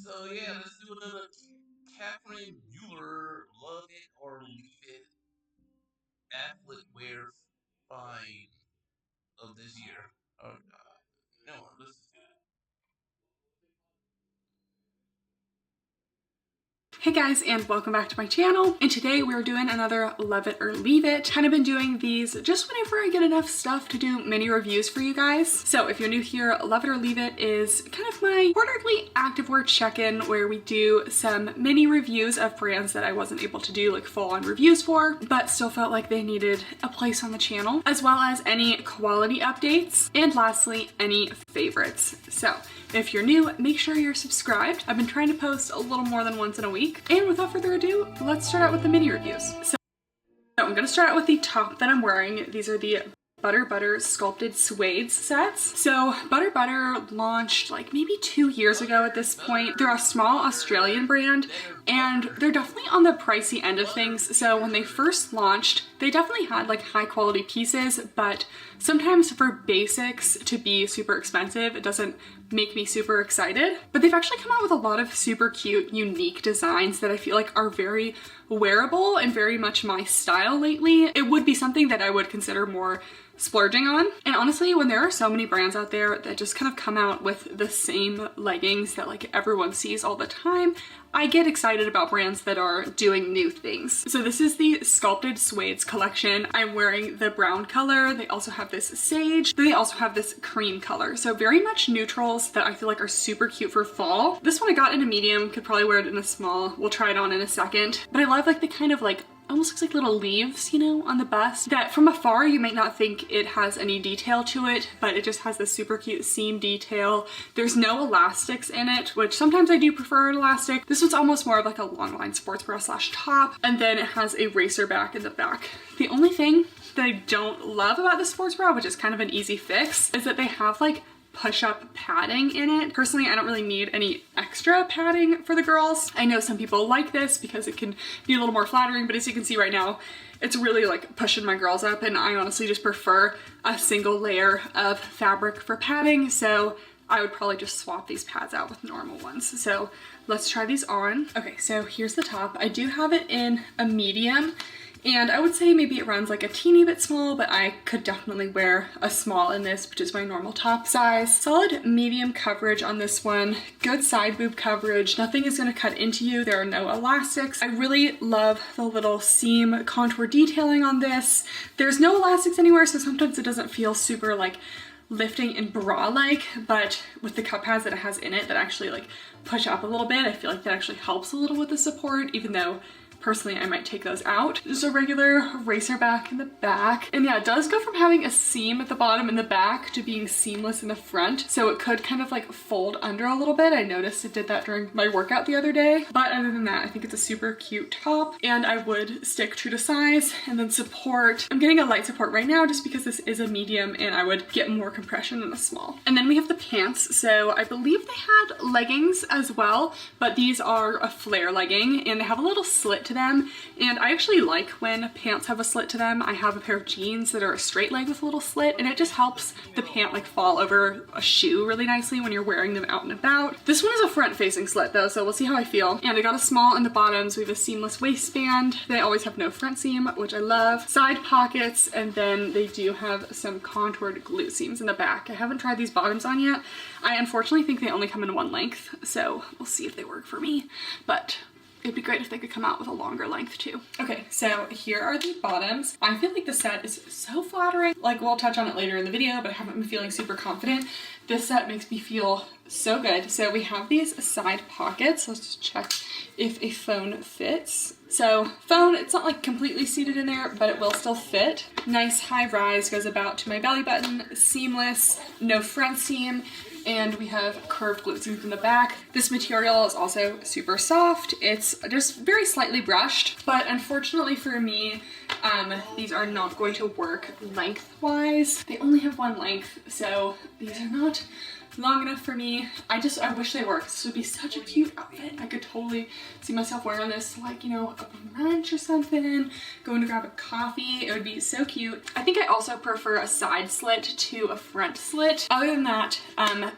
So yeah, let's do another Kathryn Mueller Love It or Leave It Athletewear find of this year. Oh, no, let's just do it. Hey guys, and welcome back to my channel. And today we're doing another Love It or Leave It. Kind of been doing these just whenever I get enough stuff to do mini reviews for you guys. So if you're new here, Love It or Leave It is kind of my quarterly activewear check-in where we do some mini reviews of brands that I wasn't able to do like full-on reviews for, but still felt like they needed a place on the channel, as well as any quality updates, and lastly, any favorites. So if you're new, make sure you're subscribed. I've been trying to post a little more than once in a week. And without further ado, let's start out with the mini reviews. So I'm gonna start out with the top that I'm wearing. These are the Butterbutter sculpted suede sets. So Butterbutter launched like maybe 2 years ago at this point. They're a small Australian brand and they're definitely on the pricey end of things. So when they first launched, they definitely had like high quality pieces, but sometimes for basics to be super expensive, it doesn't make me super excited. But they've actually come out with a lot of super cute, unique designs that I feel like are very wearable and very much my style lately. It would be something that I would consider more splurging on. And honestly, when there are so many brands out there that just kind of come out with the same leggings that like everyone sees all the time, I get excited about brands that are doing new things. So this is the Sculpted Suedes collection. I'm wearing the brown color. They also have this sage. Then they also have this cream color. So very much neutrals that I feel like are super cute for fall. This one I got in a medium, could probably wear it in a small. We'll try it on in a second. But I love like the kind of like almost looks like little leaves, you know, on the bust that from afar you might not think it has any detail to it, but it just has this super cute seam detail. There's no elastics in it, which sometimes I do prefer an elastic. This one's almost more of like a long line sports bra slash top, and then it has a racer back in the back. The only thing that I don't love about the sports bra, which is kind of an easy fix, is that they have like push-up padding in it. Personally, I don't really need any extra padding for the girls. I know some people like this because it can be a little more flattering, but as you can see right now, it's really like pushing my girls up, and I honestly just prefer a single layer of fabric for padding, so I would probably just swap these pads out with normal ones. So let's try these on. Okay, so here's the top. I do have it in a medium, and I would say maybe it runs like a teeny bit small, but I could definitely wear a small in this, which is my normal top size. Solid medium coverage on this one. Good side boob coverage. Nothing is gonna cut into you. There are no elastics. I really love the little seam contour detailing on this. There's no elastics anywhere, so sometimes it doesn't feel super like lifting and bra-like, but with the cup pads that it has in it that actually like push up a little bit, I feel like that actually helps a little with the support, even though personally, I might take those out. Just a regular racer back in the back. And yeah, it does go from having a seam at the bottom in the back to being seamless in the front. So it could kind of like fold under a little bit. I noticed it did that during my workout the other day. But other than that, I think it's a super cute top, and I would stick true to size. And then support, I'm getting a light support right now just because this is a medium and I would get more compression in a small. And then we have the pants. So I believe they had leggings as well, but these are a flare legging and they have a little slit to them, and I actually like when pants have a slit to them. I have a pair of jeans that are a straight leg with a little slit, and it just helps the pant like fall over a shoe really nicely when you're wearing them out and about. This one is a front facing slit though, so we'll see how I feel. And I got a small in the bottoms. We have a seamless waistband. They always have no front seam, which I love. Side pockets, and then they do have some contoured glute seams in the back. I haven't tried these bottoms on yet. I unfortunately think they only come in one length, so we'll see if they work for me, but it'd be great if they could come out with a longer length too. Okay, so here are the bottoms. I feel like the set is so flattering. Like, we'll touch on it later in the video, but I haven't been feeling super confident. This set makes me feel so good. So we have these side pockets. Let's just check if a phone fits. So phone, it's not like completely seated in there, but it will still fit. Nice high rise, goes about to my belly button, seamless, no front seam. And we have curved glute seams in the back. This material is also super soft. It's just very slightly brushed, but unfortunately for me, these are not going to work lengthwise. They only have one length, so these are not long enough for me. I wish they worked. This would be such a cute outfit. I could totally see myself wearing this to like, you know, a brunch or something, going to grab a coffee. It would be so cute. I think I also prefer a side slit to a front slit. Other than that,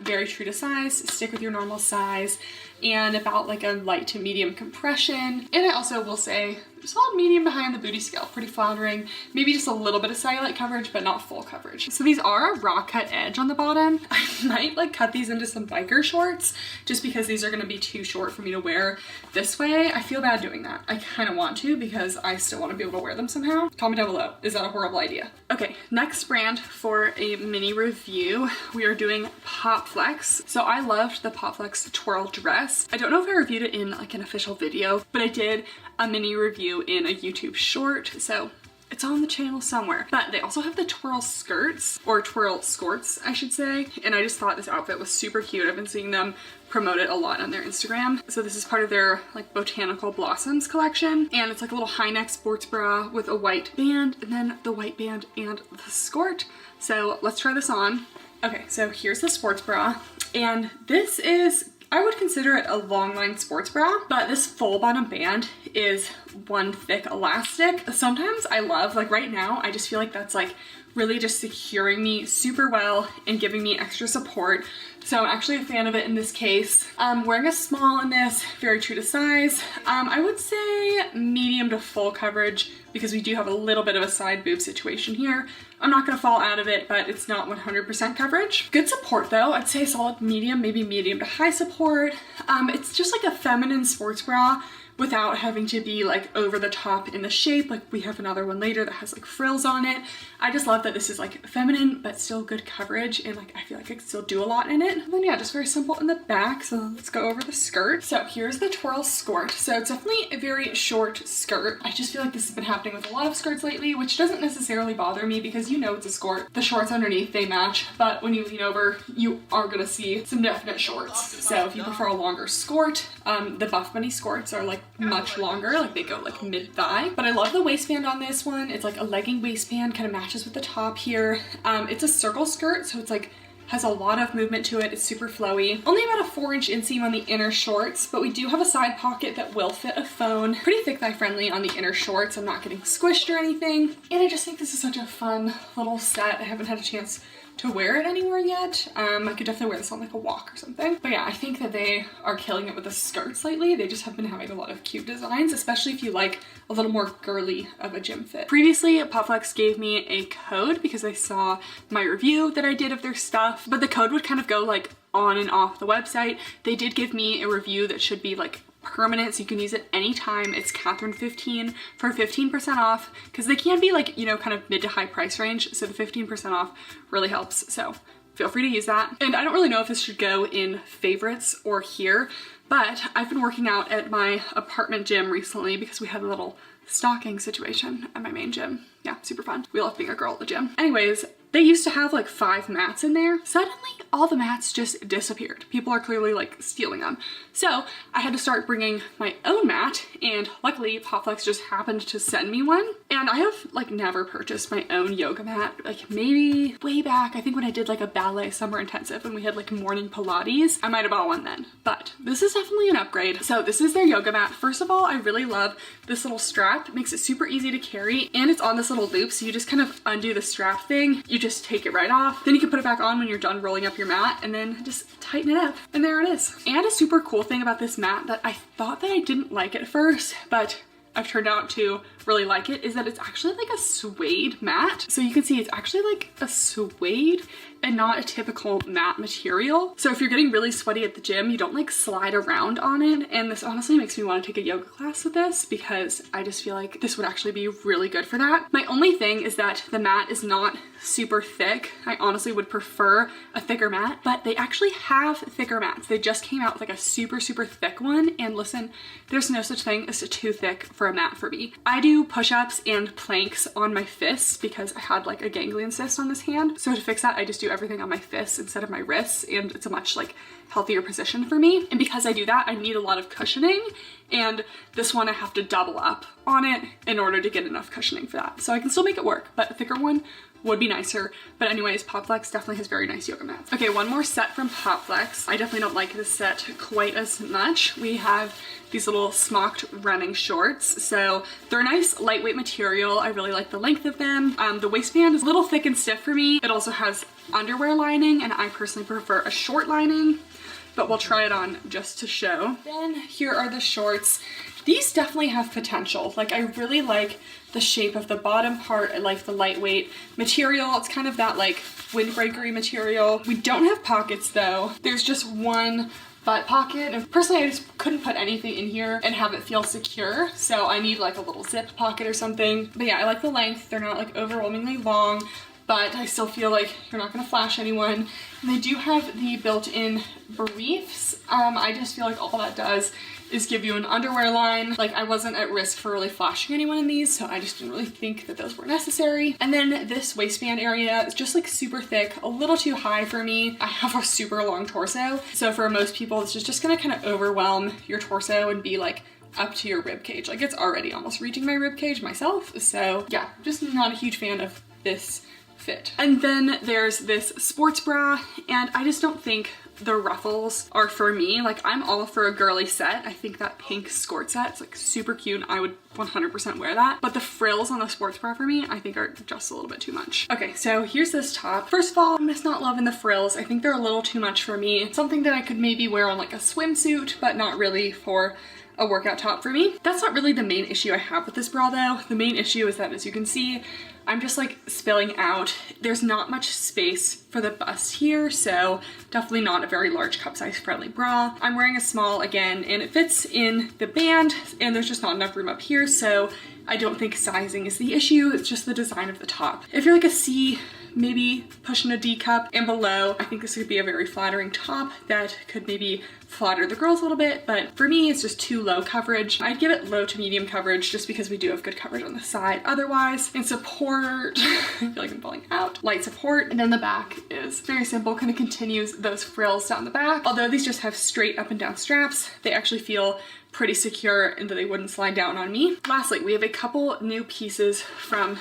very true to size. Stick with your normal size and about like a light to medium compression. And I also will say solid medium behind the booty scale, pretty flattering. Maybe just a little bit of cellulite coverage, but not full coverage. So these are a raw cut edge on the bottom. I might like cut these into some biker shorts just because these are gonna be too short for me to wear this way. I feel bad doing that. I kind of want to because I still want to be able to wear them somehow. Comment down below, is that a horrible idea? Okay, next brand for a mini review, we are doing Popflex. So I loved the Popflex twirl dress. I don't know if I reviewed it in like an official video, but I did a mini review in a YouTube short, so it's on the channel somewhere. But they also have the twirl skirts, or twirl skirts, I should say, and I just thought this outfit was super cute. I've been seeing them promote it a lot on their Instagram. So this is part of their like Botanical Blossoms collection, and it's like a little high neck sports bra with a white band, and then the white band and the skirt. So let's try this on. Okay, so here's the sports bra, and this is, I would consider it a long line sports bra, but this full bottom band is one thick elastic. Sometimes I love, like right now, I just feel like that's like really just securing me super well and giving me extra support. So I'm actually a fan of it in this case. Wearing a small in this, very true to size. I would say medium to full coverage because we do have a little bit of a side boob situation here. I'm not gonna fall out of it, but it's not 100% coverage. Good support though. I'd say solid medium, maybe medium to high support. It's just like a feminine sports bra without having to be like over the top in the shape. Like we have another one later that has like frills on it. I just love that this is like feminine, but still good coverage. And like, I feel like I could still do a lot in it. And then yeah, just very simple in the back. So let's go over the skirt. So here's the twirl skirt. So it's definitely a very short skirt. I just feel like this has been happening with a lot of skirts lately, which doesn't necessarily bother me because you know it's a skirt. The shorts underneath, they match, but when you lean over, you are gonna see some definite shorts. So if you prefer a longer skirt, the Buffbunny skirts are like much longer, like they go like mid-thigh. But I love the waistband on this one. It's like a legging waistband, kind of matches with the top here. It's a circle skirt, so it's like has a lot of movement to it. It's super flowy. Only about a 4-inch inseam on the inner shorts, but we do have a side pocket that will fit a phone. Pretty thick thigh friendly on the inner shorts. I'm not getting squished or anything. And I just think this is such a fun little set. I haven't had a chance to wear it anywhere yet. I could definitely wear this on like a walk or something. But yeah, I think that they are killing it with the skirts lately. They just have been having a lot of cute designs, especially if you like a little more girly of a gym fit. Previously, Popflex gave me a code because they saw my review that I did of their stuff, but the code would kind of go like on and off the website. They did give me a review that should be like permanent, so you can use it anytime. It's Kathryn15 for 15% off, because they can be like, you know, kind of mid to high price range, so the 15% off really helps. So feel free to use that. And I don't really know if this should go in favorites or here, but I've been working out at my apartment gym recently because we had a little stocking situation at my main gym. Yeah, super fun. We love being a girl at the gym. Anyways, they used to have like 5 mats in there. Suddenly, all the mats just disappeared. People are clearly like stealing them. So I had to start bringing my own mat, and luckily Popflex just happened to send me one. And I have like never purchased my own yoga mat, like maybe way back, I think when I did like a ballet summer intensive when we had like morning Pilates, I might have bought one then. But this is definitely an upgrade. So this is their yoga mat. First of all, I really love this little strap. It makes it super easy to carry, and it's on this little loop, so you just kind of undo the strap thing. You just take it right off. Then you can put it back on when you're done rolling up your mat, and then just tighten it up. And there it is. And a super cool thing about this mat that I thought that I didn't like at first, but I've turned out to really like it, is that it's actually like a suede mat. So you can see it's actually like a suede and not a typical mat material. So if you're getting really sweaty at the gym, you don't like slide around on it. And this honestly makes me want to take a yoga class with this, because I just feel like this would actually be really good for that. My only thing is that the mat is not super thick. I honestly would prefer a thicker mat, but they actually have thicker mats. They just came out with like a super thick one, and listen, there's no such thing as too thick for a mat for me. I do push-ups and planks on my fists because I had like a ganglion cyst on this hand. So to fix that, I just do everything on my fists instead of my wrists, and it's a much like healthier position for me. And because I do that, I need a lot of cushioning, and this one I have to double up on it in order to get enough cushioning for that. So I can still make it work, but a thicker one would be nicer. But anyways, Popflex definitely has very nice yoga mats. Okay, one more set from Popflex. I definitely don't like this set quite as much. We have these little smocked running shorts. So they're a nice lightweight material. I really like the length of them. The waistband is a little thick and stiff for me. It also has underwear lining, and I personally prefer a short lining, but we'll try it on just to show. Then here are the shorts. These definitely have potential. Like, I really like the shape of the bottom part. I like the lightweight material. It's kind of that like windbreakery material. We don't have pockets though. There's just one butt pocket, and personally I just couldn't put anything in here and have it feel secure, so I need like a little zip pocket or something. But yeah, I like the length. They're not like overwhelmingly long, but I still feel like you're not gonna flash anyone. And they do have the built-in briefs. I just feel like all that does is give you an underwear line. Like, I wasn't at risk for really flashing anyone in these, so I just didn't really think that those were necessary. And then this waistband area is just like super thick, a little too high for me. I have a super long torso, so for most people it's just gonna kind of overwhelm your torso and be like up to your rib cage. Like, it's already almost reaching my rib cage myself, so yeah, just not a huge fan of this fit. And then there's this sports bra, and I just don't think the ruffles are for me. Like, I'm all for a girly set. I think that pink skirt set is like super cute, and I would 100% wear that. But the frills on the sports bra for me, I think are just a little bit too much. Okay, so here's this top. First of all, I'm just not loving the frills. I think they're a little too much for me. It's something that I could maybe wear on like a swimsuit, but not really for a workout top for me. That's not really the main issue I have with this bra though. The main issue is that, as you can see, I'm just like spilling out. There's not much space for the bust here, so definitely not a very large cup size friendly bra. I'm wearing a small again, and it fits in the band, and there's just not enough room up here, so I don't think sizing is the issue. It's just the design of the top. If you're like a C, maybe pushing a D cup and below, I think this could be a very flattering top that could maybe flatter the girls a little bit, but for me, it's just too low coverage. I'd give it low to medium coverage just because we do have good coverage on the side otherwise. And support, I feel like I'm falling out. Light support, and then the back is very simple, kind of continues those frills down the back. Although these just have straight up and down straps, they actually feel pretty secure and that they wouldn't slide down on me. Lastly, we have a couple new pieces from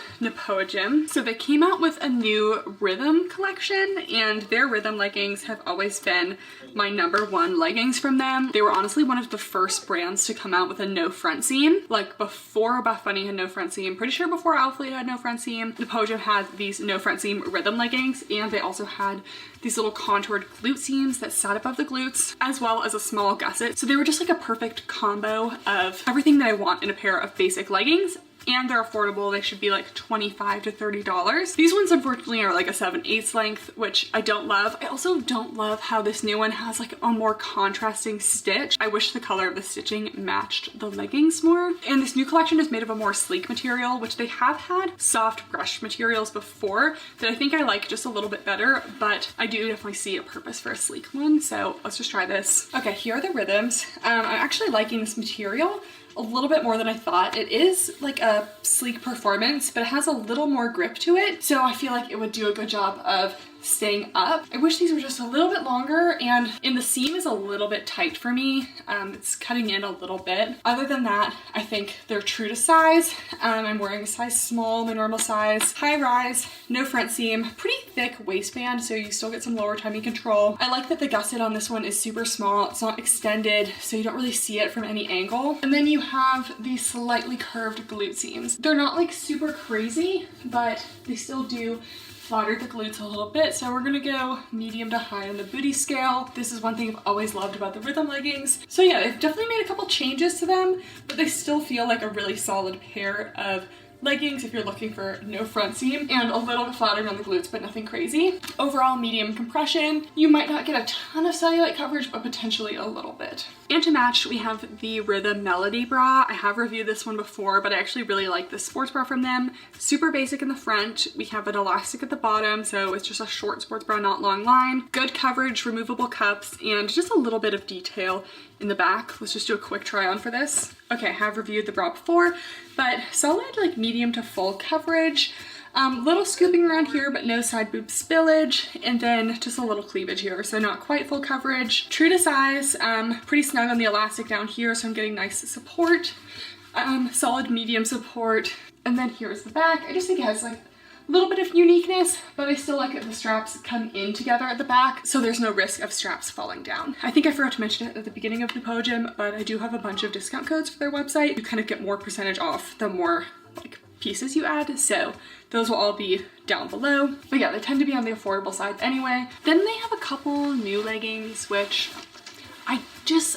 Gym. So they came out with a new rhythm collection, and their rhythm leggings have always been my #1 leggings from them. They were honestly one of the first brands to come out with a no front seam. Like, before Buffbunny had no front seam, pretty sure before Alphalete had no front seam, Gym had these no front seam rhythm leggings, and they also had these little contoured glute seams that sat above the glutes, as well as a small gusset. So they were just like a perfect combo of everything that I want in a pair of basic leggings, and they're affordable. They should be like $25 to $30. These ones unfortunately are like a 7/8 length, which I don't love. I also don't love how this new one has like a more contrasting stitch. I wish the color of the stitching matched the leggings more. And this new collection is made of a more sleek material, which they have had soft brushed materials before that I think I like just a little bit better, but I do definitely see a purpose for a sleek one. So let's just try this. Okay, here are the rhythms. I'm actually liking this material a little bit more than I thought. It is like a sleek performance, but it has a little more grip to it, so I feel like it would do a good job of staying up. I wish these were just a little bit longer, and in the seam is a little bit tight for me. It's cutting in a little bit. Other than that, I think they're true to size. I'm wearing a size small, my normal size. High rise, no front seam, pretty thick waistband, so you still get some lower tummy control. I like that the gusset on this one is super small. It's not extended, so you don't really see it from any angle. And then you have these slightly curved glute seams. They're not like super crazy, but they still do flatter the glutes a little bit, so we're gonna go medium to high on the booty scale. This is one thing I've always loved about the rhythm leggings. So yeah, they've definitely made a couple changes to them, but they still feel like a really solid pair of leggings if you're looking for no front seam, and a little bit flattering on the glutes, but nothing crazy. Overall, medium compression. You might not get a ton of cellulite coverage, but potentially a little bit. And to match, we have the Rhythm Melody bra. I have reviewed this one before, but I actually really like this sports bra from them. Super basic in the front. We have an elastic at the bottom, so it's just a short sports bra, not long line. Good coverage, removable cups, and just a little bit of detail in the back. Let's just do a quick try on for this. Okay, I have reviewed the bra before, but solid like medium to full coverage. Little scooping around here, but no side boob spillage, and then just a little cleavage here, so not quite full coverage. True to size, pretty snug on the elastic down here, so I'm getting nice support. Solid medium support. And then here's the back. I just think it has like little bit of uniqueness, but I still like it. The straps come in together at the back, so there's no risk of straps falling down. I think I forgot to mention it at the beginning of the podium, but I do have a bunch of discount codes for their website. You kind of get more percentage off the more like pieces you add, so those will all be down below. But yeah, they tend to be on the affordable side anyway. Then they have a couple new leggings, which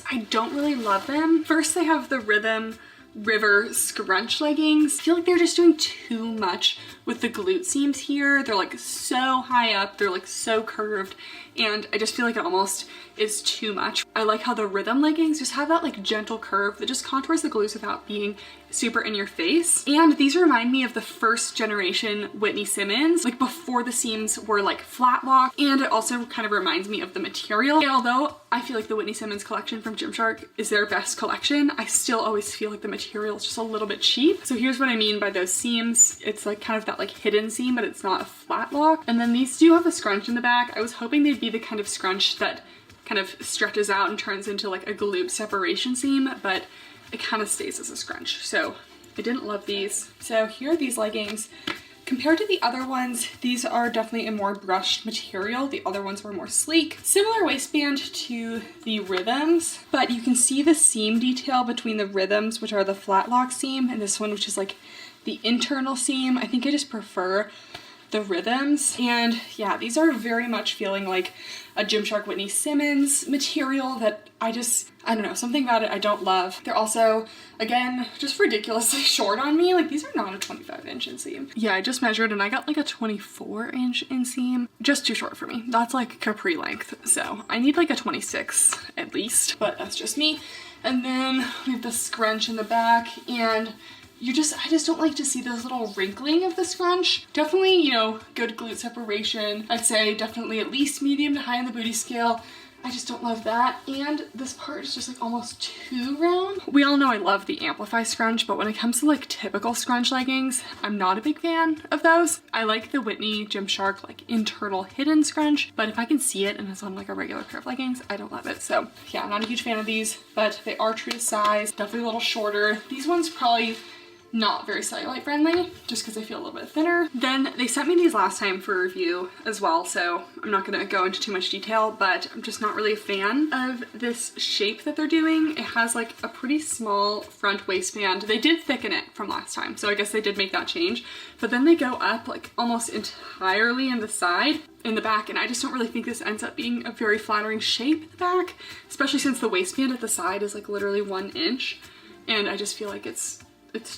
I don't really love them. First, they have the Rhythm River scrunch leggings. I feel like they're just doing too much with the glute seams here. They're like so high up, they're like so curved, and I just feel like it almost is too much. I like how the Rhythm leggings just have that like gentle curve that just contours the glutes without being super in your face. And these remind me of the first generation Whitney Simmons, like before the seams were like flat lock, and it also kind of reminds me of the material. And although I feel like the Whitney Simmons collection from Gymshark is their best collection, I still always feel like the material is just a little bit cheap. So here's what I mean by those seams. It's like kind of that like hidden seam, but it's not a flat lock. And then these do have a scrunch in the back. I was hoping they'd be the kind of scrunch that kind of stretches out and turns into like a glute separation seam, but it kind of stays as a scrunch. So I didn't love these. So here are these leggings. Compared to the other ones, these are definitely a more brushed material. The other ones were more sleek. Similar waistband to the Rhythms, but you can see the seam detail between the Rhythms, which are the flat lock seam, and this one, which is like the internal seam. I think I just prefer the Rhythms. And yeah, these are very much feeling like a Gymshark Whitney Simmons material that I don't know, something about it I don't love. They're also, again, just ridiculously short on me. Like, these are not a 25-inch inseam. Yeah, I just measured and I got like a 24-inch inseam. Just too short for me. That's like capri length. So I need like a 26 at least, but that's just me. And then we have the scrunch in the back, and I just don't like to see those little wrinkling of the scrunch. Definitely, you know, good glute separation. I'd say definitely at least medium to high on the booty scale. I just don't love that. And this part is just like almost too round. We all know I love the Amplify scrunch, but when it comes to like typical scrunch leggings, I'm not a big fan of those. I like the Whitney Gymshark like internal hidden scrunch, but if I can see it and it's on like a regular pair of leggings, I don't love it. So yeah, I'm not a huge fan of these, but they are true to size. Definitely a little shorter. These ones probably not very cellulite friendly, just because they feel a little bit thinner. Then they sent me these last time for review as well, so I'm not gonna go into too much detail, but I'm just not really a fan of this shape that they're doing. It has like a pretty small front waistband. They did thicken it from last time, so I guess they did make that change, but then they go up like almost entirely in the side, in the back, and I just don't really think this ends up being a very flattering shape in the back, especially since the waistband at the side is like literally 1 inch, and I just feel like it's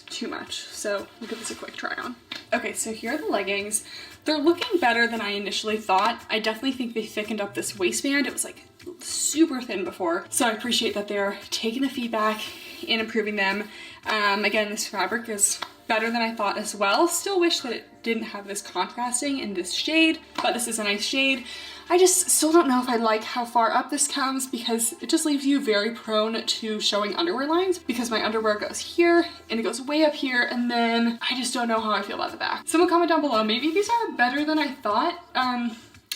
too much. So we'll give this a quick try on. Okay, so here are the leggings. They're looking better than I initially thought. I definitely think they thickened up this waistband. It was like super thin before. So I appreciate that they're taking the feedback and improving them. Again, this fabric is better than I thought as well. Still wish that it didn't have this contrasting in this shade, but this is a nice shade. I just still don't know if I like how far up this comes, because it just leaves you very prone to showing underwear lines, because my underwear goes here and it goes way up here, and then I just don't know how I feel about the back. Someone comment down below, maybe these are better than I thought.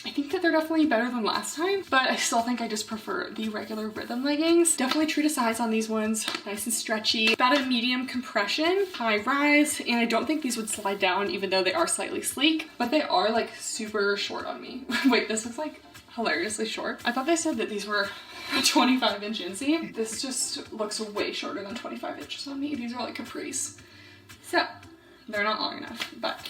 I think that they're definitely better than last time, but I still think I just prefer the regular Rhythm leggings. Definitely true to size on these ones, nice and stretchy. About a medium compression, high rise, and I don't think these would slide down even though they are slightly sleek, but they are like super short on me. Wait, this looks like hilariously short. I thought they said that these were a 25-inch inseam. This just looks way shorter than 25 inches on me. These are like capris. So they're not long enough, but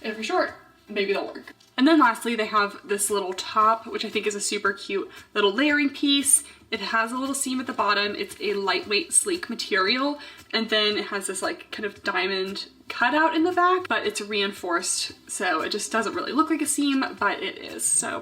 if you're short, maybe they'll work. And then lastly, they have this little top, which I think is a super cute little layering piece. It has a little seam at the bottom. It's a lightweight, sleek material. And then it has this like kind of diamond cutout in the back, but it's reinforced. So it just doesn't really look like a seam, but it is. So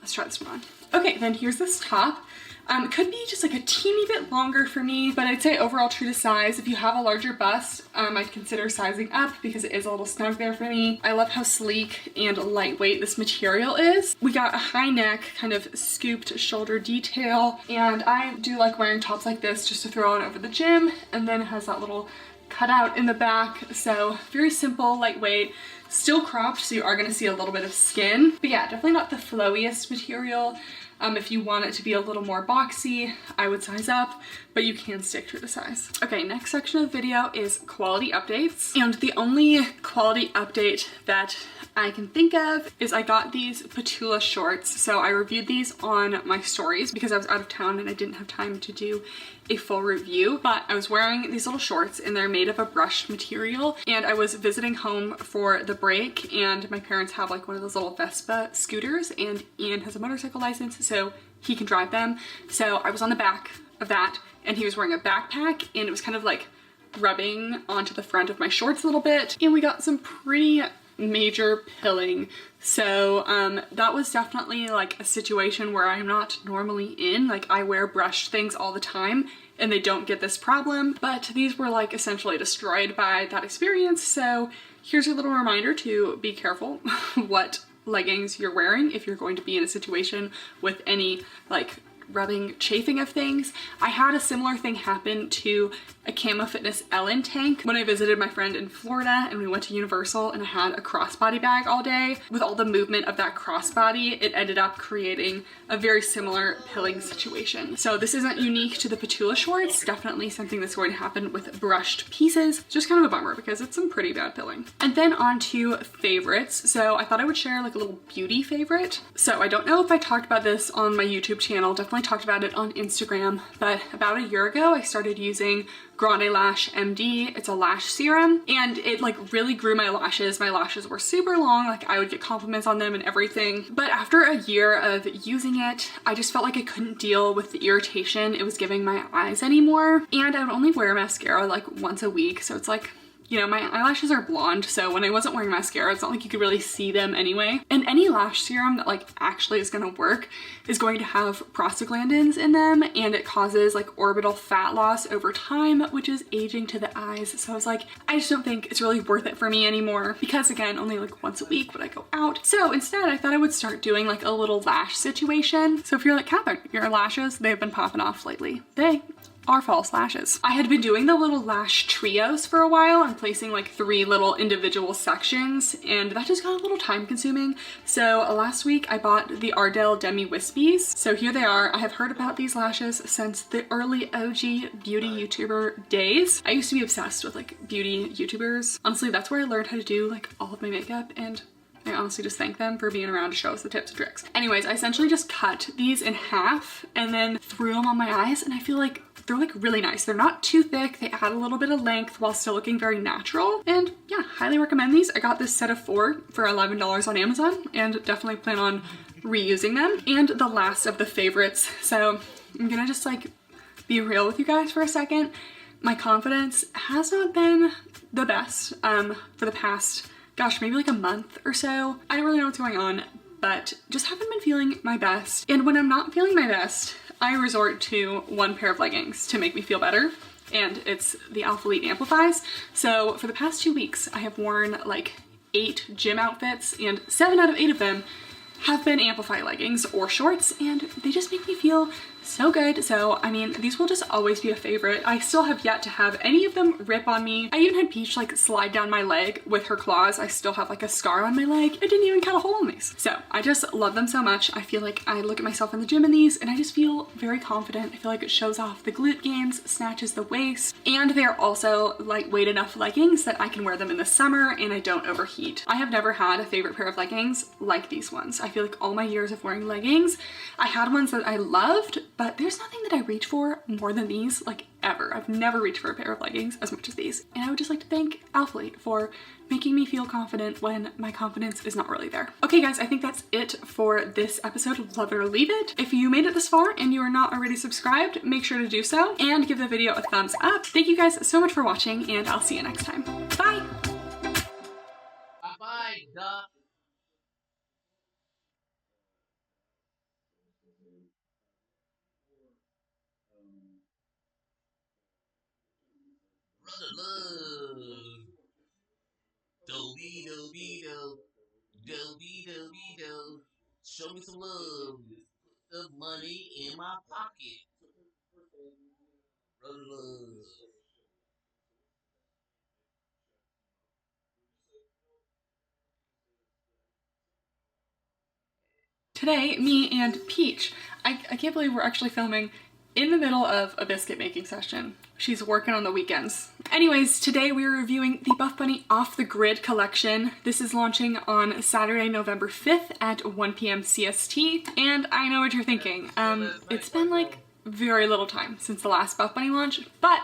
let's try this one on. Okay, then here's this top. It could be just like a teeny bit longer for me, but I'd say overall true to size. If you have a larger bust, I'd consider sizing up because it is a little snug there for me. I love how sleek and lightweight this material is. We got a high neck, kind of scooped shoulder detail, and I do like wearing tops like this just to throw on over the gym, and then it has that little cutout in the back, so very simple, lightweight, still cropped, so you are going to see a little bit of skin, but yeah, definitely not the flowiest material. If you want it to be a little more boxy, I would size up, but you can stick to the size. Okay, next section of the video is quality updates. And the only quality update that I can think of is I got these Ptula shorts. So I reviewed these on my stories because I was out of town and I didn't have time to do a full review, but I was wearing these little shorts and they're made of a brushed material, and I was visiting home for the break, and my parents have like one of those little Vespa scooters, and Ian has a motorcycle license so he can drive them. So I was on the back of that and he was wearing a backpack and it was kind of like rubbing onto the front of my shorts a little bit, and we got some pretty major pilling. So that was definitely like a situation where I'm not normally in. Like, I wear brushed things all the time and they don't get this problem, but these were like essentially destroyed by that experience. So here's a little reminder to be careful what leggings you're wearing if you're going to be in a situation with any like rubbing, chafing of things. I had a similar thing happen to a Kamo Fitness Ellen tank when I visited my friend in Florida and we went to Universal, and I had a crossbody bag all day. With all the movement of that crossbody, it ended up creating a very similar pilling situation. So this isn't unique to the Ptula shorts, definitely something that's going to happen with brushed pieces. Just kind of a bummer because it's some pretty bad pilling. And then on to favorites. So I thought I would share like a little beauty favorite. So I don't know if I talked about this on my YouTube channel, definitely talked about it on Instagram, but about a year ago I started using Grande Lash MD. It's a lash serum and it like really grew my lashes. My lashes were super long, like I would get compliments on them and everything. But after a year of using it, I just felt like I couldn't deal with the irritation it was giving my eyes anymore. And I would only wear mascara like once a week. So it's like, you know, my eyelashes are blonde, so when I wasn't wearing mascara, it's not like you could really see them anyway. And any lash serum that like actually is gonna work is going to have prostaglandins in them, and it causes like orbital fat loss over time, which is aging to the eyes. So I was like, I just don't think it's really worth it for me anymore, because again, only like once a week would I go out. So instead, I thought I would start doing like a little lash situation. So if you're like, Kathryn, your lashes, they've been popping off lately. They are false lashes. I had been doing the little lash trios for a while and placing like 3 little individual sections, and that just got a little time consuming. So last week I bought the Ardell Demi Wispies. So here they are. I have heard about these lashes since the early OG beauty YouTuber days. I used to be obsessed with like beauty YouTubers. Honestly, that's where I learned how to do like all of my makeup, and I honestly just thank them for being around to show us the tips and tricks. Anyways, I essentially just cut these in half and then threw them on my eyes, and I feel like they're like really nice. They're not too thick. They add a little bit of length while still looking very natural. And yeah, highly recommend these. I got this set of 4 for $11 on Amazon and definitely plan on reusing them. And the last of the favorites. So I'm gonna just like be real with you guys for a second. My confidence has not been the best for the past, gosh, maybe like a month or so. I don't really know what's going on, but just haven't been feeling my best. And when I'm not feeling my best, I resort to one pair of leggings to make me feel better, and it's the Alphalete Amplifies. So for the past 2 weeks, I have worn like 8 gym outfits, and 7 out of 8 of them have been Amplify leggings or shorts, and they just make me feel so good. So I mean, these will just always be a favorite. I still have yet to have any of them rip on me. I even had Peach like slide down my leg with her claws. I still have like a scar on my leg. I didn't even cut a hole in these. So I just love them so much. I feel like I look at myself in the gym in these and I just feel very confident. I feel like it shows off the glute gains, snatches the waist, and they're also lightweight enough leggings that I can wear them in the summer and I don't overheat. I have never had a favorite pair of leggings like these ones. I feel like all my years of wearing leggings, I had ones that I loved, but there's nothing that I reach for more than these, like ever. I've never reached for a pair of leggings as much as these. And I would just like to thank Alphalete for making me feel confident when my confidence is not really there. Okay guys, I think that's it for this episode of Love It or Leave It. If you made it this far and you are not already subscribed, make sure to do so and give the video a thumbs up. Thank you guys so much for watching, and I'll see you next time. Bye! Bye, duh. Brother love. Do-be-do-be-do. Do-be-do-be-do. Show me some love. Put the money in my pocket. Brother love. Today, me and Peach I can't believe we're actually filming in the middle of a biscuit making session. She's working on the weekends. Anyways, today we are reviewing the Buffbunny Off the Grid collection. This is launching on Saturday, November 5th at 1 p.m. CST. And I know what you're thinking. It's been like very little time since the last Buffbunny launch, but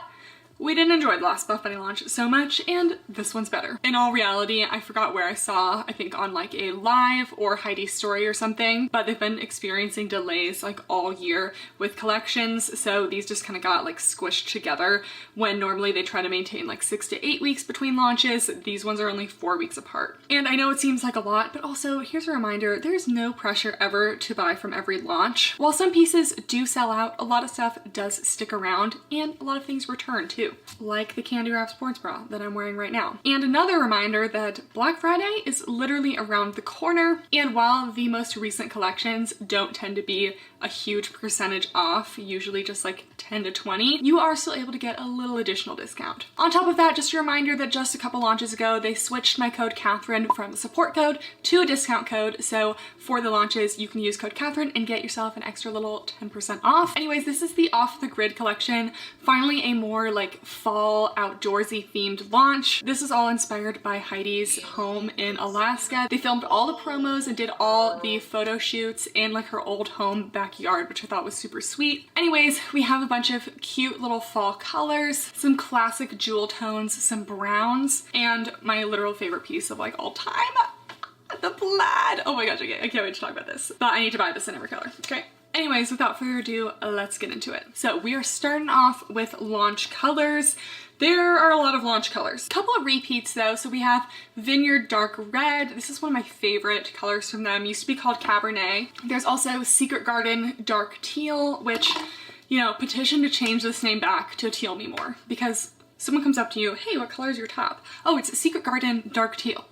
we didn't enjoy the last Buffbunny launch so much, and this one's better. In all reality, I forgot where I saw, I think on like a live or Heidi's story or something, but they've been experiencing delays like all year with collections, so these just kind of got like squished together when normally they try to maintain like 6 to 8 weeks between launches. These ones are only 4 weeks apart. And I know it seems like a lot, but also here's a reminder, there's no pressure ever to buy from every launch. While some pieces do sell out, a lot of stuff does stick around and a lot of things return too. Like the candy wrap sports bra that I'm wearing right now. And another reminder that Black Friday is literally around the corner, and while the most recent collections don't tend to be a huge percentage off, usually just like 10 to 20, you are still able to get a little additional discount. On top of that, just a reminder that just a couple launches ago, they switched my code Kathryn from a support code to a discount code. So for the launches, you can use code Kathryn and get yourself an extra little 10% off. Anyways, this is the Off the Grid collection. Finally, a more like fall outdoorsy themed launch. This is all inspired by Heidi's home in Alaska. They filmed all the promos and did all the photo shoots in like her old home backyard, which I thought was super sweet. Anyways, we have a bunch of cute little fall colors, some classic jewel tones, some browns, and my literal favorite piece of like all time, the plaid. Oh my gosh, I can't wait to talk about this, but I need to buy this in every color, okay? Anyways, without further ado, let's get into it. So we are starting off with launch colors. There are a lot of launch colors. A couple of repeats though. So we have Vineyard Dark Red. This is one of my favorite colors from them. Used to be called Cabernet. There's also Secret Garden Dark Teal, which, you know, petition to change this name back to Teal Me More, because someone comes up to you, hey, what color is your top? Oh, it's Secret Garden Dark Teal.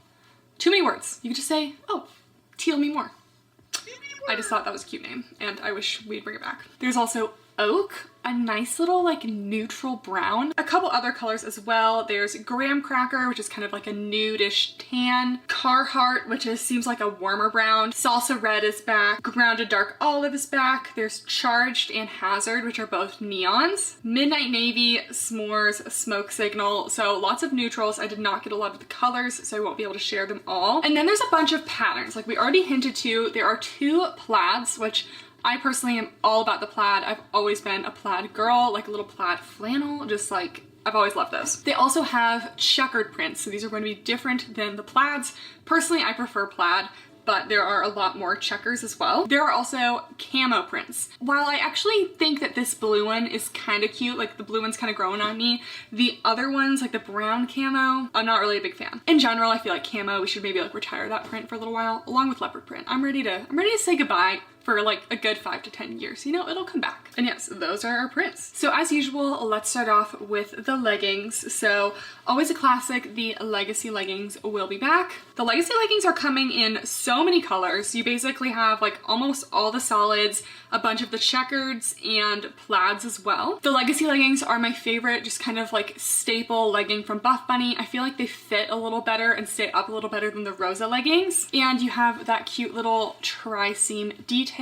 Too many words. You could just say, oh, Teal Me More. I just thought that was a cute name and I wish we'd bring it back. There's also Oak, a nice little like neutral brown. A couple other colors as well. There's Graham Cracker, which is kind of like a nude-ish tan. Carhartt, which seems like a warmer brown. Salsa Red is back. Grounded Dark Olive is back. There's Charged and Hazard, which are both neons. Midnight Navy, S'mores, Smoke Signal. So lots of neutrals. I did not get a lot of the colors, so I won't be able to share them all. And then there's a bunch of patterns. Like we already hinted to, there are 2 plaids, which I personally am all about the plaid. I've always been a plaid girl, like a little plaid flannel, just like, I've always loved those. They also have checkered prints, so these are going to be different than the plaids. Personally, I prefer plaid, but there are a lot more checkers as well. There are also camo prints. While I actually think that this blue one is kind of cute, like the blue one's kind of growing on me, the other ones, like the brown camo, I'm not really a big fan. In general, I feel like camo, we should maybe like retire that print for a little while, along with leopard print. I'm ready to say goodbye for like a good 5 to 10 years. You know, it'll come back. And yes, those are our prints. So as usual, let's start off with the leggings. So always a classic, the Legacy leggings will be back. The Legacy leggings are coming in so many colors. You basically have like almost all the solids, a bunch of the checkers and plaids as well. The Legacy leggings are my favorite, just kind of like staple legging from Buffbunny. I feel like they fit a little better and stay up a little better than the Rosa leggings. And you have that cute little tri-seam detail.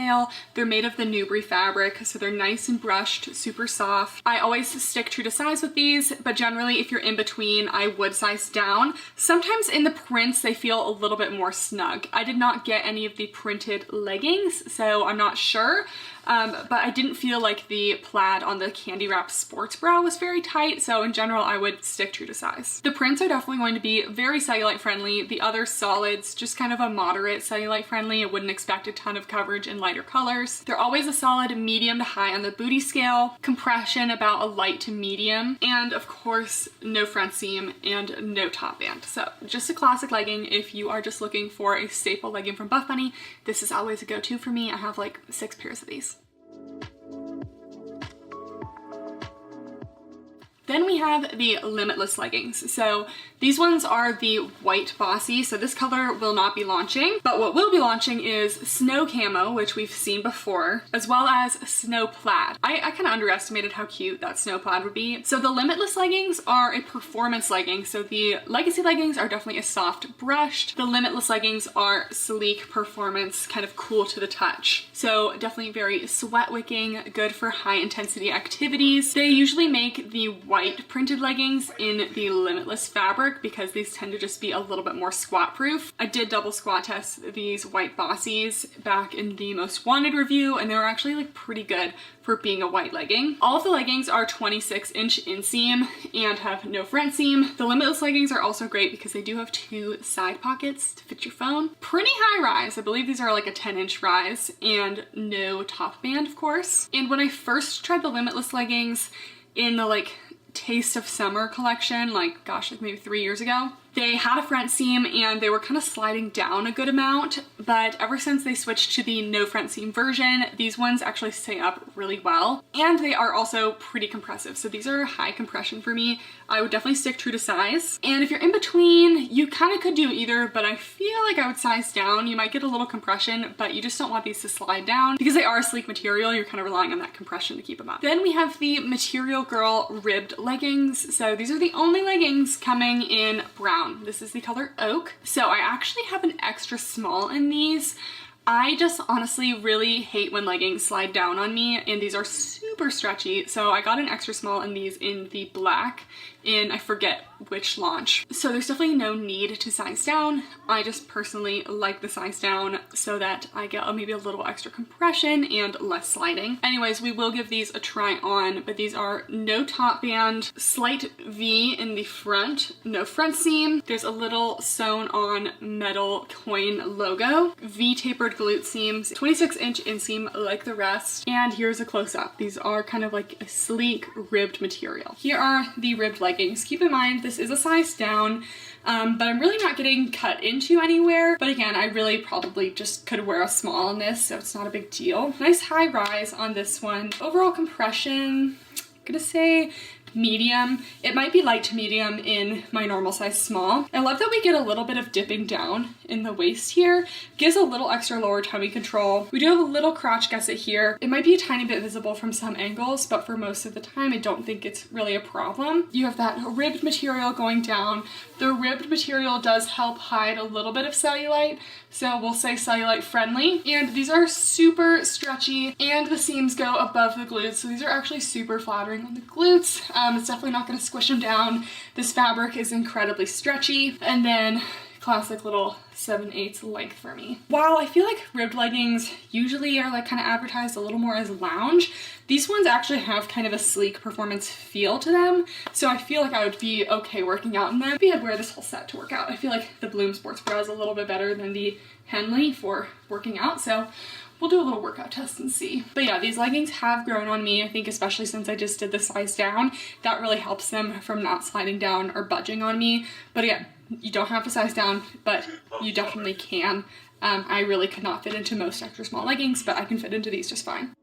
They're made of the Newbury fabric, so they're nice and brushed, super soft. I always stick true to size with these, but generally if you're in between, I would size down. Sometimes in the prints, they feel a little bit more snug. I did not get any of the printed leggings, so I'm not sure. But I didn't feel like the plaid on the candy wrap sports bra was very tight, so in general I would stick true to size. The prints are definitely going to be very cellulite friendly. The other solids, just kind of a moderate cellulite friendly. I wouldn't expect a ton of coverage in lighter colors. They're always a solid medium to high on the booty scale, compression about a light to medium, and of course no front seam and no top band. So just a classic legging if you are just looking for a staple legging from Buffbunny. This is always a go-to for me. I have like 6 pairs of these. Then we have the Limitless leggings. So these ones are the white bossy, so this color will not be launching, but what will be launching is snow camo, which we've seen before, as well as snow plaid. I kind of underestimated how cute that snow plaid would be. So the Limitless leggings are a performance legging. So the Legacy leggings are definitely a soft brushed. The Limitless leggings are sleek performance, kind of cool to the touch. So definitely very sweat wicking, good for high intensity activities. They usually make the white printed leggings in the Limitless fabric because these tend to just be a little bit more squat proof. I did double squat test these white bossies back in the Most Wanted review, and they were actually like pretty good for being a white legging. All of the leggings are 26-inch inseam and have no front seam. The Limitless leggings are also great because they do have 2 side pockets to fit your phone. Pretty high rise. I believe these are like a 10-inch rise, and no top band, of course. And when I first tried the Limitless leggings in the like Taste of Summer collection, like gosh, like maybe 3 years ago, they had a front seam and they were kind of sliding down a good amount, but ever since they switched to the no front seam version, these ones actually stay up really well, and they are also pretty compressive. So these are high compression for me. I would definitely stick true to size. And if you're in between, you kind of could do either, but I feel like I would size down. You might get a little compression, but you just don't want these to slide down because they are a sleek material. You're kind of relying on that compression to keep them up. Then we have the Material Girl ribbed leggings. So these are the only leggings coming in brown. This is the color Oak. So I actually have an extra small in these. I just honestly really hate when leggings slide down on me, and these are super stretchy. So I got an extra small in these in the black in, I forget which launch. So there's definitely no need to size down. I just personally like the size down so that I get maybe a little extra compression and less sliding. Anyways, we will give these a try on, but these are no top band, slight V in the front, no front seam. There's a little sewn on metal coin logo, V tapered glute seams, 26-inch inseam like the rest. And here's a close-up. These are kind of like a sleek ribbed material. Here are the ribbed leggings. Keep in mind, this is a size down, but I'm really not getting cut into anywhere. But again, I really probably just could wear a small in this, so it's not a big deal. Nice high rise on this one. Overall compression, I'm gonna say medium. It might be light to medium in my normal size small. I love that we get a little bit of dipping down in the waist here. Gives a little extra lower tummy control. We do have a little crotch gusset here. It might be a tiny bit visible from some angles, but for most of the time, I don't think it's really a problem. You have that ribbed material going down. The ribbed material does help hide a little bit of cellulite, so we'll say cellulite friendly. And these are super stretchy, and the seams go above the glutes, so these are actually super flattering on the glutes. It's definitely not going to squish them down. This fabric is incredibly stretchy. And then classic little 7/8 length for me. While I feel like ribbed leggings usually are like kind of advertised a little more as lounge, these ones actually have kind of a sleek performance feel to them. So I feel like I would be okay working out in them. Maybe I'd wear this whole set to work out. I feel like the Bloom Sports Bra is a little bit better than the Henley for working out. So we'll do a little workout test and see. But yeah, these leggings have grown on me. I think especially since I just did the size down, that really helps them from not sliding down or budging on me. But again, you don't have to size down, but you definitely can. I really could not fit into most extra small leggings, but I can fit into these just fine.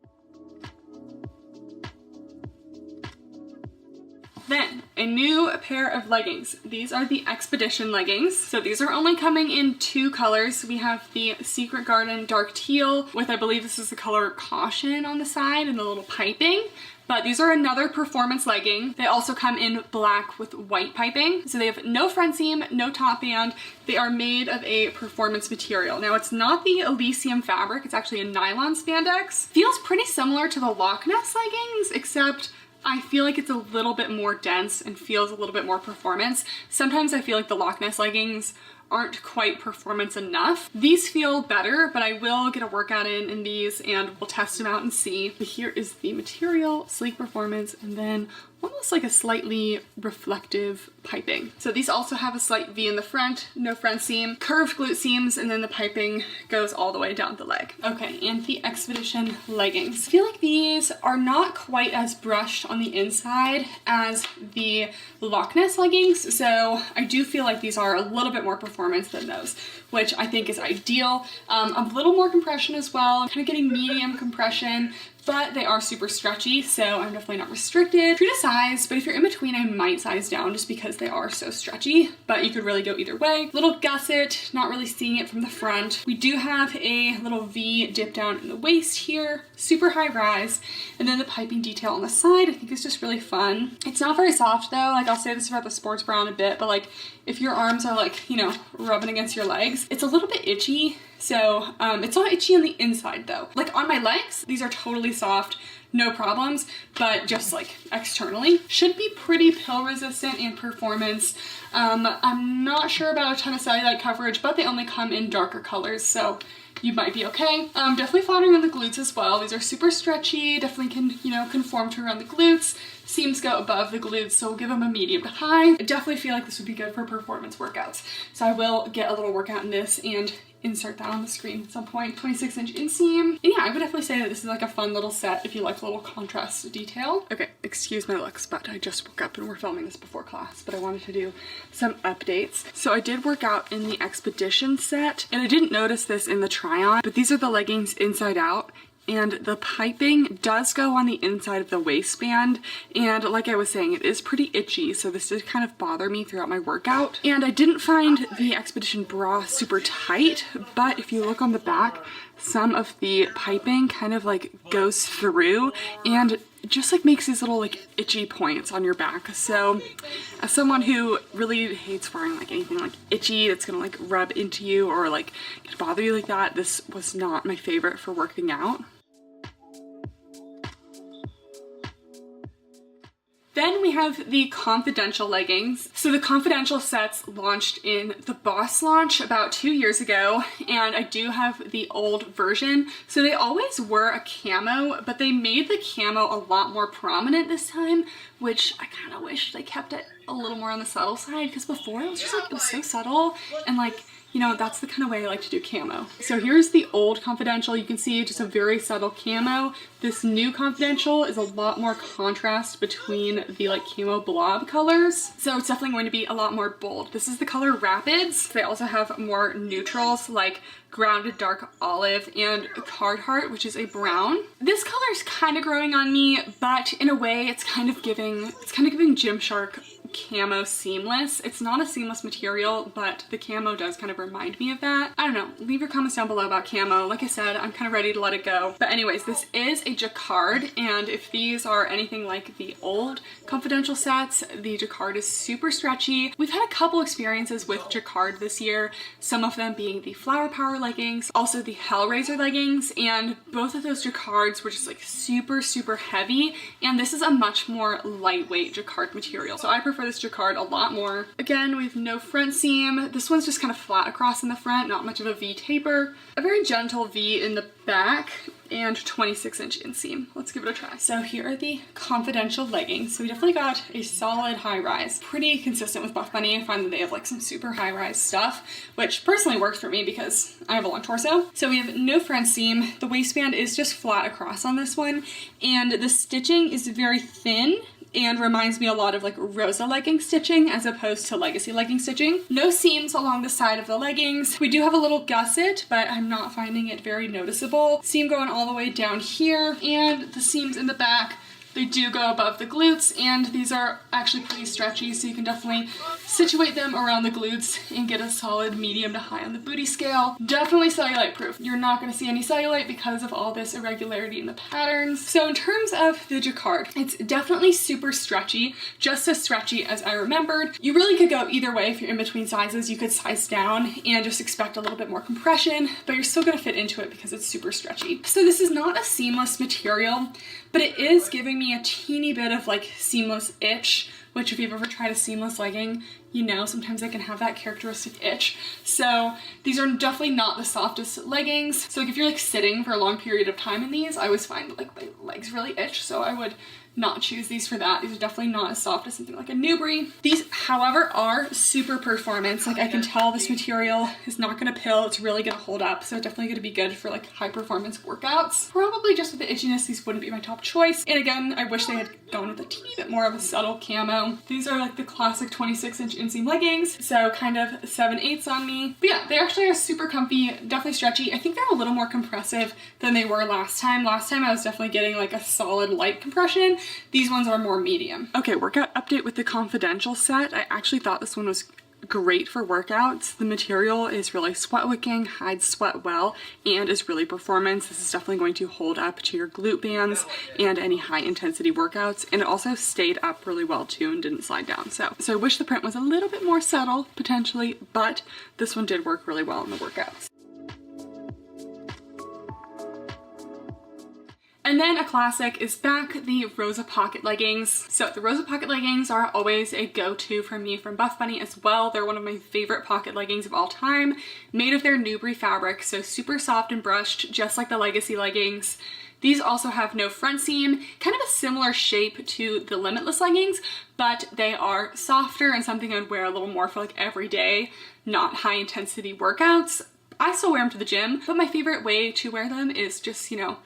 Then, a new pair of leggings. These are the Expedition leggings. So these are only coming in 2 colors. We have the Secret Garden Dark Teal with, I believe this is the color Caution on the side and the little piping. But these are another performance legging. They also come in black with white piping. So they have no front seam, no top band. They are made of a performance material. Now it's not the Elysium fabric, it's actually a nylon spandex. Feels pretty similar to the Loch Ness leggings, except I feel like it's a little bit more dense and feels a little bit more performance. Sometimes I feel like the Loch Ness leggings aren't quite performance enough. These feel better, but I will get a workout in these and we'll test them out and see. But here is the material, sleek performance, and then almost like a slightly reflective piping. So these also have a slight V in the front, no front seam, curved glute seams, and then the piping goes all the way down the leg. Okay, and the Expedition leggings. I feel like these are not quite as brushed on the inside as the Loch Ness leggings, so I do feel like these are a little bit more performance than those, which I think is ideal. A little more compression as well, kind of getting medium compression. but they are super stretchy, so I'm definitely not restricted. True to size, but if you're in between, I might size down just because they are so stretchy, but you could really go either way. Little gusset, not really seeing it from the front. We do have a little V dip down in the waist here, super high rise, and then the piping detail on the side I think is just really fun. It's not very soft though, like I'll say this about the sports bra in a bit, but like if your arms are like, you know, rubbing against your legs, it's a little bit itchy. So it's not itchy on the inside though. Like on my legs, these are totally soft, no problems, but just like externally. Should be pretty pill resistant and performance. I'm not sure about a ton of cellulite coverage, but they only come in darker colors, so you might be okay. Definitely flattering on the glutes as well. These are super stretchy, definitely can, you know, conform to around the glutes. Seams go above the glutes, so we'll give them a medium to high. I definitely feel like this would be good for performance workouts. So I will get a little workout in this and insert that on the screen at some point. 26-inch inseam. And yeah, I would definitely say that this is like a fun little set if you like a little contrast detail. Okay, excuse my looks, but I just woke up and we're filming this before class, but I wanted to do some updates. So I did work out in the Expedition set, and I didn't notice this in the try-on, but these are the leggings inside out. And the piping does go on the inside of the waistband, and like I was saying, it is pretty itchy, so this did kind of bother me throughout my workout. And I didn't find the Expedition bra super tight, but if you look on the back, some of the piping kind of like goes through and it just like makes these little like itchy points on your back. So as someone who really hates wearing like anything like itchy that's gonna like rub into you or like bother you like that, this was not my favorite for working out. Then we have the Confidential leggings. So the Confidential sets launched in the Boss launch about 2 years ago, and I do have the old version. So they always were a camo, but they made the camo a lot more prominent this time, which I kind of wish they kept it a little more on the subtle side, because before it was just like, it was so subtle, and like, you know, that's the kind of way I like to do camo. So here's the old Confidential. You can see just a very subtle camo. This new Confidential is a lot more contrast between the like camo blob colors. So it's definitely going to be a lot more bold. This is the color Rapids. They also have more neutrals like Grounded Dark Olive and Carhartt, which is a brown. This color is kind of growing on me, but in a way it's kind of giving Gymshark camo seamless. It's not a seamless material, but the camo does kind of remind me of that. I don't know, leave your comments down below about camo. Like I said, I'm kind of ready to let it go. But anyways, this is a jacquard, and if these are anything like the old Confidential sets, the jacquard is super stretchy. We've had a couple experiences with jacquard this year, some of them being the Flower Power leggings, also the Hellraiser leggings, and both of those jacquards were just like super, super heavy, and this is a much more lightweight jacquard material. So I prefer this jacquard a lot more. Again, we have no front seam. This one's just kind of flat across in the front, not much of a V taper. A very gentle V in the back, and 26-inch inseam. Let's give it a try. So here are the Confidential leggings. So we definitely got a solid high rise. Pretty consistent with Buffbunny. I find that they have like some super high rise stuff, which personally works for me because I have a long torso. So we have no front seam. The waistband is just flat across on this one, and the stitching is very thin and reminds me a lot of like Rosa legging stitching as opposed to Legacy legging stitching. No seams along the side of the leggings. We do have a little gusset, but I'm not finding it very noticeable. Seam going all the way down here, and the seams in the back, they do go above the glutes, and these are actually pretty stretchy, so you can definitely situate them around the glutes and get a solid medium to high on the booty scale. Definitely cellulite proof. You're not going to see any cellulite because of all this irregularity in the patterns. So in terms of the jacquard, it's definitely super stretchy, just as stretchy as I remembered. You really could go either way if you're in between sizes. You could size down and just expect a little bit more compression, but you're still going to fit into it because it's super stretchy. So this is not a seamless material, but it is giving me a teeny bit of like seamless itch, which if you've ever tried a seamless legging, you know sometimes they can have that characteristic itch. So these are definitely not the softest leggings. So like if you're like sitting for a long period of time in these, I always find that like my legs really itch, so I would not choose these for that. These are definitely not as soft as something like a Newbury. These, however, are super performance. Like I can tell this material is not gonna pill, it's really gonna hold up, so definitely gonna be good for like high performance workouts. Probably just with the itchiness, these wouldn't be my top choice. And again, I wish they had gone with a teeny bit more of a subtle camo. So these are like the classic 26-inch inseam leggings. So kind of 7/8 on me. But yeah, they actually are super comfy, definitely stretchy. I think they're a little more compressive than they were last time. Last time I was definitely getting like a solid light compression. These ones are more medium. Okay, workout update with the Confidential set. I actually thought this one was great for workouts. The material is really sweat wicking, hides sweat well, and is really performance. This is definitely going to hold up to your glute bands and any high intensity workouts, and it also stayed up really well too and didn't slide down. So I wish the print was a little bit more subtle potentially, but this one did work really well in the workouts. And then a classic is back, the Rosa Pocket leggings. So the Rosa Pocket leggings are always a go-to for me from Buffbunny as well. They're one of my favorite pocket leggings of all time, made of their Nubri fabric, so super soft and brushed, just like the Legacy leggings. These also have no front seam, kind of a similar shape to the Limitless leggings, but they are softer and something I'd wear a little more for like every day, not high intensity workouts. I still wear them to the gym, but my favorite way to wear them is just, you know,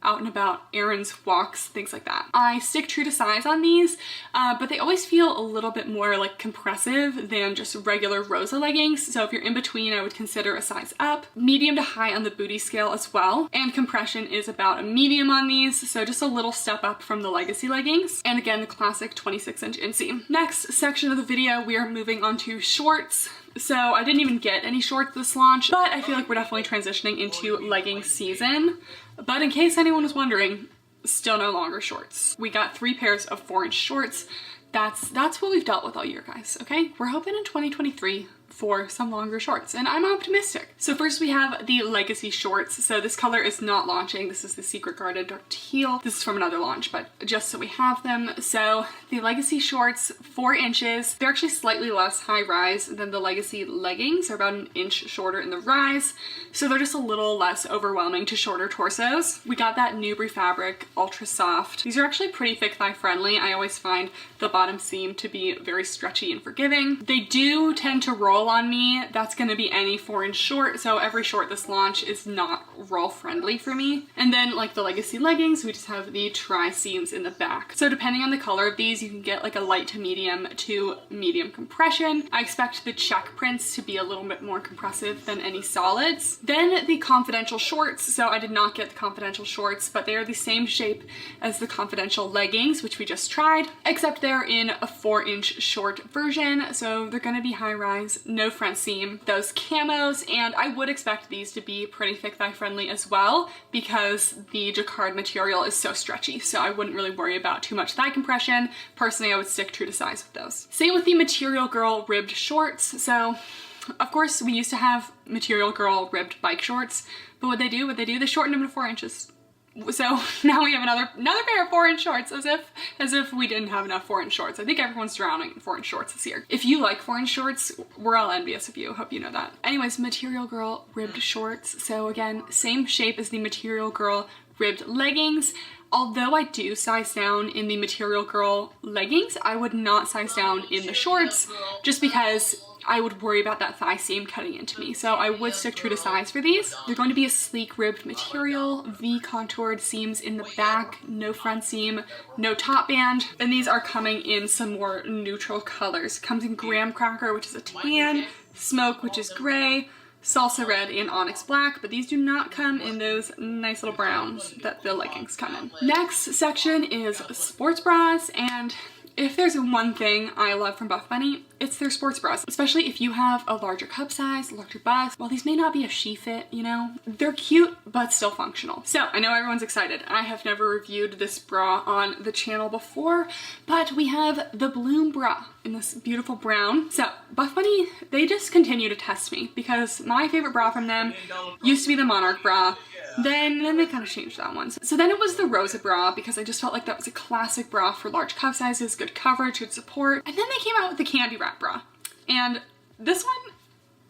out and about, errands, walks, things like that. I stick true to size on these, but they always feel a little bit more like compressive than just regular Rosa leggings. So if you're in between, I would consider a size up. Medium to high on the booty scale as well. And compression is about a medium on these, so just a little step up from the Legacy leggings. And again, the classic 26-inch inseam. Next section of the video, we are moving on to shorts. So I didn't even get any shorts this launch, but I feel like we're definitely transitioning into legging season. But in case anyone was wondering, still no longer shorts. We got 3 pairs of 4-inch shorts. That's what we've dealt with all year, guys, okay? We're hoping in 2023 for some longer shorts, and I'm optimistic. So first we have the Legacy shorts. So this color is not launching. This is the Secret Garden Dark Teal. This is from another launch, but just so we have them. So the Legacy shorts, 4 inches. They're actually slightly less high rise than the Legacy leggings. They're about an inch shorter in the rise. So they're just a little less overwhelming to shorter torsos. We got that Nubri fabric, ultra soft. These are actually pretty thick thigh friendly. I always find the bottom seam to be very stretchy and forgiving. They do tend to roll on me. That's going to be any 4-inch short, so every short this launch is not roll friendly for me. And then like the Legacy leggings, we just have the tri seams in the back. So depending on the color of these, you can get like a light to medium compression. I expect the check prints to be a little bit more compressive than any solids. Then the Confidential shorts. So I did not get the Confidential shorts, but they are the same shape as the Confidential leggings, which we just tried, except they're in a 4-inch short version. So they're going to be high rise, no front seam, those camos, and I would expect these to be pretty thick thigh friendly as well because the jacquard material is so stretchy, so I wouldn't really worry about too much thigh compression. Personally, I would stick true to size with those. Same with the Material Girl ribbed shorts. So of course we used to have Material Girl ribbed bike shorts, but what they do, they shortened them to 4 inches. So now we have another pair of 4-inch shorts, as if we didn't have enough 4-inch shorts. I think everyone's drowning in 4-inch shorts this year. If you like 4-inch shorts, we're all envious of you. Hope you know that. Anyways, Material Girl ribbed shorts. So again, same shape as the Material Girl ribbed leggings. Although I do size down in the Material Girl leggings, I would not size down in the shorts just because I would worry about that thigh seam cutting into me. So I would stick true to size for these. They're going to be a sleek ribbed material, V contoured seams in the back, no front seam, no top band. And these are coming in some more neutral colors. Comes in Graham Cracker, which is a tan, Smoke, which is gray, Salsa Red, and Onyx Black, but these do not come in those nice little browns that the leggings come in. Next section is sports bras, and if there's one thing I love from Buffbunny, it's their sports bras, especially if you have a larger cup size, larger bust. While these may not be a she fit, you know, they're cute, but still functional. So I know everyone's excited. I have never reviewed this bra on the channel before, but we have the Bloom bra in this beautiful brown. So Buffbunny, they just continue to test me because my favorite bra from them used to be the Monarch bra. Then they kind of changed that one. So then it was the Rosa bra because I just felt like that was a classic bra for large cup sizes, good coverage, good support. And then they came out with the Candy Wrap bra. And this one,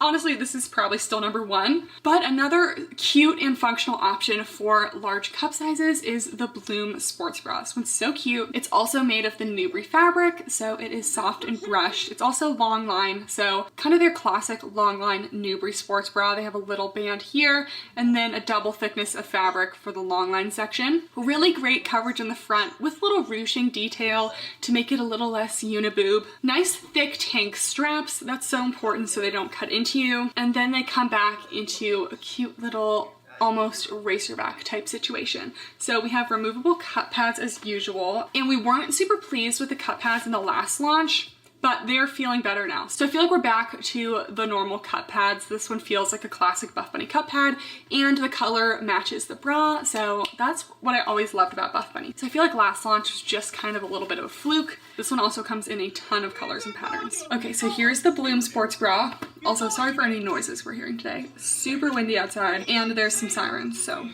Honestly, this is probably still number one. But another cute and functional option for large cup sizes is the Bloom sports bra. This one's so cute. It's also made of the Nubri fabric, so it is soft and brushed. It's also long line, so kind of their classic long line Nubri sports bra. They have a little band here and then a double thickness of fabric for the long line section. Really great coverage in the front with little ruching detail to make it a little less uniboob. Nice thick tank straps. That's so important so they don't cut into you, and then they come back into a cute little almost racerback type situation. So we have removable cut pads as usual, and we weren't super pleased with the cut pads in the last launch, but they're feeling better now. So I feel like we're back to the normal cut pads. This one feels like a classic Buffbunny cut pad, and the color matches the bra, so that's what I always loved about Buffbunny. So I feel like last launch was just kind of a little bit of a fluke. This one also comes in a ton of colors and patterns. Okay, so here's the Bloom sports bra. Also, sorry for any noises we're hearing today. Super windy outside, and there's some sirens, so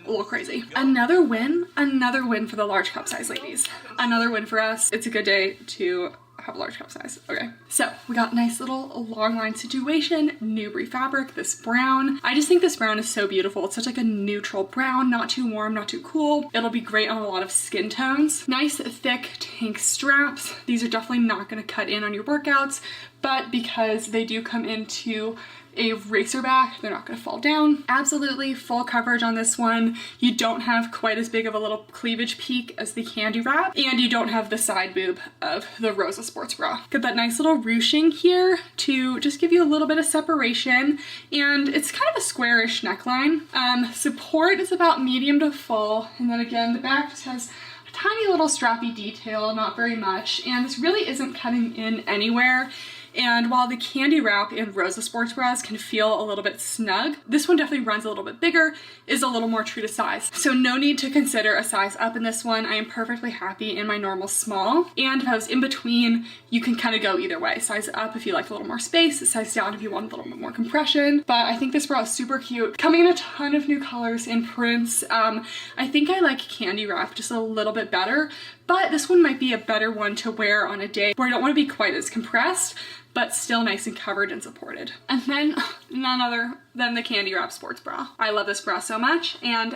a little crazy. Another win for the large cup size ladies. Another win for us. It's a good day to have a large cup size. Okay, so we got a nice little long line situation, Nubri fabric, this brown. I just think this brown is so beautiful. It's such like a neutral brown, not too warm, not too cool. It'll be great on a lot of skin tones. Nice thick tank straps. These are definitely not going to cut in on your workouts, but because they do come into a racer back, they're not going to fall down. Absolutely full coverage on this one. You don't have quite as big of a little cleavage peak as the candy wrap, and you don't have the side boob of the Rosa sports bra. Got that nice little ruching here to just give you a little bit of separation, and it's kind of a squarish neckline. Support is about medium to full, and then again the back just has a tiny little strappy detail, not very much, and this really isn't cutting in anywhere. And while the candy wrap and Rosa sports bras can feel a little bit snug, this one definitely runs a little bit bigger, is a little more true to size. So no need to consider a size up in this one. I am perfectly happy in my normal small. And if I was in between, you can kind of go either way. Size up if you like a little more space, size down if you want a little bit more compression. But I think this bra is super cute. Coming in a ton of new colors and prints. I think I like candy wrap just a little bit better, but this one might be a better one to wear on a day where I don't want to be quite as compressed, but still nice and covered and supported. And then none other than the candy wrap sports bra. I love this bra so much, and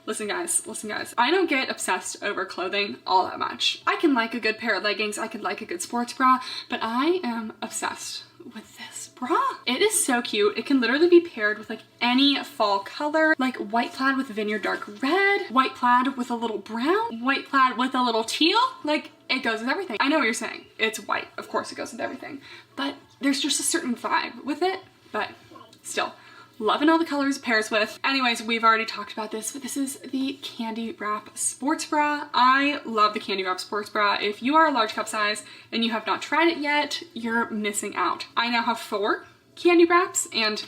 listen guys, I don't get obsessed over clothing all that much. I can like a good pair of leggings, I can like a good sports bra, but I am obsessed with this bra. It is so cute. It can literally be paired with like any fall color, like white plaid with vineyard dark red, white plaid with a little brown, white plaid with a little teal. Like, it goes with everything. I know what you're saying. It's white. Of course it goes with everything. But there's just a certain vibe with it. But still, loving all the colors it pairs with. Anyways, we've already talked about this, but this is the candy wrap sports bra. I love the candy wrap sports bra. If you are a large cup size and you have not tried it yet, you're missing out. I now have 4 candy wraps, and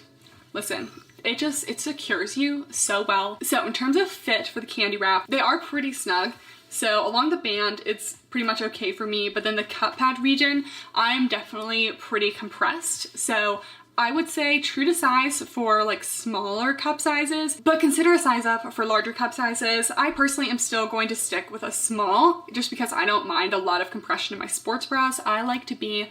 listen, it secures you so well. So in terms of fit for the candy wrap, they are pretty snug. So along the band, it's pretty much okay for me, but then the cup pad region, I'm definitely pretty compressed. So I would say true to size for like smaller cup sizes, but consider a size up for larger cup sizes. I personally am still going to stick with a small just because I don't mind a lot of compression in my sports bras. I like to be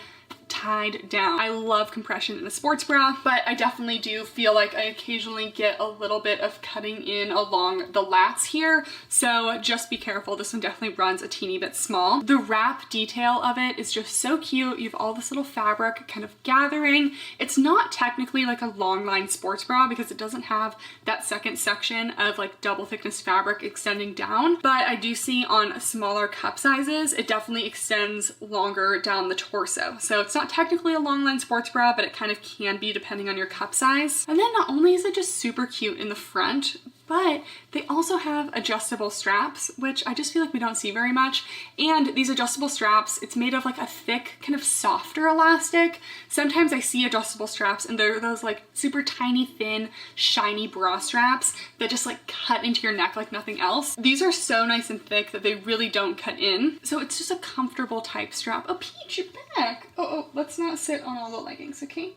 tied down. I love compression in a sports bra, but I definitely do feel like I occasionally get a little bit of cutting in along the lats here, so just be careful. This one definitely runs a teeny bit small. The wrap detail of it is just so cute. You have all this little fabric kind of gathering. It's not technically like a long line sports bra because it doesn't have that second section of like double thickness fabric extending down, but I do see on smaller cup sizes, it definitely extends longer down the torso. So it's not technically a long line sports bra, but it kind of can be depending on your cup size. And then not only is it just super cute in the front, but they also have adjustable straps, which I just feel like we don't see very much. And these adjustable straps, it's made of like a thick, kind of softer elastic. Sometimes I see adjustable straps and they're those like super tiny, thin, shiny bra straps that just like cut into your neck like nothing else. These are so nice and thick that they really don't cut in. So it's just a comfortable type strap. Oh, Peach, you're back. Oh, let's not sit on all the leggings, okay?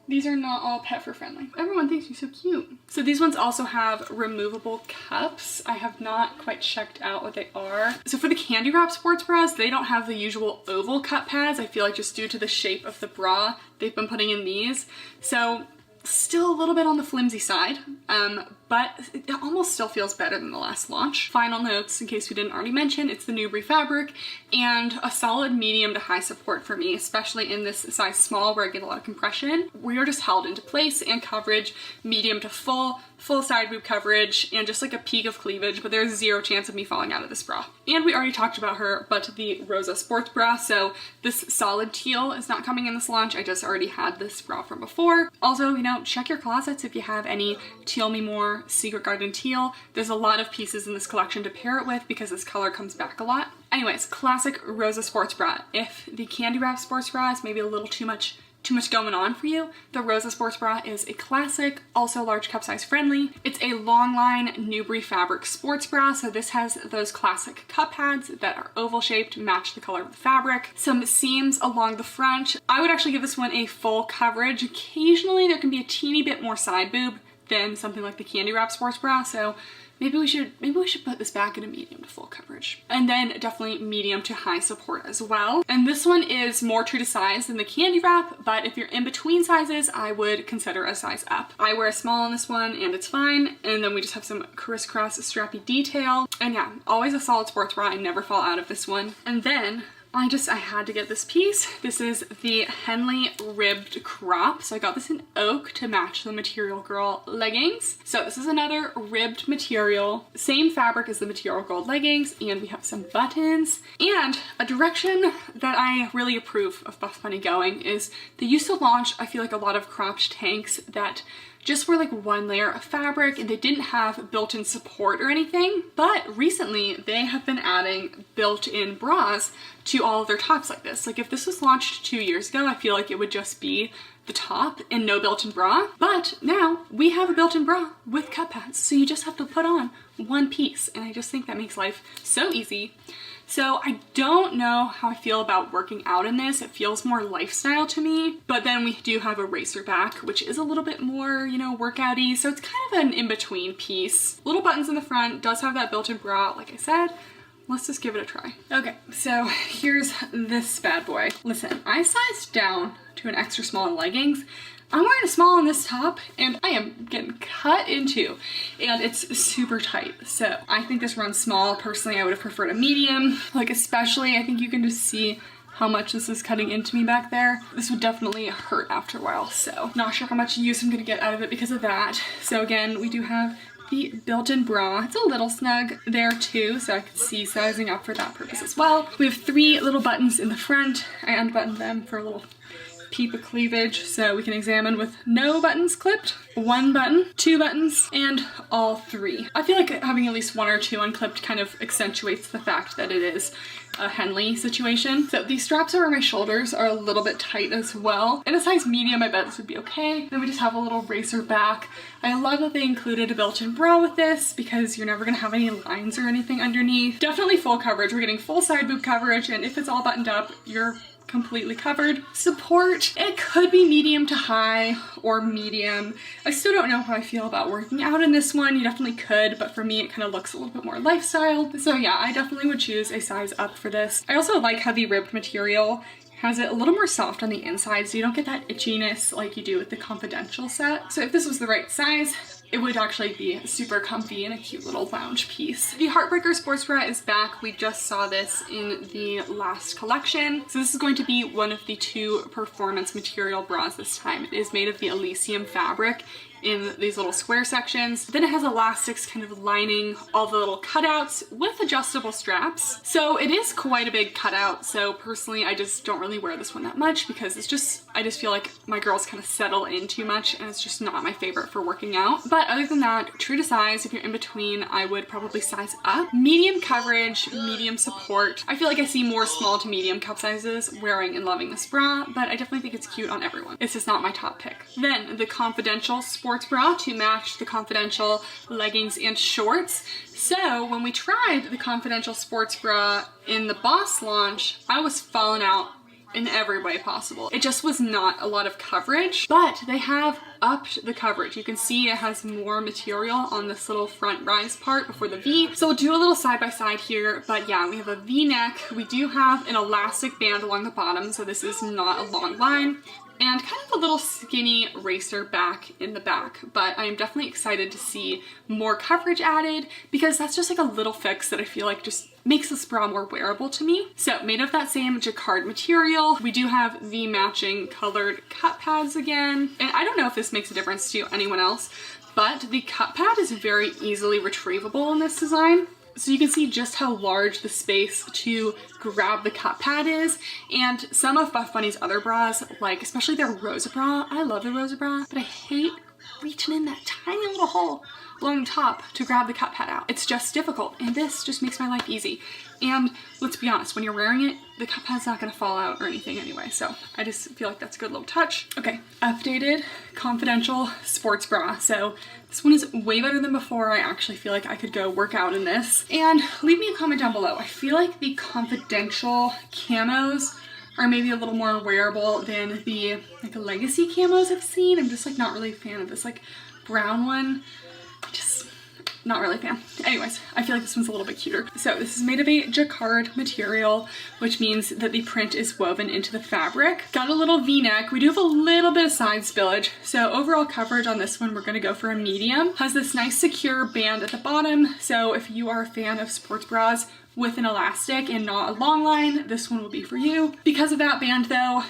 These are not all pet for friendly. Everyone thinks you're so cute. So these ones also have removable cups. I have not quite checked out what they are. So for the candy wrap sports bras, they don't have the usual oval cup pads. I feel like just due to the shape of the bra, they've been putting in these. So still a little bit on the flimsy side, but it almost still feels better than the last launch. Final notes, in case we didn't already mention, it's the Newbury fabric and a solid medium to high support for me, especially in this size small where I get a lot of compression. We are just held into place and coverage, medium to full side boob coverage, and just like a peak of cleavage, but there's zero chance of me falling out of this bra. And we already talked about her, but the Rosa sports bra, so this solid teal is not coming in this launch. I just already had this bra from before. Also, you know, check your closets if you have any Teal Me More Secret Garden teal. There's a lot of pieces in this collection to pair it with because this color comes back a lot. Anyways, classic Rosa sports bra. If the candy wrap sports bra is maybe a little too much going on for you, the Rosa sports bra is a classic, also large cup size friendly. It's a long line Newbury fabric sports bra, so this has those classic cup pads that are oval shaped, match the color of the fabric. Some seams along the front. I would actually give this one a full coverage. Occasionally there can be a teeny bit more side boob than something like the candy wrap sports bra, so maybe we should put this back in a medium to full coverage. And then definitely medium to high support as well. And this one is more true to size than the candy wrap, but if you're in between sizes, I would consider a size up. I wear a small on this one and it's fine. And then we just have some crisscross strappy detail. And yeah, always a solid sports bra. I never fall out of this one. And then I had to get this piece. This is the Henley ribbed crop. So I got this in oak to match the Material Girl leggings. So this is another ribbed material, same fabric as the Material Girl leggings, and we have some buttons. And a direction that I really approve of Buffbunny going is they used to launch, I feel like, a lot of cropped tanks that just were like one layer of fabric and they didn't have built-in support or anything. But recently they have been adding built-in bras to all of their tops like this. Like if this was launched 2 years ago, I feel like it would just be the top and no built-in bra. But now we have a built-in bra with cup pads. So you just have to put on one piece. And I just think that makes life so easy. So I don't know how I feel about working out in this. It feels more lifestyle to me, but then we do have a racer back, which is a little bit more, you know, workouty. So it's kind of an in-between piece. Little buttons in the front, does have that built-in bra, like I said. Let's just give it a try. Okay, so here's this bad boy. Listen, I sized down to an extra small in leggings. I'm wearing a small on this top and I am getting cut into and it's super tight. So I think this runs small. Personally, I would have preferred a medium. Like especially, I think you can just see how much this is cutting into me back there. This would definitely hurt after a while. So not sure how much use I'm gonna get out of it because of that. So again, we do have the built-in bra. It's a little snug there too, so I could see sizing up for that purpose as well. We have 3 little buttons in the front. I unbuttoned them for a little peep of cleavage so we can examine with no buttons clipped, 1 button, 2 buttons, and all 3. I feel like having at least 1 or 2 unclipped kind of accentuates the fact that it is a Henley situation. So these straps over my shoulders are a little bit tight as well. In a size medium, I bet this would be okay. Then we just have a little racer back. I love that they included a built-in bra with this because you're never gonna have any lines or anything underneath. Definitely full coverage. We're getting full side boob coverage, and if it's all buttoned up, you're completely covered. Support, it could be medium to high or medium. I still don't know how I feel about working out in this one. You definitely could, but for me it kind of looks a little bit more lifestyle. So yeah, I definitely would choose a size up for this. I also like how the ribbed material has it a little more soft on the inside so you don't get that itchiness like you do with the Confidential set. So if this was the right size, it would actually be super comfy and a cute little lounge piece. The Heartbreaker sports bra is back. We just saw this in the last collection. So this is going to be one of the 2 performance material bras this time. It is made of the Elysium fabric in these little square sections. Then it has elastics kind of lining all the little cutouts with adjustable straps. So it is quite a big cutout. So personally, I just don't really wear this one that much because it's just, I just feel like my girls kind of settle in too much and it's just not my favorite for working out. But other than that, true to size, if you're in between, I would probably size up. Medium coverage, medium support. I feel like I see more small to medium cup sizes wearing and loving this bra, but I definitely think it's cute on everyone. It's just not my top pick. Then the Confidential sports bra to match the Confidential leggings and shorts. So when we tried the Confidential sports bra in the Boss launch, I was falling out in every way possible. It just was not a lot of coverage, but they have upped the coverage. You can see it has more material on this little front rise part before the V. So we'll do a little side by side here, but yeah, we have a V neck. We do have an elastic band along the bottom, so this is not a long line, and kind of a little skinny racer back in the back, but I am definitely excited to see more coverage added because that's just like a little fix that I feel like just makes this bra more wearable to me. So made of that same jacquard material. We do have the matching colored cut pads again, and I don't know if this makes a difference to anyone else, but the cut pad is very easily retrievable in this design. So you can see just how large the space to grab the cut pad is, and some of Buffbunny's other bras, like especially their Rosa bra, I love the Rosa bra, but I hate reaching in that tiny little hole along the top to grab the cut pad out. It's just difficult, and this just makes my life easy. And let's be honest, when you're wearing it, the cut pad's not gonna fall out or anything anyway, so I just feel like that's a good little touch. Okay, updated confidential sports bra. So this one is way better than before. I actually feel like I could go work out in this. And leave me a comment down below. I feel like the confidential camos are maybe a little more wearable than the like legacy camos I've seen. I'm just like not really a fan of this like brown one. Just not really a fan. Anyways, I feel like this one's a little bit cuter. So this is made of a jacquard material, which means that the print is woven into the fabric. Got a little V-neck. We do have a little bit of side spillage. So overall coverage on this one, we're gonna go for a medium. Has this nice secure band at the bottom. So if you are a fan of sports bras with an elastic and not a long line, this one will be for you. Because of that band though,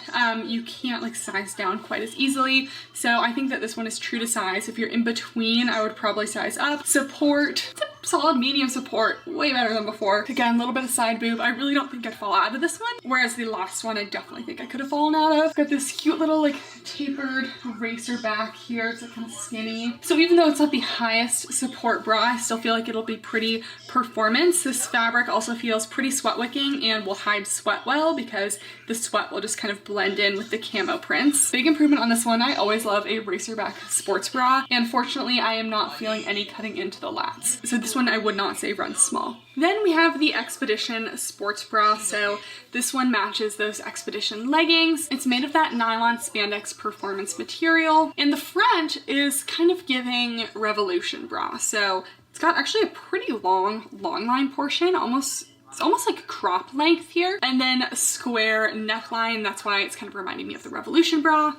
you can't like size down quite as easily. So I think that this one is true to size. If you're in between, I would probably size up. Support, it's a solid medium support, way better than before. Again, a little bit of side boob. I really don't think I'd fall out of this one. Whereas the last one, I definitely think I could have fallen out of. Got this cute little like tapered racer back here. It's like kind of skinny. So even though it's not the highest support bra, I still feel like it'll be pretty performance. This fabric also feels pretty sweat wicking and will hide sweat well because the sweat will just kind of blend in with the camo prints. Big improvement on this one. I always love a racer back sports bra, and fortunately I am not feeling any cutting into the lats. So this one I would not say runs small. Then we have the Expedition sports bra. So this one matches those Expedition leggings. It's made of that nylon spandex performance material, and the front is kind of giving Revolution bra. So it's got actually a pretty long line portion, it's almost like crop length here, and then a square neckline. That's why it's kind of reminding me of the Revolution bra.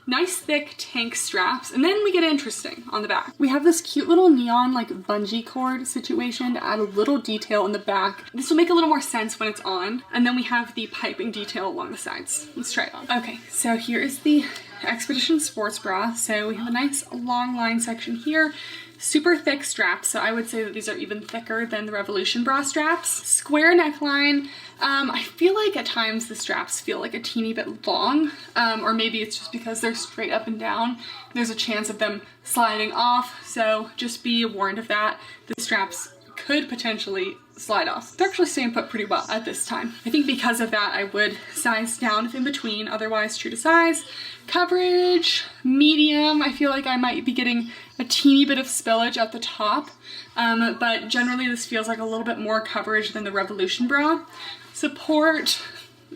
Nice thick tank straps, and then we get interesting on the back. We have this cute little neon like bungee cord situation to add a little detail in the back. This will make a little more sense when it's on, and then we have the piping detail along the sides. Let's try it on. Okay, so here is the Expedition sports bra. So we have a nice long line section here. Super thick straps, so I would say that these are even thicker than the Revolution bra straps. Square neckline. I feel like at times the straps feel like a teeny bit long, or maybe it's just because they're straight up and down. There's a chance of them sliding off, so just be warned of that. The straps could potentially slide off. They're actually staying put pretty well at this time. I think because of that, I would size down if in between, otherwise true to size. Coverage, medium. I feel like I might be getting a teeny bit of spillage at the top, but generally this feels like a little bit more coverage than the Revolution bra. Support,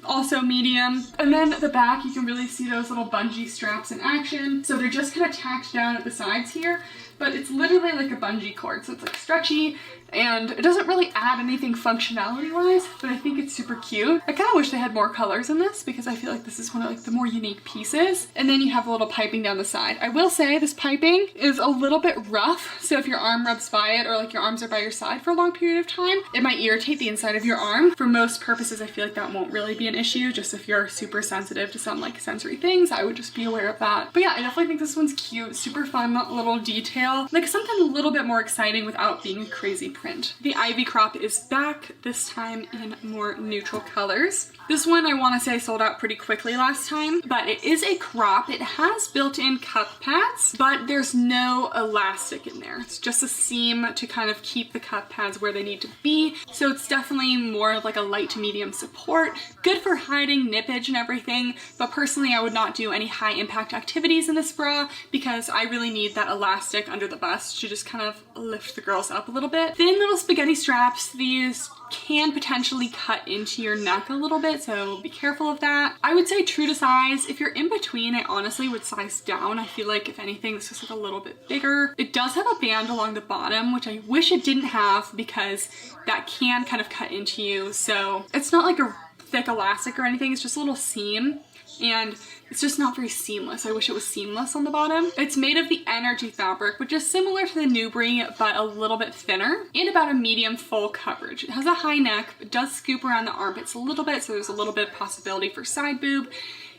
also medium. And then at the back, you can really see those little bungee straps in action. So they're just kind of tacked down at the sides here, but it's literally like a bungee cord. So it's like stretchy, and it doesn't really add anything functionality wise, but I think it's super cute. I kind of wish they had more colors in this because I feel like this is one of like the more unique pieces. And then you have a little piping down the side. I will say this piping is a little bit rough, so if your arm rubs by it or like your arms are by your side for a long period of time, it might irritate the inside of your arm. For most purposes, I feel like that won't really be an issue. Just if you're super sensitive to some like sensory things, I would just be aware of that. But yeah, I definitely think this one's cute, super fun little detail, like something a little bit more exciting without being a crazy print. The Ivy crop is back, this time in more neutral colors. This one I want to say sold out pretty quickly last time, but it is a crop. It has built-in cup pads, but there's no elastic in there. It's just a seam to kind of keep the cup pads where they need to be. So it's definitely more like a light to medium support. Good good for hiding nippage and everything, but personally I would not do any high impact activities in this bra because I really need that elastic under the bust to just kind of lift the girls up a little bit. Thin little spaghetti straps. These can potentially cut into your neck a little bit, so be careful of that. I would say true to size. If you're in between, I honestly would size down. I feel like if anything, this is like a little bit bigger. It does have a band along the bottom, which I wish it didn't have because that can kind of cut into you. So it's not like a thick elastic or anything, it's just a little seam. And it's just not very seamless. I wish it was seamless on the bottom. It's made of the Energy fabric, which is similar to the Nubri, but a little bit thinner and about a medium full coverage. It has a high neck, it does scoop around the armpits a little bit, so there's a little bit of possibility for side boob.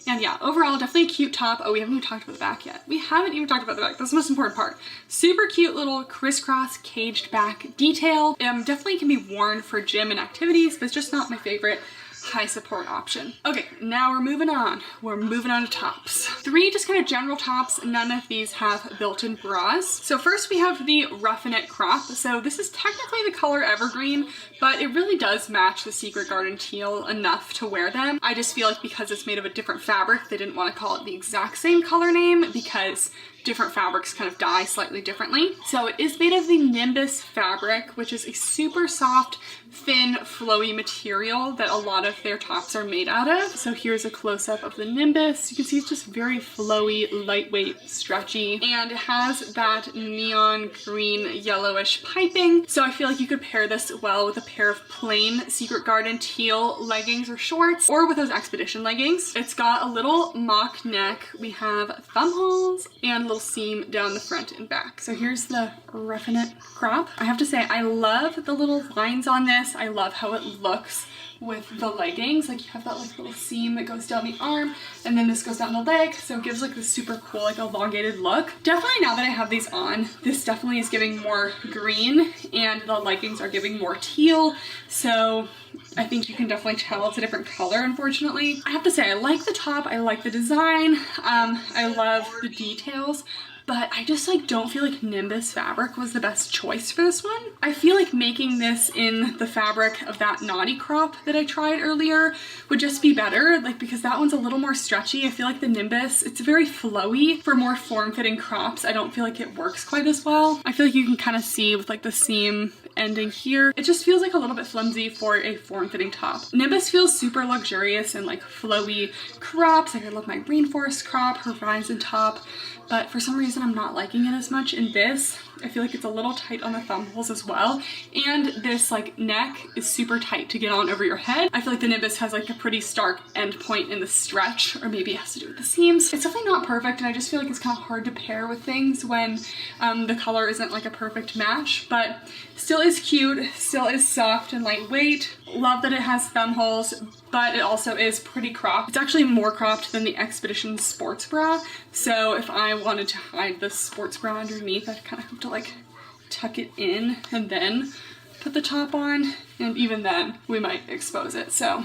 And yeah, overall, definitely a cute top. Oh, we haven't even talked about the back yet. We haven't even talked about the back. That's the most important part. Super cute little crisscross caged back detail. Definitely can be worn for gym and activities, but it's just not my favorite high support option. Okay, now we're moving on. We're moving on to tops. 3 just kind of general tops. None of these have built-in bras. So first we have the Roughin' It crop. So this is technically the color Evergreen, but it really does match the Secret Garden teal enough to wear them. I just feel like because it's made of a different fabric, they didn't want to call it the exact same color name because different fabrics kind of dye slightly differently. So it is made of the Nimbus fabric, which is a super soft, thin, flowy material that a lot of their tops are made out of. So here's a close-up of the Nimbus. You can see it's just very flowy, lightweight, stretchy, and it has that neon green yellowish piping. So I feel like you could pair this well with a pair of plain Secret Garden teal leggings or shorts, or with those Expedition leggings. It's got a little mock neck. We have thumb holes and a little seam down the front and back. So here's the Roughin' It crop. I have to say, I love the little lines on this. I love how it looks with the leggings. Like you have that like little seam that goes down the arm and then this goes down the leg, so it gives like this super cool like elongated look. Definitely now that I have these on, this definitely is giving more green and the leggings are giving more teal, so I think you can definitely tell it's a different color, unfortunately. I have to say, I like the top, I like the design, I love the details, but I just like don't feel like Nimbus fabric was the best choice for this one. I feel like making this in the fabric of that Naughty crop that I tried earlier would just be better, like because that one's a little more stretchy. I feel like the Nimbus, it's very flowy. For more form-fitting crops, I don't feel like it works quite as well. I feel like you can kind of see with like the seam ending here, it just feels like a little bit flimsy for a form-fitting top. Nimbus feels super luxurious and like flowy crops. Like I love my Rainforest crop, Horizon top, but for some reason I'm not liking it as much in this. I feel like it's a little tight on the thumb holes as well. And this like neck is super tight to get on over your head. I feel like the Nimbus has like a pretty stark end point in the stretch, or maybe it has to do with the seams. It's definitely not perfect, and I just feel like it's kind of hard to pair with things when the color isn't like a perfect match, but still is cute, still is soft and lightweight. Love that it has thumb holes, but it also is pretty cropped. It's actually more cropped than the Expedition sports bra, so if I wanted to hide the sports bra underneath, I'd kind of have to like tuck it in and then put the top on, and even then we might expose it. So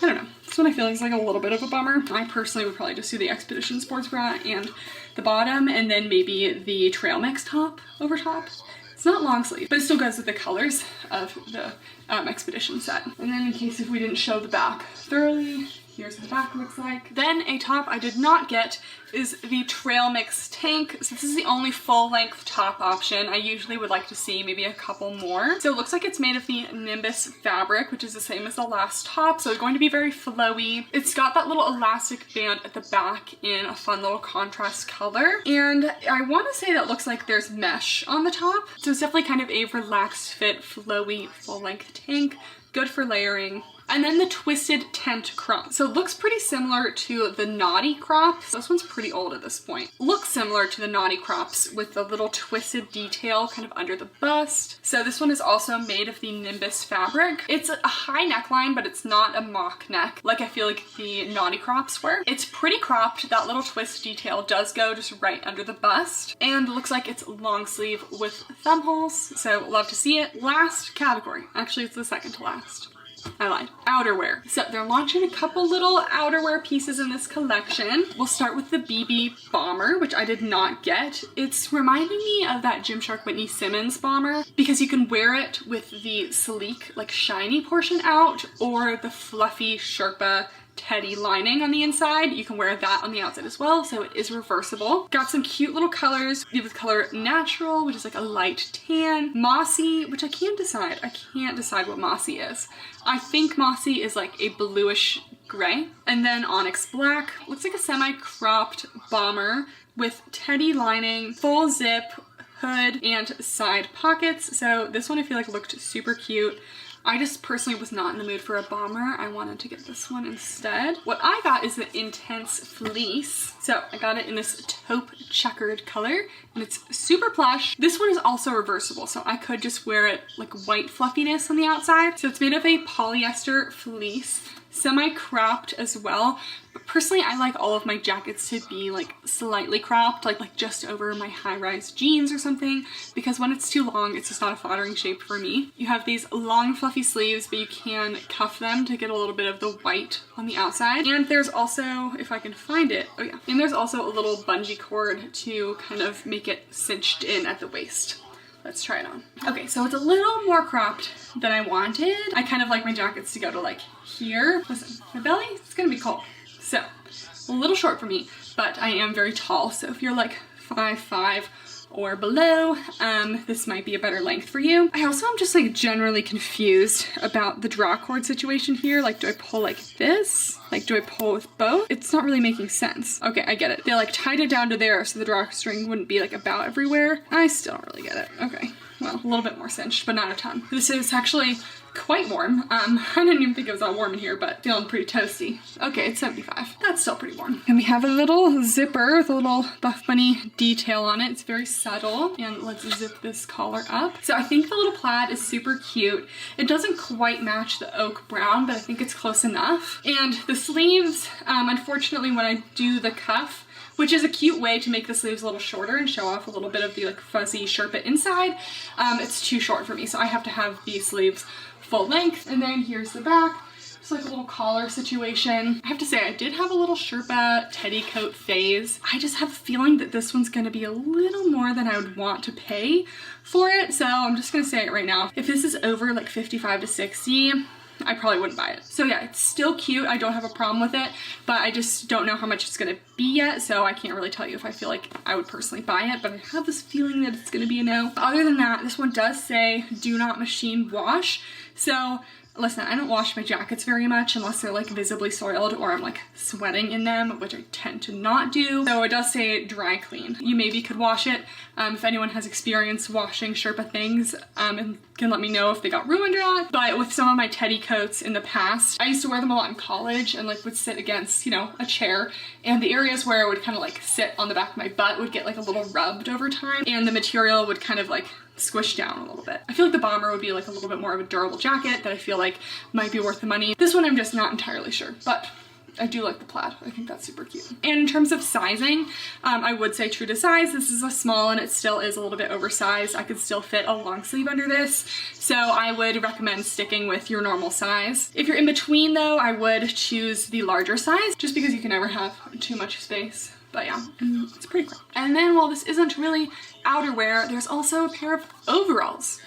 I don't know, this one I feel like is like a little bit of a bummer. I personally would probably just do the Expedition sports bra and the bottom, and then maybe the Trail Mix top over top. It's not long sleeve, but it still goes with the colors of the Expedition set. And then in case if we didn't show the back thoroughly, here's what the back looks like. Then a top I did not get is the Trail Mix tank. So this is the only full length top option. I usually would like to see maybe a couple more. So it looks like it's made of the Nimbus fabric, which is the same as the last top. So it's going to be very flowy. It's got that little elastic band at the back in a fun little contrast color. And I want to say that looks like there's mesh on the top. So it's definitely kind of a relaxed fit, flowy, full length tank. Good for layering. And then the Twisted Tent crop. So it looks pretty similar to the Naughty crop. So this one's pretty old at this point. Looks similar to the Naughty crops with the little twisted detail kind of under the bust. So this one is also made of the Nimbus fabric. It's a high neckline, but it's not a mock neck like I feel like the Naughty crops were. It's pretty cropped. That little twist detail does go just right under the bust, and looks like it's long sleeve with thumb holes. So love to see it. Last category. Actually, it's the second to last. I lied. Outerwear. So they're launching a couple little outerwear pieces in this collection. We'll start with the BB bomber, which I did not get. It's reminding me of that Gymshark Whitney Simmons bomber because you can wear it with the sleek, like shiny portion out, or the fluffy Sherpa teddy lining on the inside. You can wear that on the outside as well, so it is reversible. Got some cute little colors. We have the color Natural, which is like a light tan. Mossy, which I can't decide. I can't decide what Mossy is. I think Mossy is like a bluish gray. And then Onyx Black. Looks like a semi-cropped bomber with teddy lining, full zip, hood, and side pockets. So this one I feel like looked super cute. I just personally was not in the mood for a bomber. I wanted to get this one instead. What I got is the Intense Fleece. So I got it in this taupe checkered color and it's super plush. This one is also reversible, so I could just wear it like white fluffiness on the outside. So it's made of a polyester fleece, semi-cropped as well. But personally, I like all of my jackets to be like slightly cropped, like just over my high-rise jeans or something, because when it's too long, it's just not a flattering shape for me. You have these long fluffy sleeves, but you can cuff them to get a little bit of the white on the outside. And there's also, if I can find it, oh yeah, and there's also a little bungee cord to kind of make it cinched in at the waist. Let's try it on. Okay, so it's a little more cropped than I wanted. I kind of like my jackets to go to like here. Listen, my belly, it's gonna be cold. So, a little short for me, but I am very tall. So if you're like 5'5" or below, this might be a better length for you. I also am just like generally confused about the draw cord situation here. Like, do I pull like this? Like, do I pull with both? It's not really making sense. Okay, I get it. They like tied it down to there so the drawstring wouldn't be like about everywhere. I still don't really get it. Okay, well, a little bit more cinched, but not a ton. This is actually quite warm. I didn't even think it was all warm in here, but feeling pretty toasty. Okay, it's 75. That's still pretty warm. And we have a little zipper with a little Buffbunny detail on it. It's very subtle. And let's zip this collar up. So I think the little plaid is super cute. It doesn't quite match the oak brown, but I think it's close enough. And the sleeves, unfortunately, when I do the cuff, which is a cute way to make the sleeves a little shorter and show off a little bit of the like fuzzy Sherpa inside, it's too short for me. So I have to have these sleeves full length. And then here's the back. It's like a little collar situation. I have to say, I did have a little Sherpa teddy coat phase. I just have a feeling that this one's gonna be a little more than I would want to pay for it. So I'm just gonna say it right now. If this is over like 55 to 60, I probably wouldn't buy it. So yeah, it's still cute. I don't have a problem with it, but I just don't know how much it's gonna be yet, so I can't really tell you if I feel like I would personally buy it, but I have this feeling that it's gonna be a no. Other than that, this one does say do not machine wash. So listen, I don't wash my jackets very much unless they're like visibly soiled or I'm like sweating in them, which I tend to not do. So it does say dry clean. You maybe could wash it. If anyone has experience washing Sherpa things, and can let me know if they got ruined or not. But with some of my teddy coats in the past, I used to wear them a lot in college and like would sit against, you know, a chair, and the areas where it would kind of like sit on the back of my butt would get like a little rubbed over time, and the material would kind of like squish down a little bit. I feel like the bomber would be like a little bit more of a durable jacket that I feel like might be worth the money. This one I'm just not entirely sure, but I do like the plaid. I think that's super cute. And in terms of sizing, I would say true to size. This is a small and it still is a little bit oversized. I could still fit a long sleeve under this. So I would recommend sticking with your normal size. If you're in between though, I would choose the larger size just because you can never have too much space. But yeah, it's pretty cool. And then while this isn't really outerwear, there's also a pair of overalls,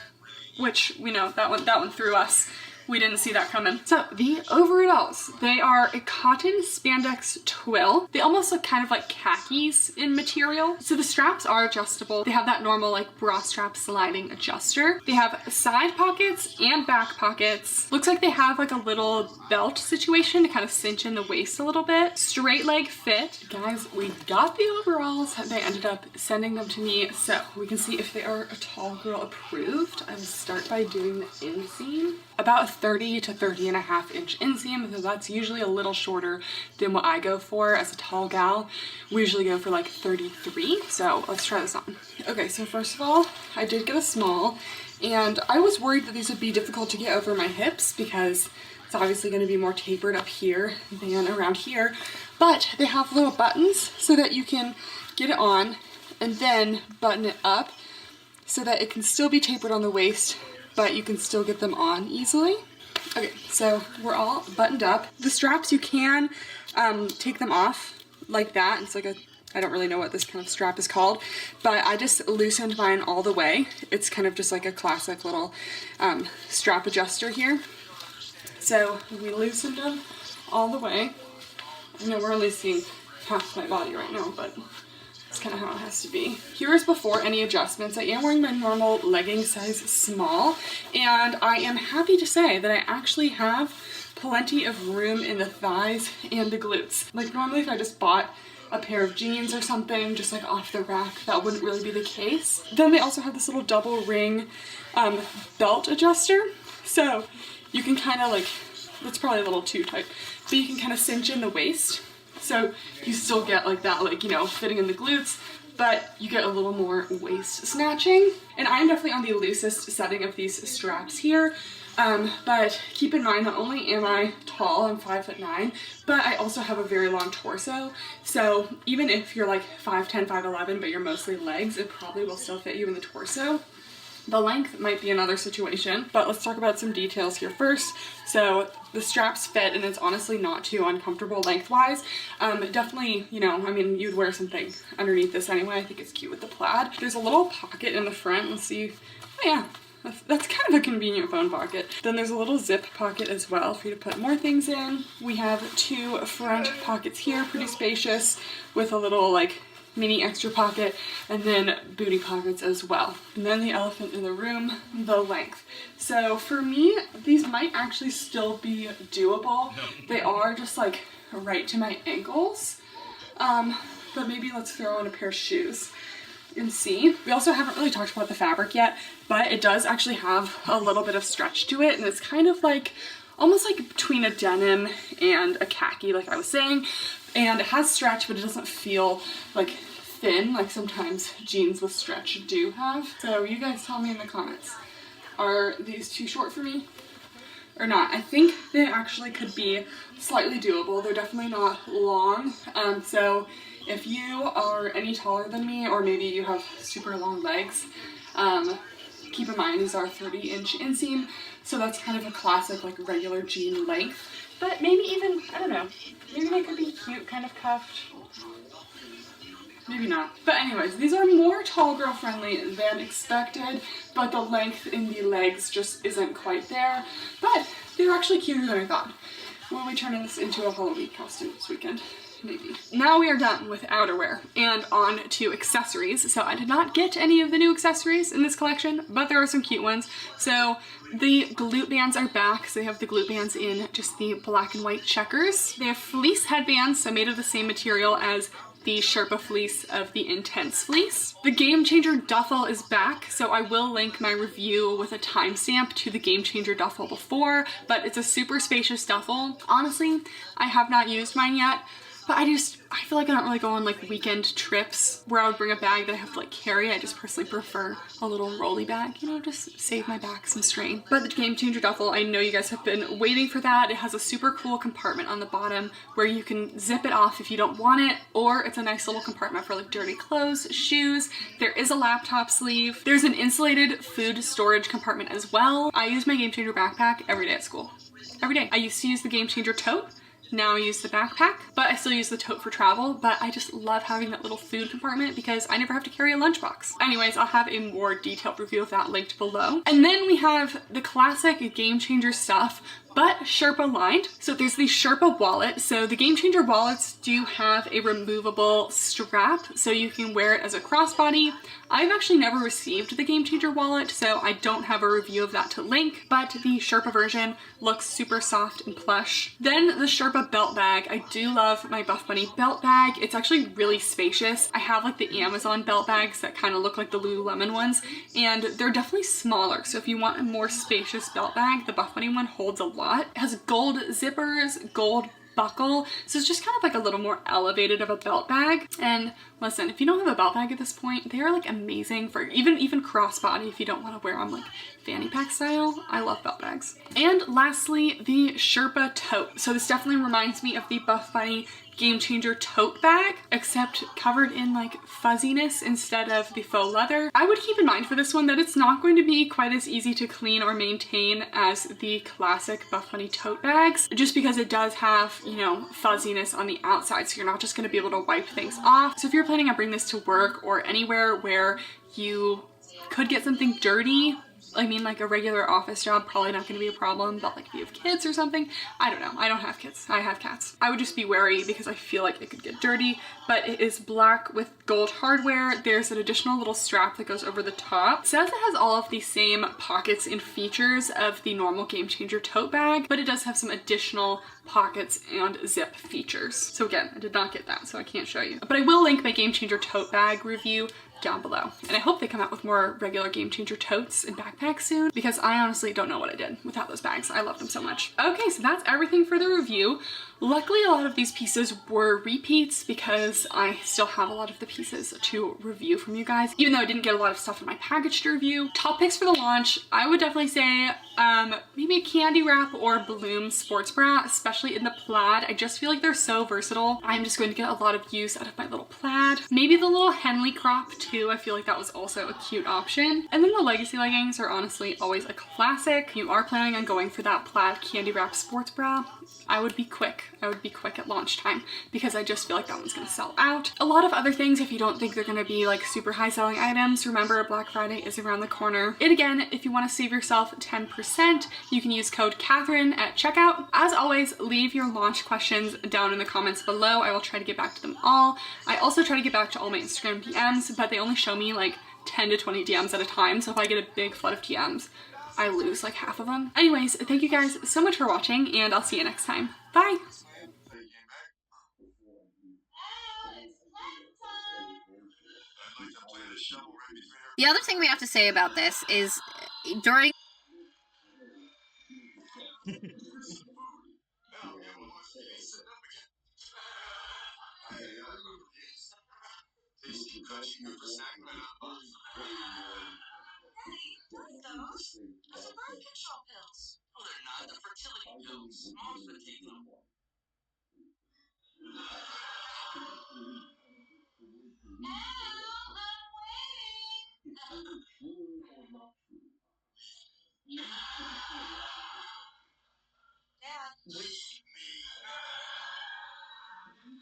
which we know that one threw us. We didn't see that coming. So the overalls, they are a cotton spandex twill. They almost look kind of like khakis in material. So the straps are adjustable. They have that normal like bra strap sliding adjuster. They have side pockets and back pockets. Looks like they have like a little belt situation to kind of cinch in the waist a little bit. Straight leg fit. Guys, we got the overalls. They ended up sending them to me so we can see if they are a tall girl approved. I will start by doing the inseam. About a 30 to 30.5 inch inseam, so that's usually a little shorter than what I go for as a tall gal. We usually go for like 33, so let's try this on. Okay, so first of all, I did get a small, and I was worried that these would be difficult to get over my hips because it's obviously going to be more tapered up here than around here, but they have little buttons so that you can get it on and then button it up so that it can still be tapered on the waist, but you can still get them on easily. Okay, so we're all buttoned up. The straps, you can take them off like that. It's like a, I don't really know what this kind of strap is called, but I just loosened mine all the way. It's kind of just like a classic little strap adjuster here. So we loosened them all the way. I know we're only seeing half my body right now, but that's kind of how it has to be. Here's before any adjustments. I am wearing my normal legging size small, and I am happy to say that I actually have plenty of room in the thighs and the glutes. Like normally if I just bought a pair of jeans or something just like off the rack, that wouldn't really be the case. Then they also have this little double ring belt adjuster. So you can kind of like, that's probably a little too tight, but you can kind of cinch in the waist. So you still get like that, like, you know, fitting in the glutes, but you get a little more waist snatching. And I'm definitely on the loosest setting of these straps here. But keep in mind, not only am I tall, I'm 5'9", but I also have a very long torso. So even if you're like 5'10", 5'11", but you're mostly legs, it probably will still fit you in the torso. The length might be another situation, but let's talk about some details here first. So the straps fit, and it's honestly not too uncomfortable lengthwise. Definitely, you know, I mean, you'd wear something underneath this anyway. I think it's cute with the plaid. There's a little pocket in the front. Let's see. Oh yeah. That's kind of a convenient phone pocket. Then there's a little zip pocket as well for you to put more things in. We have two front pockets here, pretty spacious, with a little like mini extra pocket, and then booty pockets as well. And then the elephant in the room, the length. So for me, these might actually still be doable. They are just like right to my ankles. But maybe let's throw in a pair of shoes and see. We also haven't really talked about the fabric yet, but it does actually have a little bit of stretch to it, and it's kind of like almost like between a denim and a khaki, like I was saying. And it has stretch, but it doesn't feel like thin, like sometimes jeans with stretch do have. So you guys tell me in the comments, are these too short for me or not? I think they actually could be slightly doable. They're definitely not long. So if you are any taller than me, or maybe you have super long legs, keep in mind these are 30-inch inseam, so that's kind of a classic like regular jean length. But maybe even, I don't know, maybe they could be cute, kind of cuffed. Maybe not. But anyways, these are more tall girl friendly than expected, but the length in the legs just isn't quite there. But they're actually cuter than I thought. Will we turn this into a Halloween costume this weekend? Maybe. Now we are done with outerwear and on to accessories. So I did not get any of the new accessories in this collection, but there are some cute ones. So the glute bands are back. So they have the glute bands in just the black and white checkers. They have fleece headbands, so made of the same material as the Sherpa fleece of the Intense fleece. The Game Changer duffel is back, so I will link my review with a timestamp to the Game Changer duffel before, but it's a super spacious duffel. Honestly, I have not used mine yet, but I feel like I don't really go on like weekend trips where I would bring a bag that I have to like carry. I just personally prefer a little rolly bag, you know, just save my back some strain. But the Game Changer duffel, I know you guys have been waiting for that. It has a super cool compartment on the bottom where you can zip it off if you don't want it, or it's a nice little compartment for like dirty clothes, shoes. There is a laptop sleeve. There's an insulated food storage compartment as well. I use my Game Changer backpack every day at school. Every day. I used to use the Game Changer tote. Now I use the backpack, but I still use the tote for travel. But I just love having that little food compartment because I never have to carry a lunchbox. Anyways, I'll have a more detailed review of that linked below. And then we have the classic Game Changer stuff, but Sherpa lined. So there's the Sherpa wallet. So the Game Changer wallets do have a removable strap, so you can wear it as a crossbody. I've actually never received the Game Changer wallet, so I don't have a review of that to link, but the Sherpa version looks super soft and plush. Then the Sherpa belt bag. I do love my Buffbunny belt bag. It's actually really spacious. I have like the Amazon belt bags that kind of look like the Lululemon ones, and they're definitely smaller. So if you want a more spacious belt bag, the Buffbunny one holds a lot. It has gold zippers, gold buckle. So it's just kind of like a little more elevated of a belt bag. And listen, if you don't have a belt bag at this point, they are like amazing for even crossbody if you don't want to wear them like fanny pack style. I love belt bags. And lastly, the Sherpa tote. So this definitely reminds me of the Buffbunny Game Changer tote bag, except covered in like fuzziness instead of the faux leather. I would keep in mind for this one that it's not going to be quite as easy to clean or maintain as the classic Buffbunny tote bags, just because it does have, you know, fuzziness on the outside, so you're not just going to be able to wipe things off. So if you're planning on bringing this to work or anywhere where you could get something dirty, I mean, like a regular office job, probably not going to be a problem, but like if you have kids or something, I don't know. I don't have kids. I have cats. I would just be wary because I feel like it could get dirty, but it is black with gold hardware. There's an additional little strap that goes over the top. It says it has all of the same pockets and features of the normal Game Changer tote bag, but it does have some additional pockets and zip features. So again, I did not get that, so I can't show you. But I will link my Game Changer tote bag review down below. And I hope they come out with more regular Game Changer totes and backpacks soon, because I honestly don't know what I did without those bags. I love them so much. Okay, so that's everything for the review. Luckily, a lot of these pieces were repeats because I still have a lot of the pieces to review from you guys, even though I didn't get a lot of stuff in my package to review. Top picks for the launch, I would definitely say maybe a candy wrap or Bloom sports bra, especially in the plaid. I just feel like they're so versatile. I'm just going to get a lot of use out of my little plaid. Maybe the little Henley crop too. I feel like that was also a cute option. And then the Legacy leggings are honestly always a classic. If you are planning on going for that plaid candy wrap sports bra, I would be quick. I would be quick at launch time because I just feel like that one's gonna sell out. A lot of other things, if you don't think they're gonna be like super high selling items, remember Black Friday is around the corner. And again, if you wanna save yourself 10%, you can use code Kathryn at checkout. As always, leave your launch questions down in the comments below. I will try to get back to them all. I also try to get back to all my Instagram DMs, but they only show me like 10 to 20 DMs at a time. So if I get a big flood of DMs, I lose like half of them. Anyways, thank you guys so much for watching, and I'll see you next time. Bye! The other thing we have to say about this is during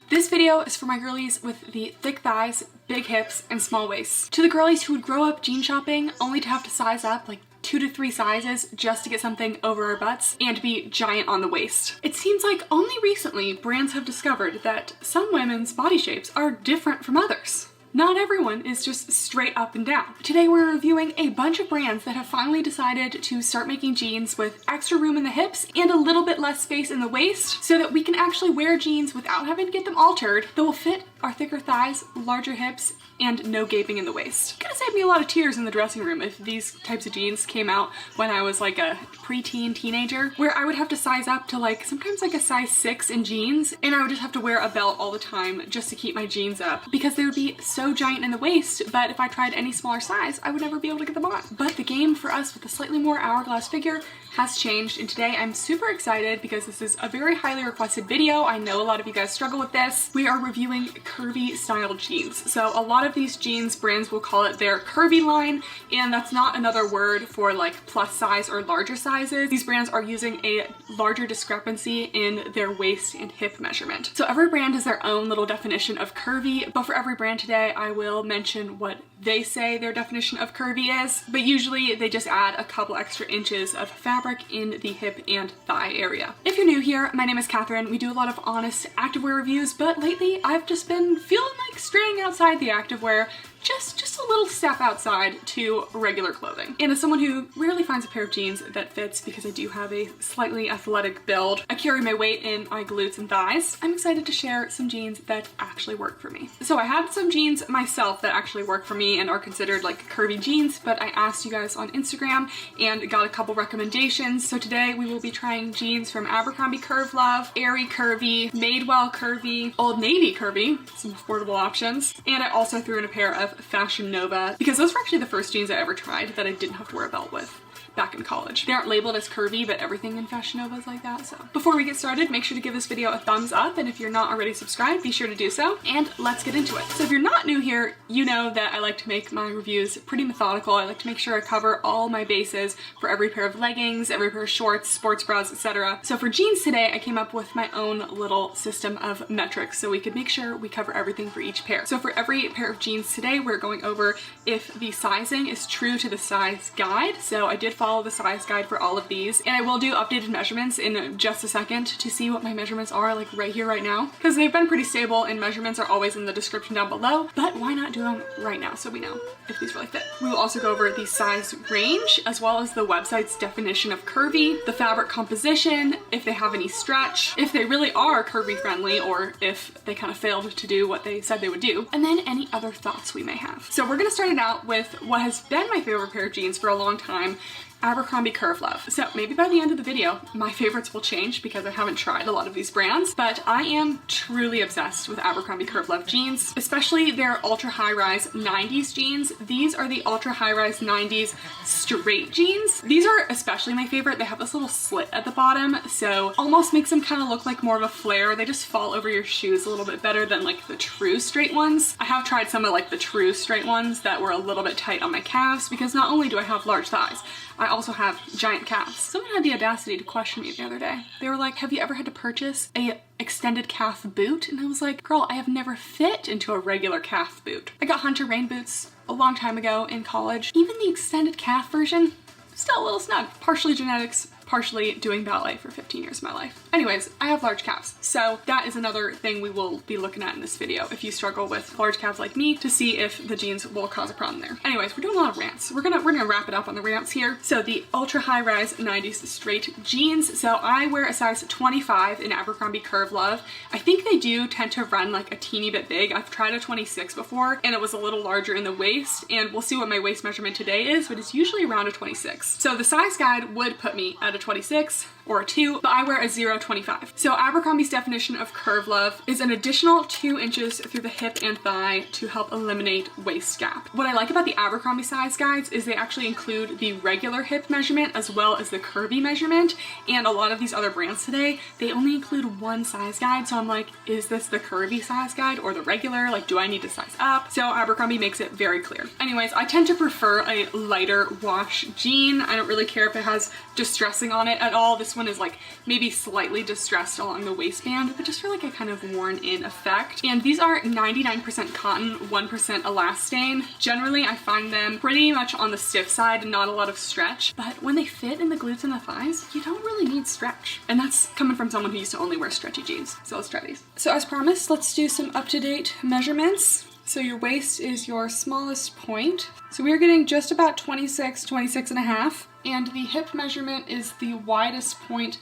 This video is for my girlies with the thick thighs, big hips, and small waists. To the girlies who would grow up jean shopping only to have to size up like 2 to 3 sizes just to get something over our butts and be giant on the waist. It seems like only recently brands have discovered that some women's body shapes are different from others. Not everyone is just straight up and down. Today we're reviewing a bunch of brands that have finally decided to start making jeans with extra room in the hips and a little bit less space in the waist so that we can actually wear jeans without having to get them altered that will fit our thicker thighs, larger hips, and no gaping in the waist. It's gonna save me a lot of tears in the dressing room if these types of jeans came out when I was like a preteen teenager, where I would have to size up to like sometimes like a size 6 in jeans, and I would just have to wear a belt all the time just to keep my jeans up because they would be so giant in the waist, but if I tried any smaller size, I would never be able to get them on. But the game for us with a slightly more hourglass figure has changed, and today I'm super excited because this is a very highly requested video. I know a lot of you guys struggle with this. We are reviewing curvy style jeans. So a lot of these jeans brands will call it their curvy line, and that's not another word for like plus size or larger sizes. These brands are using a larger discrepancy in their waist and hip measurement. So every brand has their own little definition of curvy, but for every brand today, I will mention what they say their definition of curvy is, but usually they just add a couple extra inches of fabric in the hip and thigh area. If you're new here, my name is Kathryn. We do a lot of honest activewear reviews, but lately I've just been feeling like like straying outside the activewear, just a little step outside to regular clothing. And as someone who rarely finds a pair of jeans that fits because I do have a slightly athletic build, I carry my weight in my glutes and thighs, I'm excited to share some jeans that actually work for me. So I had some jeans myself that actually work for me and are considered like curvy jeans, but I asked you guys on Instagram and got a couple recommendations. So today we will be trying jeans from Abercrombie Curve Love, Aerie Curvy, Madewell Curvy, Old Navy Curvy, some affordable options, and I also threw in a pair of Fashion Nova because those were actually the first jeans I ever tried that I didn't have to wear a belt with back in college. They aren't labeled as curvy, but everything in Fashion Nova is like that. So before we get started, make sure to give this video a thumbs up, and if you're not already subscribed, be sure to do so, and let's get into it. So if you're not new here, you know that I like to make my reviews pretty methodical. I like to make sure I cover all my bases for every pair of leggings, every pair of shorts, sports bras, etc. So for jeans today, I came up with my own little system of metrics so we could make sure we cover everything for each pair. So for every pair of jeans today, we're going over if the sizing is true to the size guide. So I did follow the size guide for all of these, and I will do updated measurements in just a second to see what my measurements are like right here, right now, because they've been pretty stable and measurements are always in the description down below, but why not do them right now so we know if these really fit. We will also go over the size range as well as the website's definition of curvy, the fabric composition, if they have any stretch, if they really are curvy friendly or if they kind of failed to do what they said they would do, and then any other thoughts we may have. So we're gonna start it out with what has been my favorite pair of jeans for a long time, Abercrombie Curve Love. So maybe by the end of the video, my favorites will change because I haven't tried a lot of these brands, but I am truly obsessed with Abercrombie Curve Love jeans, especially their ultra high rise 90s jeans. These are the ultra high rise 90s straight jeans. These are especially my favorite. They have this little slit at the bottom, so almost makes them kind of look like more of a flare. They just fall over your shoes a little bit better than like the true straight ones. I have tried some of like the true straight ones that were a little bit tight on my calves because not only do I have large thighs, I also have giant calves. Someone had the audacity to question me the other day. They were like, have you ever had to purchase a extended calf boot? And I was like, girl, I have never fit into a regular calf boot. I got Hunter rain boots a long time ago in college. Even the extended calf version, still a little snug. Partially genetics, partially doing ballet for 15 years of my life. Anyways, I have large calves, so that is another thing we will be looking at in this video if you struggle with large calves like me, to see if the jeans will cause a problem there. Anyways, we're doing a lot of rants. We're gonna wrap it up on the rants here. So the ultra high rise 90s straight jeans. So I wear a size 25 in Abercrombie Curve Love. I think they do tend to run like a teeny bit big. I've tried a 26 before and it was a little larger in the waist, and we'll see what my waist measurement today is, but it's usually around a 26. So the size guide would put me at a 26 or a 2, but I wear a 0.25. So Abercrombie's definition of curve love is an additional 2 inches through the hip and thigh to help eliminate waist gap. What I like about the Abercrombie size guides is they actually include the regular hip measurement as well as the curvy measurement, and a lot of these other brands today, they only include one size guide, so I'm like, is this the curvy size guide or the regular? Like, do I need to size up? So Abercrombie makes it very clear. Anyways, I tend to prefer a lighter wash jean. I don't really care if it has distressing on it at all. This one is like maybe slightly distressed along the waistband, but just for like a kind of worn in effect. And these are 99% cotton, 1% elastane. Generally, I find them pretty much on the stiff side and not a lot of stretch, but when they fit in the glutes and the thighs, you don't really need stretch. And that's coming from someone who used to only wear stretchy jeans. So let's try these. So as promised, let's do some up-to-date measurements. So your waist is your smallest point. So we are getting just about 26 and a half. And the hip measurement is the widest point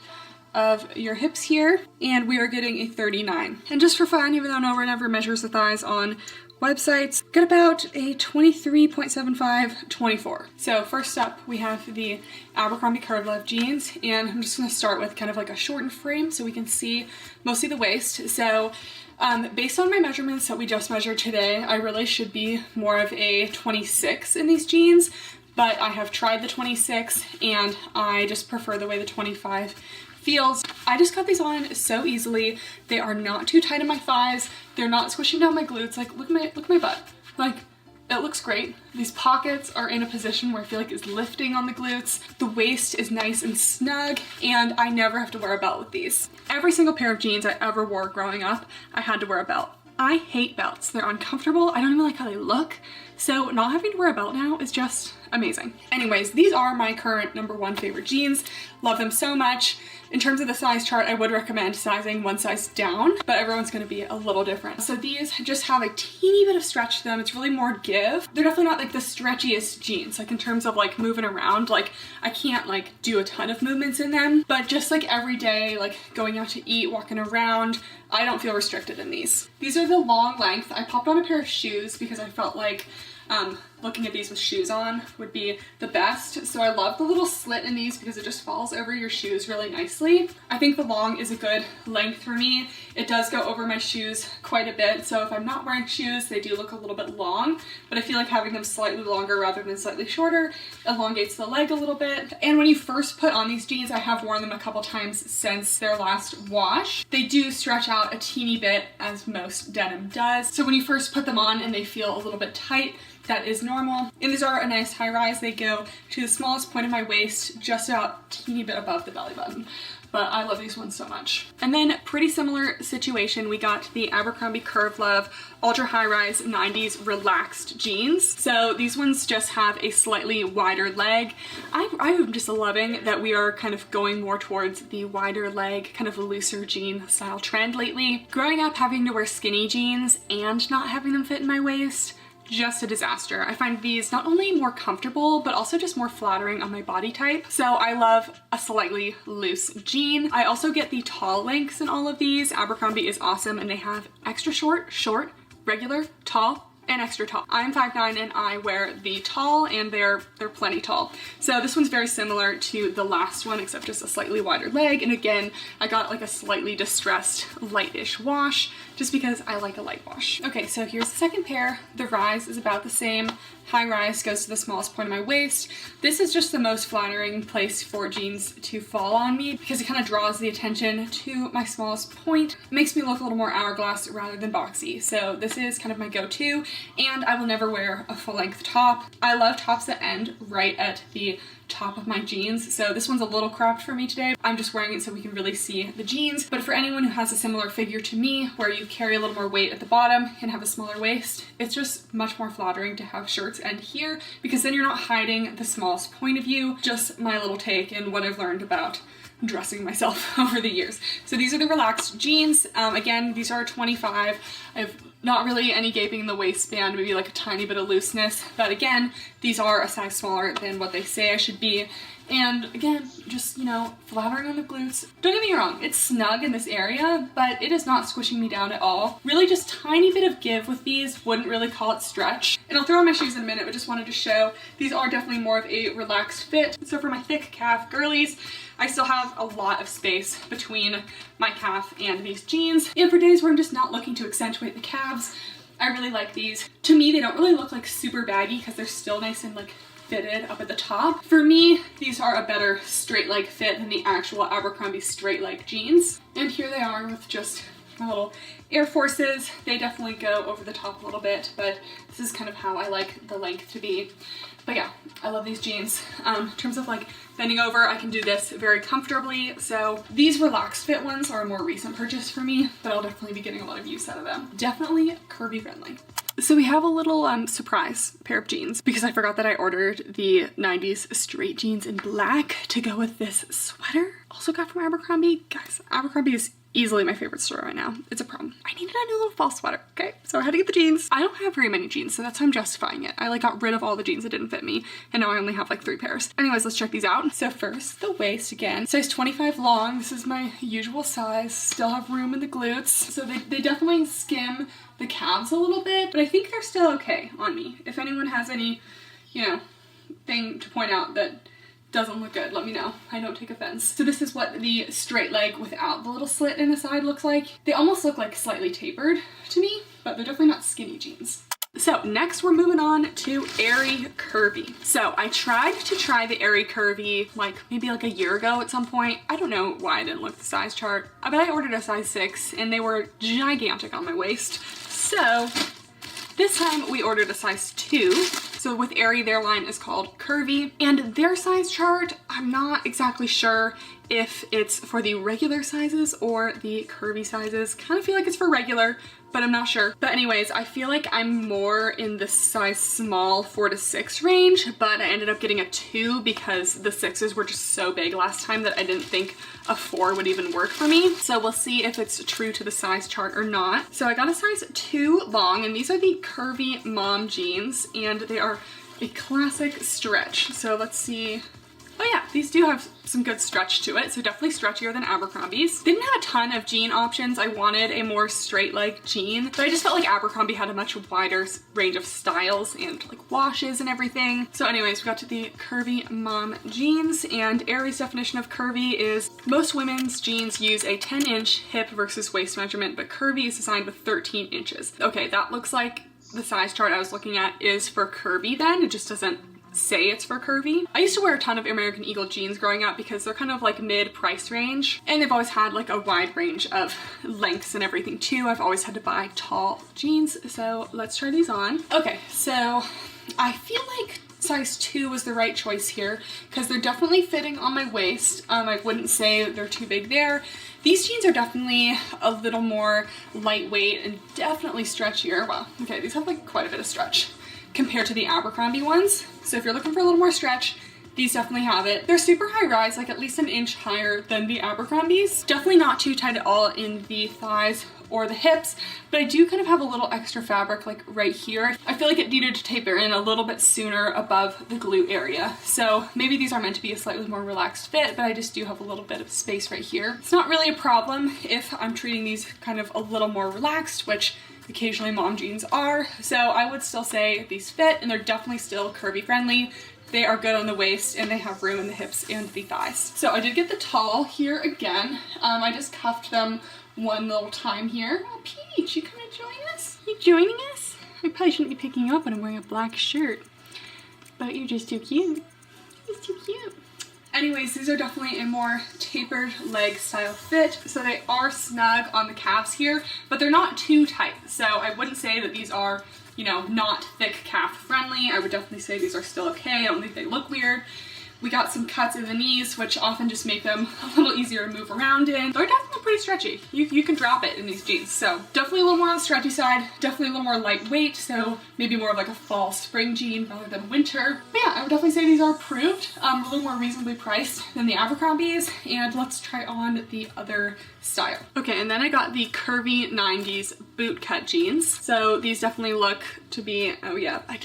of your hips here. And we are getting a 39. And just for fun, even though no one ever measures the thighs on websites, get about a 23.75, 24. So first up, we have the Abercrombie Curve Love jeans, and I'm just gonna start with kind of like a shortened frame so we can see mostly the waist. So based on my measurements that we just measured today, I really should be more of a 26 in these jeans, but I have tried the 26 and I just prefer the way the 25 feels. I just got these on so easily. They are not too tight in my thighs. They're not squishing down my glutes. Like, look at my butt. Like, it looks great. These pockets are in a position where I feel like it's lifting on the glutes. The waist is nice and snug, and I never have to wear a belt with these. Every single pair of jeans I ever wore growing up, I had to wear a belt. I hate belts. They're uncomfortable. I don't even like how they look. So not having to wear a belt now is just amazing. Anyways, these are my current #1 favorite jeans. Love them so much. In terms of the size chart, I would recommend sizing one size down, but everyone's gonna be a little different. So these just have a teeny bit of stretch to them. It's really more give. They're definitely not like the stretchiest jeans, like in terms of like moving around. Like I can't like do a ton of movements in them, but just like every day, like going out to eat, walking around, I don't feel restricted in these. These are the long length. I popped on a pair of shoes because I felt like looking at these with shoes on would be the best. So I love the little slit in these because it just falls over your shoes really nicely. I think the long is a good length for me. It does go over my shoes quite a bit. So if I'm not wearing shoes, they do look a little bit long, but I feel like having them slightly longer rather than slightly shorter elongates the leg a little bit. And when you first put on these jeans, I have worn them a couple times since their last wash. They do stretch out a teeny bit, as most denim does. So when you first put them on and they feel a little bit tight, that is normal. And these are a nice high rise. They go to the smallest point of my waist, just about a teeny bit above the belly button. But I love these ones so much. And then pretty similar situation, we got the Abercrombie Curve Love Ultra High Rise 90s Relaxed Jeans. So these ones just have a slightly wider leg. I'm just loving that we are kind of going more towards the wider leg, kind of looser jean style trend lately. Growing up having to wear skinny jeans and not having them fit in my waist, just a disaster. I find these not only more comfortable, but also just more flattering on my body type. So I love a slightly loose jean. I also get the tall lengths in all of these. Abercrombie is awesome, and they have extra short, short, regular, tall, and extra tall. I'm 5'9" and I wear the tall, and they're plenty tall. So this one's very similar to the last one, except just a slightly wider leg. And again, I got like a slightly distressed lightish wash just because I like a light wash. Okay, so here's the second pair. The rise is about the same. High rise goes to the smallest point of my waist. This is just the most flattering place for jeans to fall on me because it kind of draws the attention to my smallest point. It makes me look a little more hourglass rather than boxy. So this is kind of my go-to, and I will never wear a full-length top. I love tops that end right at the top of my jeans. So this one's a little cropped for me today. I'm just wearing it so we can really see the jeans. But for anyone who has a similar figure to me, where you carry a little more weight at the bottom and have a smaller waist, it's just much more flattering to have shirts end here because then you're not hiding the smallest point of you. Just my little take and what I've learned about dressing myself over the years. So these are the Relaxed jeans. Again, these are 25. I've not really any gaping in the waistband, maybe like a tiny bit of looseness. But again, these are a size smaller than what they say I should be. And again, just, you know, flattering on the glutes. Don't get me wrong, it's snug in this area, but it is not squishing me down at all. Really just tiny bit of give with these, wouldn't really call it stretch. And I'll throw on my shoes in a minute, but just wanted to show these are definitely more of a relaxed fit. So for my thick calf girlies, I still have a lot of space between my calf and these jeans. And for days where I'm just not looking to accentuate the calves, I really like these. To me, they don't really look like super baggy because they're still nice and like fitted up at the top. For me, these are a better straight leg fit than the actual Abercrombie straight leg jeans. And here they are with just my little Air Forces. They definitely go over the top a little bit, but this is kind of how I like the length to be. But yeah, I love these jeans. In terms of like bending over, I can do this very comfortably. So these relaxed fit ones are a more recent purchase for me, but I'll definitely be getting a lot of use out of them. Definitely curvy friendly. So we have a little surprise pair of jeans because I forgot that I ordered the 90s straight jeans in black to go with this sweater. Also got from Abercrombie. Guys, Abercrombie is easily my favorite store right now. It's a problem. I needed a new little fall sweater, okay? So I had to get the jeans. I don't have very many jeans, so that's how I'm justifying it. I like got rid of all the jeans that didn't fit me, and now I only have like 3 pairs. Anyways, let's check these out. So first, the waist again. Size 25 long. This is my usual size. Still have room in the glutes. So they definitely skim the calves a little bit, but I think they're still okay on me. If anyone has any, you know, thing to point out that doesn't look good, let me know. I don't take offense. So this is what the straight leg without the little slit in the side looks like. They almost look like slightly tapered to me, but they're definitely not skinny jeans. So next we're moving on to Airy Curvy. So I tried to try the Airy Curvy like maybe like a year ago at some point. I don't know why I didn't look at the size chart, but I ordered a size 6 and they were gigantic on my waist. So this time we ordered a size 2. So with Airy, their line is called Curvy, and their size chart, I'm not exactly sure if it's for the regular sizes or the curvy sizes. Kind of feel like it's for regular, but I'm not sure. But anyways, I feel like I'm more in the size small 4 to 6 range, but I ended up getting a 2 because the 6s were just so big last time that I didn't think a 4 would even work for me. So we'll see if it's true to the size chart or not. So I got a size 2 long, and these are the curvy mom jeans, and they are a classic stretch. So let's see. Oh yeah, these do have some good stretch to it, so definitely stretchier than Abercrombie's. They didn't have a ton of jean options. I wanted a more straight leg jean, but I just felt like Abercrombie had a much wider range of styles and like washes and everything. So anyways, we got to the curvy mom jeans, and Aerie's definition of curvy is most women's jeans use a 10-inch hip versus waist measurement, but curvy is designed with 13 inches. Okay, that looks like the size chart I was looking at is for curvy then. It just doesn't say it's for curvy. I used to wear a ton of American Eagle jeans growing up because they're kind of like mid-price range, and they've always had like a wide range of lengths and everything too. I've always had to buy tall jeans, so let's try these on. Okay, so I feel like size 2 was the right choice here because they're definitely fitting on my waist. I wouldn't say they're too big there. These jeans are definitely a little more lightweight and definitely stretchier. Well, okay, these have like quite a bit of stretch compared to the Abercrombie ones. So if you're looking for a little more stretch, these definitely have it. They're super high rise, like at least an inch higher than the Abercrombies. Definitely not too tight at all in the thighs or the hips, but I do kind of have a little extra fabric like right here. I feel like it needed to taper in a little bit sooner above the glute area. So maybe these are meant to be a slightly more relaxed fit, but I just do have a little bit of space right here. It's not really a problem if I'm treating these kind of a little more relaxed, which occasionally mom jeans are. So I would still say these fit, and they're definitely still curvy friendly. They are good on the waist, and they have room in the hips and the thighs. So I did get the tall here again. I just cuffed them one little time here. Oh, Peach, you coming to join us? You joining us? I probably shouldn't be picking you up when I'm wearing a black shirt, but you're just too cute. You're just too cute. Anyways, these are definitely a more tapered leg style fit. So they are snug on the calves here, but they're not too tight. So I wouldn't say that these are, you know, not thick calf friendly. I would definitely say these are still okay. I don't think they look weird. We got some cuts in the knees, which often just make them a little easier to move around in. They're definitely pretty stretchy. You can drop it in these jeans. So definitely a little more on the stretchy side, definitely a little more lightweight, so maybe more of like a fall spring jean rather than winter. But yeah, I would definitely say these are approved, a little more reasonably priced than the Abercrombies, and let's try on the other style. Okay, and then I got the curvy 90s boot cut jeans. So these definitely look to be, oh yeah, I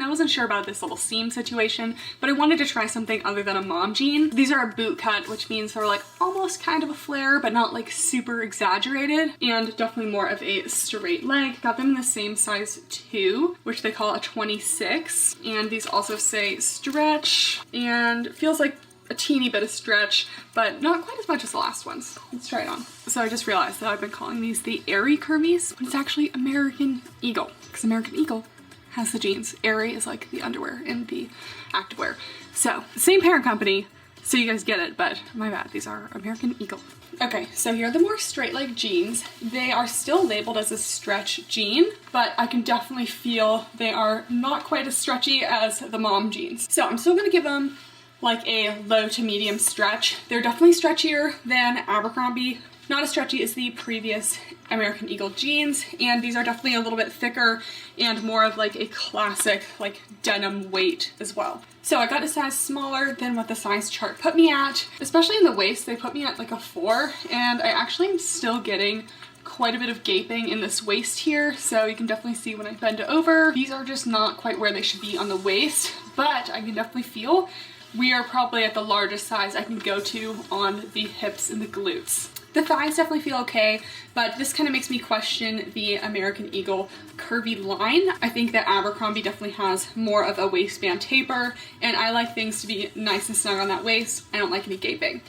wasn't sure about this little seam situation, but I wanted to try something other than a mom jean. These are a boot cut, which means they're like almost kind of a flare, but not like super exaggerated, and definitely more of a straight leg. Got them in the same size 2, which they call a 26, and these also say stretch, and it feels like a teeny bit of stretch, but not quite as much as the last ones. Let's try it on. So I just realized that I've been calling these the Aerie Curvies, but it's actually American Eagle, because American Eagle has the jeans. Aerie is like the underwear in the activewear. So same parent company, so you guys get it, but my bad, these are American Eagle. Okay, so here are the more straight leg jeans. They are still labeled as a stretch jean, but I can definitely feel they are not quite as stretchy as the mom jeans. So I'm still gonna give them like a low to medium stretch. They're definitely stretchier than Abercrombie, not as stretchy as the previous American Eagle jeans, and these are definitely a little bit thicker and more of like a classic like denim weight as well. So I got a size smaller than what the size chart put me at, especially in the waist. They put me at like a 4, and I actually am still getting quite a bit of gaping in this waist here, so you can definitely see when I bend over. These are just not quite where they should be on the waist, but I can definitely feel we are probably at the largest size I can go to on the hips and the glutes. The thighs definitely feel okay, but this kind of makes me question the American Eagle curvy line. I think that Abercrombie definitely has more of a waistband taper, and I like things to be nice and snug on that waist. I don't like any gaping.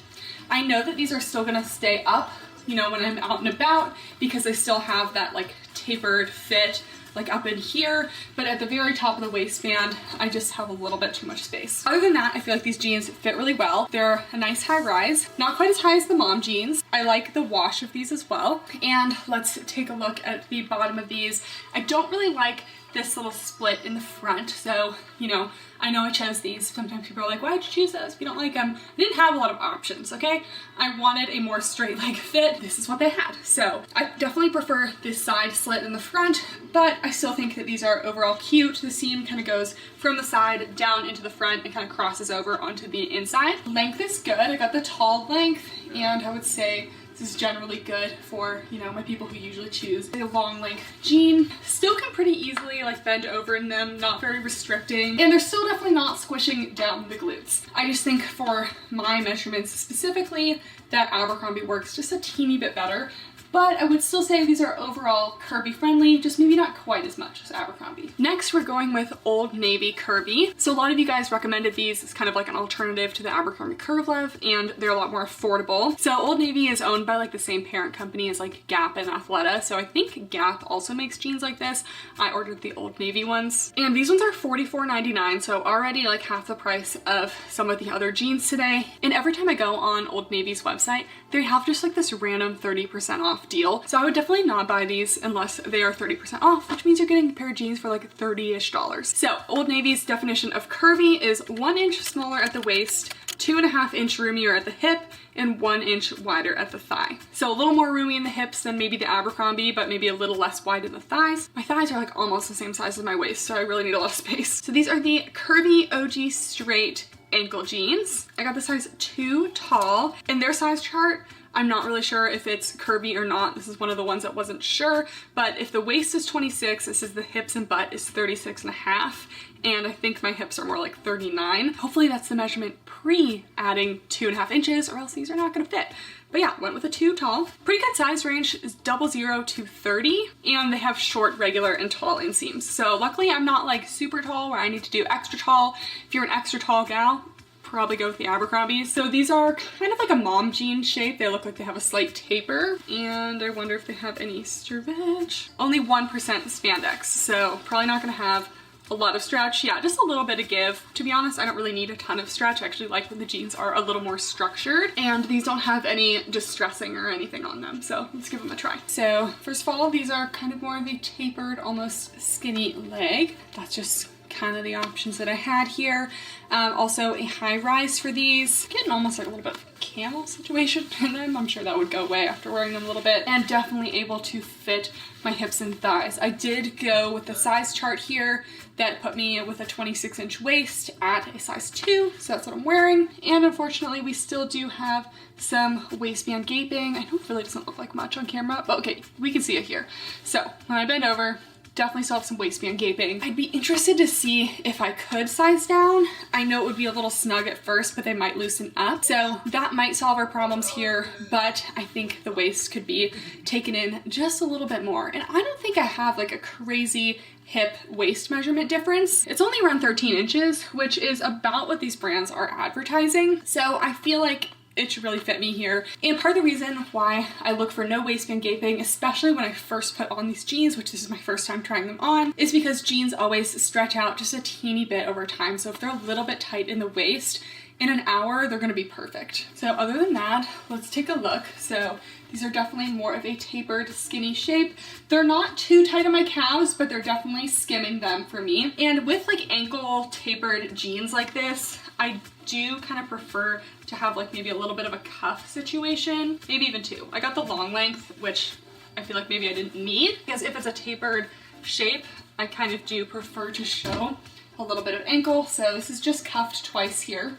I know that these are still gonna stay up, you know, when I'm out and about, because they still have that like tapered fit like up in here, but at the very top of the waistband, I just have a little bit too much space. Other than that, I feel like these jeans fit really well. They're a nice high rise, not quite as high as the mom jeans. I like the wash of these as well. And let's take a look at the bottom of these. I don't really like this little split in the front. So, you know I chose these. Sometimes people are like, why'd you choose those if you don't like them? I didn't have a lot of options, okay? I wanted a more straight leg fit. This is what they had. So I definitely prefer this side slit in the front, but I still think that these are overall cute. The seam kind of goes from the side down into the front and kind of crosses over onto the inside. Length is good. I got the tall length, and I would say this is generally good for, my people who usually choose a long length jean. Still can pretty easily like bend over in them, not very restricting, and they're still definitely not squishing down the glutes. I just think for my measurements specifically, that Abercrombie works just a teeny bit better. But I would still say these are overall curvy friendly, just maybe not quite as much as Abercrombie. Next, we're going with Old Navy Curvy. So a lot of you guys recommended these as kind of like an alternative to the Abercrombie Curve Love, and they're a lot more affordable. So Old Navy is owned by like the same parent company as like Gap and Athleta. So I think Gap also makes jeans like this. I ordered the Old Navy ones, and these ones are $44.99. So already like half the price of some of the other jeans today. And every time I go on Old Navy's website, they have just like this random 30% off deal. So I would definitely not buy these unless they are 30% off, which means you're getting a pair of jeans for like $30-ish. So Old Navy's definition of curvy is 1 inch smaller at the waist, 2.5 inch roomier at the hip, and 1 inch wider at the thigh. So a little more roomy in the hips than maybe the Abercrombie, but maybe a little less wide in the thighs. My thighs are like almost the same size as my waist, so I really need a lot of space. So these are the Curvy OG Straight ankle jeans. I got the size 2 tall. In their size chart, I'm not really sure if it's curvy or not. This is one of the ones that wasn't sure, but if the waist is 26, this is the hips and butt is 36.5, and I think my hips are more like 39. Hopefully that's the measurement pre-adding 2.5 inches, or else these are not gonna fit. But yeah, went with a 2 tall. Pretty good size range is 00 to 30, and they have short, regular, and tall inseams. So luckily I'm not like super tall where I need to do extra tall. If you're an extra tall gal, probably go with the Abercrombies. So these are kind of like a mom jean shape. They look like they have a slight taper, and I wonder if they have any stretch. Only 1% spandex, so probably not gonna have a lot of stretch. Yeah, just a little bit of give. To be honest, I don't really need a ton of stretch. I actually like when the jeans are a little more structured, and these don't have any distressing or anything on them, so let's give them a try. So first of all, these are kind of more of a tapered, almost skinny leg. That's just kind of the options that I had here. Also a high rise for these. Getting almost like a little bit of camel situation in them. I'm sure that would go away after wearing them a little bit, and definitely able to fit my hips and thighs. I did go with the size chart here that put me with a 26-inch waist at a size 2, so that's what I'm wearing. And unfortunately, we still do have some waistband gaping. I know it really doesn't look like much on camera, but okay, we can see it here. So when I bend over, definitely still have some waistband gaping. I'd be interested to see if I could size down. I know it would be a little snug at first, but they might loosen up. So that might solve our problems here, but I think the waist could be taken in just a little bit more. And I don't think I have like a crazy hip waist measurement difference. It's only around 13 inches, which is about what these brands are advertising. So I feel like it should really fit me here. And part of the reason why I look for no waistband gaping, especially when I first put on these jeans, which this is my first time trying them on, is because jeans always stretch out just a teeny bit over time. So if they're a little bit tight in the waist, in an hour, they're gonna be perfect. So other than that, let's take a look. So these are definitely more of a tapered, skinny shape. They're not too tight on my calves, but they're definitely skimming them for me. And with like ankle tapered jeans like this, I do kind of prefer to have like maybe a little bit of a cuff situation, maybe even 2. I got the long length, which I feel like maybe I didn't need, because if it's a tapered shape, I kind of do prefer to show a little bit of ankle. So this is just cuffed twice here.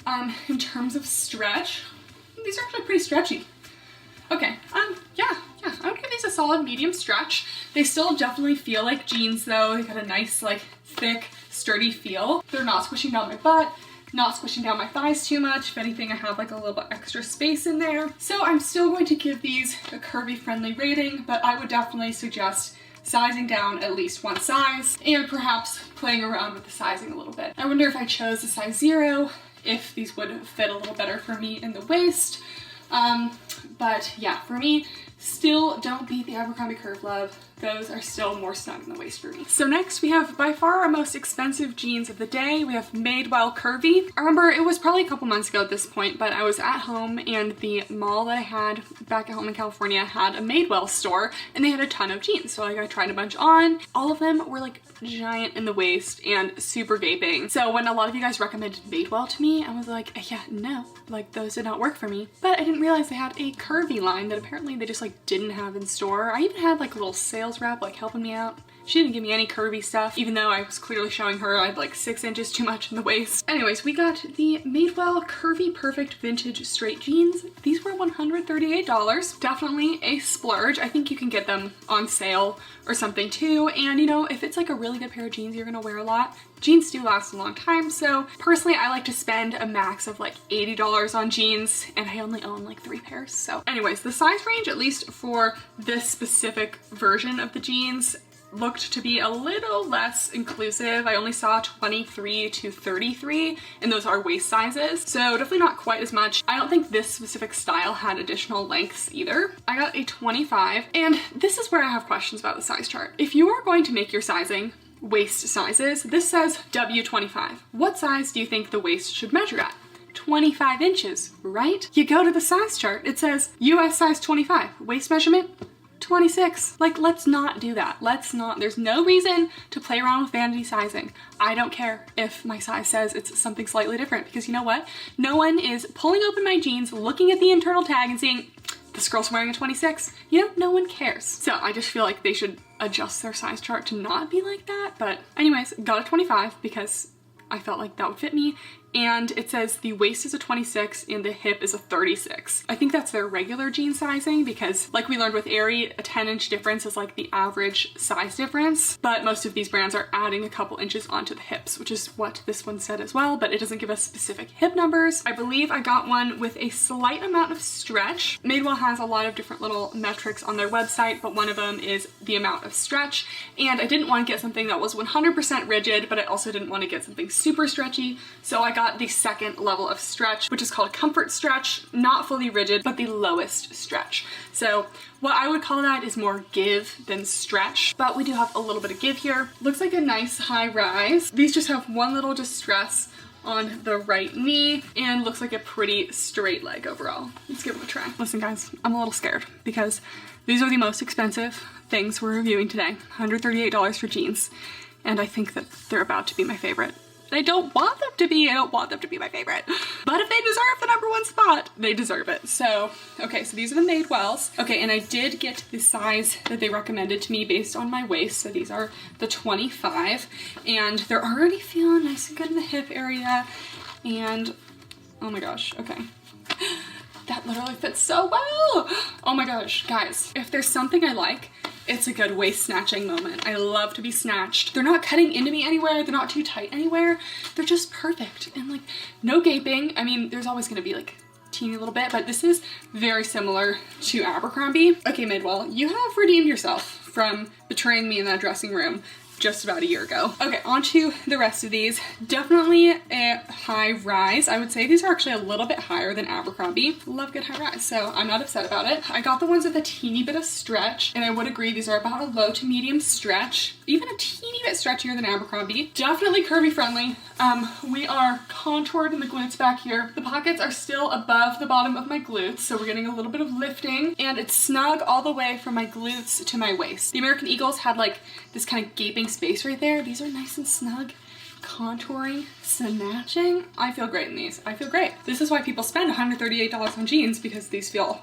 In terms of stretch, these are actually pretty stretchy. Okay, yeah, I would give these a solid medium stretch. They still definitely feel like jeans though. They got a nice like thick, sturdy feel. They're not squishing down my butt, not squishing down my thighs too much. If anything, I have like a little bit extra space in there. So I'm still going to give these a curvy friendly rating, but I would definitely suggest sizing down at least 1 size and perhaps playing around with the sizing a little bit. I wonder if I chose a size 0, if these would fit a little better for me in the waist. But yeah, for me, still don't beat the Abercrombie Curve Love. those are still more snug in the waist for me. So next we have by far our most expensive jeans of the day. We have Madewell Curvy. I remember it was probably a couple months ago at this point, but I was at home and the mall that I had back at home in California had a Madewell store and they had a ton of jeans. So like I tried a bunch on. All of them were like giant in the waist and super gaping. So when a lot of you guys recommended Madewell to me, I was like, yeah, no, like those did not work for me. But I didn't realize they had a curvy line that apparently they just like didn't have in store. I even had like a little sales rep like helping me out. She didn't give me any curvy stuff, even though I was clearly showing her I had like 6 inches too much in the waist. Anyways, we got the Madewell Curvy Perfect Vintage Straight Jeans. These were $138. Definitely a splurge. I think you can get them on sale or something too. And you know, if it's like a really good pair of jeans you're gonna wear a lot, jeans do last a long time. So personally, I like to spend a max of like $80 on jeans and I only own like 3 pairs. So anyways, the size range, at least for this specific version of the jeans, looked to be a little less inclusive. I only saw 23 to 33 and those are waist sizes. So definitely not quite as much. I don't think this specific style had additional lengths either. I got a 25 and this is where I have questions about the size chart. If you are going to make your sizing waist sizes, this says W25. What size do you think the waist should measure at? 25 inches, right? You go to the size chart, it says US size 25, waist measurement 26. Like, let's not do that. Let's not. There's no reason to play around with vanity sizing. I don't care if my size says it's something slightly different because you know what? No one is pulling open my jeans, looking at the internal tag and seeing this girl's wearing a 26. You know, no one cares. So I just feel like they should adjust their size chart to not be like that. But anyways, got a 25 because I felt like that would fit me. And it says the waist is a 26 and the hip is a 36. I think that's their regular jean sizing because like we learned with Aerie, a 10-inch difference is like the average size difference, but most of these brands are adding a couple inches onto the hips, which is what this one said as well, but it doesn't give us specific hip numbers. I believe I got one with a slight amount of stretch. Madewell has a lot of different little metrics on their website, but one of them is the amount of stretch. And I didn't want to get something that was 100% rigid, but I also didn't want to get something super stretchy. So I got the second level of stretch, which is called comfort stretch, not fully rigid, but the lowest stretch. So what I would call that is more give than stretch, but we do have a little bit of give here. Looks like a nice high rise. These just have one little distress on the right knee and looks like a pretty straight leg overall. Let's give them a try. Listen guys, I'm a little scared because these are the most expensive things we're reviewing today. $138 for jeans. And I think that they're about to be my favorite. I don't want them to be. I don't want them to be my favorite. But if they deserve the #1 spot, they deserve it. So, okay, so these are the Madewells. Okay, and I did get the size that they recommended to me based on my waist. So these are the 25. And they're already feeling nice and good in the hip area. And, oh my gosh, okay. That literally fits so well. Oh my gosh, guys, if there's something I like, it's a good waist snatching moment. I love to be snatched. They're not cutting into me anywhere. They're not too tight anywhere. They're just perfect. And like, no gaping. I mean, there's always gonna be like teeny little bit, but this is very similar to Abercrombie. Okay, Madewell, you have redeemed yourself from betraying me in that dressing room just about a year ago. Okay, on to the rest of these. Definitely a high rise. I would say these are actually a little bit higher than Abercrombie. Love good high rise, so I'm not upset about it. I got the ones with a teeny bit of stretch, and I would agree these are about a low to medium stretch, even a teeny bit stretchier than Abercrombie. Definitely curvy friendly. We are contoured in the glutes back here. The pockets are still above the bottom of my glutes, so we're getting a little bit of lifting, and it's snug all the way from my glutes to my waist. The American Eagles had like this kind of gaping space right there. These are nice and snug, contouring, snatching. I feel great in these. I feel great. This is why people spend $138 on jeans, because these feel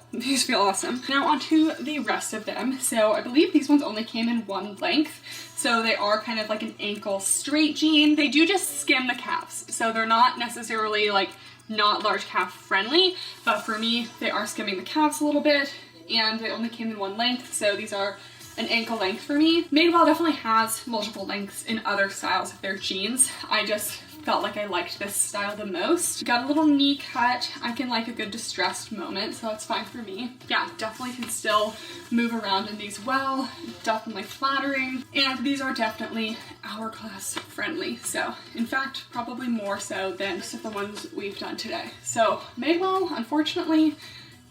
awesome. Now onto the rest of them. So I believe these ones only came in one length. So they are kind of like an ankle straight jean. They do just skim the calves. So they're not necessarily like not large calf friendly, but for me, they are skimming the calves a little bit, and they only came in one length. So these are an ankle length for me. Madewell definitely has multiple lengths in other styles of their jeans. I just felt like I liked this style the most. Got a little knee cut. I can like a good distressed moment, so that's fine for me. Yeah, definitely can still move around in these well. Definitely flattering. And these are definitely hourglass friendly. So in fact, probably more so than most of the ones we've done today. So Madewell, unfortunately,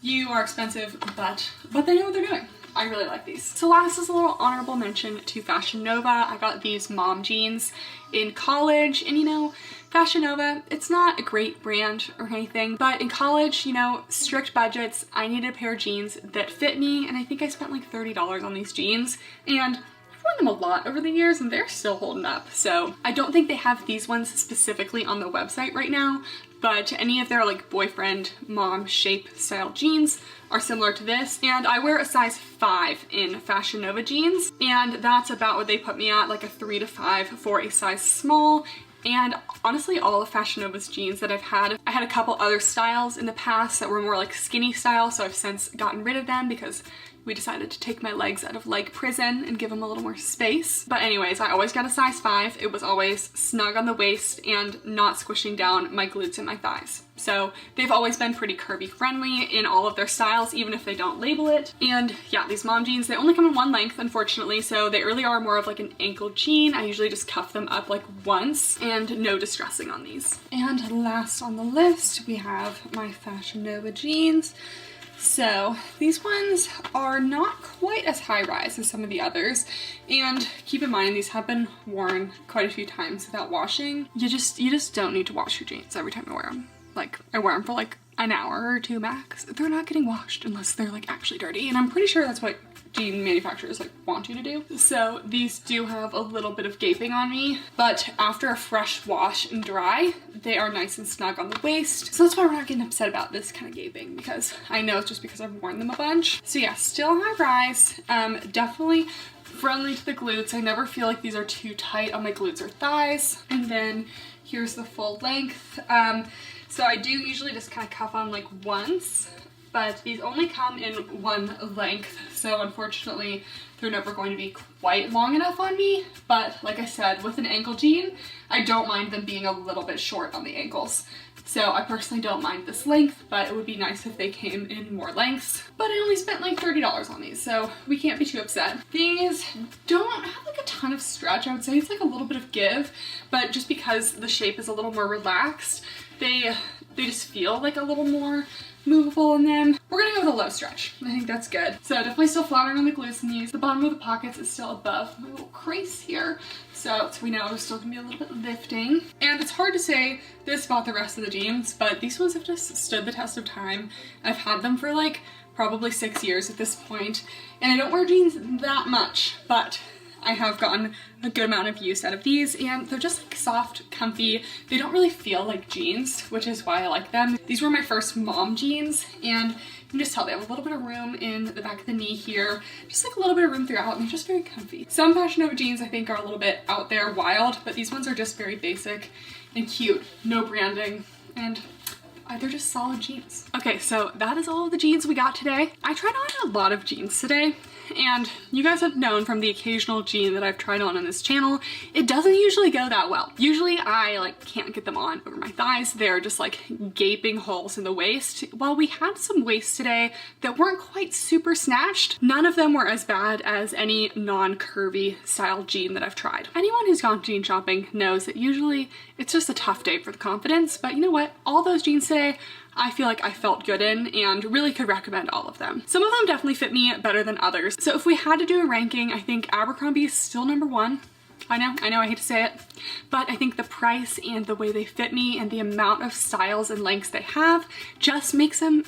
you are expensive, but they know what they're doing. I really like these. So last is a little honorable mention to Fashion Nova. I got these mom jeans in college, and you know, Fashion Nova, it's not a great brand or anything, but in college, you know, strict budgets, I needed a pair of jeans that fit me, and I think I spent like $30 on these jeans, and I've worn them a lot over the years and they're still holding up. So I don't think they have these ones specifically on the website right now, but any of their like boyfriend mom shape style jeans are similar to this. And I wear a size 5 in Fashion Nova jeans, and that's about what they put me at, like a 3 to 5 for a size small. And honestly, all of Fashion Nova's jeans that I've had, I had a couple other styles in the past that were more like skinny style, so I've since gotten rid of them because we decided to take my legs out of leg prison and give them a little more space. But anyways, I always got a size 5. It was always snug on the waist and not squishing down my glutes and my thighs. So they've always been pretty curvy friendly in all of their styles, even if they don't label it. And yeah, these mom jeans, they only come in one length, unfortunately, so they really are more of like an ankle jean. I usually just cuff them up like once, and no distressing on these. And last on the list, we have my Fashion Nova jeans. So these ones are not quite as high rise as some of the others, and keep in mind these have been worn quite a few times without washing. You just don't need to wash your jeans every time you wear them. Like, I wear them for like an hour or two max. They're not getting washed unless they're like actually dirty, and I'm pretty sure that's what jean manufacturers like want you to do. So these do have a little bit of gaping on me, but after a fresh wash and dry, they are nice and snug on the waist. So that's why we're not getting upset about this kind of gaping, because I know it's just because I've worn them a bunch. So yeah, still high rise, definitely friendly to the glutes. I never feel like these are too tight on my glutes or thighs. And then here's the full length. So I do usually just kind of cuff on like once, but these only come in one length, so unfortunately they're never going to be quite long enough on me. But like I said, with an ankle jean, I don't mind them being a little bit short on the ankles. So I personally don't mind this length, but it would be nice if they came in more lengths. But I only spent like $30 on these, so we can't be too upset. These don't have like a ton of stretch. I would say it's like a little bit of give, but just because the shape is a little more relaxed, they just feel like a little more movable in them. We're gonna go with a low stretch. I think that's good. So definitely still flattering on the glutes in these. The bottom of the pockets is still above my little crease here, so we know there's still gonna be a little bit lifting. And it's hard to say this about the rest of the jeans, but these ones have just stood the test of time. I've had them for like probably 6 years at this point, and I don't wear jeans that much, but I have gotten a good amount of use out of these, and they're just like soft, comfy. They don't really feel like jeans, which is why I like them. These were my first mom jeans, and you can just tell they have a little bit of room in the back of the knee here, just like a little bit of room throughout, and they're just very comfy. Some Fashion Nova jeans I think are a little bit out there wild, but these ones are just very basic and cute, no branding, and they're just solid jeans. Okay, so that is all of the jeans we got today. I tried on a lot of jeans today, and you guys have known from the occasional jean that I've tried on this channel, it doesn't usually go that well. Usually I like can't get them on over my thighs. They're just like gaping holes in the waist. While we had some waists today that weren't quite super snatched, none of them were as bad as any non-curvy style jean that I've tried. Anyone who's gone jean shopping knows that usually it's just a tough day for the confidence, but you know what? All those jeans today, I feel like I felt good in and really could recommend all of them. Some of them definitely fit me better than others. So if we had to do a ranking, I think Abercrombie is still number one. I know, I hate to say it, but I think the price and the way they fit me and the amount of styles and lengths they have just makes them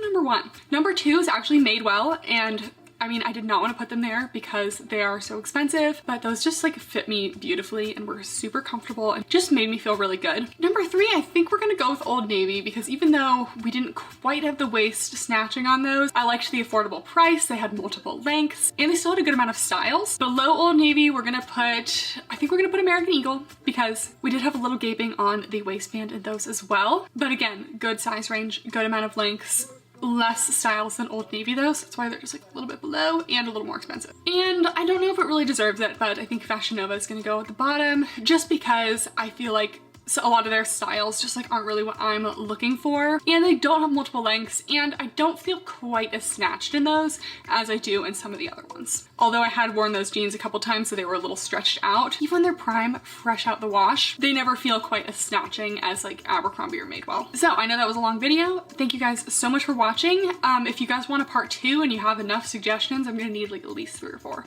number one. Number two is actually Madewell, and I mean, I did not want to put them there because they are so expensive, but those just like fit me beautifully and were super comfortable and just made me feel really good. Number three, I think we're gonna go with Old Navy, because even though we didn't quite have the waist snatching on those, I liked the affordable price. They had multiple lengths and they still had a good amount of styles. Below Old Navy, I think we're gonna put American Eagle, because we did have a little gaping on the waistband in those as well. But again, good size range, good amount of lengths. Less styles than Old Navy though, so that's why they're just like a little bit below and a little more expensive. And I don't know if it really deserves it, but I think Fashion Nova is gonna go at the bottom, just because I feel like So a lot of their styles just like aren't really what I'm looking for, and they don't have multiple lengths, and I don't feel quite as snatched in those as I do in some of the other ones. Although I had worn those jeans a couple times, so they were a little stretched out. Even when they're prime, fresh out the wash, they never feel quite as snatching as like Abercrombie or Madewell. So I know that was a long video. Thank you guys so much for watching. If you guys want a part 2 and you have enough suggestions, I'm gonna need like at least 3 or 4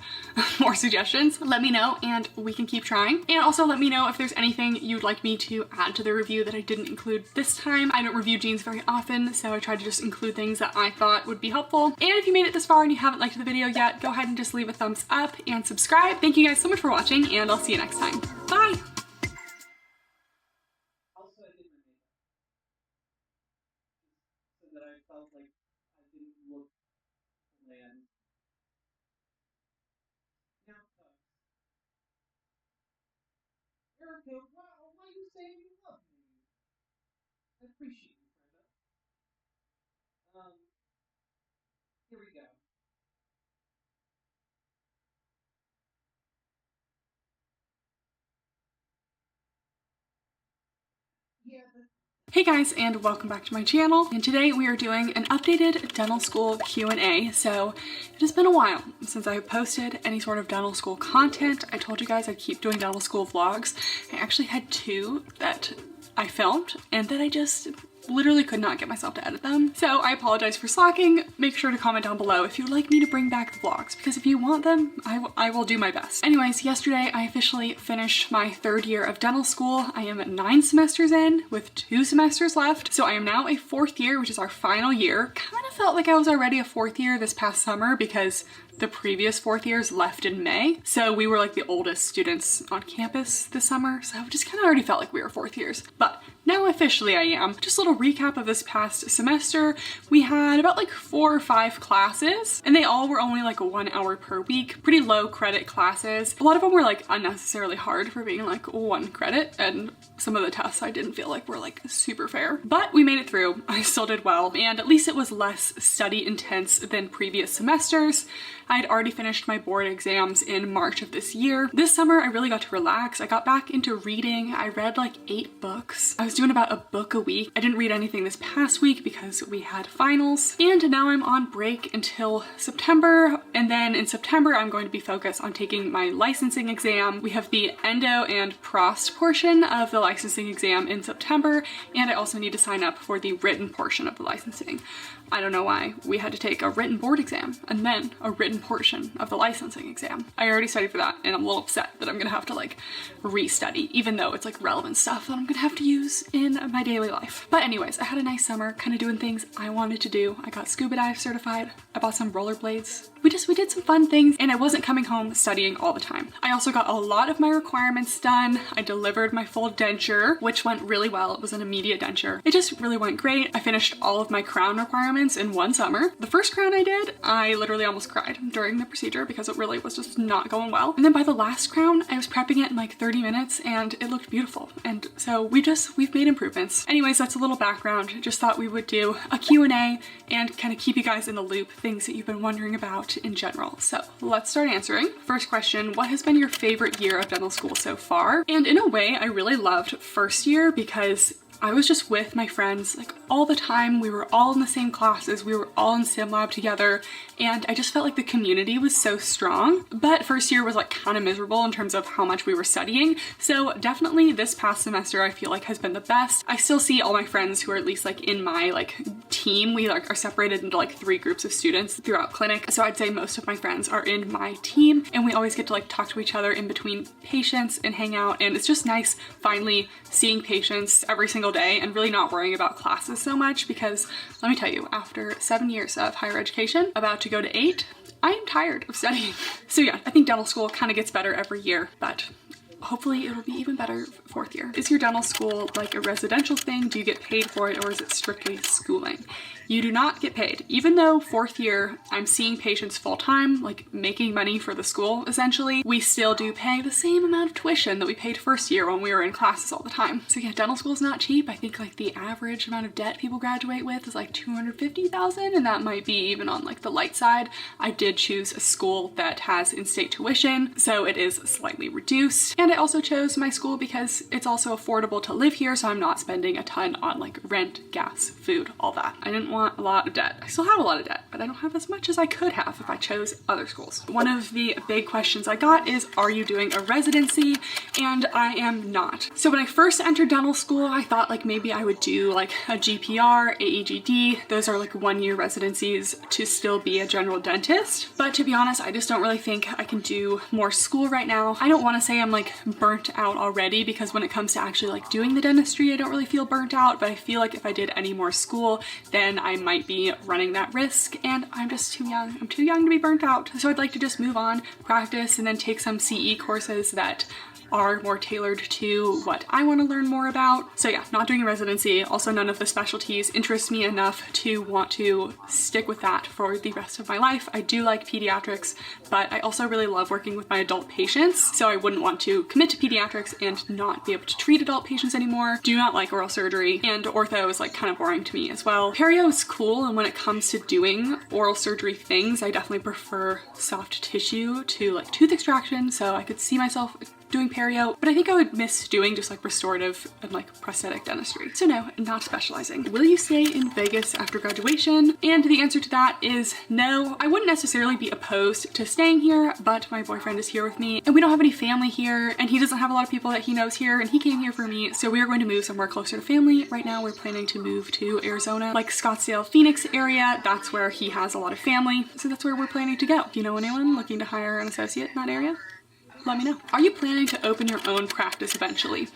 more suggestions. Let me know and we can keep trying. And also let me know if there's anything you'd like me to add to the review that I didn't include this time. I don't review jeans very often, so I try to just include things that I thought would be helpful. And if you made it this far and you haven't liked the video yet, go ahead and just leave a thumbs up and subscribe. Thank you guys so much for watching, and I'll see you next time. Bye! Also, I did my makeup so that I felt like I didn't look bland. Now, Erica, why are you saying you love me? I appreciate you, Brenda. Here we go. Yeah, Hey guys, and welcome back to my channel. And today we are doing an updated dental school Q&A. So it has been a while since I posted any sort of dental school content. I told you guys I'd keep doing dental school vlogs. I actually had 2 that I filmed and that I just literally could not get myself to edit them. So I apologize for slacking. Make sure to comment down below if you'd like me to bring back the vlogs, because if you want them, I will do my best. Anyways, yesterday I officially finished my 3rd year of dental school. I am 9 semesters in with 2 semesters left. So I am now a 4th year, which is our final year. Kind of felt like I was already a 4th year this past summer because the previous 4th years left in May. So we were like the oldest students on campus this summer. So it just kind of already felt like we were 4th years. But now officially I am. Just a little recap of this past semester. We had about like 4 or 5 classes, and they all were only like 1 hour per week. Pretty low credit classes. A lot of them were like unnecessarily hard for being like 1 credit, and some of the tests I didn't feel like were like super fair. But we made it through. I still did well, and at least it was less study intense than previous semesters. I had already finished my board exams in March of this year. This summer I really got to relax. I got back into reading. I read like 8 books. I was doing about a book a week. I didn't read anything this past week because we had finals. And now I'm on break until September. And then in September I'm going to be focused on taking my licensing exam. We have the endo and prost portion of the licensing exam in September. And I also need to sign up for the written portion of the licensing. I don't know why we had to take a written board exam and then a written portion of the licensing exam. I already studied for that, and I'm a little upset that I'm gonna have to like re-study, even though it's like relevant stuff that I'm gonna have to use in my daily life. But anyways, I had a nice summer kind of doing things I wanted to do. I got scuba dive certified. I bought some rollerblades. We did some fun things, and I wasn't coming home studying all the time. I also got a lot of my requirements done. I delivered my full denture, which went really well. It was an immediate denture. It just really went great. I finished all of my crown requirements in 1 summer. The first crown I did, I literally almost cried during the procedure because it really was just not going well. And then by the last crown, I was prepping it in like 30 minutes and it looked beautiful. And so we've made improvements. Anyways, that's a little background. Just thought we would do a Q&A and kind of keep you guys in the loop, things that you've been wondering about in general. So let's start answering. First question, what has been your favorite year of dental school so far? And in a way, I really loved first year because I was just with my friends like all the time. We were all in the same classes. We were all in sim lab together. And I just felt like the community was so strong. But first year was like kind of miserable in terms of how much we were studying. So definitely this past semester I feel like has been the best. I still see all my friends who are at least like in my like team. We like are separated into like 3 groups of students throughout clinic. So I'd say most of my friends are in my team, and we always get to like talk to each other in between patients and hang out. And it's just nice finally seeing patients every single day and really not worrying about classes so much, because let me tell you, after 7 years of higher education, about to go to 8, I am tired of studying. So yeah, I think dental school kind of gets better every year, but hopefully it'll be even better 4th year. Is your dental school like a residential thing? Do you get paid for it, or is it strictly schooling? You do not get paid. Even though 4th year, I'm seeing patients full time, like making money for the school essentially, we still do pay the same amount of tuition that we paid 1st year when we were in classes all the time. So yeah, dental school is not cheap. I think like the average amount of debt people graduate with is like $250,000, and that might be even on like the light side. I did choose a school that has in-state tuition, so it is slightly reduced. And I also chose my school because it's also affordable to live here, so I'm not spending a ton on like rent, gas, food, all that. I didn't want a lot of debt. I still have a lot of debt, but I don't have as much as I could have if I chose other schools. One of the big questions I got is, are you doing a residency? And I am not. So when I first entered dental school, I thought like maybe I would do like a GPR, AEGD. Those are like 1-year residencies to still be a general dentist. But to be honest, I just don't really think I can do more school right now. I don't want to say I'm like burnt out already, because when it comes to actually like doing the dentistry, I don't really feel burnt out, but I feel like if I did any more school, then I might be running that risk, and I'm just too young. I'm too young to be burnt out. So I'd like to just move on, practice, and then take some CE courses that are more tailored to what I want to learn more about. So yeah, not doing a residency. Also, none of the specialties interest me enough to want to stick with that for the rest of my life. I do like pediatrics, but I also really love working with my adult patients, so I wouldn't want to commit to pediatrics and not be able to treat adult patients anymore. Do not like oral surgery, and ortho is like kind of boring to me as well. Perio is cool, and when it comes to doing oral surgery things, I definitely prefer soft tissue to like tooth extraction, so I could see myself doing perio, but I think I would miss doing just like restorative and like prosthetic dentistry. So no, not specializing. Will you stay in Vegas after graduation? And the answer to that is no. I wouldn't necessarily be opposed to staying here, but my boyfriend is here with me, and we don't have any family here, and he doesn't have a lot of people that he knows here, and he came here for me, so we are going to move somewhere closer to family. Right now we're planning to move to Arizona, like Scottsdale, Phoenix area. That's where he has a lot of family, so that's where we're planning to go. If you know anyone looking to hire an associate in that area, let me know. Are you planning to open your own practice eventually?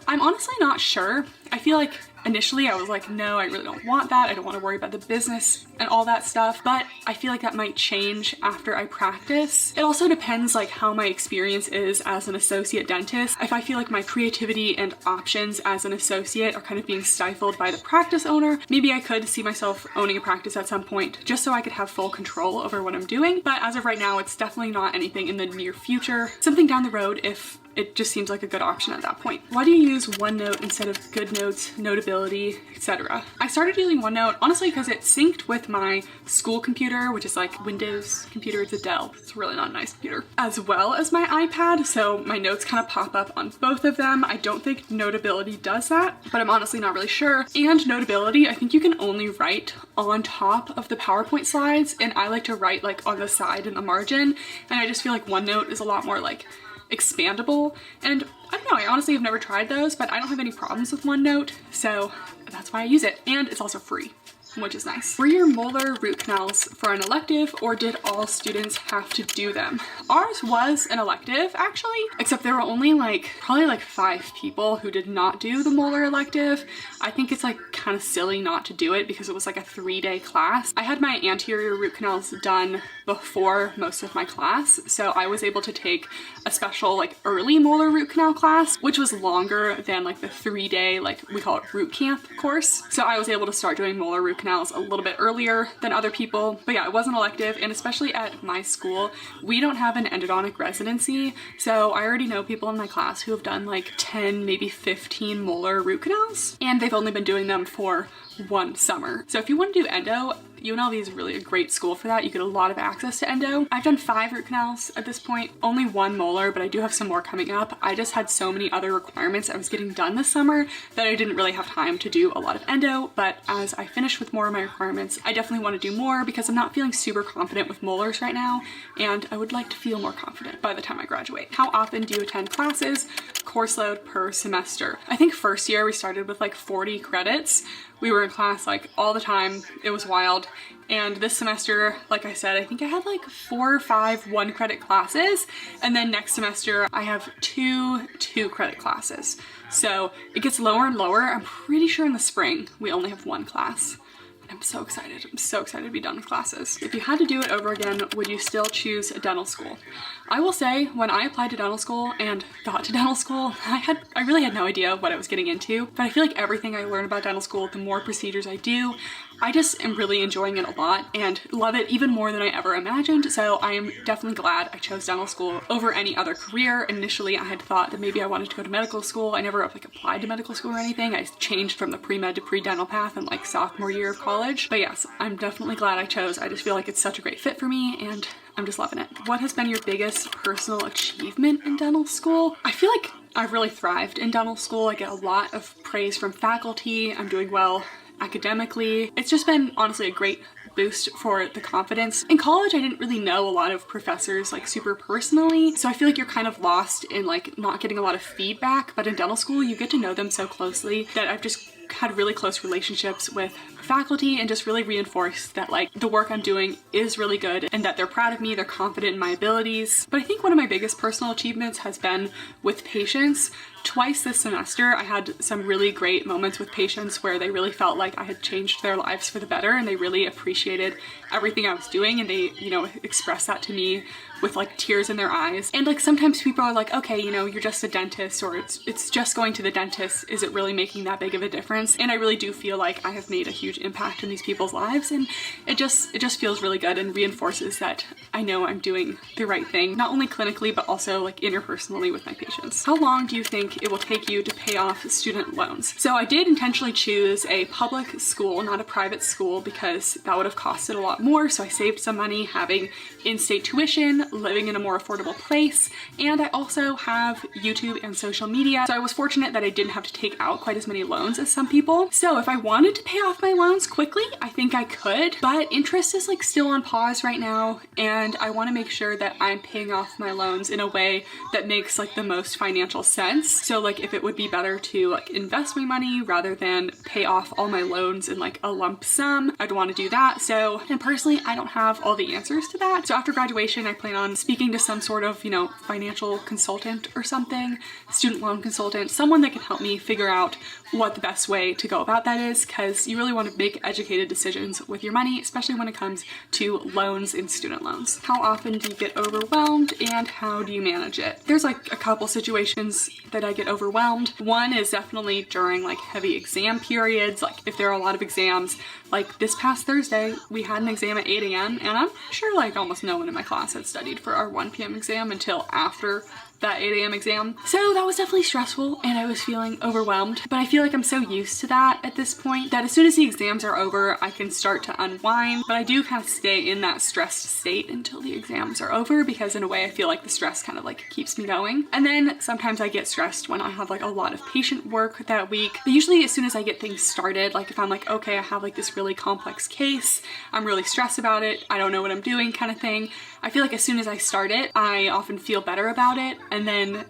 I'm honestly not sure. I feel like initially I was like, no, I really don't want that. I don't want to worry about the business and all that stuff, but I feel like that might change after I practice. It also depends like how my experience is as an associate dentist. If I feel like my creativity and options as an associate are kind of being stifled by the practice owner, maybe I could see myself owning a practice at some point just so I could have full control over what I'm doing. But as of right now, it's definitely not anything in the near future. Something down the road if it just seems like a good option at that point. Why do you use OneNote instead of GoodNotes, Notability, etc.? I started using OneNote honestly because it synced with my school computer, which is like Windows computer. It's a Dell. It's really not a nice computer. As well as my iPad, so my notes kind of pop up on both of them. I don't think Notability does that, but I'm honestly not really sure. And Notability, I think you can only write on top of the PowerPoint slides, and I like to write like on the side in the margin, and I just feel like OneNote is a lot more like expandable, and I don't know, I honestly have never tried those, but I don't have any problems with OneNote, so that's why I use it, and it's also free, which is nice. Were your molar root canals for an elective, or did all students have to do them? Ours was an elective, actually, except there were only like probably like 5 people who did not do the molar elective. I think it's like kind of silly not to do it because it was like a 3-day class. I had my anterior root canals done before most of my class, so I was able to take a special like early molar root canal class, which was longer than like the 3-day, like we call it root camp course. So I was able to start doing molar root canals a little bit earlier than other people. But yeah, it was an elective, and especially at my school, we don't have an endodontic residency, so I already know people in my class who have done like 10, maybe 15 molar root canals, and they've only been doing them for 1 summer. So if you want to do endo, UNLV is really a great school for that. You get a lot of access to endo. I've done 5 root canals at this point, only 1 molar, but I do have some more coming up. I just had so many other requirements I was getting done this summer that I didn't really have time to do a lot of endo, but as I finish with more of my requirements, I definitely want to do more because I'm not feeling super confident with molars right now, and I would like to feel more confident by the time I graduate. How often do you attend classes? Course load per semester. I think first year we started with like 40 credits. We were in class like all the time. It was wild. And this semester, like I said, I think I had like 4 or 5 1-credit classes. And then next semester I have 2 2-credit classes. So it gets lower and lower. I'm pretty sure in the spring we only have 1 class. I'm so excited. I'm so excited to be done with classes. If you had to do it over again, would you still choose a dental school? I will say, when I applied to dental school and got to dental school, I really had no idea what I was getting into, but I feel like everything I learn about dental school, the more procedures I do, I just am really enjoying it a lot and love it even more than I ever imagined. So I am definitely glad I chose dental school over any other career. Initially, I had thought that maybe I wanted to go to medical school. I never like applied to medical school or anything. I changed from the pre-med to pre-dental path in like sophomore year of college. But yes, I'm definitely glad I chose. I just feel like it's such a great fit for me and I'm just loving it. What has been your biggest personal achievement in dental school? I feel like I've really thrived in dental school. I get a lot of praise from faculty. I'm doing well academically. It's just been honestly a great boost for the confidence. In college, I didn't really know a lot of professors like super personally, so I feel like you're kind of lost in like not getting a lot of feedback, but in dental school, you get to know them so closely that I've just had really close relationships with faculty and just really reinforced that like the work I'm doing is really good and that they're proud of me, they're confident in my abilities. But I think one of my biggest personal achievements has been with patients. Twice this semester, I had some really great moments with patients where they really felt like I had changed their lives for the better and they really appreciated everything I was doing and they, you know, expressed that to me with like tears in their eyes. And like sometimes people are like, okay, you know, you're just a dentist or it's just going to the dentist. Is it really making that big of a difference? And I really do feel like I have made a huge impact in these people's lives and it just feels really good and reinforces that I know I'm doing the right thing, not only clinically but also like interpersonally with my patients. How long do you think it will take you to pay off student loans? So I did intentionally choose a public school, not a private school, because that would have costed a lot more. So I saved some money having in-state tuition, living in a more affordable place, and I also have YouTube and social media. So I was fortunate that I didn't have to take out quite as many loans as some people. So if I wanted to pay off my loans quickly, I think I could, but interest is like still on pause right now, and I want to make sure that I'm paying off my loans in a way that makes like the most financial sense. So like if it would be better to like invest my money rather than pay off all my loans in like a lump sum, I'd want to do that. So, and personally, I don't have all the answers to that. So after graduation, I plan on speaking to some sort of, you know, financial consultant or something, student loan consultant, someone that can help me figure out what the best way to go about that is, because you really want to make educated decisions with your money, especially when it comes to loans and student loans. How often do you get overwhelmed and how do you manage it? There's like a couple situations that I get overwhelmed. One is definitely during like heavy exam periods, like if there are a lot of exams. Like this past Thursday, we had an exam at 8 a.m. and I'm sure like almost no one in my class had studied for our 1 p.m. exam until after that 8 a.m. exam. So that was definitely stressful and I was feeling overwhelmed, but I feel like I'm so used to that at this point that as soon as the exams are over, I can start to unwind, but I do kind of stay in that stressed state until the exams are over because in a way I feel like the stress kind of like keeps me going. And then sometimes I get stressed when I have like a lot of patient work that week, but usually as soon as I get things started, like if I'm like, okay, I have like this really complex case, I'm really stressed about it, I don't know what I'm doing kind of thing, I feel like as soon as I start it, I often feel better about it. And then,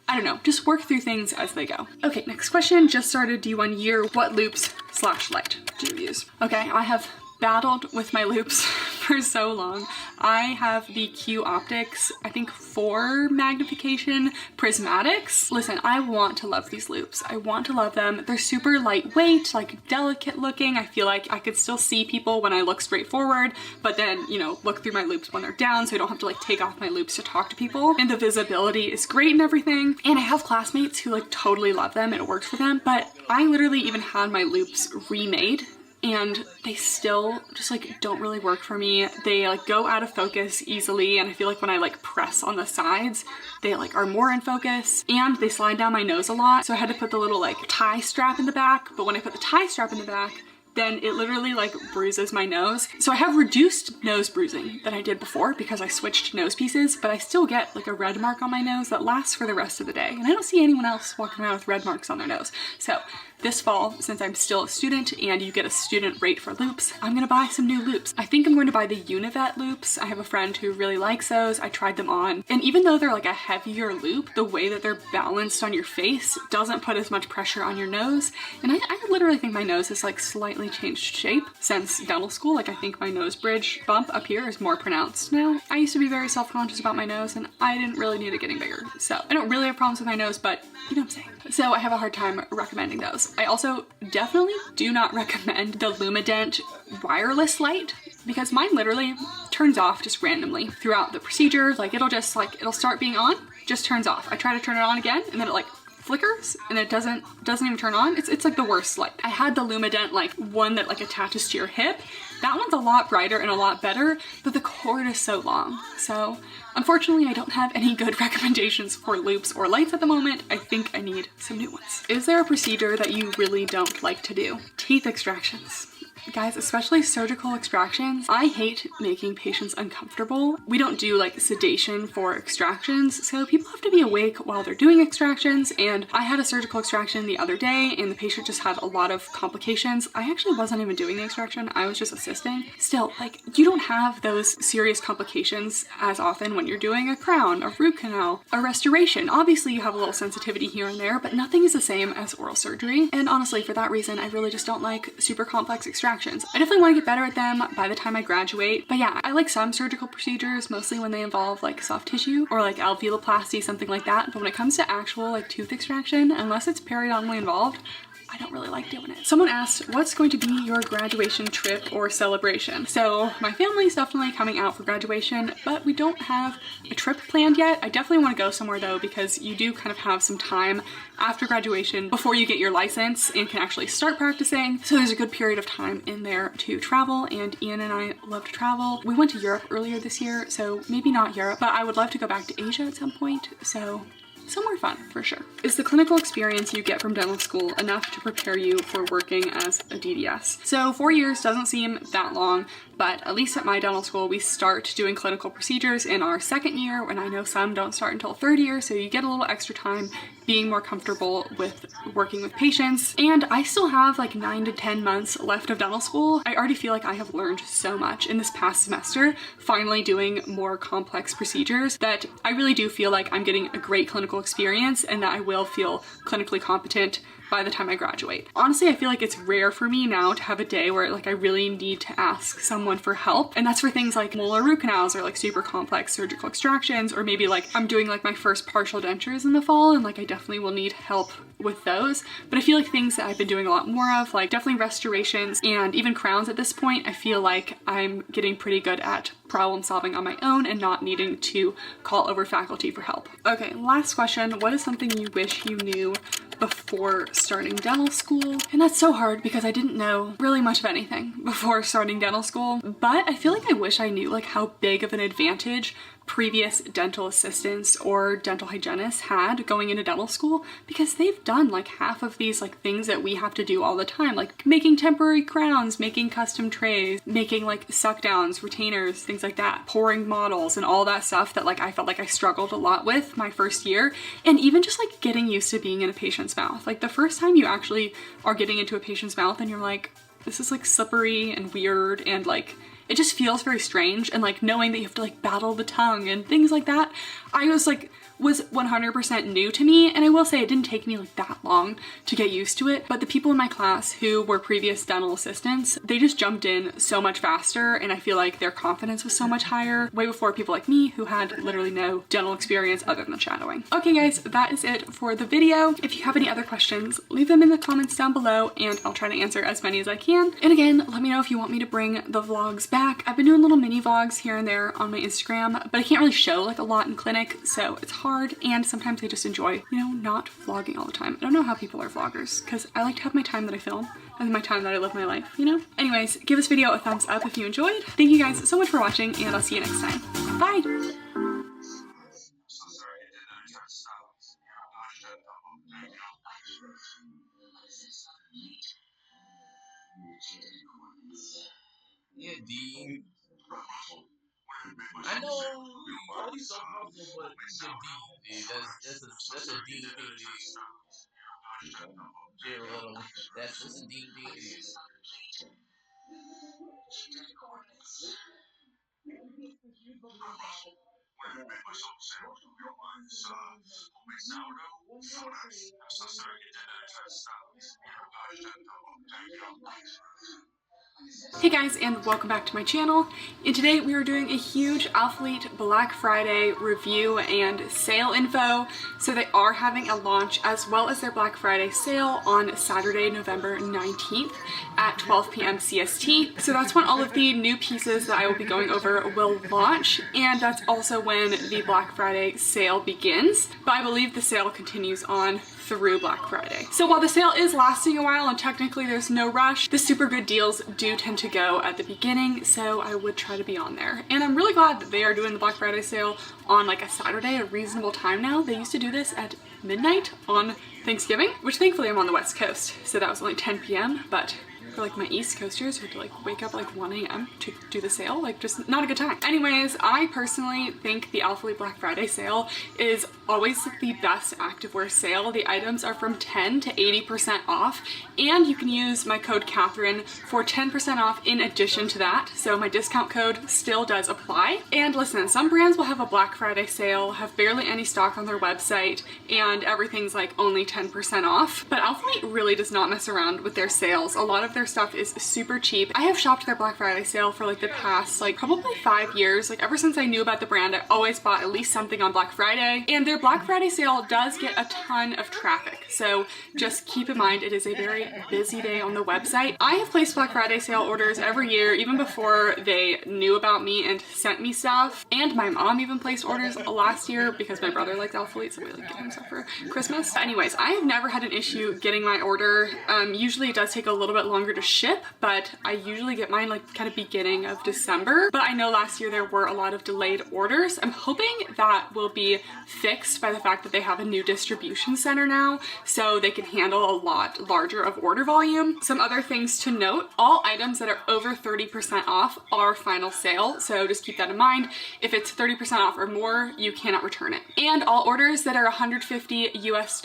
I don't know, just work through things as they go. Okay, next question. Just started D1 year. What loops/light do you use? Okay, I have battled with my loops for so long. I have the Q Optics, I think 4 magnification prismatics. Listen, I want to love these loops. I want to love them. They're super lightweight, like delicate looking. I feel like I could still see people when I look straight forward, but then, you know, look through my loops when they're down so I don't have to like take off my loops to talk to people. And the visibility is great and everything. And I have classmates who like totally love them and it works for them, but I literally even had my loops remade and they still just like don't really work for me. They like go out of focus easily and I feel like when I like press on the sides, they like are more in focus and they slide down my nose a lot. So I had to put the little like tie strap in the back, but when I put the tie strap in the back, then it literally like bruises my nose. So I have reduced nose bruising than I did before because I switched nose pieces, but I still get like a red mark on my nose that lasts for the rest of the day. And I don't see anyone else walking around with red marks on their nose. So this fall, since I'm still a student and you get a student rate for loops, I'm gonna buy some new loops. I think I'm going to buy the Yvette loops. I have a friend who really likes those. I tried them on. And even though they're like a heavier loop, the way that they're balanced on your face doesn't put as much pressure on your nose. And I literally think my nose has like slightly changed shape since dental school. Like I think my nose bridge bump up here is more pronounced now. I used to be very self-conscious about my nose and I didn't really need it getting bigger. So I don't really have problems with my nose, but you know what I'm saying. So I have a hard time recommending those. I also definitely do not recommend the Lumadent wireless light because mine literally turns off just randomly throughout the procedure. Like it'll start being on, just turns off. I try to turn it on again and then it like flickers and it doesn't even turn on. It's like the worst light. I had the Lumadent like one that like attaches to your hip. That one's a lot brighter and a lot better, but the cord is so long. So unfortunately, I don't have any good recommendations for loops or lights at the moment. I think I need some new ones. Is there a procedure that you really don't like to do? Teeth extractions. Guys, especially surgical extractions, I hate making patients uncomfortable. We don't do like sedation for extractions, so people have to be awake while they're doing extractions, and I had a surgical extraction the other day and the patient just had a lot of complications. I actually wasn't even doing the extraction, I was just assisting. Still, like, you don't have those serious complications as often when you're doing a crown, a root canal, a restoration. Obviously you have a little sensitivity here and there, but nothing is the same as oral surgery. And honestly, for that reason, I really just don't like super complex extractions. I definitely want to get better at them by the time I graduate. But yeah, I like some surgical procedures, mostly when they involve like soft tissue or like alveoloplasty, something like that. But when it comes to actual like tooth extraction, unless it's periodontally involved, I don't really like doing it. Someone asked, what's going to be your graduation trip or celebration? So my family's definitely coming out for graduation, but we don't have a trip planned yet. I definitely want to go somewhere though, because you do kind of have some time after graduation before you get your license and can actually start practicing. So there's a good period of time in there to travel, and Ian and I love to travel. We went to Europe earlier this year, so maybe not Europe, but I would love to go back to Asia at some point. So somewhere fun for sure. Is the clinical experience you get from dental school enough to prepare you for working as a DDS? So 4 years doesn't seem that long, but at least at my dental school, we start doing clinical procedures in our second year, and I know some don't start until third year, so you get a little extra time being more comfortable with working with patients. And I still have like 9 to 10 months left of dental school. I already feel like I have learned so much in this past semester, finally doing more complex procedures, that I really do feel like I'm getting a great clinical experience and that I will feel clinically competent by the time I graduate. Honestly, I feel like it's rare for me now to have a day where like I really need to ask someone for help, and that's for things like molar root canals or like super complex surgical extractions, or maybe like I'm doing like my first partial dentures in the fall and like I definitely will need help with those. But I feel like things that I've been doing a lot more of, like definitely restorations and even crowns at this point, I feel like I'm getting pretty good at problem solving on my own and not needing to call over faculty for help. Okay, last question. What is something you wish you knew before starting dental school? And that's so hard because I didn't know really much of anything before starting dental school, but I feel like I wish I knew like how big of an advantage previous dental assistants or dental hygienists had going into dental school, because they've done like half of these like things that we have to do all the time, like making temporary crowns, making custom trays, making like suck downs, retainers, things like that, pouring models and all that stuff that like I felt like I struggled a lot with my first year. And even just like getting used to being in a patient's mouth, like the first time you actually are getting into a patient's mouth and you're like, this is like slippery and weird and like it just feels very strange, and like knowing that you have to like battle the tongue and things like that, I was 100% new to me. And I will say it didn't take me like that long to get used to it, but the people in my class who were previous dental assistants, they just jumped in so much faster, and I feel like their confidence was so much higher way before people like me who had literally no dental experience other than shadowing. Okay guys, that is it for the video. If you have any other questions, leave them in the comments down below and I'll try to answer as many as I can. And again, let me know if you want me to bring the vlogs back. I've been doing little mini vlogs here and there on my Instagram, but I can't really show like a lot in clinic, so it's hard, and sometimes I just enjoy, you know, not vlogging all the time. I don't know how people are vloggers, because I like to have my time that I film and my time that I live my life, you know? Anyways, give this video a thumbs up if you enjoyed. Thank you guys so much for watching, and I'll see you next time. Bye! Yeah, Dean. I know you call you so comfortable, but you're Dean, dude. That's a Dean thing to do. Chill, little. That's a Dean thing to do. Hey guys, and welcome back to my channel. And today we are doing a huge Alphalete Black Friday review and sale info. So they are having a launch as well as their Black Friday sale on Saturday, November 19th at 12 p.m. CST. So that's when all of the new pieces that I will be going over will launch, and that's also when the Black Friday sale begins. But I believe the sale continues on through Black Friday. So while the sale is lasting a while and technically there's no rush, the super good deals do tend to go at the beginning, so I would try to be on there. And I'm really glad that they are doing the Black Friday sale on like a Saturday, a reasonable time now. They used to do this at midnight on Thanksgiving, which thankfully I'm on the West Coast, so that was only 10 p.m. But for like my East Coasters who had to like wake up like 1 a.m. to do the sale, like just not a good time. Anyways, I personally think the Alphalete Black Friday sale is always the best activewear sale. The items are from 10 to 80% off, and you can use my code Kathryn for 10% off in addition to that. So my discount code still does apply. And listen, some brands will have a Black Friday sale, have barely any stock on their website, and everything's like only 10% off. But Alphalete really does not mess around with their sales. A lot of their stuff is super cheap. I have shopped their Black Friday sale for like the past like probably 5 years. Like ever since I knew about the brand, I always bought at least something on Black Friday, and their Black Friday sale does get a ton of traffic. So just keep in mind, it is a very busy day on the website. I have placed Black Friday sale orders every year, even before they knew about me and sent me stuff. And my mom even placed orders last year because my brother likes Alphalete, so we like get him stuff for Christmas. But anyways, I have never had an issue getting my order. Usually it does take a little bit longer to ship, but I usually get mine like kind of beginning of December. But I know last year there were a lot of delayed orders. I'm hoping that will be fixed by the fact that they have a new distribution center now, so they can handle a lot larger of order volume. Some other things to note: all items that are over 30% off are final sale, so just keep that in mind. If it's 30% off or more, you cannot return it. And all orders that are $150 US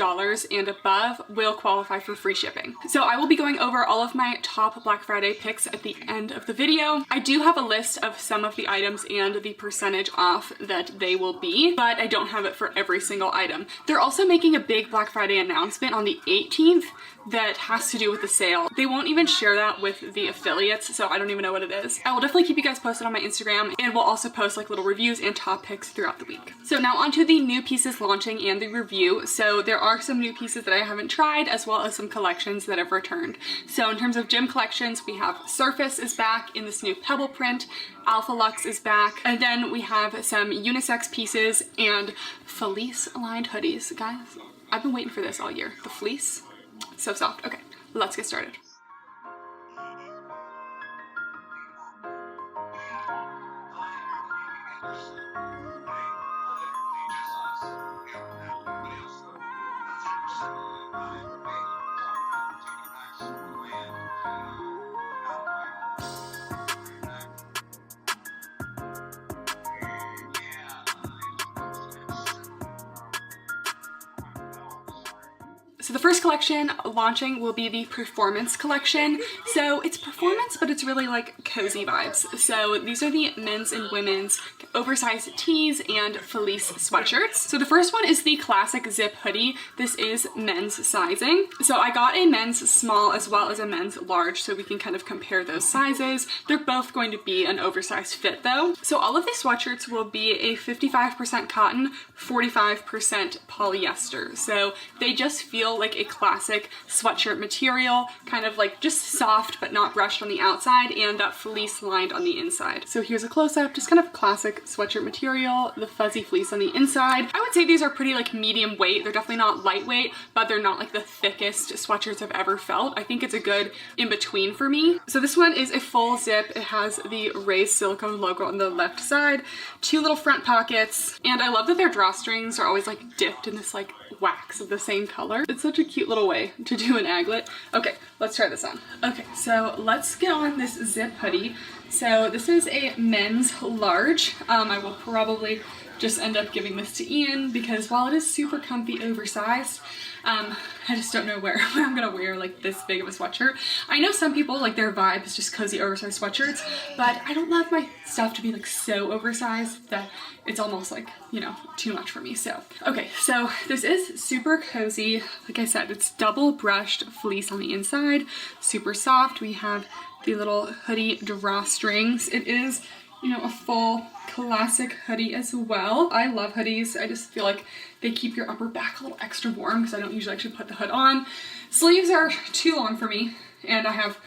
and above will qualify for free shipping. So I will be going over all of my top Black Friday picks at the end of the video. I do have a list of some of the items and the percentage off that they will be, but I don't have it for every single item. They're also making a big Black Friday announcement on the 18th that has to do with the sale. They won't even share that with the affiliates, so I don't even know what it is. I will definitely keep you guys posted on my Instagram, and we'll also post like little reviews and top picks throughout the week. So now onto the new pieces launching and the review. So there are some new pieces that I haven't tried, as well as some collections that have returned. So in terms of gym collections, we have Surface is back in this new pebble print, Alpha Lux is back, and then we have some unisex pieces and fleece lined hoodies. Guys, I've been waiting for this all year. The fleece, so soft. Okay, let's get started. So the first collection launching will be the Performance collection. So it's performance, but it's really like cozy vibes. So these are the men's and women's oversized tees and fleece sweatshirts. So the first one is the classic zip hoodie. This is men's sizing. So I got a men's small as well as a men's large, so we can kind of compare those sizes. They're both going to be an oversized fit though. So all of these sweatshirts will be a 55% cotton, 45% polyester. So they just feel like a classic sweatshirt material, kind of like just soft but not brushed on the outside, and that fleece lined on the inside. So here's a close-up, just kind of classic sweatshirt material, the fuzzy fleece on the inside. I would say these are pretty like medium weight. They're definitely not lightweight, but they're not like the thickest sweatshirts I've ever felt. I think it's a good in between for me. So this one is a full zip. It has the raised silicone logo on the left side, 2 little front pockets, and I love that their drawstrings are always like dipped in this like wax of the same color. It's such a cute little way to do an aglet. Okay, let's try this on. Okay, so let's get on this zip hoodie. So this is a men's large. I will probably just end up giving this to Ian because while it is super comfy oversized, I just don't know where I'm gonna wear like this big of a sweatshirt. I know some people like their vibe is just cozy oversized sweatshirts, but I don't love my stuff to be like so oversized that it's almost like, you know, too much for me. So, okay, so this is super cozy. Like I said, it's double brushed fleece on the inside, super soft. We have the little hoodie drawstrings. It is, you know, a full classic hoodie as well. I love hoodies. I just feel like they keep your upper back a little extra warm because I don't usually actually put the hood on. Sleeves are too long for me, and I have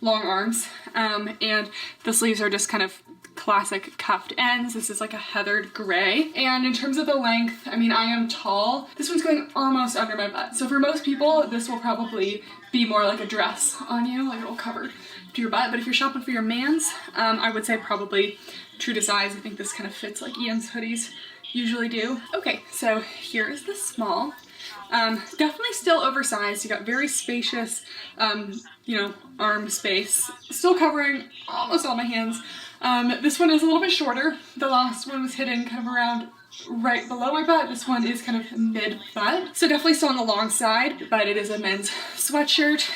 long arms, and the sleeves are just kind of classic cuffed ends. This is like a heathered gray. And in terms of the length, I mean, I am tall. This one's going almost under my butt. So for most people, this will probably be more like a dress on you, like it'll cover to your butt. But if you're shopping for your mans, I would say probably true to size. I think this kind of fits like Ian's hoodies usually do. Okay, so here is the small. Definitely still oversized. You got very spacious, you know, arm space. Still covering almost all my hands. This one is a little bit shorter. The last one was hidden kind of around right below my butt. This one is kind of mid butt. So definitely still on the long side, but it is a men's sweatshirt.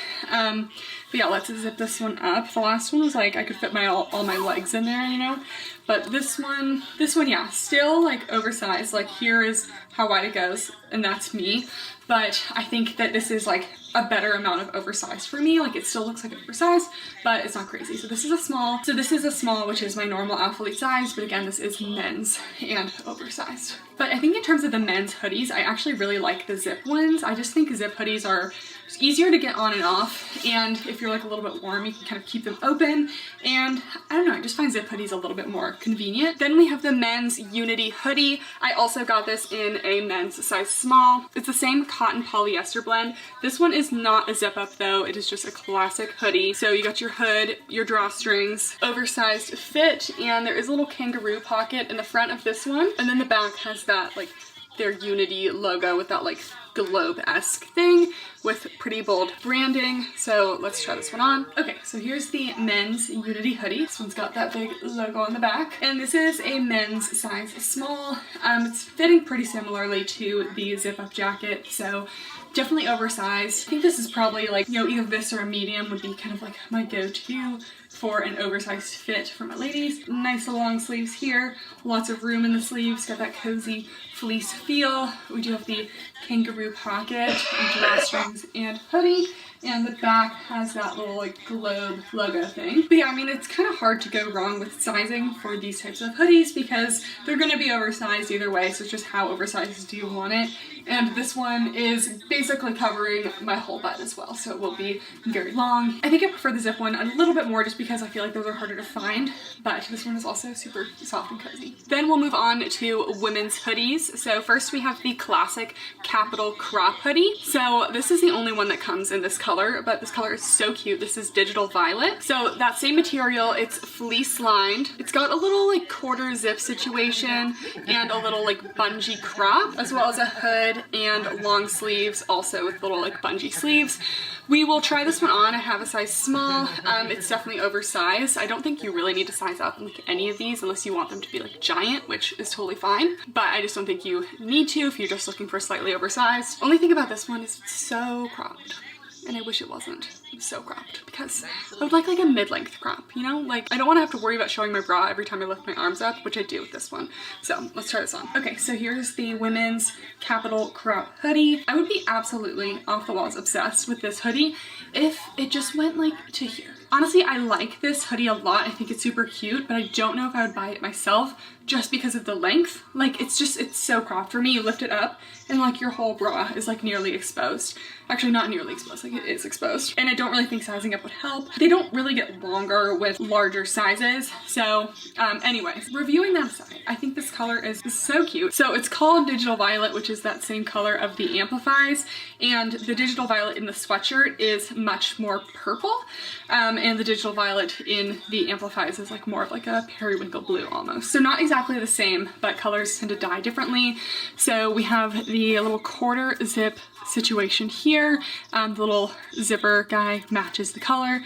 But yeah, let's zip this one up. The last one was like, I could fit all my legs in there, you know? But this one, yeah, still like oversized. Like here is how wide it goes, and that's me. But I think that this is like a better amount of oversized for me. Like it still looks like oversized, but it's not crazy. So this is a small. So this is a small, which is my normal Alphalete size, but again, this is men's and oversized. But I think in terms of the men's hoodies, I actually really like the zip ones. I just think zip hoodies are easier to get on and off, and if you're like a little bit warm, you can kind of keep them open, and I don't know, I just find zip hoodies a little bit more convenient. Then we have the men's Unity hoodie. I also got this in a men's size small. It's the same cotton polyester blend. This one is not a zip up though, it is just a classic hoodie. So you got your hood, your drawstrings, oversized fit, and there is a little kangaroo pocket in the front of this one, and then the back has that like their Unity logo with that like globe-esque thing with pretty bold branding. So let's try this one on. Okay, so here's the men's Unity hoodie. This one's got that big logo on the back, and this is a men's size small. It's fitting pretty similarly to the zip-up jacket, so definitely oversized. I think this is probably like, you know, either this or a medium would be kind of like my go-to for an oversized fit for my ladies. Nice long sleeves here, lots of room in the sleeves, got that cozy fleece feel. We do have the kangaroo pocket and drawstrings and hoodie, and the back has that little like globe logo thing. But yeah, I mean, it's kind of hard to go wrong with sizing for these types of hoodies because they're going to be oversized either way, so it's just how oversized do you want it. And this one is basically covering my whole butt as well, so it will be very long. I think I prefer the zip one a little bit more just because I feel like those are harder to find, but this one is also super soft and cozy. Then we'll move on to women's hoodies. So first we have the classic capital crop hoodie. So this is the only one that comes in this color, but this color is so cute. This is digital violet. So that same material, it's fleece lined. It's got a little like quarter zip situation and a little like bungee crop, as well as a hood and long sleeves also with little like bungee sleeves. We will try this one on. I have a size small. It's definitely oversized. I don't think you really need to size up in like any of these unless you want them to be like giant, which is totally fine. But I just don't think you need to if you're just looking for slightly oversized. Only thing about this one is it's so cropped. And I wish it wasn't so cropped because I would like a mid-length crop, you know? Like, I don't want to have to worry about showing my bra every time I lift my arms up, which I do with this one. So let's try this on. Okay, so here's the women's capital crop hoodie. I would be absolutely off the walls obsessed with this hoodie if it just went like to here. Honestly, I like this hoodie a lot. I think it's super cute, but I don't know if I would buy it myself just because of the length. Like, it's so cropped. For me, you lift it up and like your whole bra is like nearly exposed. Actually, not nearly exposed, like it is exposed. And I don't really think sizing up would help. They don't really get longer with larger sizes. So anyways, reviewing that aside, I think this color is so cute. So it's called Digital Violet, which is that same color of the Amplifies. And the Digital Violet in the sweatshirt is much more purple. And the Digital Violet in the Amplifies is like more of like a periwinkle blue almost. So not exactly the same, but colors tend to dye differently. So we have the little quarter zip situation here. The little zipper guy matches the color.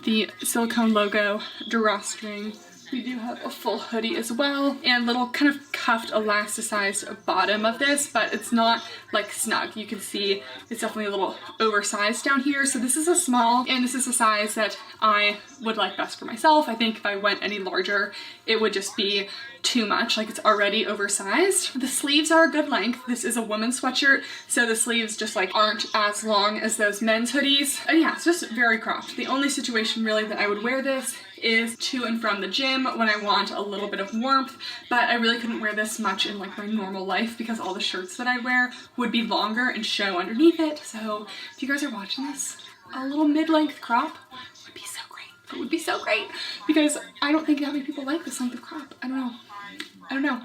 The silicone logo, drawstring, We do have a full hoodie as well, and little kind of cuffed elasticized bottom of this, but it's not like snug. You can see it's definitely a little oversized down here. So this is a small, and this is a size that I would like best for myself. I think if I went any larger, it would just be too much, like it's already oversized. The sleeves are a good length. This is a women's sweatshirt, so the sleeves just like aren't as long as those men's hoodies. And yeah, it's just very cropped. The only situation really that I would wear this is to and from the gym when I want a little bit of warmth, but I really couldn't wear this much in like my normal life because all the shirts that I wear would be longer and show underneath it. So if you guys are watching this, a little mid-length crop would be so great. It would be so great because I don't think that many people like this length of crop. I don't know.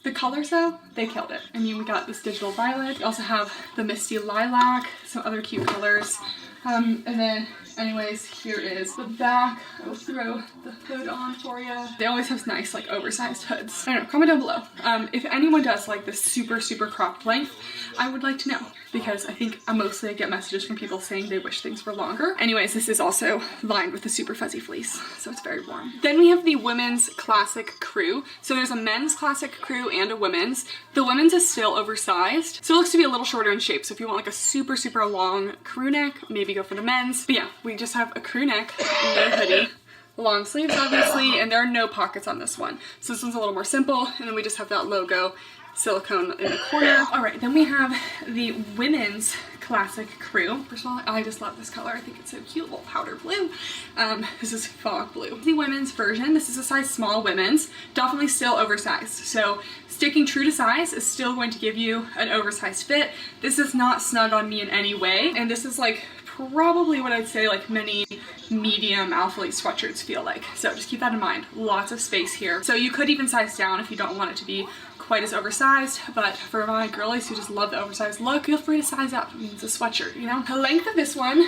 The colors though, they killed it. I mean, we got this digital violet. We also have the misty lilac, some other cute colors. And then anyways, here is the back. I will throw the hood on for you. They always have nice like oversized hoods. I don't know, comment down below. If anyone does like this super cropped length, I would like to know, because I think mostly I get messages from people saying they wish things were longer. Anyways, this is also lined with a super fuzzy fleece, so it's very warm. Then we have the women's classic crew. So there's a men's classic crew and a women's. The women's is still oversized, so it looks to be a little shorter in shape. So if you want like a super long crew neck, maybe go for the men's. But yeah, we just have a crew neck, no hoodie, long sleeves obviously, and there are no pockets on this one. So this one's a little more simple, and then we just have that logo silicone in the corner. All right, then we have the women's classic crew. First of all, I just love this color. I think it's so cute, little powder blue. This is fog blue. The women's version, this is a size small women's, definitely still oversized. So sticking true to size is still going to give you an oversized fit. This is not snug on me in any way, and this is like probably what I'd say like many medium Alphalete sweatshirts feel like. So just keep that in mind. Lots of space here. So you could even size down if you don't want it to be quite as oversized, but for my girlies who just love the oversized look, feel free to size up. I mean, it's a sweatshirt, you know? The length of this one,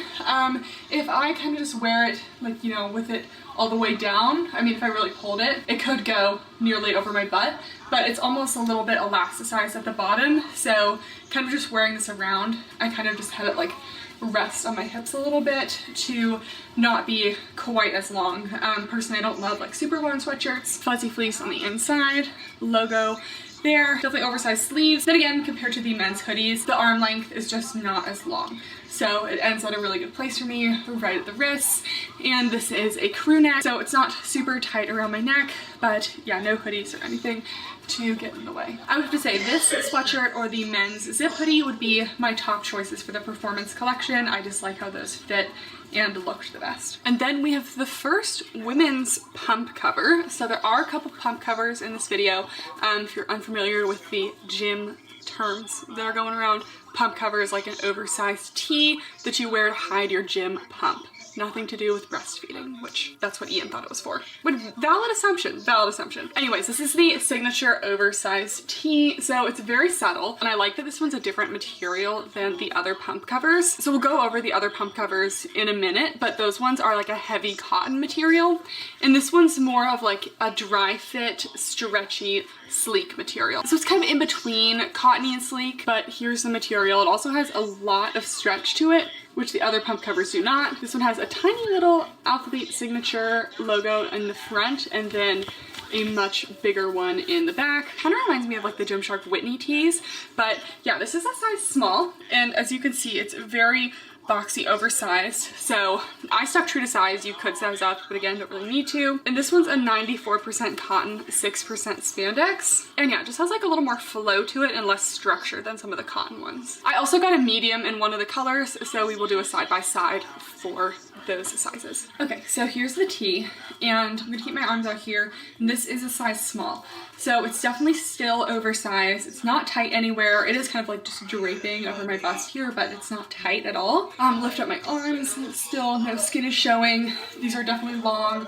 if I kind of just wear it like, you know, with it all the way down, I mean, if I really pulled it, it could go nearly over my butt, but it's almost a little bit elasticized at the bottom. So kind of just wearing this around, I kind of just had it like rest on my hips a little bit to not be quite as long. Personally, I don't love like super long sweatshirts. Fuzzy fleece on the inside, logo there, definitely oversized sleeves. Then again, compared to the men's hoodies, the arm length is just not as long. So it ends at a really good place for me, right at the wrists. And this is a crew neck, so it's not super tight around my neck, but yeah, no hoodies or anything to get in the way. I would have to say this sweatshirt or the men's zip hoodie would be my top choices for the performance collection. I just like how those fit and looked the best. And then we have the first women's pump cover. So there are a couple pump covers in this video. If you're unfamiliar with the gym terms that are going around, pump cover is like an oversized tee that you wear to hide your gym pump. Nothing to do with breastfeeding, which that's what Ian thought it was for. But valid assumption, valid assumption. Anyways, this is the signature oversized tee. So it's very subtle, and I like that this one's a different material than the other pump covers. So we'll go over the other pump covers in a minute, but those ones are like a heavy cotton material. And this one's more of like a dry fit, stretchy, sleek material. So it's kind of in between cottony and sleek, but here's the material. It also has a lot of stretch to it, which the other pump covers do not. This one has a tiny little Alphalete signature logo in the front, and then a much bigger one in the back. Kind of reminds me of like the Gymshark Whitney tees, but yeah, this is a size small, and as you can see, it's very boxy, oversized. So I stuck true to size. You could size up, but again, don't really need to. And this one's a 94% cotton, 6% spandex. And yeah, it just has like a little more flow to it and less structure than some of the cotton ones. I also got a medium in one of the colors, so we will do a side by side for those sizes. Okay, so here's the tee, and I'm gonna keep my arms out here. And this is a size small. So it's definitely still oversized. It's not tight anywhere. It is kind of like just draping over my bust here, but it's not tight at all. Lift up my arms, still no skin is showing. These are definitely long.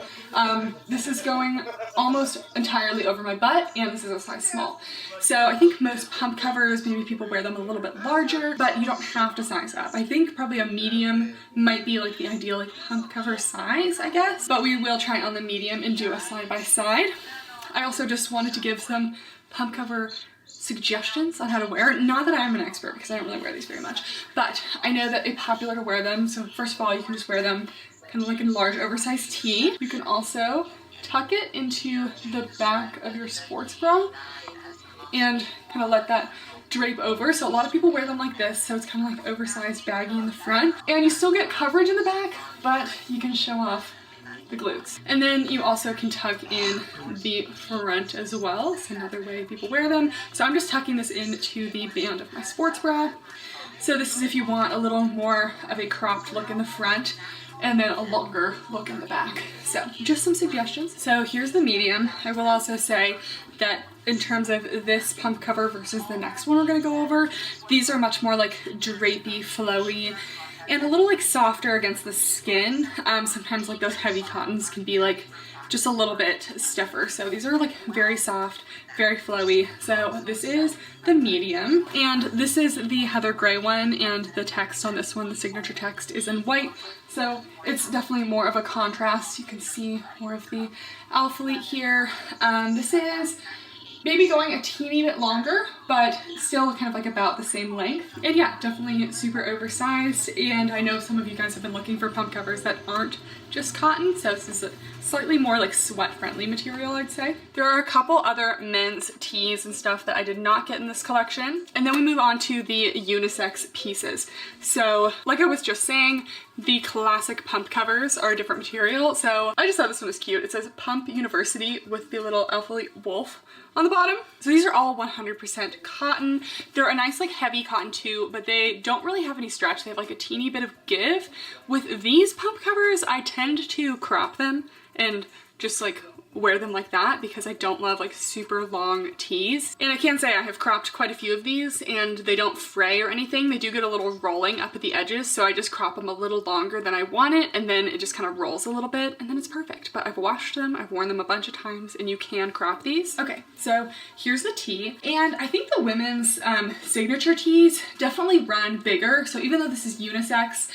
This is going almost entirely over my butt, and this is a size small. So I think most pump covers, maybe people wear them a little bit larger, but you don't have to size up. I think probably a medium might be like the ideal like pump cover size, I guess, but we will try on the medium and do a side by side. I also just wanted to give some pump cover suggestions on how to wear it. Not that I'm an expert because I don't really wear these very much, but I know that it's popular to wear them. So first of all, you can just wear them kind of like a large oversized tee. You can also tuck it into the back of your sports bra and kind of let that drape over. So a lot of people wear them like this, so it's kind of like oversized baggy in the front, and you still get coverage in the back, but you can show off the glutes. And then you also can tuck in the front as well. It's another way people wear them. So I'm just tucking this into the band of my sports bra. So this is if you want a little more of a cropped look in the front and then a longer look in the back. So just some suggestions. So here's the medium. I will also say that in terms of this pump cover versus the next one we're gonna go over, these are much more like drapey, flowy, and a little like softer against the skin. Sometimes like those heavy cottons can be like just a little bit stiffer. So these are like very soft, very flowy. So this is the medium, and this is the heather gray one, and the text on this one, the signature text, is in white. So it's definitely more of a contrast. You can see more of the Alphalete here. This is maybe going a teeny bit longer, but still kind of like about the same length. And yeah, definitely super oversized. And I know some of you guys have been looking for pump covers that aren't just cotton, so this is a slightly more like sweat friendly material, I'd say. There are a couple other men's tees and stuff that I did not get in this collection. And then we move on to the unisex pieces. So like I was just saying, the classic pump covers are a different material. So I just thought this one was cute. It says Pump University with the little Alphalete wolf on the bottom. So these are all 100% cotton. They're a nice like heavy cotton too, but they don't really have any stretch. They have like a teeny bit of give. With these pump covers, I tend to crop them and just like wear them like that because I don't love like super long tees. And I can say I have cropped quite a few of these and they don't fray or anything. They do get a little rolling up at the edges, so I just crop them a little longer than I want it, and then it just kind of rolls a little bit and then it's perfect. But I've washed them, I've worn them a bunch of times, and you can crop these. Okay, so here's the tee, and I think the women's signature tees definitely run bigger. So even though this is unisex,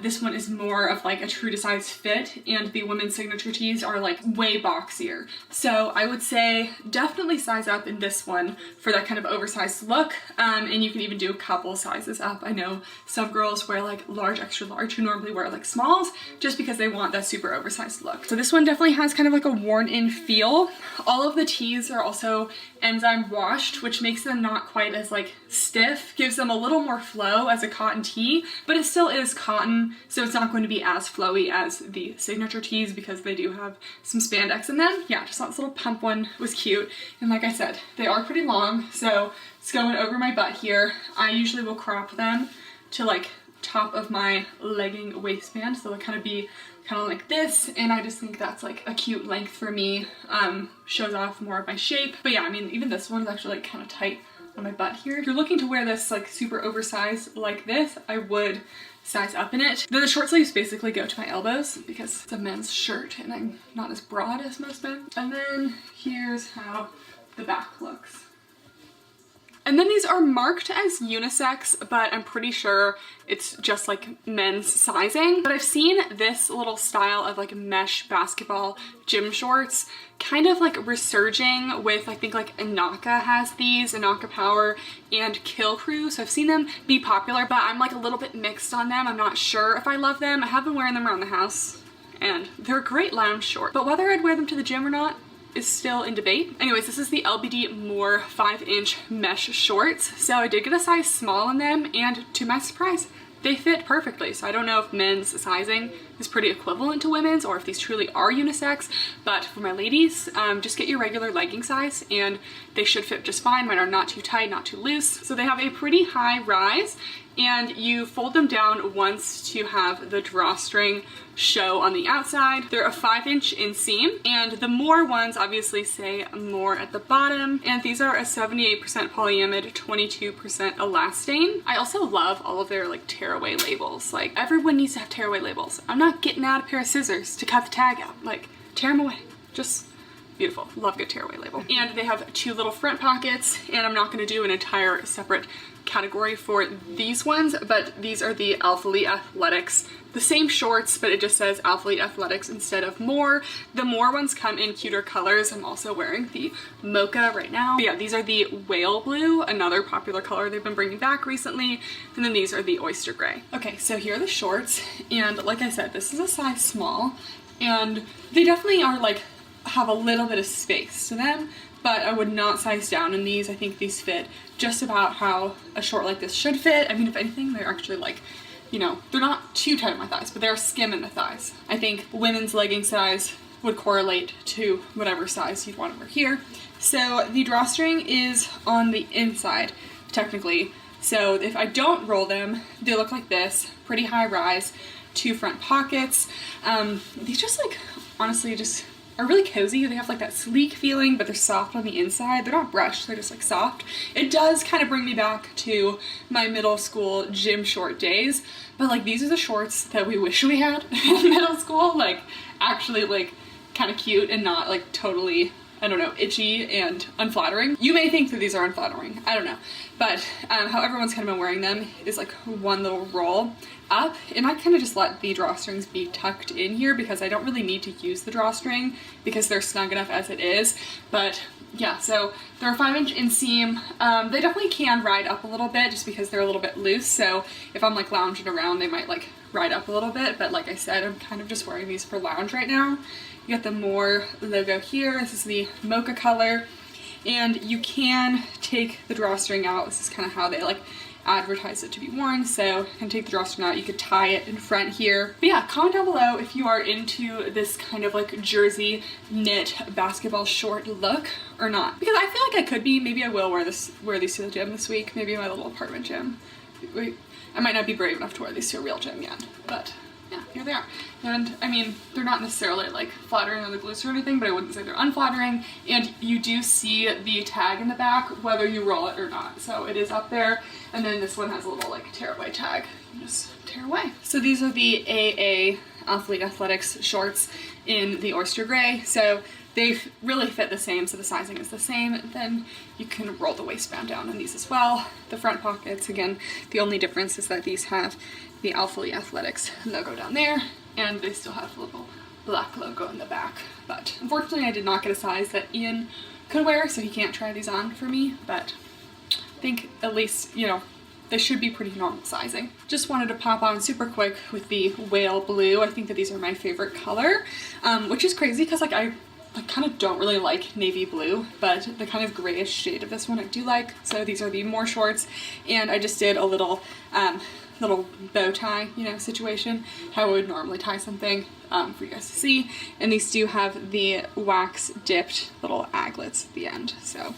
this one is more of like a true to size fit, and the women's signature tees are like way boxier. So I would say definitely size up in this one for that kind of oversized look, and you can even do a couple sizes up. I know some girls wear like large, extra large, who normally wear like smalls just because they want that super oversized look. So this one definitely has kind of like a worn in feel. All of the tees are also enzyme washed, which makes them not quite as like stiff, gives them a little more flow as a cotton tee, but it still is cotton, so it's not going to be as flowy as the signature tees because they do have some spandex in them. Yeah, just thought this little pump one was cute. And like I said, they are pretty long, so it's going over my butt here. I usually will crop them to like top of my legging waistband, so they'll kind of be kind of like this, and I just think that's like a cute length for me. Shows off more of my shape. But yeah, I mean, even this one is actually like kind of tight on my butt here. If you're looking to wear this like super oversized like this, I would size up in it. Then the short sleeves basically go to my elbows because it's a men's shirt and I'm not as broad as most men. And then here's how the back looks. And then these are marked as unisex, but I'm pretty sure it's just like men's sizing. But I've seen this little style of like mesh basketball gym shorts kind of like resurging with, I think like Inaka has these, Inaka Power and Kill Crew. So I've seen them be popular, but I'm like a little bit mixed on them. I'm not sure if I love them. I have been wearing them around the house and they're a great lounge short, but whether I'd wear them to the gym or not is still in debate. Anyways, this is the LBD More 5-inch mesh shorts. So I did get a size small in them, and to my surprise, they fit perfectly. So I don't know if men's sizing is pretty equivalent to women's or if these truly are unisex, but for my ladies, just get your regular legging size and they should fit just fine. Mine are not too tight, not too loose. So they have a pretty high rise, and you fold them down once to have the drawstring show on the outside. They're a 5-inch inseam, and the More ones obviously say More at the bottom, and these are a 78% polyamide, 22% elastane. I also love all of their like tearaway labels. Like, everyone needs to have tearaway labels. I'm not getting out a pair of scissors to cut the tag out. Like, tear them away. Just beautiful. Love a good tearaway label. And they have 2 little front pockets, and I'm not going to do an entire separate category for these ones, but these are the Alphalete Athletics. The same shorts, but it just says Alphalete Athletics instead of More. The More ones come in cuter colors. I'm also wearing the mocha right now. But yeah, these are the whale blue, another popular color they've been bringing back recently. And then these are the oyster gray. Okay, so here are the shorts. And like I said, this is a size small, and they definitely are like have a little bit of space to them, but I would not size down in these. I think these fit just about how a short like this should fit. I mean, if anything, they're actually like, you know, they're not too tight on my thighs, but they're skimming the thighs. I think women's legging size would correlate to whatever size you'd want over here. So the drawstring is on the inside, technically. So if I don't roll them, they look like this, pretty high rise, 2 front pockets. These just like, honestly, just are really cozy. They have like that sleek feeling, but they're soft on the inside. They're not brushed, they're just like soft. It does kind of bring me back to my middle school gym short days, but like these are the shorts that we wish we had in middle school, like actually like kind of cute and not like totally, I don't know, itchy and unflattering. You may think that these are unflattering, I don't know. But how everyone's kind of been wearing them is like one little roll up, and I kind of just let the drawstrings be tucked in here because I don't really need to use the drawstring because they're snug enough as it is. But yeah, so they're a 5-inch inseam. They definitely can ride up a little bit just because they're a little bit loose, so if I'm like lounging around they might like ride up a little bit, but like I said, I'm kind of just wearing these for lounge right now. You got the More logo here. This is the mocha color, and you can take the drawstring out. This is kind of how they like advertise it to be worn, so you can take the drawstring out. You could tie it in front here. But yeah, comment down below if you are into this kind of like jersey knit basketball short look or not, because I feel like I could be. Maybe I will wear these to the gym this week, maybe my little apartment gym. I might not be brave enough to wear these to a real gym yet, but yeah, here they are. And I mean, they're not necessarily like flattering on the glutes or anything, but I wouldn't say they're unflattering. And you do see the tag in the back, whether you roll it or not. So it is up there. And then this one has a little like tear away tag. You just tear away. So these are the AA Alphalete Athletics shorts in the oyster gray. So they really fit the same, so the sizing is the same. Then you can roll the waistband down in these as well. The front pockets, again, the only difference is that these have the Alphalete Athletics logo down there, and they still have a little black logo in the back. But unfortunately I did not get a size that Ian could wear, so he can't try these on for me, but I think at least, you know, they should be pretty normal sizing. Just wanted to pop on super quick with the whale blue. I think that these are my favorite color, which is crazy because like I kind of don't really like navy blue, but the kind of grayish shade of this one I do like. So these are the More shorts, and I just did a little bow tie, you know, situation, how I would normally tie something for you guys to see. And these do have the wax dipped little aglets at the end. So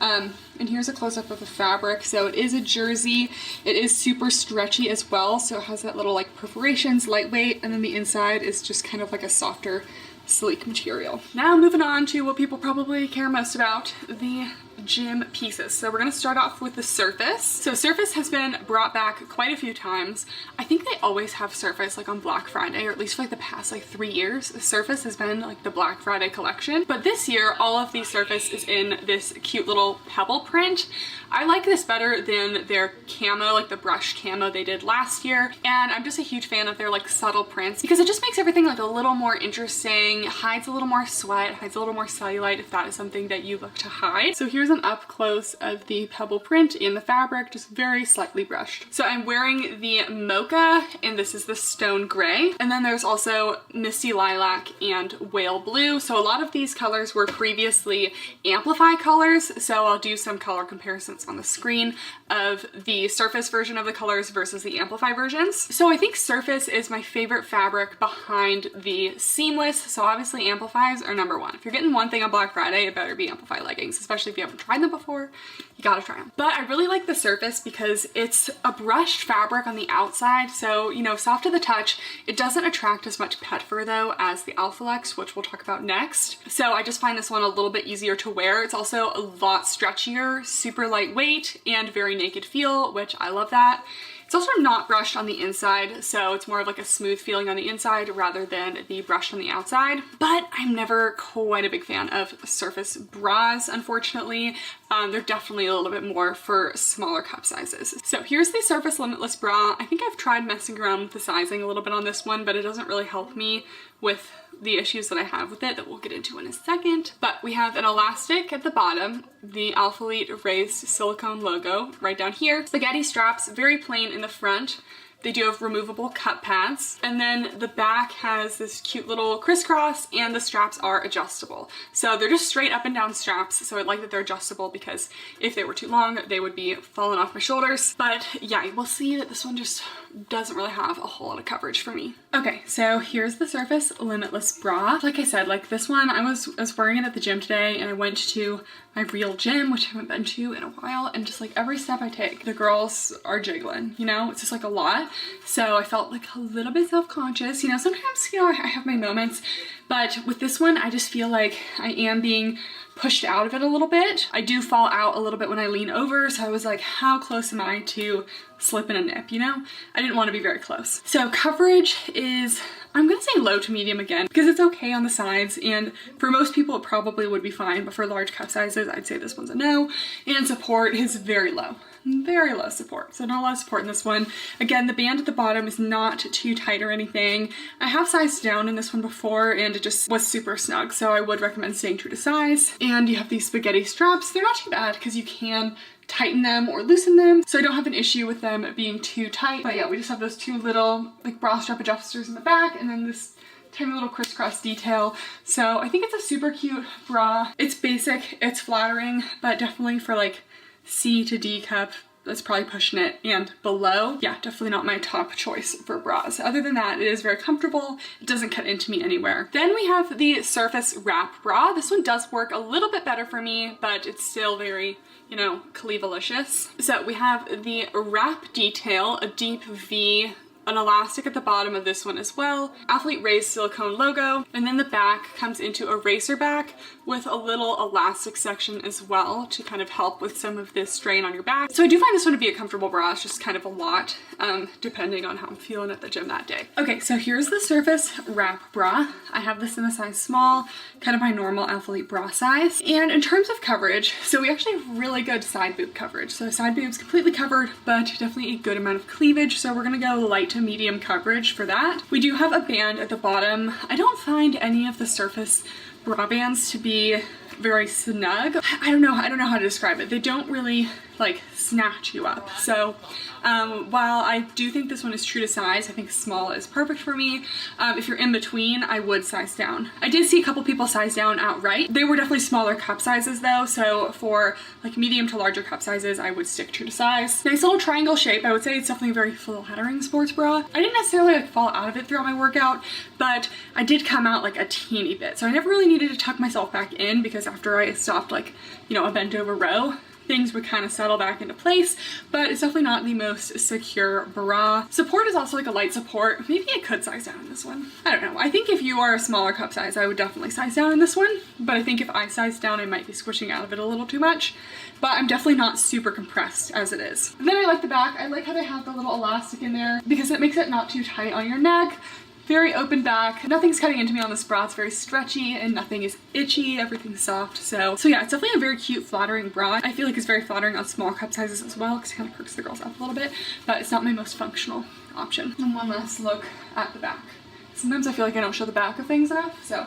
and here's a close-up of the fabric. So it is a jersey. It is super stretchy as well, so it has that little like perforations, lightweight, and then the inside is just kind of like a softer, sleek material. Now moving on to what people probably care most about, the gym pieces. So we're going to start off with the Surface. So Surface has been brought back quite a few times. I think they always have Surface like on Black Friday, or at least for like the past like 3 years. Surface has been like the Black Friday collection, but this year all of the Surface is in this cute little pebble print. I like this better than their camo, like the brush camo they did last year, and I'm just a huge fan of their like subtle prints because it just makes everything like a little more interesting, hides a little more sweat, hides a little more cellulite if that is something that you look to hide. So here's an up close of the pebble print in the fabric, just very slightly brushed. So I'm wearing the mocha, and this is the stone gray, and then there's also misty lilac and whale blue. So a lot of these colors were previously Amplify colors, so I'll do some color comparisons on the screen of the Surface version of the colors versus the Amplify versions. So I think Surface is my favorite fabric behind the seamless, so obviously Amplifies are number one. If you're getting one thing on Black Friday, it better be Amplify leggings, especially if you haven't tried them before. You gotta try them. But I really like the Surface because it's a brushed fabric on the outside, so, you know, soft to the touch. It doesn't attract as much pet fur though as the Alphalete, which we'll talk about next. So I just find this one a little bit easier to wear. It's also a lot stretchier, super lightweight, and very naked feel, which I love that. It's also not brushed on the inside, so it's more of like a smooth feeling on the inside rather than the brush on the outside. But I'm never quite a big fan of Surface bras, unfortunately. They're definitely a little bit more for smaller cup sizes. So here's the Surface Limitless bra. I think I've tried messing around with the sizing a little bit on this one, but it doesn't really help me with the issues that I have with it that we'll get into in a second. But we have an elastic at the bottom, the Alphalete raised silicone logo right down here, spaghetti straps, very plain in the front, They do have removable cup pads, and then the back has this cute little crisscross, and the straps are adjustable. So they're just straight up and down straps, so I like that they're adjustable because if they were too long, they would be falling off my shoulders. But yeah, we'll see that this one just doesn't really have a whole lot of coverage for me. Okay, so here's the Surface Limitless bra. Like I said, like this one, I was wearing it at the gym today, and I went to my real gym, which I haven't been to in a while, and just like every step I take, the girls are jiggling, you know? It's just like a lot. So I felt like a little bit self-conscious. You know, sometimes, you know, I have my moments, but with this one, I just feel like I am being pushed out of it a little bit. I do fall out a little bit when I lean over, so I was like, how close am I to slipping a nip, you know? I didn't want to be very close. So coverage is, I'm gonna say low to medium again, because it's okay on the sides, and for most people it probably would be fine, but for large cup sizes, I'd say this one's a no. And support is very low. Very low support, so not a lot of support in this one. Again, the band at the bottom is not too tight or anything. I have sized down in this one before, and it just was super snug, so I would recommend staying true to size. And you have these spaghetti straps. They're not too bad because you can tighten them or loosen them, so I don't have an issue with them being too tight. But yeah, we just have those two little like bra strap adjusters in the back, and then this tiny little crisscross detail. So I think it's a super cute bra. It's basic, it's flattering, but definitely for like C to D cup, that's probably pushing it, and below, yeah, definitely not my top choice for bras. Other than that, it is very comfortable. It doesn't cut into me anywhere. Then we have the Surface Wrap bra. This one does work a little bit better for me, but it's still very, you know, Cleavalicious. So we have the wrap detail, a deep V, an elastic at the bottom of this one as well, Alphalete raised silicone logo, and then the back comes into a racer back with a little elastic section as well to kind of help with some of this strain on your back. So I do find this one to be a comfortable bra. It's just kind of a lot depending on how I'm feeling at the gym that day. Okay, so here's the Surface Wrap bra. I have this in a size small, kind of my normal Alphalete bra size. And in terms of coverage, so we actually have really good side boob coverage. So side boob's completely covered, but definitely a good amount of cleavage. So we're gonna go light to medium coverage for that. We do have a band at the bottom. I don't find any of the Surface bra bands to be very snug. I don't know how to describe it. They don't really like snatch you up. So while I do think this one is true to size, I think small is perfect for me. If you're in between, I would size down. I did see a couple people size down outright. They were definitely smaller cup sizes though, so for like medium to larger cup sizes, I would stick true to size. Nice little triangle shape. I would say it's definitely a very flattering sports bra. I didn't necessarily like fall out of it throughout my workout, but I did come out like a teeny bit. So I never really needed to tuck myself back in because after I stopped like, you know, a bent over row, things would kind of settle back into place, but it's definitely not the most secure bra. Support is also like a light support. Maybe I could size down in this one. I don't know. I think if you are a smaller cup size, I would definitely size down in this one, but I think if I size down, I might be squishing out of it a little too much, but I'm definitely not super compressed as it is. And then I like the back. I like how they have the little elastic in there because it makes it not too tight on your neck. Very open back. Nothing's cutting into me on this bra. It's very stretchy and nothing is itchy. Everything's soft. So yeah, it's definitely a very cute, flattering bra. I feel like it's very flattering on small cup sizes as well because it kind of perks the girls up a little bit, but it's not my most functional option. And one last look at the back. Sometimes I feel like I don't show the back of things enough, so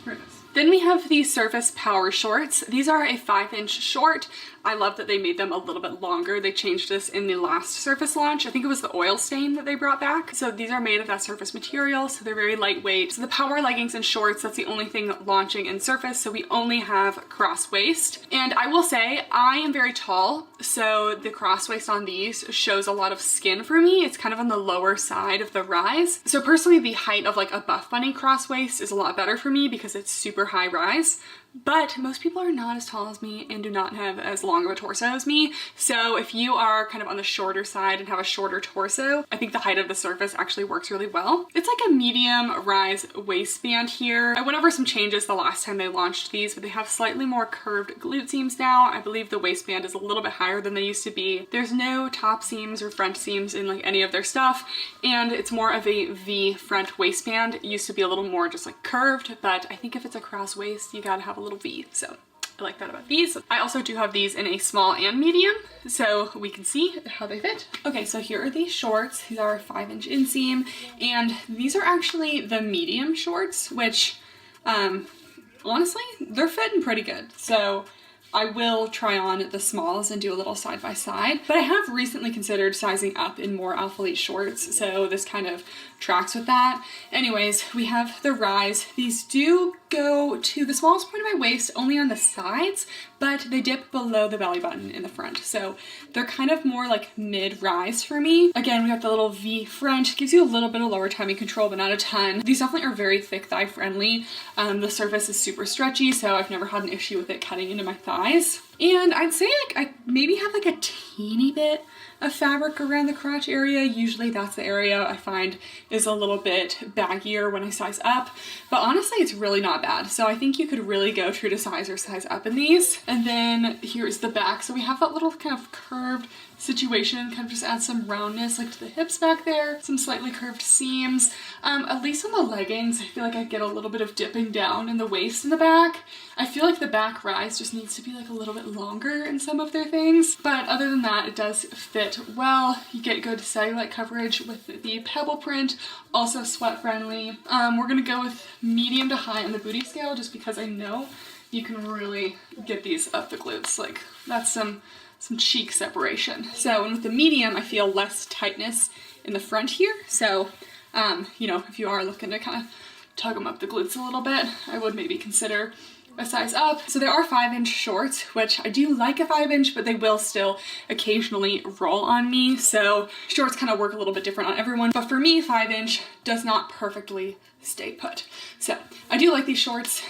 here it is. Then we have the Surface Power Shorts. These are a 5-inch short. I love that they made them a little bit longer. They changed this in the last Surface launch. I think it was the oil stain that they brought back. So these are made of that Surface material, so they're very lightweight. So the power leggings and shorts, that's the only thing launching in Surface, so we only have cross waist. And I will say, I am very tall, so the cross waist on these shows a lot of skin for me. It's kind of on the lower side of the rise. So personally, the height of like a Buffbunny cross waist is a lot better for me because it's super high rise. But most people are not as tall as me and do not have as long of a torso as me. So if you are kind of on the shorter side and have a shorter torso, I think the height of the Surface actually works really well. It's like a medium rise waistband here. I went over some changes the last time they launched these, but they have slightly more curved glute seams now. I believe the waistband is a little bit higher than they used to be. There's no top seams or front seams in like any of their stuff, and it's more of a V front waistband. It used to be a little more just like curved, but I think if it's a cross waist, you gotta have a little V, so I like that about these. I also do have these in a small and medium, so we can see how they fit. Okay, so here are these shorts. These are a 5-inch inseam, and these are actually the medium shorts, which honestly, they're fitting pretty good. So I will try on the smalls and do a little side by side, but I have recently considered sizing up in more Alphalete shorts, so this kind of tracks with that. Anyways, we have the rise. These do go to the smallest point of my waist, only on the sides, but they dip below the belly button in the front. So they're kind of more like mid-rise for me. Again, we got the little V front, gives you a little bit of lower tummy control, but not a ton. These definitely are very thick thigh friendly. The surface is super stretchy, so I've never had an issue with it cutting into my thighs. And I'd say like I maybe have like a teeny bit of fabric around the crotch area. Usually that's the area I find is a little bit baggier when I size up, but honestly it's really not bad. So I think you could really go true to size or size up in these. And then here's the back. So we have that little kind of curved situation, kind of just add some roundness like to the hips back there, some slightly curved seams. At least on the leggings, I feel like I get a little bit of dipping down in the waist in the back. I feel like the back rise just needs to be like a little bit longer in some of their things, but other than that, it does fit well. You get good cellulite coverage with the pebble print, also sweat friendly. We're gonna go with medium to high on the booty scale just because I know you can really get these up the glutes. Like that's some cheek separation. So, and with the medium, I feel less tightness in the front here. So, you know, if you are looking to kind of tug them up the glutes a little bit, I would maybe consider a size up. So there are 5-inch shorts, which I do like a 5-inch, but they will still occasionally roll on me. So shorts kind of work a little bit different on everyone. But for me, 5-inch does not perfectly stay put. So I do like these shorts.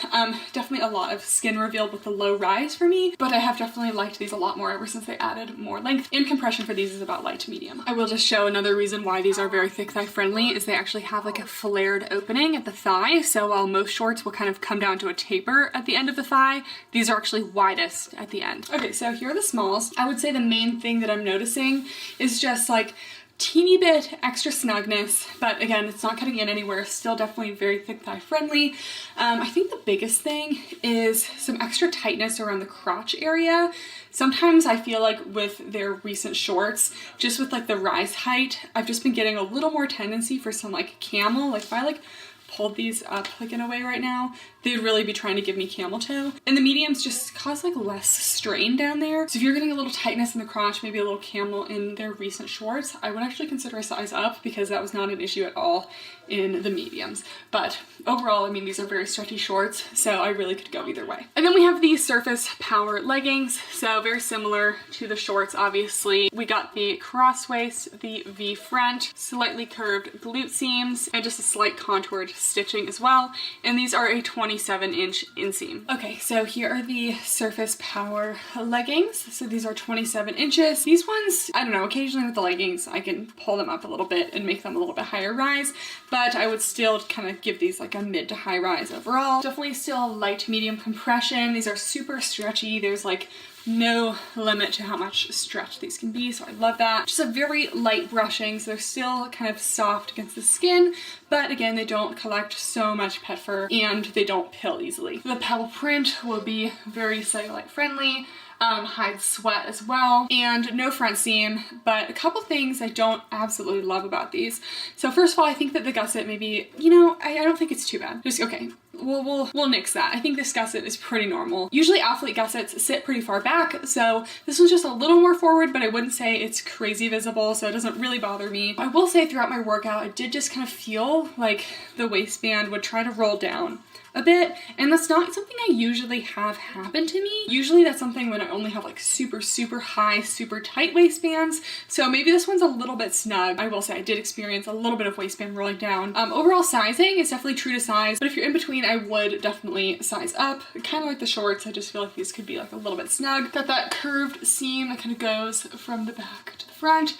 Definitely a lot of skin revealed with the low rise for me, but I have definitely liked these a lot more ever since they added more length. And compression for these is about light to medium. I will just show another reason why these are very thick thigh friendly is they actually have like a flared opening at the thigh. So while most shorts will kind of come down to a taper at the end of the thigh, these are actually widest at the end. Okay, so here are the smalls. I would say the main thing that I'm noticing is just like teeny bit extra snugness, but again, it's not cutting in anywhere. Still definitely very thick thigh friendly. I think the biggest thing is some extra tightness around the crotch area. Sometimes I feel like with their recent shorts, just with like the rise height, I've just been getting a little more tendency for some like camel. Like if I like pulled these up like in a way right now, they'd really be trying to give me camel toe. And the mediums just cause like less strain down there. So if you're getting a little tightness in the crotch, maybe a little camel in their recent shorts, I would actually consider a size up because that was not an issue at all in the mediums. But overall, I mean, these are very stretchy shorts, so I really could go either way. And then we have the Surface Power leggings. So very similar to the shorts, obviously. We got the cross waist, the V front, slightly curved glute seams, and just a slight contoured stitching as well. And these are a 27-inch inseam. Okay, so here are the Surface Power leggings. So these are 27 inches. These ones, I don't know, occasionally with the leggings, I can pull them up a little bit and make them a little bit higher rise, but I would still kind of give these like a mid to high rise overall. Definitely still light medium compression. These are super stretchy. There's like no limit to how much stretch these can be, so I love that. Just a very light brushing, so they're still kind of soft against the skin, but again, they don't collect so much pet fur and they don't pill easily. The pebble print will be very cellulite friendly. Hides sweat as well, and no front seam, but a couple things I don't absolutely love about these. So first of all, I think that the gusset maybe, you know, I don't think it's too bad. Just, okay, we'll nix that. I think this gusset is pretty normal. Usually Alphalete gussets sit pretty far back, so this one's just a little more forward, but I wouldn't say it's crazy visible, so it doesn't really bother me. I will say throughout my workout, I did just kind of feel like the waistband would try to roll down a bit, and that's not something I usually have happen to me. Usually that's something when I only have like super high, super tight waistbands, so maybe this one's a little bit snug. I will say I did experience a little bit of waistband rolling down. Overall sizing is definitely true to size, but if you're in between, I would definitely size up. Kind of like the shorts, I just feel like these could be like a little bit snug. Got that curved seam that kind of goes from the back to the front.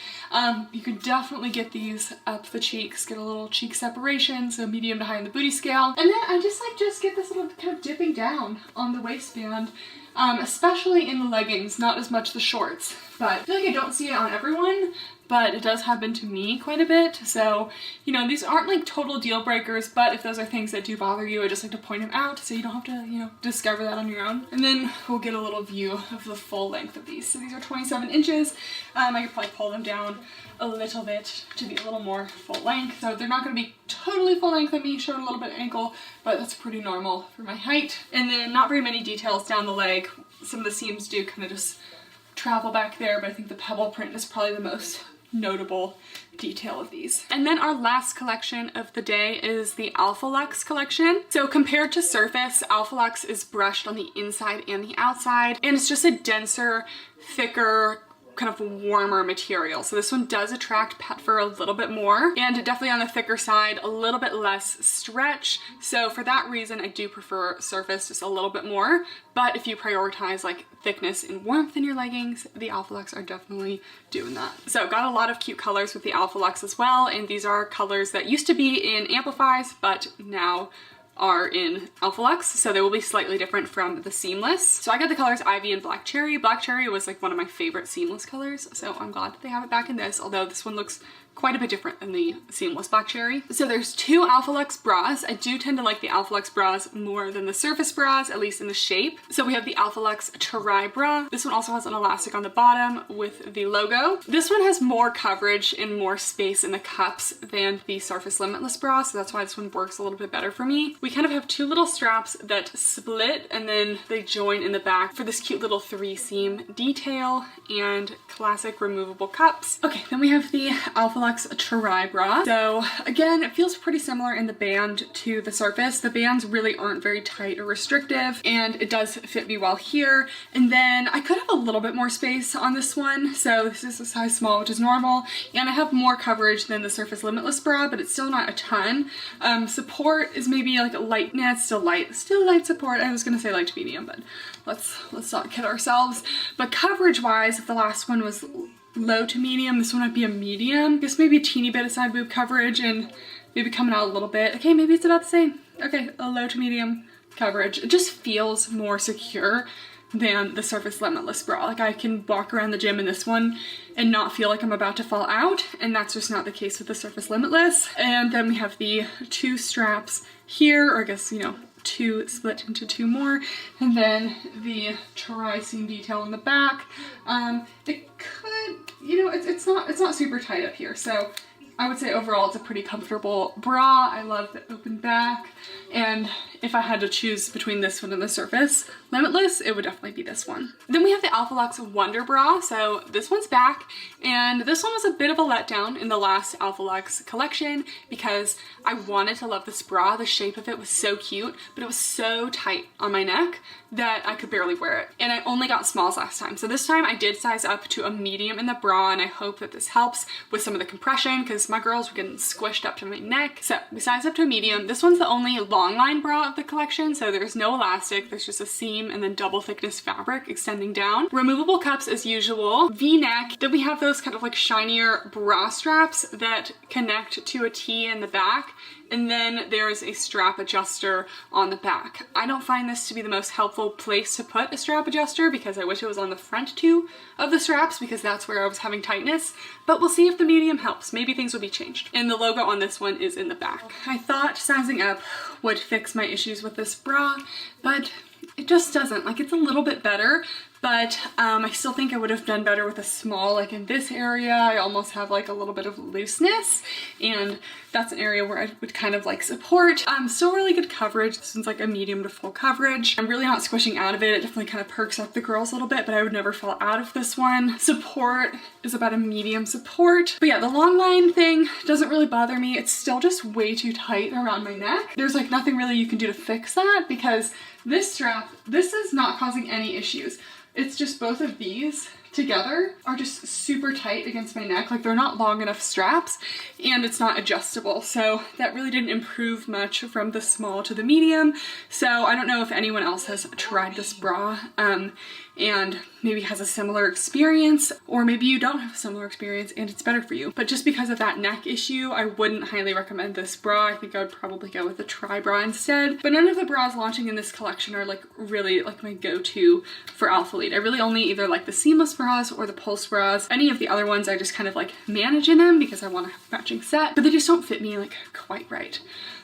You could definitely get these up the cheeks, get a little cheek separation, so medium to high on the booty scale. And then I just get this little kind of dipping down on the waistband, especially in the leggings, not as much the shorts. but I feel like I don't see it on everyone, but it does happen to me quite a bit. So, you know, these aren't like total deal breakers, but if those are things that do bother you, I just like to point them out so you don't have to, you know, discover that on your own. And then we'll get a little view of the full length of these. So these are 27 inches. I could probably pull them down a little bit to be a little more full length. So they're not going to be totally full length on me, showing a little bit of ankle, but that's pretty normal for my height. And then not very many details down the leg. Some of the seams do kind of just travel back there, but I think the pebble print is probably the most notable detail of these. And then our last collection of the day is the Alphalete collection. So compared to Surface, Alphalete is brushed on the inside and the outside, and it's just a denser, thicker, kind of warmer material. So this one does attract pet fur a little bit more, and definitely on the thicker side, a little bit less stretch. So for that reason, I do prefer Surface just a little bit more. But if you prioritize like thickness and warmth in your leggings, the Alphalete are definitely doing that. So got a lot of cute colors with the Alphalete as well, and these are colors that used to be in Amplifys, but now are in Alphalete, so they will be slightly different from the seamless. So I got the colors Ivy and Black Cherry. Black Cherry was like one of my favorite seamless colors, so I'm glad that they have it back in this, although this one looks quite a bit different than the seamless Black Cherry. So there's two Alphalete bras. I do tend to like the Alphalete bras more than the Surface bras, at least in the shape. So we have the Alphalete Tri bra. This one also has an elastic on the bottom with the logo. This one has more coverage and more space in the cups than the Surface Limitless bra, so that's why this one works a little bit better for me. We kind of have two little straps that split and then they join in the back for this cute little 3-seam detail and classic removable cups. Okay, then we have the Alphalete Tri bra. So again, it feels pretty similar in the band to the Surface. The bands really aren't very tight or restrictive, and it does fit me well here. And then I could have a little bit more space on this one. So this is a size small, which is normal, and I have more coverage than the Surface Limitless bra, but it's still not a ton. Support is maybe like a light, nah, it's still light support. I was gonna say light to medium, but let's not kid ourselves. But coverage wise, if the last one was low to medium, this one might be a medium. I guess maybe a teeny bit of side boob coverage and maybe coming out a little bit. Okay, maybe it's about the same. Okay, a low to medium coverage. It just feels more secure than the Surface Limitless bra. Like I can walk around the gym in this one and not feel like I'm about to fall out, and that's just not the case with the Surface Limitless. And then we have the two straps here, or I guess, you know, two split into two more, and then the tri-seam detail in the back. It could, you know, it's not super tight up here, so I would say overall it's a pretty comfortable bra. I love the open back, and if I had to choose between this one and the Surface Limitless, it would definitely be this one. Then we have the Alphalete Wonder Bra. So this one's back, and this one was a bit of a letdown in the last Alphalete collection because I wanted to love this bra. The shape of it was so cute, but it was so tight on my neck that I could barely wear it. And I only got smalls last time. So this time I did size up to a medium in the bra, and I hope that this helps with some of the compression because my girls were getting squished up to my neck. So we sized up to a medium. This one's the only long line bra of the collection, so there's no elastic, there's just a seam and then double thickness fabric extending down. Removable cups as usual, V-neck. Then we have those kind of like shinier bra straps that connect to a T in the back, and then there's a strap adjuster on the back. I don't find this to be the most helpful place to put a strap adjuster because I wish it was on the front two of the straps because that's where I was having tightness, but we'll see if the medium helps. Maybe things will be changed. And the logo on this one is in the back. I thought sizing up would fix my issues with this bra, but it just doesn't. Like, it's a little bit better, but I still think I would have done better with a small. Like in this area, I almost have like a little bit of looseness, and that's an area where I would kind of like support. Still really good coverage. This one's like a medium to full coverage. I'm really not squishing out of it. It definitely kind of perks up the girls a little bit, but I would never fall out of this one. Support is about a medium support. But yeah, the long line thing doesn't really bother me. It's still just way too tight around my neck. There's like nothing really you can do to fix that because this strap, this is not causing any issues. It's just both of these together are just super tight against my neck. Like, they're not long enough straps, and it's not adjustable. So that really didn't improve much from the small to the medium. So I don't know if anyone else has tried this bra. and maybe has a similar experience, or maybe you don't have a similar experience and it's better for you. But just because of that neck issue, I wouldn't highly recommend this bra. I think I would probably go with a tri bra instead. But none of the bras launching in this collection are like really like my go-to for Alphalete. I really only either like the seamless bras or the pulse bras. Any of the other ones I just kind of like manage in them because I want to have a matching set, but they just don't fit me like quite right.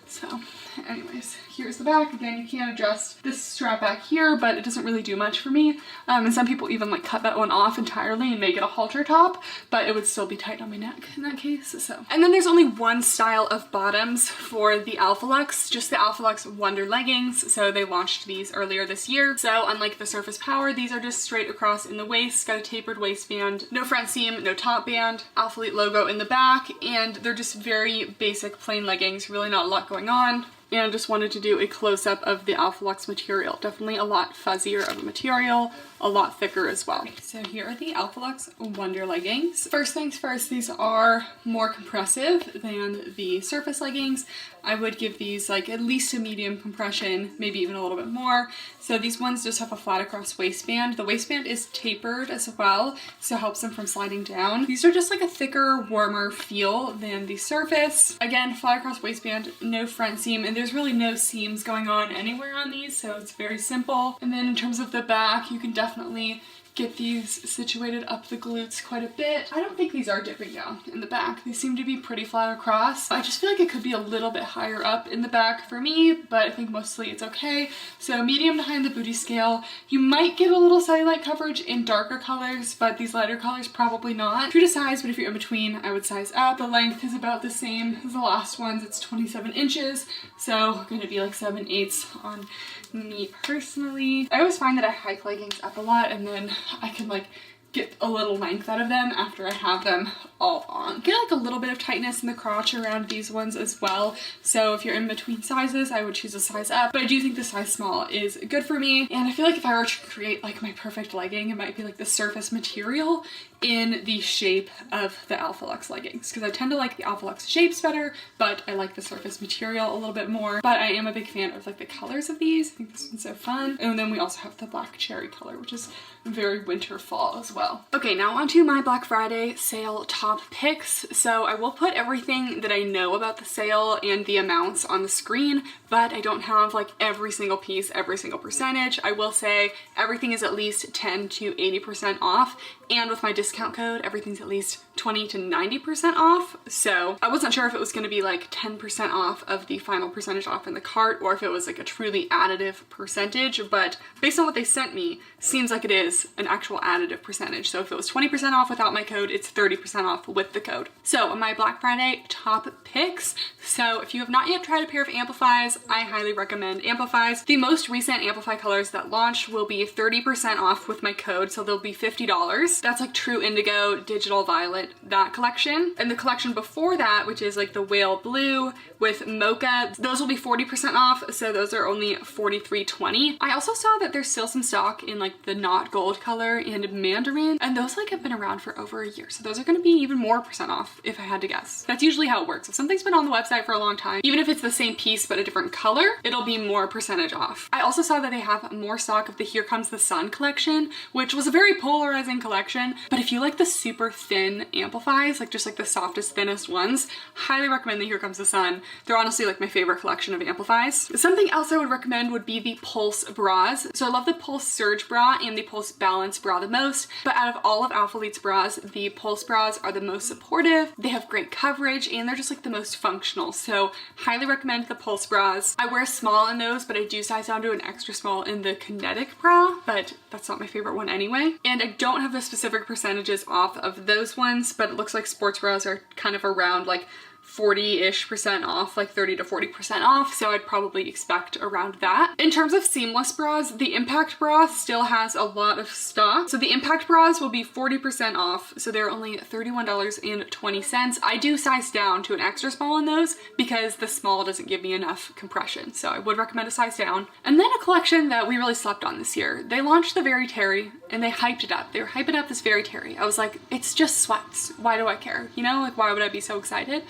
So anyways, here's the back. Again, you can adjust this strap back here, but it doesn't really do much for me. And some people even like cut that one off entirely and make it a halter top, but it would still be tight on my neck in that case. So, and then there's only one style of bottoms for the Alphalete, just the Alphalete Wonder leggings. So they launched these earlier this year. So unlike the Surface Power, these are just straight across in the waist, got a tapered waistband, no front seam, no top band, Alphalete logo in the back, and they're just very basic plain leggings, really not a lot going on. And I just wanted to do a close-up of the Alphalete material. Definitely a lot fuzzier of a material, a lot thicker as well. So here are the Alphalete Wonder leggings. First things first, these are more compressive than the Surface leggings. I would give these like at least a medium compression, maybe even a little bit more. So these ones just have a flat across waistband. The waistband is tapered as well, so it helps them from sliding down. These are just like a thicker, warmer feel than the Surface. Again, flat across waistband, no front seam, and there's really no seams going on anywhere on these, so it's very simple. And then in terms of the back, you can definitely get these situated up the glutes quite a bit. I don't think these are dipping down in the back. They seem to be pretty flat across. I just feel like it could be a little bit higher up in the back for me, but I think mostly it's okay. So medium to high in the booty scale. You might get a little cellulite coverage in darker colors, but these lighter colors probably not. True to size, but if you're in between, I would size up. The length is about the same as the last ones. It's 27 inches, so gonna be like 7/8 on me personally. I always find that I hike leggings up a lot and then I can like get a little length out of them after I have them all on. Get like a little bit of tightness in the crotch around these ones as well. So if you're in between sizes, I would choose a size up, but I do think the size small is good for me. And I feel like if I were to create like my perfect legging, it might be like the Surface material in the shape of the Alphalete leggings, because I tend to like the Alphalete shapes better, but I like the Surface material a little bit more. But I am a big fan of like the colors of these. I think this one's so fun. And then we also have the black cherry color, which is very winter fall as well. Okay, now onto my Black Friday sale top picks. So I will put everything that I know about the sale and the amounts on the screen, but I don't have like every single piece, every single percentage. I will say everything is at least 10 to 80% off. And with my discount code, everything's at least 20 to 90% off. So I wasn't sure if it was gonna be like 10% off of the final percentage off in the cart, or if it was like a truly additive percentage, but based on what they sent me, seems like it is an actual additive percentage. So if it was 20% off without my code, it's 30% off with the code. So my Black Friday top picks. So if you have not yet tried a pair of Amplifies, I highly recommend Amplifies. The most recent Amplify colors that launched will be 30% off with my code, so they'll be $50. That's like True Indigo, Digital Violet, that collection. And the collection before that, which is like the Whale Blue with Mocha, those will be 40% off, so those are only $43.20. I also saw that there's still some stock in like the Not Gold color and Mandarin, and those like have been around for over a year, so those are gonna be even more percent off if I had to guess. That's usually how it works. If something's been on the website for a long time, even if it's the same piece but a different color, it'll be more percentage off. I also saw that they have more stock of the Here Comes the Sun collection, which was a very polarizing collection, but if you like the super thin Amplifies, like just like the softest, thinnest ones, highly recommend the Here Comes the Sun. They're honestly like my favorite collection of Amplifies. Something else I would recommend would be the Pulse bras. So I love the Pulse Surge bra and the Pulse Balance bra the most, but out of all of Alphalete's bras, the Pulse bras are the most supportive. They have great coverage and they're just like the most functional. So highly recommend the Pulse bras. I wear small in those, but I do size down to an extra small in the Kinetic bra, but that's not my favorite one anyway. And I don't have the specific percentages off of those ones, but it looks like sports bras are kind of around like 40-ish% off, like 30 to 40% off, so I'd probably expect around that. In terms of seamless bras, the Impact bra still has a lot of stock. So the Impact bras will be 40% off, so they're only $31.20. I do size down to an extra small in those because the small doesn't give me enough compression, so I would recommend a size down. And then a collection that we really slept on this year. They launched the Very Terry and they hyped it up. They were hyping up this Very Terry. I was like, it's just sweats. Why do I care? You know, like why would I be so excited?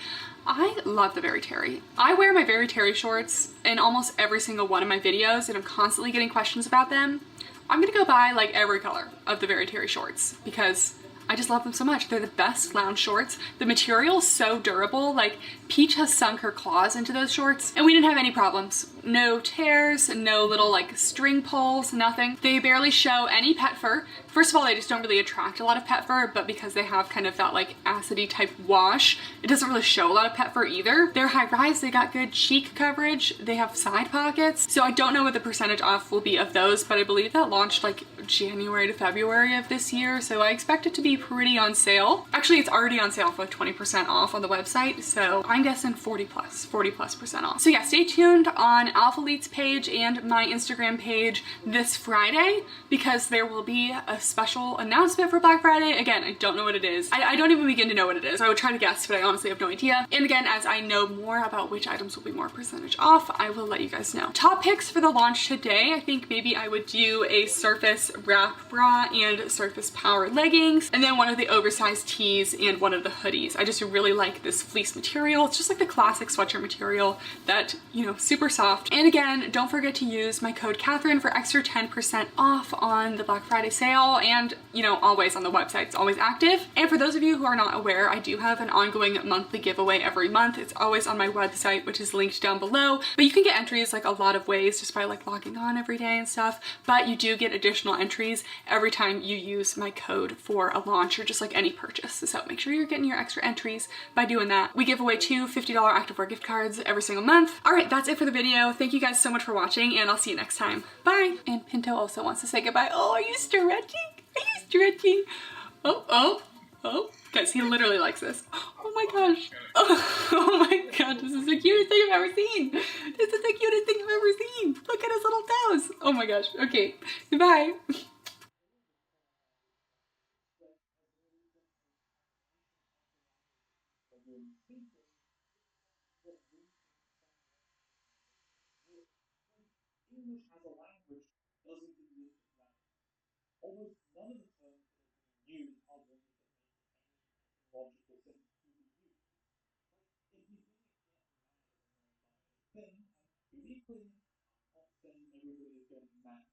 I love the Very Terry. I wear my Very Terry shorts in almost every single one of my videos and I'm constantly getting questions about them. I'm gonna go buy like every color of the Very Terry shorts because I just love them so much. They're the best lounge shorts. The material's so durable. Like, Peach has sunk her claws into those shorts and we didn't have any problems. No tears, no little like string pulls, nothing. They barely show any pet fur. First of all, they just don't really attract a lot of pet fur, but because they have kind of that like acidy type wash, it doesn't really show a lot of pet fur either. They're high rise, they got good cheek coverage, they have side pockets. So I don't know what the percentage off will be of those, but I believe that launched like January to February of this year. So I expect it to be pretty on sale. Actually, it's already on sale for like 20% off on the website. So I'm guessing 40+% off. So yeah, stay tuned on Alphalete's page and my Instagram page this Friday because there will be a special announcement for Black Friday. Again, I don't know what it is. I don't even begin to know what it is. I would try to guess, but I honestly have no idea. And again, as I know more about which items will be more percentage off, I will let you guys know. Top picks for the launch today, I think maybe I would do a Surface wrap bra and Surface Power leggings, and then one of the oversized tees and one of the hoodies. I just really like this fleece material. It's just like the classic sweatshirt material that, you know, super soft. And again, don't forget to use my code Kathryn for extra 10% off on the Black Friday sale, and you know, always on the website, it's always active. And for those of you who are not aware, I do have an ongoing monthly giveaway every month. It's always on my website, which is linked down below, but you can get entries like a lot of ways just by like logging on every day and stuff, but you do get additional entries every time you use my code for a launch or just like any purchase. So make sure you're getting your extra entries by doing that. We give away 2 $50 Activewear gift cards every single month. All right, that's it for the video. Thank you guys so much for watching, and I'll see you next time. Bye. And Pinto also wants to say goodbye. Oh, are you stretching? Are you stretching? Oh. Guys, he literally likes this. Oh my gosh. Oh my god, this is the cutest thing I've ever seen. This is the cutest thing I've ever seen. Look at his little toes. Oh my gosh. Okay, goodbye. English as a language doesn't exist now. Almost none of the terms that are being used are ones that make any logical sense to be used. Like, if you think it gets mad at the thing, and equally, I'm not saying everybody is going mad.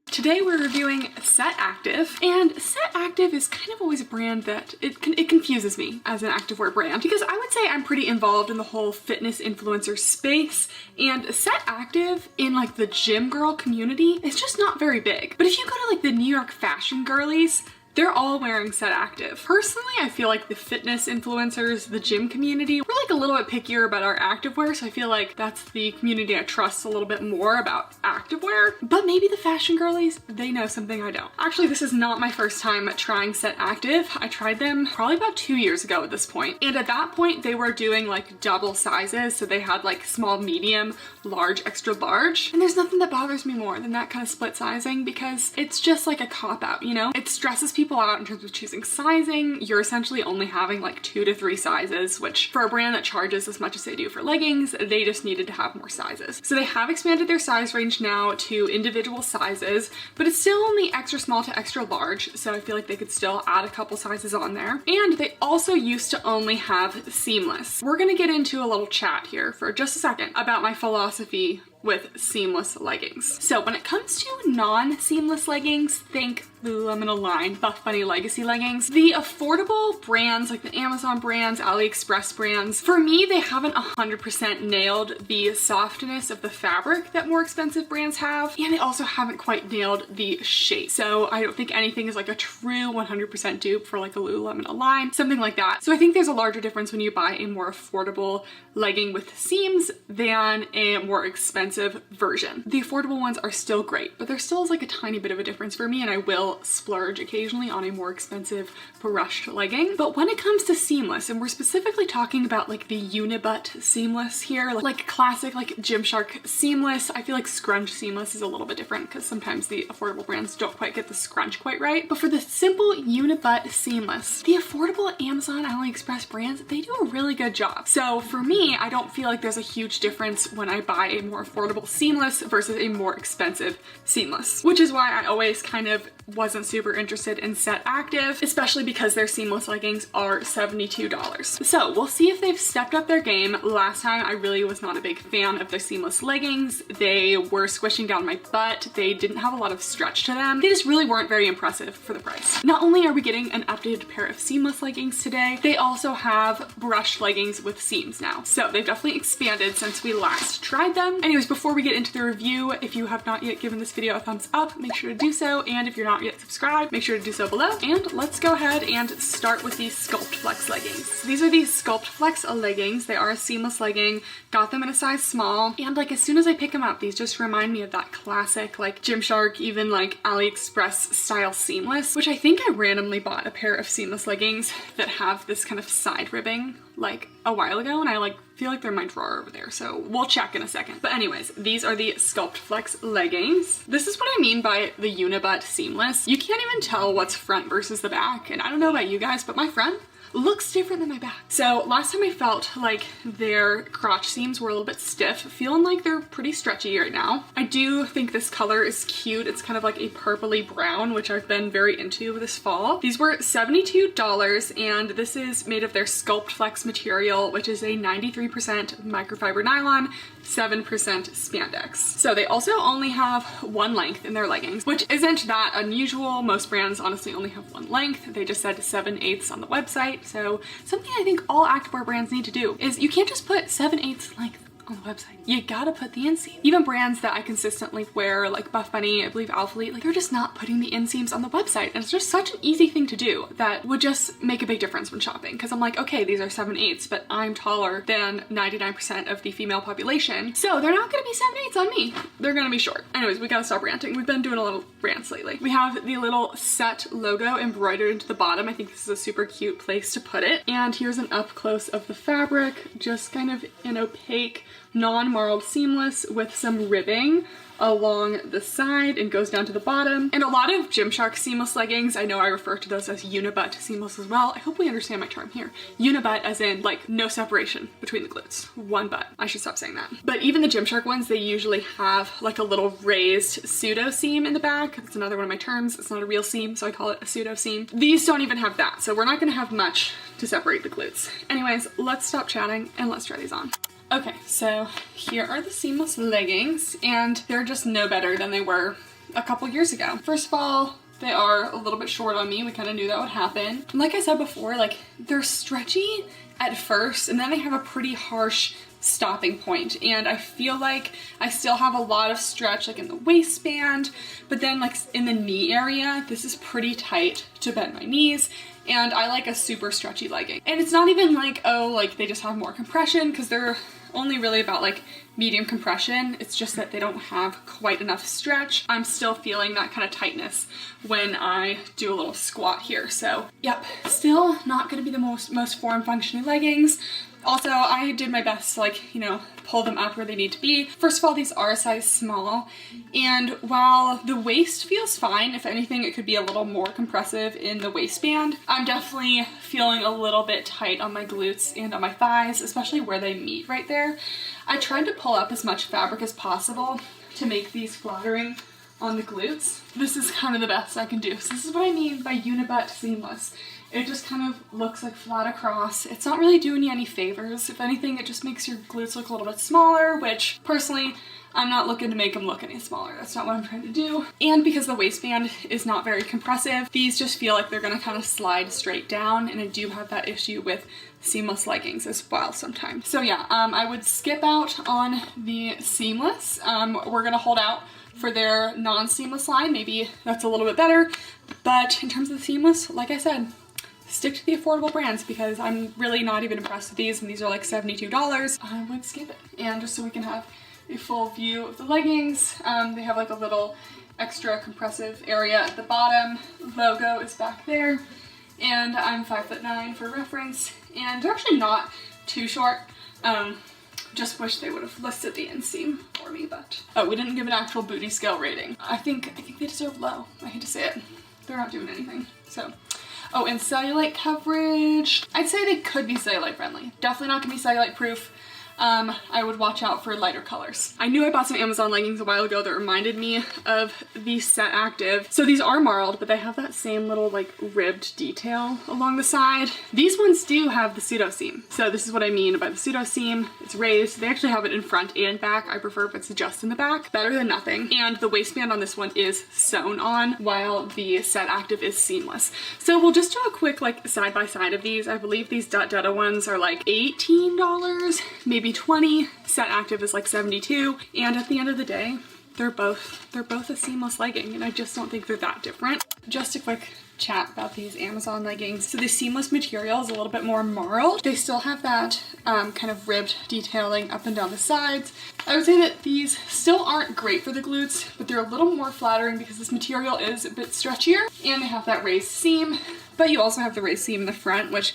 Today we're reviewing Set Active, and Set Active is kind of always a brand that it confuses me as an activewear brand, because I would say I'm pretty involved in the whole fitness influencer space, and Set Active in like the gym girl community is just not very big. But if you go to like the New York fashion girlies, they're all wearing Set Active. Personally, I feel like the fitness influencers, the gym community, we're like a little bit pickier about our activewear, so I feel like that's the community I trust a little bit more about activewear. But maybe the fashion girlies, they know something I don't. Actually, this is not my first time trying Set Active. I tried them probably about 2 years ago at this point. And at that point, they were doing like double sizes, so they had like small, medium, large, extra large. And there's nothing that bothers me more than that kind of split sizing, because it's just like a cop-out, you know? It stresses people out in terms of choosing sizing. You're essentially only having like 2 to 3 sizes, which for a brand that charges as much as they do for leggings, they just needed to have more sizes. So they have expanded their size range now to individual sizes, but it's still only extra small to extra large, so I feel like they could still add a couple sizes on there. And they also used to only have seamless. We're gonna get into a little chat here for just a second about my philosophy with seamless leggings. So when it comes to non-seamless leggings, think Lululemon Align, Buffbunny Legacy leggings. The affordable brands like the Amazon brands, AliExpress brands, for me, they haven't 100% nailed the softness of the fabric that more expensive brands have, and they also haven't quite nailed the shape. So I don't think anything is like a true 100% dupe for like a Lululemon Align, something like that. So I think there's a larger difference when you buy a more affordable legging with seams than a more expensive version. The affordable ones are still great, but there still is like a tiny bit of a difference for me, and I will splurge occasionally on a more expensive brushed legging. But when it comes to seamless, and we're specifically talking about like the unibutt seamless here, like classic like Gymshark seamless, I feel like scrunch seamless is a little bit different because sometimes the affordable brands don't quite get the scrunch quite right. But for the simple unibutt seamless, the affordable Amazon, AliExpress brands, they do a really good job. So for me, I don't feel like there's a huge difference when I buy a more affordable seamless versus a more expensive seamless, which is why I always kind of wasn't super interested in set active, especially because their seamless leggings are $72. So we'll see if they've stepped up their game. Last time I really was not a big fan of their seamless leggings. They were squishing down my butt. They didn't have a lot of stretch to them. They just really weren't very impressive for the price. Not only are we getting an updated pair of seamless leggings today, they also have brushed leggings with seams now. So they've definitely expanded since we last tried them. Anyways, before we get into the review, if you have not yet given this video a thumbs up, make sure to do so. And if you're not yet subscribed, make sure to do so below. And let's go ahead and start with these Sculpt Flex leggings. So these are the Sculpt Flex leggings. They are a seamless legging. Got them in a size small. And like as soon as I pick them up, these just remind me of that classic like Gymshark, even like AliExpress style seamless, which I think I randomly bought a pair of seamless leggings that have this kind of side ribbing like a while ago, and I like feel like they're in my drawer over there, so we'll check in a second. But anyways, these are the Sculpt Flex leggings. This is what I mean by the unibutt seamless. You can't even tell what's front versus the back, and I don't know about you guys, but my front looks different than my back. So last time I felt like their crotch seams were a little bit stiff, feeling like they're pretty stretchy right now. I do think this color is cute. It's kind of like a purpley brown, which I've been very into this fall. These were $72, and this is made of their Sculpt Flex material, which is a 93% microfiber nylon, 7% spandex. So they also only have one length in their leggings, which isn't that unusual. Most brands honestly only have one length. They just said 7/8 on the website. So something I think all activewear brands need to do is you can't just put 7/8 length on the website. You gotta put the inseam. Even brands that I consistently wear, like Buffbunny, I believe Alphalete, like they're just not putting the inseams on the website. And it's just such an easy thing to do that would just make a big difference when shopping. Cause I'm like, okay, these are 7/8, but I'm taller than 99% of the female population. So they're not gonna be 7/8 on me. They're gonna be short. Anyways, we gotta stop ranting. We've been doing a little rants lately. We have the little set logo embroidered into the bottom. I think this is a super cute place to put it. And here's an up close of the fabric, just kind of an opaque, non-marled seamless with some ribbing along the side and goes down to the bottom. And a lot of Gymshark seamless leggings, I know I refer to those as unibutt seamless as well. I hope we understand my term here. Unibutt as in like no separation between the glutes, one butt. I should stop saying that. But even the Gymshark ones, they usually have like a little raised pseudo seam in the back. That's another one of my terms. It's not a real seam, so I call it a pseudo seam. These don't even have that, so we're not gonna have much to separate the glutes. Anyways, let's stop chatting and let's try these on. Okay, so here are the seamless leggings, and they're just no better than they were a couple years ago. First of all, they are a little bit short on me. We kind of knew that would happen. And like I said before, like they're stretchy at first, and then they have a pretty harsh stopping point. And I feel like I still have a lot of stretch like in the waistband, but then like in the knee area, this is pretty tight to bend my knees. And I like a super stretchy legging. And it's not even like, oh, like they just have more compression, because they're only really about like medium compression. It's just that they don't have quite enough stretch. I'm still feeling that kind of tightness when I do a little squat here. So yep, still not gonna be the most form functioning leggings. Also, I did my best to like, you know, pull them up where they need to be. First of all, these are a size small, and while the waist feels fine, if anything, it could be a little more compressive in the waistband. I'm definitely feeling a little bit tight on my glutes and on my thighs, especially where they meet right there. I tried to pull up as much fabric as possible to make these flattering on the glutes. This is kind of the best I can do. So this is what I mean by unibutt seamless. It just kind of looks like flat across. It's not really doing you any favors. If anything, it just makes your glutes look a little bit smaller, which personally, I'm not looking to make them look any smaller. That's not what I'm trying to do. And because the waistband is not very compressive, these just feel like they're gonna kind of slide straight down, and I do have that issue with seamless leggings as well sometimes. So yeah, I would skip out on the seamless. We're gonna hold out for their non-seamless line. Maybe that's a little bit better. But in terms of the seamless, like I said, stick to the affordable brands, because I'm really not even impressed with these, and these are like $72. I would skip it. And just so we can have a full view of the leggings, they have like a little extra compressive area at the bottom. Logo is back there, and I'm 5'9" for reference, and they're actually not too short. Just wish they would have listed the inseam for me, but oh, we didn't give an actual booty scale rating. I think they deserve low. I hate to say it. They're not doing anything. So, oh, and cellulite coverage. I'd say they could be cellulite friendly. Definitely not gonna be cellulite proof. I would watch out for lighter colors. I knew I bought some Amazon leggings a while ago that reminded me of the Set Active. So these are marled, but they have that same little like ribbed detail along the side. These ones do have the pseudo seam. So this is what I mean by the pseudo seam. It's raised. They actually have it in front and back. I prefer if it's just in the back. Better than nothing. And the waistband on this one is sewn on, while the Set Active is seamless. So we'll just do a quick like side by side of these. I believe these Dutta ones are like $18, maybe 20. Set Active is like 72. And at the end of the day, they're both a seamless legging, and I just don't think they're that different. Just a quick chat about these Amazon leggings. So the seamless material is a little bit more marled. They still have that kind of ribbed detailing up and down the sides. I would say that these still aren't great for the glutes, but they're a little more flattering because this material is a bit stretchier, and they have that raised seam, but you also have the raised seam in the front, which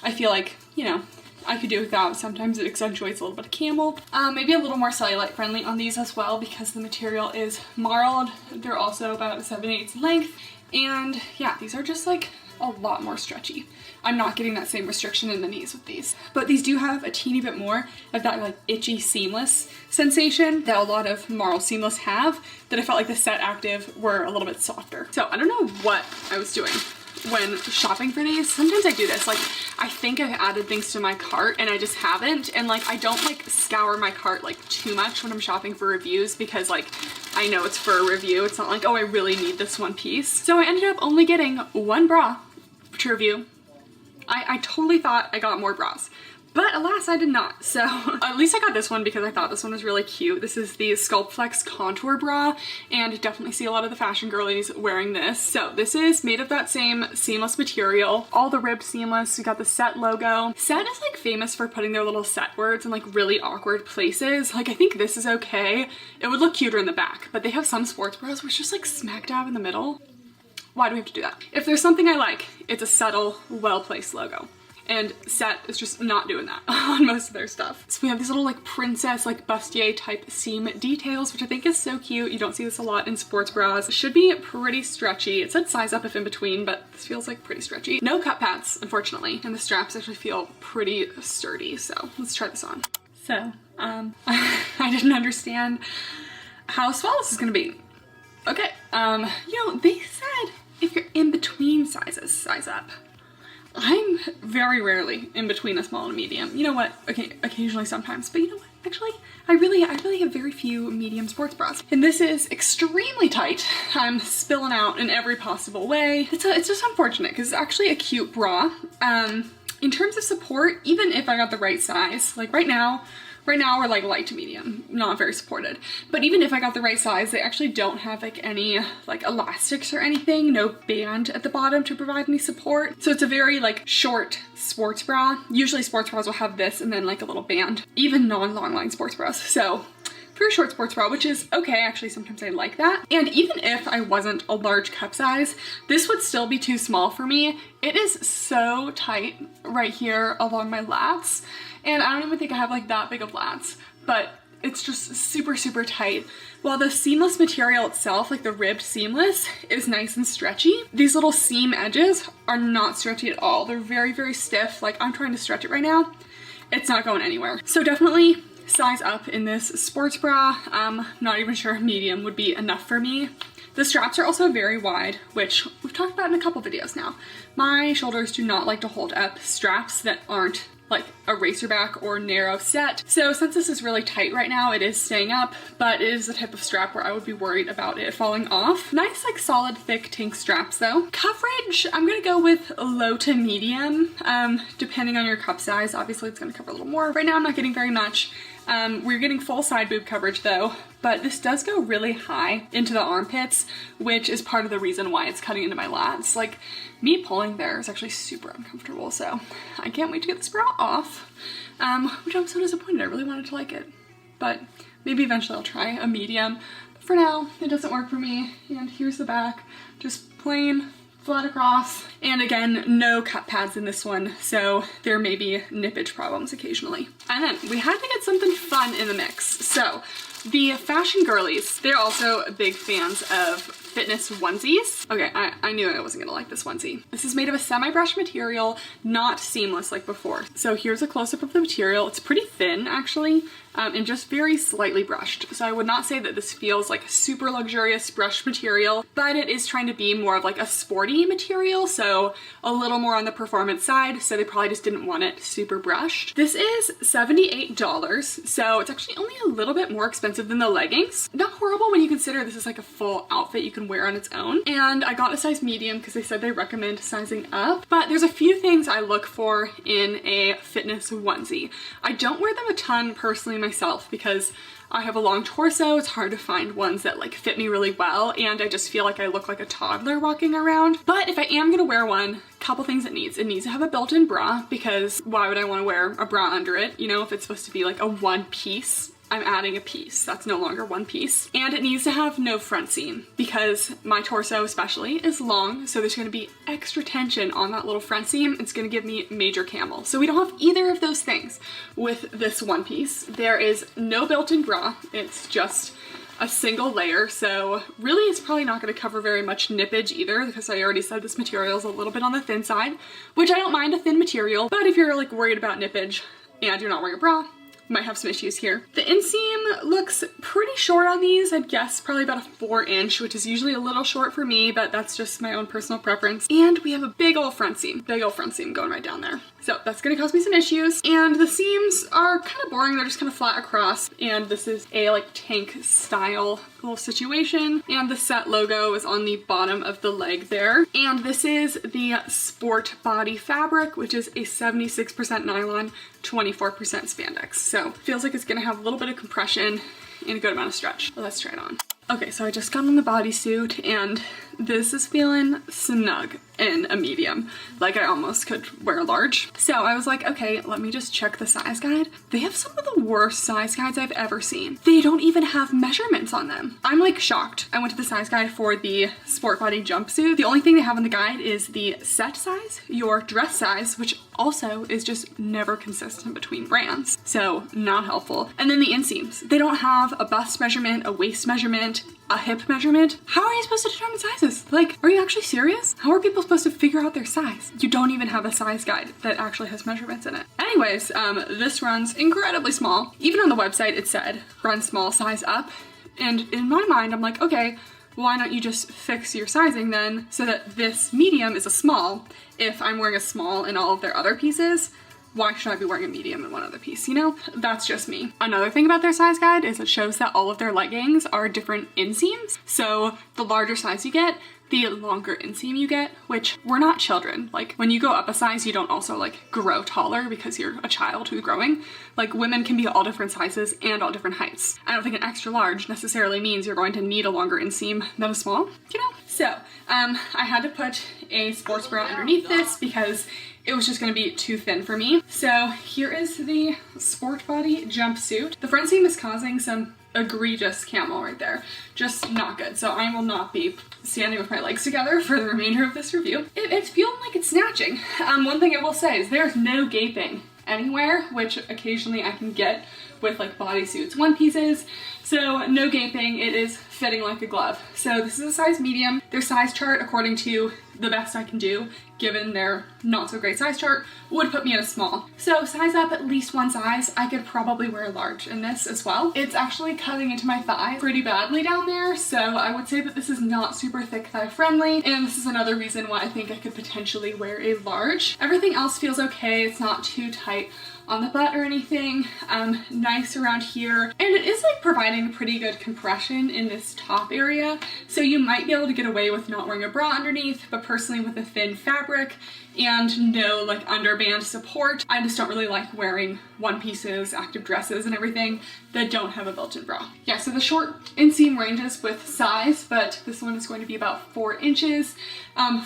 I feel like, you know, I could do without. Sometimes it accentuates a little bit of camel. Maybe a little more cellulite friendly on these as well because the material is marled. They're also about 7/8 length. And yeah, these are just like a lot more stretchy. I'm not getting that same restriction in the knees with these. But these do have a teeny bit more of that like itchy seamless sensation that a lot of marled seamless have, that I felt like the Set Active were a little bit softer. So I don't know what I was doing when shopping for these. Sometimes I do this, like I think I've added things to my cart and I just haven't, and like I don't like scour my cart like too much when I'm shopping for reviews because like I know it's for a review. It's not like, oh, I really need this one piece. So I ended up only getting one bra to review. I totally thought I got more bras, but alas, I did not. So at least I got this one because I thought this one was really cute. This is the Flex Contour Bra, and definitely see a lot of the fashion girlies wearing this. So this is made of that same seamless material, all the ribbed seamless. We got the Set logo. Set is like famous for putting their little Set words in like really awkward places. Like I think this is okay. It would look cuter in the back, but they have some sports bras where it's just like smack dab in the middle. Why do we have to do that? If there's something I like, it's a subtle, well-placed logo. And Set is just not doing that on most of their stuff. So we have these little like princess, like bustier type seam details, which I think is so cute. You don't see this a lot in sports bras. It should be pretty stretchy. It said size up if in between, but this feels like pretty stretchy. No cut pads, unfortunately. And the straps actually feel pretty sturdy. So let's try this on. So, I didn't understand how small this is gonna be. Okay, you know, they said if you're in between sizes, size up. I'm very rarely in between a small and a medium. You know what? Okay, occasionally sometimes, but you know what? Actually, I really have very few medium sports bras. And this is extremely tight. I'm spilling out in every possible way. It's just unfortunate because it's actually a cute bra. In terms of support, even if I got the right size, like right now we're like light to medium, not very supported. But even if I got the right size, they actually don't have like any like elastics or anything, no band at the bottom to provide any support. So it's a very like short sports bra. Usually sports bras will have this and then like a little band, even non-long line sports bras. So for a short sports bra, which is okay, actually sometimes I like that. And even if I wasn't a large cup size, this would still be too small for me. It is so tight right here along my lats. And I don't even think I have like that big of lats, but it's just super, super tight. While the seamless material itself, like the ribbed seamless, is nice and stretchy, these little seam edges are not stretchy at all. They're very, very stiff. Like I'm trying to stretch it right now. It's not going anywhere. So definitely size up in this sports bra. Not even sure medium would be enough for me. The straps are also very wide, which we've talked about in a couple videos now. My shoulders do not like to hold up straps that aren't like a racerback or narrow set. So since this is really tight right now, it is staying up, but it is the type of strap where I would be worried about it falling off. Nice like solid thick tank straps though. Coverage, I'm gonna go with low to medium, depending on your cup size. Obviously it's gonna cover a little more. Right now I'm not getting very much. We're getting full side boob coverage though, but this does go really high into the armpits, which is part of the reason why it's cutting into my lats. Like me pulling there is actually super uncomfortable, so I can't wait to get this bra off, which I'm so disappointed. I really wanted to like it, but maybe eventually I'll try a medium. But for now, it doesn't work for me. And here's the back, just plain flat across. And again, no cut pads in this one, so there may be nippage problems occasionally. And then we had to get something fun in the mix. So the fashion girlies, they're also big fans of fitness onesies. Okay, I knew I wasn't gonna like this onesie. This is made of a semi-brushed material, not seamless like before. So here's a close-up of the material. It's pretty thin actually, and just very slightly brushed. So I would not say that this feels like super luxurious brushed material, but it is trying to be more of like a sporty material, so a little more on the performance side, so they probably just didn't want it super brushed. This is $78, so it's actually only a little bit more expensive than the leggings. Not horrible when you consider this is like a full outfit you can wear on its own. And I got a size medium because they said they recommend sizing up, but there's a few things I look for in a fitness onesie. I don't wear them a ton personally myself because I have a long torso. It's hard to find ones that like fit me really well, and I just feel like I look like a toddler walking around. But if I am gonna wear one, couple things it needs. It needs to have a built-in bra, because why would I want to wear a bra under it? You know, if it's supposed to be like a one piece, I'm adding a piece. That's no longer one piece. And it needs to have no front seam, because my torso especially is long, so there's gonna be extra tension on that little front seam. It's gonna give me major camel. So we don't have either of those things with this one piece. There is no built-in bra. It's just a single layer, so really it's probably not going to cover very much nippage either, because I already said this material is a little bit on the thin side, which I don't mind a thin material, but if you're like worried about nippage and you're not wearing a bra, might have some issues here. The inseam looks pretty short on these. I'd guess probably about a 4-inch, which is usually a little short for me, but that's just my own personal preference. And we have a big old front seam going right down there. So that's gonna cause me some issues. And the seams are kind of boring. They're just kind of flat across. And this is a like tank style little situation. And the set logo is on the bottom of the leg there. And this is the Sport Body fabric, which is a 76% nylon, 24% spandex. So feels like it's gonna have a little bit of compression and a good amount of stretch. So let's try it on. Okay, so I just got on the bodysuit and this is feeling snug in a medium. Like I almost could wear a large. So I was like, okay, let me just check the size guide. They have some of the worst size guides I've ever seen. They don't even have measurements on them. I'm like shocked. I went to the size guide for the Sport Body jumpsuit. The only thing they have in the guide is the set size, your dress size, which also is just never consistent between brands. So not helpful. And then the inseams. They don't have a bust measurement, a waist measurement, a hip measurement. How are you supposed to determine sizes? Like, are you actually serious? How are people supposed to figure out their size? You don't even have a size guide that actually has measurements in it. Anyways, this runs incredibly small. Even on the website it said run small, size up. And in my mind, I'm like, okay, why don't you just fix your sizing then so that this medium is a small? If I'm wearing a small in all of their other pieces, why should I be wearing a medium in one other piece, you know? That's just me. Another thing about their size guide is it shows that all of their leggings are different inseams. So the larger size you get, the longer inseam you get, which we're not children. Like when you go up a size, you don't also like grow taller because you're a child who's growing. Like women can be all different sizes and all different heights. I don't think an extra large necessarily means you're going to need a longer inseam than a small, you know? So I had to put a sports bra underneath this because it was just gonna be too thin for me. So here is the Sport Body jumpsuit. The front seam is causing some egregious camel right there. Just not good. So I will not be standing with my legs together for the remainder of this review. It's feeling like it's snatching. One thing I will say is there's no gaping anywhere, which occasionally I can get with like bodysuits, one pieces. So no gaping, it is fitting like a glove. So this is a size medium. Their size chart, according to the best I can do, given their not so great size chart, would put me at a small. So size up at least one size. I could probably wear a large in this as well. It's actually cutting into my thigh pretty badly down there, so I would say that this is not super thick thigh friendly, and this is another reason why I think I could potentially wear a large. Everything else feels okay. It's not too tight on the butt or anything. Nice around here, and it is like providing pretty good compression in this top area, so you might be able to get away with not wearing a bra underneath, but personally with a thin fabric and no like underband support, I just don't really like wearing one pieces, active dresses and everything that don't have a built-in bra. Yeah, so the short inseam ranges with size, but this one is going to be about 4 inches.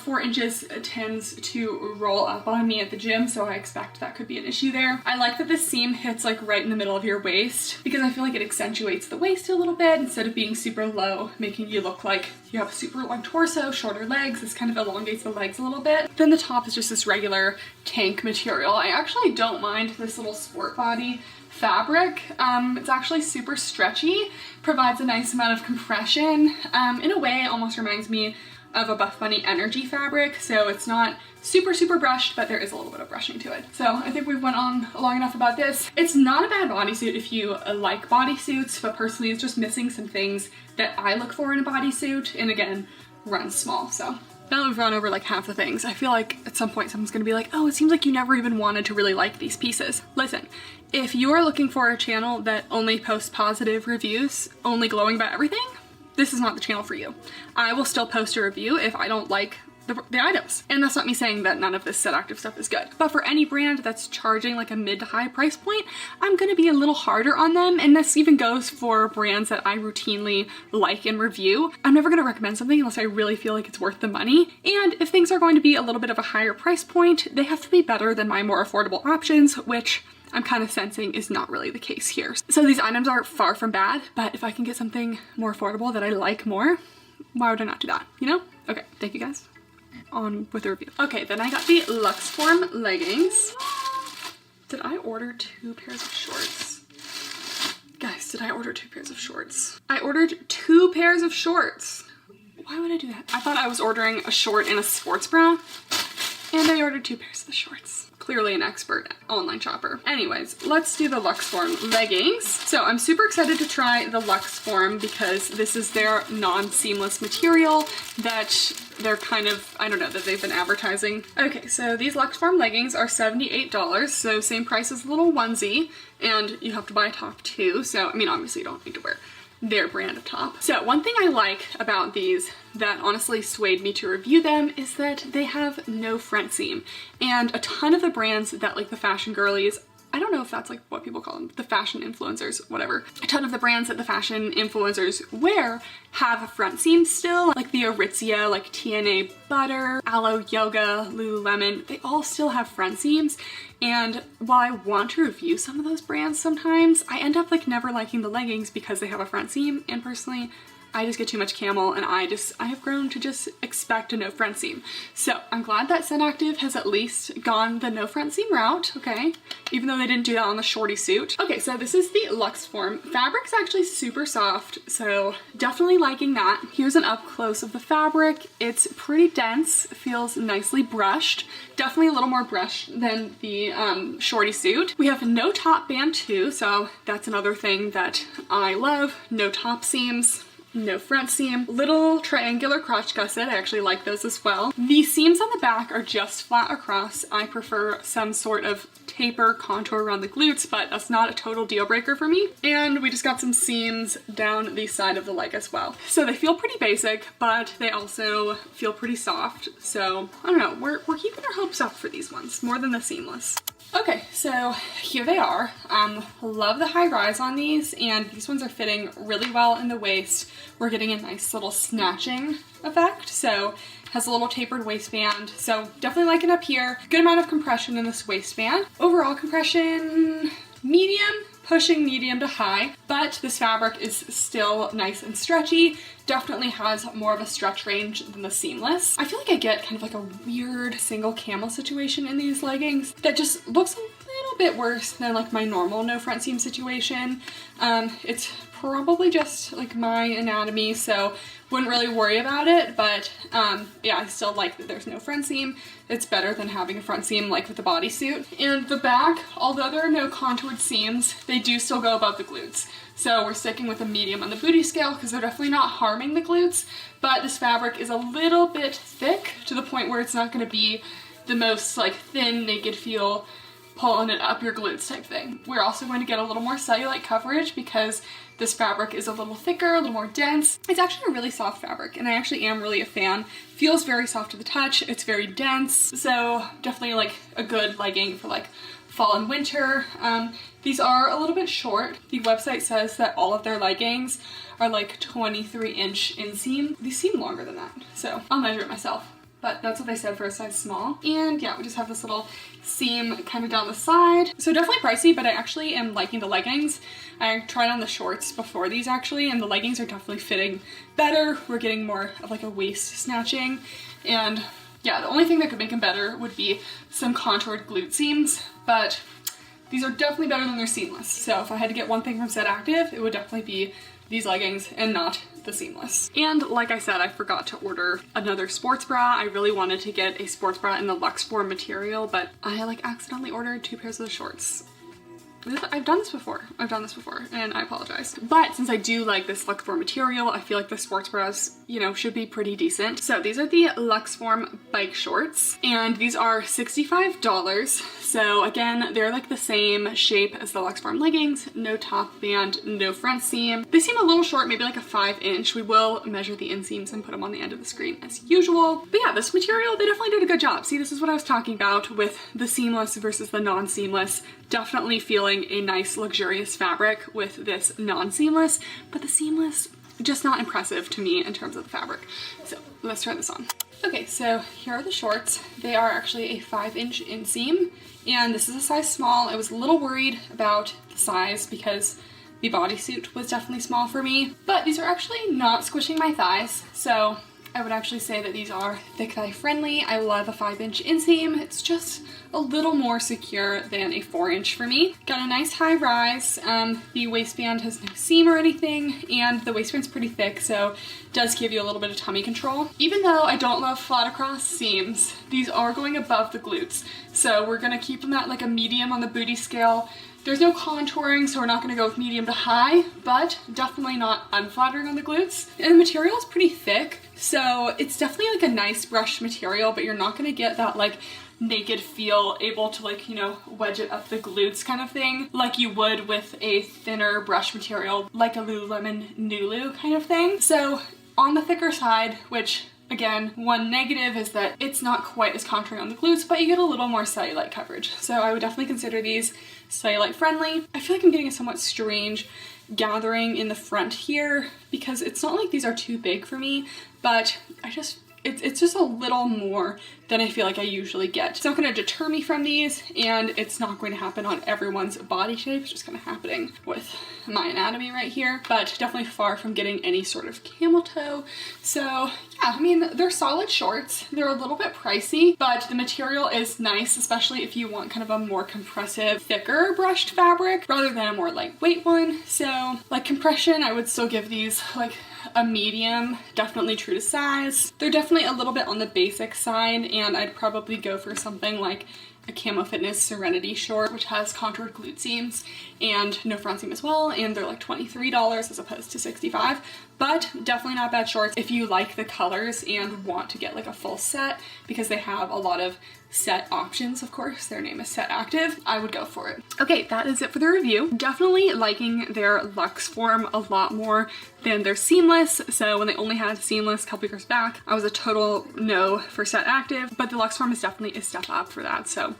4 inches tends to roll up on me at the gym, so I expect that could be an issue there. I like that this seam hits like right in the middle of your waist because I feel like it accentuates the waist a little bit instead of being super low, making you look like you have a super long torso, shorter legs, this kind of elongates the legs a little bit. Then the top is just this regular tank material. I actually don't mind this little sport body fabric. It's actually super stretchy, provides a nice amount of compression. In a way, it almost reminds me of a Buffbunny Energy fabric, so it's not super brushed, but there is a little bit of brushing to it. So I think we've went on long enough about this. It's not a bad bodysuit if you like bodysuits, but personally it's just missing some things that I look for in a bodysuit, and again, runs small. So now that we've run over like half the things, I feel like at some point someone's gonna be like, oh, it seems like you never even wanted to really like these pieces. Listen, if you're looking for a channel that only posts positive reviews, only glowing about everything, this is not the channel for you. I will still post a review if I don't like the items. And that's not me saying that none of this Set Active stuff is good. But for any brand that's charging like a mid to high price point, I'm gonna be a little harder on them. And this even goes for brands that I routinely like and review. I'm never gonna recommend something unless I really feel like it's worth the money. And if things are going to be a little bit of a higher price point, they have to be better than my more affordable options, which I'm kind of sensing is not really the case here. So these items are far from bad, but if I can get something more affordable that I like more, why would I not do that, you know? Okay, thank you guys. On with the review. Okay, then I got the Luxform leggings. Did I order 2 pairs of shorts? Guys, did I order 2 pairs of shorts? I ordered 2 pairs of shorts. Why would I do that? I thought I was ordering a short and a sports bra, and I ordered 2 pairs of the shorts. Clearly an expert online shopper. Anyways, let's do the Luxform leggings. So I'm super excited to try the Luxform because this is their non-seamless material that they're kind of, I don't know, that they've been advertising. Okay, so these Luxform leggings are $78, so same price as the little onesie, and you have to buy a top too. So, I mean, obviously you don't need to wear their brand of top. So one thing I like about these that honestly swayed me to review them is that they have no front seam. And a ton of the brands that like the fashion girlies, I don't know if that's like what people call them, the fashion influencers, whatever. A ton of the brands that the fashion influencers wear have a front seam still, like the Aritzia, like TNA Butter, Aloe Yoga, Lululemon, they all still have front seams. And while I want to review some of those brands sometimes, I end up like never liking the leggings because they have a front seam, and personally, I just get too much camel, and I have grown to just expect a no front seam. So I'm glad that Set Active has at least gone the no front seam route, okay? Even though they didn't do that on the shorty suit. Okay, so this is the Luxform. Fabric's actually super soft, so definitely liking that. Here's an up close of the fabric. It's pretty dense, feels nicely brushed. Definitely a little more brushed than the shorty suit. We have no top band too, so that's another thing that I love. No top seams. No front seam. Little triangular crotch gusset, I actually like those as well. The seams on the back are just flat across. I prefer some sort of taper contour around the glutes, but that's not a total deal breaker for me. And we just got some seams down the side of the leg as well. So they feel pretty basic, but they also feel pretty soft. So I don't know, we're keeping our hopes up for these ones, more than the seamless. Okay, so here they are. Love the high rise on these, and these ones are fitting really well in the waist. We're getting a nice little snatching effect, so has a little tapered waistband, so definitely liking up here. Good amount of compression in this waistband. Overall compression, medium, pushing medium to high, but this fabric is still nice and stretchy. Definitely has more of a stretch range than the seamless. I feel like I get kind of like a weird single camel situation in these leggings that just looks a little bit worse than like my normal no front seam situation. It's probably just like my anatomy, so wouldn't really worry about it, but yeah, I still like that there's no front seam. It's better than having a front seam like with the bodysuit. And the back, although there are no contoured seams, they do still go above the glutes. So we're sticking with a medium on the booty scale because they're definitely not harming the glutes, but this fabric is a little bit thick to the point where it's not going to be the most like thin, naked feel, pulling it up your glutes type thing. We're also going to get a little more cellulite coverage because this fabric is a little thicker, a little more dense. It's actually a really soft fabric, and I actually am really a fan. Feels very soft to the touch, it's very dense, so definitely like a good legging for like fall and winter. These are a little bit short. The website says that all of their leggings are like 23-inch inseam. These seem longer than that, so I'll measure it myself. but that's what they said for a size small. And yeah, we just have this little seam kind of down the side. So definitely pricey, but I actually am liking the leggings. I tried on the shorts before these actually, and the leggings are definitely fitting better. We're getting more of like a waist snatching. And yeah, the only thing that could make them better would be some contoured glute seams, but these are definitely better than their seamless. So if I had to get one thing from Set Active, it would definitely be these leggings and not the seamless. And like I said, I forgot to order another sports bra. I really wanted to get a sports bra in the Luxe Form material, but I like accidentally ordered 2 pairs of the shorts. I've done this before, and I apologize. But since I do like this Luxe Form material, I feel like the sports bras, you know, should be pretty decent. So these are the Luxe Form bike shorts, and these are $65. So again, they're like the same shape as the Luxe Form leggings, no top band, no front seam. They seem a little short, maybe like a 5-inch. We will measure the inseams and put them on the end of the screen as usual. But yeah, this material, they definitely did a good job. See, this is what I was talking about with the seamless versus the non-seamless. Definitely feeling a nice luxurious fabric with this non-seamless, but the seamless, just not impressive to me in terms of the fabric. So let's try this on. Okay, so here are the shorts. They are actually a 5-inch inseam, and this is a size small. I was a little worried about the size because the bodysuit was definitely small for me, but these are actually not squishing my thighs, so I would actually say that these are thick thigh friendly. I love a 5-inch inseam. It's just a little more secure than a 4-inch for me. Got a nice high rise. The waistband has no seam or anything, and the waistband's pretty thick, so it does give you a little bit of tummy control. Even though I don't love flat across seams, these are going above the glutes. So we're gonna keep them at like a medium on the booty scale. There's no contouring, so we're not gonna go with medium to high, but definitely not unflattering on the glutes. And the material is pretty thick, so it's definitely like a nice brush material, but you're not gonna get that like naked feel, able to like, you know, wedge it up the glutes kind of thing, like you would with a thinner brush material, like a Lululemon Nulu kind of thing. So on the thicker side, which again, one negative is that it's not quite as contouring on the glutes, but you get a little more cellulite coverage. So I would definitely consider these cellulite friendly. I feel like I'm getting a somewhat strange gathering in the front here because it's not like these are too big for me, but it's just a little more than I feel like I usually get. It's not going to deter me from these, and it's not going to happen on everyone's body shape. It's just kind of happening with my anatomy right here, but definitely far from getting any sort of camel toe. So yeah, I mean, they're solid shorts. They're a little bit pricey, but the material is nice, especially if you want kind of a more compressive, thicker brushed fabric rather than a more lightweight one. So like compression, I would still give these like a medium, definitely true to size. They're definitely a little bit on the basic side, and I'd probably go for something like a Kamo Fitness Serenity short, which has contoured glute seams and no front seam as well, and they're like $23 as opposed to $65, but definitely not bad shorts if you like the colors and want to get like a full set, because they have a lot of set options. Of course, their name is Set Active. I would go for it. Okay, that is it for the review. Definitely liking their Luxe Form a lot more than their seamless. So when they only had seamless a couple years back, I was a total no for Set Active, but the Luxe Form is definitely a step up for that. So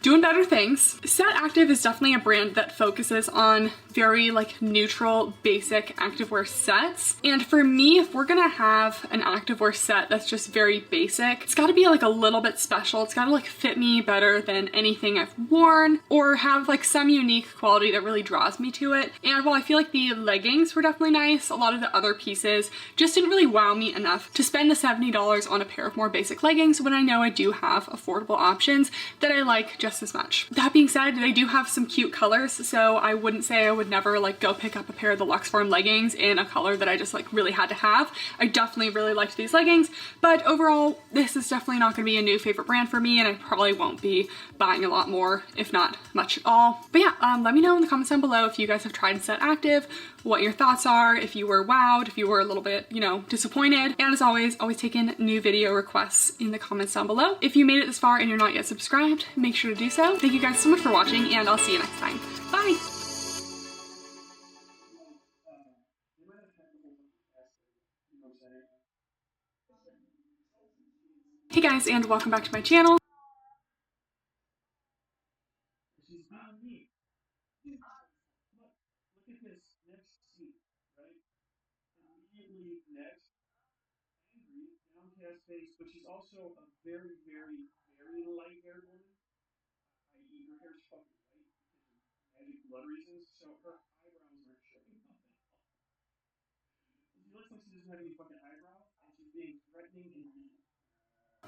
doing better things. Set Active is definitely a brand that focuses on very like neutral, basic activewear sets. And for me, if we're gonna have an activewear set that's just very basic, it's gotta be like a little bit special. It's gotta like fit me better than anything I've worn, or have like some unique quality that really draws me to it. And while I feel like the leggings were definitely nice, a lot of the other pieces just didn't really wow me enough to spend the $70 on a pair of more basic leggings when I know I do have affordable options that I like just as much. That being said, they do have some cute colors, so I wouldn't say I would never like go pick up a pair of the Luxe Form leggings in a color that I just like really had to have. I definitely really liked these leggings, but overall this is definitely not going to be a new favorite brand for me, and I probably won't be buying a lot more, if not much at all. But yeah, let me know in the comments down below if you guys have tried Set Active, what your thoughts are, if you were wowed, if you were a little bit, you know, disappointed. And as always taking new video requests in the comments down below. If you made it this far and you're not yet subscribed, make sure to do so. Thank you guys so much for watching, and I'll see you next time. Bye! Hey guys, and welcome back to my channel. She's being neat. Look at this next scene, right? Immediately next, angry, downcast face, but she's also a very, very, very light-haired woman, i.e. her hair's fucking white because of magic blood reasons, so her eyebrows aren't showing up at all. She looks like she doesn't have any fucking eyebrow, and she's being threatening and mean.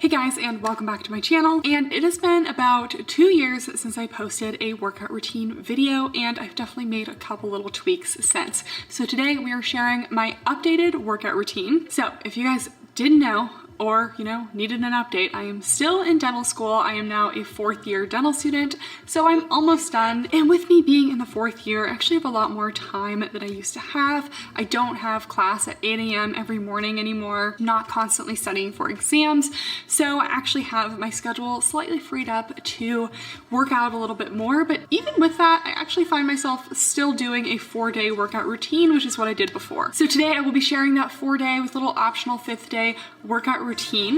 Hey guys, and welcome back to my channel. And it has been about 2 years since I posted a workout routine video, and I've definitely made a couple little tweaks since. So today we are sharing my updated workout routine. So if you guys didn't know, or, you know, needed an update, I am still in dental school. I am now a 4th year dental student, so I'm almost done. And with me being in the 4th year, I actually have a lot more time than I used to have. I don't have class at 8 a.m. every morning anymore, not constantly studying for exams. So I actually have my schedule slightly freed up to work out a little bit more. But even with that, I actually find myself still doing a 4-day workout routine, which is what I did before. So today I will be sharing that 4-day with little optional 5th day workout routine.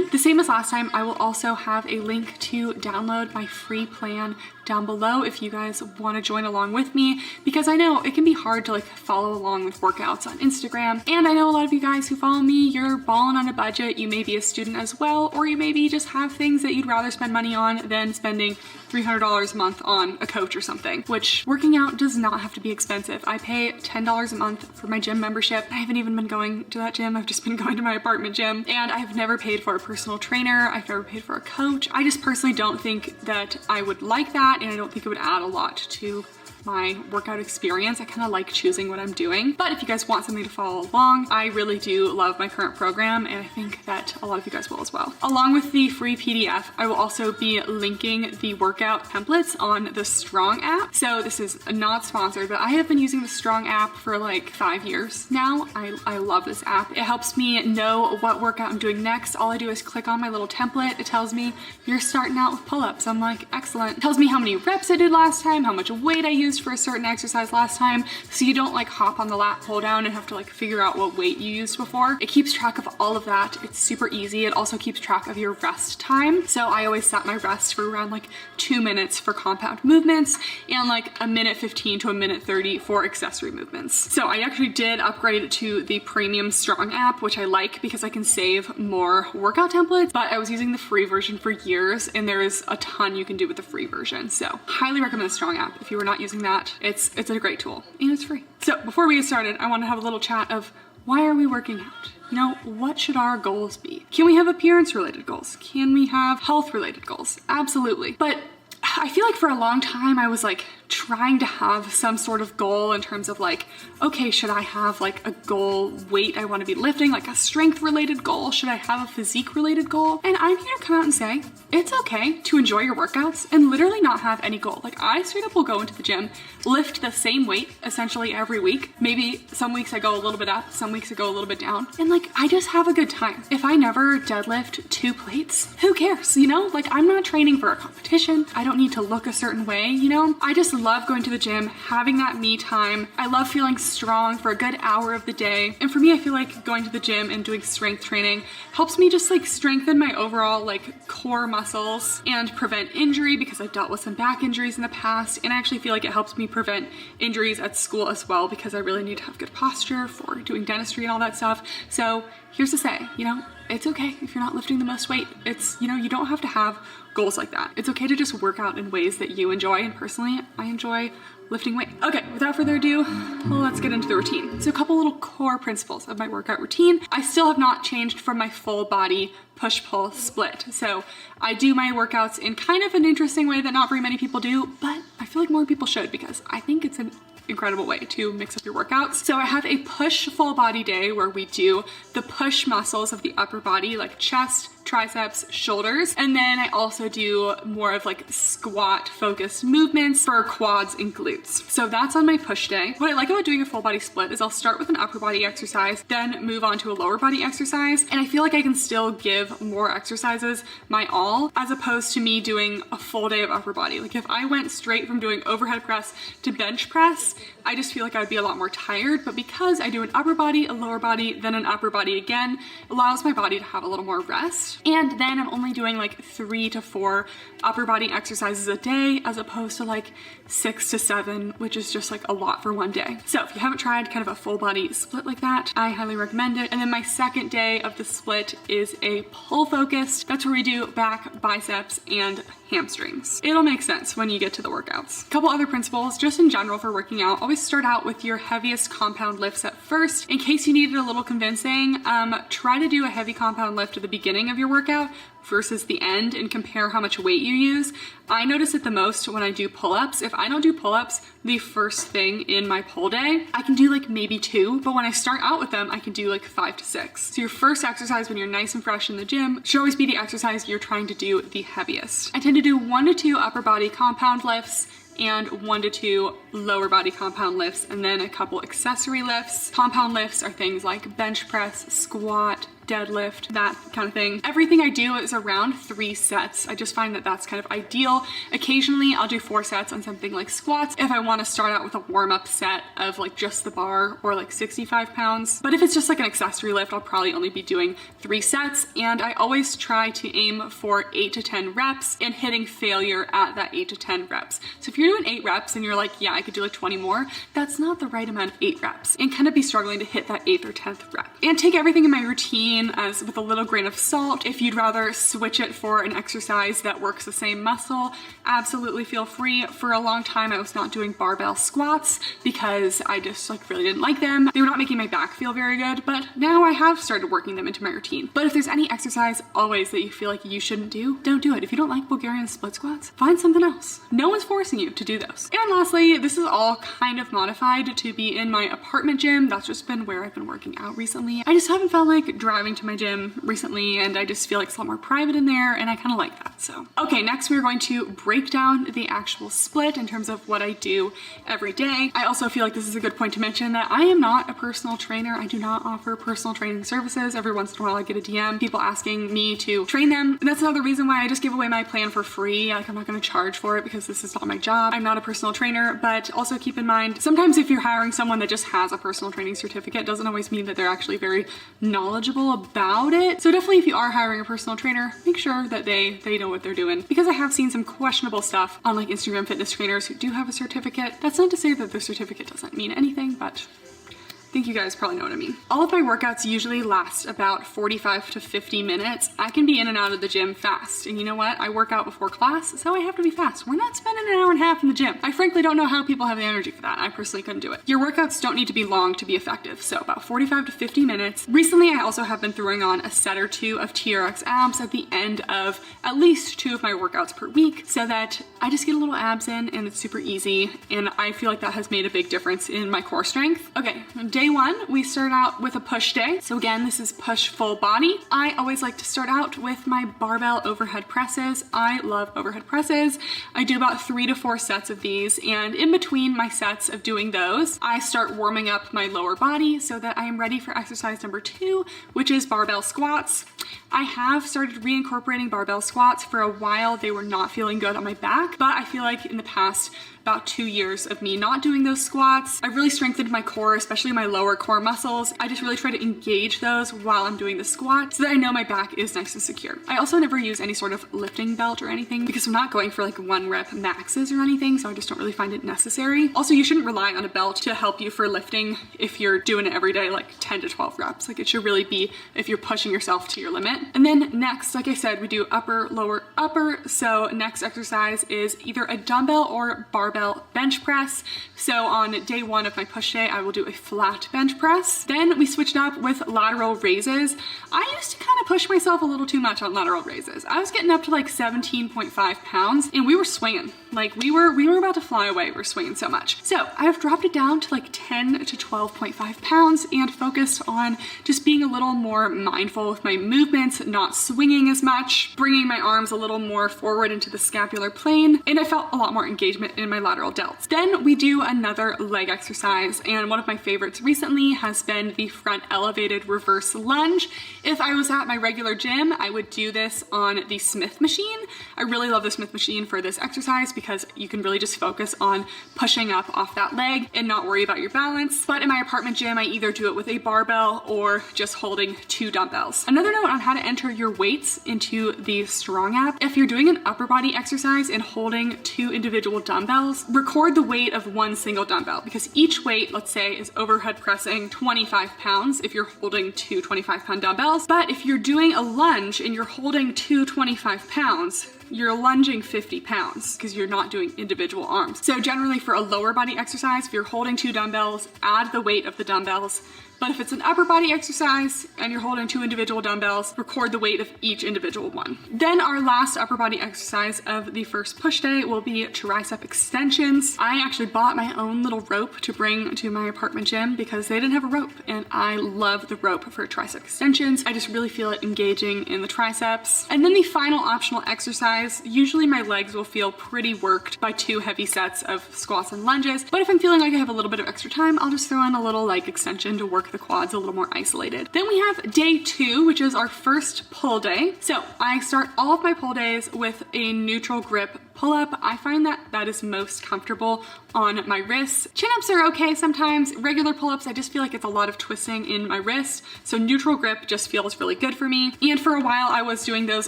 The same as last time, I will also have a link to download my free plan down below if you guys want to join along with me, because I know it can be hard to like follow along with workouts on Instagram. And I know a lot of you guys who follow me, you're balling on a budget. You may be a student as well, or you maybe just have things that you'd rather spend money on than spending $300 a month on a coach or something, which working out does not have to be expensive. I pay $10 a month for my gym membership. I haven't even been going to that gym. I've just been going to my apartment gym, and I've never paid for a personal trainer. I've never paid for a coach. I just personally don't think that I would like that, and I don't think it would add a lot to my workout experience. I kind of like choosing what I'm doing. But if you guys want something to follow along, I really do love my current program, and I think that a lot of you guys will as well. Along with the free PDF, I will also be linking the workout templates on the Strong app. So this is not sponsored, but I have been using the Strong app for like 5 years now. I love this app. It helps me know what workout I'm doing next. All I do is click on my little template. It tells me you're starting out with pull-ups. I'm like, excellent. It tells me how many reps I did last time, how much weight I used for a certain exercise last time, so you don't like hop on the lat pull down and have to like figure out what weight you used before. It keeps track of all of that. It's super easy. It also keeps track of your rest time. So I always set my rest for around like 2 minutes for compound movements and like 1:15 to 1:30 for accessory movements. So I actually did upgrade to the premium Strong app, which I like because I can save more workout templates, but I was using the free version for years, and there is a ton you can do with the free version. So highly recommend the Strong app if you were not using that. It's a great tool, and it's free. So before we get started, I want to have a little chat of why are we working out? You know, what should our goals be? Can we have appearance related goals? Can we have health related goals? Absolutely. But I feel like for a long time I was like trying to have some sort of goal in terms of like, okay, should I have like a goal weight I want to be lifting, like a strength related goal? Should I have a physique related goal? And I'm here to come out and say, it's okay to enjoy your workouts and literally not have any goal. Like I straight up will go into the gym, lift the same weight essentially every week. Maybe some weeks I go a little bit up, some weeks I go a little bit down. And like, I just have a good time. If I never deadlift 2 plates, who cares? You know, like I'm not training for a competition. I don't need to look a certain way, you know? I just love going to the gym, having that me time. I love feeling strong for a good hour of the day. And for me, I feel like going to the gym and doing strength training helps me just like strengthen my overall like core muscles and prevent injury, because I've dealt with some back injuries in the past. And I actually feel like it helps me prevent injuries at school as well, because I really need to have good posture for doing dentistry and all that stuff. So here's to say, you know, it's okay if you're not lifting the most weight. It's, you know, you don't have to have goals like that. It's okay to just work out in ways that you enjoy. And personally, I enjoy lifting weight. Okay, without further ado, let's get into the routine. So a couple little core principles of my workout routine. I still have not changed from my full body push-pull split. So I do my workouts in kind of an interesting way that not very many people do, but I feel like more people should, because I think it's an incredible way to mix up your workouts. So I have a push full body day where we do the push muscles of the upper body, like chest, triceps, shoulders. And then I also do more of like squat focused movements for quads and glutes. So that's on my push day. What I like about doing a full body split is I'll start with an upper body exercise, then move on to a lower body exercise. And I feel like I can still give more exercises my all, as opposed to me doing a full day of upper body. Like if I went straight from doing overhead press to bench press, I just feel like I'd be a lot more tired. But because I do an upper body, a lower body, then an upper body again, allows my body to have a little more rest. And then I'm only doing like 3 to 4 upper body exercises a day, as opposed to like 6 to 7, which is just like a lot for one day. So if you haven't tried kind of a full body split like that, I highly recommend it. And then my second day of the split is a pull focused. That's where we do back, biceps, and hamstrings. It'll make sense when you get to the workouts. A couple other principles, just in general for working out, always start out with your heaviest compound lifts at first. In case you need it a little convincing, try to do a heavy compound lift at the beginning of your workout versus the end and compare how much weight you use. I notice it the most when I do pull-ups. If I don't do pull-ups the first thing in my pull day, I can do like maybe 2, but when I start out with them, I can do like 5 to 6. So your first exercise when you're nice and fresh in the gym should always be the exercise you're trying to do the heaviest. I tend to do 1 to 2 upper body compound lifts and 1 to 2 lower body compound lifts, and then a couple accessory lifts. Compound lifts are things like bench press, squat, deadlift, that kind of thing. Everything I do is around 3 sets. I just find that that's kind of ideal. Occasionally I'll do 4 sets on something like squats if I want to start out with a warm-up set of like just the bar or like 65 pounds. But if it's just like an accessory lift, I'll probably only be doing 3 sets, and I always try to aim for 8 to 10 reps and hitting failure at that 8 to 10 reps. So if you're doing 8 reps and you're like, yeah, I could do like 20 more, that's not the right amount of 8 reps, and kind of be struggling to hit that 8th or 10th rep. And take everything in my routine as with a little grain of salt. If you'd rather switch it for an exercise that works the same muscle, absolutely feel free. For a long time I was not doing barbell squats because I just like really didn't like them. They were not making my back feel very good, but now I have started working them into my routine. But if there's any exercise always that you feel like you shouldn't do, don't do it. If you don't like Bulgarian split squats, find something else. No one's forcing you to do those. And lastly, this is all kind of modified to be in my apartment gym. That's just been where I've been working out recently. I just haven't felt like driving to my gym recently, and I just feel like it's a lot more private in there, and I kind of like that. So okay, next we're going to break down the actual split in terms of what I do every day. I also feel like this is a good point to mention that I am not a personal trainer. I do not offer personal training services. Every once in a while I get a DM, people asking me to train them, and that's another reason why I just give away my plan for free. Like, I'm not going to charge for it because this is not my job. I'm not a personal trainer. But also keep in mind, sometimes if you're hiring someone that just has a personal training certificate, doesn't always mean that they're actually very knowledgeable about it. So definitely if you are hiring a personal trainer, make sure that they know what they're doing, because I have seen some questionable stuff on like Instagram fitness trainers who do have a certificate. That's not to say that the certificate doesn't mean anything, but I think you guys probably know what I mean. All of my workouts usually last about 45 to 50 minutes. I can be in and out of the gym fast. And you know what? I work out before class, so I have to be fast. We're not spending an hour and a half in the gym. I frankly don't know how people have the energy for that. I personally couldn't do it. Your workouts don't need to be long to be effective, so about 45 to 50 minutes. Recently, I also have been throwing on a set or 2 of TRX abs at the end of at least 2 of my workouts per week, so that I just get a little abs in and it's super easy. And I feel like that has made a big difference in my core strength. Okay, day 1, we start out with a push day. So again, this is push full body. I always like to start out with my barbell overhead presses. I love overhead presses. I do about 3 to 4 sets of these, and in between my sets of doing those, I start warming up my lower body so that I am ready for exercise number 2, which is barbell squats. I have started reincorporating barbell squats. For a while, they were not feeling good on my back, but I feel like in the past about 2 years of me not doing those squats, I've really strengthened my core, especially my lower core muscles. I just really try to engage those while I'm doing the squat so that I know my back is nice and secure. I also never use any sort of lifting belt or anything because I'm not going for like 1 rep maxes or anything, so I just don't really find it necessary. Also, you shouldn't rely on a belt to help you for lifting if you're doing it every day, like 10 to 12 reps. Like, it should really be if you're pushing yourself to your limit. And then next, like I said, we do upper, lower, upper. So next exercise is either a dumbbell or barbell bench press. So on day 1 of my push day, I will do a flat bench press. Then we switched up with lateral raises. I used to kind of push myself a little too much on lateral raises. I was getting up to like 17.5 pounds and we were swinging. Like, we were about to fly away. We're swinging so much. So I've dropped it down to like 10 to 12.5 pounds and focused on just being a little more mindful with my movements, not swinging as much, bringing my arms a little more forward into the scapular plane, and I felt a lot more engagement in my lateral delts. Then we do another leg exercise, and one of my favorites recently has been the front elevated reverse lunge. If I was at my regular gym, I would do this on the Smith machine. I really love the Smith machine for this exercise because you can really just focus on pushing up off that leg and not worry about your balance. But in my apartment gym, I either do it with a barbell or just holding 2 dumbbells. Another note on how to enter your weights into the Strong app: if you're doing an upper body exercise and holding 2 individual dumbbells, dumbbells, record the weight of one single dumbbell, because each weight, let's say, is overhead pressing 25 pounds if you're holding two 25-pound dumbbells. But if you're doing a lunge and you're holding two 25 pounds, you're lunging 50 pounds because you're not doing individual arms. So generally for a lower body exercise, if you're holding two dumbbells, add the weight of the dumbbells. But if it's an upper body exercise and you're holding two individual dumbbells, record the weight of each individual one. Then our last upper body exercise of the first push day will be tricep extensions. I actually bought my own little rope to bring to my apartment gym because they didn't have a rope, and I love the rope for tricep extensions. I just really feel it engaging in the triceps. And then the final optional exercise, usually my legs will feel pretty worked by 2 heavy sets of squats and lunges. But if I'm feeling like I have a little bit of extra time, I'll just throw in a little leg extension to work the quads a little more isolated. Then we have day 2, which is our first pull day. So I start all of my pull days with a neutral grip pull-up. I find that that is most comfortable on my wrists. Chin-ups are okay sometimes. Regular pull-ups, I just feel like it's a lot of twisting in my wrist. So neutral grip just feels really good for me. And for a while I was doing those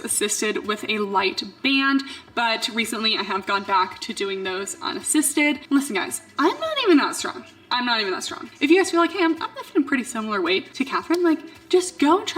assisted with a light band, but recently I have gone back to doing those unassisted. Listen guys, I'm not even that strong. I'm not even that strong. If you guys feel like, hey, I'm lifting pretty similar weight to Kathryn, like just go and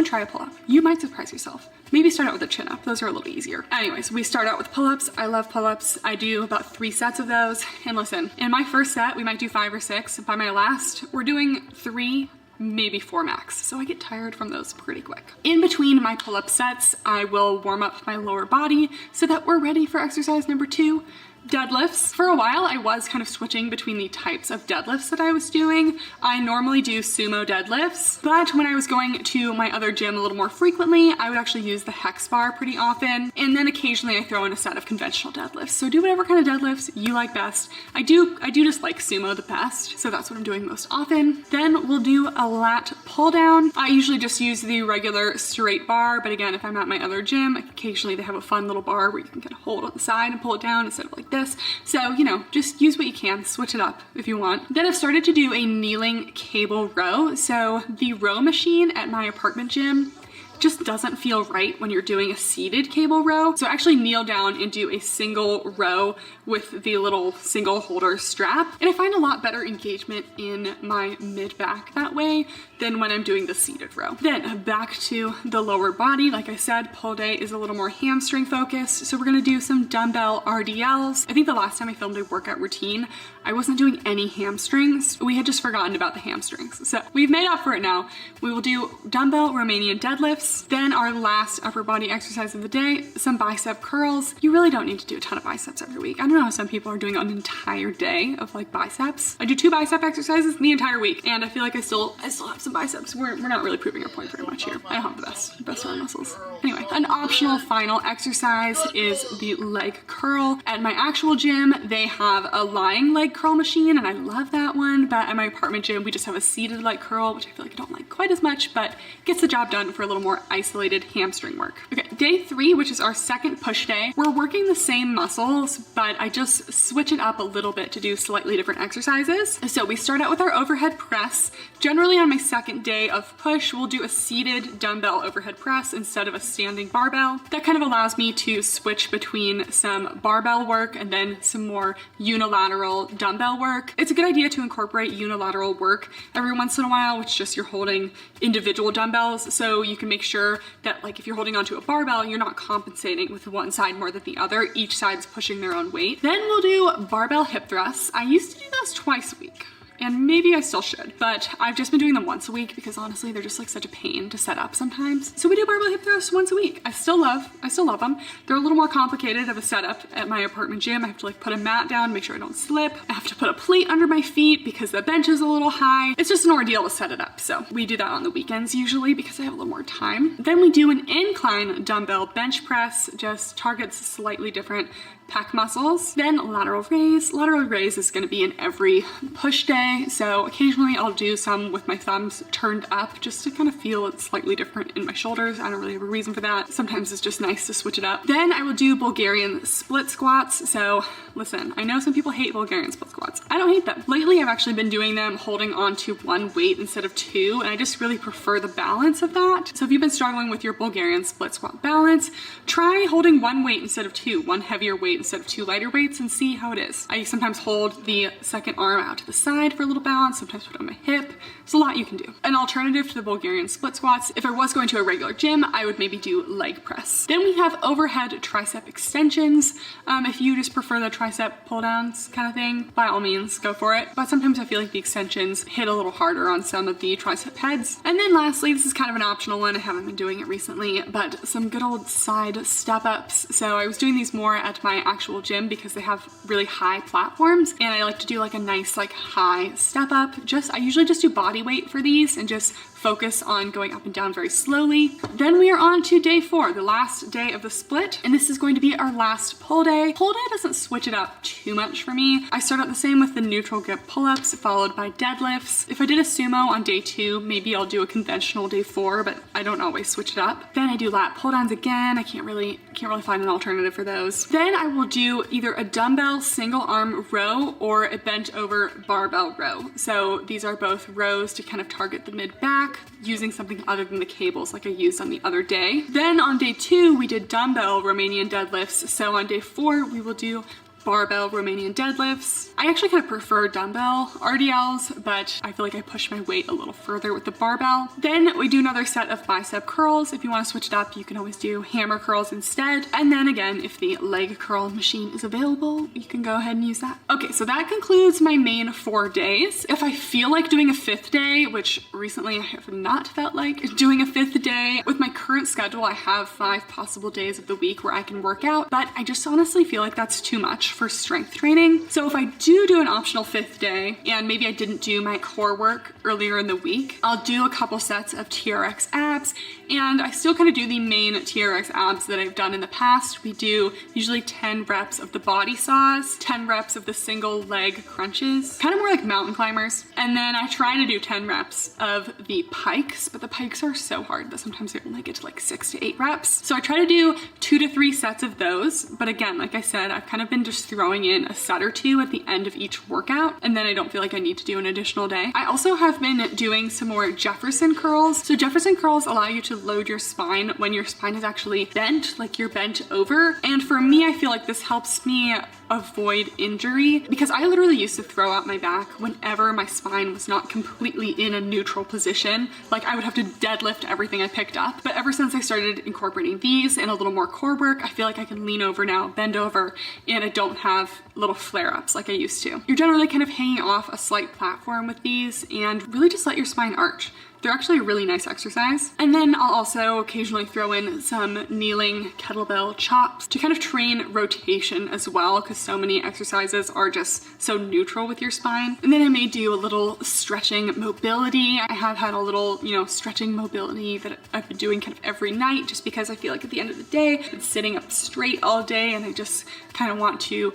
try a pull-up. You might surprise yourself. Maybe start out with a chin-up. Those are a little easier. Anyways, we start out with pull-ups. I love pull-ups. I do about 3 sets of those. And listen, in my first set, we might do 5 or 6. By my last, we're doing 3, maybe 4 max. So I get tired from those pretty quick. In between my pull-up sets, I will warm up my lower body so that we're ready for exercise number 2. Deadlifts. For a while, I was kind of switching between the types of deadlifts that I was doing. I normally do sumo deadlifts, but when I was going to my other gym a little more frequently, I would actually use the hex bar pretty often. And then occasionally I throw in a set of conventional deadlifts. So do whatever kind of deadlifts you like best. I do just like sumo the best, so that's what I'm doing most often. Then we'll do a lat pull down. I usually just use the regular straight bar, but again, if I'm at my other gym, occasionally they have a fun little bar where you can get a hold on the side and pull it down instead of like this. So, you know, just use what you can, switch it up if you want. Then I've started to do a kneeling cable row. So the row machine at my apartment gym just doesn't feel right when you're doing a seated cable row. So actually kneel down and do a single row with the little single holder strap. And I find a lot better engagement in my mid back that way than when I'm doing the seated row. Then back to the lower body. Like I said, pull day is a little more hamstring focused. So we're gonna do some dumbbell RDLs. I think the last time I filmed a workout routine, I wasn't doing any hamstrings. We had just forgotten about the hamstrings. So we've made up for it now. We will do dumbbell Romanian deadlifts. Then our last upper body exercise of the day, some bicep curls. You really don't need to do a ton of biceps every week. I don't know how some people are doing an entire day of like biceps. I do 2 bicep exercises the entire week, and I feel like I still have some biceps. We're not really proving our point very much here. I don't have the best arm muscles. Anyway, an optional final exercise is the leg curl. At my actual gym, they have a lying leg curl machine, and I love that one. But at my apartment gym, we just have a seated leg curl, which I feel like I don't like quite as much, but gets the job done for a little more isolated hamstring work. Okay, day 3, which is our second push day. We're working the same muscles, but I just switch it up a little bit to do slightly different exercises. So we start out with our overhead press. Generally on my second day of push, we'll do a seated dumbbell overhead press instead of a standing barbell. That kind of allows me to switch between some barbell work and then some more unilateral dumbbell work. It's a good idea to incorporate unilateral work every once in a while, which just you're holding individual dumbbells, so you can make sure that like if you're holding onto a barbell, you're not compensating with one side more than the other. Each side's pushing their own weight. Then we'll do barbell hip thrusts. I used to do those twice a week, and maybe I still should, but I've just been doing them once a week because honestly, they're just like such a pain to set up sometimes. So we do barbell hip thrusts once a week. I still love them. They're a little more complicated of a setup at my apartment gym. I have to like put a mat down, make sure I don't slip. I have to put a plate under my feet because the bench is a little high. It's just an ordeal to set it up. So we do that on the weekends usually because I have a little more time. Then we do an incline dumbbell bench press, just targets slightly different pec muscles. Then lateral raise. Lateral raise is going to be in every push day. So occasionally I'll do some with my thumbs turned up just to kind of feel it's slightly different in my shoulders. I don't really have a reason for that. Sometimes it's just nice to switch it up. Then I will do Bulgarian split squats. So listen, I know some people hate Bulgarian split squats. I don't hate them. Lately I've actually been doing them holding on to one weight instead of 2, and I just really prefer the balance of that. So if you've been struggling with your Bulgarian split squat balance, try holding one weight instead of 2, one heavier weight instead of 2 lighter weights and see how it is. I sometimes hold the second arm out to the side for a little balance, sometimes put it on my hip. There's a lot you can do. An alternative to the Bulgarian split squats, if I was going to a regular gym, I would maybe do leg press. Then we have overhead tricep extensions. If you just prefer the tricep pull downs kind of thing, by all means, go for it. But sometimes I feel like the extensions hit a little harder on some of the tricep heads. And then lastly, this is kind of an optional one. I haven't been doing it recently, but some good old side step ups. So I was doing these more at my actual gym because they have really high platforms, and I like to do like a nice like high step up. I usually just do body weight for these and just focus on going up and down very slowly. Then we are on to day 4, the last day of the split, and this is going to be our last pull day. Pull day doesn't switch it up too much for me. I start out the same with the neutral grip pull-ups followed by deadlifts. If I did a sumo on day 2, maybe I'll do a conventional day 4, but I don't always switch it up. Then I do lat pull downs again. I can't really find an alternative for those. Then I will do either a dumbbell single arm row or a bent over barbell row. So these are both rows to kind of target the mid back, using something other than the cables like I used on the other day. Then on day 2, we did dumbbell Romanian deadlifts. So on day 4, we will do barbell Romanian deadlifts. I actually kind of prefer dumbbell RDLs, but I feel like I push my weight a little further with the barbell. Then we do another set of bicep curls. If you want to switch it up, you can always do hammer curls instead. And then again, if the leg curl machine is available, you can go ahead and use that. Okay, so that concludes my main 4 days. If I feel like doing a 5th day, which recently I have not felt like doing a 5th day, with my current schedule, I have 5 possible days of the week where I can work out, but I just honestly feel like that's too much for strength training. So if I do an optional 5th day, and maybe I didn't do my core work earlier in the week, I'll do a couple sets of TRX abs, and I still kind of do the main TRX abs that I've done in the past. We do usually 10 reps of the body saws, 10 reps of the single leg crunches, kind of more like mountain climbers. And then I try to do 10 reps of the pikes, but the pikes are so hard that sometimes I only get to like 6 to 8 reps. So I try to do 2 to 3 sets of those. But again, like I said, I've kind of been just throwing in a set or 2 at the end of each workout, and then I don't feel like I need to do an additional day. I also have been doing some more Jefferson curls. So Jefferson curls allow you to load your spine when your spine is actually bent, like you're bent over. And for me, I feel like this helps me avoid injury, because I literally used to throw out my back whenever my spine was not completely in a neutral position. Like I would have to deadlift everything I picked up. But ever since I started incorporating these and a little more core work, I feel like I can lean over now, bend over, and I don't have little flare-ups like I used to. You're generally kind of hanging off a slight platform with these, and really just let your spine arch. They're actually a really nice exercise. And then I'll also occasionally throw in some kneeling kettlebell chops to kind of train rotation as well, because so many exercises are just so neutral with your spine. And then I may do a little stretching mobility. I have had a little, stretching mobility that I've been doing kind of every night, just because I feel like at the end of the day, I've been sitting up straight all day and I just kind of want to,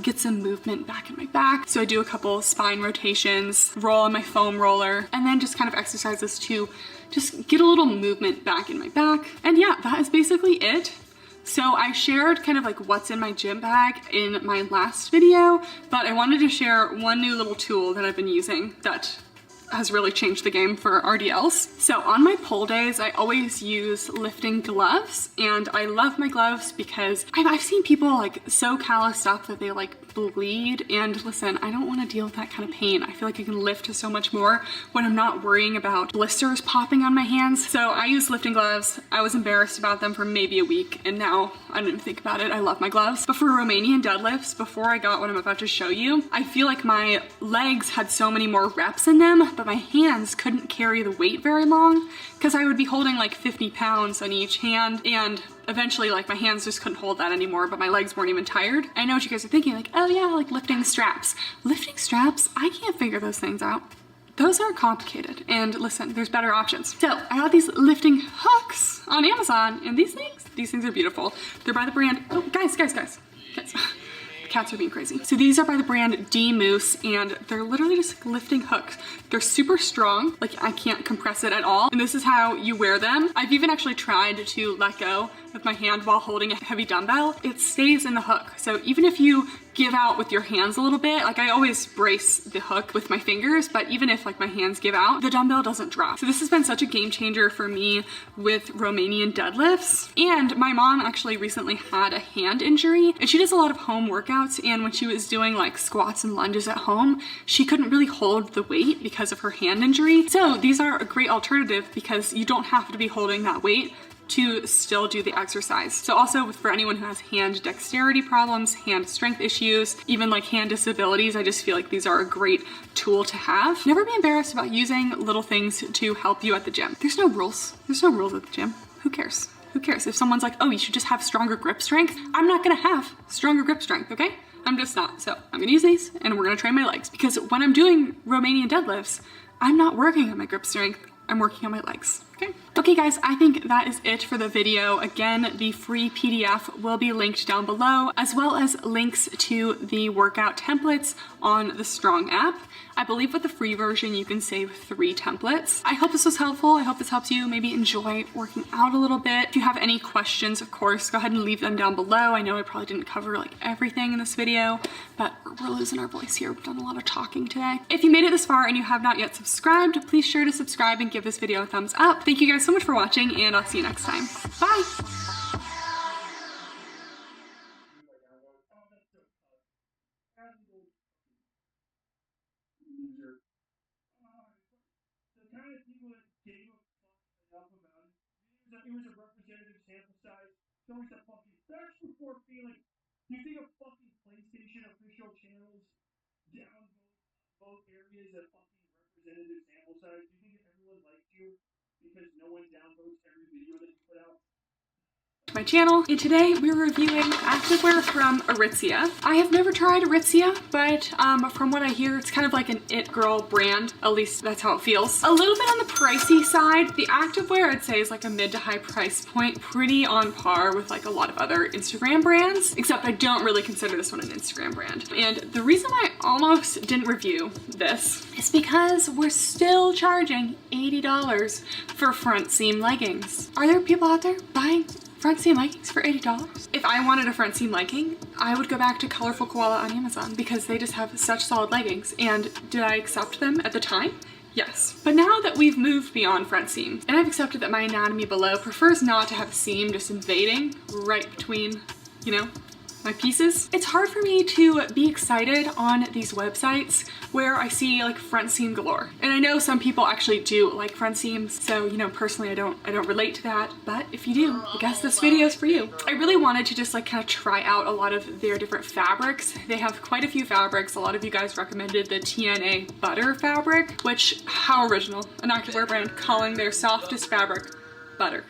get some movement back in my back. So I do a couple spine rotations, roll on my foam roller, and then just kind of exercises to just get a little movement back in my back. And yeah, that is basically it. So I shared kind of like what's in my gym bag in my last video, but I wanted to share one new little tool that I've been using that has really changed the game for RDLs. So on my pull days, I always use lifting gloves, and I love my gloves because I've seen people like so calloused up that they like bleed, and listen, I don't want to deal with that kind of pain. I feel like I can lift so much more when I'm not worrying about blisters popping on my hands. So I use lifting gloves. I was embarrassed about them for maybe a week, and now I don't even think about it. I love my gloves. But for Romanian deadlifts, before I got what I'm about to show you, I feel like my legs had so many more reps in them, but my hands couldn't carry the weight very long, because I would be holding like 50 pounds on each hand, and eventually like my hands just couldn't hold that anymore, but my legs weren't even tired. I know what you guys are thinking, like, oh yeah, like lifting straps. Lifting straps, I can't figure those things out. Those are complicated, and listen, there's better options. So I got these lifting hooks on Amazon, and these things are beautiful. They're by the brand, oh guys. Cats are being crazy. So these are by the brand D Moose, and they're literally just like lifting hooks. They're super strong, like I can't compress it at all. And this is how you wear them. I've even actually tried to let go of my hand while holding a heavy dumbbell. It stays in the hook. So even if you give out with your hands a little bit. Like I always brace the hook with my fingers, but even if like my hands give out, the dumbbell doesn't drop. So this has been such a game changer for me with Romanian deadlifts. And my mom actually recently had a hand injury, and she does a lot of home workouts, and when she was doing like squats and lunges at home, she couldn't really hold the weight because of her hand injury. So these are a great alternative because you don't have to be holding that weight to still do the exercise. So also for anyone who has hand dexterity problems, hand strength issues, even like hand disabilities, I just feel like these are a great tool to have. Never be embarrassed about using little things to help you at the gym. There's no rules. There's no rules at the gym. Who cares? Who cares? If someone's like, oh, you should just have stronger grip strength, I'm not gonna have stronger grip strength, okay? I'm just not. So I'm gonna use these and we're gonna train my legs, because when I'm doing Romanian deadlifts, I'm not working on my grip strength, I'm working on my legs. Okay guys, I think that is it for the video. Again, the free PDF will be linked down below, as well as links to the workout templates on the Strong app. I believe with the free version, you can save 3 templates. I hope this was helpful. I hope this helps you maybe enjoy working out a little bit. If you have any questions, of course, go ahead and leave them down below. I know I probably didn't cover like everything in this video, but we're losing our voice here. We've done a lot of talking today. If you made it this far and you have not yet subscribed, please sure to subscribe and give this video a thumbs up. Thank you guys so much for watching, and I'll see you next time. Bye. The kind of people that gave a fuck enough about it. It was a representative sample size. It's always a fucking. That's before feeling. Do you think a fucking PlayStation official channels downvote both areas a fucking representative sample size? Do you think everyone likes you because no one downvotes every video that you put out? My channel, and today we're reviewing activewear from Aritzia. I have never tried Aritzia, but from what I hear, it's kind of like an it girl brand. At least that's how it feels. A little bit on the pricey side. The activewear I'd say is like a mid to high price point, pretty on par with like a lot of other Instagram brands, except I don't really consider this one an Instagram brand. And the reason why I almost didn't review this is because we're still charging $80 for front seam leggings. Are there people out there buying front seam leggings for $80? If I wanted a front seam legging, I would go back to Colorful Koala on Amazon because they just have such solid leggings. And did I accept them at the time? Yes. But now that we've moved beyond front seam, and I've accepted that my anatomy below prefers not to have a seam just invading right between, you know, my pieces, it's hard for me to be excited on these websites where I see like front seam galore. And I know some people actually do like front seams, so you know, personally I don't relate to that, but if you do, I guess this video is for you. I really wanted to just like kind of try out a lot of their different fabrics. They have quite a few fabrics. A lot of you guys recommended the TNA butter fabric, which, how original, an activewear brand calling their softest fabric butter.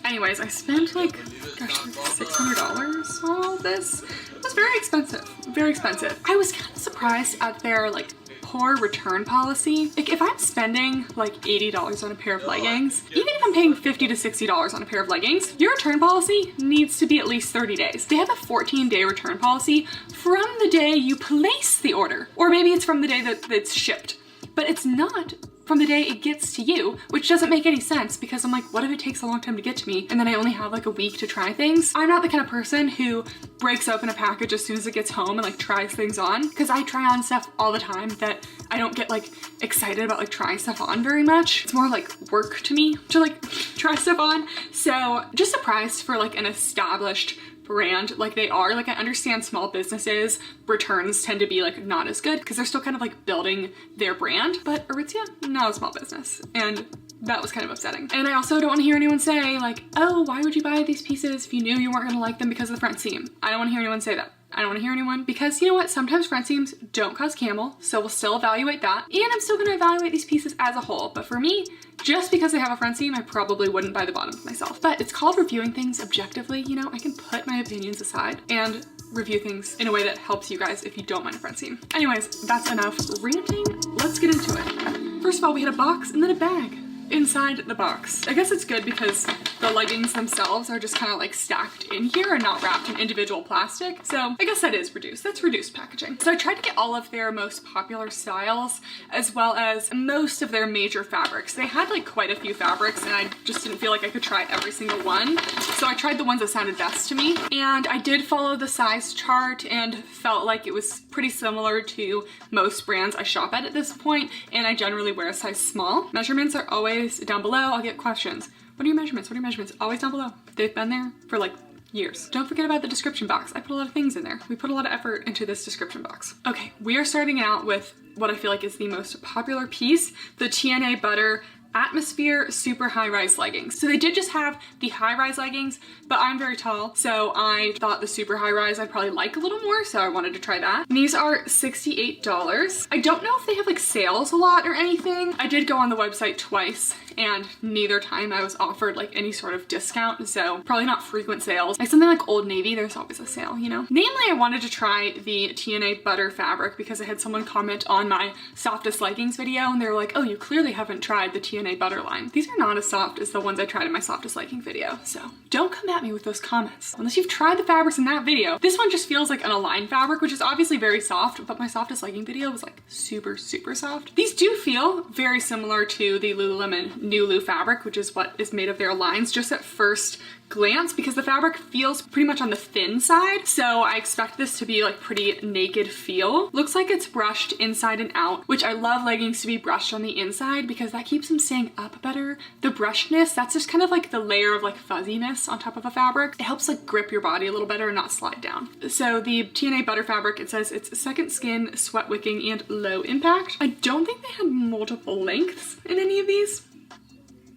Anyways, I spent like, gosh, $600 on all this. It was very expensive, very expensive. I was kind of surprised at their like poor return policy. Like if I'm spending like $80 on a pair of leggings, even if I'm paying $50 to $60 on a pair of leggings, your return policy needs to be at least 30 days. They have a 14-day return policy from the day you place the order, or maybe it's from the day that it's shipped, but it's not from the day it gets to you, which doesn't make any sense because I'm like, what if it takes a long time to get to me and then I only have like a week to try things? I'm not the kind of person who breaks open a package as soon as it gets home and like tries things on, because I try on stuff all the time that I don't get like excited about like trying stuff on very much. It's more like work to me to like try stuff on. So just surprised for like an established brand like they are. Like I understand small businesses returns tend to be like not as good because they're still kind of like building their brand, but Aritzia, not a small business, and that was kind of upsetting. And I also don't want to hear anyone say like, oh, why would you buy these pieces if you knew you weren't going to like them because of the front seam? I don't want to hear anyone say that. I don't want to hear anyone, because you know what? Sometimes front seams don't cause camel, so we'll still evaluate that. And I'm still going to evaluate these pieces as a whole. But for me, just because they have a front seam, I probably wouldn't buy the bottoms myself. But it's called reviewing things objectively. You know, I can put my opinions aside and review things in a way that helps you guys if you don't mind a front seam. Anyways, that's enough ranting. Let's get into it. First of all, we had a box and then a bag inside the box. I guess it's good because the leggings themselves are just kind of like stacked in here and not wrapped in individual plastic. So I guess that is reduced. That's reduced packaging. So I tried to get all of their most popular styles as well as most of their major fabrics. They had like quite a few fabrics and I just didn't feel like I could try every single one. So I tried the ones that sounded best to me. And I did follow the size chart and felt like it was pretty similar to most brands I shop at this point. And I generally wear a size small. Measurements are always down below. I'll get questions. What are your measurements? What are your measurements? Always down below. They've been there for like years. Don't forget about the description box. I put a lot of things in there. We put a lot of effort into this description box. Okay, we are starting out with what I feel like is the most popular piece, the TNA Butter Atmosphere Super High-Rise Leggings. So they did just have the high-rise leggings, but I'm very tall, so I thought the super high-rise I'd probably like a little more, so I wanted to try that. And these are $68. I don't know if they have like sales a lot or anything. I did go on the website twice, and neither time I was offered like any sort of discount, so probably not frequent sales. Like something like Old Navy, there's always a sale, you know? Namely, I wanted to try the TNA Butter fabric because I had someone comment on my softest leggings video, and they were like, oh, you clearly haven't tried the TNA Butter line. These are not as soft as the ones I tried in my softest legging video, so don't come at me with those comments. Unless you've tried the fabrics in that video. This one just feels like an Align fabric, which is obviously very soft, but my softest legging video was like super, super soft. These do feel very similar to the Lululemon Nulu fabric, which is what is made of their lines, just at first glance, because the fabric feels pretty much on the thin side. So I expect this to be like pretty naked feel. Looks like it's brushed inside and out, which I love leggings to be brushed on the inside because that keeps them staying up better. The brushedness, that's just kind of like the layer of like fuzziness on top of a fabric. It helps like grip your body a little better and not slide down. So the TNA Butter fabric, it says it's second skin, sweat wicking, and low impact. I don't think they had multiple lengths in any of these.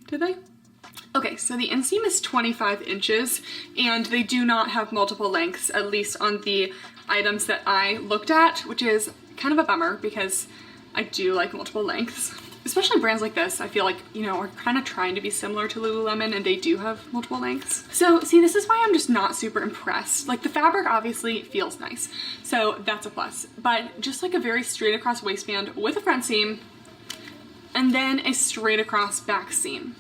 Did they? Okay, so the inseam is 25 inches and they do not have multiple lengths, at least on the items that I looked at, which is kind of a bummer because I do like multiple lengths. Especially brands like this, I feel like, you know, are kind of trying to be similar to Lululemon and they do have multiple lengths. So see, this is why I'm just not super impressed. Like the fabric obviously feels nice, so that's a plus. But just like a very straight across waistband with a front seam and then a straight across back seam.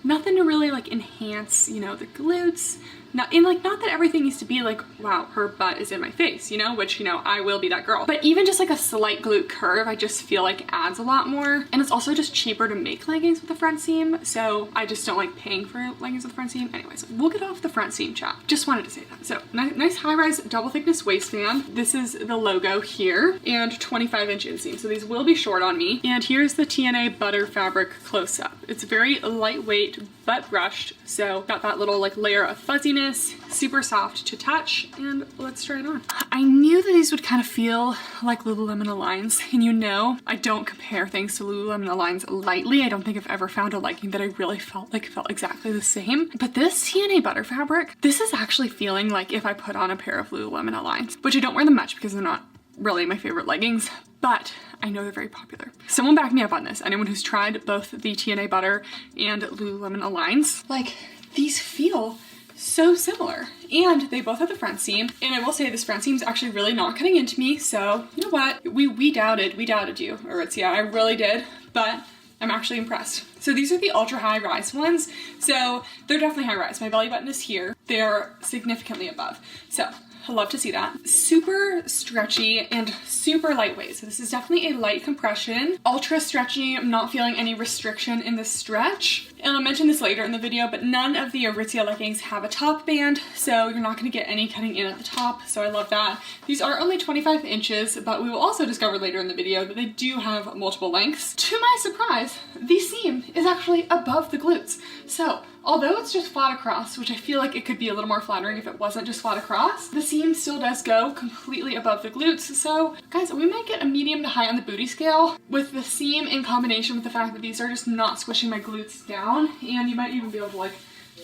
Nothing to really like enhance, you know, the glutes. Not that everything needs to be like, wow, her butt is in my face, you know, which, you know, I will be that girl. But even just like a slight glute curve, I just feel like adds a lot more. And it's also just cheaper to make leggings with a front seam. So I just don't like paying for leggings with a front seam. Anyways, we'll get off the front seam chat. Just wanted to say that. So nice high-rise double thickness waistband. This is the logo here and 25-inch inseam. So these will be short on me. And here's the TNA Butter fabric close up. It's very lightweight, but brushed. So got that little like layer of fuzziness, super soft to touch, and let's try it on. I knew that these would kind of feel like Lululemon Aligns, and you know, I don't compare things to Lululemon Aligns lightly. I don't think I've ever found a legging that I really felt exactly the same. But this TNA Butter fabric, this is actually feeling like if I put on a pair of Lululemon Aligns, which I don't wear them much because they're not really my favorite leggings, but I know they're very popular. Someone back me up on this. Anyone who's tried both the TNA Butter and Lululemon Aligns, like these feel so similar, and they both have the front seam, and I will say this front seam is actually really not cutting into me, so you know what, we doubted you, Aritzia, I really did, but I'm actually impressed. So these are the ultra high rise ones, so they're definitely high rise. My belly button is here, they're significantly above, so I love to see that. Super stretchy and super lightweight. So this is definitely a light compression. Ultra stretchy. I'm not feeling any restriction in the stretch. And I'll mention this later in the video, but none of the Aritzia leggings have a top band, so you're not going to get any cutting in at the top. So I love that. These are only 25 inches, but we will also discover later in the video that they do have multiple lengths. To my surprise, the seam is actually above the glutes. So although it's just flat across, which I feel like it could be a little more flattering if it wasn't just flat across, the seam still does go completely above the glutes. So guys, we might get a medium to high on the booty scale with the seam in combination with the fact that these are just not squishing my glutes down, and you might even be able to like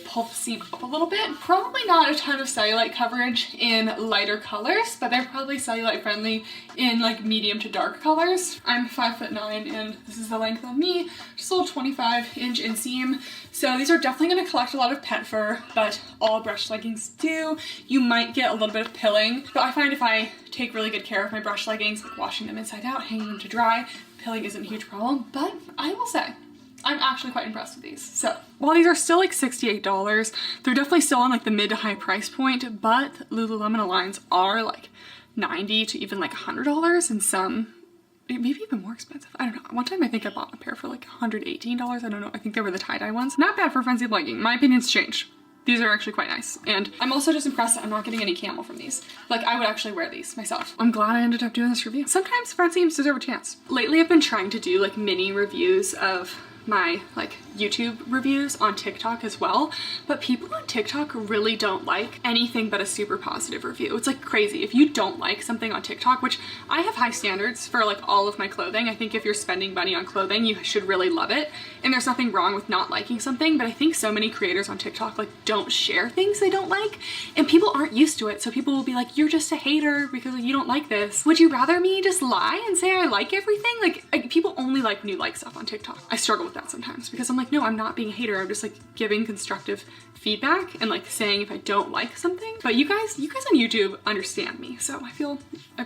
pull the seam up a little bit. Probably not a ton of cellulite coverage in lighter colors, but they're probably cellulite friendly in like medium to dark colors. I'm 5'9" and this is the length of me, just a little 25-inch inseam. So these are definitely going to collect a lot of pet fur, but all brush leggings do. You might get a little bit of pilling, but I find if I take really good care of my brush leggings, like washing them inside out, hanging them to dry, pilling isn't a huge problem. But I will say, I'm actually quite impressed with these. So while these are still like $68, they're definitely still on like the mid to high price point, but Lululemon Aligns are like $90 to even like $100, and some maybe even more expensive. I don't know. One time I think I bought a pair for like $118. I don't know. I think they were the tie-dye ones. Not bad for frenzied legging. My opinion's changed. These are actually quite nice. And I'm also just impressed that I'm not getting any Kamo from these. Like, I would actually wear these myself. I'm glad I ended up doing this review. Sometimes fancy deserve a chance. Lately, I've been trying to do like mini reviews of my like YouTube reviews on TikTok as well, but people on TikTok really don't like anything but a super positive review. It's like crazy. If you don't like something on TikTok, which I have high standards for like all of my clothing. I think if you're spending money on clothing, you should really love it. And there's nothing wrong with not liking something, but I think so many creators on TikTok like don't share things they don't like, and people aren't used to it. So people will be like, you're just a hater because you don't like this. Would you rather me just lie and say I like everything? Like people only like when you like stuff on TikTok. I struggle with that sometimes because I'm like, no, I'm not being a hater. I'm just like giving constructive feedback and like saying if I don't like something. But you guys on YouTube understand me, so I feel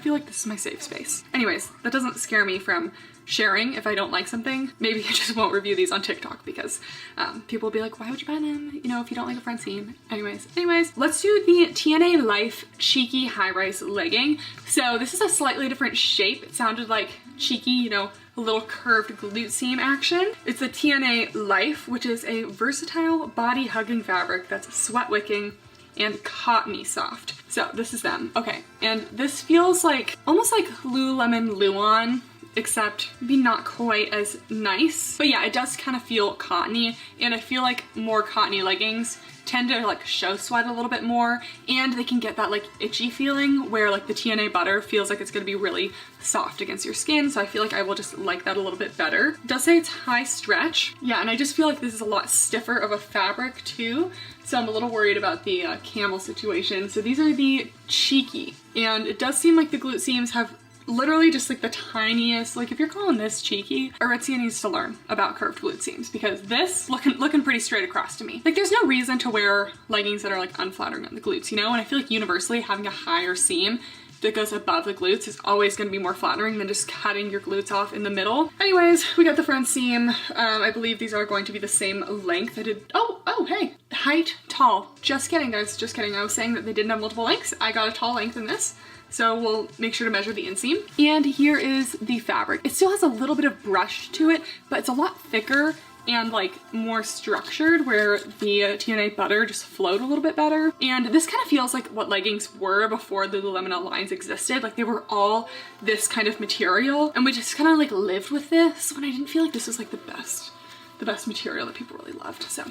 like this is my safe space. Anyways, that doesn't scare me from sharing if I don't like something. Maybe I just won't review these on TikTok because people will be like, why would you buy them? You know, if you don't like a front seam. Anyways, let's do the TNA Life Cheeky high-rise legging. So this is a slightly different shape. It sounded like cheeky, you know, a little curved glute seam action. It's the TNA Life, which is a versatile body hugging fabric that's sweat wicking and cottony soft. So this is them. Okay, and this feels like almost like Lululemon Luon, except maybe not quite as nice. But yeah, it does kind of feel cottony, and I feel like more cottony leggings tend to like show sweat a little bit more, and they can get that like itchy feeling where like the TNA butter feels like it's gonna be really soft against your skin. So I feel like I will just like that a little bit better. It does say it's high stretch. Yeah, and I just feel like this is a lot stiffer of a fabric too. So I'm a little worried about the camel situation. So these are the cheeky, and it does seem like the glute seams have literally just like the tiniest, like if you're calling this cheeky, Aritzia needs to learn about curved glute seams, because this looking pretty straight across to me. Like there's no reason to wear leggings that are like unflattering on the glutes, you know? And I feel like universally having a higher seam that goes above the glutes is always going to be more flattering than just cutting your glutes off in the middle. Anyways, we got the front seam. I believe these are going to be the same length. I did, oh, hey, height, tall. Just kidding, guys, just kidding. I was saying that they didn't have multiple lengths. I got a tall length in this. So we'll make sure to measure the inseam. And here is the fabric. It still has a little bit of brush to it, but it's a lot thicker and like more structured, where the TNA butter just flowed a little bit better. And this kind of feels like what leggings were before the Lululemon lines existed. Like they were all this kind of material, and we just kind of like lived with this when I didn't feel like this was like the best material that people really loved. So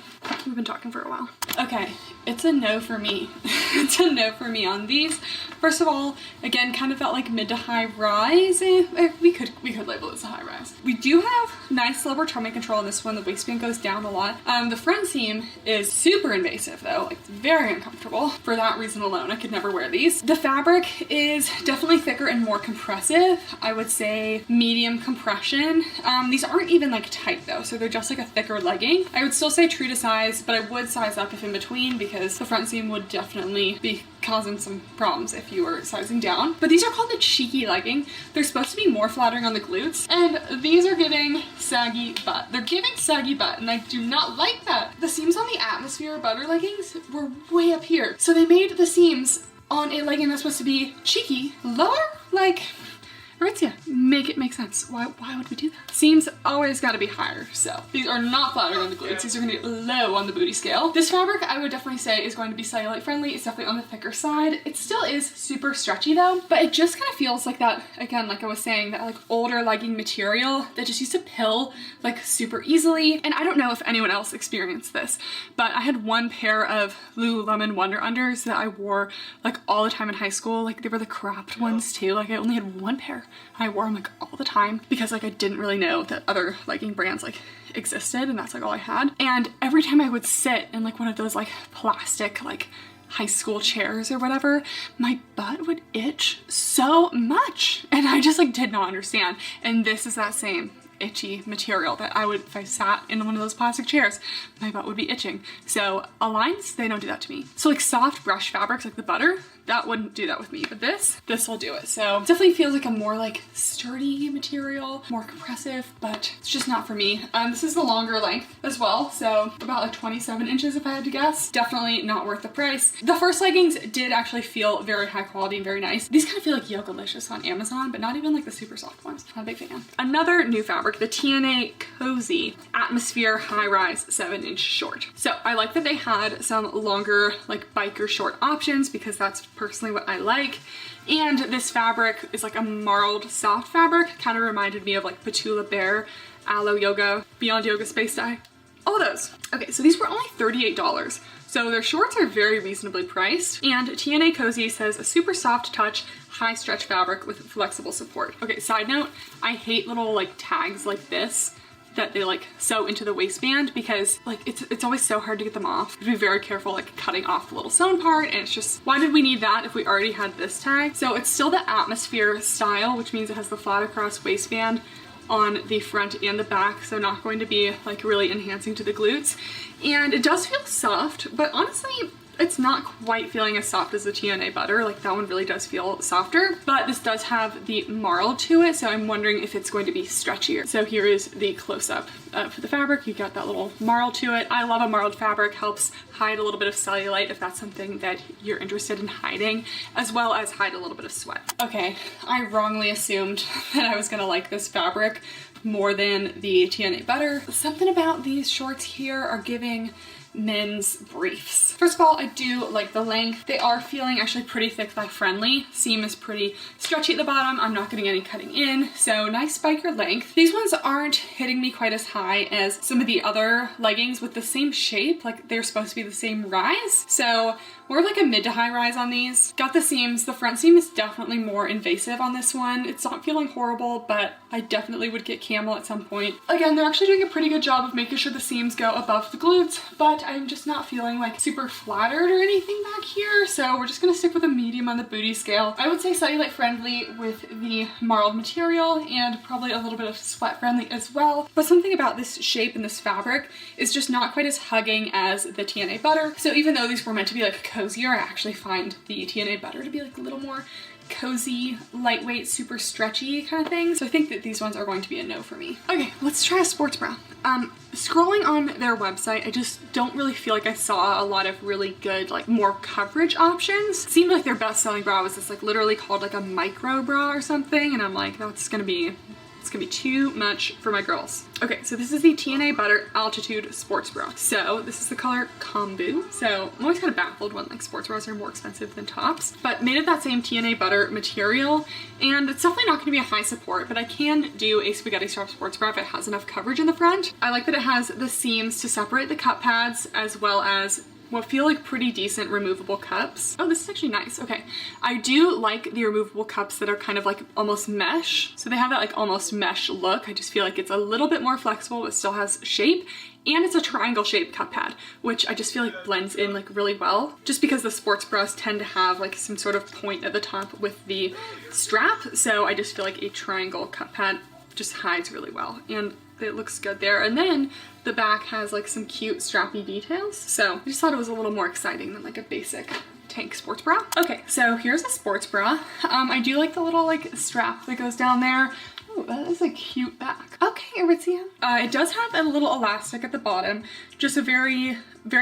we've been talking for a while. Okay, it's a no for me. It's a no for me on these. First of all, again, kind of felt like mid to high rise. We could label this a high rise. We do have nice lower tummy control on this one. The waistband goes down a lot. The front seam is super invasive though, like very uncomfortable. For that reason alone, I could never wear these. The fabric is definitely thicker and more compressive. I would say medium compression. These aren't even like tight though, so they're just like a thicker legging. I would still say true to size, but I would size up if in between, because the front seam would definitely be causing some problems if you were sizing down. But these are called the cheeky legging. They're supposed to be more flattering on the glutes, and these are giving saggy butt. They're giving saggy butt, and I do not like that. The seams on the Atmosphere butter leggings were way up here, so they made the seams on a legging that's supposed to be cheeky lower. Like, Aritzia, make it make sense. Why would we do that? Seams always gotta be higher, so these are not flattering on the glutes. These are gonna be low on the booty scale. This fabric, I would definitely say, is going to be cellulite friendly. It's definitely on the thicker side. It still is super stretchy though, but it just kind of feels like that, again, like I was saying, that like older legging material that just used to pill like super easily. And I don't know if anyone else experienced this, but I had one pair of Lululemon Wonder Unders that I wore like all the time in high school. Like they were the cropped ones too. Like I only had one pair. I wore them like all the time because like I didn't really know that other legging brands like existed, and that's like all I had. And every time I would sit in like one of those like plastic like high school chairs or whatever, my butt would itch so much, and I just like did not understand. And this is that same itchy material that I would, if I sat in one of those plastic chairs, my butt would be itching. So Aligns, they don't do that to me. So like soft brush fabrics like the butter, that wouldn't do that with me, but this will do it. So it definitely feels like a more like sturdy material, more compressive, but it's just not for me. This is the longer length as well, so about like 27 inches if I had to guess. Definitely not worth the price. The first leggings did actually feel very high quality and very nice. These kind of feel like Yogalicious on Amazon, but not even like the super soft ones. Not a big fan. Another new fabric, the TNA Cozy Atmosphere High Rise 7-inch short. So I like that they had some longer like biker short options because that's personally what I like. And this fabric is like a marled soft fabric. Kind of reminded me of like Ptula Bear, Aloe Yoga, Beyond Yoga Space Dye, all those. Okay, so these were only $38. So their shorts are very reasonably priced. And TNA Cozy says a super soft touch, high stretch fabric with flexible support. Okay, side note, I hate little like tags like this that they like sew into the waistband because like it's always so hard to get them off. Be very careful like cutting off the little sewn part, and it's just, why did we need that if we already had this tag? So it's still the Atmosphere style, which means it has the flat across waistband on the front and the back, so not going to be like really enhancing to the glutes. And it does feel soft, but honestly it's not quite feeling as soft as the TNA Butter. Like that one really does feel softer, but this does have the marl to it, so I'm wondering if it's going to be stretchier. So here is the close-up for the fabric. You got that little marl to it. I love a marled fabric, helps hide a little bit of cellulite if that's something that you're interested in hiding, as well as hide a little bit of sweat. Okay, I wrongly assumed that I was gonna like this fabric more than the TNA Butter. Something about these shorts here are giving men's briefs. First of all, I do like the length. They are feeling actually pretty thick thigh friendly. Seam is pretty stretchy at the bottom. I'm not getting any cutting in, so nice biker length. These ones aren't hitting me quite as high as some of the other leggings with the same shape. Like they're supposed to be the same rise, so more like a mid to high rise on these. Got the seams. The front seam is definitely more invasive on this one. It's not feeling horrible, but I definitely would get Kamo at some point. Again, they're actually doing a pretty good job of making sure the seams go above the glutes, but I'm just not feeling like super flattered or anything back here, so we're just gonna stick with a medium on the booty scale. I would say cellulite friendly with the marled material and probably a little bit of sweat friendly as well, but something about this shape and this fabric is just not quite as hugging as the TNA Butter. So even though these were meant to be like cozier, I actually find the TNA Butter to be like a little more cozy, lightweight, super stretchy kind of thing. So I think that these ones are going to be a no for me. Okay, let's try a sports bra. Scrolling on their website, I just don't really feel like I saw a lot of really good, like more coverage options. Seemed like their best selling bra was this like literally called like a micro bra or something. And I'm like, that's gonna be, it's gonna be too much for my girls. Okay, so this is the TNA Butter Altitude Sports Bra. So this is the color Kombu. So I'm always kind of baffled when like sports bras are more expensive than tops, but made of that same TNA Butter material. And it's definitely not gonna be a high support, but I can do a spaghetti strap sports bra if it has enough coverage in the front. I like that it has the seams to separate the cup pads, as well as what feel like pretty decent removable cups. Oh, this is actually nice. Okay, I do like the removable cups that are kind of like almost mesh. So they have that like almost mesh look. I just feel like it's a little bit more flexible, but still has shape. And it's a triangle shaped cup pad, which I just feel like blends in like really well, just because the sports bras tend to have like some sort of point at the top with the strap. So I just feel like a triangle cup pad just hides really well, and it looks good there. And then the back has like some cute strappy details. So I just thought it was a little more exciting than like a basic tank sports bra. Okay, so here's a sports bra. I do like the little like strap that goes down there. Oh, that is a cute back. Okay, Aritzia. It does have a little elastic at the bottom, just a very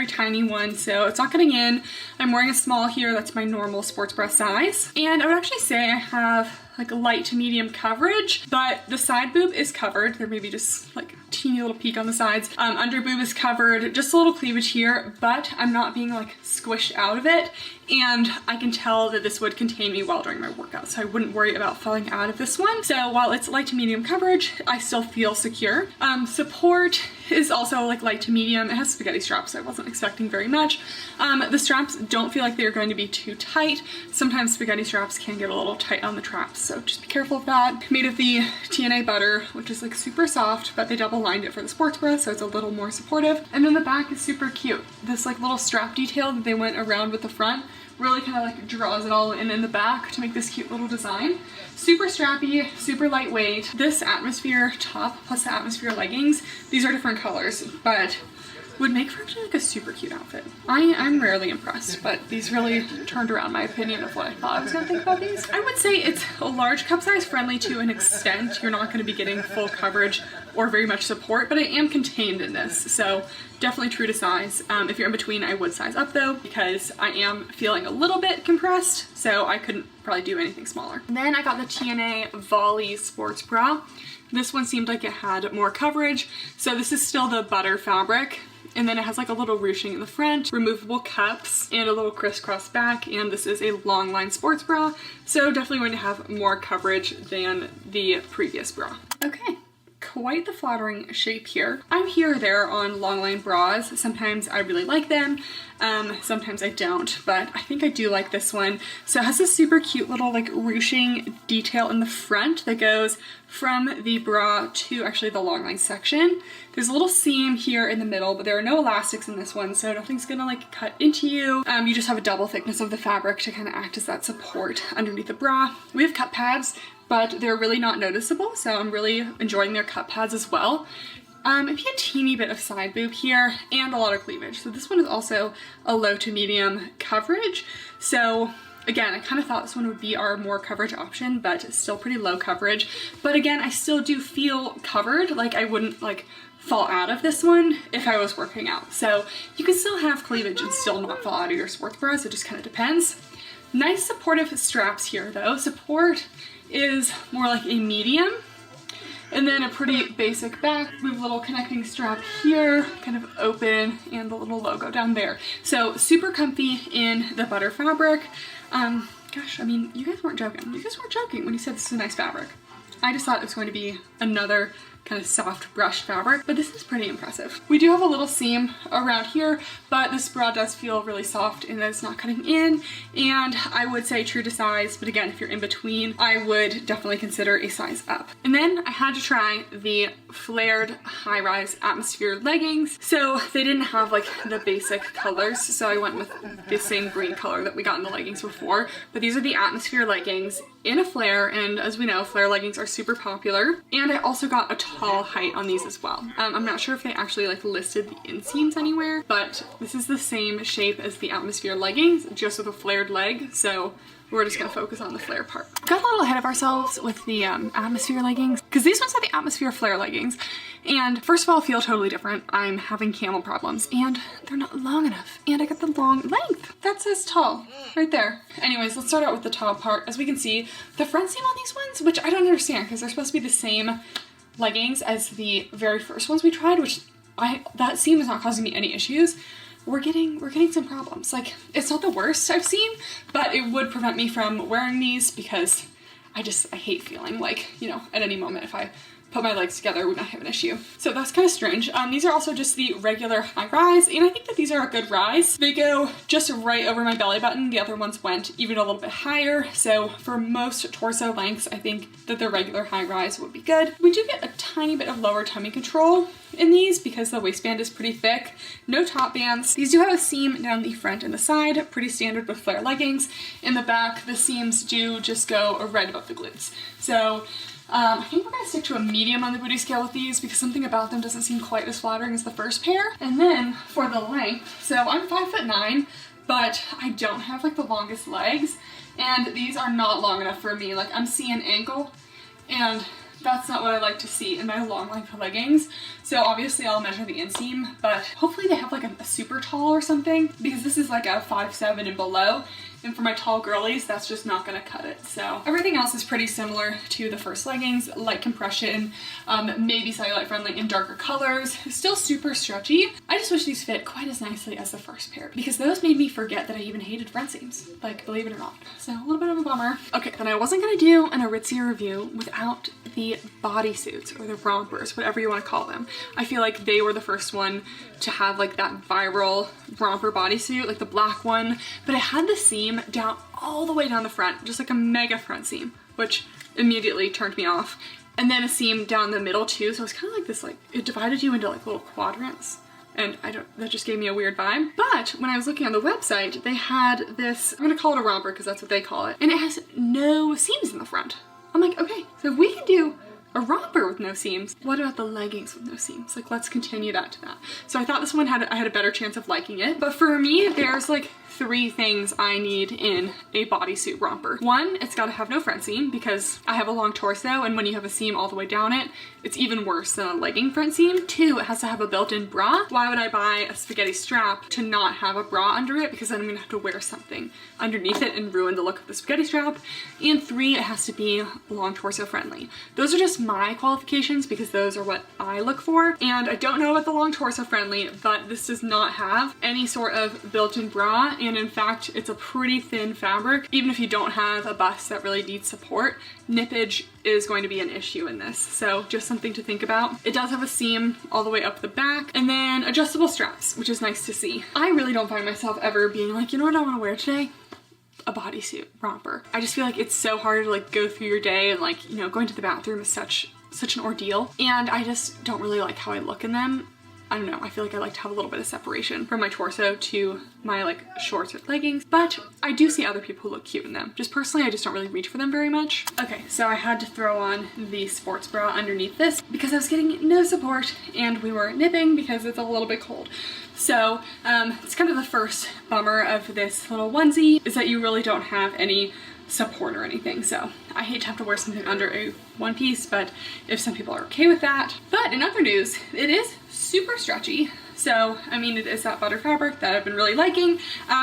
tiny one, so it's not getting in. I'm wearing a small here, that's my normal sports bra size. And I would actually say I have like a light to medium coverage, but the side boob is covered. There may be just like a teeny little peak on the sides. Under boob is covered, just a little cleavage here, but I'm not being like squished out of it. And I can tell that this would contain me well during my workout, so I wouldn't worry about falling out of this one. So while it's light to medium coverage, I still feel secure. Support is also like light to medium. It has spaghetti straps, so I wasn't expecting very much. The straps don't feel like they're going to be too tight. Sometimes spaghetti straps can get a little tight on the traps, so just be careful of that. Made of the TNA Butter, which is like super soft, but they double lined it for the sports bra, so it's a little more supportive. And then the back is super cute. This like little strap detail that they went around with the front really kind of like draws it all in the back to make this cute little design. Super strappy, super lightweight. This Atmosphere top plus the Atmosphere leggings, these are different colors, but would make for actually like a super cute outfit. I'm rarely impressed, but these really turned around my opinion of what I thought I was gonna think about these. I would say it's a large cup size, friendly to an extent. You're not gonna be getting full coverage or very much support, but I am contained in this, so definitely true to size. If you're in between, I would size up though, because I am feeling a little bit compressed, so I couldn't probably do anything smaller. And then I got the TNA Volley sports bra. This one seemed like it had more coverage, so this is still the butter fabric. And then it has like a little ruching in the front, removable cups, and a little crisscross back, and this is a long line sports bra, so definitely going to have more coverage than the previous bra. Okay, quite the flattering shape here. I'm here or there on long line bras. Sometimes I really like them, sometimes I don't, but I think I do like this one. So it has this super cute little like ruching detail in the front that goes from the bra to actually the long line section. There's a little seam here in the middle, but there are no elastics in this one, so nothing's gonna like cut into you. You just have a double thickness of the fabric to kind of act as that support underneath the bra. We have cut pads, but they're really not noticeable, so I'm really enjoying their cut pads as well. Maybe a teeny bit of side boob here and a lot of cleavage. So this one is also a low to medium coverage. So again, I kind of thought this one would be our more coverage option, but it's still pretty low coverage. But again, I still do feel covered. Like I wouldn't like fall out of this one if I was working out. So you can still have cleavage and still not fall out of your sports bras. It just kind of depends. Nice supportive straps here though. Support is more like a medium. And then a pretty basic back. We have a little connecting strap here, kind of open, and the little logo down there. So super comfy in the butter fabric. Gosh, I mean, you guys weren't joking. You guys weren't joking when you said this is a nice fabric. I just thought it was going to be another kind of soft brush fabric, but this is pretty impressive. We do have a little seam around here, but this bra does feel really soft and that it's not cutting in, and I would say true to size, but again, if you're in between, I would definitely consider a size up. And then I had to try the flared high-rise Atmosphere leggings. So they didn't have like the basic colors, so I went with the same green color that we got in the leggings before, but these are the Atmosphere leggings in a flare, and as we know, flare leggings are super popular. And I also got a tall height on these as well. I'm not sure if they actually like listed the inseams anywhere, but this is the same shape as the Atmosphere leggings, just with a flared leg, so we're just gonna focus on the flare part. Got a little ahead of ourselves with the Atmosphere leggings, because these ones are the Atmosphere flare leggings, and first of all, feel totally different. I'm having camel problems, and they're not long enough, and I got the long length. That says tall, right there. Anyways, let's start out with the top part. As we can see, the front seam on these ones, which I don't understand, because they're supposed to be the same leggings as the very first ones we tried, which that seam is not causing me any issues. We're getting some problems. Like, it's not the worst I've seen, but it would prevent me from wearing these because I hate feeling like, you know, at any moment if I put my legs together, we might have an issue. So that's kind of strange. These are also just the regular high rise, and I think that these are a good rise. They go just right over my belly button. The other ones went even a little bit higher. So for most torso lengths, I think that the regular high rise would be good. We do get a tiny bit of lower tummy control in these because the waistband is pretty thick. No top bands. These do have a seam down the front and the side, pretty standard with flare leggings. In the back, the seams do just go right above the glutes. So I think we're gonna stick to a medium on the booty scale with these because something about them doesn't seem quite as flattering as the first pair. And then for the length, so I'm 5'9", but I don't have like the longest legs, and these are not long enough for me. Like, I'm seeing ankle, and that's not what I like to see in my long length leggings. So obviously I'll measure the inseam, but hopefully they have like a super tall or something, because this is like a 5'7" and below. And for my tall girlies, that's just not gonna cut it. So everything else is pretty similar to the first leggings, light compression, maybe cellulite friendly in darker colors, still super stretchy. I just wish these fit quite as nicely as the first pair, because those made me forget that I even hated front seams, like, believe it or not. So a little bit of a bummer. Okay, then I wasn't gonna do an Aritzia review without the bodysuits or the rompers, whatever you wanna call them. I feel like they were the first one to have like that viral romper bodysuit, like the black one, but it had the seam down all the way down the front, just like a mega front seam, which immediately turned me off. And then a seam down the middle too, so it's kind of like this, like, it divided you into like little quadrants, and that just gave me a weird vibe. But when I was looking on the website, they had this, I'm gonna call it a romper because that's what they call it, and it has no seams in the front. I'm like, okay, so if we can do a romper with no seams. What about the leggings with no seams? Like, let's continue that to that. So I thought this one I had a better chance of liking it. But for me, there's like 3 things I need in a bodysuit romper. 1, it's gotta have no front seam because I have a long torso, and when you have a seam all the way down it, it's even worse than a legging front seam. 2, it has to have a built-in bra. Why would I buy a spaghetti strap to not have a bra under it? Because then I'm gonna have to wear something underneath it and ruin the look of the spaghetti strap. And 3, it has to be long torso friendly. Those are just my qualifications because those are what I look for. And I don't know about the long torso friendly, but this does not have any sort of built-in bra. And in fact, it's a pretty thin fabric. Even if you don't have a bust that really needs support, nippage is going to be an issue in this. So just something to think about. It does have a seam all the way up the back, and then adjustable straps, which is nice to see. I really don't find myself ever being like, you know what I want to wear today? A bodysuit romper. I just feel like it's so hard to like go through your day, and like, you know, going to the bathroom is such an ordeal, and I just don't really like how I look in them. I don't know, I feel like I like to have a little bit of separation from my torso to my like shorts or leggings, but I do see other people who look cute in them. Just personally, I just don't really reach for them very much. Okay, so I had to throw on the sports bra underneath this because I was getting no support and we were nipping because it's a little bit cold. So it's kind of the first bummer of this little onesie is that you really don't have any support or anything. So I hate to have to wear something under a one piece, but if some people are okay with that. But in other news, it is super stretchy. So, I mean, it is that butter fabric that I've been really liking.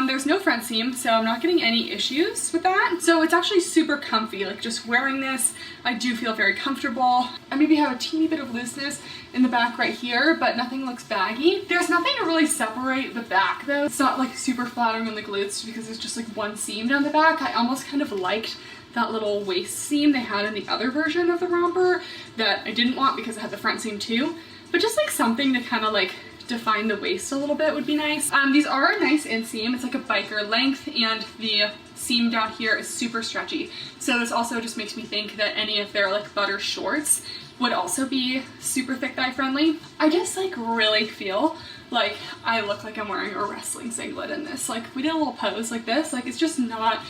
There's no front seam, so I'm not getting any issues with that. So it's actually super comfy. Like, just wearing this, I do feel very comfortable. I maybe have a teeny bit of looseness in the back right here, but nothing looks baggy. There's nothing to really separate the back though. It's not like super flattering on the glutes because it's just like one seam down the back. I almost kind of liked that little waist seam they had in the other version of the romper that I didn't want because it had the front seam too. But just like something to kind of like define the waist a little bit would be nice. These are a nice inseam. It's like a biker length, and the seam down here is super stretchy. So this also just makes me think that any of their like butter shorts would also be super thick thigh friendly. I just like really feel like I look like I'm wearing a wrestling singlet in this. Like, we did a little pose like this. Like, it's just not,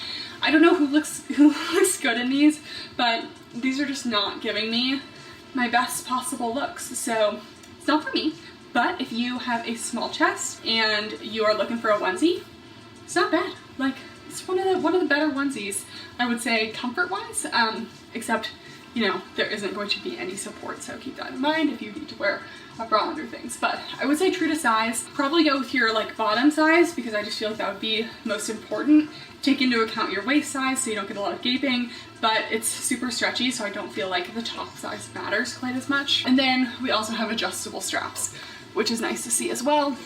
I don't know who looks good in these, but these are just not giving me my best possible looks. So it's not for me. But if you have a small chest and you are looking for a onesie, it's not bad. Like, it's one of the better onesies, I would say, comfort-wise. Except, you know, there isn't going to be any support, so keep that in mind if you need to wear a bra under things. But I would say true to size. Probably go with your like bottom size because I just feel like that would be most important. Take into account your waist size so you don't get a lot of gaping, but it's super stretchy, so I don't feel like the top size matters quite as much. And then we also have adjustable straps, which is nice to see as well.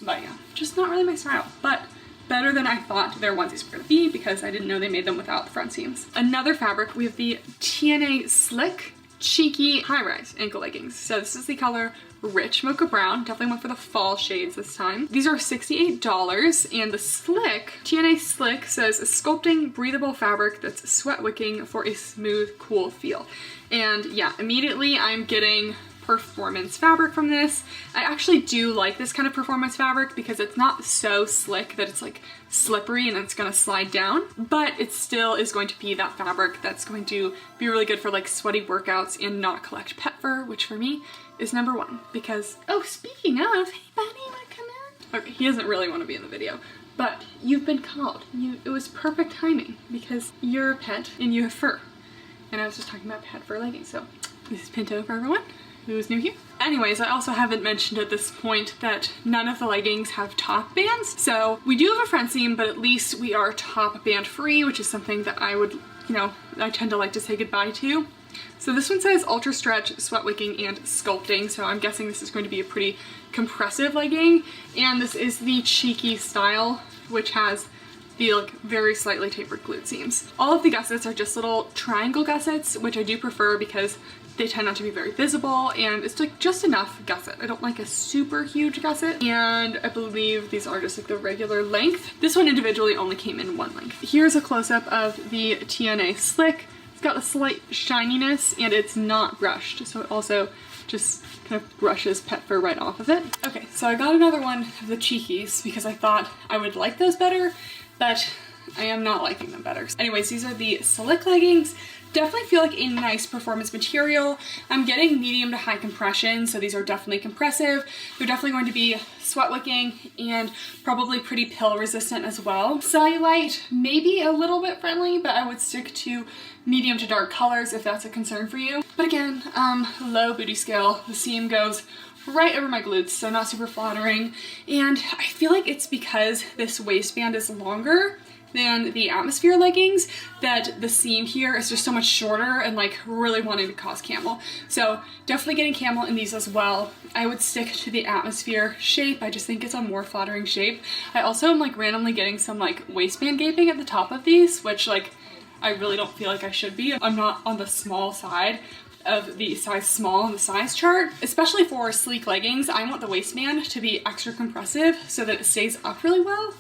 But yeah, just not really my style, but better than I thought their onesies were gonna be because I didn't know they made them without the front seams. Another fabric, we have the TNA Slick Cheeky High-Rise Ankle Leggings. So this is the color Rich Mocha Brown. Definitely went for the fall shades this time. These are $68, and the Slick, TNA Slick, says a sculpting, breathable fabric that's sweat wicking for a smooth, cool feel. And yeah, immediately I'm getting performance fabric from this. I actually do like this kind of performance fabric because it's not so slick that it's like slippery and it's gonna slide down, but it still is going to be that fabric that's going to be really good for like sweaty workouts and not collect pet fur, which for me is number one. Because, oh, speaking of, hey buddy, wanna come in? Okay, he doesn't really want to be in the video, but you've been called. It was perfect timing because you're a pet and you have fur. And I was just talking about pet fur leggings, so this is Pinto for everyone who's new here. Anyways, I also haven't mentioned at this point that none of the leggings have top bands. So we do have a front seam, but at least we are top band free, which is something that I would, you know, I tend to like to say goodbye to. So this one says ultra stretch, sweat wicking, and sculpting. So I'm guessing this is going to be a pretty compressive legging. And this is the cheeky style, which has the like very slightly tapered glute seams. All of the gussets are just little triangle gussets, which I do prefer because they tend not to be very visible, and it's like just enough gusset. I don't like a super huge gusset, and I believe these are just like the regular length. This one individually only came in one length. Here's a close-up of the TNA Slick. It's got a slight shininess, and it's not brushed, so it also just kind of brushes pet fur right off of it. Okay, so I got another one of the Cheekies because I thought I would like those better, but I am not liking them better. Anyways, these are the Slick leggings. Definitely feel like a nice performance material. I'm getting medium to high compression, so these are definitely compressive. They're definitely going to be sweat wicking and probably pretty pill resistant as well. Cellulite, maybe a little bit friendly, but I would stick to medium to dark colors if that's a concern for you. But again, low booty scale. The seam goes right over my glutes, so not super flattering. And I feel like it's because this waistband is longer than the Atmosphere leggings that the seam here is just so much shorter and like really wanting to cause camel. So definitely getting camel in these as well. I would stick to the Atmosphere shape. I just think it's a more flattering shape. I also am like randomly getting some like waistband gaping at the top of these, which like I really don't feel like I should be. I'm not on the small side of the size small on the size chart. Especially for sleek leggings, I want the waistband to be extra compressive so that it stays up really well,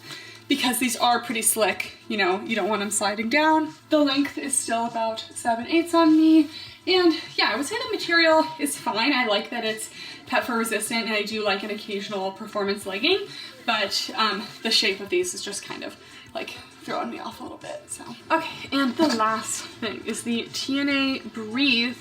because these are pretty slick, you know, you don't want them sliding down. The length is still about 7/8 on me. And yeah, I would say the material is fine. I like that it's pet fur resistant, and I do like an occasional performance legging, but the shape of these is just kind of like throwing me off a little bit, so. Okay, and the last thing is the TNA Breathe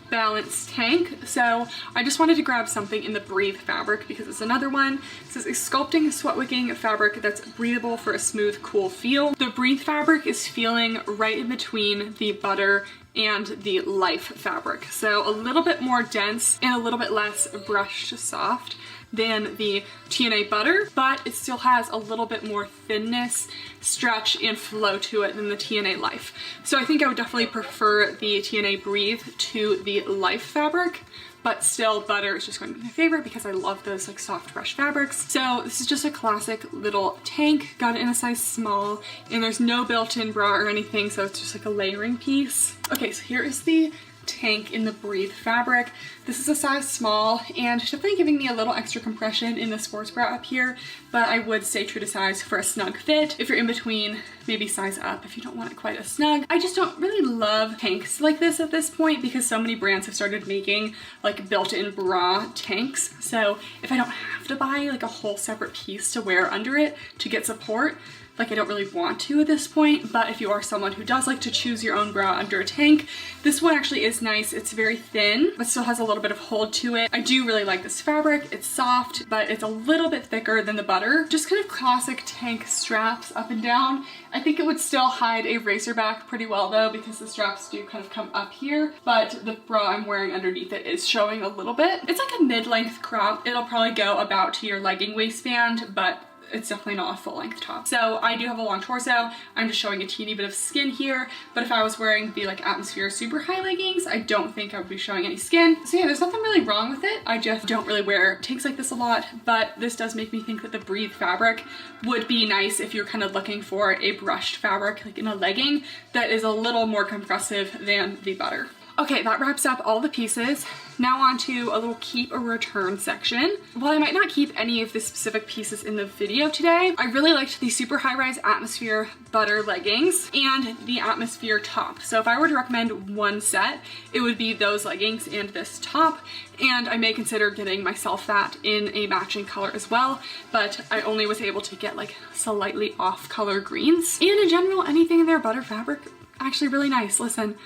Balance tank. So I just wanted to grab something in the Breathe fabric because it's another one. It says a sculpting sweat wicking fabric that's breathable for a smooth, cool feel. The Breathe fabric is feeling right in between the Butter and the Life fabric. So a little bit more dense and a little bit less brushed soft than the TNA Butter, but it still has a little bit more thinness, stretch, and flow to it than the TNA Life. So I think I would definitely prefer the TNA Breathe to the Life fabric, but still Butter is just going to be my favorite because I love those like soft brush fabrics. So this is just a classic little tank, got it in a size small, and there's no built-in bra or anything, so it's just like a layering piece. Okay, so here is the tank in the Breathe fabric. This is a size small and definitely giving me a little extra compression in the sports bra up here, but I would stay true to size for a snug fit. If you're in between, maybe size up if you don't want it quite as snug. I just don't really love tanks like this at this point because so many brands have started making like built-in bra tanks. So if I don't have to buy like a whole separate piece to wear under it to get support, like I don't really want to at this point, but if you are someone who does like to choose your own bra under a tank, this one actually is nice. It's very thin, but still has a little bit of hold to it. I do really like this fabric. It's soft, but it's a little bit thicker than the Butter. Just kind of classic tank straps up and down. I think it would still hide a racerback pretty well though, because the straps do kind of come up here, but the bra I'm wearing underneath it is showing a little bit. It's like a mid-length crop. It'll probably go about to your legging waistband, but it's definitely not a full length top. So I do have a long torso. I'm just showing a teeny bit of skin here, but if I was wearing the like Atmosphere super high leggings, I don't think I would be showing any skin. So yeah, there's nothing really wrong with it. I just don't really wear tanks like this a lot, but this does make me think that the Breathe fabric would be nice if you're kind of looking for a brushed fabric like in a legging that is a little more compressive than the Butter. Okay, that wraps up all the pieces. Now on to a little keep or return section. While I might not keep any of the specific pieces in the video today, I really liked the super high-rise Atmosphere Butter leggings and the Atmosphere top. So if I were to recommend one set, it would be those leggings and this top, and I may consider getting myself that in a matching color as well, but I only was able to get like slightly off color greens. And in general, anything in their Butter fabric, actually really nice. Listen,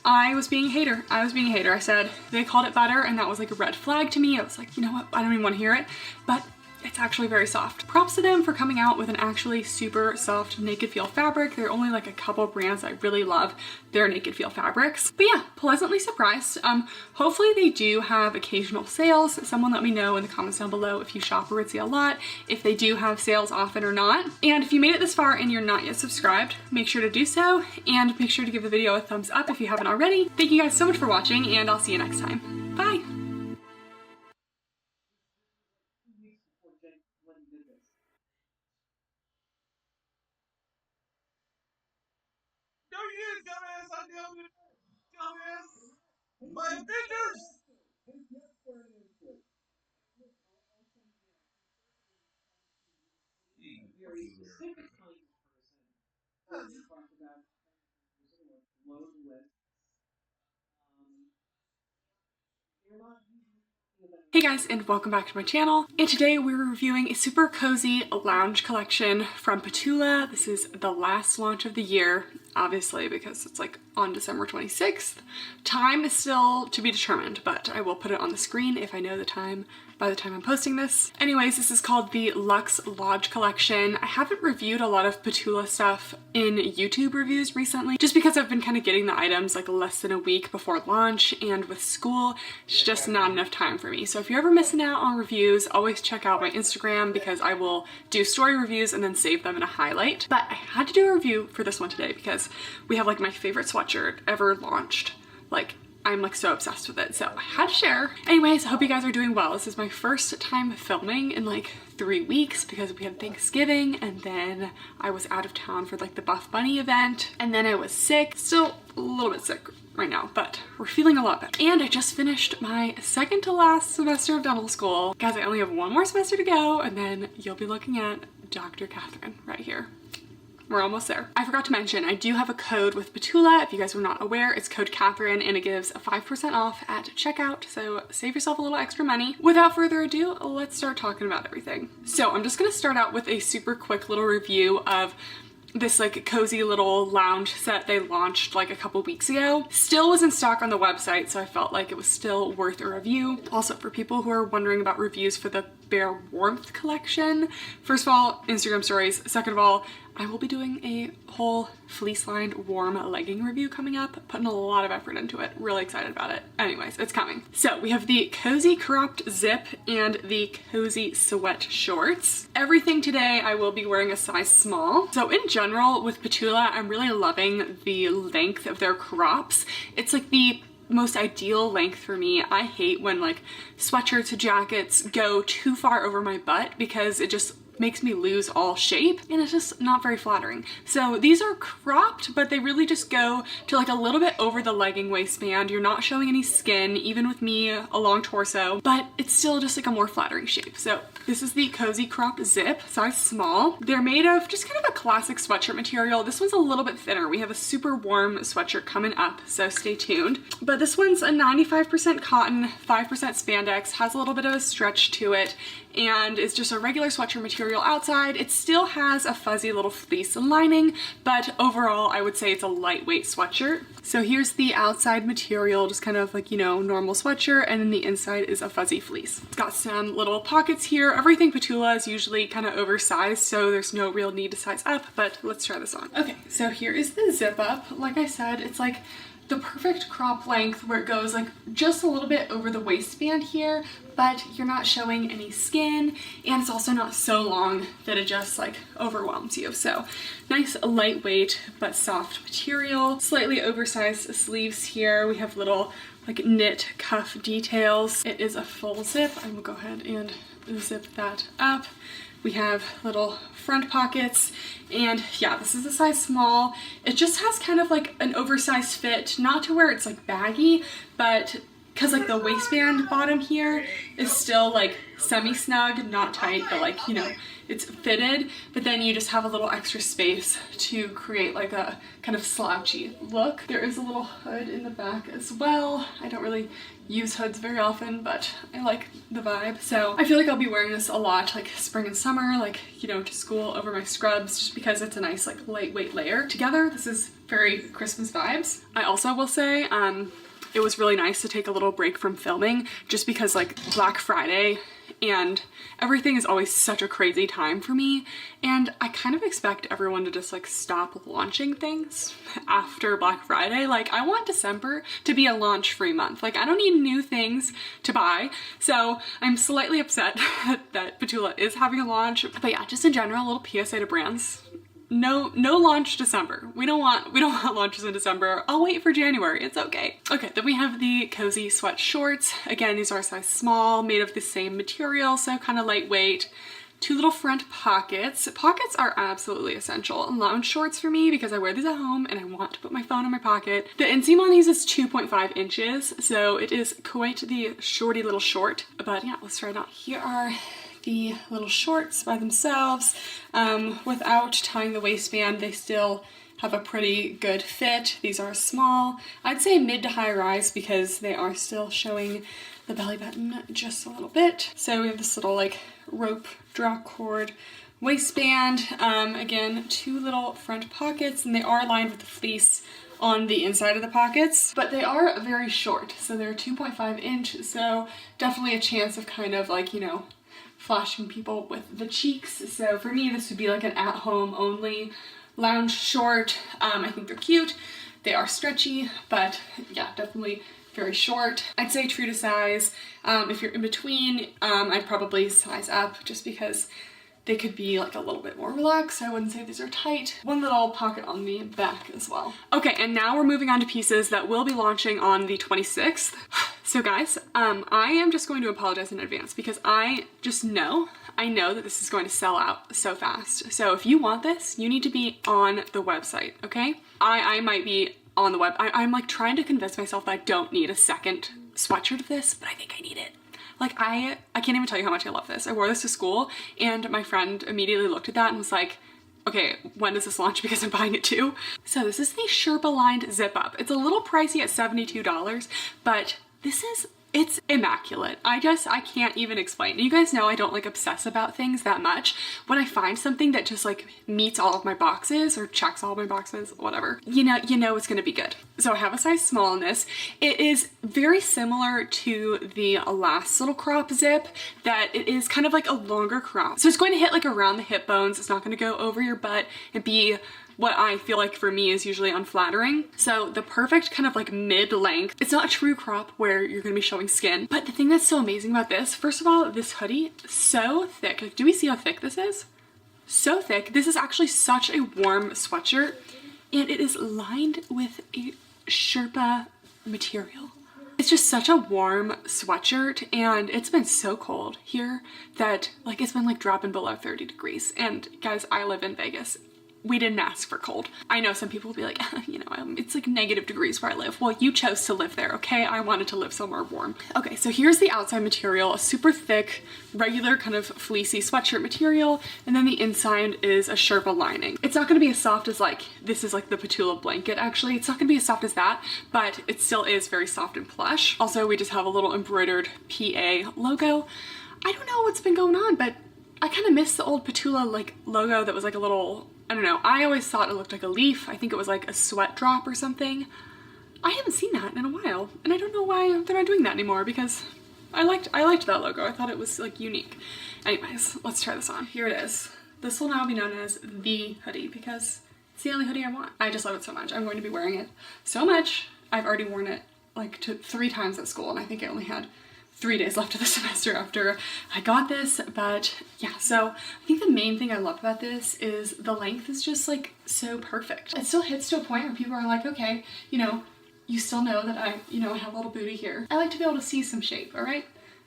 I was being a hater. I said they called it Butter and that was like a red flag to me. I was like, you know what? I don't even want to hear it, but it's actually very soft. Props to them for coming out with an actually super soft Naked Feel fabric. There are only like a couple brands I really love their Naked Feel fabrics. But yeah, pleasantly surprised. Hopefully they do have occasional sales. Someone let me know in the comments down below if you shop Aritzia a lot, if they do have sales often or not. And if you made it this far and you're not yet subscribed, make sure to do so and make sure to give the video a thumbs up if you haven't already. Thank you guys so much for watching and I'll see you next time. Bye! No, you dumbass! I nailed it! Dumbass! My fingers! Very specific kind of person that we talked about low lift. They're not usually talking about. Hey guys, and welcome back to my channel. And today we're reviewing a super cozy lounge collection from Ptula. This is the last launch of the year. obviously, because it's like on December 26th. Time is still to be determined, but I will put it on the screen if I know the time by the time I'm posting this. Anyways, this is called the Luxe Lodge collection. I haven't reviewed a lot of Ptula stuff in YouTube reviews recently, just because I've been kind of getting the items like less than a week before launch, and with school, it's just not enough time for me. So if you're ever missing out on reviews, always check out my Instagram, because I will do story reviews and then save them in a highlight. But I had to do a review for this one today because we have like my favorite sweatshirt ever launched. Like, I'm like so obsessed with it, so I had to share. Anyways, I hope you guys are doing well. This is my first time filming in like 3 weeks because we had Thanksgiving, and then I was out of town for like the Buffbunny event, and then I was sick. Still a little bit sick right now, but we're feeling a lot better. And I just finished my second to last semester of dental school. Guys, I only have one more semester to go, and then you'll be looking at Dr. Kathryn right here. We're almost there. I forgot to mention, I do have a code with Ptula. If you guys were not aware, it's code Kathryn, and it gives 5% off at checkout, so save yourself a little extra money. Without further ado, let's start talking about everything. So I'm just gonna start out with a super quick little review of this like cozy little lounge set they launched like a couple weeks ago. Still was in stock on the website, so I felt like it was still worth a review. Also, for people who are wondering about reviews for the Bare Warmth collection, first of all, Instagram stories. Second of all, I will be doing a whole fleece-lined warm legging review coming up, putting a lot of effort into it. Really excited about it. Anyways, it's coming. So we have the cozy cropped zip and the cozy sweat shorts. Everything today I will be wearing a size small. So in general with Ptula, I'm really loving the length of their crops. It's like the most ideal length for me. I hate when like sweatshirts or jackets go too far over my butt because it just makes me lose all shape, and it's just not very flattering. So these are cropped, but they really just go to like a little bit over the legging waistband. You're not showing any skin, even with me a long torso, but it's still just like a more flattering shape. So this is the cozy cropped zip, size small. They're made of just kind of a classic sweatshirt material. This one's a little bit thinner. We have a super warm sweatshirt coming up, so stay tuned. But this one's a 95% cotton, 5% spandex, has a little bit of a stretch to it, and it's just a regular sweatshirt material outside. It still has a fuzzy little fleece lining, but overall I would say it's a lightweight sweatshirt. So here's the outside material, just kind of like, you know, normal sweatshirt, and then the inside is a fuzzy fleece. It's got some little pockets here. Everything Ptula is usually kind of oversized, so there's no real need to size up, but let's try this on. Okay, so here is the zip up. Like I said, it's like the perfect crop length where it goes like just a little bit over the waistband here, but you're not showing any skin, and it's also not so long that it just like overwhelms you. So nice lightweight but soft material, slightly oversized sleeves here. We have little like knit cuff details. It is a full zip. I will go ahead and zip that up. We have little front pockets, and yeah, this is a size small. It just has kind of like an oversized fit, not to where it's like baggy, but because like the waistband bottom here is still like semi-snug, not tight, but like, you know, it's fitted, but then you just have a little extra space to create like a kind of slouchy look. There is a little hood in the back as well. I don't really use hoods very often, but I like the vibe. So I feel like I'll be wearing this a lot, like spring and summer, like, you know, to school over my scrubs, just because it's a nice like lightweight layer. Together, this is very Christmas vibes. I also will say, it was really nice to take a little break from filming, just because like Black Friday and everything is always such a crazy time for me, and I kind of expect everyone to just like stop launching things after Black Friday. Like, I want December to be a launch free month. Like, I don't need new things to buy, so I'm slightly upset that Ptula is having a launch. But yeah, just in general, a little PSA to brands. No launch December. We don't want launches in December. I'll wait for January. It's okay. Okay, then we have the cozy sweat shorts. Again, these are a size small, made of the same material, so kind of lightweight. Two little front pockets. Pockets are absolutely essential in lounge shorts for me because I wear these at home and I want to put my phone in my pocket. The inseam on these is 2.5 inches, so it is quite the shorty little short. But yeah, let's try it on. Here are the little shorts by themselves. Without tying the waistband, they still have a pretty good fit. These are small. I'd say mid to high rise because they are still showing the belly button just a little bit. So we have this little like rope draw cord waistband. Again, 2 little front pockets, and they are lined with the fleece on the inside of the pockets, but they are very short. So they're 2.5 inch, so definitely a chance of kind of like, you know, flashing people with the cheeks. So for me, this would be like an at-home only lounge short. I think they're cute. They are stretchy, but yeah, definitely very short. I'd say true to size. If you're in between, I'd probably size up just because they could be like a little bit more relaxed. I wouldn't say these are tight. 1 little pocket on the back as well. Okay, and now we're moving on to pieces that will be launching on the 26th. So guys, I am just going to apologize in advance because I know that this is going to sell out so fast. So if you want this, you need to be on the website, okay? I might be on the web. I'm like trying to convince myself that I don't need a second sweatshirt of this, but I think I need it. Like I can't even tell you how much I love this. I wore this to school and my friend immediately looked at that and was like, okay, when does this launch? Because I'm buying it too. So this is the Sherpa lined zip up. It's a little pricey at $72, but it's immaculate. I can't even explain. You guys know I don't like obsess about things that much. When I find something that just like meets all of my boxes or checks all of my boxes, whatever, you know it's gonna be good. So I have a size small in this. It is very similar to the last little crop zip, that it is kind of like a longer crop. So it's going to hit like around the hip bones. It's not gonna go over your butt and be what I feel like for me is usually unflattering. So the perfect kind of like mid-length. It's not a true crop where you're gonna be showing skin. But the thing that's so amazing about this, first of all, this hoodie, so thick. Like, do we see how thick this is? So thick. This is actually such a warm sweatshirt, and it is lined with a Sherpa material. It's just such a warm sweatshirt, and it's been so cold here that like it's been like dropping below 30 degrees. And guys, I live in Vegas. We didn't ask for cold. I know some people will be like, you know, it's like negative degrees where I live. Well, you chose to live there, okay? I wanted to live somewhere warm. Okay, so here's the outside material, a super thick, regular kind of fleecy sweatshirt material, and then the inside is a Sherpa lining. It's not gonna be as soft as like, this is like the Ptula blanket actually. It's not gonna be as soft as that, but it still is very soft and plush. Also, we just have a little embroidered PA logo. I don't know what's been going on, but I kind of miss the old Ptula like logo that was like a little, I don't know, I always thought it looked like a leaf. I think it was like a sweat drop or something. I haven't seen that in a while, and I don't know why they're not doing that anymore because I liked that logo. I thought it was like unique. Anyways, let's try this on. Here it is. This will now be known as the hoodie because it's the only hoodie I want. I just love it so much. I'm going to be wearing it so much. I've already worn it like 3 times at school, and I think I only had 3 days left of the semester after I got this. But yeah, so I think the main thing I love about this is the length is just like so perfect. It still hits to a point where people are like, okay, you know, you still know that I have a little booty here. I like to be able to see some shape, all right?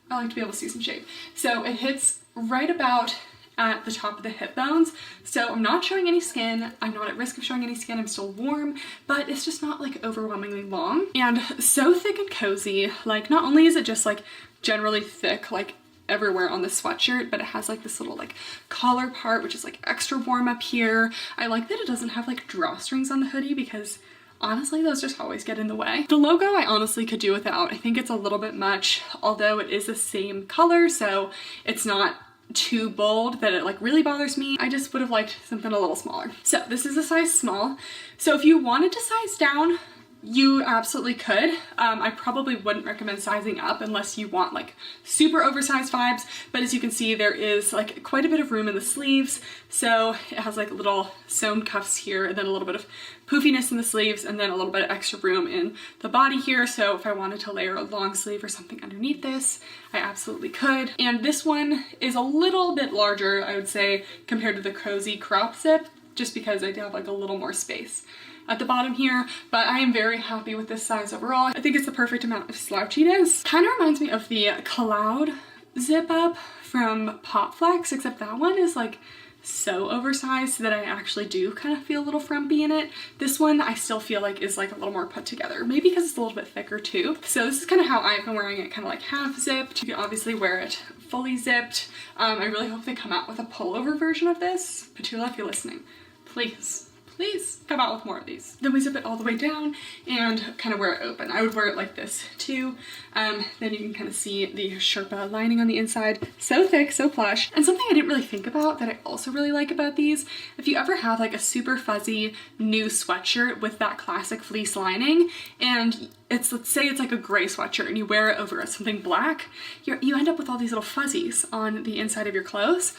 I like to be able to see some shape. So it hits right about at the top of the hip bones. So I'm not showing any skin. I'm not at risk of showing any skin. I'm still warm, but it's just not like overwhelmingly long and so thick and cozy. Like not only is it just like generally thick, like everywhere on the sweatshirt, but it has like this little like collar part, which is like extra warm up here. I like that it doesn't have like drawstrings on the hoodie because honestly, those just always get in the way. The logo I honestly could do without. I think it's a little bit much, although it is the same color, so it's not too bold that it like really bothers me. I just would have liked something a little smaller. So this is a size small. So if you wanted to size down, you absolutely could. I probably wouldn't recommend sizing up unless you want like super oversized vibes, but as you can see, there is like quite a bit of room in the sleeves. So it has like little sewn cuffs here and then a little bit of poofiness in the sleeves and then a little bit of extra room in the body here. So if I wanted to layer a long sleeve or something underneath this, I absolutely could. And this one is a little bit larger, I would say, compared to the cozy crop zip, just because I do have like a little more space at the bottom here, but I am very happy with this size overall. I think it's the perfect amount of slouchiness. Kind of reminds me of the Cloud zip up from Popflex, except that one is like so oversized that I actually do kind of feel a little frumpy in it. This one I still feel like is like a little more put together, maybe because it's a little bit thicker too. So this is kind of how I've been wearing it, kind of like half zipped. You can obviously wear it fully zipped. I really hope they come out with a pullover version of this. Ptula, if you're listening, please please come out with more of these. Then we zip it all the way down and kind of wear it open. I would wear it like this too. Then you can kind of see the Sherpa lining on the inside. So thick, so plush. And something I didn't really think about that I also really like about these, if you ever have like a super fuzzy new sweatshirt with that classic fleece lining, and it's, let's say it's like a gray sweatshirt and you wear it over something black, you end up with all these little fuzzies on the inside of your clothes.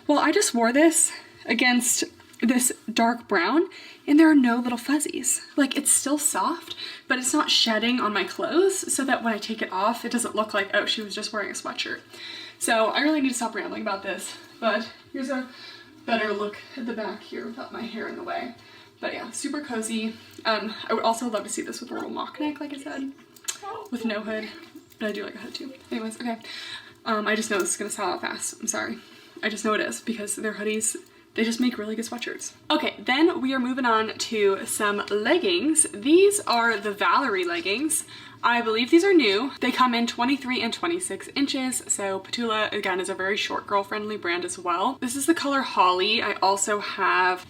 Well, I just wore this against this dark brown and there are no little fuzzies. Like, it's still soft, but it's not shedding on my clothes, so that when I take it off, it doesn't look like, oh, she was just wearing a sweatshirt. So I really need to stop rambling about this, but here's a better look at the back here without my hair in the way. But yeah, super cozy. I would also love to see this with a little mock neck, like I said, with no hood, but I do like a hood too. Anyways, okay. I just know this is gonna sell out fast. I'm sorry. I just know it is because their hoodies, they just make really good sweatshirts. Okay, then we are moving on to some leggings. These are the Valerie leggings. I believe these are new. They come in 23 and 26 inches. So Ptula, again, is a very short girl friendly brand as well. This is the color Holly. I also have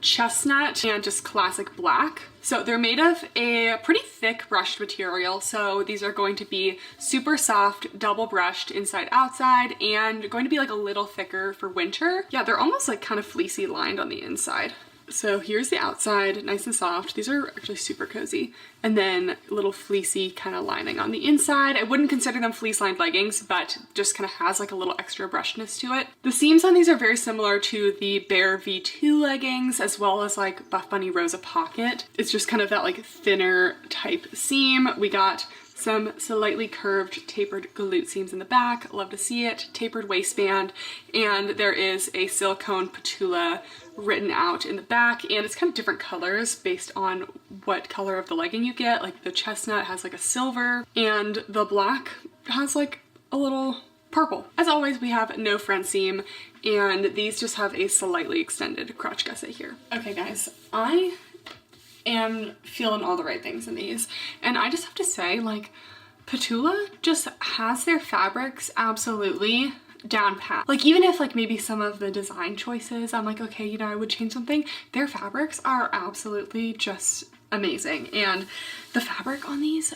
chestnut and just classic black. So they're made of a pretty thick brushed material. So these are going to be super soft, double brushed inside outside, and going to be like a little thicker for winter. Yeah, they're almost like kind of fleecy lined on the inside. So here's the outside, nice and soft. These are actually super cozy. And then little fleecy kind of lining on the inside. I wouldn't consider them fleece lined leggings, but just kind of has like a little extra brushness to it. The seams on these are very similar to the Bear V2 leggings, as well as like Buffbunny Rosa Pocket. It's just kind of that like thinner type seam. We got some slightly curved tapered glute seams in the back, love to see it, tapered waistband, and there is a silicone Ptula written out in the back, and it's kind of different colors based on what color of the legging you get. Like the chestnut has like a silver, and the black has like a little purple. As always, we have no front seam, and these just have a slightly extended crotch gusset here. Okay guys, I am feeling all the right things in these, and I just have to say, like, Ptula just has their fabrics absolutely down pat. Like, even if like maybe some of the design choices I'm like, okay, you know, I would change something, their fabrics are absolutely just amazing. And the fabric on these,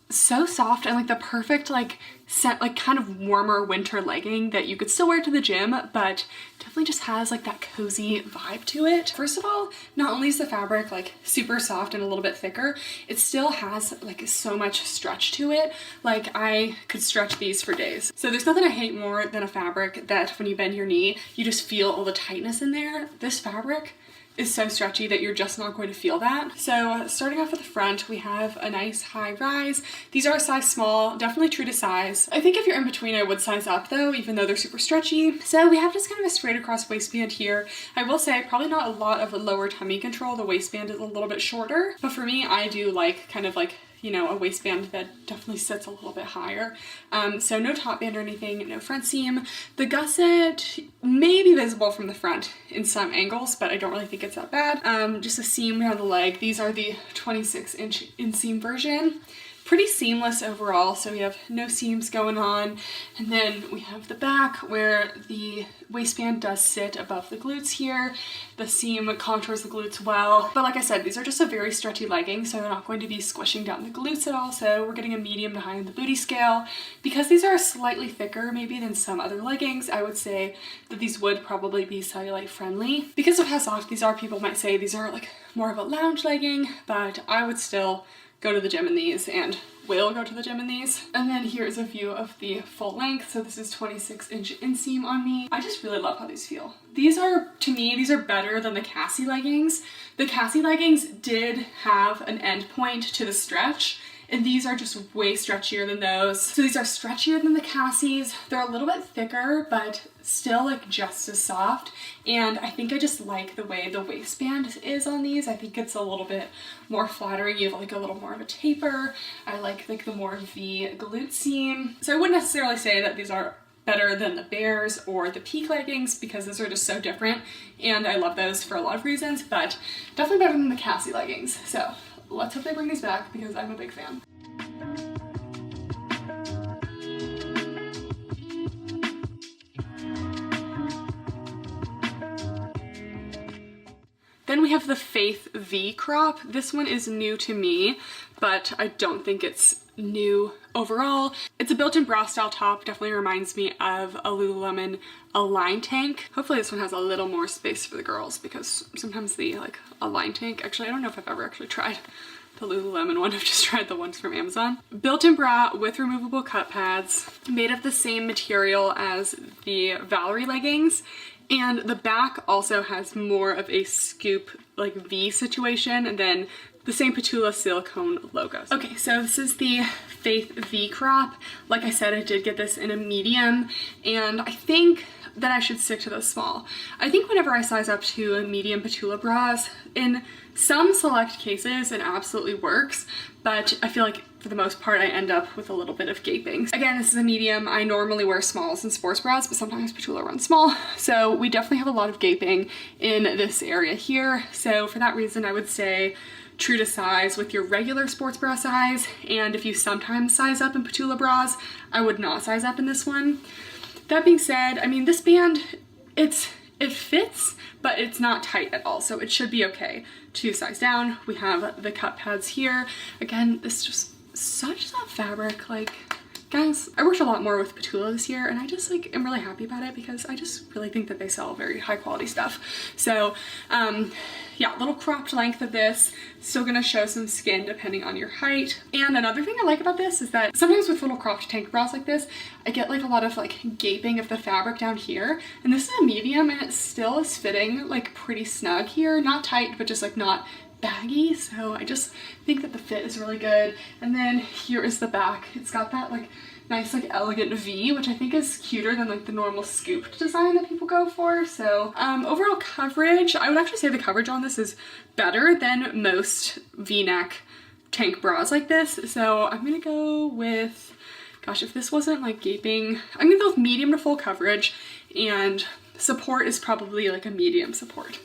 so soft, and like the perfect like set, like kind of warmer winter legging that you could still wear to the gym, but definitely just has like that cozy vibe to it. First of all, not only is the fabric like super soft and a little bit thicker, it still has like so much stretch to it. Like, I could stretch these for days. So there's nothing I hate more than a fabric that when you bend your knee, you just feel all the tightness in there. This fabric is so stretchy that you're just not going to feel that. So starting off at the front, we have a nice high rise. These are a size small, definitely true to size. I think if you're in between, I would size up though, even though they're super stretchy. So we have just kind of a straight across waistband here. I will say probably not a lot of lower tummy control. The waistband is a little bit shorter, but for me, I do like kind of like, you know, a waistband that definitely sits a little bit higher. So no top band or anything, no front seam. The gusset may be visible from the front in some angles, but I don't really think it's that bad. Just a seam around the leg. These are the 26-inch inseam version. Pretty seamless overall, so we have no seams going on. And then we have the back where the waistband does sit above the glutes here. The seam contours the glutes well. But like I said, these are just a very stretchy legging, so they're not going to be squishing down the glutes at all. So we're getting a medium to high in the booty scale. Because these are slightly thicker maybe than some other leggings, I would say that these would probably be cellulite friendly. Because of how soft these are, people might say these are like more of a lounge legging, but I would still go to the gym in these and will go to the gym in these. And then here's a view of the full length. So this is 26-inch inseam on me. I just really love how these feel. These are, to me, these are better than the Cassie leggings. The Cassie leggings did have an end point to the stretch, and these are just way stretchier than those. So these are stretchier than the Cassies. They're a little bit thicker, but still like just as soft. And I think I just like the way the waistband is on these. I think it's a little bit more flattering. You have like a little more of a taper. I like the more of the glute seam. So I wouldn't necessarily say that these are better than the Bears or the Peak leggings, because those are just so different, and I love those for a lot of reasons, but definitely better than the Cassie leggings. So let's hope they bring these back, because I'm a big fan. Then we have the Faith V crop. This one is new to me, but I don't think it's new overall. It's a built-in bra style top. Definitely reminds me of a Lululemon Align tank. Hopefully this one has a little more space for the girls, because sometimes the like Align tank, actually I don't know if I've ever actually tried the Lululemon one. I've just tried the ones from Amazon. Built-in bra with removable cut pads, made of the same material as the Valerie leggings. And the back also has more of a scoop like V situation, and then the same Ptula silicone logos. Okay, so this is the Faith V crop. Like I said, I did get this in a medium, and I think that I should stick to the small. I think whenever I size up to a medium Ptula bras, in some select cases it absolutely works, but I feel like for the most part I end up with a little bit of gaping. Again, this is a medium. I normally wear smalls in sports bras, but sometimes Ptula runs small, so we definitely have a lot of gaping in this area here. So for that reason, I would say true to size with your regular sports bra size, and if you sometimes size up in Ptula bras, I would not size up in this one. That being said, I mean, this band, it fits, but it's not tight at all, so it should be okay to size down. We have the cut pads here. Again, this is just such soft fabric. Like, guys, I worked a lot more with Ptula this year, and I just like am really happy about it because I just really think that they sell very high quality stuff. So yeah, little cropped length of this, still gonna show some skin depending on your height. And another thing I like about this is that sometimes with little cropped tank bras like this, I get like a lot of like gaping of the fabric down here, and this is a medium and it still is fitting like pretty snug here, not tight, but just like not baggy. So I just think that the fit is really good. And then here is the back. It's got that like nice like elegant V, which I think is cuter than like the normal scooped design that people go for. So overall coverage, I would actually say the coverage on this is better than most V-neck tank bras like this. So I'm gonna go with, gosh, if this wasn't like gaping, I'm gonna go with medium to full coverage, and support is probably like a medium support.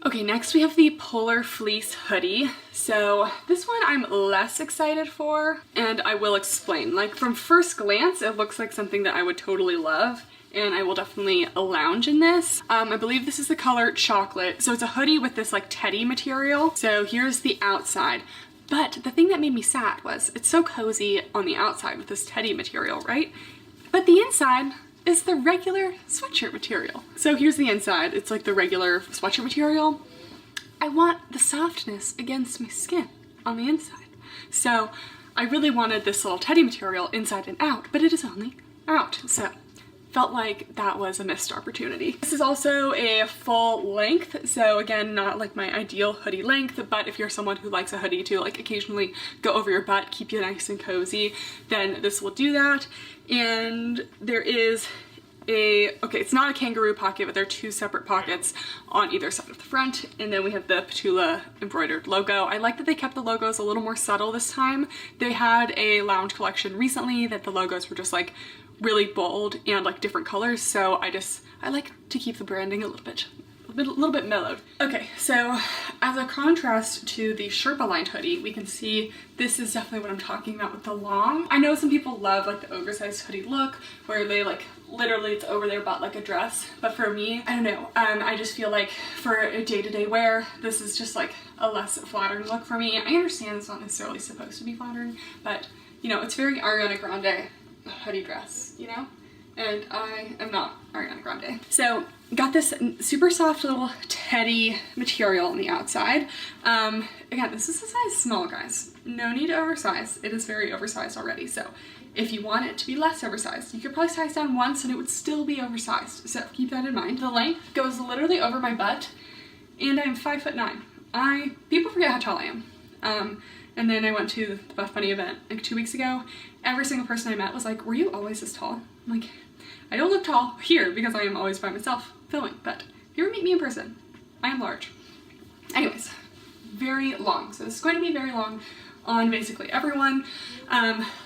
Okay, next we have the Polar Fleece hoodie. So this one I'm less excited for, and I will explain. Like from first glance, it looks like something that I would totally love, and I will definitely lounge in this. I believe this is the color Chocolate. So it's a hoodie with this like teddy material. So here's the outside. But the thing that made me sad was it's so cozy on the outside with this teddy material, right? But the inside is the regular sweatshirt material. So here's the inside. It's like the regular sweatshirt material. I want the softness against my skin on the inside. So I really wanted this little teddy material inside and out, but it is only out. So felt like that was a missed opportunity. This is also a full length. So again, not like my ideal hoodie length, but if you're someone who likes a hoodie to like occasionally go over your butt, keep you nice and cozy, then this will do that. And there is okay, it's not a kangaroo pocket, but there are two separate pockets on either side of the front. And then we have the Ptula embroidered logo. I like that they kept the logos a little more subtle this time. They had a lounge collection recently that the logos were just like really bold and like different colors. So I like to keep the branding a little bit mellowed. Okay, so as a contrast to the Sherpa lined hoodie, we can see this is definitely what I'm talking about with the long. I know some people love like the oversized hoodie look where they like literally it's over their butt like a dress, but for me, I don't know. I just feel like for a day-to-day wear, this is just like a less flattering look for me. I understand it's not necessarily supposed to be flattering, but you know, it's very Ariana Grande hoodie dress, you know? And I am not Ariana Grande. So got this super soft little teddy material on the outside. Again, this is a size small, guys. No need to oversize. It is very oversized already. So if you want it to be less oversized, you could probably size down once and it would still be oversized. So keep that in mind. The length goes literally over my butt, and I'm 5'9". People forget how tall I am. And then I went to the Buffbunny event like 2 weeks ago. Every single person I met was like, were you always this tall? I'm like, I don't look tall here because I am always by myself filming, but if you ever meet me in person, I am large. Anyways, very long. So this is going to be very long on basically everyone.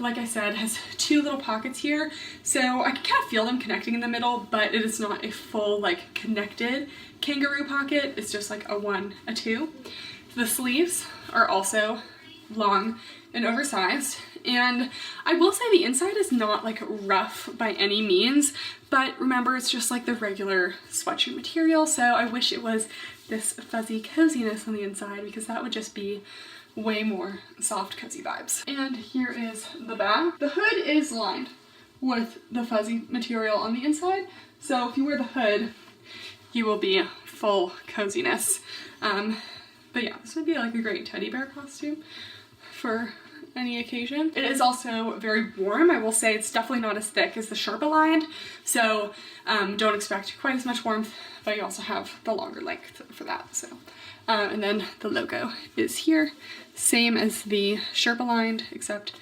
Like I said, has two little pockets here. So I can kind of feel them connecting in the middle, but it is not a full like connected kangaroo pocket. It's just like a one, a two. The sleeves are also long and oversized, and I will say the inside is not like rough by any means, but remember it's just like the regular sweatshirt material, so I wish it was this fuzzy coziness on the inside because that would just be way more soft cozy vibes. And here is the back. The hood is lined with the fuzzy material on the inside, so if you wear the hood you will be full coziness. But yeah, this would be like a great teddy bear costume for any occasion. It is also very warm. I will say it's definitely not as thick as the Sherpa lined, so don't expect quite as much warmth, but you also have the longer length for that. So and then the logo is here, same as the Sherpa lined, except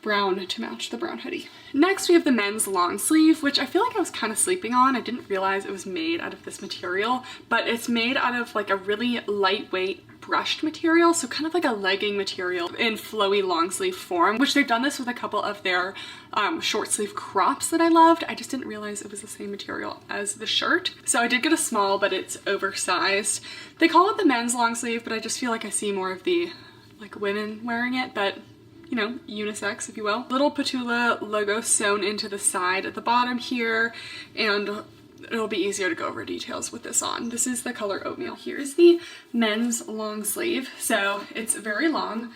brown to match the brown hoodie. Next we have the men's long sleeve, which I feel like I was kind of sleeping on. I didn't realize it was made out of this material, but it's made out of like a really lightweight brushed material, so kind of like a legging material in flowy long sleeve form, which they've done this with a couple of their short sleeve crops that I loved. I just didn't realize it was the same material as the shirt. So I did get a small, but it's oversized. They call it the men's long sleeve, but I just feel like I see more of the like women wearing it, but you know, unisex, if you will. Little Ptula logo sewn into the side at the bottom here, and it'll be easier to go over details with this on. This is the color oatmeal. Here's the men's long sleeve. So it's very long.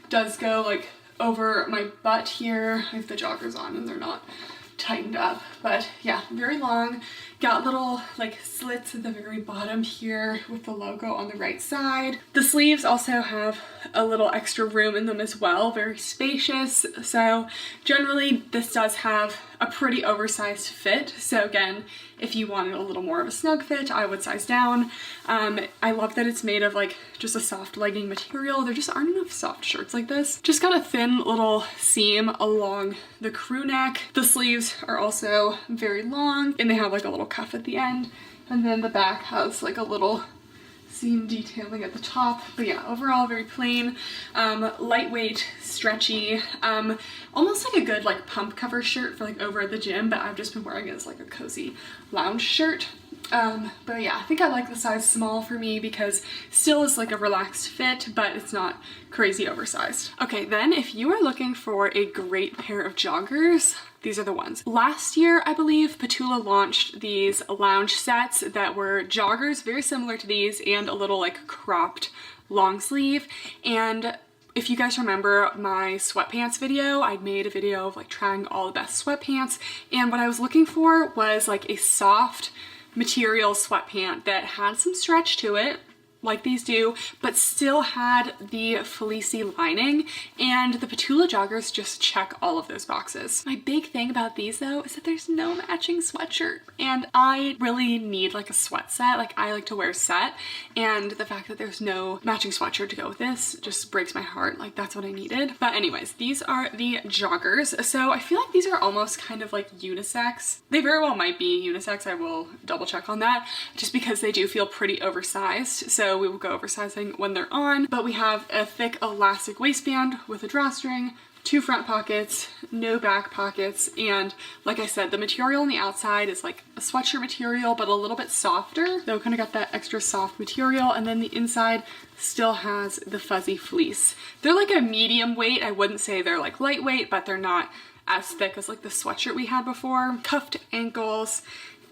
Does go like over my butt here. I have the joggers on and they're not tightened up, but yeah, very long. Got little like slits at the very bottom here with the logo on the right side. The sleeves also have a little extra room in them as well, very spacious. So generally this does have a pretty oversized fit. So again, if you wanted a little more of a snug fit, I would size down. I love that it's made of like just a soft legging material. There just aren't enough soft shirts like this. Just got a thin little seam along the crew neck. The sleeves are also very long and they have like a little cuff at the end. And then the back has like a little seam detailing at the top. But yeah, overall very plain, lightweight, stretchy, almost like a good like pump cover shirt for like over at the gym, but I've just been wearing it as like a cozy lounge shirt. But yeah, I think I like the size small for me because still is like a relaxed fit, but it's not crazy oversized. Okay, then if you are looking for a great pair of joggers, these are the ones. Last year, I believe, Ptula launched these lounge sets that were joggers, very similar to these, and a little like cropped long sleeve. And if you guys remember my sweatpants video, I made a video of like trying all the best sweatpants, and what I was looking for was like a soft material sweatpant that had some stretch to it, like these do, but still had the fleecy lining, and the Ptula joggers just check all of those boxes. My big thing about these though is that there's no matching sweatshirt, and I really need like a sweat set. Like I like to wear a set, and the fact that there's no matching sweatshirt to go with this just breaks my heart. Like that's what I needed. But anyways, these are the joggers. So I feel like these are almost kind of like unisex. They very well might be unisex. I will double check on that just because they do feel pretty oversized. So we will go oversizing when they're on, but we have a thick elastic waistband with a drawstring, 2 front pockets, no back pockets, and like I said, the material on the outside is like a sweatshirt material, but a little bit softer. So kind of got that extra soft material, and then the inside still has the fuzzy fleece. They're like a medium weight. I wouldn't say they're like lightweight, but they're not as thick as like the sweatshirt we had before. Cuffed ankles,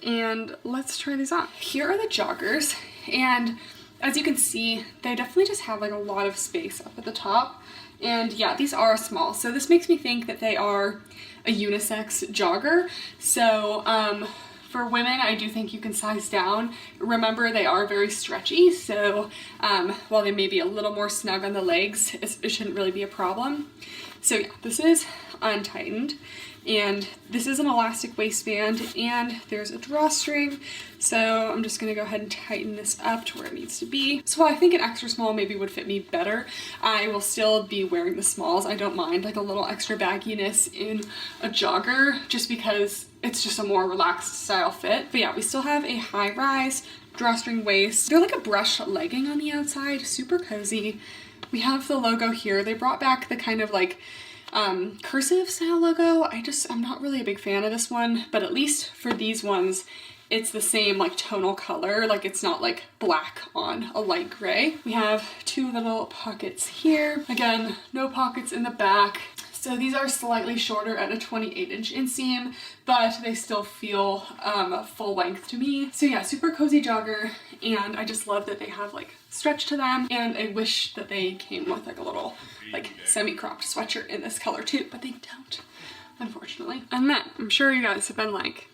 and let's try these on. Here are the joggers, and as you can see, they definitely just have like a lot of space up at the top. And yeah, these are small. So this makes me think that they are a unisex jogger. So for women, I do think you can size down. Remember, they are very stretchy. So while they may be a little more snug on the legs, it shouldn't really be a problem. So yeah, this is untightened. And this is an elastic waistband, and there's a drawstring. So I'm just gonna go ahead and tighten this up to where it needs to be. So while I think an extra small maybe would fit me better, I will still be wearing the smalls. I don't mind like a little extra bagginess in a jogger just because it's just a more relaxed style fit. But yeah, we still have a high rise drawstring waist. They're like a brush legging on the outside, super cozy. We have the logo here. They brought back the kind of like cursive style logo. I'm not really a big fan of this one, but at least for these ones, it's the same like tonal color. Like it's not like black on a light gray. We have 2 little pockets here. Again, no pockets in the back. So these are slightly shorter at a 28-inch inseam, but they still feel full length to me. So yeah, super cozy jogger, and I just love that they have like stretch to them, and I wish that they came with like a little like semi-cropped sweatshirt in this color too, but they don't, unfortunately. And then I'm sure you guys have been like,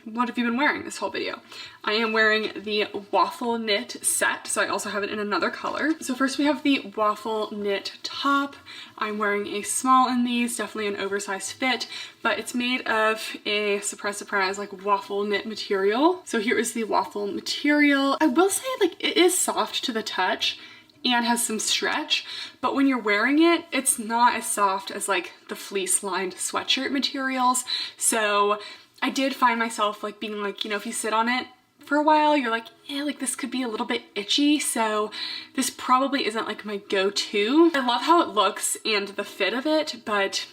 what have you been wearing this whole video? I am wearing the waffle knit set, so I also have it in another color. So first we have the waffle knit top. I'm wearing a small in these, definitely an oversized fit, but it's made of a surprise like waffle knit material. So here is the waffle material. I will say like it is soft to the touch and has some stretch, but when you're wearing it, it's not as soft as like the fleece lined sweatshirt materials. So I did find myself like being like, you know, if you sit on it for a while, you're like, yeah, like this could be a little bit itchy. So this probably isn't like my go-to. I love how it looks and the fit of it, but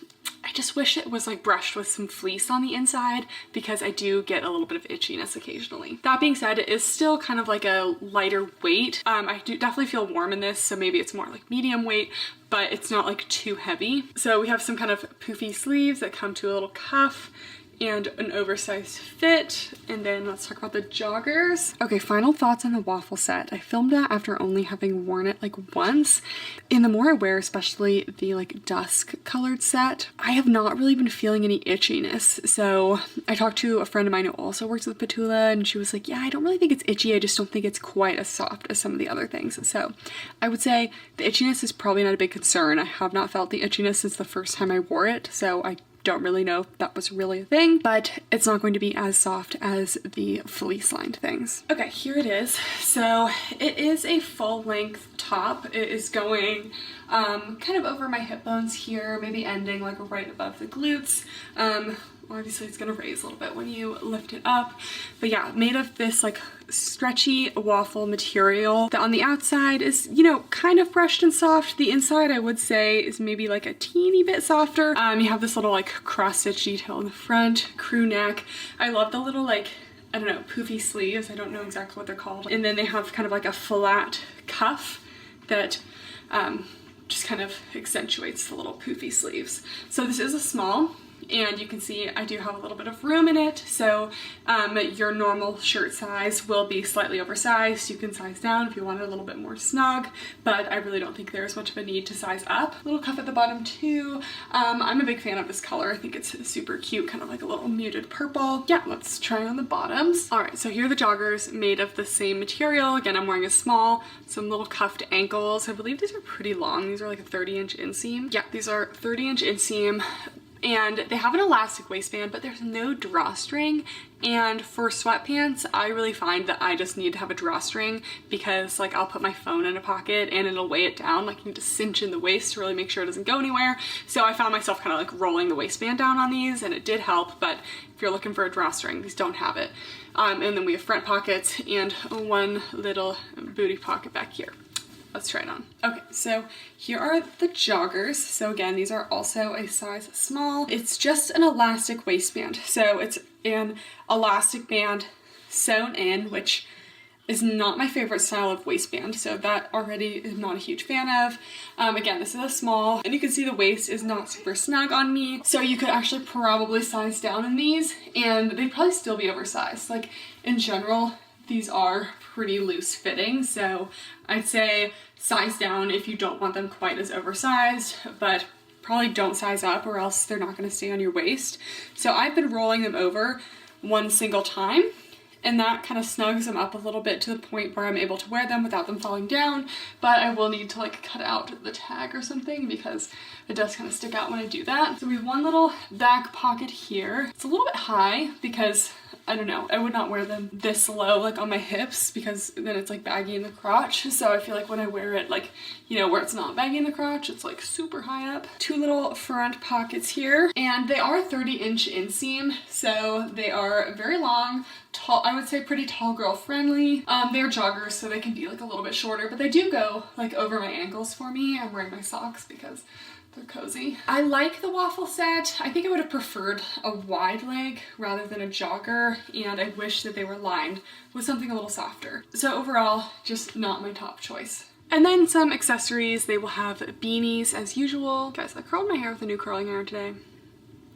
I just wish it was like brushed with some fleece on the inside because I do get a little bit of itchiness occasionally. That being said, it is still kind of like a lighter weight. I do definitely feel warm in this, so maybe it's more like medium weight, but it's not like too heavy. So we have some kind of poofy sleeves that come to a little cuff and an oversized fit. And then let's talk about the joggers. Okay, final thoughts on the waffle set. I filmed that after only having worn it like once. And the more I wear, especially the like dusk colored set, I have not really been feeling any itchiness. So I talked to a friend of mine who also works with Ptula, and she was like, yeah, I don't really think it's itchy. I just don't think it's quite as soft as some of the other things. So I would say the itchiness is probably not a big concern. I have not felt the itchiness since the first time I wore it. So I don't really know if that was really a thing, but it's not going to be as soft as the fleece lined things. Okay, here it is. So it is a full length top. It is going kind of over my hip bones here, maybe ending like right above the glutes. Obviously it's gonna raise a little bit when you lift it up, but yeah, made of this like stretchy waffle material that on the outside is, you know, kind of brushed and soft. The inside I would say is maybe like a teeny bit softer. You have this little like cross stitch detail in the front, crew neck. I love the little like, I don't know, poofy sleeves. I don't know exactly what they're called. And then they have kind of like a flat cuff that just kind of accentuates the little poofy sleeves. So this is a small, and you can see I do have a little bit of room in it. So your normal shirt size will be slightly oversized. You can size down if you want it a little bit more snug, but I really don't think there's much of a need to size up. Little cuff at the bottom too. I'm a big fan of this color. I think it's super cute, kind of like a little muted purple. Yeah, let's try on the bottoms. All right, so here are the joggers made of the same material. Again, I'm wearing a small, some little cuffed ankles. I believe these are pretty long. These are like a 30-inch inseam. Yeah, these are 30-inch inseam. And they have an elastic waistband, but there's no drawstring. And for sweatpants, I really find that I just need to have a drawstring because like I'll put my phone in a pocket and it'll weigh it down. Like you need to cinch in the waist to really make sure it doesn't go anywhere. So I found myself kind of like rolling the waistband down on these, and it did help, but if you're looking for a drawstring, these don't have it. And then we have front pockets and one little booty pocket back here. Let's try it on. Okay, so here are the joggers. So again, these are also a size small. It's just an elastic waistband. So it's an elastic band sewn in, which is not my favorite style of waistband. So that already is not a huge fan of. Again, this is a small, and you can see the waist is not super snug on me. So you could actually probably size down in these and they'd probably still be oversized. Like in general, these are pretty loose fitting, so I'd say size down if you don't want them quite as oversized, but probably don't size up or else they're not going to stay on your waist. So I've been rolling them over one single time, and that kind of snugs them up a little bit to the point where I'm able to wear them without them falling down, but I will need to like cut out the tag or something because it does kind of stick out when I do that. So we have one little back pocket here. It's a little bit high because I don't know, I would not wear them this low like on my hips because then it's like baggy in the crotch. So I feel like when I wear it like, you know, where it's not baggy in the crotch, it's like super high up. Two little front pockets here, and they are 30-inch inseam. So they are very long, tall, I would say pretty tall girl friendly. They're joggers, so they can be like a little bit shorter, but they do go like over my ankles for me. I'm wearing my socks because they're cozy. I like the waffle set. I think I would have preferred a wide leg rather than a jogger, and I wish that they were lined with something a little softer. So overall, just not my top choice And then some accessories. They will have beanies as usual. Guys, I curled my hair with a new curling iron today,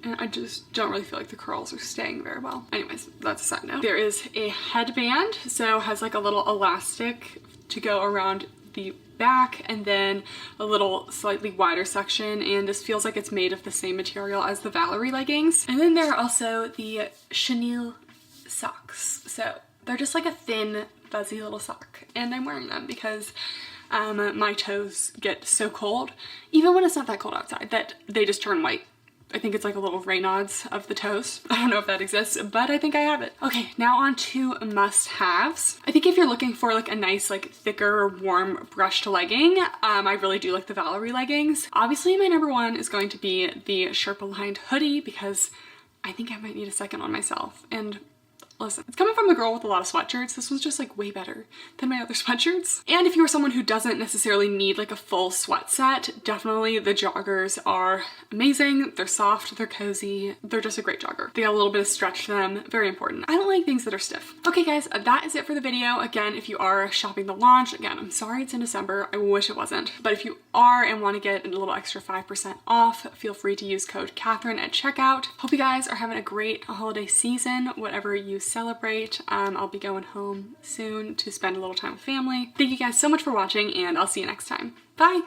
and I just don't really feel like the curls are staying very well. Anyways, that's a side note. There is a headband, so has like a little elastic to go around the back, and then a little slightly wider section, and this feels like it's made of the same material as the Valerie leggings. And then there are also the chenille socks. So they're just like a thin, fuzzy little sock, and I'm wearing them because my toes get so cold, even when it's not that cold outside, that they just turn white. I think it's like a little Raynaud's of the toes. I don't know if that exists, but I think I have it. Okay, now on to must-haves. I think if you're looking for like a nice, like thicker, warm brushed legging, I really do like the Valerie leggings. Obviously, my number one is going to be the Sherpa-lined hoodie because I think I might need a second on myself. And listen, it's coming from a girl with a lot of sweatshirts. This was just like way better than my other sweatshirts. And if you're someone who doesn't necessarily need like a full sweat set, definitely the joggers are amazing. They're soft, they're cozy, they're just a great jogger. They got a little bit of stretch to them, very important. I don't like things that are stiff. Okay guys, that is it for the video. Again, if you are shopping the launch, again, I'm sorry it's in December. I wish it wasn't. But if you are and want to get a little extra 5% off, feel free to use code Kathryn at checkout. Hope you guys are having a great holiday season, whatever you celebrate. I'll be going home soon to spend a little time with family. Thank you guys so much for watching, and I'll see you next time. Bye!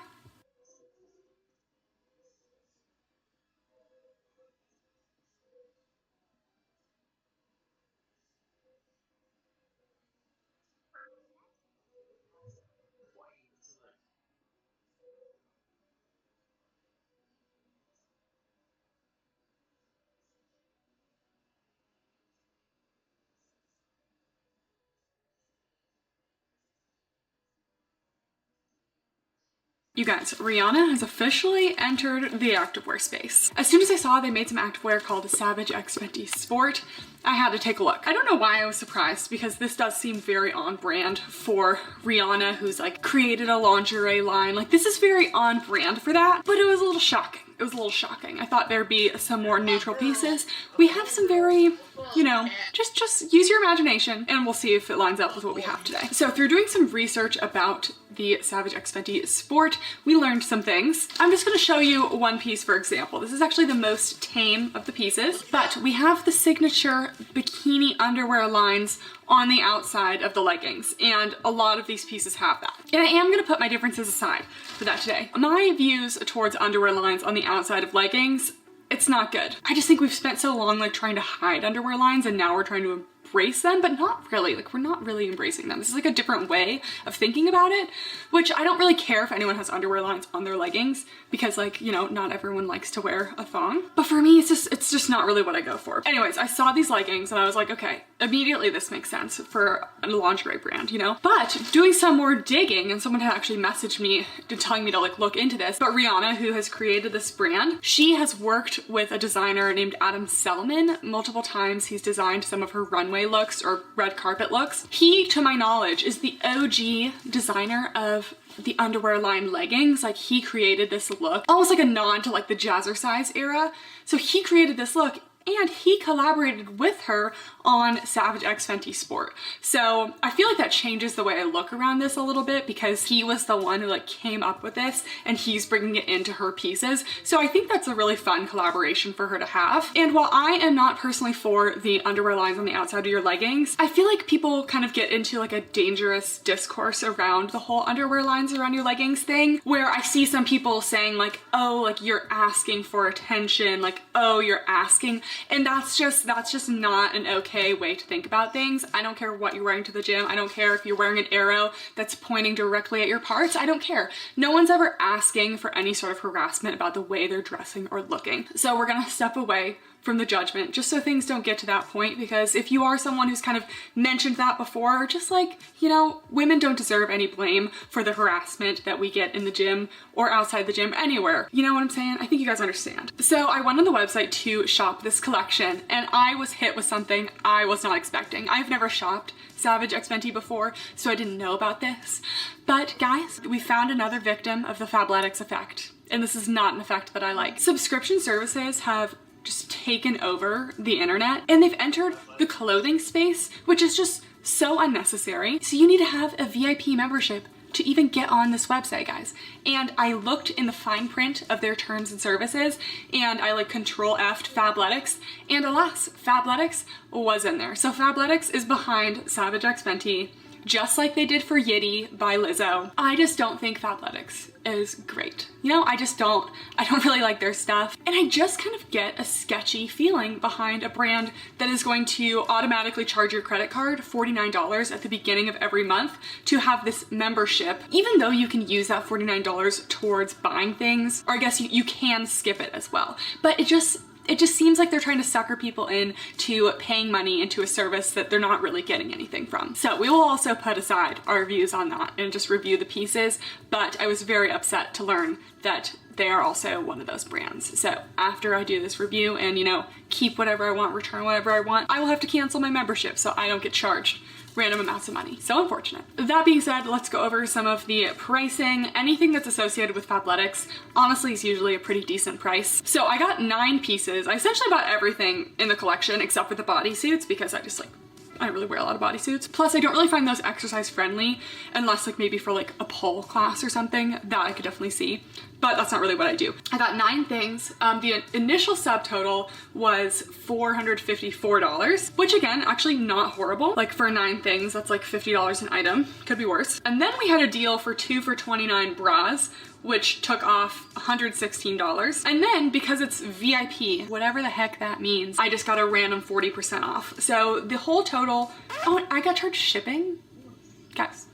You guys, Rihanna has officially entered the activewear space. As soon as I saw they made some activewear called Savage X Fenty Sport, I had to take a look. I don't know why I was surprised, because this does seem very on brand for Rihanna, who's like created a lingerie line. Like, this is very on brand for that, but it was a little shocking. It was a little shocking. I thought there'd be some more neutral pieces. We have some very, you know, just use your imagination and we'll see if it lines up with what we have today. So through doing some research about the Savage X Fenty Sport, we learned some things. I'm just gonna show you one piece for example. This is actually the most tame of the pieces, but we have the signature bikini underwear lines on the outside of the leggings, and a lot of these pieces have that. And I am gonna put my differences aside for that today. My views towards underwear lines on the outside of leggings, it's not good. I just think we've spent so long like trying to hide underwear lines, and now we're trying to embrace them, but not really. Like, we're not really embracing them. This is like a different way of thinking about it, which I don't really care if anyone has underwear lines on their leggings, because like, you know, not everyone likes to wear a thong. But for me, it's just not really what I go for. Anyways, I saw these leggings and I was like, okay, immediately this makes sense for a lingerie brand, you know? But doing some more digging, and someone had actually messaged me telling me to like look into this, but Rihanna, who has created this brand, she has worked with a designer named Adam Selman multiple times. He's designed some of her runway looks or red carpet looks. He, to my knowledge, is the OG designer of the underwear line leggings. Like, he created this look, almost like a nod to like the jazzercise era. So he created this look, and he collaborated with her on Savage X Fenty Sport. So I feel like that changes the way I look around this a little bit, because he was the one who like came up with this and he's bringing it into her pieces. So I think that's a really fun collaboration for her to have. And while I am not personally for the underwear lines on the outside of your leggings, I feel like people kind of get into like a dangerous discourse around the whole underwear lines around your leggings thing, where I see some people saying like, oh, like you're asking for attention, like, oh, you're asking. And that's just not an okay way to think about things. I don't care what you're wearing to the gym. I don't care if you're wearing an arrow that's pointing directly at your parts. I don't care. No one's ever asking for any sort of harassment about the way they're dressing or looking. So we're gonna step away from the judgment, just so things don't get to that point, because if you are someone who's kind of mentioned that before, just like, you know, women don't deserve any blame for the harassment that we get in the gym or outside the gym, anywhere. You know what I'm saying? I think you guys understand. So I went on the website to shop this collection, and I was hit with something I was not expecting. I've never shopped Savage X Fenty before, so I didn't know about this. But guys, we found another victim of the Fabletics effect, and this is not an effect that I like. Subscription services have just taken over the internet, and they've entered the clothing space, which is just so unnecessary. So you need to have a VIP membership to even get on this website, guys. And I looked in the fine print of their terms and services, and I like control F'd Fabletics, and alas, Fabletics was in there. So Fabletics is behind Savage X Fenty, just like they did for Yitty by Lizzo. I just don't think Fabletics is great. You know, I don't really like their stuff. And I just kind of get a sketchy feeling behind a brand that is going to automatically charge your credit card $49 at the beginning of every month to have this membership, even though you can use that $49 towards buying things, or I guess you can skip it as well. But it just seems like they're trying to sucker people in to paying money into a service that they're not really getting anything from. So we will also put aside our reviews on that and just review the pieces, but I was very upset to learn that they are also one of those brands. So after I do this review and, you know, keep whatever I want, return whatever I want, I will have to cancel my membership so I don't get charged random amounts of money. So unfortunate. That being said, let's go over some of the pricing. Anything that's associated with Fabletics honestly is usually a pretty decent price. So I got 9 pieces. I essentially bought everything in the collection except for the bodysuits because I don't really wear a lot of bodysuits. Plus, I don't really find those exercise friendly unless like maybe for like a pole class or something. That I could definitely see, but that's not really what I do. I got 9 things. The initial subtotal was $454, which again, actually not horrible. Like for 9 things, that's like $50 an item. Could be worse. And then we had a deal for 2 for $29 bras, which took off $116. And then because it's VIP, whatever the heck that means, I just got a random 40% off. So the whole total, oh, I got charged shipping? Guys,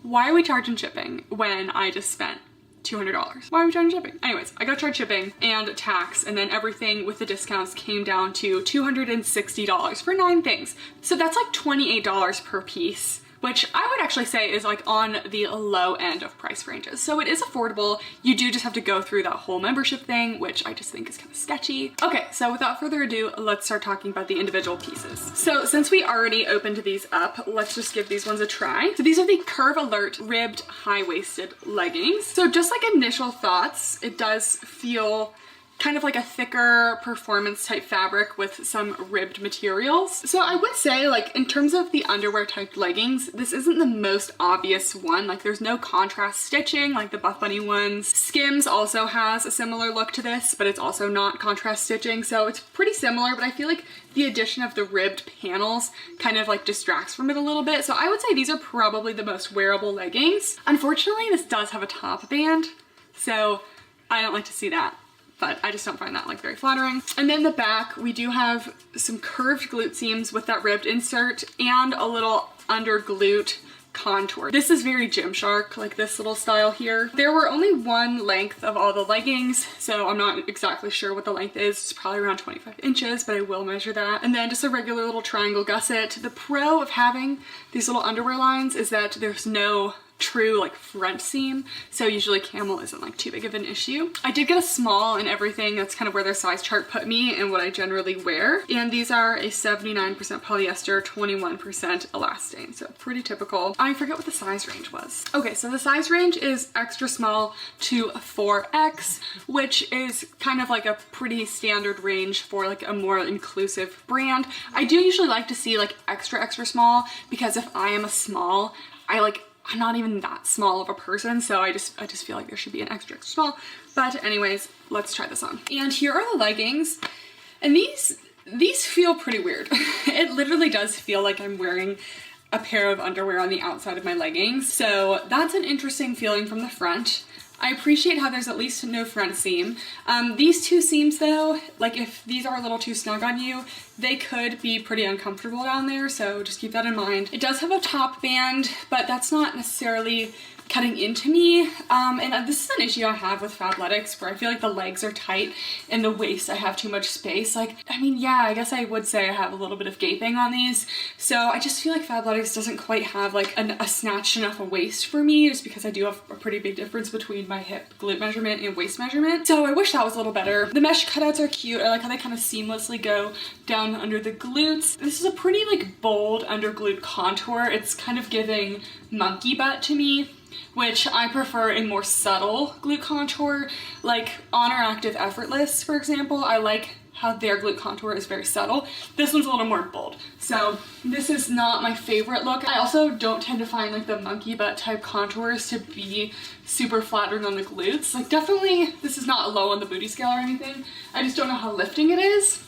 why are we charging shipping when I just spent $200? Why are we charging shipping? Anyways, I got charged shipping and tax, and then everything with the discounts came down to $260 for 9 things. So that's like $28 per piece, which I would actually say is like on the low end of price ranges. So it is affordable. You do just have to go through that whole membership thing, which I just think is kind of sketchy. Okay, so without further ado, let's start talking about the individual pieces. So since we already opened these up, let's just give these ones a try. So these are the Curve Alert ribbed high-waisted leggings. So just like initial thoughts, it does feel kind of like a thicker performance type fabric with some ribbed materials. So I would say, like, in terms of the underwear type leggings, this isn't the most obvious one. Like, there's no contrast stitching like the Buffbunny ones. Skims also has a similar look to this, but it's also not contrast stitching, so it's pretty similar, but I feel like the addition of the ribbed panels kind of like distracts from it a little bit. So I would say these are probably the most wearable leggings. Unfortunately, this does have a top band, so I don't like to see that, but I just don't find that like very flattering. And then the back, we do have some curved glute seams with that ribbed insert and a little under glute contour. This is very Gymshark, like this little style here. There were only one length of all the leggings, so I'm not exactly sure what the length is. It's probably around 25 inches, but I will measure that. And then just a regular little triangle gusset. The pro of having these little underwear lines is that there's no true like front seam, so usually camel isn't like too big of an issue. I did get a small and everything. That's kind of where their size chart put me and what I generally wear, and these are a 79% polyester, 21% elastane, so pretty typical. I forget what the size range was. Okay, so the size range is extra small to 4X, which is kind of like a pretty standard range for like a more inclusive brand. I do usually like to see like extra small, because if I am a small, I'm not even that small of a person, so I just feel like there should be an extra small. But anyways, let's try this on. And here are the leggings, and these feel pretty weird. It literally does feel like I'm wearing a pair of underwear on the outside of my leggings, so that's an interesting feeling from the front. I appreciate how there's at least no front seam. These two seams though, like if these are a little too snug on you, they could be pretty uncomfortable down there, so just keep that in mind. It does have a top band, but that's not necessarily cutting into me. And this is an issue I have with Fabletics, where I feel like the legs are tight and the waist I have too much space. Like, I mean, yeah, I guess I would say I have a little bit of gaping on these. So I just feel like Fabletics doesn't quite have like a snatched enough a waist for me, just because I do have a pretty big difference between my hip glute measurement and waist measurement. So I wish that was a little better. The mesh cutouts are cute. I like how they kind of seamlessly go down under the glutes. This is a pretty like bold under glute contour. It's kind of giving monkey butt to me, which I prefer a more subtle glute contour. Like on our Active Effortless, for example, I like how their glute contour is very subtle. This one's a little more bold. So this is not my favorite look. I also don't tend to find like the monkey butt type contours to be super flattering on the glutes. Like definitely, this is not low on the booty scale or anything. I just don't know how lifting it is.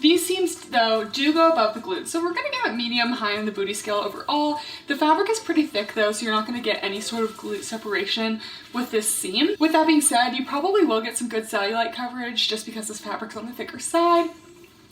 These seams though do go above the glutes, so we're gonna give it medium high on the booty scale overall. The fabric is pretty thick though, so you're not gonna get any sort of glute separation with this seam. With that being said, you probably will get some good cellulite coverage just because this fabric's on the thicker side.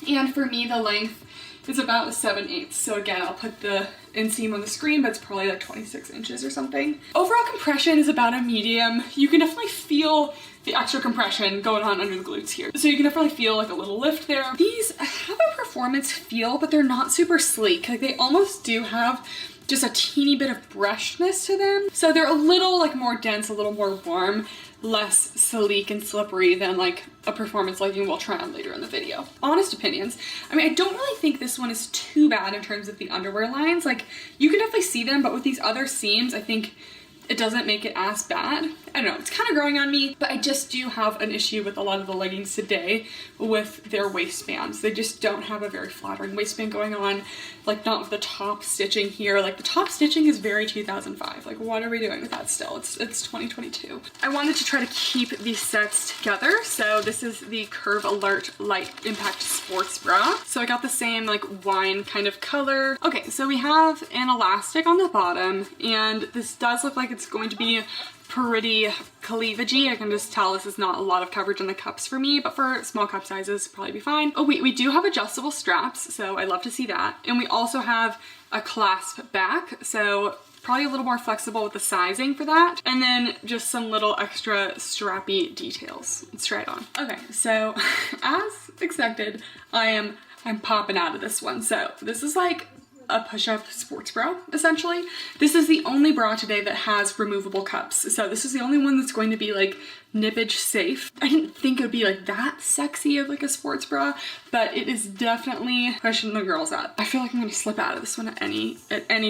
And for me, the length is about 7/8. So again, I'll put the inseam on the screen, but it's probably like 26 inches or something. Overall compression is about a medium. You can definitely feel the extra compression going on under the glutes here. So you can definitely feel like a little lift there. These have a performance feel, but they're not super sleek. Like they almost do have just a teeny bit of brushness to them. So they're a little like more dense, a little more warm, less sleek and slippery than like a performance legging we'll try on later in the video. Honest opinions. I mean, I don't really think this one is too bad in terms of the underwear lines. Like you can definitely see them, but with these other seams, I think it doesn't make it as bad. I don't know, it's kind of growing on me, but I just do have an issue with a lot of the leggings today with their waistbands. They just don't have a very flattering waistband going on, like not with the top stitching here. Like the top stitching is very 2005. Like what are we doing with that still? It's 2022. I wanted to try to keep these sets together. So this is the Curve Alert Light Impact Sports Bra. So I got the same like wine kind of color. Okay, so we have an elastic on the bottom, and this does look like it's going to be pretty cleavagey. I can just tell this is not a lot of coverage on the cups for me, but for small cup sizes, probably be fine. Oh wait, we do have adjustable straps, so I love to see that. And we also have a clasp back, so probably a little more flexible with the sizing for that. And then just some little extra strappy details. Let's try it on. Okay, so as expected, I'm popping out of this one. So this is like a push-up sports bra, essentially. This is the only bra today that has removable cups. So this is the only one that's going to be like nippage safe. I didn't think it would be like that sexy of like a sports bra, but it is definitely pushing the girls up. I feel like I'm gonna slip out of this one at any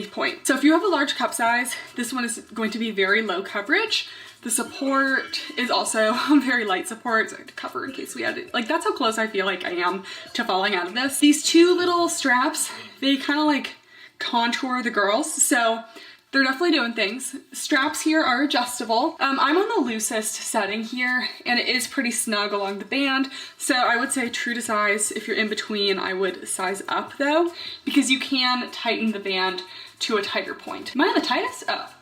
point. So if you have a large cup size, this one is going to be very low coverage. The support is also very light support, so I have to cover in case we had it. Like that's how close I feel like I am to falling out of this. These two little straps, they kind of like contour the girls, so they're definitely doing things. Straps here are adjustable. I'm on the loosest setting here, and it is pretty snug along the band, so I would say true to size. If you're in between, I would size up though, because you can tighten the band to a tighter point. Am I on the tightest? Oh.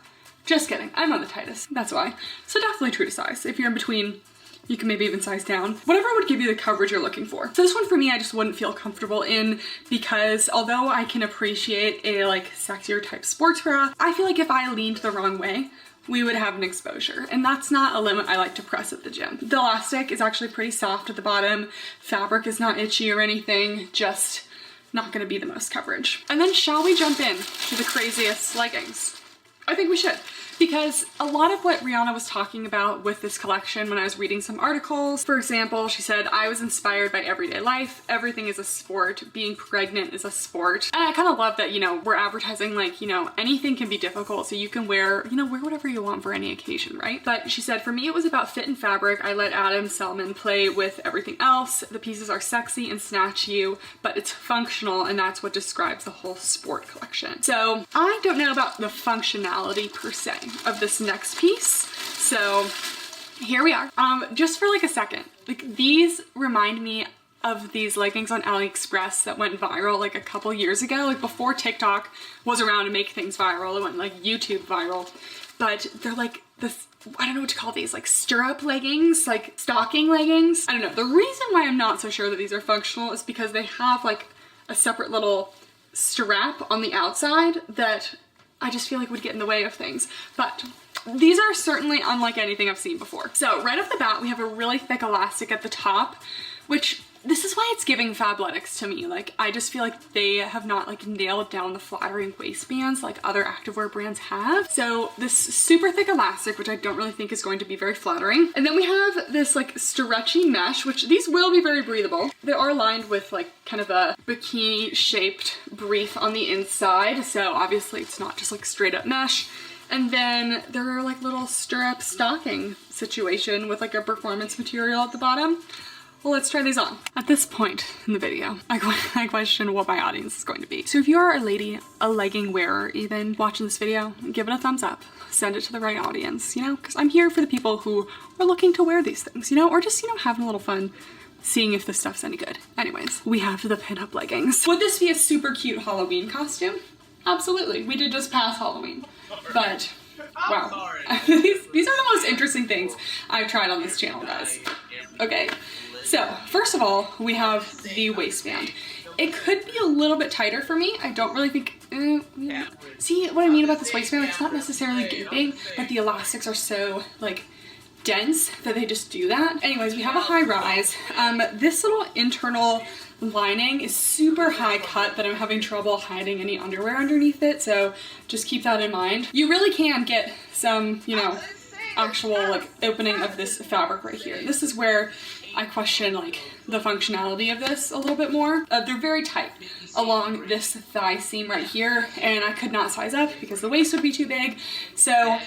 Just kidding, I'm on the tightest, that's why. So definitely true to size. If you're in between, you can maybe even size down. Whatever would give you the coverage you're looking for. So this one for me, I just wouldn't feel comfortable in, because although I can appreciate a like sexier type sports bra, I feel like if I leaned the wrong way, we would have an exposure, and that's not a limit I like to press at the gym. The elastic is actually pretty soft at the bottom. Fabric is not itchy or anything, just not gonna be the most coverage. And then shall we jump in to the craziest leggings? I think we should, because a lot of what Rihanna was talking about with this collection when I was reading some articles, for example, she said, I was inspired by everyday life. Everything is a sport. Being pregnant is a sport. And I kind of love that, you know, we're advertising like, you know, anything can be difficult, so you can wear, you know, wear whatever you want for any occasion, right? But she said, for me, it was about fit and fabric. I let Adam Selman play with everything else. The pieces are sexy and snatch you, but it's functional, and that's what describes the whole sport collection. So I don't know about the functionality per se of this next piece. So here we are. Just for like a second, like these remind me of these leggings on AliExpress that went viral like a couple years ago, like before TikTok was around to make things viral. It went like YouTube viral, but they're like this, I don't know what to call these, like stirrup leggings, like stocking leggings. I don't know. The reason why I'm not so sure that these are functional is because they have like a separate little strap on the outside that I just feel like would get in the way of things. But these are certainly unlike anything I've seen before. So right off the bat, we have a really thick elastic at the top, which this is why it's giving Fabletics to me. Like, I just feel like they have not like nailed down the flattering waistbands like other activewear brands have. So this super thick elastic, which I don't really think is going to be very flattering. And then we have this like stretchy mesh, which these will be very breathable. They are lined with like kind of a bikini shaped brief on the inside. So obviously it's not just like straight up mesh. And then there are like little stirrup stocking situation with like a performance material at the bottom. well, let's try these on. At this point in the video, I question what my audience is going to be. So if you are a lady, a legging wearer even, watching this video, give it a thumbs up. Send it to the right audience, you know, because I'm here for the people who are looking to wear these things, you know, or just, you know, having a little fun seeing if this stuff's any good. Anyways, we have the pinup leggings. Would this be a super cute Halloween costume? Absolutely. We did just pass Halloween, but wow. These are the most interesting things I've tried on this channel, guys. Okay, so first of all, we have the waistband. It could be a little bit tighter for me. I don't really think, see what I mean about this waistband? Like, it's not necessarily gaping, but the elastics are so like dense that they just do that. Anyways, we have a high rise. This little internal lining is super high cut that I'm having trouble hiding any underwear underneath it, so just keep that in mind. You really can get some, you know, actual like opening of this fabric right here. This is where I question like the functionality of this a little bit more. They're very tight along this thigh seam right here, and I could not size up because the waist would be too big. So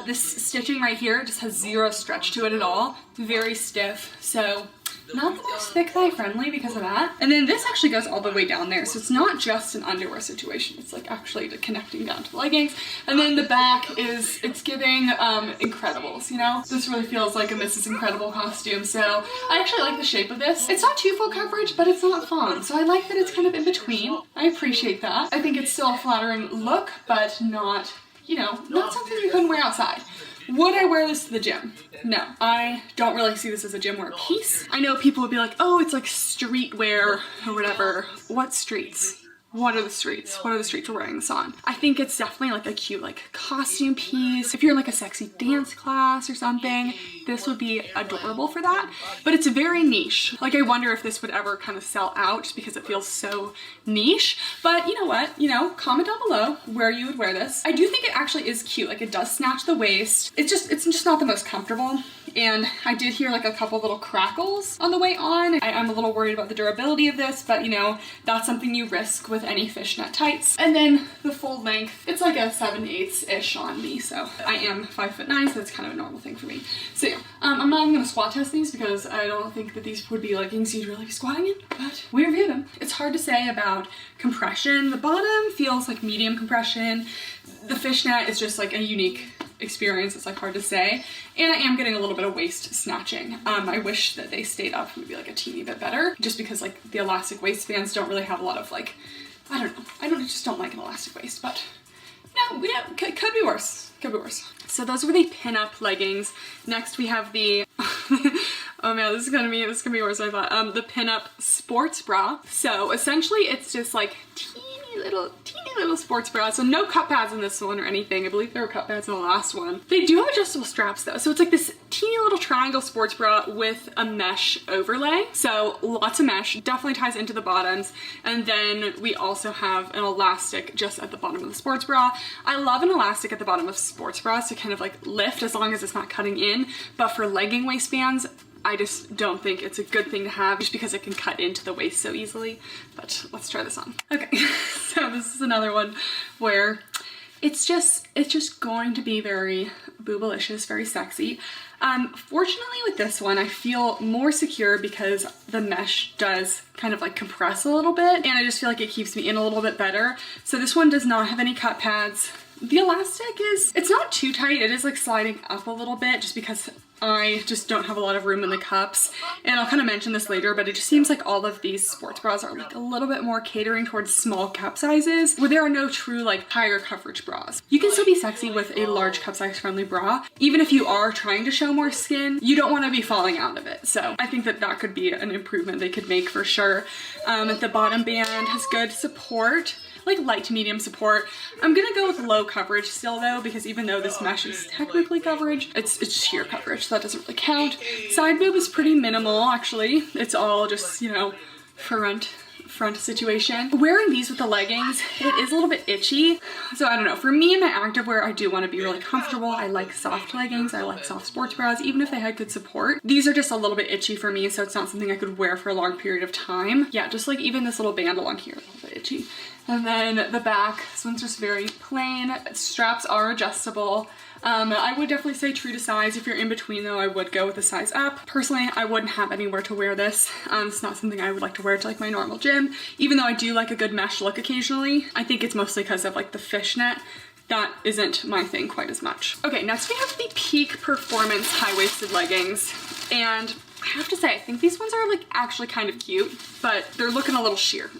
this stitching right here just has zero stretch to it at all. Very stiff, so not the most thick thigh friendly because of that. And then this actually goes all the way down there, so it's not just an underwear situation. It's like actually connecting down to the leggings. And then the back is, it's giving Incredibles, you know? This really feels like a Mrs. Incredible costume, so I actually like the shape of this. It's not too full coverage, but it's not fawn, so I like that it's kind of in between. I appreciate that. I think it's still a flattering look, but not, you know, not something you couldn't wear outside. Would I wear this to the gym? No, I don't really see this as a gym wear piece. I know people would be like, oh, it's like streetwear or whatever. What streets? What are the streets? What are the streets we're wearing this on? I think it's definitely like a cute like costume piece. If you're in like a sexy dance class or something, this would be adorable for that. But it's very niche. Like I wonder if this would ever kind of sell out just because it feels so niche. But you know what? You know, comment down below where you would wear this. I do think it actually is cute. Like it does snatch the waist. It's just not the most comfortable. And I did hear like a couple little crackles on the way on. I'm a little worried about the durability of this, but you know, that's something you risk with any fishnet tights. And then the full length, it's like a 7/8-ish on me. So I am 5'9", so that's kind of a normal thing for me. So yeah, I'm not even gonna squat test these because I don't think that these would be leggings you'd really be squatting in, but we review them. It's hard to say about compression. The bottom feels like medium compression. The fishnet is just like a unique experience. It's like hard to say, and I am getting a little bit of waist snatching. I wish that they stayed up maybe like a teeny bit better, just because like the elastic waistbands don't really have a lot of like, I just don't like an elastic waist, but no, could be worse. Could be worse. So those were the pinup leggings. Next we have the oh man, this is gonna be worse than I thought. The pinup sports bra. So essentially it's just like teeny little sports bra. So no cup pads in this one or anything. I believe there were cup pads in the last one. They do have adjustable straps though. So it's like this teeny little triangle sports bra with a mesh overlay. So lots of mesh, definitely ties into the bottoms. And then we also have an elastic just at the bottom of the sports bra. I love an elastic at the bottom of sports bras to kind of like lift as long as it's not cutting in. But for legging waistbands, I just don't think it's a good thing to have just because it can cut into the waist so easily. But let's try this on. Okay, so this is another one where it's just going to be very boobalicious, very sexy. Fortunately with this one, I feel more secure because the mesh does kind of like compress a little bit, and I just feel like it keeps me in a little bit better. So this one does not have any cut pads. The elastic it's not too tight. It is like sliding up a little bit just because I just don't have a lot of room in the cups. And I'll kind of mention this later, but it just seems like all of these sports bras are like a little bit more catering towards small cup sizes where there are no true like higher coverage bras. You can still be sexy with a large cup size friendly bra. Even if you are trying to show more skin, you don't want to be falling out of it. So I think that that could be an improvement they could make for sure. The bottom band has good support, like light to medium support. I'm gonna go with low coverage still though, because even though this mesh is technically coverage, it's sheer coverage, so that doesn't really count. Side boob is pretty minimal actually. It's all just, you know, front situation. Wearing these with the leggings, it is a little bit itchy. So I don't know, for me in my activewear, I do want to be really comfortable. I like soft leggings, I like soft sports bras, even if they had good support. These are just a little bit itchy for me, so it's not something I could wear for a long period of time. Yeah, just like even this little band along here, a little bit itchy. And then the back, this one's just very plain. Straps are adjustable. I would definitely say true to size. If you're in between though, I would go with a size up. Personally, I wouldn't have anywhere to wear this. It's not something I would like to wear to like my normal gym, even though I do like a good mesh look occasionally. I think it's mostly because of like the fishnet. That isn't my thing quite as much. Okay, next we have the Peak Performance high-waisted leggings. And I have to say, I think these ones are like actually kind of cute, but they're looking a little sheer.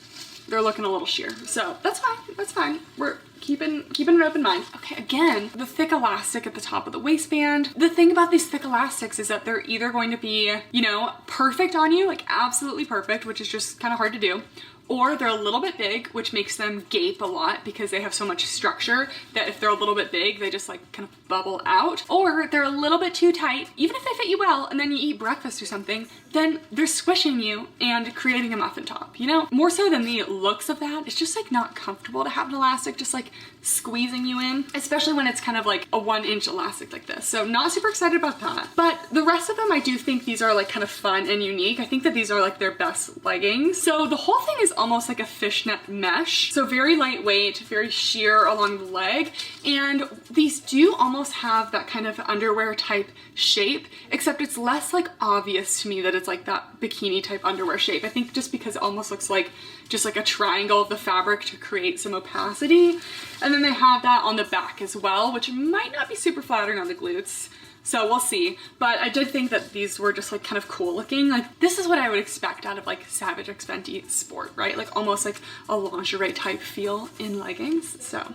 They're looking a little sheer. So that's fine, that's fine. We're keeping an open mind. Okay, again, the thick elastic at the top of the waistband. The thing about these thick elastics is that they're either going to be, you know, perfect on you, like absolutely perfect, which is just kind of hard to do, or they're a little bit big, which makes them gape a lot because they have so much structure that if they're a little bit big, they just like kind of bubble out. Or they're a little bit too tight, even if they fit you well, and then you eat breakfast or something, then they're squishing you and creating a muffin top, you know? More so than the looks of that, it's just like not comfortable to have an elastic just like squeezing you in, especially when it's kind of like a 1-inch elastic like this. So not super excited about that. But the rest of them, I do think these are like kind of fun and unique. I think that these are like their best leggings. So the whole thing is almost like a fishnet mesh. So very lightweight, very sheer along the leg. And these do almost have that kind of underwear type shape, except it's less like obvious to me that it's like that bikini type underwear shape. I think just because it almost looks like just like a triangle of the fabric to create some opacity. And then they have that on the back as well, which might not be super flattering on the glutes. So we'll see. But I did think that these were just like kind of cool looking. Like this is what I would expect out of like Savage X Fenty Sport, right? Like almost like a lingerie type feel in leggings. So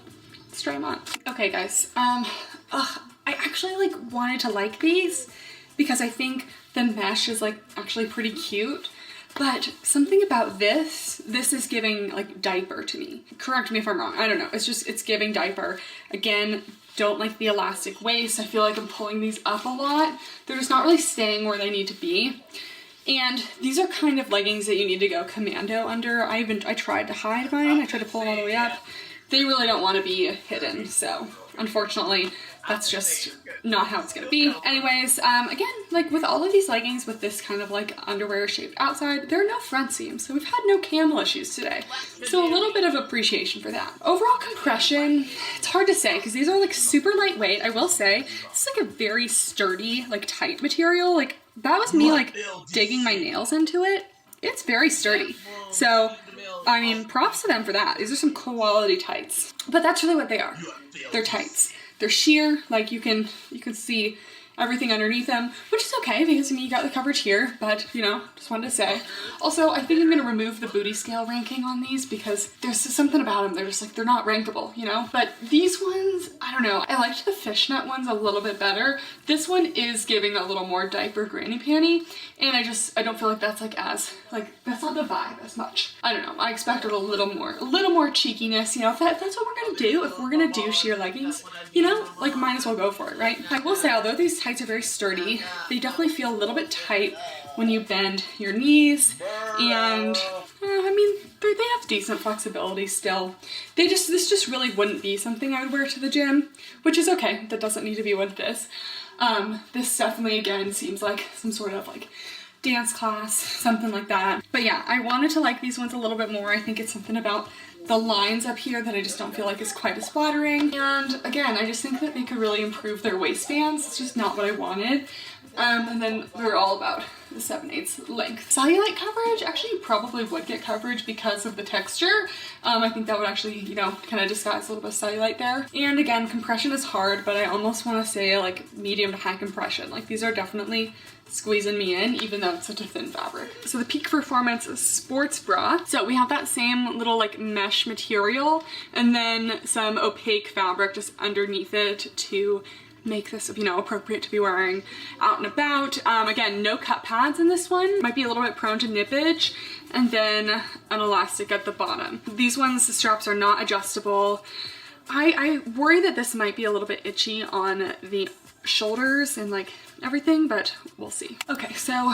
let's try them on. Okay guys, I actually like wanted to like these because I think the mesh is like actually pretty cute. But something about this is giving like diaper to me. Correct me if I'm wrong, I don't know. It's giving diaper. Again, don't like the elastic waist. I feel like I'm pulling these up a lot. They're just not really staying where they need to be. And these are kind of leggings that you need to go commando under. I tried to hide mine. I tried to pull them all the way up. They really don't want to be hidden. So unfortunately, that's just not how it's gonna be. Anyways, again, like with all of these leggings with this kind of like underwear shaped outside, there are no front seams. So we've had no camel issues today. So a little bit of appreciation for that. Overall compression, it's hard to say because these are like super lightweight. I will say, it's like a very sturdy, like tight material. Like that was me like digging my nails into it. It's very sturdy. So, I mean, props to them for that. These are some quality tights. But that's really what they are. They're tights. They're sheer, like you can see everything underneath them, which is okay because I mean you got the coverage here, but you know, just wanted to say. Also, I think I'm gonna remove the booty scale ranking on these because there's just something about them, they're just like, they're not rankable, you know? But these ones, I don't know, I liked the fishnet ones a little bit better. This one is giving a little more diaper granny panty, and I don't feel like that's like as, like, that's not the vibe as much. I don't know, I expected a little more cheekiness, you know, if that's what we're gonna do, if we're gonna do sheer leggings, you know, like might as well go for it, right? I will say, although these tights are very sturdy, they definitely feel a little bit tight when you bend your knees, and I mean, they have decent flexibility still. This just really wouldn't be something I would wear to the gym, which is okay. That doesn't need to be what it is. This definitely, again, seems like some sort of like dance class, something like that. But yeah, I wanted to like these ones a little bit more. I think it's something about the lines up here that I just don't feel like is quite as flattering. And again, I just think that they could really improve their waistbands. It's just not what I wanted. And then they're all about the 7/8 length. Cellulite coverage, actually you probably would get coverage because of the texture. I think that would actually, you know, kind of disguise a little bit of cellulite there. And again, compression is hard, but I almost want to say like medium to high compression. Like these are definitely squeezing me in, even though it's such a thin fabric. So the Peak Performance sports bra. So we have that same little like mesh material and then some opaque fabric just underneath it to make this, you know, appropriate to be wearing out and about. Again, no cut pads in this one. Might be a little bit prone to nippage. And then an elastic at the bottom. These ones, the straps are not adjustable. I worry that this might be a little bit itchy on the shoulders and like everything, but we'll see. Okay, so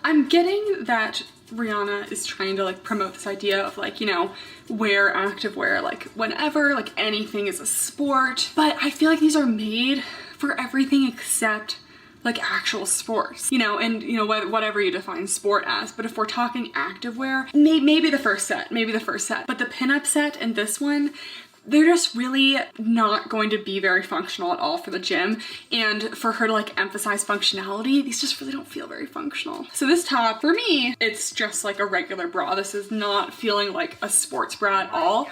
I'm getting that Rihanna is trying to like promote this idea of like, you know, wear activewear like whenever, like anything is a sport, but I feel like these are made for everything except like actual sports, you know, and you know, whatever you define sport as. But if we're talking activewear, maybe the first set, but the pinup set and this one, they're just really not going to be very functional at all for the gym. And for her to like emphasize functionality, these just really don't feel very functional. So this top, for me, it's just like a regular bra. This is not feeling like a sports bra at all.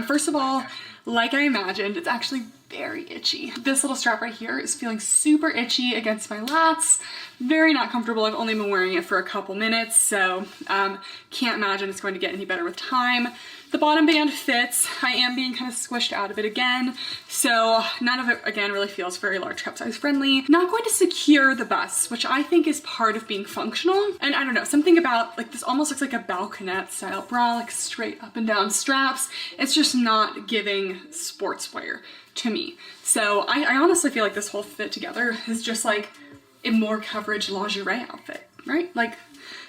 First of all, like I imagined, it's actually very itchy. This little strap right here is feeling super itchy against my lats. Very not comfortable. I've only been wearing it for a couple minutes, so can't imagine it's going to get any better with time. The bottom band fits. I am being kind of squished out of it again, so none of it, again, really feels very large cup size friendly. Not going to secure the bust, which I think is part of being functional. And I don't know, something about, like, this almost looks like a balconette style bra, like straight up and down straps. It's just not giving sportswear to me. So I honestly feel like this whole fit together is just like a more coverage lingerie outfit, right? Like,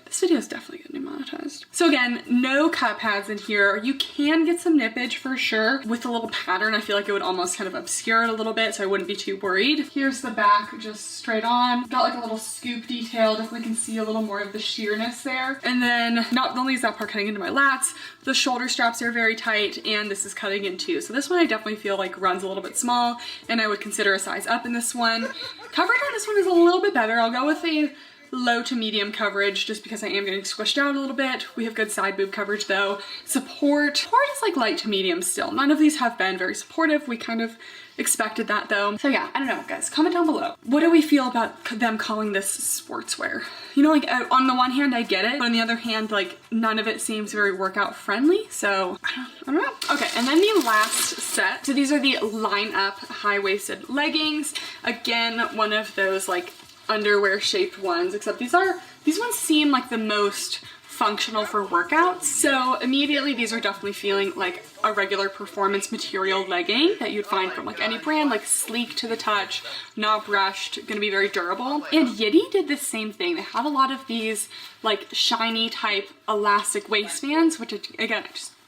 this video is definitely getting demonetized. So again, no cut pads in here. You can get some nippage for sure. With a little pattern, I feel like it would almost kind of obscure it a little bit, so I wouldn't be too worried. Here's the back, just straight on. Got like a little scoop detail. Definitely can see a little more of the sheerness there. And then not only is that part cutting into my lats, the shoulder straps are very tight, and this is cutting in too. So this one I definitely feel like runs a little bit small, and I would consider a size up in this one. Coverage on this one is a little bit better. I'll go with a low to medium coverage just because I am getting squished out a little bit. We have good side boob coverage though. Support is like light to medium still. None of these have been very supportive. We kind of expected that though. So yeah, I don't know, guys, comment down below. What do we feel about them calling this sportswear? You know, like on the one hand I get it, but on the other hand, like none of it seems very workout friendly. So I don't know. Okay, and then the last set. So these are the line up high-waisted leggings. Again, one of those like underwear shaped ones, except these ones seem like the most functional for workouts. So immediately these are definitely feeling like a regular performance material legging that you'd find from like any brand, like sleek to the touch, not brushed, gonna be very durable. And Yitty did the same thing. They had a lot of these like shiny type elastic waistbands, which again,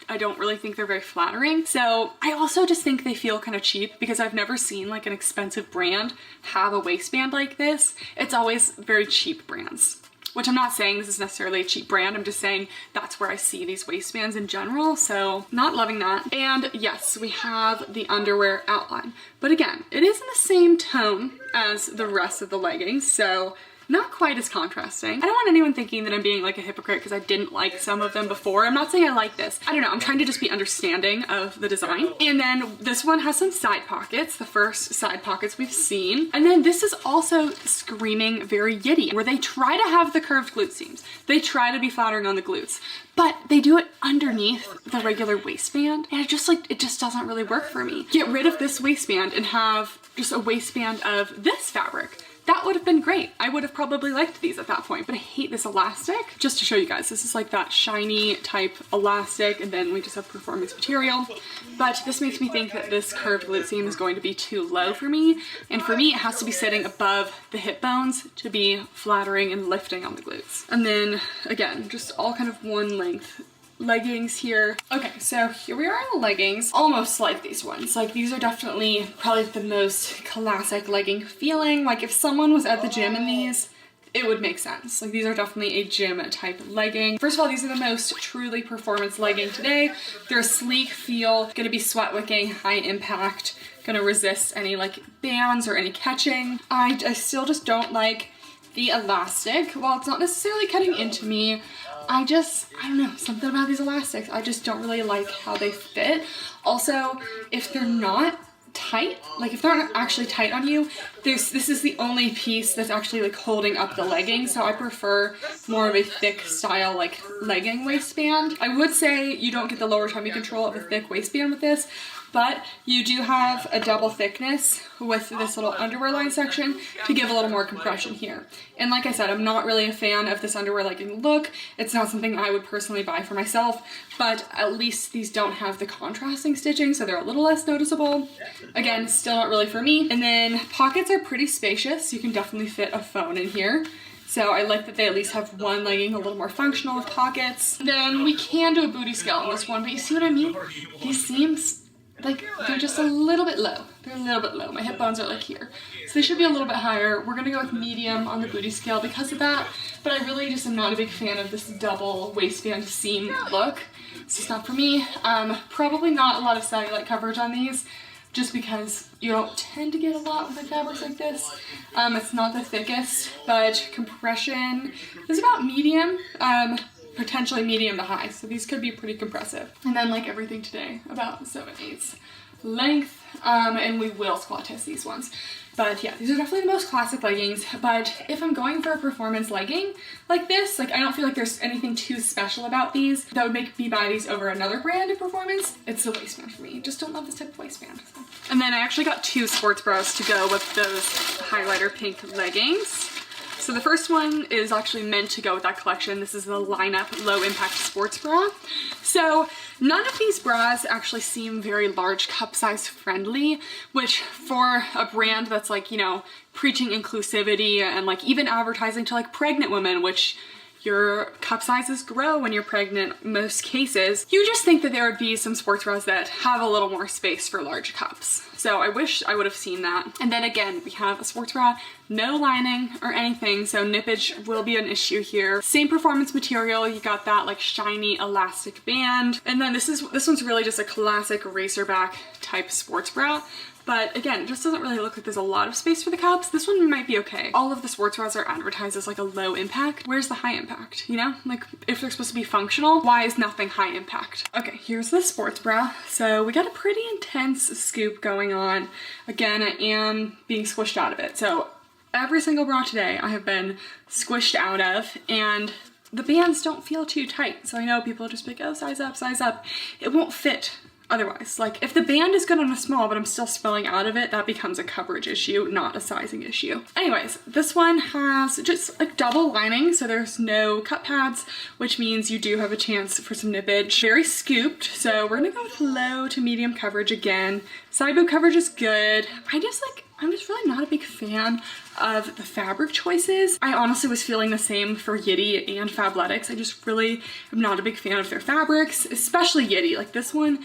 I don't really think they're very flattering. So I also just think they feel kind of cheap because I've never seen like an expensive brand have a waistband like this. It's always very cheap brands, which I'm not saying this is necessarily a cheap brand. I'm just saying that's where I see these waistbands in general. So not loving that. And yes, we have the underwear outline, but again, it is in the same tone as the rest of the leggings. So not quite as contrasting. I don't want anyone thinking that I'm being like a hypocrite because I didn't like some of them before. I'm not saying I like this. I don't know, I'm trying to just be understanding of the design. And then this one has some side pockets, the first side pockets we've seen. And then this is also screaming very Yitty, where they try to have the curved glute seams. They try to be flattering on the glutes, but they do it underneath the regular waistband. And it just doesn't really work for me. Get rid of this waistband and have just a waistband of this fabric. That would have been great. I would have probably liked these at that point, but I hate this elastic. Just to show you guys, this is like that shiny type elastic, and then we just have performance material. But this makes me think that this curved glute seam is going to be too low for me. And for me, it has to be sitting above the hip bones to be flattering and lifting on the glutes. And then again, just all kind of one length leggings here. Okay, so here we are in the leggings, almost like these ones. Like these are definitely probably the most classic legging feeling. Like if someone was at the gym in these, it would make sense. Like these are definitely a gym type legging. First of all, these are the most truly performance legging today. They're a sleek feel, gonna be sweat wicking, high impact, gonna resist any like bands or any catching. I still just don't like the elastic. While it's not necessarily cutting into me, I don't know, something about these elastics, I just don't really like how they fit. Also, if they're not tight, like if they're not actually tight on you, this is the only piece that's actually like holding up the legging. So I prefer more of a thick style like legging waistband. I would say you don't get the lower tummy control of a thick waistband with this, but you do have a double thickness with this little underwear line section to give a little more compression here. And like I said, I'm not really a fan of this underwear legging look. It's not something I would personally buy for myself, but at least these don't have the contrasting stitching, so they're a little less noticeable. Again, still not really for me. And then pockets are pretty spacious. You can definitely fit a phone in here. So I like that they at least have one legging a little more functional with pockets. Then we can do a booty scale on this one, but you see what I mean? These seams, like they're just a little bit low. They're a little bit low. My hip bones are like here. So they should be a little bit higher. We're gonna go with medium on the booty scale because of that, but I really just am not a big fan of this double waistband seam look. It's just not for me. Probably not a lot of cellulite coverage on these, just because you don't tend to get a lot with fabrics like this. It's not the thickest, but compression is about medium, potentially medium to high. So these could be pretty compressive. And then like everything today, about 7/8 length, and we will squat test these ones. But yeah, these are definitely the most classic leggings. But if I'm going for a performance legging like this, like I don't feel like there's anything too special about these that would make me buy these over another brand in performance. It's the waistband for me. Just don't love this type of waistband. So. And then I actually got 2 sports bras to go with those highlighter pink leggings. So the first one is actually meant to go with that collection. This is the Lineup Low Impact Sports Bra. So none of these bras actually seem very large cup size friendly, which for a brand that's like, you know, preaching inclusivity and like even advertising to like pregnant women, which your cup sizes grow when you're pregnant in most cases, you just think that there would be some sports bras that have a little more space for large cups. So I wish I would have seen that. And then again, we have a sports bra, no lining or anything, so nippage will be an issue here. Same performance material, you got that like shiny elastic band. And then this one's really just a classic racerback type sports bra. But again, it just doesn't really look like there's a lot of space for the cups. This one might be okay. All of the sports bras are advertised as like a low impact. Where's the high impact, you know? Like if they're supposed to be functional, why is nothing high impact? Okay, here's the sports bra. So we got a pretty intense scoop going on. Again, I am being squished out of it. So every single bra today I have been squished out of, and the bands don't feel too tight. So I know people just be like, oh, size up, size up. It won't fit otherwise. Like if the band is good on a small but I'm still spilling out of it, that becomes a coverage issue, not a sizing issue. Anyways, this one has just like double lining, so there's no cut pads, which means you do have a chance for some nippage. Very scooped, so we're gonna go with low to medium coverage again. Side boob coverage is good. I'm just really not a big fan of the fabric choices. I honestly was feeling the same for Yitty and Fabletics. I just really am not a big fan of their fabrics, especially Yitty. Like this one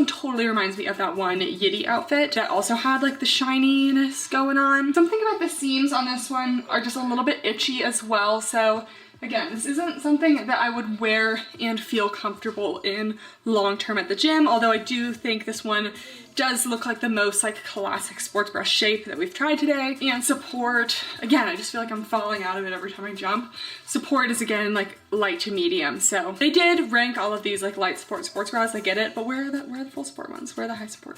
totally reminds me of that one Yitty outfit that also had like the shininess going on. Something about the seams on this one are just a little bit itchy as well. So again, this isn't something that I would wear and feel comfortable in long term at the gym, although I do think this one does look like the most like classic sports bra shape that we've tried today. And support, again, I just feel like I'm falling out of it every time I jump. Support is again like light to medium. So they did rank all of these like light sports bras, I get it, but where are the full support ones? Where are the high support?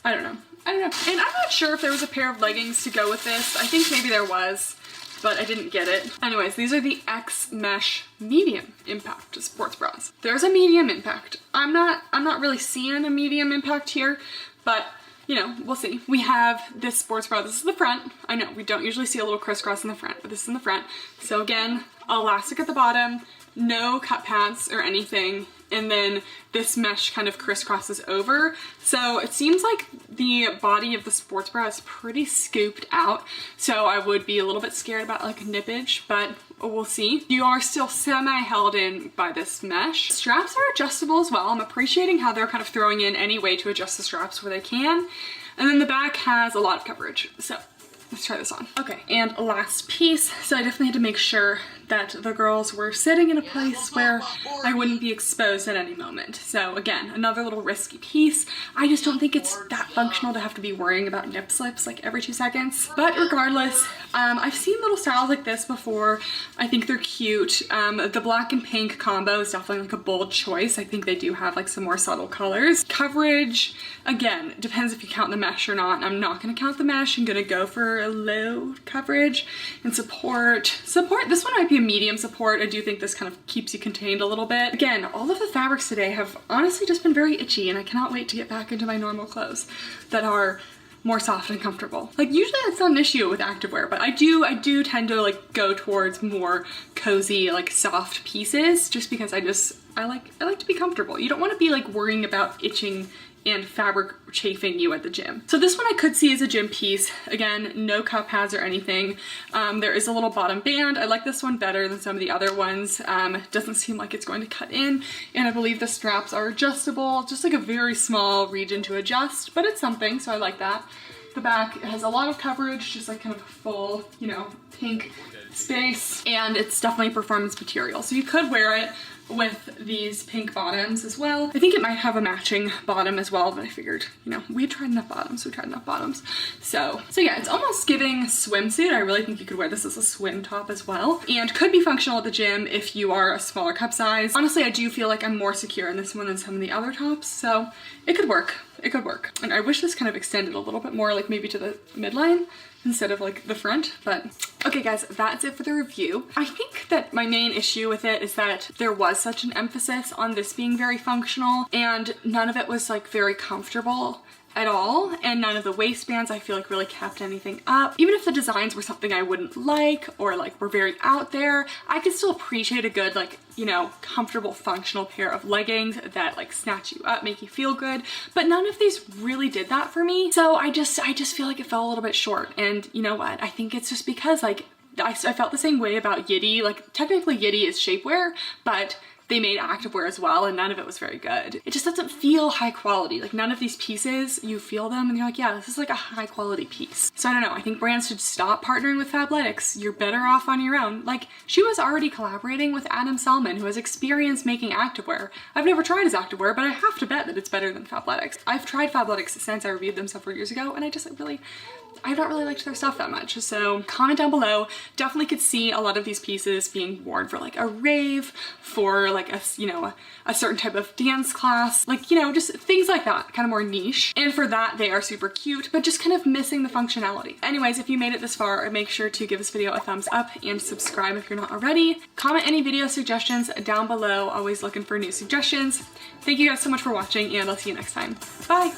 I don't know. And I'm not sure if there was a pair of leggings to go with this. I think maybe there was, but I didn't get it. Anyways, these are the X Mesh medium impact sports bras. There's a medium impact. I'm not really seeing a medium impact here, but you know, we'll see. We have this sports bra. This is the front. I know we don't usually see a little crisscross in the front, but this is in the front. So again, elastic at the bottom, no cut pads or anything. And then this mesh kind of crisscrosses over. So it seems like the body of the sports bra is pretty scooped out. So I would be a little bit scared about like nippage, but we'll see. You are still semi-held in by this mesh. Straps are adjustable as well. I'm appreciating how they're kind of throwing in any way to adjust the straps where they can. And then the back has a lot of coverage. So let's try this on. Okay, and last piece. So I definitely had to make sure that the girls were sitting in a place where I wouldn't be exposed at any moment. So again, another little risky piece. I just don't think it's that functional to have to be worrying about nip slips like every 2 seconds. But regardless, I've seen little styles like this before. I think they're cute. The black and pink combo is definitely like a bold choice. I think they do have like some more subtle colors. Coverage, again, depends if you count the mesh or not. I'm not gonna count the mesh. I'm gonna go for a low coverage. And support, this one might be a medium support. I do think this kind of keeps you contained a little bit. Again, all of the fabrics today have honestly just been very itchy, and I cannot wait to get back into my normal clothes that are more soft and comfortable. Like usually that's not an issue with activewear, but I do tend to like go towards more cozy, like soft pieces, just because I like to be comfortable. You don't want to be like worrying about itching and fabric chafing you at the gym. So this one I could see as a gym piece. Again, no cut pads or anything. There is a little bottom band. I like this one better than some of the other ones. It doesn't seem like it's going to cut in, and I believe the straps are adjustable, just like a very small region to adjust, but it's something, so I like that. The back has a lot of coverage, just like kind of full, you know, pink space, and it's definitely performance material. So you could wear it with these pink bottoms as well. I think it might have a matching bottom as well, but I figured, you know, we tried enough bottoms. So yeah, it's almost giving swimsuit. I really think you could wear this as a swim top as well, and could be functional at the gym if you are a smaller cup size. Honestly, I do feel like I'm more secure in this one than some of the other tops, so it could work. It could work. And I wish this kind of extended a little bit more, like maybe to the midline instead of like the front, but okay guys, that's it for the review. I think that my main issue with it is that there was such an emphasis on this being very functional and none of it was like very comfortable at all, and none of the waistbands I feel like really kept anything up. Even if the designs were something I wouldn't like or like were very out there, I could still appreciate a good, like, you know, comfortable functional pair of leggings that like snatch you up, make you feel good, but none of these really did that for me. So I just feel like it fell a little bit short. And you know what, I think it's just because like I felt the same way about Yitty. Like technically Yitty is shapewear, but they made activewear as well and none of it was very good. It just doesn't feel high quality. Like none of these pieces, you feel them and you're like, yeah, this is like a high quality piece. So I don't know, I think brands should stop partnering with Fabletics. You're better off on your own. Like she was already collaborating with Adam Selman, who has experience making activewear. I've never tried his activewear, but I have to bet that it's better than Fabletics. I've tried Fabletics since I reviewed them several years ago and I've not really liked their stuff that much. So comment down below. Definitely could see a lot of these pieces being worn for like a rave, for like a, you know, a certain type of dance class, like, you know, just things like that, kind of more niche. And for that, they are super cute, but just kind of missing the functionality. Anyways, if you made it this far, make sure to give this video a thumbs up and subscribe if you're not already. Comment any video suggestions down below. Always looking for new suggestions. Thank you guys so much for watching and I'll see you next time. Bye.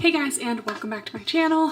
Hey guys, and welcome back to my channel.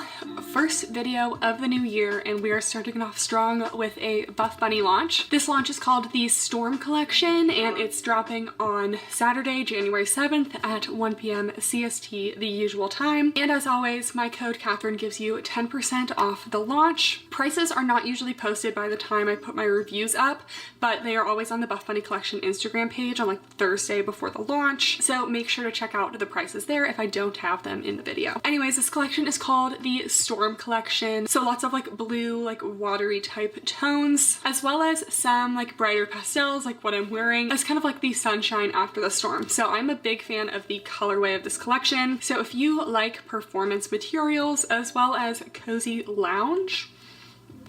First video of the new year, and we are starting off strong with a Buffbunny launch. This launch is called the Storm Collection, and it's dropping on Saturday, January 7th at 1 p.m. CST, the usual time. And as always, my code Kathryn gives you 10% off the launch. Prices are not usually posted by the time I put my reviews up, but they are always on the Buffbunny Collection Instagram page on like Thursday before the launch. So make sure to check out the prices there if I don't have them in the video. Anyways, this collection is called the Storm Collection. So lots of like blue, like watery type tones, as well as some like brighter pastels, like what I'm wearing. It's kind of like the sunshine after the storm. So I'm a big fan of the colorway of this collection. So if you like performance materials as well as cozy lounge,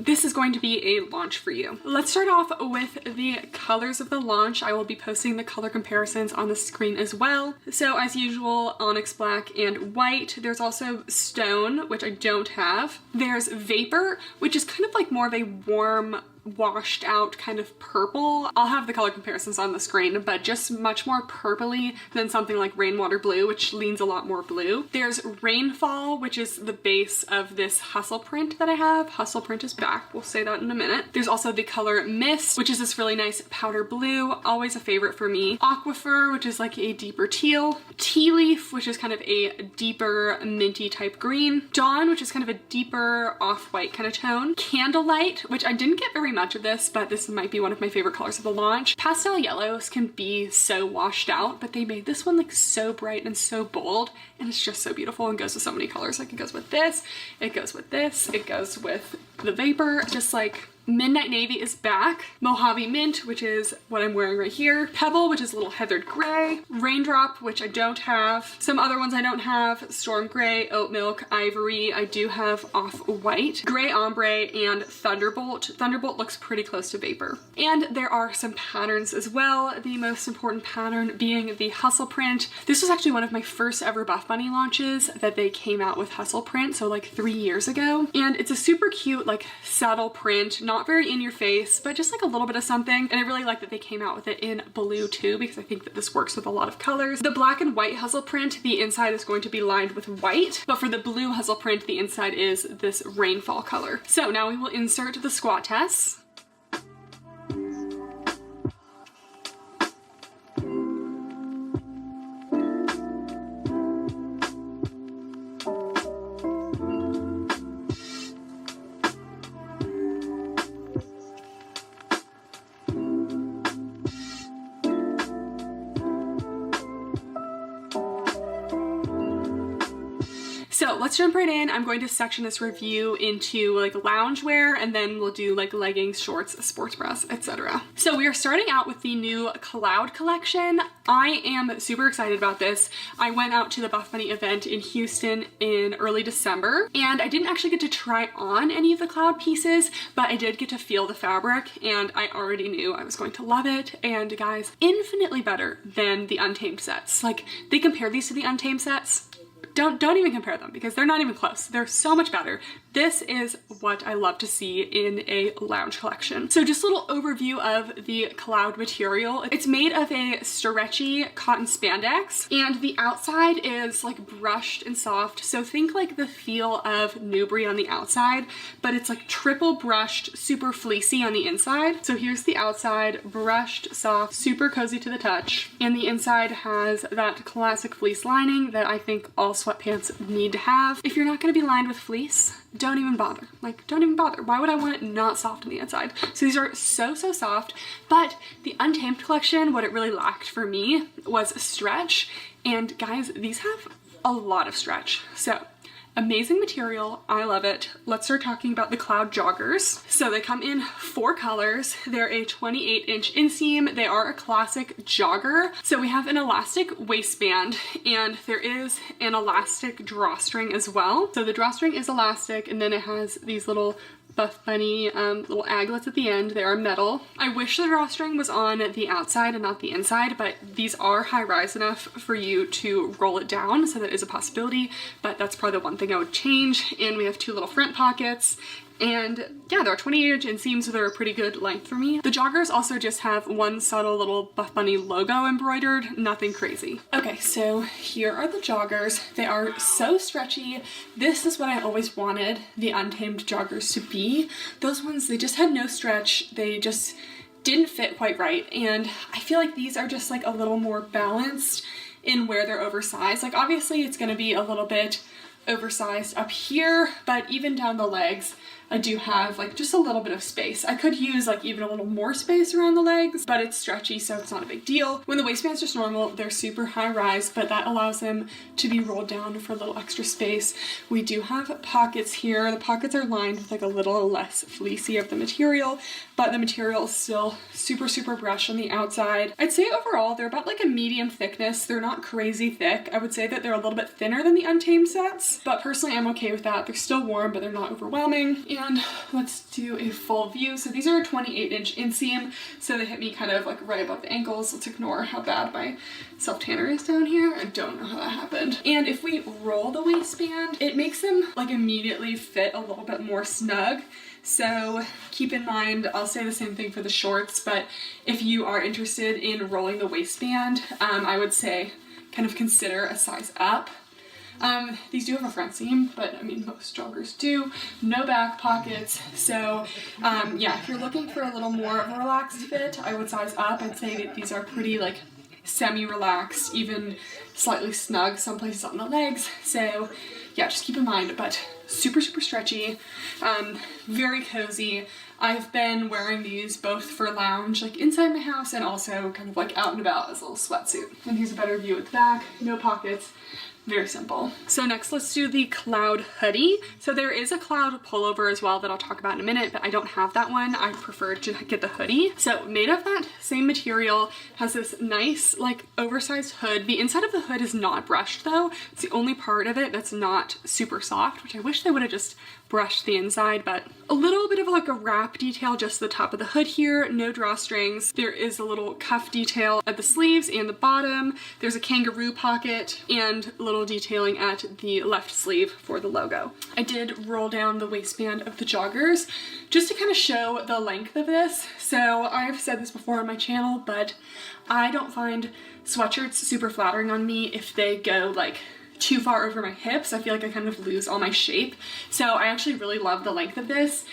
this is going to be a launch for you. Let's start off with the colors of the launch. I will be posting the color comparisons on the screen as well. So as usual, onyx black and white. There's also stone, which I don't have. There's vapor, which is kind of like more of a warm, washed out kind of purple. I'll have the color comparisons on the screen, but just much more purpley than something like rainwater blue, which leans a lot more blue. There's rainfall, which is the base of this hustle print that I have. Hustle print is back, we'll say that in a minute. There's also the color mist, which is this really nice powder blue, always a favorite for me. Aquifer, which is like a deeper teal. Tea leaf, which is kind of a deeper minty type green. Dawn, which is kind of a deeper off-white kind of tone. Candlelight, which I didn't get very much of this, but this might be one of my favorite colors of the launch. Pastel yellows can be so washed out, but they made this one like so bright and so bold, and it's just so beautiful and goes with so many colors. Like it goes with this, it goes with this, it goes with the vapor, just like Midnight Navy is back. Mojave Mint, which is what I'm wearing right here. Pebble, which is a little heathered gray. Raindrop, which I don't have. Some other ones I don't have. Storm Gray, Oat Milk, Ivory. I do have Off-White. Gray Ombre, and Thunderbolt. Thunderbolt looks pretty close to Vapor. And there are some patterns as well. The most important pattern being the Hustle print. This was actually one of my first ever Buffbunny launches that they came out with Hustle print, so like 3 years ago. And it's a super cute, like subtle print, not not very in your face, but just like a little bit of something. And I really like that they came out with it in blue too, because I think that this works with a lot of colors. The black and white hustle print, the inside is going to be lined with white, but for the blue hustle print, the inside is this rainfall color. So now we will insert the squat tests. So let's jump right in. I'm going to section this review into like loungewear, and then we'll do like leggings, shorts, sports bras, etc. So we are starting out with the new Cloud collection. I am super excited about this. I went out to the Buffbunny event in Houston in early December, and I didn't actually get to try on any of the Cloud pieces, but I did get to feel the fabric, and I already knew I was going to love it. And guys, infinitely better than the Untamed sets. Like, they compare these to the Untamed sets. Don't even compare them, because they're not even close. They're so much better. This is what I love to see in a lounge collection. So just a little overview of the Cloud material. It's made of a stretchy cotton spandex, and the outside is like brushed and soft. So think like the feel of Nubri on the outside, but it's like triple brushed, super fleecy on the inside. So here's the outside, brushed, soft, super cozy to the touch. And the inside has that classic fleece lining that I think all sweatpants need to have. If you're not going to be lined with fleece, don't even bother. Like, don't even bother. Why would I want it not soft on the inside? So these are so soft, but the Untamed collection, what it really lacked for me was stretch. And guys, these have a lot of stretch. So amazing material. I love it. Let's start talking about the Cloud joggers. So they come in 4 colors. They're a 28-inch inseam. They are a classic jogger. So we have an elastic waistband, and there is an elastic drawstring as well. So the drawstring is elastic, and then it has these little Buffbunny little aglets at the end. They are metal. I wish the drawstring was on the outside and not the inside, but these are high rise enough for you to roll it down, so that is a possibility, but that's probably the one thing I would change. And we have 2 little front pockets. And yeah, they're 28-inch inseams, so they're a pretty good length for me. The joggers also just have one subtle little Buffbunny logo embroidered, nothing crazy. Okay, so here are the joggers. They are so stretchy. This is what I always wanted the Untamed joggers to be. Those ones, they just had no stretch. They just didn't fit quite right. And I feel like these are just like a little more balanced in where they're oversized. Like, obviously it's gonna be a little bit oversized up here, but even down the legs, I do have like just a little bit of space. I could use like even a little more space around the legs, but it's stretchy, so it's not a big deal. When the waistband's just normal, they're super high rise, but that allows them to be rolled down for a little extra space. We do have pockets here. The pockets are lined with like a little less fleecy of the material, but the material is still super brushed on the outside. I'd say overall, they're about like a medium thickness. They're not crazy thick. I would say that they're a little bit thinner than the Untamed sets, but personally I'm okay with that. They're still warm, but they're not overwhelming. And let's do a full view. So these are a 28-inch inseam, so they hit me kind of like right above the ankles. Let's ignore how bad my self-tanner is down here. I don't know how that happened. And if we roll the waistband, it makes them like immediately fit a little bit more snug. So keep in mind, I'll say the same thing for the shorts, but if you are interested in rolling the waistband, I would say kind of consider a size up. These do have a front seam, but I mean, most joggers do. No back pockets. So yeah, if you're looking for a little more of a relaxed fit, I would size up. I'd say that these are pretty like semi-relaxed, even slightly snug some places on the legs. So yeah, just keep in mind, but super stretchy, very cozy. I've been wearing these both for lounge, like inside my house, and also kind of like out and about as a little sweatsuit. And here's a better view at the back, no pockets. Very simple. So next, let's do the Cloud hoodie. So there is a Cloud pullover as well that I'll talk about in a minute, but I don't have that one. I prefer to get the hoodie. So made of that same material, has this nice like oversized hood. The inside of the hood is not brushed though. It's the only part of it that's not super soft, which I wish they would have just brushed the inside, but a little bit of like a wrap detail just at the top of the hood here, no drawstrings. There is a little cuff detail at the sleeves and the bottom. There's a kangaroo pocket and a little detailing at the left sleeve for the logo. I did roll down the waistband of the joggers just to kind of show the length of this. So I've said this before on my channel, but I don't find sweatshirts super flattering on me if they go like too far over my hips. I feel like I kind of lose all my shape. So I actually really love the length of this.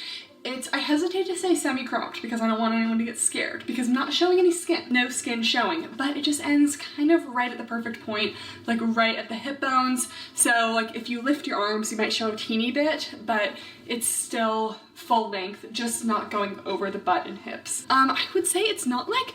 I hesitate to say semi-cropped because I don't want anyone to get scared because I'm not showing any skin, no skin showing, but it just ends kind of right at the perfect point, like right at the hip bones. So like if you lift your arms, you might show a teeny bit, but it's still full length, just not going over the butt and hips. I would say it's not like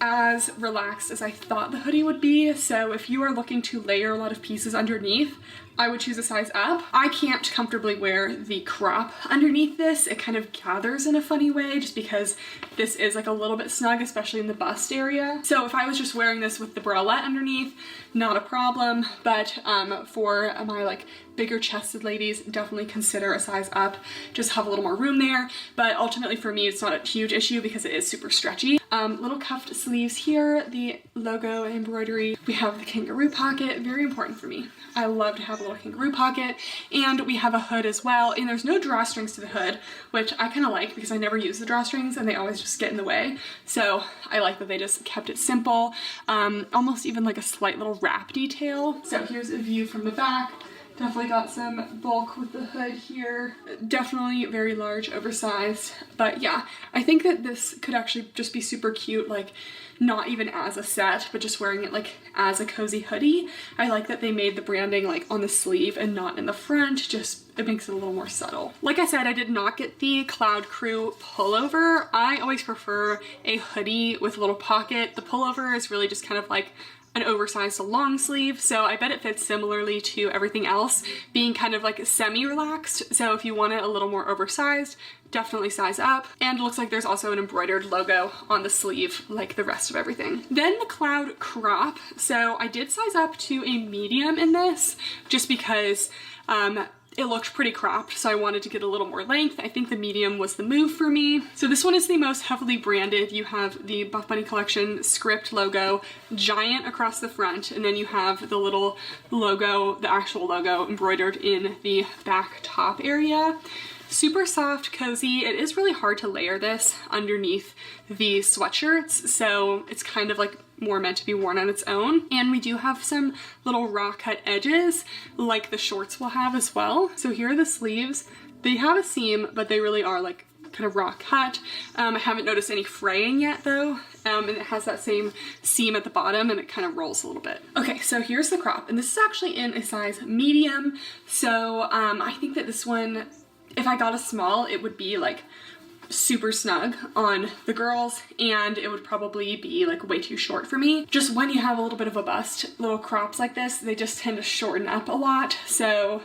as relaxed as I thought the hoodie would be. So if you are looking to layer a lot of pieces underneath, I would choose a size up. I can't comfortably wear the crop underneath this. It kind of gathers in a funny way just because this is like a little bit snug, especially in the bust area. So if I was just wearing this with the bralette underneath, not a problem. But for my like bigger chested ladies, definitely consider a size up. Just have a little more room there. But ultimately for me, it's not a huge issue because it is super stretchy. Little cuffed sleeves here, the logo embroidery. We have the kangaroo pocket, very important for me. I love to have a little kangaroo pocket, and we have a hood as well, and there's no drawstrings to the hood, which I kind of like because I never use the drawstrings and they always just get in the way. So I like that they just kept it simple, almost even like a slight little wrap detail. So here's a view from the back. Definitely got some bulk with the hood here. Definitely very large, oversized. But yeah, I think that this could actually just be super cute, like not even as a set, but just wearing it like as a cozy hoodie. I like that they made the branding like on the sleeve and not in the front. Just it makes it a little more subtle. Like I said, I did not get the Cloud Crew pullover. I always prefer a hoodie with a little pocket. The pullover is really just kind of like an oversized long sleeve, so I bet it fits similarly to everything else, being kind of like semi-relaxed. So if you want it a little more oversized, definitely size up. And it looks like there's also an embroidered logo on the sleeve like the rest of everything. Then the Cloud Crop. So I did size up to a medium in this just because it looked pretty cropped, so I wanted to get a little more length. I think the medium was the move for me. So this one is the most heavily branded. You have the Buffbunny Collection script logo, giant across the front, and then you have the little logo, the actual logo, embroidered in the back top area. Super soft, cozy. It is really hard to layer this underneath the sweatshirts, so it's kind of like more meant to be worn on its own. And we do have some little raw cut edges like the shorts will have as well. So here are the sleeves. They have a seam, but they really are like kind of raw cut. I haven't noticed any fraying yet though. And it has that same seam at the bottom and it kind of rolls a little bit. Okay, so here's the crop, and this is actually in a size medium. So I think that this one, if I got a small, it would be like super snug on the girls, and it would probably be like way too short for me. Just when you have a little bit of a bust, little crops like this, they just tend to shorten up a lot. So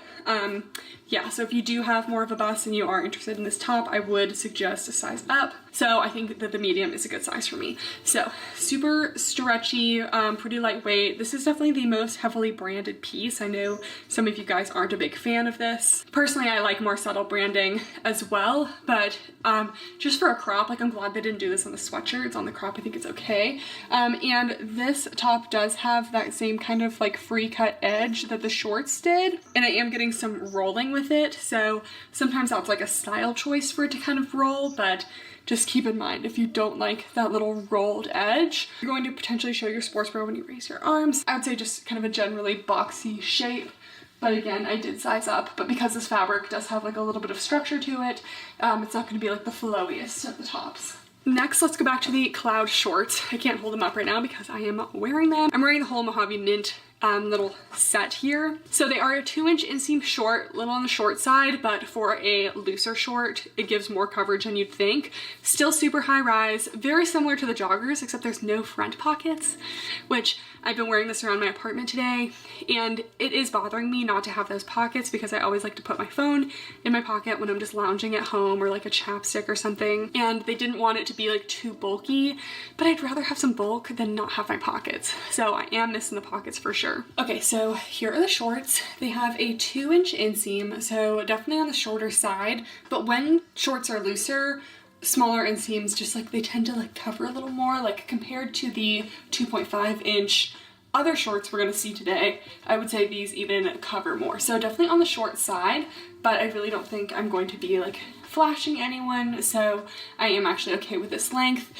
yeah, so if you do have more of a bust and you are interested in this top, I would suggest a size up. So I think that the medium is a good size for me. So super stretchy, pretty lightweight. This is definitely the most heavily branded piece. I know some of you guys aren't a big fan of this. Personally, I like more subtle branding as well, but just for a crop, like I'm glad they didn't do this on the sweatshirts. On the crop, I think it's okay. And this top does have that same kind of like free cut edge that the shorts did, and I am getting some rolling with it, so sometimes that's like a style choice for it to kind of roll, but just keep in mind if you don't like that little rolled edge, you're going to potentially show your sports bra when you raise your arms. I would say just kind of a generally boxy shape. But again, I did size up, but because this fabric does have like a little bit of structure to it, it's not going to be like the flowiest of the tops. Next, let's go back to the Cloud shorts. I can't hold them up right now because I am wearing them. I'm wearing the whole Mojave Mint little set here. So they are a 2-inch inseam short, little on the short side, but for a looser short, it gives more coverage than you'd think. Still super high rise, very similar to the joggers, except there's no front pockets, which I've been wearing this around my apartment today, and it is bothering me not to have those pockets because I always like to put my phone in my pocket when I'm just lounging at home, or like a chapstick or something, and they didn't want it to be like too bulky, but I'd rather have some bulk than not have my pockets. So I am missing the pockets for sure. sure. Okay, so here are the shorts. They have a 2-inch inseam, so definitely on the shorter side, but when shorts are looser, smaller inseams just like they tend to like cover a little more, like compared to the 2.5-inch other shorts we're gonna see today. I would say these even cover more. So definitely on the short side, but I really don't think I'm going to be like flashing anyone, so I am actually okay with this length.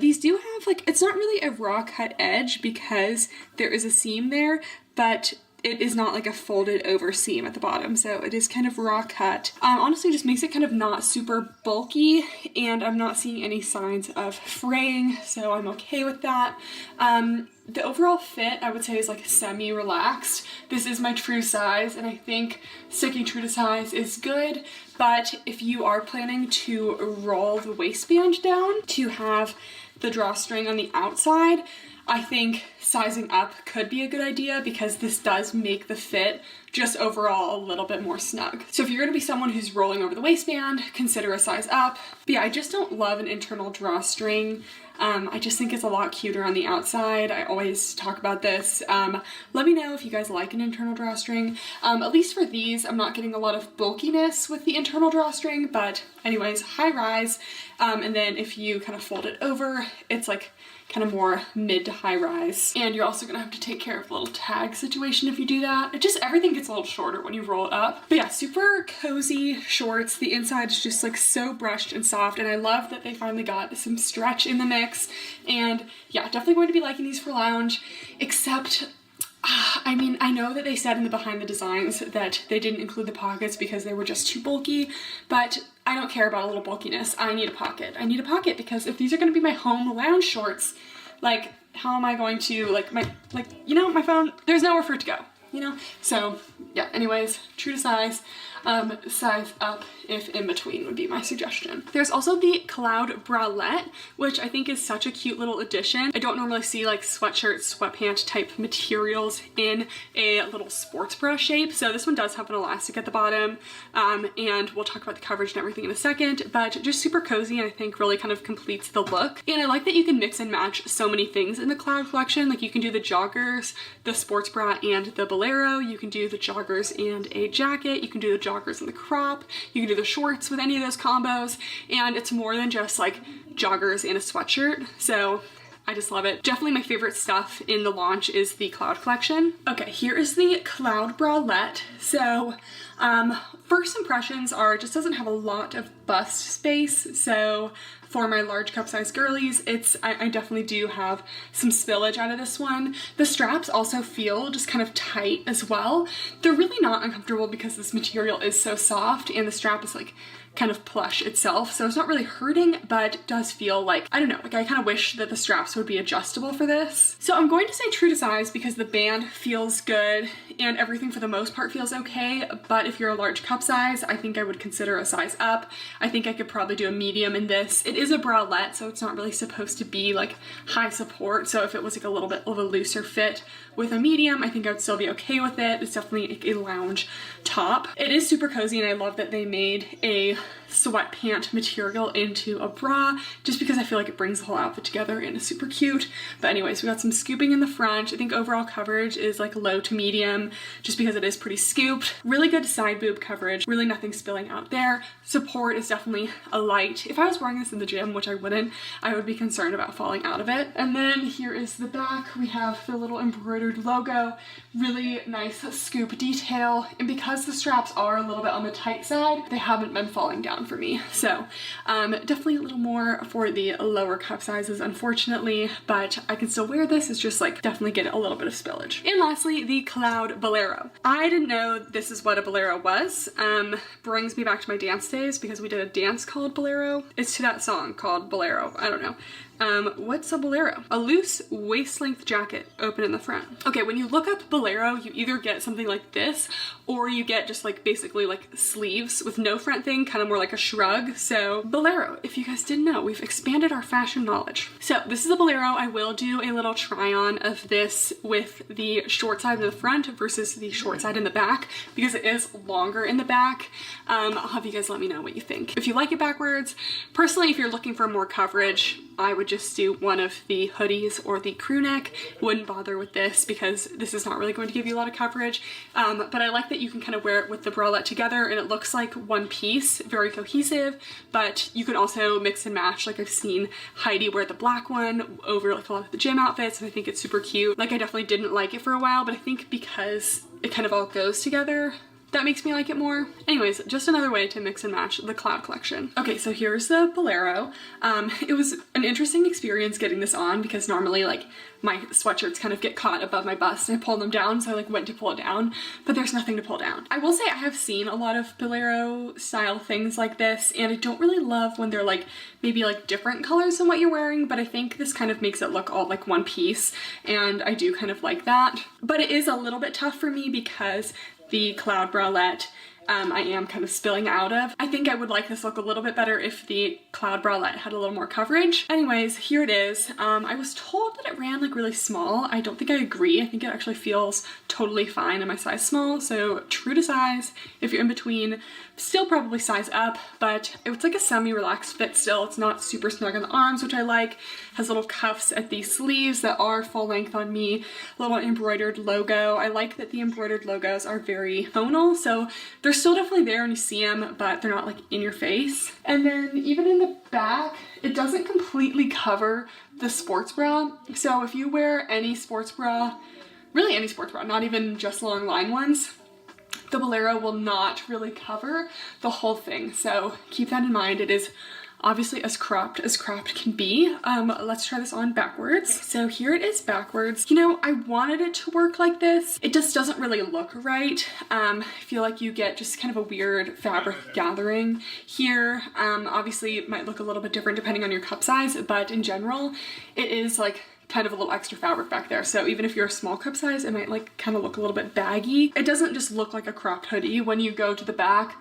These do have like, it's not really a raw cut edge because there is a seam there, but it is not like a folded over seam at the bottom, so it is kind of raw cut. Honestly, just makes it kind of not super bulky, and I'm not seeing any signs of fraying, so I'm okay with that. The overall fit, I would say, is like semi-relaxed. This is my true size, and I think sticking true to size is good, but if you are planning to roll the waistband down to have the drawstring on the outside, I think sizing up could be a good idea because this does make the fit just overall a little bit more snug. So if you're gonna be someone who's rolling over the waistband, consider a size up. But yeah, I just don't love an internal drawstring. I just think it's a lot cuter on the outside. I always talk about this. Let me know if you guys like an internal drawstring. At least for these, I'm not getting a lot of bulkiness with the internal drawstring, but anyways, high rise. And then if you kind of fold it over, it's like kind of more mid to high rise. And you're also gonna have to take care of the little tag situation if you do that. It just, everything gets a little shorter when you roll it up. But yeah, super cozy shorts. The inside is just like so brushed and soft, and I love that they finally got some stretch in the mix. And yeah, definitely going to be liking these for lounge, except I mean, I know that they said in the behind the designs that they didn't include the pockets because they were just too bulky, but I don't care about a little bulkiness. I need a pocket. I need a pocket because if these are going to be my home lounge shorts, like how am I going to, like you know, my phone, there's nowhere for it to go, you know? So yeah, anyways, true to size. Size up if in between would be my suggestion. There's also the Cloud Bralette, which I think is such a cute little addition. I don't normally see like sweatshirt, sweatpant type materials in a little sports bra shape. So this one does have an elastic at the bottom, and we'll talk about the coverage and everything in a second, but just super cozy, and I think really kind of completes the look. And I like that you can mix and match so many things in the Cloud collection. Like you can do the joggers, the sports bra, and the bolero. You can do the joggers and a jacket. You can do the joggers and the crop. You can do the shorts with any of those combos, and it's more than just like joggers and a sweatshirt, so I just love it. Definitely my favorite stuff in the launch is the Cloud collection. Okay, here is the Cloud Bralette. So first impressions are it just doesn't have a lot of bust space, so for my large cup size girlies, I definitely do have some spillage out of this one. The straps also feel just kind of tight as well. They're really not uncomfortable because this material is so soft and the strap is like kind of plush itself, so it's not really hurting, but it does feel like, I don't know, like I kind of wish that the straps would be adjustable for this. So I'm going to say true to size because the band feels good and everything for the most part feels okay, but if you're a large cup size, I think I would consider a size up. I think I could probably do a medium in this. It is a bralette, so it's not really supposed to be like high support, so if it was like a little bit of a looser fit with a medium, I think I would still be okay with it. It's definitely like a lounge top. It is super cozy, and I love that they made a sweatpant material into a bra just because I feel like it brings the whole outfit together and is super cute. But anyways, we got some scooping in the front. I think overall coverage is like low to medium just because it is pretty scooped. Really good side boob coverage, really nothing spilling out there. Support is definitely a light. If I was wearing this in the gym, which I wouldn't, I would be concerned about falling out of it. And then here is the back. We have the little embroidered logo, really nice scoop detail, and because the straps are a little bit on the tight side, they haven't been falling down for me. So definitely a little more for the lower cup sizes, unfortunately, but I can still wear this. It's just like definitely get a little bit of spillage. And lastly, the Cloud Bolero. I didn't know this is what a bolero was. Brings me back to my dance days because we did a dance called Bolero. It's to that song called Bolero. I don't know. What's a bolero? A loose waist-length jacket open in the front. Okay, when you look up bolero, you either get something like this or you get just like basically like sleeves with no front thing, kind of more like a shrug. So bolero, if you guys didn't know, we've expanded our fashion knowledge. So this is a bolero. I will do a little try on of this with the short side in the front versus the short side in the back because it is longer in the back. I'll have you guys let me know what you think. If you like it backwards, personally, if you're looking for more coverage, I would just do one of the hoodies or the crew neck. Wouldn't bother with this because this is not really going to give you a lot of coverage. But I like that you can kind of wear it with the bralette together and it looks like one piece, very cohesive, but you can also mix and match. Like I've seen Heidi wear the black one over like a lot of the gym outfits and I think it's super cute. Like I definitely didn't like it for a while, but I think because it kind of all goes together, that makes me like it more. Anyways, just another way to mix and match the Cloud collection. Okay, so here's the bolero. It was an interesting experience getting this on because normally like my sweatshirts kind of get caught above my bust and I pull them down, so I like went to pull it down, but there's nothing to pull down. I will say I have seen a lot of bolero style things like this and I don't really love when they're like maybe like different colors than what you're wearing, but I think this kind of makes it look all like one piece and I do kind of like that. But it is a little bit tough for me because the Cloud bralette I am kind of spilling out of. I think I would like this look a little bit better if the Cloud bralette had a little more coverage. Anyways, here it is. I was told that it ran like really small. I don't think I agree. I think it actually feels totally fine in my size small. So true to size. If you're in between, still probably size up, but it's like a semi-relaxed fit still. It's not super snug on the arms, which I like. Has little cuffs at the sleeves that are full length on me. Little embroidered logo. I like that the embroidered logos are very tonal, so they're still definitely there when you see them, but they're not like in your face. And then even in the back, it doesn't completely cover the sports bra. So if you wear any sports bra, really any sports bra, not even just long line ones, the bolero will not really cover the whole thing. So keep that in mind. It is obviously as cropped can be. Let's try this on backwards. So here it is backwards. You know, I wanted it to work like this. It just doesn't really look right. I feel like you get just kind of a weird fabric gathering here. Obviously it might look a little bit different depending on your cup size, but in general, it is like kind of a little extra fabric back there. So even if you're a small cup size, it might like kind of look a little bit baggy. It doesn't just look like a cropped hoodie when you go to the back.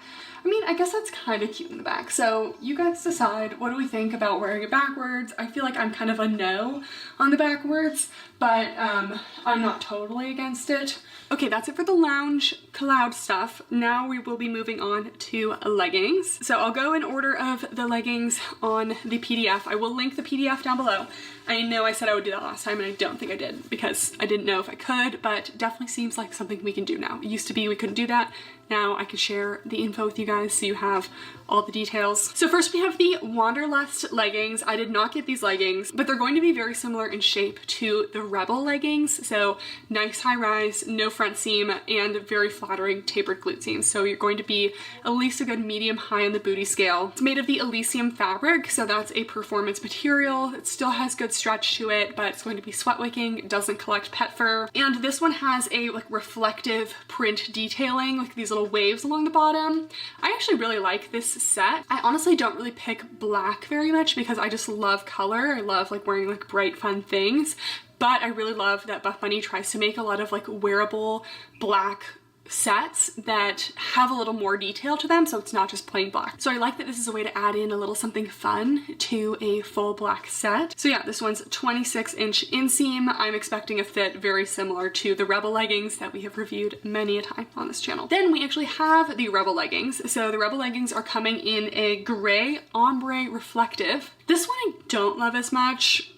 I mean, I guess that's kind of cute in the back. So you guys decide, what do we think about wearing it backwards? I feel like I'm kind of a no on the backwards, but I'm not totally against it. Okay, that's it for the lounge Cloud stuff. Now we will be moving on to leggings. So I'll go in order of the leggings on the PDF. I will link the PDF down below. I know I said I would do that last time and I don't think I did because I didn't know if I could, but definitely seems like something we can do now. It used to be we couldn't do that. Now I can share the info with you guys so you have all the details. So first we have the Wanderlust leggings. I did not get these leggings, but they're going to be very similar in shape to the Rebel leggings. So nice high rise, no front seam, and very flattering tapered glute seams. So you're going to be at least a good medium high on the booty scale. It's made of the Elysium fabric, so that's a performance material. It still has good stretch to it, but it's going to be sweat wicking. It doesn't collect pet fur. And this one has a like reflective print detailing, like these little waves along the bottom. I actually really like this set. I honestly don't really pick black very much because I just love color. I love like wearing like bright fun things, but I really love that Buffbunny tries to make a lot of like wearable black sets that have a little more detail to them, so it's not just plain black. So I like that this is a way to add in a little something fun to a full black set. So yeah, this one's 26-inch inseam. I'm expecting a fit very similar to the Rebel leggings that we have reviewed many a time on this channel. Then we actually have the Rebel leggings. So the Rebel leggings are coming in a gray ombre reflective. This one I don't love as much.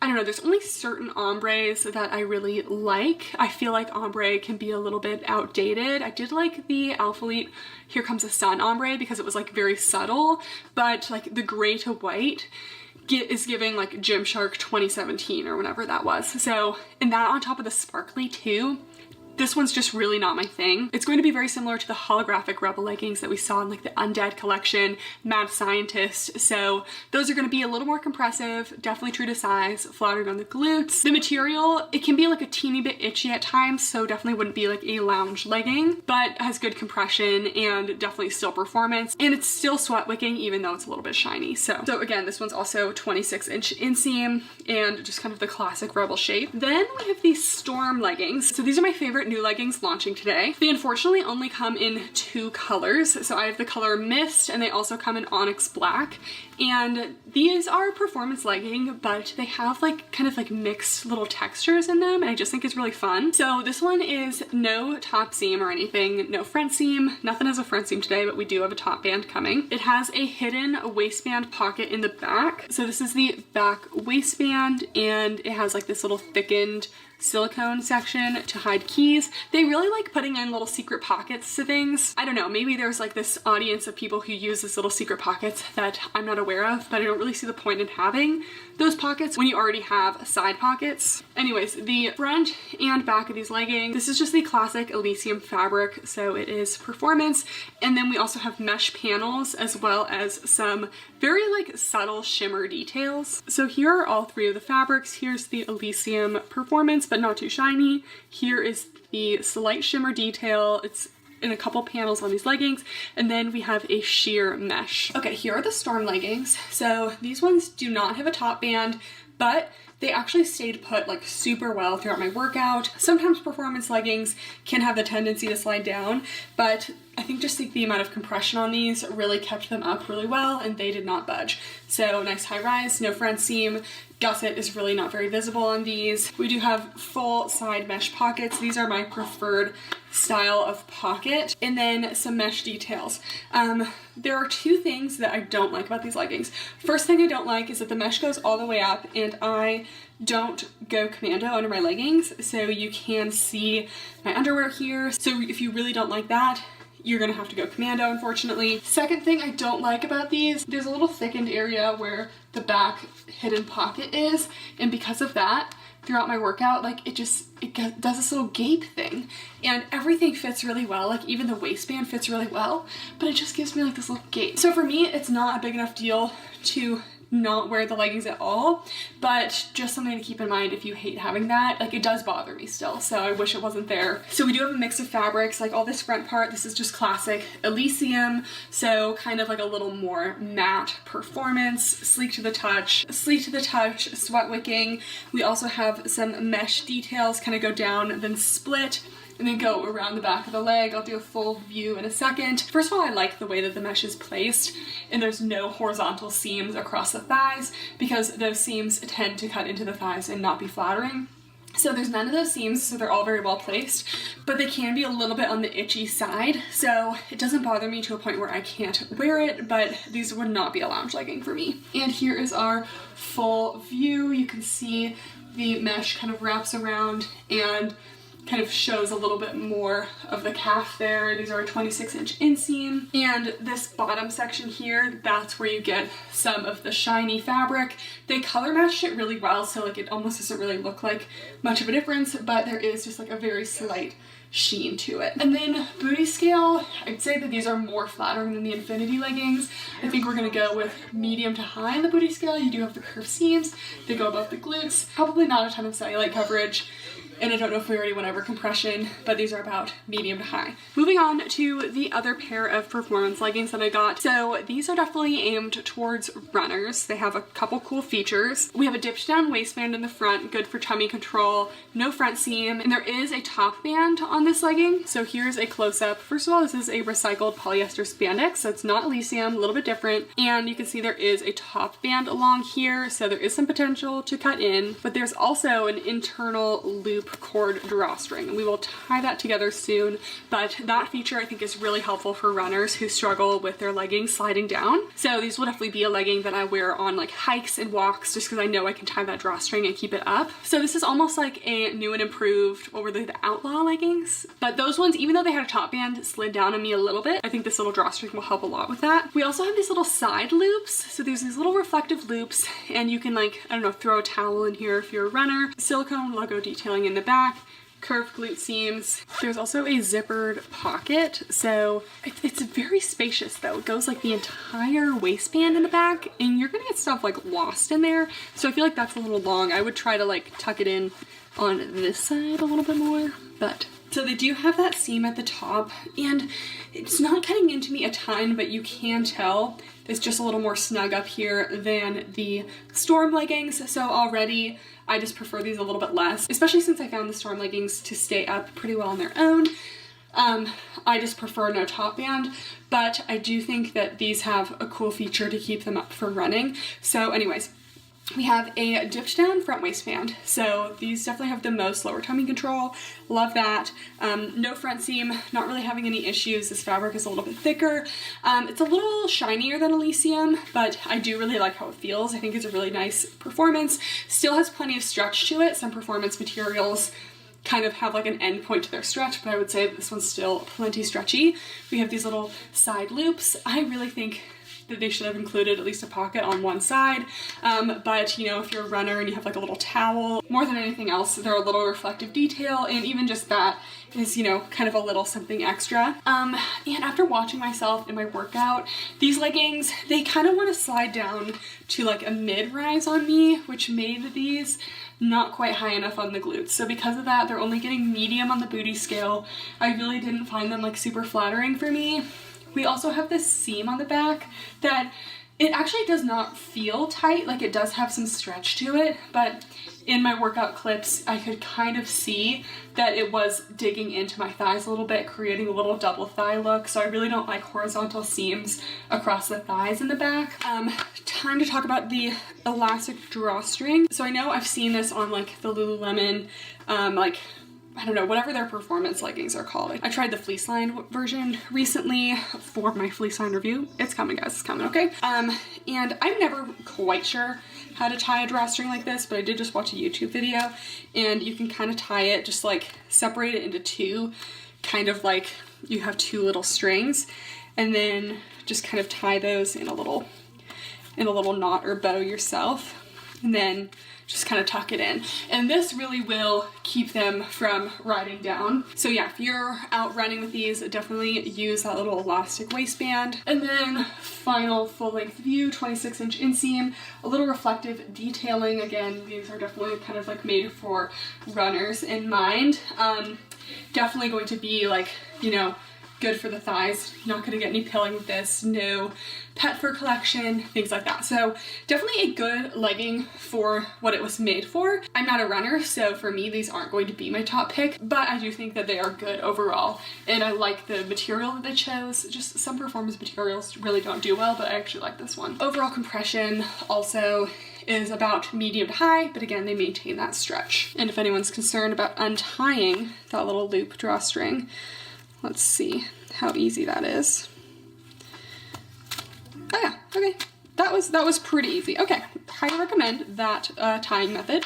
I don't know, there's only certain ombres that I really like. I feel like ombre can be a little bit outdated. I did like the Alphalete Here Comes the Sun ombre because it was like very subtle, but like the gray to white is giving like Gymshark 2017 or whenever that was. So, and that on top of the sparkly too. This one's just really not my thing. It's going to be very similar to the holographic Rebel leggings that we saw in like the Undead collection, Mad Scientist. So those are going to be a little more compressive, definitely true to size, flattering on the glutes. The material, it can be like a teeny bit itchy at times, so definitely wouldn't be like a lounge legging, but has good compression and definitely still performance. And it's still sweat wicking even though it's a little bit shiny. So again, this one's also 26-inch inseam and just kind of the classic Rebel shape. Then we have these Storm leggings. So these are my favorite 4 new leggings launching today. They unfortunately only come in 2 colors. So I have the color Mist, and they also come in Onyx Black. And these are performance legging, but they have like kind of like mixed little textures in them, and I just think it's really fun. So this one is no top seam or anything, no front seam. Nothing has a front seam today, but we do have a top band coming. It has a hidden waistband pocket in the back. So this is the back waistband, and it has like this little thickened silicone section to hide keys. They really like putting in little secret pockets to things. I don't know, maybe there's like this audience of people who use this little secret pockets that I'm not aware of, but I don't really see the point in having those pockets when you already have side pockets. Anyways, the front and back of these leggings, this is just the classic Elysium fabric, so it is performance. And then we also have mesh panels as well as some very like subtle shimmer details. So here are all 3 of the fabrics. Here's the Elysium performance, but not too shiny. Here is the slight shimmer detail. It's in a couple panels on these leggings, and then we have a sheer mesh. Okay, here are the Storm leggings. So these ones do not have a top band, but they actually stayed put like super well throughout my workout. Sometimes performance leggings can have the tendency to slide down, but I think just like the amount of compression on these really kept them up really well, and they did not budge. So nice high rise, no front seam. Gusset is really not very visible on these. We do have full side mesh pockets. These are my preferred style of pocket. And then some mesh details. There are 2 things that I don't like about these leggings. First thing I don't like is that the mesh goes all the way up, and I don't go commando under my leggings, so you can see my underwear here. So if you really don't like that, you're gonna have to go commando, unfortunately. Second thing I don't like about these, there's a little thickened area where the back hidden pocket is, and because of that, throughout my workout, like it does this little gape thing, and everything fits really well, like even the waistband fits really well, but it just gives me like this little gape. So for me, it's not a big enough deal to not wear the leggings at all, but just something to keep in mind if you hate having that. Like it does bother me still, so I wish it wasn't there. So we do have a mix of fabrics, like all this front part, this is just classic Elysium, so kind of like a little more matte performance, sleek to the touch, sweat wicking. We also have some mesh details kind of go down, then split, and then go around the back of the leg. I'll do a full view in a second. First of all, I like the way that the mesh is placed, and there's no horizontal seams across the thighs, because those seams tend to cut into the thighs and not be flattering. So there's none of those seams, so they're all very well placed, but they can be a little bit on the itchy side, so it doesn't bother me to a point where I can't wear it, but these would not be a lounge legging for me. And here is our full view. You can see the mesh kind of wraps around and kind of shows a little bit more of the calf there. These are a 26-inch inseam. And this bottom section here, that's where you get some of the shiny fabric. They color matched it really well, so like it almost doesn't really look like much of a difference, but there is just like a very slight sheen to it. And then booty scale, I'd say that these are more flattering than the Infinity leggings. I think we're gonna go with medium to high in the booty scale. You do have the curved seams, they go above the glutes, probably not a ton of cellulite coverage. And I don't know if we already went over compression, but these are about medium to high. Moving on to the other pair of performance leggings that I got. So these are definitely aimed towards runners. They have a couple cool features. We have a dipped down waistband in the front, good for tummy control, no front seam, and there is a top band on this legging. So here's a close-up. First of all, this is a recycled polyester spandex, so it's not Elysium, a little bit different. And you can see there is a top band along here, so there is some potential to cut in, but there's also an internal loop cord drawstring, and we will tie that together soon, but that feature I think is really helpful for runners who struggle with their leggings sliding down. So these will definitely be a legging that I wear on like hikes and walks, just because I know I can tie that drawstring and keep it up. So this is almost like a new and improved, what were they, the Outlaw leggings? But those ones, even though they had a top band, slid down on me a little bit. I think this little drawstring will help a lot with that. We also have these little side loops. So there's these little reflective loops, and you can like, I don't know, throw a towel in here if you're a runner. Silicone logo detailing in the back, curved glute seams. There's also a zippered pocket, so it's very spacious though. It goes like the entire waistband in the back, and you're gonna get stuff like lost in there. So I feel like that's a little long. I would try to like tuck it in on this side a little bit more, but So they do have that seam at the top, and it's not cutting into me a ton, but you can tell it's just a little more snug up here than the Storm leggings. So already I just prefer these a little bit less, especially since I found the Storm leggings to stay up pretty well on their own. I just prefer no top band, but I do think that these have a cool feature to keep them up for running. So anyways, we have a dipped down front waistband. So these definitely have the most lower tummy control. Love that. No front seam, not really having any issues. This fabric is a little bit thicker. It's a little shinier than Elysium, but I do really like how it feels. I think it's a really nice performance. Still has plenty of stretch to it. Some performance materials kind of have like an end point to their stretch, but I would say that this one's still plenty stretchy. We have these little side loops. I really think that they should have included at least a pocket on one side, but you know, if you're a runner and you have like a little towel, more than anything else, they're a little reflective detail, and even just that is, you know, kind of a little something extra. And after watching myself in my workout, these leggings, they kind of want to slide down to like a mid-rise on me, which made these not quite high enough on the glutes. So because of that, they're only getting medium on the booty scale. I really didn't find them like super flattering for me. We also have this seam on the back that it actually does not feel tight, like it does have some stretch to it, but in my workout clips, I could kind of see that it was digging into my thighs a little bit, creating a little double thigh look. So I really don't like horizontal seams across the thighs in the back. Time to talk about the elastic drawstring. So I know I've seen this on like the Lululemon, like, I don't know, whatever their performance leggings are called. I tried the fleece lined version recently for my fleece line review. It's coming, guys, it's coming, okay? And I'm never quite sure how to tie a drawstring like this, but I did just watch a YouTube video, and you can kind of tie it, just like separate it into two, kind of like you have two little strings, and then just kind of tie those in a little knot or bow yourself, and then just kind of tuck it in. And this really will keep them from riding down. So yeah, if you're out running with these, definitely use that little elastic waistband. And then final full length view, 26-inch inseam, a little reflective detailing. Again, these are definitely kind of like made for runners in mind. Definitely going to be like, you know, good for the thighs. Not going to get any pilling with this. No pet fur collection, things like that. So definitely a good legging for what it was made for. I'm not a runner, so for me these aren't going to be my top pick, but I do think that they are good overall, and I like the material that they chose. Just some performance materials really don't do well, but I actually like this one. Overall compression also is about medium to high, but again, they maintain that stretch. And if anyone's concerned about untying that little loop drawstring, let's see how easy that is. Oh yeah, okay. That was pretty easy. Okay, highly recommend that tying method.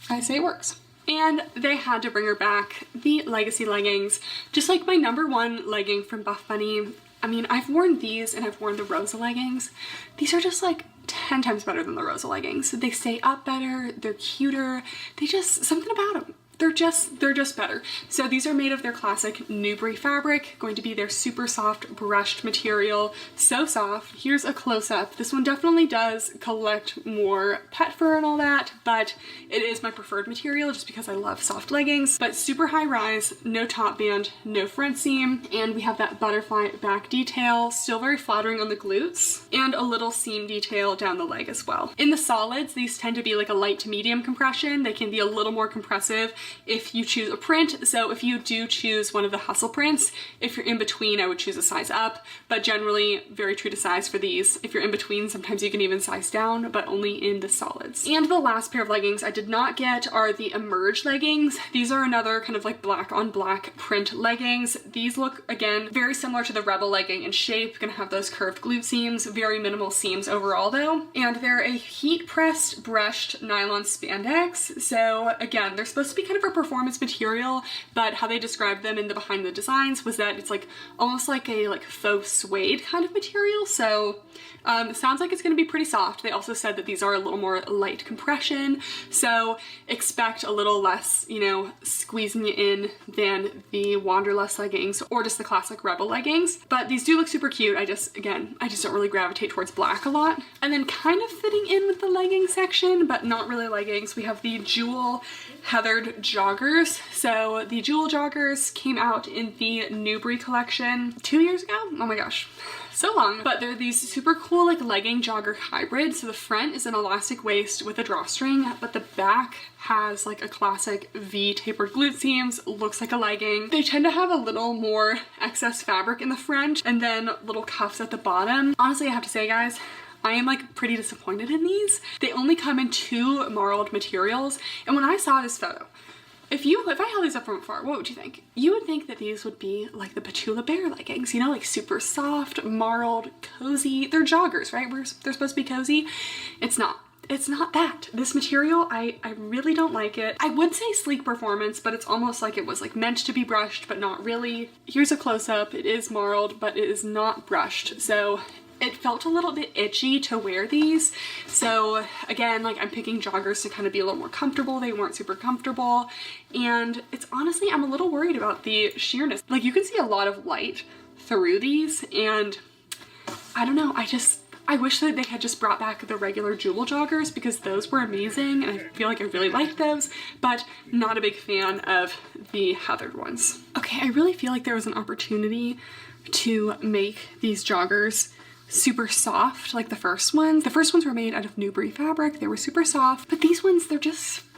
I say it works. And they had to bring her back the Legacy leggings, just like my #1 legging from Buffbunny. I mean, I've worn these and I've worn the Rosa leggings. These are just like 10 times better than the Rosa leggings. They stay up better, they're cuter, they just, something about them. They're just better. So these are made of their classic Newbury fabric, going to be their super soft brushed material. So soft. Here's a close-up. This one definitely does collect more pet fur and all that, but it is my preferred material just because I love soft leggings. But super high rise, no top band, no front seam, and we have that butterfly back detail, still very flattering on the glutes, and a little seam detail down the leg as well. In the solids, these tend to be like a light to medium compression. They can be a little more compressive if you choose a print. So if you do choose one of the Hustle prints, if you're in between, I would choose a size up, but generally very true to size for these. If you're in between, sometimes you can even size down, but only in the solids. And the last pair of leggings I did not get are the Emerge leggings. These are another kind of like black on black print leggings. These look, again, very similar to the Rebel legging in shape, gonna have those curved glute seams, very minimal seams overall though. And they're a heat pressed brushed nylon spandex. So again, they're supposed to be kind of a performance material, but how they described them in the behind the designs was that it's like almost like a faux suede kind of material. So it sounds like it's going to be pretty soft. They also said that these are a little more light compression, so expect a little less, you know, squeezing you in than the Wanderlust leggings or just the classic Rebel leggings. But these do look super cute. I just don't really gravitate towards black a lot. And then kind of fitting in with the legging section, but not really leggings, we have the Jewel heathered joggers. So the Jewel joggers came out in the Newbury collection 2 years ago. Oh my gosh, so long. But they're these super cool like legging jogger hybrids. So the front is an elastic waist with a drawstring, but the back has like a classic V tapered glute seams, looks like a legging. They tend to have a little more excess fabric in the front and then little cuffs at the bottom. Honestly, I have to say, guys, I am like pretty disappointed in these. They only come in 2 marled materials, and when I saw this photo, if I held these up from afar, what would you think? You would think that these would be like the Ptula bear leggings, you know, like super soft, marled, cozy. They're joggers, right? They're supposed to be cozy. It's not. It's not that. This material, I really don't like it. I would say sleek performance, but it's almost like it was like meant to be brushed, but not really. Here's a close-up. It is marled, but it is not brushed. So it felt a little bit itchy to wear these. So again, like I'm picking joggers to kind of be a little more comfortable. They weren't super comfortable. And it's honestly, I'm a little worried about the sheerness. Like you can see a lot of light through these, and I don't know, I wish that they had just brought back the regular Jewel joggers because those were amazing and I feel like I really liked those, but not a big fan of the heathered ones. Okay, I really feel like there was an opportunity to make these joggers super soft like the first ones. The first ones were made out of Newbury fabric. They were super soft, but these ones,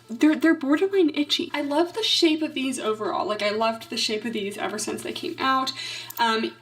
they're borderline itchy. I love the shape of these overall. Like I loved the shape of these ever since they came out.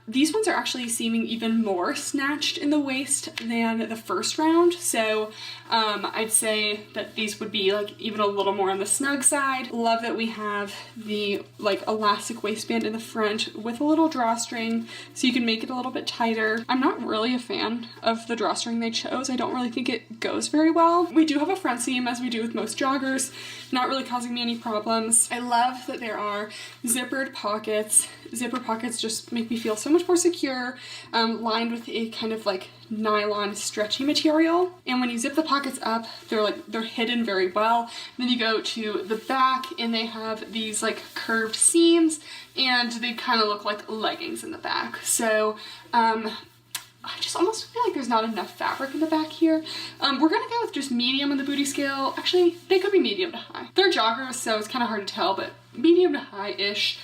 These ones are actually seeming even more snatched in the waist than the first round. So I'd say that these would be like even a little more on the snug side. Love that we have the like elastic waistband in the front with a little drawstring so you can make it a little bit tighter. I'm not really a fan of the drawstring they chose. I don't really think it goes very well. We do have a front seam as we do with most joggers, not really causing me any problems. I love that there are zippered pockets. Zipper pockets just make me feel so much more secure, lined with a kind of like nylon stretchy material. And when you zip the pockets up, they're hidden very well. Then you go to the back and they have these like curved seams and they kind of look like leggings in the back. So I just almost feel like there's not enough fabric in the back here. We're gonna go with just medium on the booty scale. Actually, they could be medium to high. They're joggers, so it's kind of hard to tell, but medium to high-ish.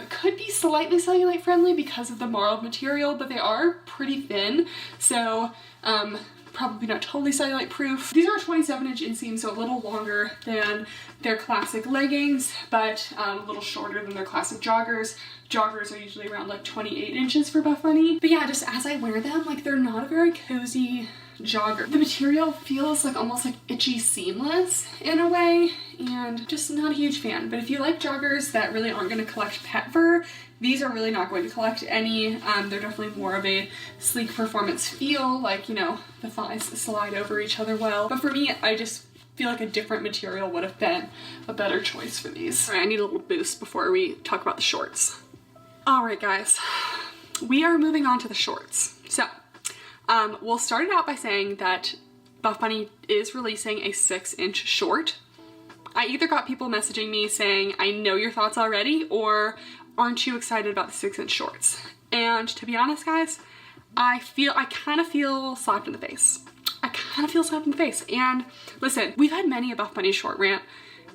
Could be slightly cellulite friendly because of the marled material, but they are pretty thin, so probably not totally cellulite proof. These are 27-inch inseam, so a little longer than their classic leggings, but a little shorter than their classic joggers. Joggers are usually around like 28 inches for Buffbunny. But yeah, just as I wear them, like they're not a very cozy jogger. The material feels like almost like itchy seamless in a way, and just not a huge fan. But if you like joggers that really aren't going to collect pet fur, these are really not going to collect any. They're definitely more of a sleek performance feel, like, you know, the thighs slide over each other well. But for me, I just feel like a different material would have been a better choice for these. All right, I need a little boost before we talk about the shorts. All right, guys, we are moving on to the shorts. So we'll start it out by saying that Buffbunny is releasing a 6-inch short. I either got people messaging me saying, I know your thoughts already, or aren't you excited about the 6-inch shorts? And to be honest, guys, I kind of feel slapped in the face. And listen, we've had many a Buffbunny short rant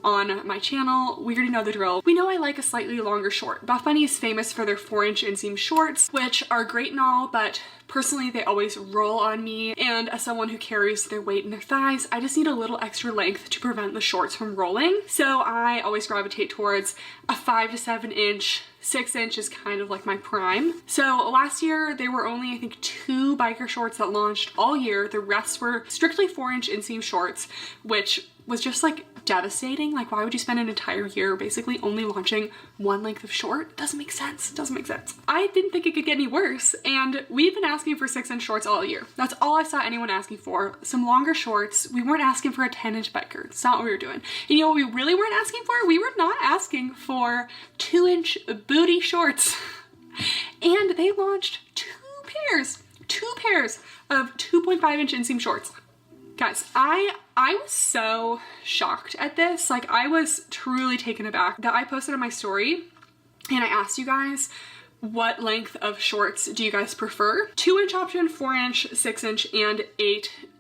on my channel. We already know the drill. We know I like a slightly longer short. Buffbunny is famous for their 4-inch inseam shorts, which are great and all, but personally they always roll on me, and as someone who carries their weight in their thighs, I just need a little extra length to prevent the shorts from rolling. So I always gravitate towards a 5 to 7 inch. 6-inch is kind of like my prime. So last year there were only, I think, 2 biker shorts that launched all year. The rest were strictly 4-inch inseam shorts, which was just like devastating. Like, why would you spend an entire year basically only launching one length of short? It doesn't make sense. It doesn't make sense. I didn't think it could get any worse, and we've been asking for 6-inch shorts all year. That's all I saw anyone asking for. Some longer shorts. We weren't asking for a 10-inch biker. It's not what we were doing. And you know what we really weren't asking for? We were not asking for 2-inch booty shorts. And they launched 2 pairs of 2.5-inch inseam shorts. Guys, I was so shocked at this. Like, I was truly taken aback that I posted on my story and I asked you guys, what length of shorts do you guys prefer? 2-inch option, 4-inch, 6-inch, and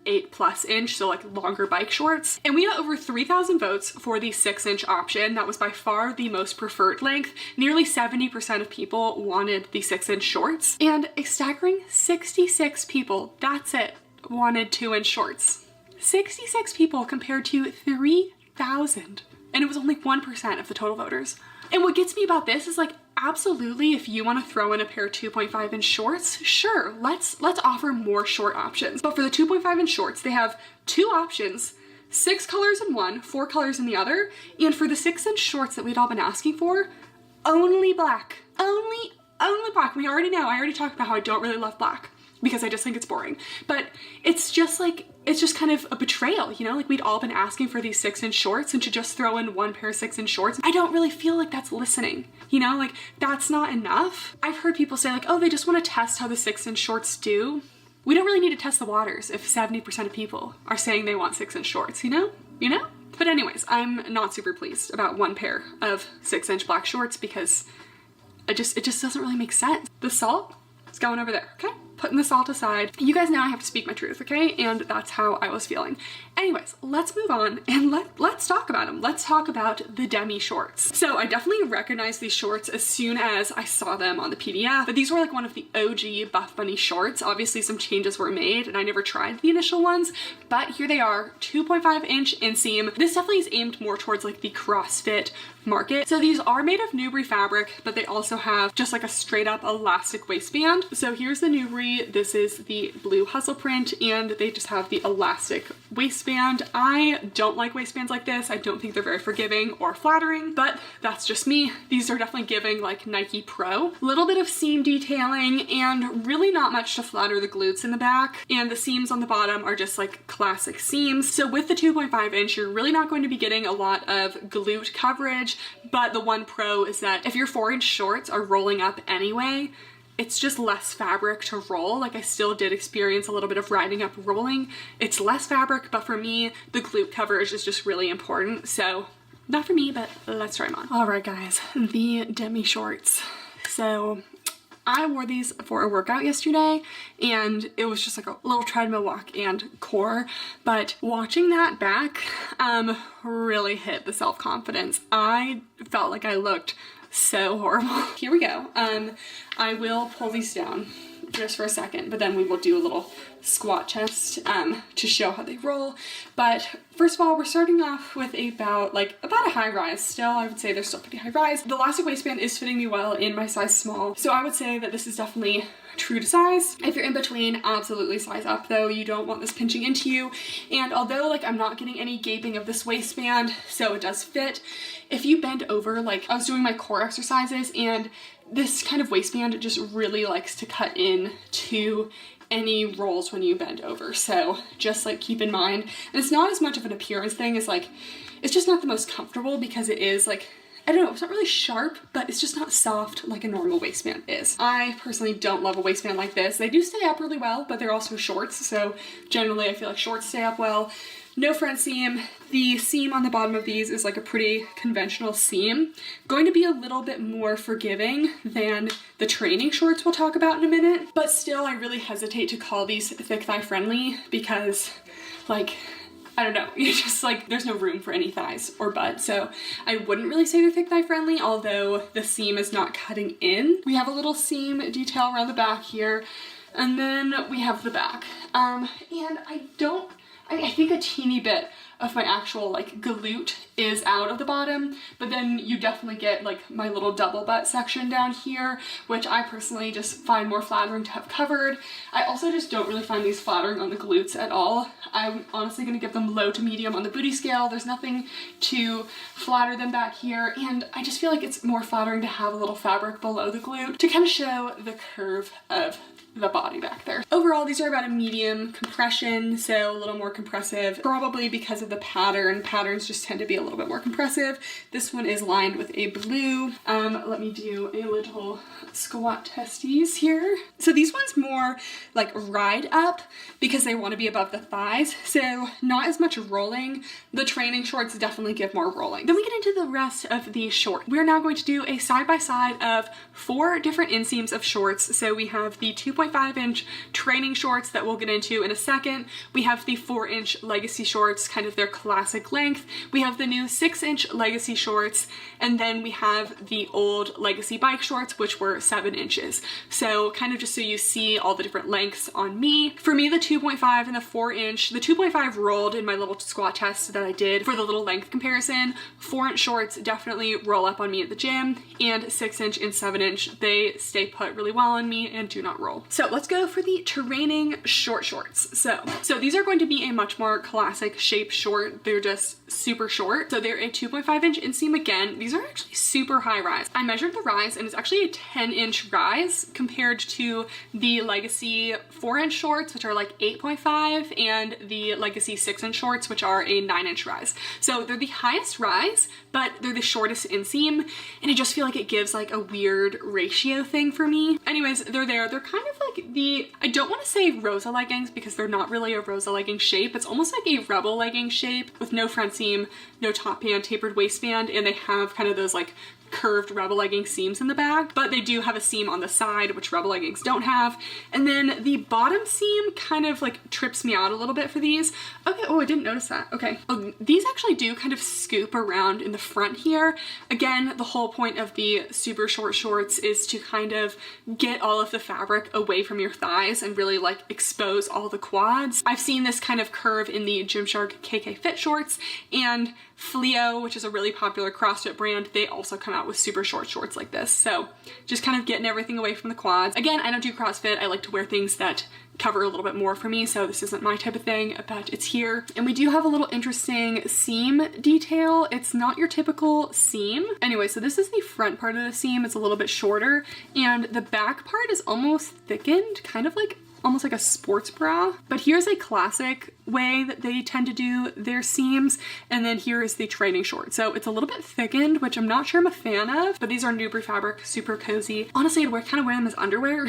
8+ inch, so like longer bike shorts. And we got over 3,000 votes for the 6-inch option. That was by far the most preferred length. Nearly 70% of people wanted the 6-inch shorts, and a staggering 66 people, that's it, wanted 2-inch shorts. 66 people compared to 3,000. And it was only 1% of the total voters. And what gets me about this is like, absolutely, if you want to throw in a pair of 2.5-inch shorts, sure, let's offer more short options. But for the 2.5-inch shorts, they have 2 options, 6 colors in one, 4 colors in the other. And for the 6-inch shorts that we'd all been asking for, only black. Only black. We already know, I already talked about how I don't really love black because I just think it's boring. But it's just like, it's just kind of a betrayal, you know? Like, we'd all been asking for these 6-inch shorts, and to just throw in one pair of 6-inch shorts, I don't really feel like that's listening, you know? Like, that's not enough. I've heard people say like, oh, they just want to test how the 6-inch shorts do. We don't really need to test the waters if 70% of people are saying they want 6-inch shorts, you know? You know? But anyways, I'm not super pleased about one pair of 6-inch black shorts because it just doesn't really make sense. The salt is going over there, okay? Putting the salt aside. You guys know I have to speak my truth, okay? And that's how I was feeling. Anyways, let's move on and let's talk about them. Let's talk about the demi shorts. So I definitely recognized these shorts as soon as I saw them on the PDF, but these were like one of the OG Buffbunny shorts. Obviously some changes were made and I never tried the initial ones, but here they are, 2.5-inch inseam. This definitely is aimed more towards like the CrossFit market. So these are made of Newbury fabric, but they also have just like a straight up elastic waistband. So here's the Newbury, this is the blue hustle print, and they just have the elastic waistband. I don't like waistbands like this. I don't think they're very forgiving or flattering, but that's just me. These are definitely giving like Nike Pro. A little bit of seam detailing and really not much to flatter the glutes in the back. And the seams on the bottom are just like classic seams. So with the 2.5-inch, you're really not going to be getting a lot of glute coverage, but the one pro is that if your 4-inch shorts are rolling up anyway, it's just less fabric to roll. Like, I still did experience a little bit of riding up rolling. It's less fabric, but for me, the glute coverage is just really important. So not for me, but let's try them on. All right, guys, the demi shorts. So I wore these for a workout yesterday and it was just like a little treadmill walk and core, but watching that back really hit the self-confidence. I felt like I looked so horrible. Here we go. I will pull these down just for a second, but then we will do a little squat test to show how they roll. But first of all, we're starting off with about a high rise. Still, I would say they're still pretty high rise. The elastic waistband is fitting me well in my size small, so I would say that this is definitely true to size. If you're in between, absolutely size up though. You don't want this pinching into you. And although like I'm not getting any gaping of this waistband, so it does fit, if you bend over, like I was doing my core exercises and this kind of waistband just really likes to cut in to any rolls when you bend over. So just like keep in mind, and it's not as much of an appearance thing as like, it's just not the most comfortable because it is like, I don't know, it's not really sharp, but it's just not soft like a normal waistband is. I personally don't love a waistband like this. They do stay up really well, but they're also shorts. So generally I feel like shorts stay up well. No front seam. The seam on the bottom of these is like a pretty conventional seam. Going to be a little bit more forgiving than the training shorts we'll talk about in a minute, but still I really hesitate to call these thick thigh friendly because like, I don't know, you just like, there's no room for any thighs or butt. So I wouldn't really say they're thick thigh friendly, although the seam is not cutting in. We have a little seam detail around the back here, and then we have the back. And I think a teeny bit of my actual like glute is out of the bottom, but then you definitely get like my little double butt section down here, which I personally just find more flattering to have covered. I also just don't really find these flattering on the glutes at all. I'm honestly gonna give them low to medium on the booty scale. There's nothing to flatter them back here, and I just feel like it's more flattering to have a little fabric below the glute to kind of show the curve of the body back there. Overall, these are about a medium compression, so a little more compressive, probably because of the pattern. Patterns just tend to be a little bit more compressive. This one is lined with a blue. Let me do a little squat testies here. So these ones more like ride up because they want to be above the thighs, so not as much rolling. The training shorts definitely give more rolling. Then we get into the rest of the short. We're now going to do a side by side of 4 different inseams of shorts. So we have the 2.5 2.5-inch training shorts that we'll get into in a second. We have the 4-inch Legacy shorts, kind of their classic length. We have the new 6-inch Legacy shorts, and then we have the old Legacy bike shorts, which were 7 inches. So kind of just so you see all the different lengths on me. For me, the 2.5 and the 4-inch, the 2.5 rolled in my little squat test that I did for the little length comparison. 4-inch shorts definitely roll up on me at the gym, and 6-inch and 7-inch, they stay put really well on me and do not roll. So let's go for the training short shorts. So these are going to be a much more classic shape short. They're just super short. So they're a 2.5-inch inseam again. These are actually super high rise. I measured the rise and it's actually a 10-inch rise compared to the Legacy 4-inch shorts, which are like 8.5, and the Legacy 6-inch shorts, which are a 9-inch rise. So they're the highest rise, but they're the shortest inseam, and I just feel like it gives like a weird ratio thing for me. Anyways, they're there. They're kind of like the, I don't want to say Rosa leggings because they're not really a Rosa legging shape. It's almost like a Rebel legging shape with no front seam, no top band, tapered waistband, and they have kind of those like curved Rebel legging seams in the back, but they do have a seam on the side, which Rebel leggings don't have. And then the bottom seam kind of like trips me out a little bit for these. Okay, oh, I didn't notice that. Okay. Oh, these actually do kind of scoop around in the front here. Again, the whole point of the super short shorts is to kind of get all of the fabric away from your thighs and really like expose all the quads. I've seen this kind of curve in the Gymshark KK Fit shorts, and Fleo, which is a really popular CrossFit brand, they also come out with super short shorts like this. So just kind of getting everything away from the quads. Again, I don't do CrossFit. I like to wear things that cover a little bit more for me, so this isn't my type of thing, but it's here. And we do have a little interesting seam detail. It's not your typical seam. Anyway, so this is the front part of the seam. It's a little bit shorter, and the back part is almost thickened, kind of like almost like a sports bra. But here's a classic way that they tend to do their seams, and then here is the training short. So it's a little bit thickened, which I'm not sure I'm a fan of, but these are Nubri fabric, super cozy. Honestly, I'd kind of wear them as underwear.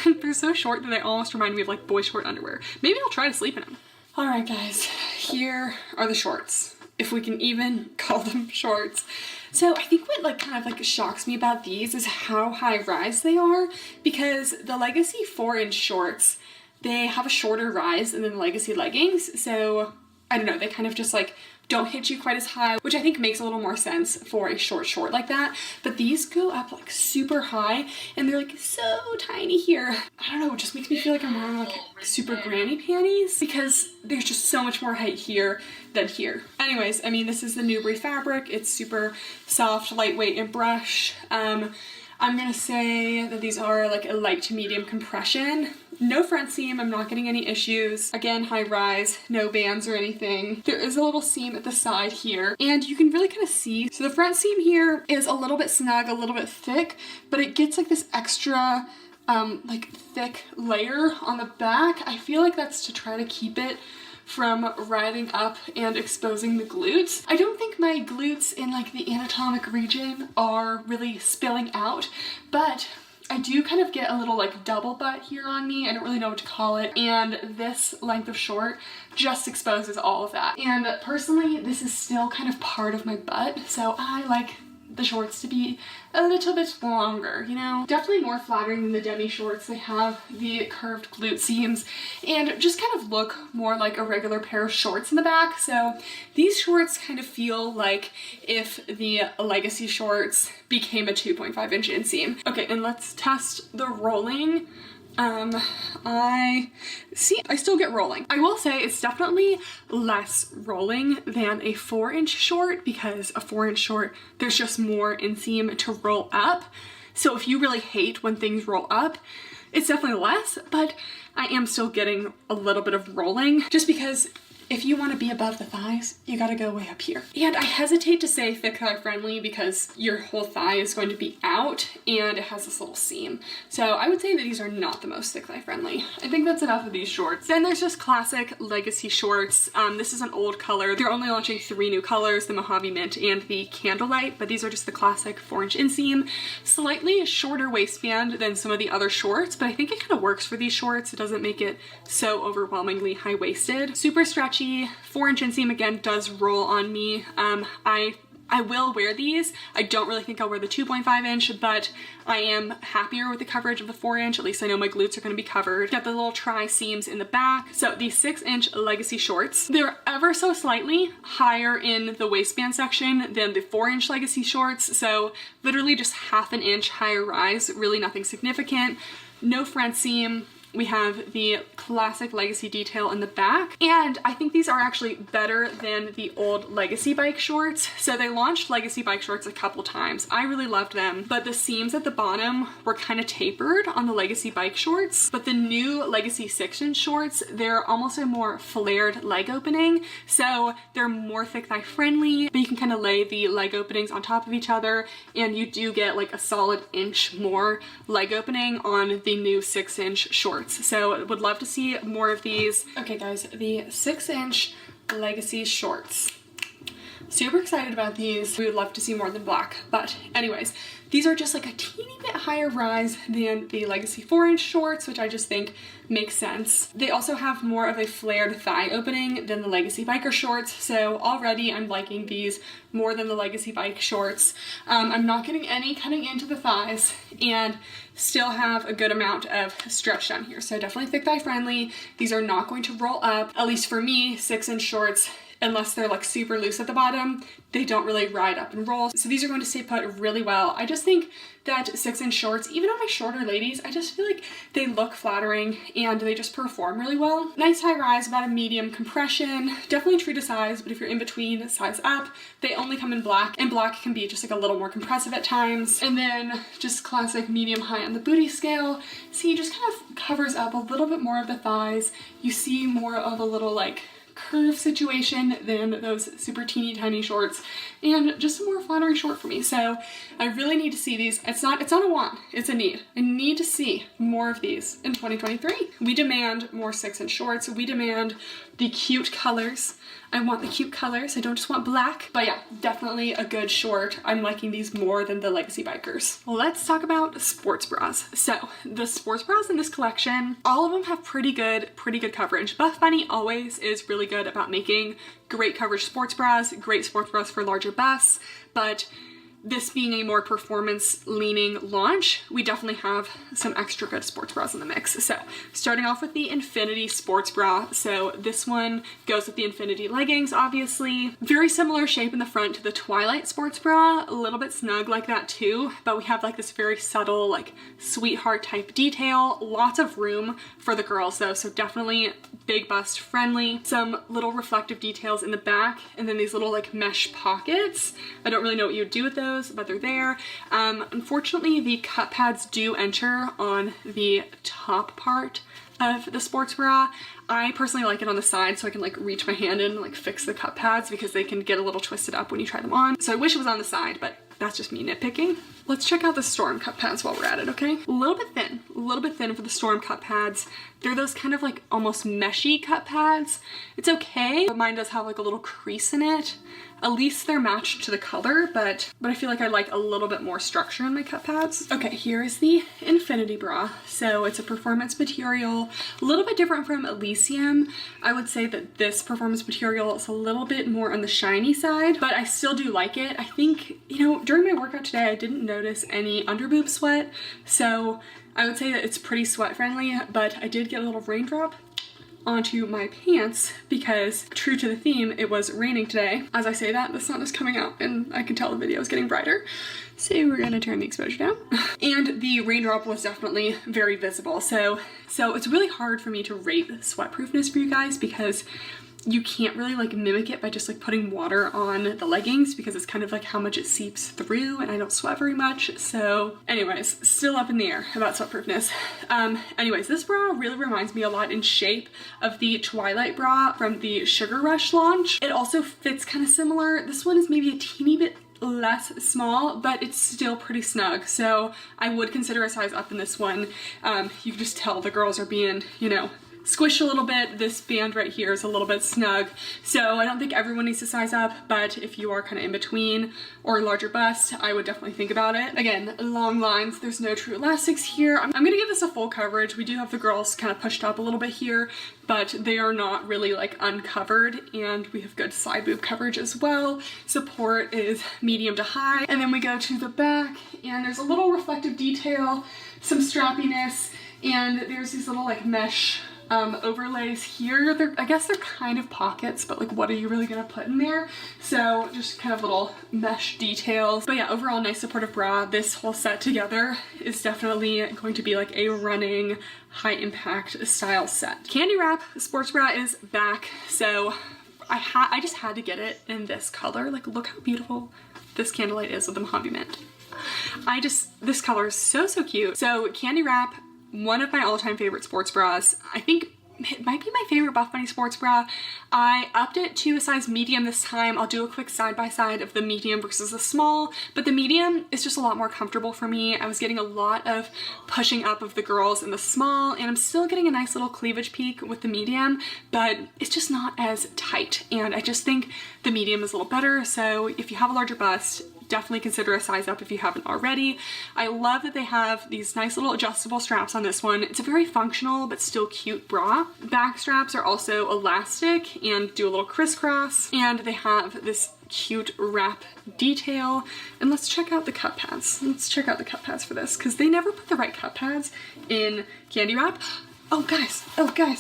They're so short that they almost remind me of like boy short underwear. Maybe I'll try to sleep in them. All right, guys, here are the shorts, if we can even call them shorts. So I think what like kind of like shocks me about these is how high rise they are, because the Legacy 4-inch shorts, they have a shorter rise than the Legacy leggings. So I don't know, they kind of just like don't hit you quite as high, which I think makes a little more sense for a short like that. But these go up like super high, and they're like so tiny here. I don't know, it just makes me feel like I'm wearing like super granny panties because there's just so much more height here than here. Anyways, I mean, this is the Nubri fabric. It's super soft, lightweight, and brush. I'm gonna say that these are like a light to medium compression. No front seam, I'm not getting any issues. Again, high rise, no bands or anything. There is a little seam at the side here, and you can really kind of see. So the front seam here is a little bit snug, a little bit thick, but it gets like this extra like thick layer on the back. I feel like that's to try to keep it from riding up and exposing the glutes. I don't think my glutes in like the anatomic region are really spilling out, but I do kind of get a little like double butt here on me. I don't really know what to call it. And this length of short just exposes all of that. And personally, this is still kind of part of my butt. So I like the shorts to be a little bit longer, you know? Definitely more flattering than the demi shorts. They have the curved glute seams and just kind of look more like a regular pair of shorts in the back. So these shorts kind of feel like if the Legacy shorts became a 2.5-inch inseam. Okay, and let's test the rolling. I still get rolling. I will say it's definitely less rolling than a 4-inch short, because a 4-inch short, there's just more inseam to roll up. So if you really hate when things roll up, it's definitely less, but I am still getting a little bit of rolling, just because if you want to be above the thighs, you gotta go way up here. And I hesitate to say thick thigh friendly because your whole thigh is going to be out and it has this little seam. So I would say that these are not the most thick thigh friendly. I think that's enough of these shorts. Then there's just classic Legacy shorts. This is an old color. They're only launching 3 new colors, the Mojave Mint and the Candlelight, but these are just the classic 4-inch inseam. Slightly shorter waistband than some of the other shorts, but I think it kind of works for these shorts. It doesn't make it so overwhelmingly high-waisted. Super stretchy. 4-inch inseam again does roll on me. I I will wear these. I don't really think I'll wear the 2.5 inch, but I am happier with the coverage of the 4 inch. At least I know my glutes are going to be covered. Got the little tri seams in the back. So these 6 inch Legacy shorts, they're ever so slightly higher in the waistband section than the 4 inch Legacy shorts. So literally just half an inch higher rise, really nothing significant. No front seam. We have the classic Legacy detail in the back, and I think these are actually better than the old Legacy bike shorts. So they launched Legacy bike shorts a couple times. I really loved them, but the seams at the bottom were kind of tapered on the Legacy bike shorts. But the new Legacy 6 inch shorts, they're almost a more flared leg opening. So they're more thick thigh friendly, but you can kind of lay the leg openings on top of each other, and you do get like a solid inch more leg opening on the new 6 inch shorts. So would love to see more of these. Okay guys, the 6 inch Legacy shorts. Super excited about these. We would love to see more than black, but anyways, these are just like a teeny bit higher rise than the Legacy 4 inch shorts, which I just think makes sense. They also have more of a flared thigh opening than the Legacy biker shorts, so already I'm liking these more than the Legacy bike shorts. I'm not getting any cutting into the thighs and still have a good amount of stretch down here, so definitely thick thigh friendly. These are not going to roll up, at least for me. 6 inch shorts, unless they're like super loose at the bottom, they don't really ride up and roll. So these are going to stay put really well. I just think that 6 inch shorts, even on my shorter ladies, I just feel like they look flattering and they just perform really well. Nice high rise, about a medium compression, definitely true to size, but if you're in between, size up. They only come in black, and black can be just like a little more compressive at times. And then just classic medium high on the booty scale. See, just kind of covers up a little bit more of the thighs. You see more of a little like curve situation than those super teeny tiny shorts, and just a more flattering short for me. So I really need to see these. It's not a want, it's a need. I need to see more of these in 2023. We demand more 6 inch shorts. We demand the cute colors. I want the cute colors. I don't just want black. But yeah, definitely a good short. I'm liking these more than the Legacy bikers. Let's talk about sports bras. So the sports bras in this collection, all of them have pretty good coverage. Buffbunny always is really good about making great coverage sports bras for larger busts, but this being a more performance leaning launch, we definitely have some extra good sports bras in the mix. So starting off with the Infinity sports bra. So this one goes with the Infinity leggings, obviously. Very similar shape in the front to the Twilight sports bra, a little bit snug like that too, but we have like this very subtle like sweetheart type detail. Lots of room for the girls though, so definitely big bust friendly. Some little reflective details in the back, and then these little like mesh pockets. I don't really know what you would do with those, but they're there. Unfortunately, the cut pads do enter on the top part of the sports bra. I personally like it on the side so I can like reach my hand in and like fix the cut pads, because they can get a little twisted up when you try them on. So I wish it was on the side, but that's just me nitpicking. Let's check out the Storm cut pads while we're at it, okay? A little bit thin for the Storm cut pads. They're those kind of like almost meshy cut pads. It's okay, but mine does have like a little crease in it. At least they're matched to the color, but I feel like I like a little bit more structure in my cut pads. Okay, here is the Infinity bra. So it's a performance material, a little bit different from Elysium. I would say that this performance material is a little bit more on the shiny side, but I still do like it. I think, you know, during my workout today, I didn't notice any underboob sweat, so I would say that it's pretty sweat friendly, but I did get a little raindrop onto my pants because, true to the theme, it was raining today. As I say that, the sun is coming out and I can tell the video is getting brighter. So we're gonna turn the exposure down. And the raindrop was definitely very visible. So it's really hard for me to rate sweatproofness for you guys, because you can't really like mimic it by just like putting water on the leggings, because it's kind of like how much it seeps through, and I don't sweat very much. So anyways, still up in the air about sweatproofness. Anyways, this bra really reminds me a lot in shape of the Twilight bra from the Sugar Rush launch. It also fits kind of similar. This one is maybe a teeny bit less small, but it's still pretty snug, so I would consider a size up in this one. You can just tell the girls are being, you know, squished a little bit. This band right here is a little bit snug. So I don't think everyone needs to size up, but if you are kind of in between or larger bust, I would definitely think about it. Again, long lines, there's no true elastics here. I'm gonna give this a full coverage. We do have the girls kind of pushed up a little bit here, but they are not really like uncovered, and we have good side boob coverage as well. Support is medium to high. And then we go to the back, and there's a little reflective detail, some strappiness, and there's these little like mesh overlays here. I guess they're kind of pockets, but like what are you really gonna put in there? So just kind of little mesh details. But yeah, overall nice supportive bra. This whole set together is definitely going to be like a running high impact style set. Candy Wrap sports bra is back. So I just had to get it in this color. Like look how beautiful this candlelight is with the Mojave Mint. This color is so cute. So Candy Wrap, one of my all-time favorite sports bras. I think it might be my favorite Buffbunny sports bra. I upped it to a size medium this time. I'll do a quick side-by-side of the medium versus the small, but the medium is just a lot more comfortable for me. I was getting a lot of pushing up of the girls in the small, and I'm still getting a nice little cleavage peak with the medium, but it's just not as tight, and I just think the medium is a little better. So if you have a larger bust, definitely consider a size up if you haven't already. I love that they have these nice little adjustable straps on this one. It's a very functional but still cute bra. Back straps are also elastic and do a little crisscross, and they have this cute wrap detail. And let's check out the cup pads. Let's check out the cup pads for this, because they never put the right cup pads in Candy Wrap. Oh guys,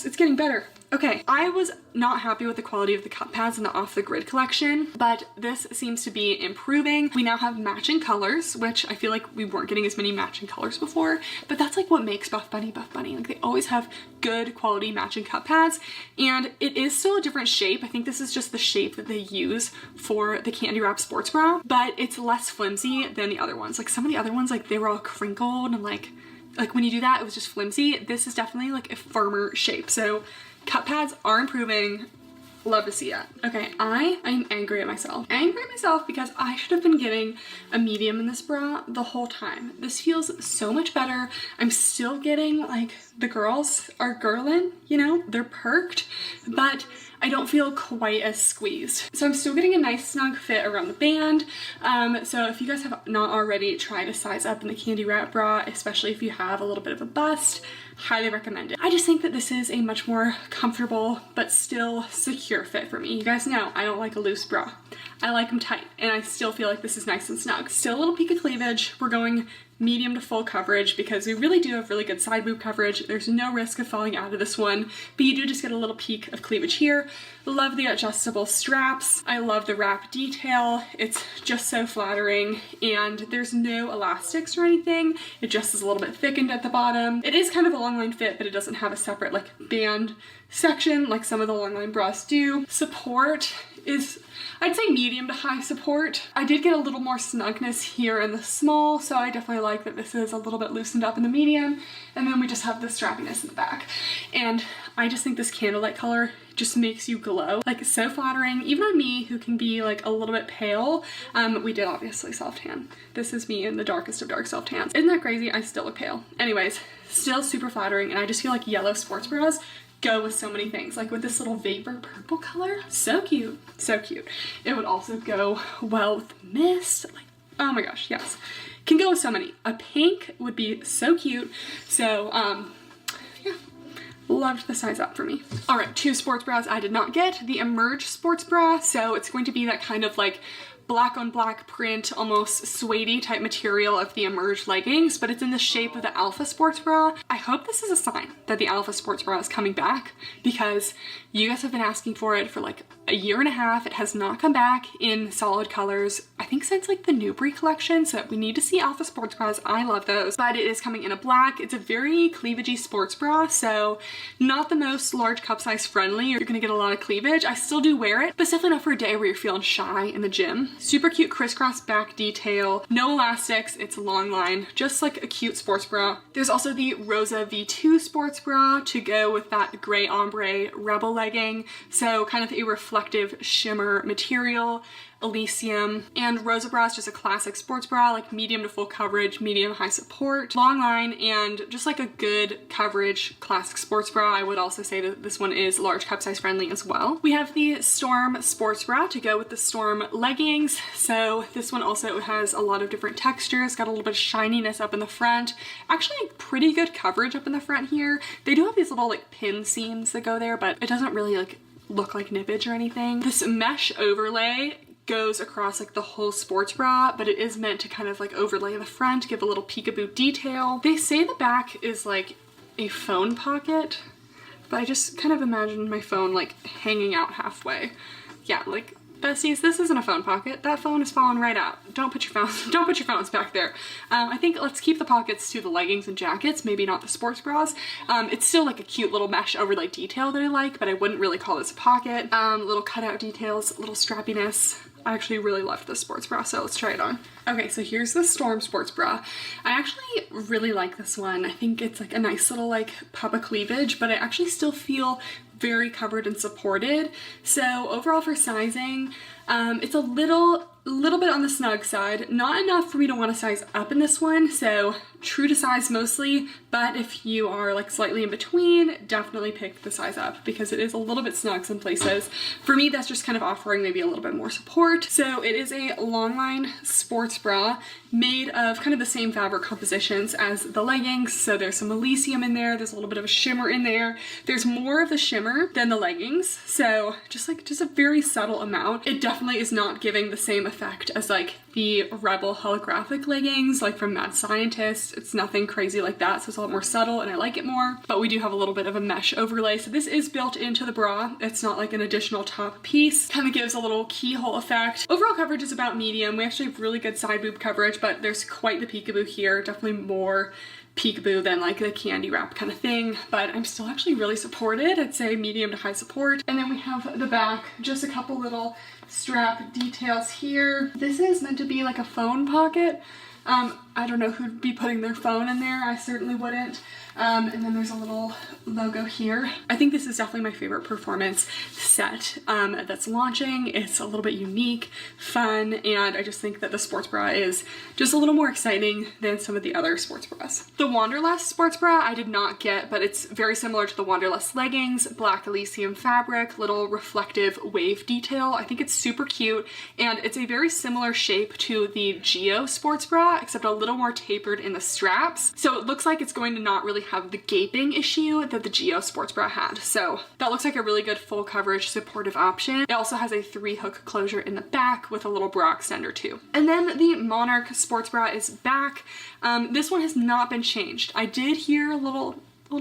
it's getting better. Okay, I was not happy with the quality of the cup pads in the Off the Grid collection, but this seems to be improving. We now have matching colors, which I feel like we weren't getting as many matching colors before, but that's like what makes Buffbunny Buffbunny. Like they always have good quality matching cup pads, and it is still a different shape. I think this is just the shape that they use for the Candy Wrap sports bra, but it's less flimsy than the other ones. Like some of the other ones, like they were all crinkled and like when you do that, it was just flimsy. This is definitely like a firmer shape. So cup pads are improving. Love to see it. Okay, I'm angry at myself. Angry at myself because I should have been getting a medium in this bra the whole time. This feels so much better. I'm still getting like the girls are girlin', you know, they're perked, but I don't feel quite as squeezed. So I'm still getting a nice snug fit around the band. So if you guys have not already tried to size up in the Candy Wrap bra, especially if you have a little bit of a bust, highly recommend it. I just think that this is a much more comfortable but still secure fit for me. You guys know I don't like a loose bra. I like them tight, and I still feel like this is nice and snug. Still a little peak of cleavage. We're going medium to full coverage because we really do have really good side boob coverage. There's no risk of falling out of this one, but you do just get a little peak of cleavage here. Love the adjustable straps. I love the wrap detail. It's just so flattering, and there's no elastics or anything. It just is a little bit thickened at the bottom. It is kind of a long line fit, but it doesn't have a separate like band section like some of the long line bras do. Support is, I'd say medium to high support. I did get a little more snugness here in the small, so I definitely like that this is a little bit loosened up in the medium, and then we just have the strappiness in the back. And I just think this candlelight color just makes you glow. Like it's so flattering, even on me who can be like a little bit pale. We did obviously self tan. This is me in the darkest of dark self tans. Isn't that crazy? I still look pale. Anyways, still super flattering, and I just feel like yellow sports bras go with so many things. Like with this little vapor purple color, so cute, so cute. It would also go well with mist. Like, oh my gosh, yes. Can go with so many. A pink would be so cute. So, yeah. Loved the size up for me. All right, 2 sports bras I did not get. The Emerge sports bra, so it's going to be that kind of like black on black print, almost suede type material of the Emerge leggings, but it's in the shape of the Alpha sports bra. I hope this is a sign that the Alpha sports bra is coming back, because you guys have been asking for it for like a year and a half. It has not come back in solid colors, I think since like the Newbury collection, so we need to see Alpha sports bras. I love those, but it is coming in a black. It's a very cleavagey sports bra, so not the most large cup size friendly. You're gonna get a lot of cleavage. I still do wear it, but it's definitely not for a day where you're feeling shy in the gym. Super cute crisscross back detail, no elastics, it's a long line, just like a cute sports bra. There's also the Rosa V2 sports bra to go with that gray ombre rebel legging, so kind of a reflective reflective shimmer material, Elysium, and Rosa bra is just a classic sports bra, like medium to full coverage, medium high support, long line, and just like a good coverage classic sports bra. I would also say that this one is large cup size friendly as well. We have the Storm sports bra to go with the Storm leggings. So this one also has a lot of different textures, got a little bit of shininess up in the front, actually pretty good coverage up in the front here. They do have these little like pin seams that go there, but it doesn't really like look like nippage or anything. This mesh overlay goes across like the whole sports bra, but it is meant to kind of like overlay the front, give a little peekaboo detail. They say the back is like a phone pocket, but I just kind of imagine my phone like hanging out halfway. Yeah, like besties, this isn't a phone pocket. That phone is falling right out. Don't put your phones back there. I think let's keep the pockets to the leggings and jackets, maybe not the sports bras. It's still like a cute little mesh overlay detail that I like, but I wouldn't really call this a pocket. Little cutout details, little strappiness. I actually really loved this sports bra, so let's try it on. Okay, so here's the Storm sports bra. I actually really like this one. I think it's like a nice little like papa cleavage, but I actually still feel very covered and supported. So overall for sizing, it's a little bit on the snug side, not enough for me to want to size up in this one, so true to size mostly, but if you are like slightly in between, definitely pick the size up because it is a little bit snug some places. For me, that's just kind of offering maybe a little bit more support. So it is a long line sports bra made of kind of the same fabric compositions as the leggings. So there's some Elysium in there, there's a little bit of a shimmer in there. There's more of the shimmer than the leggings, so just a very subtle amount. It definitely is not giving the same effect as like the Rebel holographic leggings, like from Mad Scientist. It's nothing crazy like that, so it's a lot more subtle and I like it more. But we do have a little bit of a mesh overlay, so this is built into the bra. It's not like an additional top piece. Kind of gives a little keyhole effect. Overall coverage is about medium. We actually have really good side boob coverage, but there's quite the peekaboo here. Definitely more peekaboo than like the candy wrap kind of thing, but I'm still actually really supported. I'd say medium to high support. And then we have the back, just a couple little strap details here. This is meant to be like a phone pocket. I don't know who'd be putting their phone in there. I certainly wouldn't. And then there's a little logo here. I think this is definitely my favorite performance set that's launching. It's a little bit unique, fun, and I just think that the sports bra is just a little more exciting than some of the other sports bras. The Wanderlust sports bra I did not get, but it's very similar to the Wanderlust leggings, black Elysium fabric, little reflective wave detail. I think it's super cute, and it's a very similar shape to the Geo sports bra, except a little more tapered in the straps. So it looks like it's going to not really have the gaping issue that the Geo sports bra had. So that looks like a really good full coverage supportive option. It also has a 3-hook closure in the back with a little bra extender too. And then the Monarch sports bra is back. This one has not been changed. I did hear a little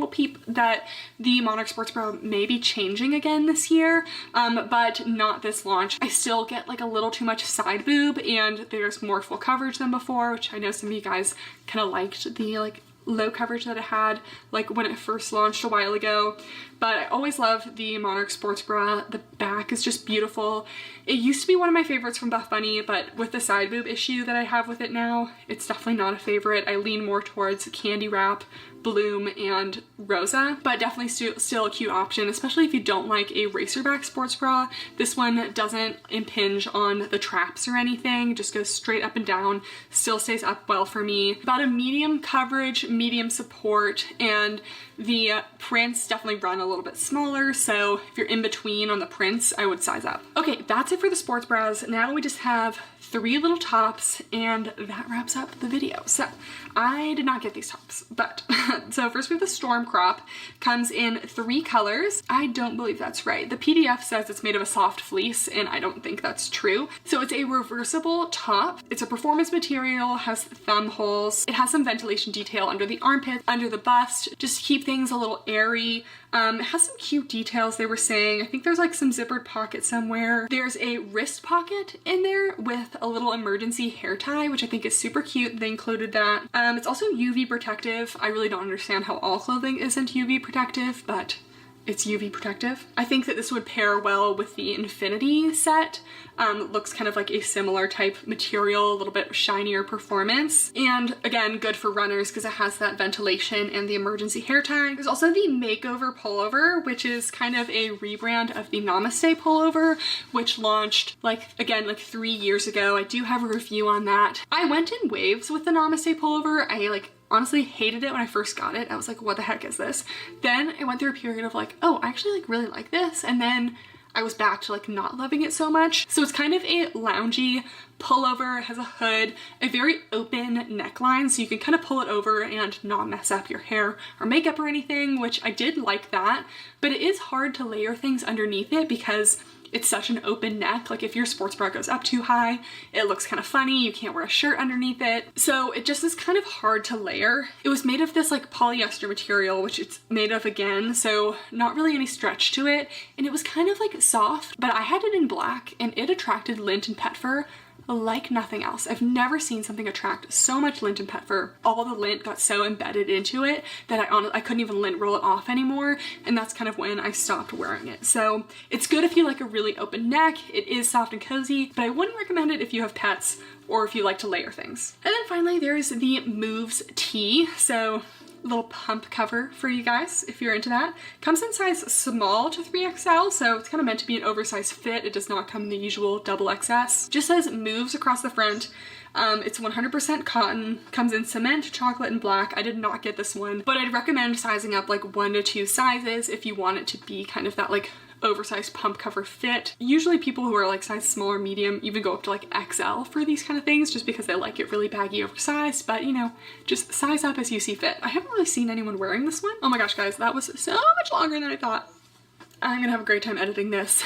peep that the Monarch sports bra may be changing again this year, but not this launch. I still get like a little too much side boob, and there's more full coverage than before, which I know some of you guys kind of liked the like low coverage that it had like when it first launched a while ago. But I always love the Monarch sports bra. The back is just beautiful. It used to be one of my favorites from Buffbunny, but with the side boob issue that I have with it now, it's definitely not a favorite. I lean more towards candy wrap, Bloom, and Rosa, but definitely still a cute option, especially if you don't like a racerback sports bra. This one doesn't impinge on the traps or anything, just goes straight up and down, still stays up well for me. About a medium coverage, medium support, and the prints definitely run a little bit smaller, so if you're in between on the prints, I would size up. Okay, that's it for the sports bras. Now we just have 3 little tops, and that wraps up the video. So I did not get these tops, but so first we have the Storm crop. Comes in 3 colors. I don't believe that's right. The PDF says it's made of a soft fleece, and I don't think that's true. So it's a reversible top. It's a performance material, has thumb holes. It has some ventilation detail under the armpit, under the bust, just to keep things a little airy. It has some cute details they were saying. I think there's like some zippered pocket somewhere. There's a wrist pocket in there with a little emergency hair tie, which I think is super cute. They included that. It's also UV protective. I really don't understand how all clothing isn't UV protective, but it's UV protective. I think that this would pair well with the Infinity set. Looks kind of like a similar type material, a little bit shinier performance. And again, good for runners because it has that ventilation and the emergency hair tie. There's also the Makeover pullover, which is kind of a rebrand of the Namaste pullover, which launched like 3 years ago. I do have a review on that. I went in waves with the Namaste pullover. I honestly hated it when I first got it. I was like, what the heck is this? Then I went through a period of like, oh, I actually really like this. And then I was back to like not loving it so much. So it's kind of a loungy pullover. It has a hood, a very open neckline, so you can kind of pull it over and not mess up your hair or makeup or anything, which I did like that. But it is hard to layer things underneath it because it's such an open neck. Like if your sports bra goes up too high, it looks kind of funny. You can't wear a shirt underneath it. So it just is kind of hard to layer. It was made of this like polyester material, which it's made of again, so not really any stretch to it. And it was kind of like soft, but I had it in black and it attracted lint and pet fur like nothing else. I've never seen something attract so much lint and pet fur. All the lint got so embedded into it that I couldn't even lint roll it off anymore, and that's kind of when I stopped wearing it. So it's good if you like a really open neck. It is soft and cozy, but I wouldn't recommend it if you have pets or if you like to layer things. And then finally there's the Moves tee. So little pump cover for you guys if you're into that. Comes in size small to 3XL, so it's kind of meant to be an oversized fit. It does not come in the usual double XS. Just says Moves across the front. It's 100% cotton, comes in cement, chocolate, and black. I did not get this one, but I'd recommend sizing up like 1 to 2 sizes if you want it to be kind of that like oversized pump cover fit. Usually people who are like size small or medium even go up to like XL for these kind of things just because they like it really baggy oversized, but you know, just size up as you see fit. I haven't really seen anyone wearing this one. Oh my gosh guys, that was so much longer than I thought. I'm gonna have a great time editing this.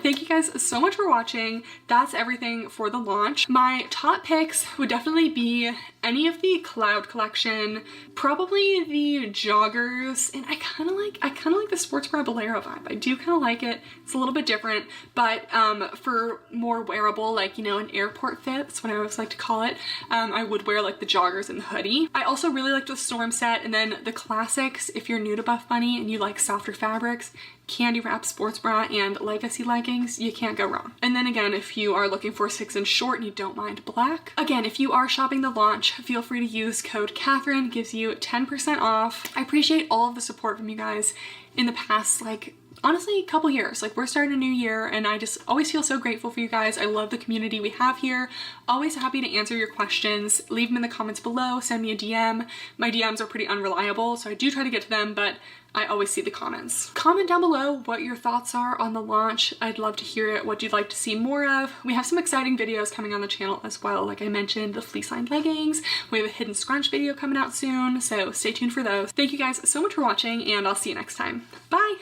Thank you guys so much for watching. That's everything for the launch. My top picks would definitely be any of the Cloud collection, probably the joggers, and I kind of like the sports bra bolero vibe. I do kind of like it. It's a little bit different, but for more wearable, like, you know, an airport fit, that's what I always like to call it, I would wear like the joggers and the hoodie. I also really liked the Storm set, and then the classics, if you're new to Buffbunny and you like softer fabrics, candy wrap sports bra and legacy leggings, you can't go wrong. And then again, if you are looking for 6-inch short and you don't mind black, again, if you are shopping the launch, feel free to use code Kathryn, gives you 10% off. I appreciate all of the support from you guys in the past, like, honestly, a couple years. Like, we're starting a new year and I just always feel so grateful for you guys. I love the community we have here. Always happy to answer your questions. Leave them in the comments below, send me a DM. My DMs are pretty unreliable, so I do try to get to them, but I always see the comments. Comment down below what your thoughts are on the launch. I'd love to hear it, what you'd like to see more of. We have some exciting videos coming on the channel as well. Like I mentioned, the fleece-lined leggings. We have a hidden scrunch video coming out soon, so stay tuned for those. Thank you guys so much for watching, and I'll see you next time. Bye!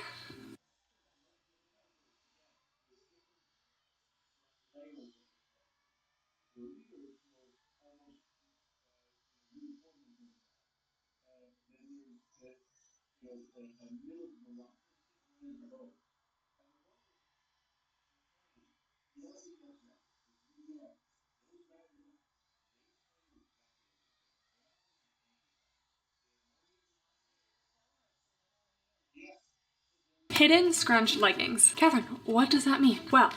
Hidden scrunch leggings. Kathryn, what does that mean? Well,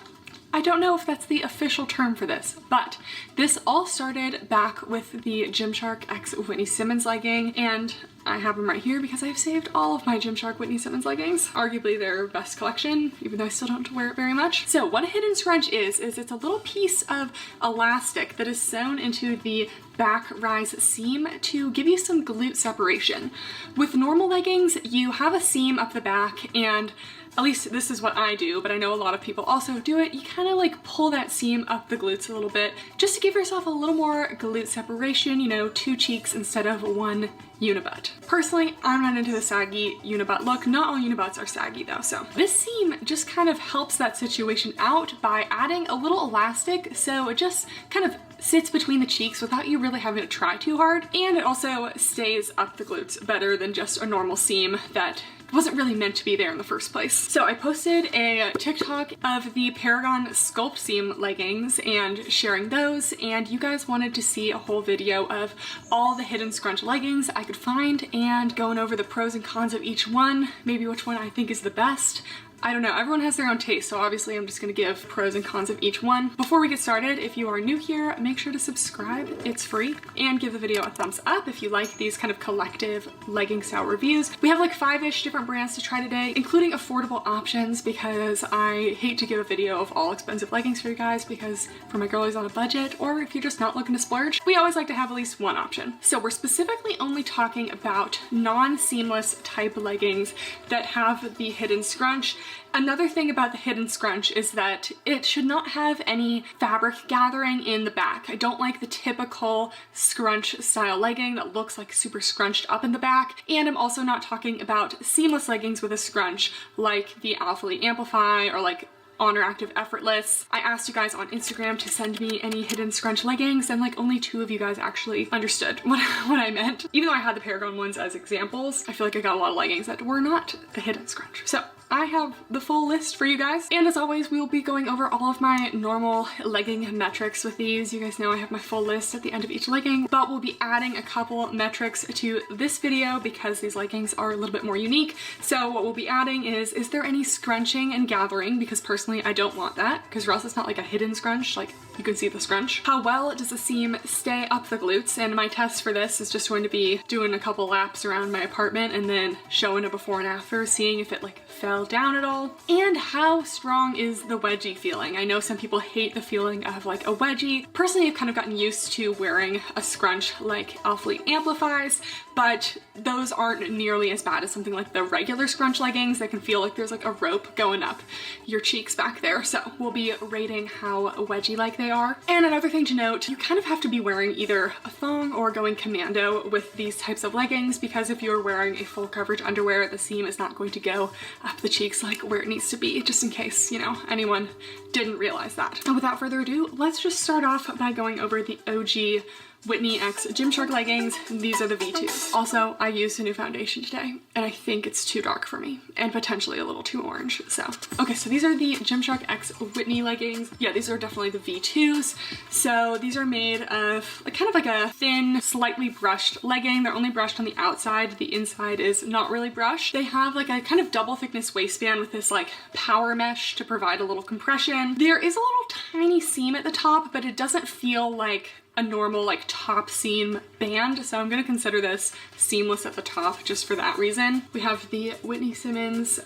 I don't know if that's the official term for this, but this all started back with the Gymshark X Whitney Simmons legging, and I have them right here because I've saved all of my Gymshark Whitney Simmons leggings. Arguably their best collection, even though I still don't wear it very much. So what a hidden scrunch is it's a little piece of elastic that is sewn into the back rise seam to give you some glute separation. With normal leggings, you have a seam up the back, and at least this is what I do, but I know a lot of people also do it. You kind of like pull that seam up the glutes a little bit just to give yourself a little more glute separation, you know, 2 cheeks instead of 1 unibutt. Personally, I'm not into the saggy unibutt look. Not all unibutts are saggy though, so this seam just kind of helps that situation out by adding a little elastic, so it just kind of sits between the cheeks without you really having to try too hard, and it also stays up the glutes better than just a normal seam that wasn't really meant to be there in the first place. So I posted a TikTok of the Paragon Sculpt Seam leggings and sharing those, and you guys wanted to see a whole video of all the hidden scrunch leggings I could find and going over the pros and cons of each one, maybe which one I think is the best. I don't know, everyone has their own taste, so obviously I'm just gonna give pros and cons of each one. Before we get started, if you are new here, make sure to subscribe, it's free, and give the video a thumbs up if you like these kind of collective legging style reviews. We have like 5-ish different brands to try today, including affordable options, because I hate to give a video of all expensive leggings for you guys, because for my girlies on a budget, or if you're just not looking to splurge, we always like to have at least one option. So we're specifically only talking about non-seamless type leggings that have the hidden scrunch. Another thing about the hidden scrunch is that it should not have any fabric gathering in the back. I don't like the typical scrunch style legging that looks like super scrunched up in the back. And I'm also not talking about seamless leggings with a scrunch like the Alphalete Amplify or like Honor Active Effortless. I asked you guys on Instagram to send me any hidden scrunch leggings, and like only 2 of you guys actually understood what I meant. Even though I had the Paragon ones as examples, I feel like I got a lot of leggings that were not a hidden scrunch. So I have the full list for you guys. And as always, we will be going over all of my normal legging metrics with these. You guys know I have my full list at the end of each legging, but we'll be adding a couple metrics to this video because these leggings are a little bit more unique. So what we'll be adding is there any scrunching and gathering? Because personally, I don't want that, because or else it's not like a hidden scrunch, like you can see the scrunch. How well does the seam stay up the glutes? And my test for this is just going to be doing a couple laps around my apartment and then showing a before and after, seeing if it like fell down at all. And how strong is the wedgie feeling? I know some people hate the feeling of like a wedgie. Personally, I've kind of gotten used to wearing a scrunch like Alphalete Amplifies, but those aren't nearly as bad as something like the regular scrunch leggings that can feel like there's like a rope going up your cheeks back there. So we'll be rating how wedgie like they are. And another thing to note, you kind of have to be wearing either a thong or going commando with these types of leggings, because if you're wearing a full coverage underwear, the seam is not going to go up the cheeks like where it needs to be, just in case, you know, anyone didn't realize that. And without further ado, let's just start off by going over the OG Whitney X Gymshark leggings. These are the V2s. Also, I used a new foundation today, and I think it's too dark for me, and potentially a little too orange, so. Okay, so these are the Gymshark X Whitney leggings. Yeah, these are definitely the V2s. So these are made of kind of like a thin, slightly brushed legging. They're only brushed on the outside. The inside is not really brushed. They have like a kind of double thickness waistband with this like power mesh to provide a little compression. There is a little tiny seam at the top, but it doesn't feel like a normal like top seam band, so I'm gonna consider this seamless at the top just for that reason. We have the Whitney Simmons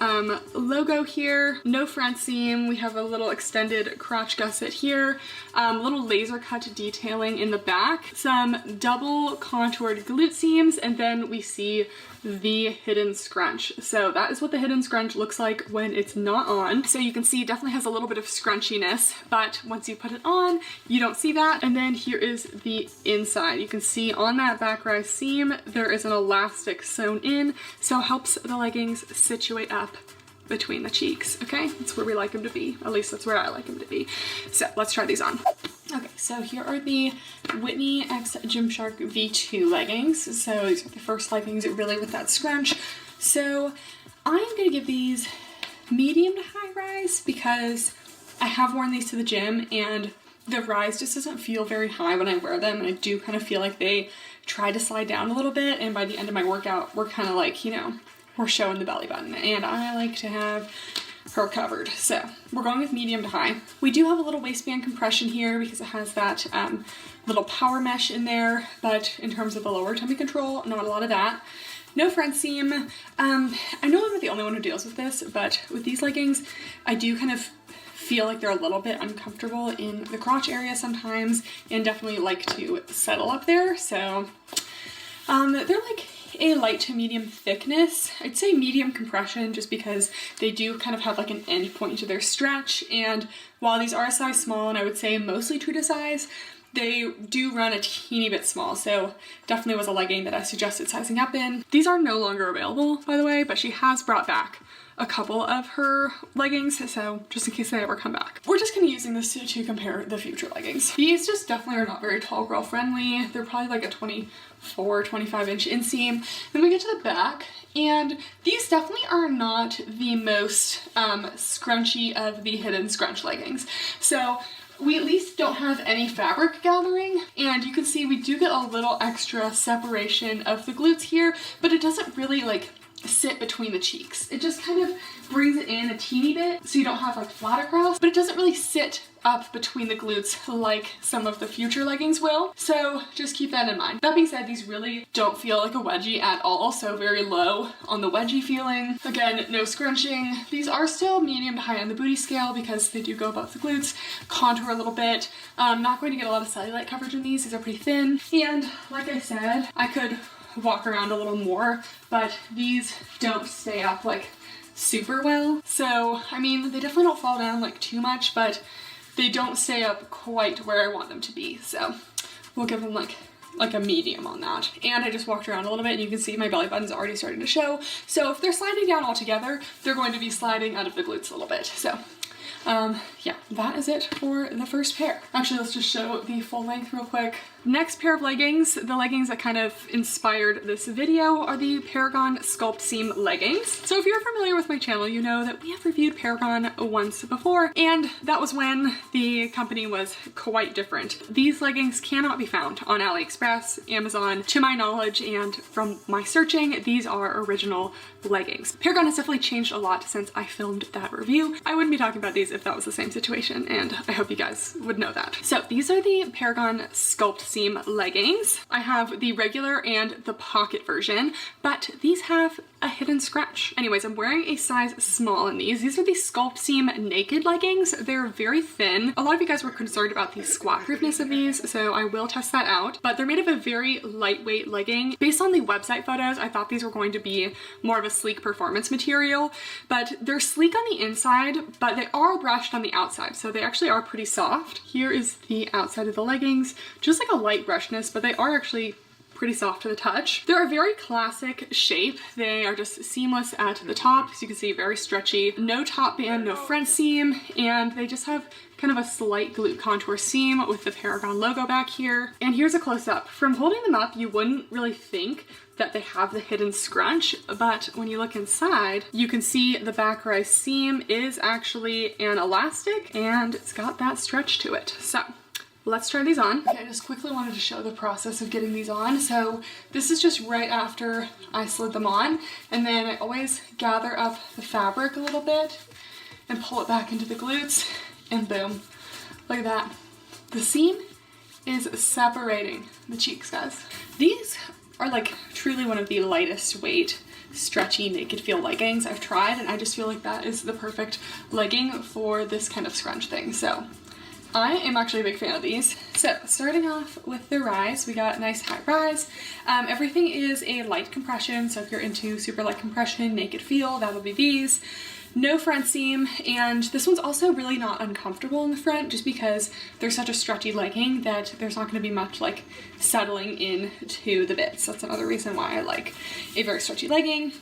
logo here, no front seam. We have a little extended crotch gusset here, little laser cut detailing in the back, some double contoured glute seams, and then we see the hidden scrunch. So that is what the hidden scrunch looks like when it's not on. So you can see it definitely has a little bit of scrunchiness, but once you put it on, you don't see that. And then here is the inside. You can see on that back rise seam, there is an elastic sewn in, so it helps the leggings situate up between the cheeks, okay? That's where we like them to be. At least that's where I like them to be. So let's try these on. Okay, so here are the Whitney X Gymshark V2 leggings. So these are the first leggings really with that scrunch. So I'm gonna give these medium to high rise because I have worn these to the gym and the rise just doesn't feel very high when I wear them, and I do kind of feel like they try to slide down a little bit, and by the end of my workout, we're kind of like, you know, we're showing the belly button, and I like to have her covered. So we're going with medium to high. We do have a little waistband compression here because it has that little power mesh in there, but in terms of the lower tummy control, not a lot of that. No front seam. I know I'm not the only one who deals with this, but with these leggings, I do kind of feel like they're a little bit uncomfortable in the crotch area sometimes, and definitely like to settle up there. So they're like a light to medium thickness. I'd say medium compression just because they do kind of have like an end point to their stretch, and while these are a size small and I would say mostly true to size, they do run a teeny bit small, so definitely was a legging that I suggested sizing up in. These are no longer available, by the way, but she has brought back a couple of her leggings, so just in case they ever come back. We're just gonna be using this to compare the future leggings. These just definitely are not very tall girl friendly. They're probably like a 24, 25 inch inseam. Then we get to the back, and these definitely are not the most scrunchy of the hidden scrunch leggings. So we at least don't have any fabric gathering, and you can see we do get a little extra separation of the glutes here, but it doesn't really like sit between the cheeks. It just kind of brings it in a teeny bit so you don't have like flat across, but it doesn't really sit up between the glutes like some of the future leggings will. So just keep that in mind. That being said, these really don't feel like a wedgie at all, so very low on the wedgie feeling. Again, no scrunching. These are still medium to high on the booty scale because they do go above the glutes, contour a little bit. Not going to get a lot of cellulite coverage in these. These are pretty thin. And like I said, I could walk around a little more, but these don't stay up like super well. So, I mean, they definitely don't fall down like too much, but they don't stay up quite where I want them to be. So we'll give them like a medium on that. And I just walked around a little bit and you can see my belly button's already starting to show. So if they're sliding down altogether, they're going to be sliding out of the glutes a little bit. So yeah, that is it for the first pair. Actually, let's just show the full length real quick. Next pair of leggings, the leggings that kind of inspired this video, are the Paragon Sculpt Seam leggings. So if you're familiar with my channel, you know that we have reviewed Paragon once before, and that was when the company was quite different. These leggings cannot be found on AliExpress, Amazon, to my knowledge, and from my searching, these are original leggings. Paragon has definitely changed a lot since I filmed that review. I wouldn't be talking about these if that was the same situation, and I hope you guys would know that. So these are the Paragon Sculpt Seam leggings. I have the regular and the pocket version, but these have a hidden scratch. Anyways, I'm wearing a size small in these. These are the Sculpt Seam naked leggings. They're very thin. A lot of you guys were concerned about the squat proofness of these, so I will test that out, but they're made of a very lightweight legging. Based on the website photos, I thought these were going to be more of a sleek performance material, but they're sleek on the inside, but they are brushed on the outside, so they actually are pretty soft. Here is the outside of the leggings, just like a light brushness, but they are actually pretty soft to the touch. They're a very classic shape. They are just seamless at the top, as you can see, very stretchy. No top band, no front seam, and they just have kind of a slight glute contour seam with the Paragon logo back here. And here's a close-up. From holding them up, you wouldn't really think that they have the hidden scrunch, but when you look inside, you can see the back rise seam is actually an elastic, and it's got that stretch to it. So let's try these on. Okay, I just quickly wanted to show the process of getting these on. So this is just right after I slid them on, and then I always gather up the fabric a little bit and pull it back into the glutes, and boom, look at that. The seam is separating the cheeks, guys. These are like truly one of the lightest weight, stretchy, naked feel leggings I've tried, and I just feel like that is the perfect legging for this kind of scrunch thing. So I am actually a big fan of these. So starting off with the rise, we got a nice high rise. Everything is a light compression, so if you're into super light compression, naked feel, that'll be these. No front seam, and this one's also really not uncomfortable in the front just because they're such a stretchy legging that there's not going to be much like settling into the bits. That's another reason why I like a very stretchy legging.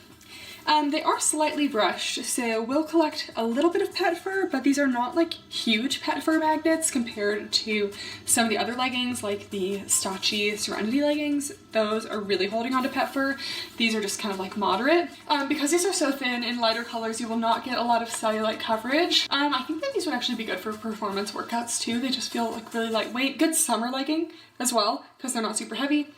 They are slightly brushed, so we'll collect a little bit of pet fur, but these are not like huge pet fur magnets compared to some of the other leggings like the Stachy Serenity leggings. Those are really holding on to pet fur. These are just kind of like moderate. Because these are so thin in lighter colors, you will not get a lot of cellulite coverage. I think that these would actually be good for performance workouts too. They just feel like really lightweight. Good summer legging as well, because they're not super heavy.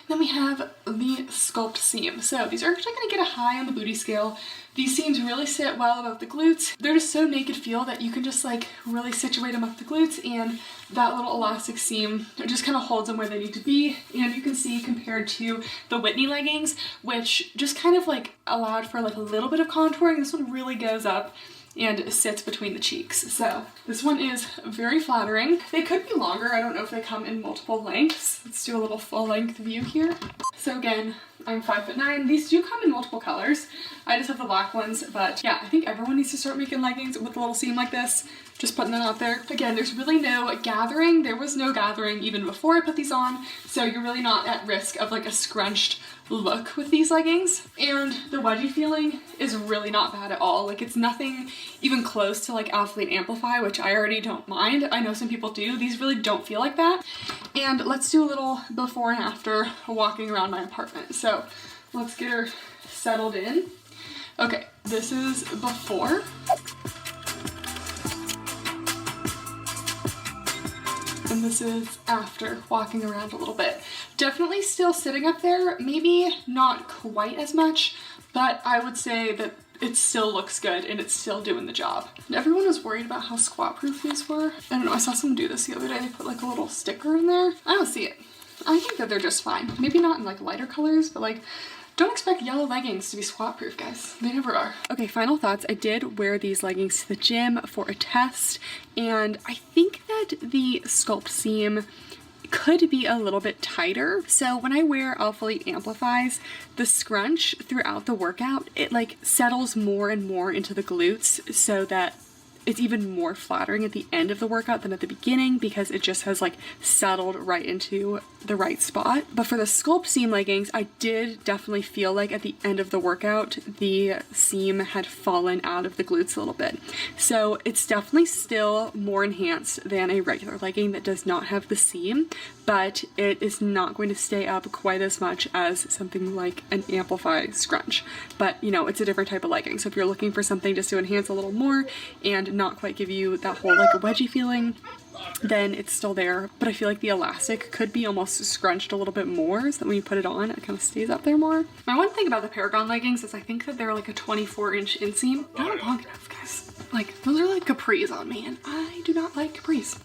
Then we have the Sculpt Seam. So these are actually going to get a high on the booty scale. These seams really sit well above the glutes. They're just so naked feel that you can just like really situate them up the glutes, and that little elastic seam just kind of holds them where they need to be. And you can see compared to the Whitney leggings, which just kind of like allowed for like a little bit of contouring, this one really goes up and sits between the cheeks. So this one is very flattering. They could be longer. I don't know if they come in multiple lengths. Let's do a little full length view here. So again, I'm 5'9". These do come in multiple colors. I just have the black ones, but yeah, I think everyone needs to start making leggings with a little seam like this. Just putting that out there. Again, there's really no gathering. There was no gathering even before I put these on, so you're really not at risk of like a scrunched look with these leggings. And the wedgie feeling is really not bad at all. Like, it's nothing even close to like Alphalete Amplify, which I already don't mind. I know some people do. These really don't feel like that. And let's do a little before and after walking around my apartment. So let's get her settled in. Okay, this is before. And this is after walking around a little bit. Definitely still sitting up there, maybe not quite as much, but I would say that it still looks good and it's still doing the job. Everyone was worried about how squat proof these were. I don't know, I saw someone do this the other day. They put like a little sticker in there. I don't see it. I think that they're just fine. Maybe not in like lighter colors, but like, don't expect yellow leggings to be squat proof, guys. They never are. Okay, final thoughts. I did wear these leggings to the gym for a test, and I think that the sculpt seam could be a little bit tighter. So when I wear Alphalete Amplifies, the scrunch throughout the workout, it like settles more and more into the glutes so that it's even more flattering at the end of the workout than at the beginning, because it just has like settled right into the right spot. But for the sculpt seam leggings, I did definitely feel like at the end of the workout, the seam had fallen out of the glutes a little bit. So it's definitely still more enhanced than a regular legging that does not have the seam, but it is not going to stay up quite as much as something like an Amplify scrunch. But you know, it's a different type of legging. So if you're looking for something just to enhance a little more and not quite give you that whole like a wedgie feeling, then it's still there. But I feel like the elastic could be almost scrunched a little bit more so that when you put it on, it kind of stays up there more. My one thing about the Paragon leggings is I think that they're like a 24-inch inseam. Not long enough, guys. Like, those are like capris on me, and I do not like capris.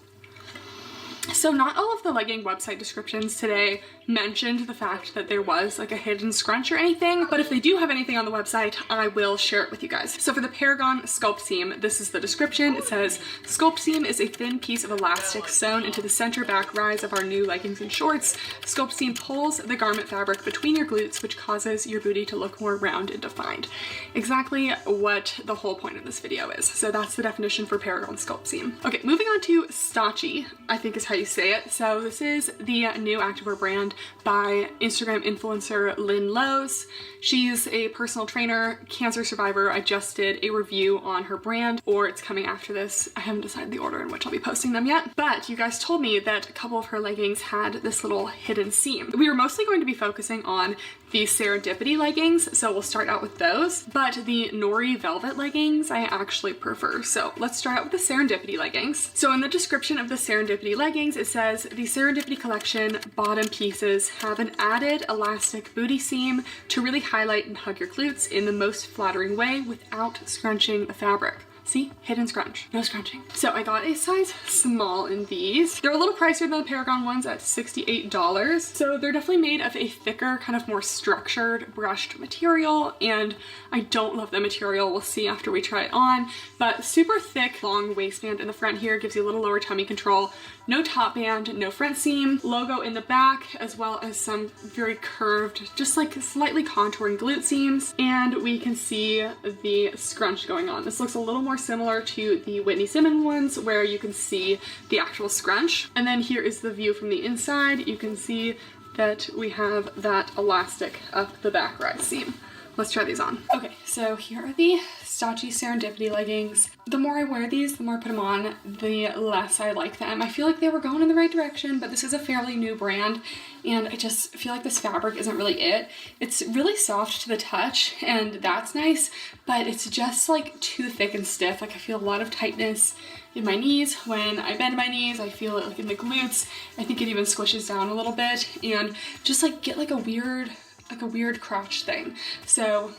So not all of the legging website descriptions today mentioned the fact that there was like a hidden scrunch or anything, but if they do have anything on the website, I will share it with you guys. So for the Paragon Sculpt Seam, this is the description. It says, Sculpt Seam is a thin piece of elastic sewn into the center back rise of our new leggings and shorts. Sculpt Seam pulls the garment fabric between your glutes, which causes your booty to look more round and defined. Exactly what the whole point of this video is. So that's the definition for Paragon Sculpt Seam. Okay, moving on to Stachy, I think is how you say it. So this is the new activewear brand by Instagram influencer Lynn Lowe's. She's a personal trainer, cancer survivor. I just did a review on her brand, or it's coming after this. I haven't decided the order in which I'll be posting them yet, but you guys told me that a couple of her leggings had this little hidden seam. We were mostly going to be focusing on the Serendipity leggings, so we'll start out with those, but the Nori Velvet leggings I actually prefer. So let's start out with the Serendipity leggings. So in the description of the Serendipity leggings, it says, the Serendipity collection bottom pieces have an added elastic booty seam to really highlight and hug your glutes in the most flattering way without scrunching the fabric. See? Hidden scrunch. No scrunching. So I got a size small in these. They're a little pricier than the Paragon ones at $68. So they're definitely made of a thicker, kind of more structured, brushed material, and I don't love the material. We'll see after we try it on, but super thick, long waistband in the front here gives you a little lower tummy control. No top band, no front seam, logo in the back, as well as some very curved, just like slightly contouring glute seams, and we can see the scrunch going on. This looks a little more similar to the Whitney Simmons ones, where you can see the actual scrunch. And then here is the view from the inside. You can see that we have that elastic up the back rise seam. Let's try these on. Okay, so here are the Stachy Serendipity leggings. The more I wear these, the more I put them on, the less I like them. I feel like they were going in the right direction, but this is a fairly new brand, and I just feel like this fabric isn't really it. It's really soft to the touch, and that's nice, but it's just like too thick and stiff. Like, I feel a lot of tightness in my knees. When I bend my knees, I feel it like in the glutes. I think it even squishes down a little bit, and just like get like a weird crotch thing. So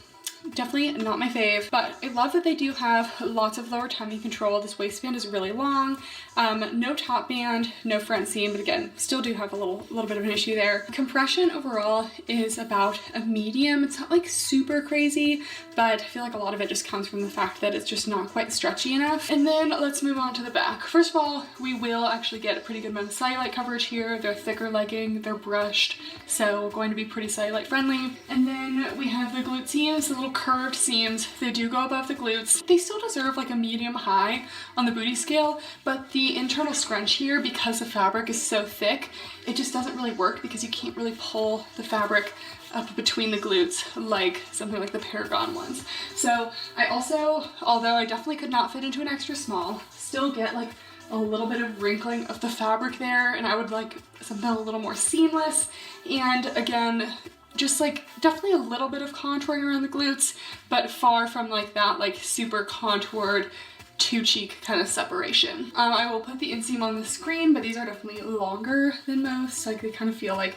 Definitely not my fave, but I love that they do have lots of lower timing control. This waistband is really long. No top band, no front seam, but again, still do have a little bit of an issue there. Compression overall is about a medium. It's not like super crazy, but I feel like a lot of it just comes from the fact that it's just not quite stretchy enough. And then let's move on to the back. First of all, we will actually get a pretty good amount of cellulite coverage here. They're thicker legging, they're brushed, so going to be pretty cellulite friendly. And then we have the glute seams, the little curved seams. They do go above the glutes. They still deserve like a medium high on the booty scale, but the internal scrunch here, because the fabric is so thick, it just doesn't really work because you can't really pull the fabric up between the glutes like something like the Paragon ones. So I also, although I definitely could not fit into an extra small, still get like a little bit of wrinkling of the fabric there, and I would like something a little more seamless. And again, just like definitely a little bit of contouring around the glutes, but far from like that like super contoured two cheek kind of separation. I will put the inseam on the screen, but these are definitely longer than most. Like they kind of feel like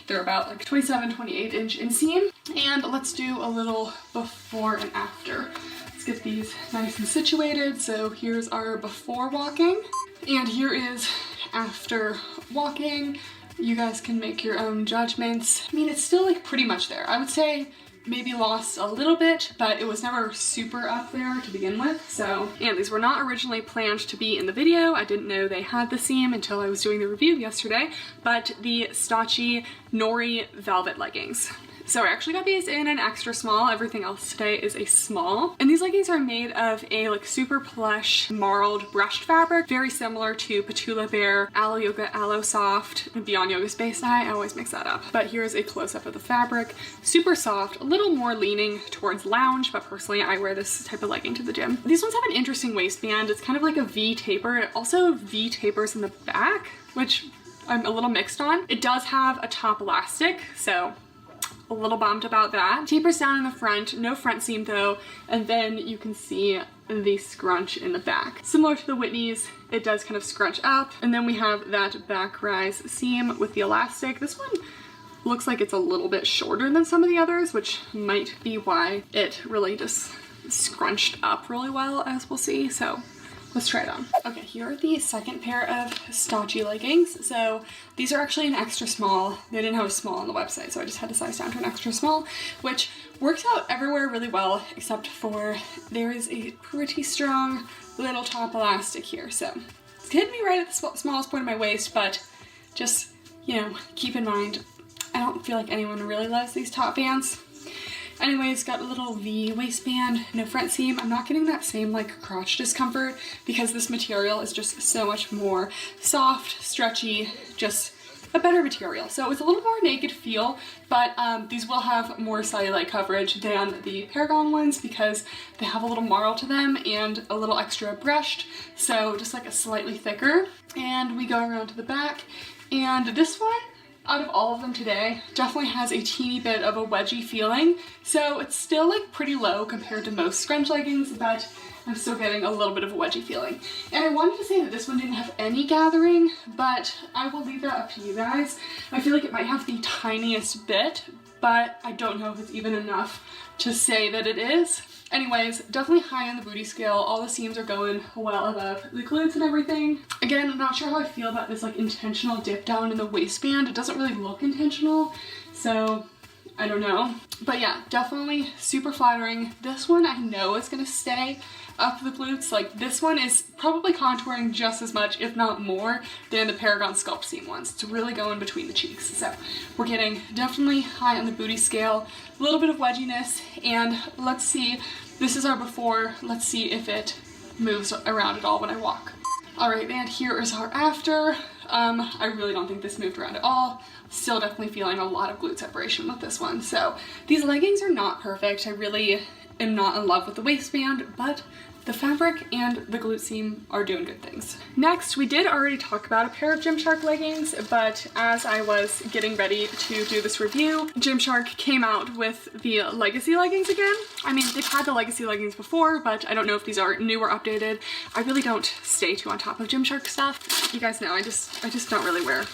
they're about like 27, 28 inch inseam. And let's do a little before and after. Let's get these nice and situated. So here's our before walking, and here is after walking. You guys can make your own judgments. I mean, it's still like pretty much there. I would say maybe lost a little bit, but it was never super up there to begin with. So, and these were not originally planned to be in the video. I didn't know they had the seam until I was doing the review yesterday, but the Stotchy Nori Velvet leggings. So I actually got these in an extra small. Everything else today is a small. And these leggings are made of a like super plush marled brushed fabric, very similar to Ptula Bear, Aloe Yoga, Aloe Soft, and Beyond Yoga Space Dye. I always mix that up. But here's a close-up of the fabric. Super soft, a little more leaning towards lounge, but personally I wear this type of legging to the gym. These ones have an interesting waistband. It's kind of like a V taper. It also V tapers in the back, which I'm a little mixed on. It does have a top elastic, so a little bummed about that. Tapers down in the front, no front seam though, and then you can see the scrunch in the back. Similar to the Whitney's, it does kind of scrunch up, and then we have that back rise seam with the elastic. This one looks like it's a little bit shorter than some of the others, which might be why it really just scrunched up really well, as we'll see. So let's try it on. Okay, here are the second pair of Stotchy leggings. So these are actually an extra small. They didn't have a small on the website, so I just had to size down to an extra small, which works out everywhere really well, except for there is a pretty strong little top elastic here. So it's hitting me right at the smallest point of my waist, but just, you know, keep in mind, I don't feel like anyone really loves these top bands. Anyways, got a little V waistband, no front seam. I'm not getting that same like crotch discomfort because this material is just so much more soft, stretchy, just a better material. So it's a little more naked feel, but these will have more cellulite coverage than the Paragon ones because they have a little marl to them and a little extra brushed. So just like a slightly thicker. And we go around to the back, and this one, out of all of them today, definitely has a teeny bit of a wedgy feeling. So it's still like pretty low compared to most scrunch leggings, but I'm still getting a little bit of a wedgy feeling. And I wanted to say that this one didn't have any gathering, but I will leave that up to you guys. I feel like it might have the tiniest bit, but I don't know if it's even enough to say that it is. Anyways, definitely high on the booty scale. All the seams are going well above the glutes and everything. Again, I'm not sure how I feel about this like intentional dip down in the waistband. It doesn't really look intentional, so I don't know. But yeah, definitely super flattering. This one I know is gonna stay up the glutes. Like this one is probably contouring just as much, if not more, than the Paragon Sculpt seam ones. It's really going between the cheeks. So we're getting definitely high on the booty scale, a little bit of wedginess, and let's see, this is our before. Let's see if it moves around at all when I walk. All right, and here is our after. I really don't think this moved around at all. Still definitely feeling a lot of glute separation with this one. So these leggings are not perfect. I really am not in love with the waistband, but the fabric and the glute seam are doing good things. Next, we did already talk about a pair of Gymshark leggings, but as I was getting ready to do this review, Gymshark came out with the Legacy leggings again. I mean, they've had the Legacy leggings before, but I don't know if these are new or updated. I really don't stay too on top of Gymshark stuff. You guys know, I just don't really wear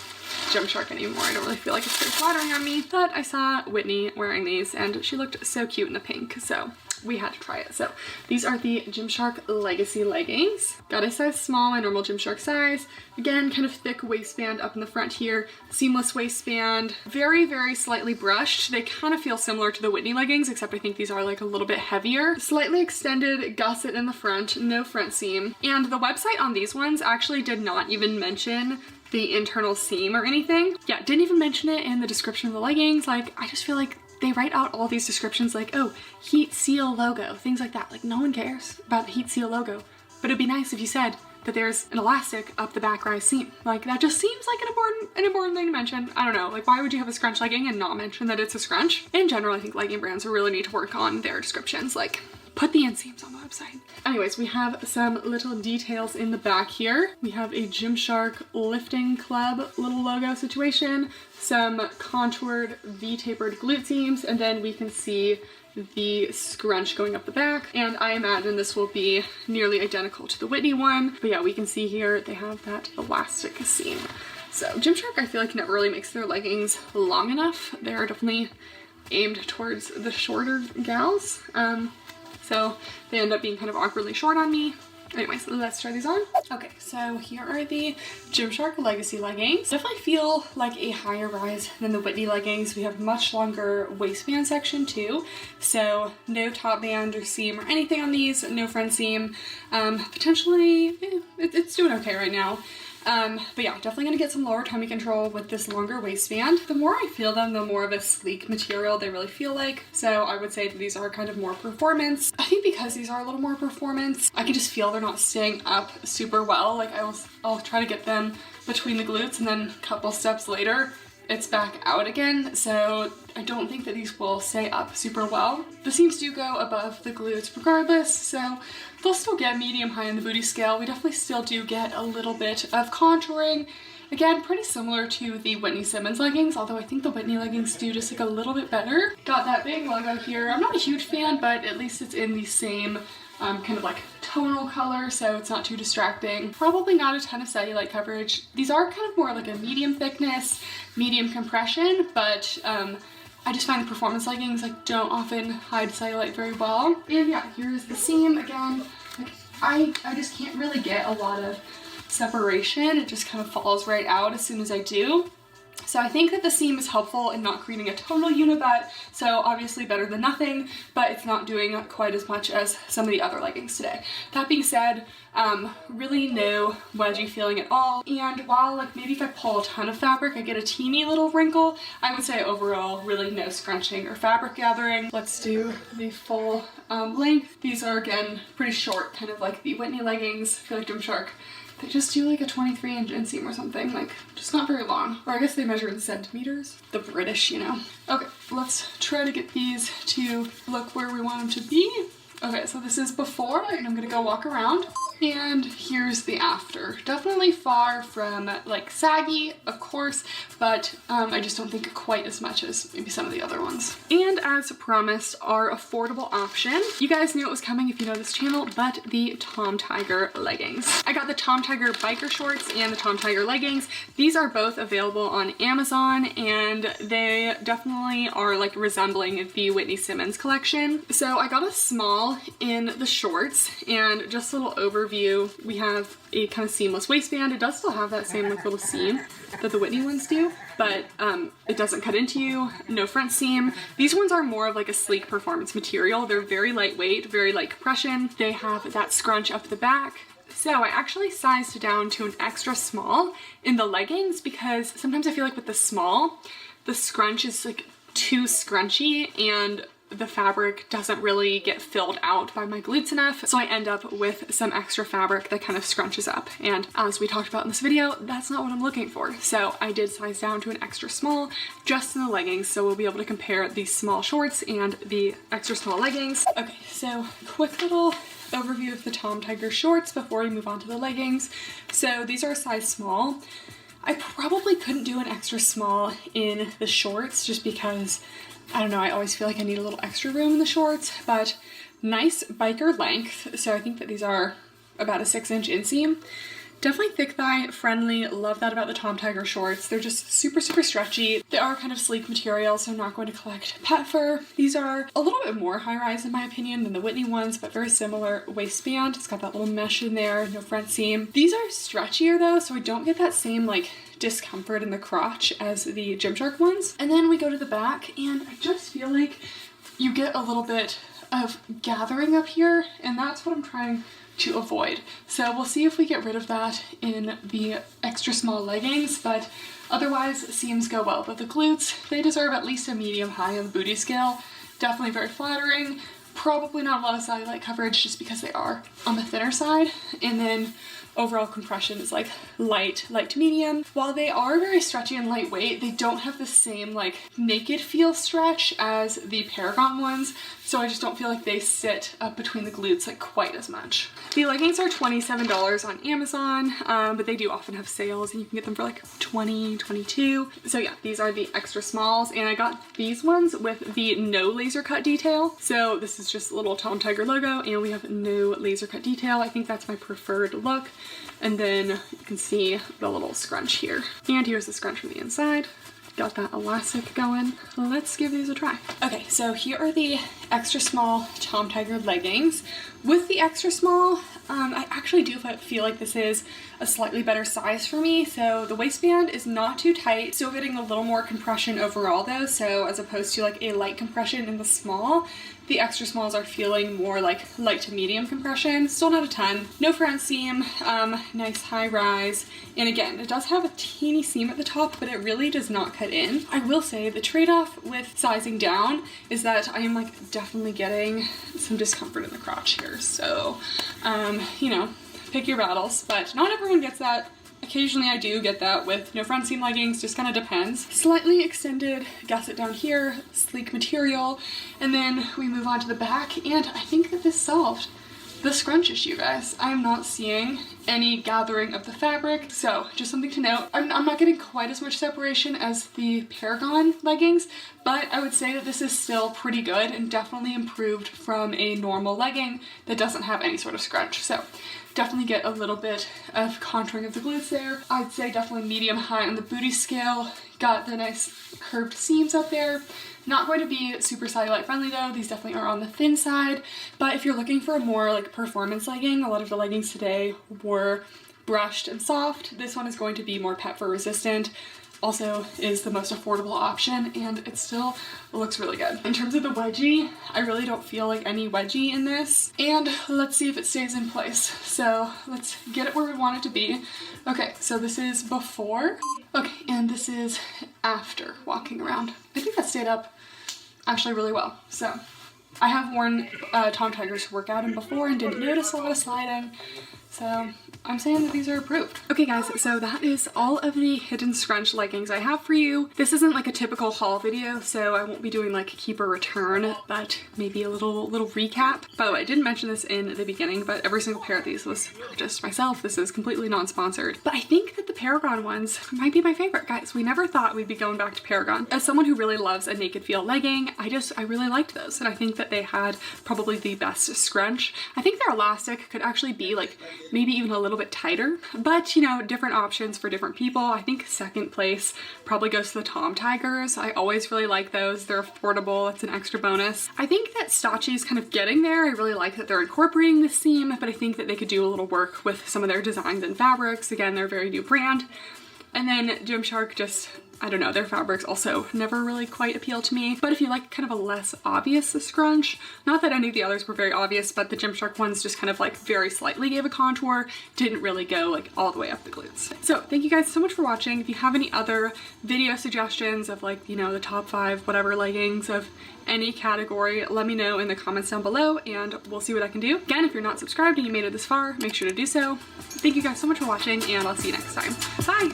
Gymshark anymore. I don't really feel like it's very flattering on me, but I saw Whitney wearing these and she looked so cute in the pink, so we had to try it. So these are the Gymshark Legacy leggings. Got a size small, my normal Gymshark size. Again, kind of thick waistband up in the front here, seamless waistband, very, very slightly brushed. They kind of feel similar to the Whitney leggings, except I think these are like a little bit heavier. Slightly extended gusset in the front, no front seam. And the website on these ones actually did not even mention the internal seam or anything. Yeah, didn't even mention it in the description of the leggings. Like, I just feel like they write out all these descriptions like, oh, heat seal logo, things like that. Like, no one cares about the heat seal logo, but it'd be nice if you said that there's an elastic up the back rise seam. Like, that just seems like an important thing to mention. I don't know, like, why would you have a scrunch legging and not mention that it's a scrunch? In general, I think legging brands really need to work on their descriptions. Like, put the inseams on the website. Anyways, we have some little details in the back here. We have a Gymshark lifting club little logo situation, some contoured V-tapered glute seams, and then we can see the scrunch going up the back. And I imagine this will be nearly identical to the Whitney one. But yeah, we can see here they have that elastic seam. So Gymshark, I feel like, never really makes their leggings long enough. They're definitely aimed towards the shorter gals. So they end up being kind of awkwardly short on me. Anyways, let's try these on. Okay, so here are the Gymshark Legacy leggings. Definitely feel like a higher rise than the Whitney leggings. We have much longer waistband section too. So no top band or seam or anything on these, no front seam. Potentially, it's doing okay right now. But yeah, definitely gonna get some lower tummy control with this longer waistband. The more I feel them, the more of a sleek material they really feel like. So I would say that these are kind of more performance. I think because these are a little more performance, I can just feel they're not staying up super well. Like I'll try to get them between the glutes and then a couple steps later, it's back out again. So I don't think that these will stay up super well. The seams do go above the glutes regardless, so they'll still get medium high in the booty scale. We definitely still do get a little bit of contouring. Again, pretty similar to the Whitney Simmons leggings, although I think the Whitney leggings do just like a little bit better. Got that big logo here. I'm not a huge fan, but at least it's in the same kind of like tonal color, so it's not too distracting. Probably not a ton of cellulite coverage. These are kind of more like a medium thickness, medium compression, but I just find the performance leggings like don't often hide cellulite very well. And yeah, here's the seam again. Like I just can't really get a lot of separation. It just kind of falls right out as soon as I do. So I think that the seam is helpful in not creating a total unibutt, so obviously better than nothing, but it's not doing quite as much as some of the other leggings today. That being said, really no wedgie feeling at all, and while like maybe if I pull a ton of fabric I get a teeny little wrinkle, I would say overall really no scrunching or fabric gathering. Let's do the full length. These are again pretty short, kind of like the Whitney leggings. I feel like Gymshark, they just do like a 23-inch inseam or something, like just not very long. Or I guess they measure in centimeters. The British, you know. Okay, let's try to get these to look where we want them to be. Okay, so this is before, and I'm gonna go walk around. And here's the after. Definitely far from like saggy, of course, but I just don't think quite as much as maybe some of the other ones. And as promised, our affordable option. You guys knew it was coming if you know this channel, but the Tom Tiger leggings. I got the Tom Tiger biker shorts and the Tom Tiger leggings. These are both available on Amazon, and they definitely are like resembling the Whitney Simmons collection. So I got a small in the shorts, and just a little overview. We have a kind of seamless waistband. It does still have that same like little seam that the Whitney ones do, but it doesn't cut into you, no front seam. These ones are more of like a sleek performance material. They're very lightweight, very light compression. They have that scrunch up the back. So I actually sized down to an extra small in the leggings because sometimes I feel like with the small, the scrunch is like too scrunchy and the fabric doesn't really get filled out by my glutes enough, so I end up with some extra fabric that kind of scrunches up, and as we talked about in this video, that's not what I'm looking for. So I did size down to an extra small just in the leggings, so we'll be able to compare the small shorts and the extra small leggings. Okay, so quick little overview of the Tom Tiger shorts before we move on to the leggings. So these are a size small. I probably couldn't do an extra small in the shorts just because I don't know, I always feel like I need a little extra room in the shorts, but nice biker length. So I think that these are about a 6-inch inseam. Definitely thick thigh friendly. Love that about the Tom Tiger shorts. They're just super, super stretchy. They are kind of sleek material, so I'm not going to collect pet fur. These are a little bit more high rise in my opinion than the Whitney ones, but very similar waistband. It's got that little mesh in there, no front seam. These are stretchier though, so I don't get that same like discomfort in the crotch as the Gymshark ones. And then we go to the back and I just feel like you get a little bit of gathering up here, and that's what I'm trying to avoid. So we'll see if we get rid of that in the extra small leggings, but otherwise seams go well. But the glutes, they deserve at least a medium high on the booty scale. Definitely very flattering. Probably not a lot of cellulite coverage just because they are on the thinner side. And then overall compression is like light to medium. While they are very stretchy and lightweight, they don't have the same like naked feel stretch as the Paragon ones. So I just don't feel like they sit up between the glutes like quite as much. The leggings are $27 on Amazon, but they do often have sales and you can get them for like $20, $22. So yeah, these are the extra smalls, and I got these ones with the no laser cut detail. So this is just a little Tom Tiger logo and we have no laser cut detail. I think that's my preferred look. And then you can see the little scrunch here. And here's the scrunch from the inside. Got that elastic going. Let's give these a try. Okay, so here are the extra small Tom Tiger leggings. With the extra small, I actually do feel like this is a slightly better size for me. So the waistband is not too tight, still getting a little more compression overall though. So as opposed to like a light compression in the small, the extra smalls are feeling more like light to medium compression. Still not a ton. No front seam, nice high rise. And again, it does have a teeny seam at the top, but it really does not cut in. I will say the trade-off with sizing down is that I am like definitely getting some discomfort in the crotch here. So, you know, pick your battles, but not everyone gets that. Occasionally I do get that with no front seam leggings, just kind of depends. Slightly extended gusset down here, sleek material, and then we move on to the back, and I think that this solved the scrunch issue, guys. I'm not seeing any gathering of the fabric, so just something to note. I'm not getting quite as much separation as the Paragon leggings, but I would say that this is still pretty good and definitely improved from a normal legging that doesn't have any sort of scrunch. So definitely get a little bit of contouring of the glutes there. I'd say definitely medium high on the booty scale. Got the nice curved seams up there. Not going to be super cellulite friendly though. These definitely are on the thin side, but if you're looking for a more like performance legging, a lot of the leggings today were brushed and soft. This one is going to be more pet fur resistant. Also is the most affordable option, and it still looks really good. In terms of the wedgie, I really don't feel like any wedgie in this. And let's see if it stays in place. So let's get it where we want it to be. Okay, so this is before. Okay, and this is after walking around. I think that stayed up actually really well. So I have worn Tom Tiger's workout in before and didn't notice a lot of sliding. So I'm saying that these are approved. Okay guys, so that is all of the hidden scrunch leggings I have for you. This isn't like a typical haul video, so I won't be doing like keep or return, but maybe a little recap. By the way, I didn't mention this in the beginning, but every single pair of these was purchased myself. This is completely non-sponsored. But I think that the Paragon ones might be my favorite, guys. We never thought we'd be going back to Paragon. As someone who really loves a naked feel legging, I really liked those, and I think that they had probably the best scrunch. I think their elastic could actually be like maybe even a little bit tighter, but you know, different options for different people. I think second place probably goes to the Tom Tigers. I always really like those. They're affordable. It's an extra bonus. I think that Stachy is kind of getting there. I really like that they're incorporating the seam, but I think that they could do a little work with some of their designs and fabrics. Again, they're a very new brand. And then Gymshark, just, I don't know, their fabrics also never really quite appeal to me. But if you like kind of a less obvious scrunch, not that any of the others were very obvious, but the Gymshark ones just kind of like very slightly gave a contour, didn't really go like all the way up the glutes. So thank you guys so much for watching. If you have any other video suggestions of like, you know, the top 5 whatever leggings of any category, let me know in the comments down below and we'll see what I can do. Again, if you're not subscribed and you made it this far, make sure to do so. Thank you guys so much for watching, and I'll see you next time. Bye!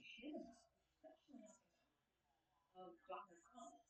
Shit about, especially on the of Dr. Kamo.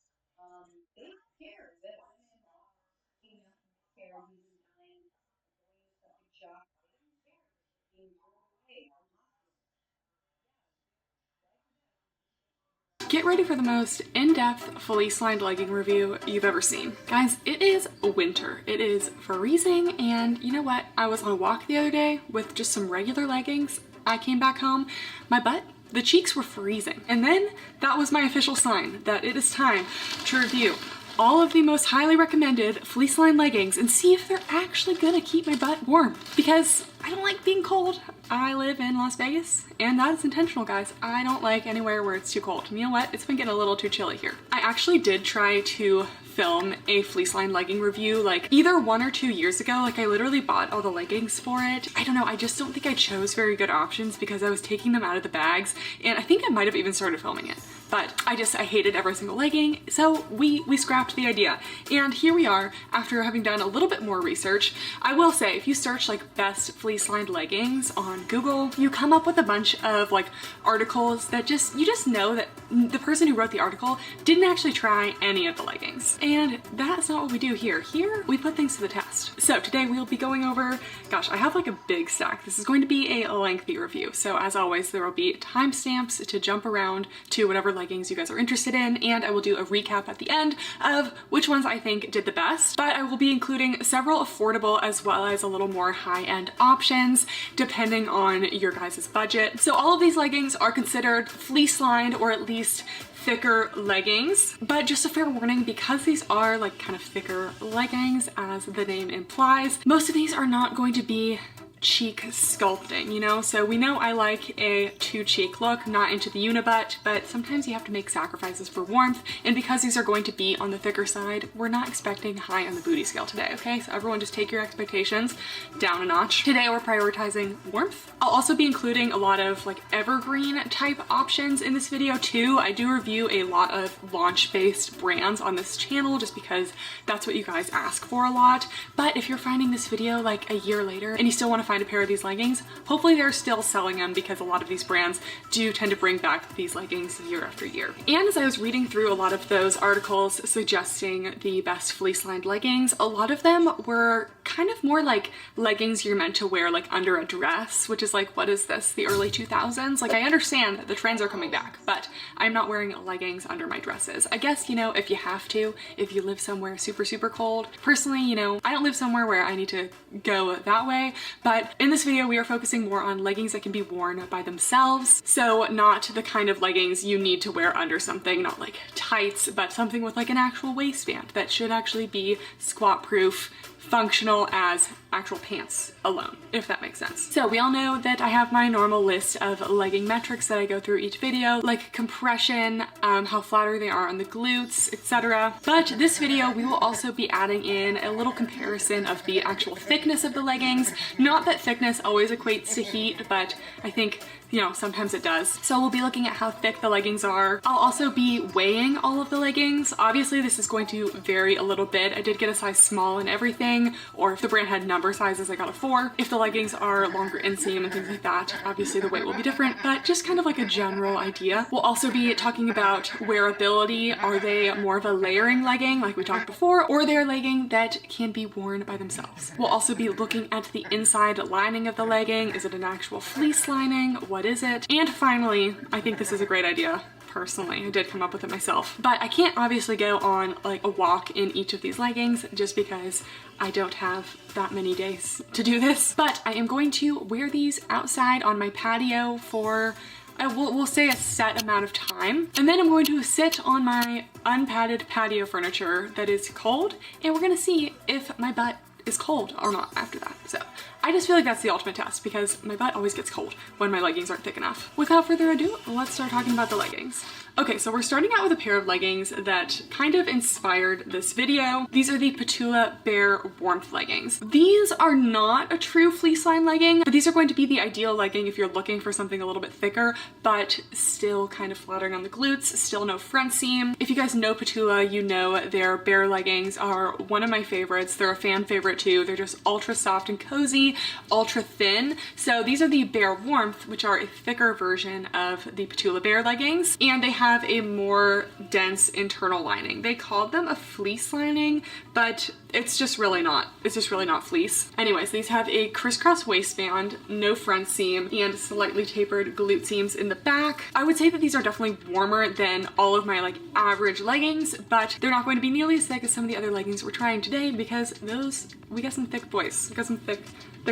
Get ready for the most in-depth, fleece lined legging review you've ever seen. Guys, it is winter. It is freezing, and you know what? I was on a walk the other day with just some regular leggings. I came back home, my butt, the cheeks were freezing. And then that was my official sign that it is time to review all of the most highly recommended fleece lined leggings and see if they're actually gonna keep my butt warm. Because I don't like being cold. I live in Las Vegas, and that is intentional, guys. I don't like anywhere where it's too cold. You know what? It's been getting a little too chilly here. I actually did try to film a fleece lined legging review like either 1 or 2 years ago. Like I literally bought all the leggings for it. I don't know, I just don't think I chose very good options because I was taking them out of the bags, and I think I might have even started filming it. But I hated every single legging, so we scrapped the idea. And here we are after having done a little bit more research. I will say, if you search like best fleece lined leggings on Google, you come up with a bunch of like articles that you just know that the person who wrote the article didn't actually try any of the leggings. And that's not what we do here. Here, we put things to the test. So today we'll be going over, gosh, I have like a big stack. This is going to be a lengthy review. So as always, there will be timestamps to jump around to whatever leggings you guys are interested in, and I will do a recap at the end of which ones I think did the best. But I will be including several affordable as well as a little more high-end options depending on your guys' budget. So all of these leggings are considered fleece lined or at least thicker leggings, but just a fair warning, because these are like kind of thicker leggings as the name implies, most of these are not going to be cheek sculpting, you know? So we know I like a 2 cheek look, not into the unibutt, but sometimes you have to make sacrifices for warmth, and because these are going to be on the thicker side, we're not expecting high on the booty scale today, okay? So everyone just take your expectations down a notch. Today we're prioritizing warmth. I'll also be including a lot of like evergreen type options in this video too. I do review a lot of launch-based brands on this channel just because that's what you guys ask for a lot, but if you're finding this video like a year later and you still want to find a pair of these leggings, hopefully they're still selling them, because a lot of these brands do tend to bring back these leggings year after year. And as I was reading through a lot of those articles suggesting the best fleece lined leggings, a lot of them were kind of more like leggings you're meant to wear like under a dress, which is like, what is this, the early 2000s? Like I understand that the trends are coming back, but I'm not wearing leggings under my dresses. I guess, you know, if you have to, if you live somewhere super cold. Personally, you know, I don't live somewhere where I need to go that way, but in this video we are focusing more on leggings that can be worn by themselves. So not the kind of leggings you need to wear under something, not like tights, but something with like an actual waistband that should actually be squat proof, functional as actual pants alone, if that makes sense. So we all know that I have my normal list of legging metrics that I go through each video, like compression, how flatter they are on the glutes, etc. But this video we will also be adding in a little comparison of the actual thickness of the leggings. Not that thickness always equates to heat, but I think, you know, sometimes it does. So we'll be looking at how thick the leggings are. I'll also be weighing all of the leggings. Obviously this is going to vary a little bit. I did get a size small in everything, or if the brand had number sizes, I got a 4. If the leggings are longer inseam and things like that, obviously the weight will be different, but just kind of like a general idea. We'll also be talking about wearability. Are they more of a layering legging like we talked before, or they're a legging that can be worn by themselves? We'll also be looking at the inside lining of the legging. Is it an actual fleece lining? What is it? And finally, I think this is a great idea. Personally, I did come up with it myself, but I can't obviously go on like a walk in each of these leggings just because I don't have that many days to do this. But I am going to wear these outside on my patio for we'll say a set amount of time, and then I'm going to sit on my unpadded patio furniture that is cold, and we're gonna see if my butt is cold or not after that. So I just feel like that's the ultimate test, because my butt always gets cold when my leggings aren't thick enough. Without further ado, let's start talking about the leggings. Okay, so we're starting out with a pair of leggings that kind of inspired this video. These are the Ptula Bare Warmth leggings. These are not a true fleece line legging, but these are going to be the ideal legging if you're looking for something a little bit thicker, but still kind of flattering on the glutes, still no front seam. If you guys know Ptula, you know their bare leggings are one of my favorites. They're a fan favorite favorite too. They're just ultra soft and cozy, ultra thin. So these are the Bare Warmth, which are a thicker version of the Ptula Bare leggings, and they have a more dense internal lining. They called them a fleece lining, but it's just really not. It's just really not fleece. Anyways, these have a crisscross waistband, no front seam, and slightly tapered glute seams in the back. I would say that these are definitely warmer than all of my like average leggings, but they're not going to be nearly as thick as some of the other leggings we're trying today because those, we got some thick boys. We got some thick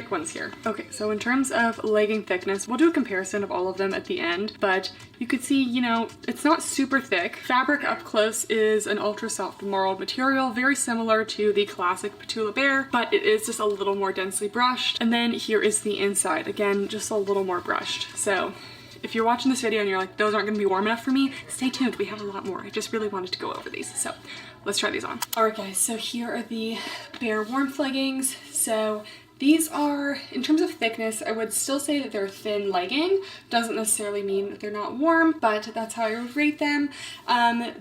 ones here. Okay, so in terms of legging thickness, we'll do a comparison of all of them at the end, but you could see, you know, it's not super thick. Fabric up close is an ultra soft marled material, very similar to the classic Ptula Bare, but it is just a little more densely brushed. And then here is the inside, again, just a little more brushed. So if you're watching this video and you're like, those aren't gonna be warm enough for me, stay tuned, we have a lot more. I just really wanted to go over these, so let's try these on. All right guys, so here are the Bare Warmth leggings. So these are, in terms of thickness, I would still say that they're a thin legging. Doesn't necessarily mean that they're not warm, but that's how I would rate them.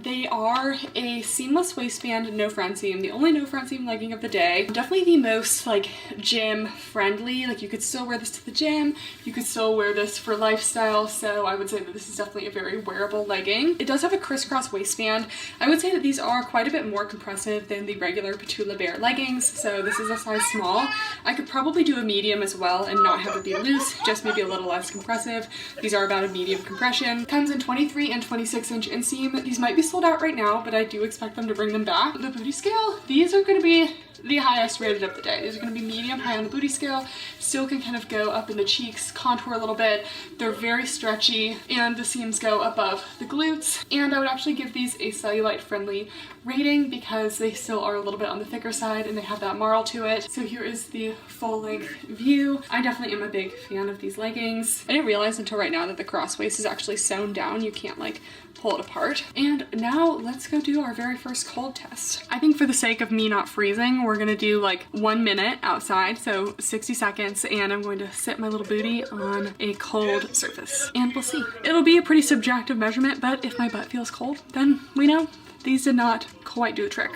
They are a seamless waistband, no front seam, the only no front seam legging of the day. Definitely the most like gym friendly. Like you could still wear this to the gym, you could still wear this for lifestyle, so I would say that this is definitely a very wearable legging. It does have a crisscross waistband. I would say that these are quite a bit more compressive than the regular Ptula Bare leggings, so this is a size small. I could probably do a medium as well and not have it be loose, just maybe a little less compressive. These are about a medium compression. Comes in 23 and 26-inch inseam. These might be sold out right now, but I do expect them to bring them back. The booty scale, these are going to be the highest rated of the day. These are going to be medium high on the booty scale. Still can kind of go up in the cheeks, contour a little bit. They're very stretchy, and the seams go above the glutes. And I would actually give these a cellulite friendly rating because they still are a little bit on the thicker side and they have that marl to it. So here is the full length view. I definitely am a big fan of these leggings. I didn't realize until right now that the cross waist is actually sewn down. You can't like pull it apart. And now let's go do our very first cold test. I think for the sake of me not freezing, we're gonna do like 1 minute outside, so 60 seconds, and I'm going to sit my little booty on a cold surface and we'll see. It'll be a pretty subjective measurement, but if my butt feels cold, then we know these did not quite do the trick.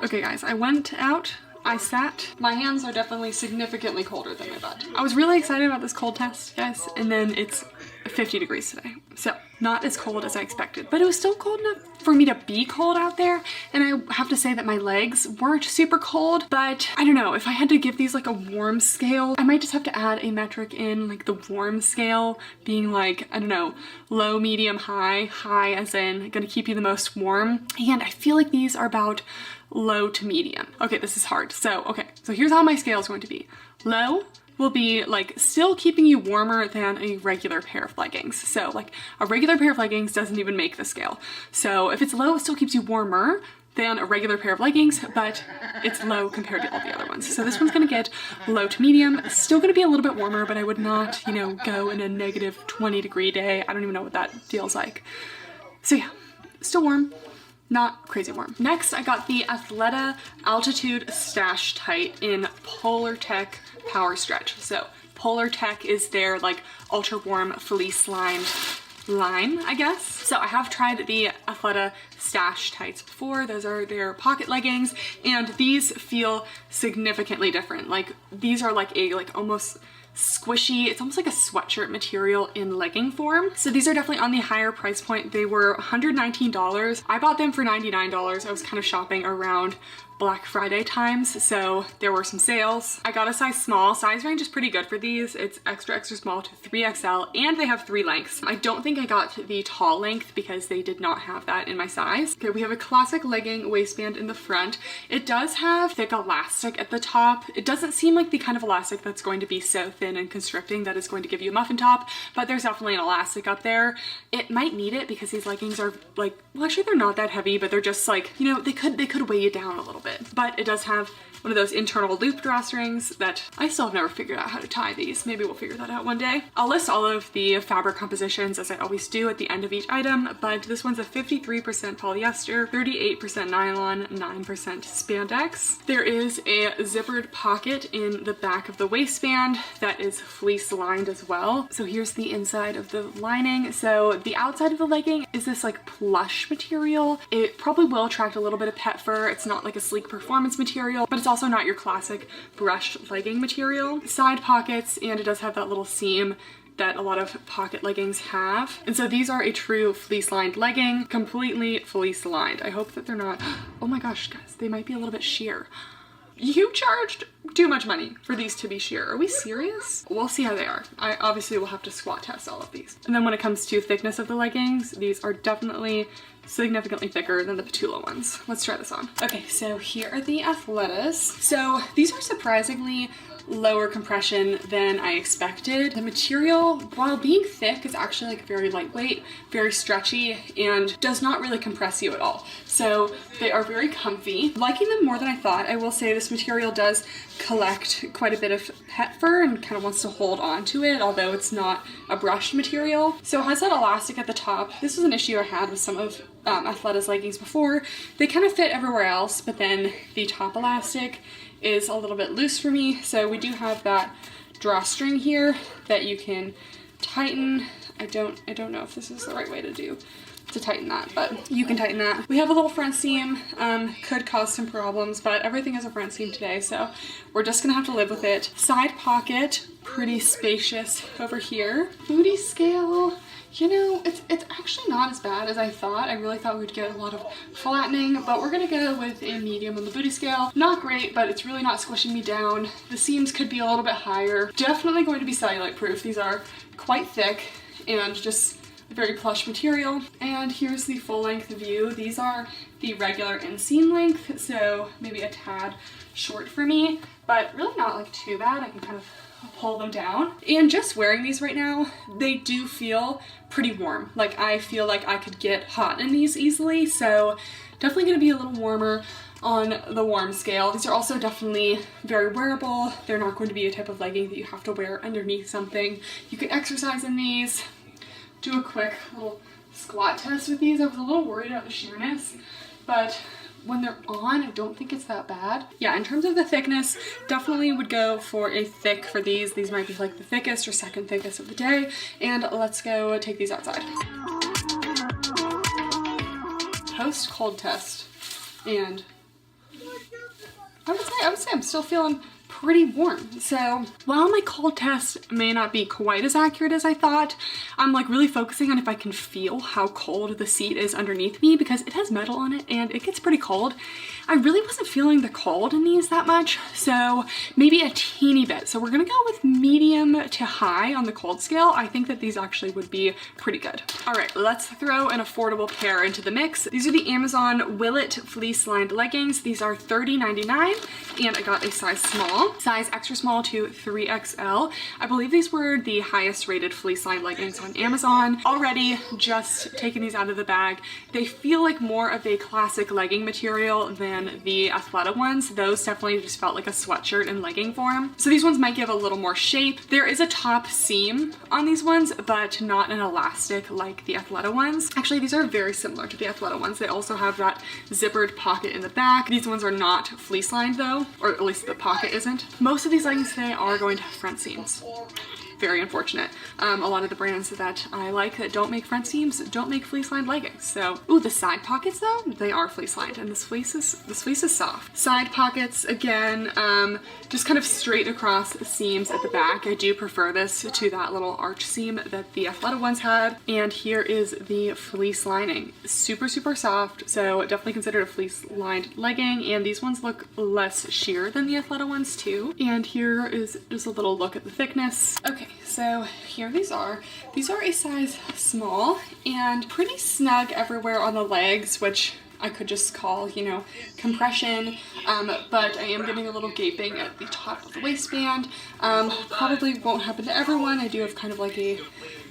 Okay guys, I went out, I sat. My hands are definitely significantly colder than my butt. I was really excited about this cold test, guys, and then it's 50 degrees today. So not as cold as I expected, but it was still cold enough for me to be cold out there. And I have to say that my legs weren't super cold, but I don't know, if I had to give these like a warm scale, I might just have to add a metric in, like the warm scale being like, I don't know, low, medium, high, high as in gonna keep you the most warm. And I feel like these are about low to medium. Okay, this is hard. So here's how my scale is going to be. Low will be like still keeping you warmer than a regular pair of leggings. So like a regular pair of leggings doesn't even make the scale. So if it's low, it still keeps you warmer than a regular pair of leggings, but it's low compared to all the other ones. So this one's gonna get low to medium. Still gonna be a little bit warmer, but I would not, you know, go in a negative 20-degree day. I don't even know what that feels like. So yeah, still warm. Not crazy warm. Next, I got the Athleta Altitude Stash Tight in Polar Tech Power Stretch. So Polar Tech is their like ultra warm fleece lined line, I guess. So I have tried the Athleta Stash Tights before. Those are their pocket leggings, and these feel significantly different. Like these are like a almost squishy, it's almost like a sweatshirt material in legging form. So these are definitely on the higher price point. They were $119. I bought them for $99. I was kind of shopping around Black Friday times, so there were some sales. I got a size small. Size range is pretty good for these. It's extra, extra small to 3XL, and they have 3 lengths. I don't think I got the tall length because they did not have that in my size. Okay, we have a classic legging waistband in the front. It does have thick elastic at the top. It doesn't seem like the kind of elastic that's going to be so thin and constricting that is going to give you a muffin top, but there's definitely an elastic up there. It might need it because these leggings are like, well, actually they're not that heavy, but they're just like, you know, they could weigh you down a little bit. But it does have one of those internal loop drawstrings that I still have never figured out how to tie these. Maybe we'll figure that out one day. I'll list all of the fabric compositions as I always do at the end of each item, but this one's a 53% polyester, 38% nylon, 9% spandex. There is a zippered pocket in the back of the waistband that is fleece lined as well. So here's the inside of the lining. So the outside of the legging is this like plush material. It probably will attract a little bit of pet fur. It's not like a sleek performance material, but it's also not your classic brushed legging material. Side pockets, and it does have that little seam that a lot of pocket leggings have. And so these are a true fleece lined legging, completely fleece lined. I hope that they're not, oh my gosh guys, they might be a little bit sheer. You charged too much money for these to be sheer. Are we serious? We'll see how they are. I obviously will have to squat test all of these. And then when it comes to thickness of the leggings, these are definitely significantly thicker than the Ptula ones. Let's try this on. Okay, so here are the Athletas. So these are surprisingly lower compression than I expected. The material, while being thick, is actually like very lightweight, very stretchy, and does not really compress you at all. So they are very comfy. Liking them more than I thought. I will say this material does collect quite a bit of pet fur and kind of wants to hold on to it, although it's not a brushed material. So it has that elastic at the top. This was an issue I had with some of Athleta's leggings before. They kind of fit everywhere else, but then the top elastic is a little bit loose for me. So we do have that drawstring here that you can tighten. I don't know if this is the right way to tighten that, but you can tighten that. We have a little front seam, could cause some problems, but everything has a front seam today, so we're just gonna have to live with it. Side pocket, pretty spacious over here. Booty scale, you know, it's actually not as bad as I thought. I really thought we'd get a lot of flattening, but we're gonna go with a medium on the booty scale. Not great, but it's really not squishing me down. The seams could be a little bit higher. Definitely going to be cellulite proof. These are quite thick and just a very plush material. And here's the full length view. These are the regular inseam length, so maybe a tad short for me, but really not like too bad. I can kind of pull them down. And just wearing these right now, they do feel pretty warm. Like I feel like I could get hot in these easily, so definitely gonna be a little warmer on the warm scale. These are also definitely very wearable. They're not going to be a type of legging that you have to wear underneath something. You can exercise in these. Do a quick little squat test with these. I was a little worried about the sheerness, but when they're on, I don't think it's that bad. Yeah, in terms of the thickness, definitely would go for a thick for these. These might be like the thickest or second thickest of the day. And let's go take these outside. Post cold test, and I would say I'm still feeling pretty warm. So while my cold test may not be quite as accurate as I thought, I'm like really focusing on if I can feel how cold the seat is underneath me, because it has metal on it and it gets pretty cold. I really wasn't feeling the cold in these that much, so maybe a teeny bit. So we're gonna go with medium to high on the cold scale. I think that these actually would be pretty good. All right, let's throw an affordable pair into the mix. These are the Amazon Willet fleece lined leggings. These are $30.99, and I got a size small, size extra small to 3XL. I believe these were the highest rated fleece lined leggings on Amazon. Already just taking these out of the bag, they feel like more of a classic legging material than the Athleta ones. Those definitely just felt like a sweatshirt in legging form. So these ones might give a little more shape. There is a top seam on these ones, but not an elastic like the Athleta ones. Actually, these are very similar to the Athleta ones. They also have that zippered pocket in the back. These ones are not fleece lined though, or at least the pocket isn't. Most of these leggings today are going to have front seams. Very unfortunate. A lot of the brands that I like that don't make front seams don't make fleece lined leggings. So, ooh, the side pockets though, they are fleece lined, and this fleece is soft. Side pockets again, just kind of straight across seams at the back. I do prefer this to that little arch seam that the Athleta ones had. And here is the fleece lining. Super, super soft. So definitely considered a fleece lined legging. And these ones look less sheer than the Athleta ones too. And here is just a little look at the thickness. Okay. So here these are. These are a size small and pretty snug everywhere on the legs, which I could just call, you know, compression, but I am getting a little gaping at the top of the waistband. Probably won't happen to everyone. I do have kind of like a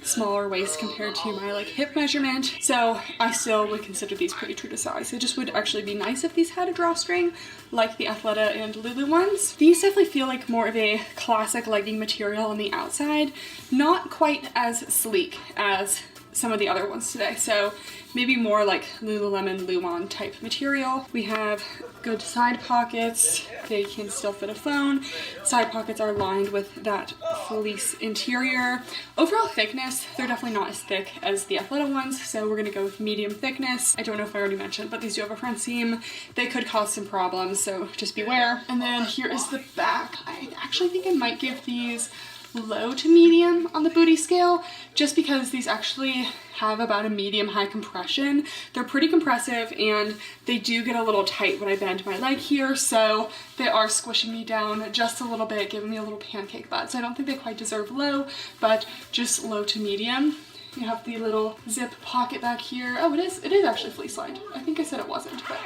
smaller waist compared to my like hip measurement, so I still would consider these pretty true to size. It just would actually be nice if these had a drawstring like the Athleta and Lulu ones. These definitely feel like more of a classic legging material on the outside, not quite as sleek as some of the other ones today, so maybe more like Lululemon Luon type material. We have good side pockets. They can still fit a phone. Side pockets are lined with that fleece interior. Overall thickness, they're definitely not as thick as the Athleta ones, so we're gonna go with medium thickness. I don't know if I already mentioned, but these do have a front seam. They could cause some problems, so just beware. And then here is the back. I actually think I might give these low to medium on the booty scale, just because these actually have about a medium high compression. They're pretty compressive and they do get a little tight when I bend my leg here, so they are squishing me down just a little bit, giving me a little pancake butt. So I don't think they quite deserve low, but just low to medium. You have the little zip pocket back here. Oh, it is actually fleece lined. I think I said it wasn't, but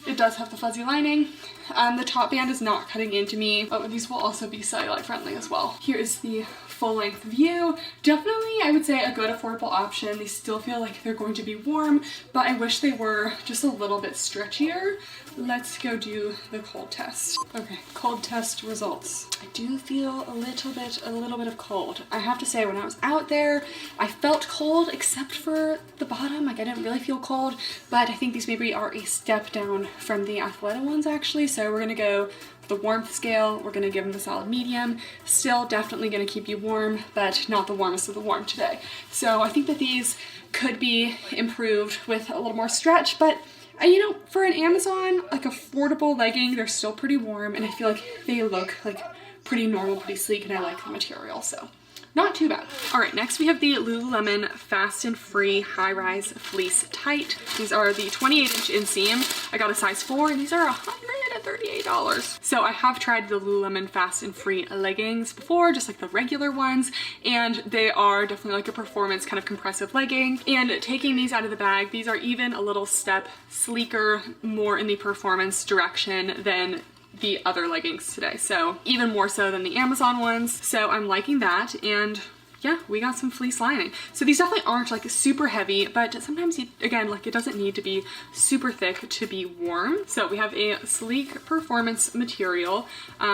it does have the fuzzy lining. The top band is not cutting into me. Oh, and these will also be cellulite friendly as well. Here is the full length view. Definitely, I would say a good affordable option. They still feel like they're going to be warm, but I wish they were just a little bit stretchier. Let's go do the cold test. Okay, cold test results. I do feel a little bit of cold. I have to say, when I was out there, I felt cold except for the bottom. Like I didn't really feel cold, but I think these maybe are a step down from the Athleta ones actually. So we're gonna go the warmth scale. We're gonna give them a solid medium. Still definitely gonna keep you warm, but not the warmest of the warm today. So I think that these could be improved with a little more stretch, but you know, for an Amazon, like affordable legging, they're still pretty warm, and I feel like they look like pretty normal, pretty sleek, and I like the material, so not too bad. All right, next we have the Lululemon Fast and Free High Rise Fleece Tight. These are the 28-inch inseam. I got a size 4, and these are $138. So I have tried the Lululemon Fast and Free leggings before, just like the regular ones, and they are definitely like a performance kind of compressive legging. And taking these out of the bag, these are even a little step sleeker, more in the performance direction than the other leggings today, so even more so than the Amazon ones. So I'm liking that, and yeah, we got some fleece lining. So these definitely aren't like super heavy, but sometimes you, again, like it doesn't need to be super thick to be warm. So we have a sleek performance material.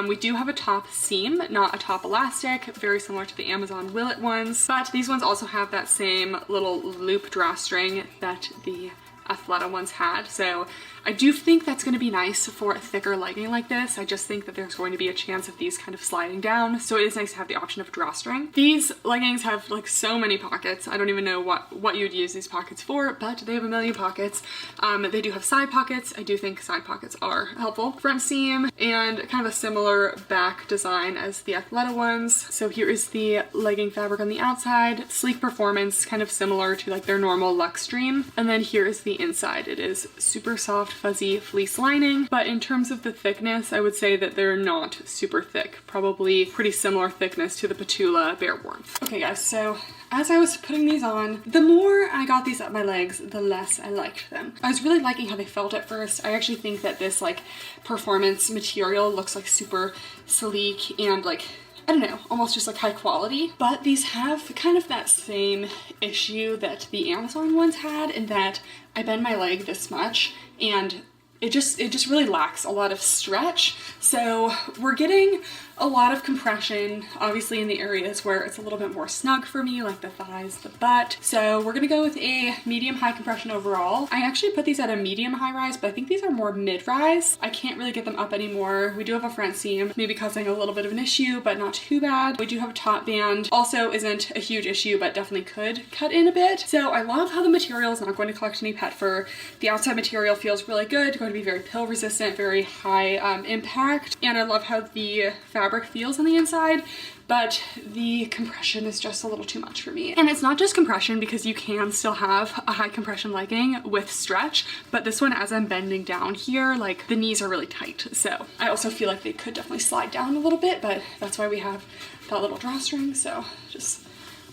We do have a top seam, not a top elastic, very similar to the Amazon Willet ones, but these ones also have that same little loop drawstring that the Athleta ones had. So I do think that's going to be nice for a thicker legging like this. I just think that there's going to be a chance of these kind of sliding down, so it is nice to have the option of drawstring. These leggings have like so many pockets. I don't even know what you'd use these pockets for, but they have a million pockets. They do have side pockets. I do think side pockets are helpful. Front seam and kind of a similar back design as the Athleta ones. So here is the legging fabric on the outside. Sleek performance, kind of similar to like their normal Luxtreme. And then here is the inside. It is super soft, fuzzy fleece lining, but in terms of the thickness, I would say that they're not super thick. Probably pretty similar thickness to the Ptula Bare Warmth. Okay guys, so as I was putting these on, the more I got these up my legs, the less I liked them. I was really liking how they felt at first. I actually think that this like performance material looks like super sleek and like, I don't know, almost just like high quality, but these have kind of that same issue that the Amazon ones had, in that I bend my leg this much and it just really lacks a lot of stretch. So we're getting a lot of compression, obviously in the areas where it's a little bit more snug for me, like the thighs, the butt. So we're gonna go with a medium high compression overall. I actually put these at a medium high rise, but I think these are more mid rise. I can't really get them up anymore. We do have a front seam, maybe causing a little bit of an issue, but not too bad. We do have a top band, also isn't a huge issue, but definitely could cut in a bit. So I love how the material is not going to collect any pet fur. The outside material feels really good, going to be very pill resistant, very high impact, and I love how the fabric feels on the inside, but the compression is just a little too much for me. And it's not just compression, because you can still have a high compression legging with stretch, but this one, as I'm bending down here, like the knees are really tight. So I also feel like they could definitely slide down a little bit, but that's why we have that little drawstring, so just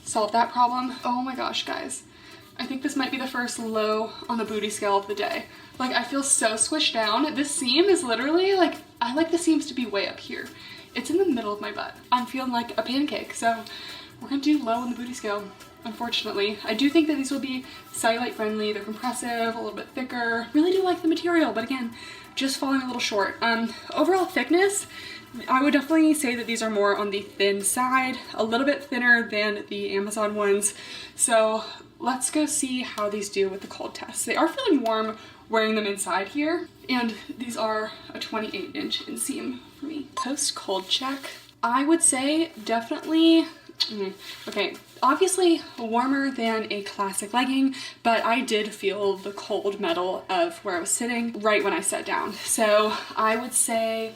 solve that problem. Oh my gosh, guys. I think this might be the first low on the booty scale of the day. Like, I feel so squished down. This seam is literally like, I like the seams to be way up here. It's in the middle of my butt. I'm feeling like a pancake, so we're gonna do low on the booty scale, unfortunately. I do think that these will be cellulite friendly. They're compressive, a little bit thicker. Really do like the material, but again, just falling a little short. Overall thickness, I would definitely say that these are more on the thin side, a little bit thinner than the Amazon ones. So let's go see how these do with the cold test. They are feeling warm wearing them inside here, and these are a 28-inch inseam for me. Post cold check, I would say definitely, okay, obviously warmer than a classic legging, but I did feel the cold metal of where I was sitting right when I sat down. So I would say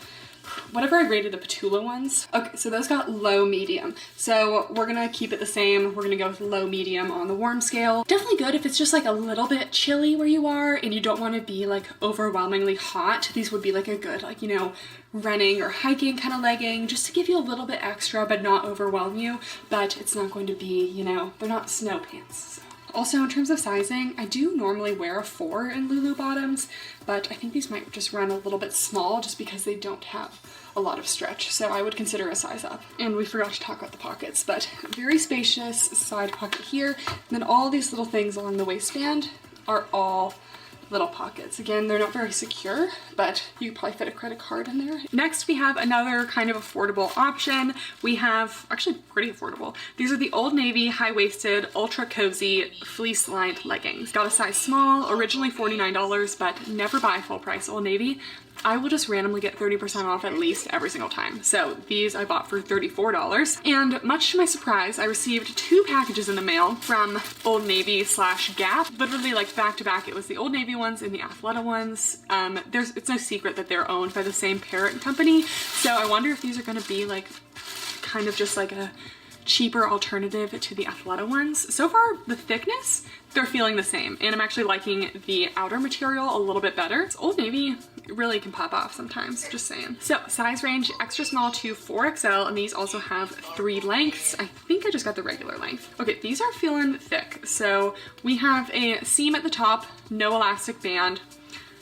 whatever I rated the Ptula ones. Okay, so those got low medium. So we're gonna keep it the same. We're gonna go with low medium on the warm scale. Definitely good if it's just like a little bit chilly where you are and you don't want to be like overwhelmingly hot. These would be like a good, like, you know, running or hiking kind of legging, just to give you a little bit extra but not overwhelm you. But it's not going to be, you know, they're not snow pants. So. Also, in terms of sizing, I do normally wear a 4 in Lulu bottoms, but I think these might just run a little bit small just because they don't have a lot of stretch. So I would consider a size up. And we forgot to talk about the pockets, but very spacious side pocket here. And then all these little things along the waistband are all little pockets. Again, they're not very secure, but you could probably fit a credit card in there. Next, we have another kind of affordable option. We have, actually pretty affordable. These are the Old Navy high-waisted, ultra cozy, fleece-lined leggings. Got a size small, originally $49, but never buy full price Old Navy. I will just randomly get 30% off at least every single time. So these I bought for $34. And much to my surprise, I received 2 packages in the mail from Old Navy / Gap. Literally like back to back, it was the Old Navy ones and the Athleta ones. It's no secret that they're owned by the same parent company. So I wonder if these are gonna be like kind of just like a cheaper alternative to the Athleta ones. So far, the thickness, they're feeling the same. And I'm actually liking the outer material a little bit better. It's Old Navy really can pop off sometimes, just saying. So size range, extra small to 4XL, and these also have 3 lengths. I think I just got the regular length. Okay, these are feeling thick. So we have a seam at the top, no elastic band,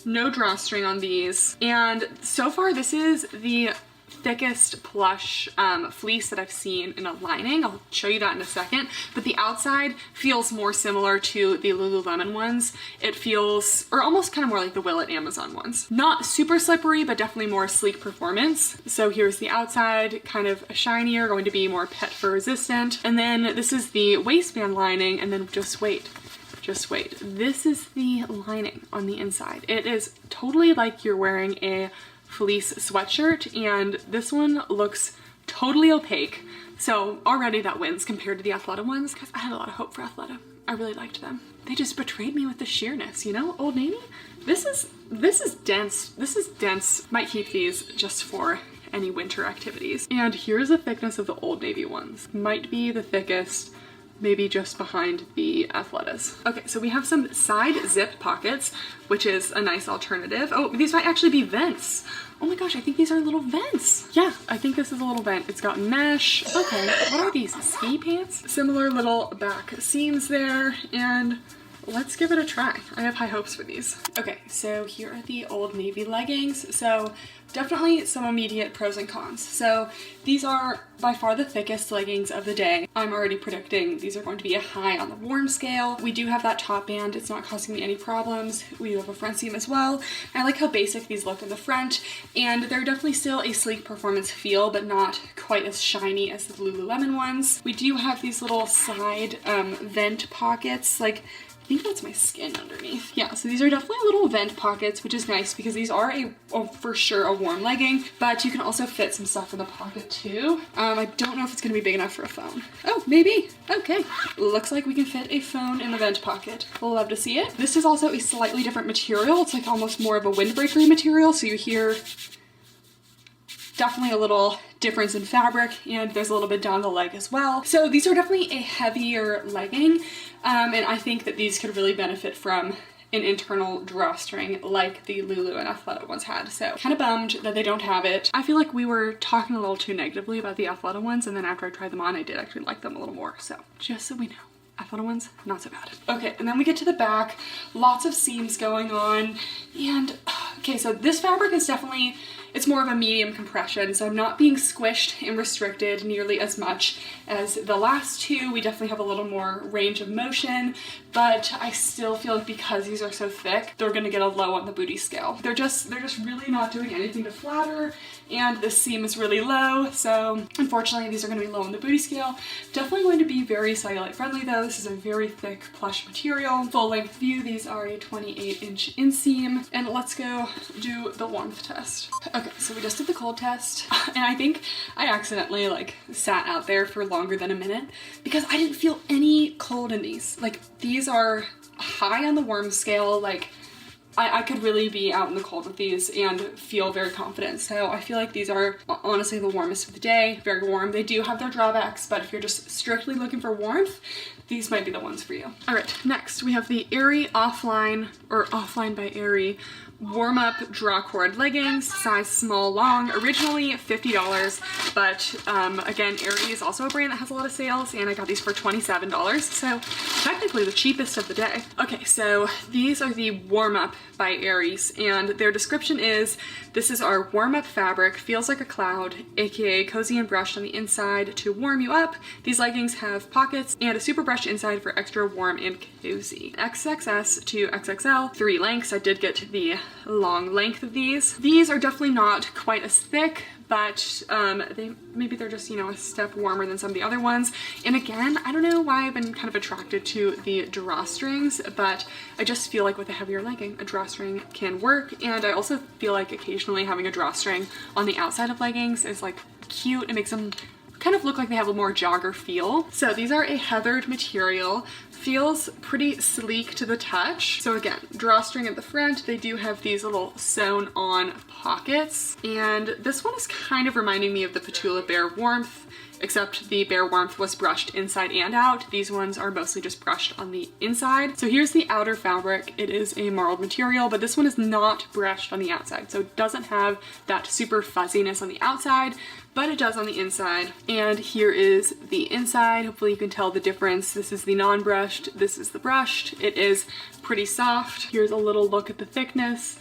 no drawstring on these. And so far, this is the thickest plush fleece that I've seen in a lining. I'll show you that in a second, but the outside feels more similar to the Lululemon ones. It feels, or almost kind of more like the Willet Amazon ones. Not super slippery, but definitely more sleek performance. So here's the outside, kind of shinier, going to be more pet fur resistant. And then this is the waistband lining, and then just wait. This is the lining on the inside. It is totally like you're wearing a fleece sweatshirt, and this one looks totally opaque. So already that wins compared to the Athleta ones, because I had a lot of hope for Athleta. I really liked them. They just betrayed me with the sheerness, you know? Old Navy? This is dense. This is dense. Might keep these just for any winter activities. And here's the thickness of the Old Navy ones. Might be the thickest, maybe just behind the Athletas. Okay, so we have some side zip pockets, which is a nice alternative. Oh, these might actually be vents. Oh my gosh, I think these are little vents. Yeah, I think this is a little vent. It's got mesh. Okay, what are these, ski pants? Similar little back seams there, and let's give it a try. I have high hopes for these. Okay, so here are the Old Navy leggings. So definitely some immediate pros and cons. So these are by far the thickest leggings of the day. I'm already predicting these are going to be a high on the warm scale. We do have that top band. It's not causing me any problems. We do have a front seam as well. I like how basic these look in the front, and they're definitely still a sleek performance feel, but not quite as shiny as the Lululemon ones. We do have these little side vent pockets, like I think that's my skin underneath. Yeah, so these are definitely little vent pockets, which is nice because these are for sure a warm legging, but you can also fit some stuff in the pocket too. I don't know if it's gonna be big enough for a phone. Oh, maybe. Okay. Looks like we can fit a phone in the vent pocket. We'll love to see it. This is also a slightly different material. It's like almost more of a windbreaker material, so you hear definitely a little difference in fabric, and there's a little bit down the leg as well. So these are definitely a heavier legging, and I think that these could really benefit from an internal drawstring like the Lulu and Athleta ones had. So kind of bummed that they don't have it. I feel like we were talking a little too negatively about the Athleta ones, and then after I tried them on, I did actually like them a little more. So just so we know. Athleta ones, not so bad. Okay, and then we get to the back, lots of seams going on, and okay, so this fabric is definitely, it's more of a medium compression, so I'm not being squished and restricted nearly as much as the last two. We definitely have a little more range of motion, but I still feel like because these are so thick, they're gonna get a low on the booty scale. They're just really not doing anything to flatter, and this seam is really low, so unfortunately these are gonna be low on the booty scale. Definitely going to be very cellulite friendly though. This is a very thick plush material. Full length view, these are a 28-inch inseam, and let's go do the warmth test. Okay, so we just did the cold test, and I think I accidentally like sat out there for longer than a minute because I didn't feel any cold in these. Like, these are high on the warm scale. Like, I could really be out in the cold with these and feel very confident. So I feel like these are honestly the warmest of the day. Very warm. They do have their drawbacks, but if you're just strictly looking for warmth, these might be the ones for you. All right, next we have the Aerie Offline, or Offline by Aerie, warm up draw cord leggings, size small long, originally $50, but again, Aerie is also a brand that has a lot of sales, and I got these for $27, so technically the cheapest of the day. Okay, so these are the warm up by Aerie's, and their description is, this is our warm up fabric, feels like a cloud, aka cozy and brushed on the inside to warm you up. These leggings have pockets and a super brushed inside for extra warm and cozy. XXS to XXL, 3 lengths. I did get the long length of these. These are definitely not quite as thick, but maybe they're just, you know, a step warmer than some of the other ones. And again, I don't know why I've been kind of attracted to the drawstrings, but I just feel like with a heavier legging, a drawstring can work. And I also feel like occasionally having a drawstring on the outside of leggings is like cute. It makes them kind of look like they have a more jogger feel. So these are a heathered material. Feels pretty sleek to the touch. So again, drawstring at the front. They do have these little sewn on pockets. And this one is kind of reminding me of the Ptula Bare Warmth, except the Bare Warmth was brushed inside and out. These ones are mostly just brushed on the inside. So here's the outer fabric. It is a marled material, but this one is not brushed on the outside. So it doesn't have that super fuzziness on the outside, but it does on the inside. And here is the inside. Hopefully you can tell the difference. This is the non-brushed, this is the brushed. It is pretty soft. Here's a little look at the thickness.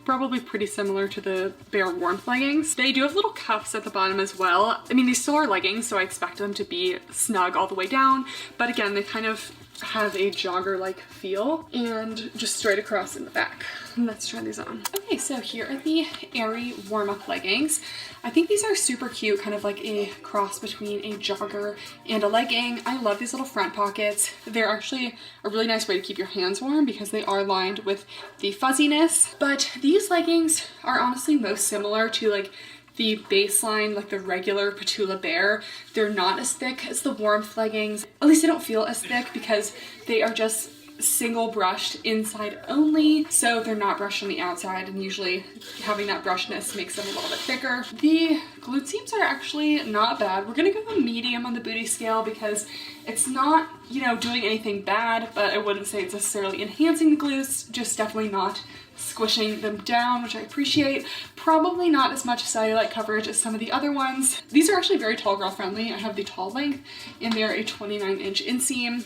Probably pretty similar to the Bare Warmth leggings. They do have little cuffs at the bottom as well. I mean, these still are leggings, so I expect them to be snug all the way down, but again, they kind of have a jogger-like feel, and just straight across in the back. Let's try these on. Okay, so here are the Aerie warm-up leggings. I think these are super cute, kind of like a cross between a jogger and a legging. I love these little front pockets. They're actually a really nice way to keep your hands warm because they are lined with the fuzziness. But these leggings are honestly most similar to like the baseline, like the regular Ptula Bare. They're not as thick as the warmth leggings. At least they don't feel as thick because they are just single brushed inside only, so they're not brushed on the outside, and usually having that brushedness makes them a little bit thicker. The glute seams are actually not bad. We're gonna go a medium on the booty scale because it's not, you know, doing anything bad, but I wouldn't say it's necessarily enhancing the glutes, just definitely not squishing them down, which I appreciate. Probably not as much cellulite coverage as some of the other ones. These are actually very tall girl friendly. I have the tall length, and they're a 29-inch inseam.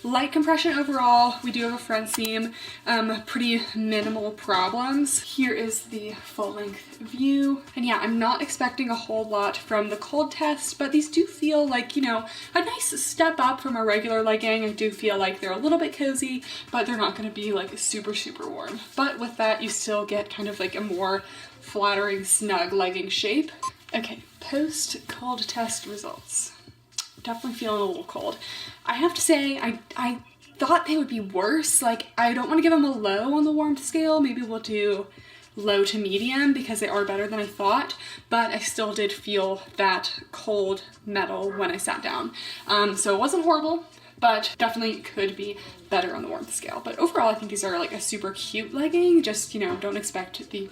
Light compression overall. We do have a front seam, pretty minimal problems. Here is the full length view. And yeah, I'm not expecting a whole lot from the cold test, but these do feel like, you know, a nice step up from a regular legging. I do feel like they're a little bit cozy, but they're not gonna be like super, super warm. But with that, you still get kind of like a more flattering, snug legging shape. Okay, post cold test results. Definitely feeling a little cold. I have to say, I thought they would be worse. Like, I don't want to give them a low on the warmth scale. Maybe we'll do low to medium because they are better than I thought, but I still did feel that cold metal when I sat down. So it wasn't horrible, but definitely could be better on the warmth scale. But overall, I think these are like a super cute legging. Just, you know, don't expect the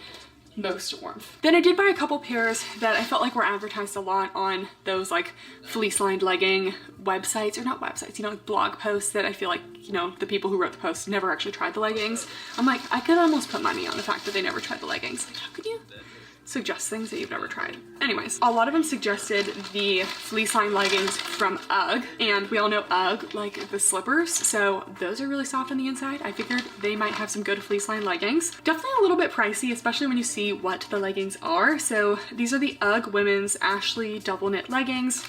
most warmth. Then I did buy a couple pairs that I felt like were advertised a lot on those like fleece lined legging websites, or not websites, you know, like blog posts that I feel like, you know, the people who wrote the posts never actually tried the leggings. I'm like, I could almost put money on the fact that they never tried the leggings. Like, how could you suggest things that you've never tried. Anyways, a lot of them suggested the fleece line leggings from UGG, and we all know UGG like the slippers, so those are really soft on the inside. I figured they might have some good fleece line leggings. Definitely a little bit pricey, especially when you see what the leggings are. So these are the UGG women's Ashley double knit leggings,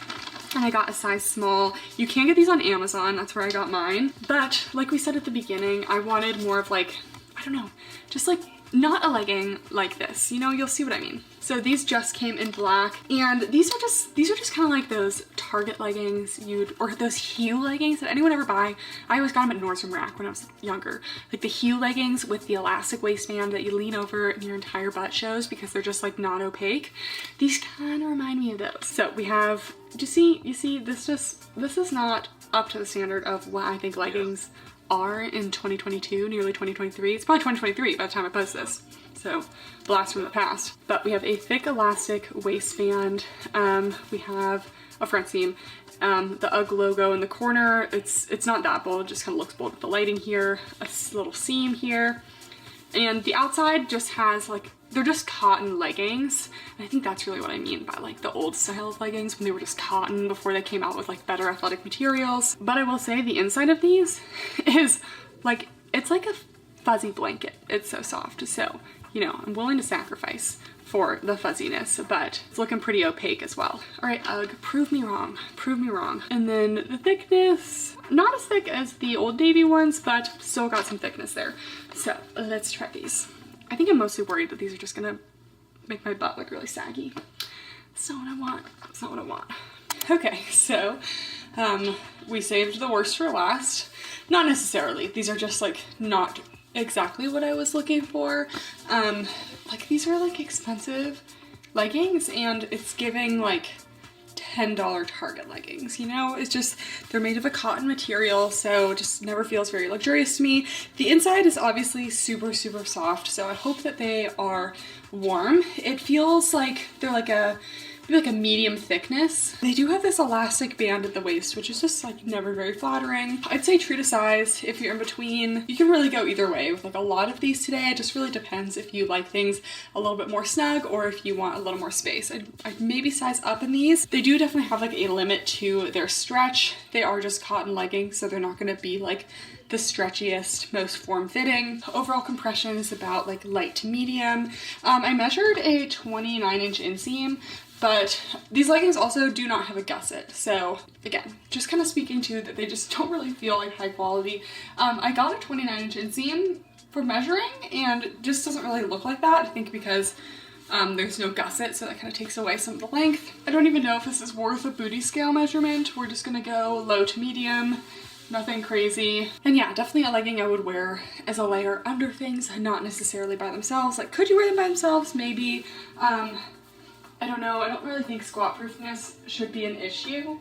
and I got a size small. You can get these on Amazon, that's where I got mine. But like we said at the beginning, I wanted more of like, I don't know, just like not a legging like this, you know, you'll see what I mean. So these just came in black, and these are just kind of like those Target leggings or those Hue leggings that anyone ever buy. I always got them at Nordstrom Rack when I was younger. Like the Hue leggings with the elastic waistband that you lean over and your entire butt shows because they're just like not opaque. These kind of remind me of those. So we have, you see, this is not up to the standard of what I think leggings are in 2022, nearly 2023. It's probably 2023 by the time I post this, so blast from the past. But we have a thick elastic waistband. We have a front seam. The UGG logo in the corner. It's not that bold, it just kind of looks bold with the lighting here. A little seam here. And the outside just has like, they're just cotton leggings. And I think that's really what I mean by like the old style of leggings when they were just cotton before they came out with like better athletic materials. But I will say the inside of these is like, it's like a fuzzy blanket. It's so soft. So, you know, I'm willing to sacrifice for the fuzziness, but it's looking pretty opaque as well. All right, UGG, prove me wrong, prove me wrong. And then the thickness, not as thick as the Old Navy ones, but still got some thickness there. So let's try these. I think I'm mostly worried that these are just gonna make my butt look really saggy. That's not what I want, that's not what I want. Okay, so we saved the worst for last. Not necessarily, these are just like not exactly what I was looking for. Like these are like expensive leggings, and it's giving like $10 Target leggings, you know? It's just, they're made of a cotton material, so it just never feels very luxurious to me. The inside is obviously super, super soft, so I hope that they are warm. It feels like they're like maybe like a medium thickness. They do have this elastic band at the waist, which is just like never very flattering. I'd say true to size. If you're in between, you can really go either way with like a lot of these today. It just really depends if you like things a little bit more snug or if you want a little more space. I'd maybe size up in these. They do definitely have like a limit to their stretch. They are just cotton leggings, so they're not gonna be like the stretchiest, most form-fitting. Overall compression is about like light to medium. I measured a 29-inch inseam, but these leggings also do not have a gusset. So again, just kind of speaking to that they just don't really feel like high quality. I got a 29-inch inseam for measuring, and it just doesn't really look like that. I think because there's no gusset, so that kind of takes away some of the length. I don't even know if this is worth a booty scale measurement. We're just gonna go low to medium. Nothing crazy. And yeah, definitely a legging I would wear as a layer under things, not necessarily by themselves. Like, could you wear them by themselves? Maybe. I don't know. I don't really think squat proofness should be an issue.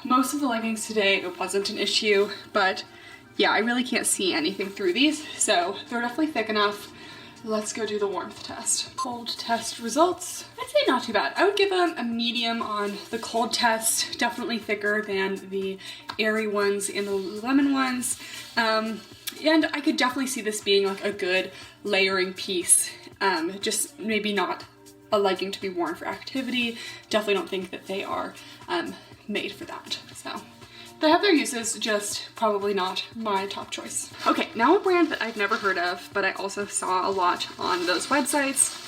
Most of the leggings today, it wasn't an issue, but yeah, I really can't see anything through these, so they're definitely thick enough. Let's go do the warmth test. Cold test results. I'd say not too bad. I would give them a medium on the cold test. Definitely thicker than the Airy ones and the Lululemon ones. And I could definitely see this being like a good layering piece. Just maybe not a legging to be worn for activity. Definitely don't think that they are made for that. So they have their uses, just probably not my top choice. Okay, now a brand that I've never heard of, but I also saw a lot on those websites.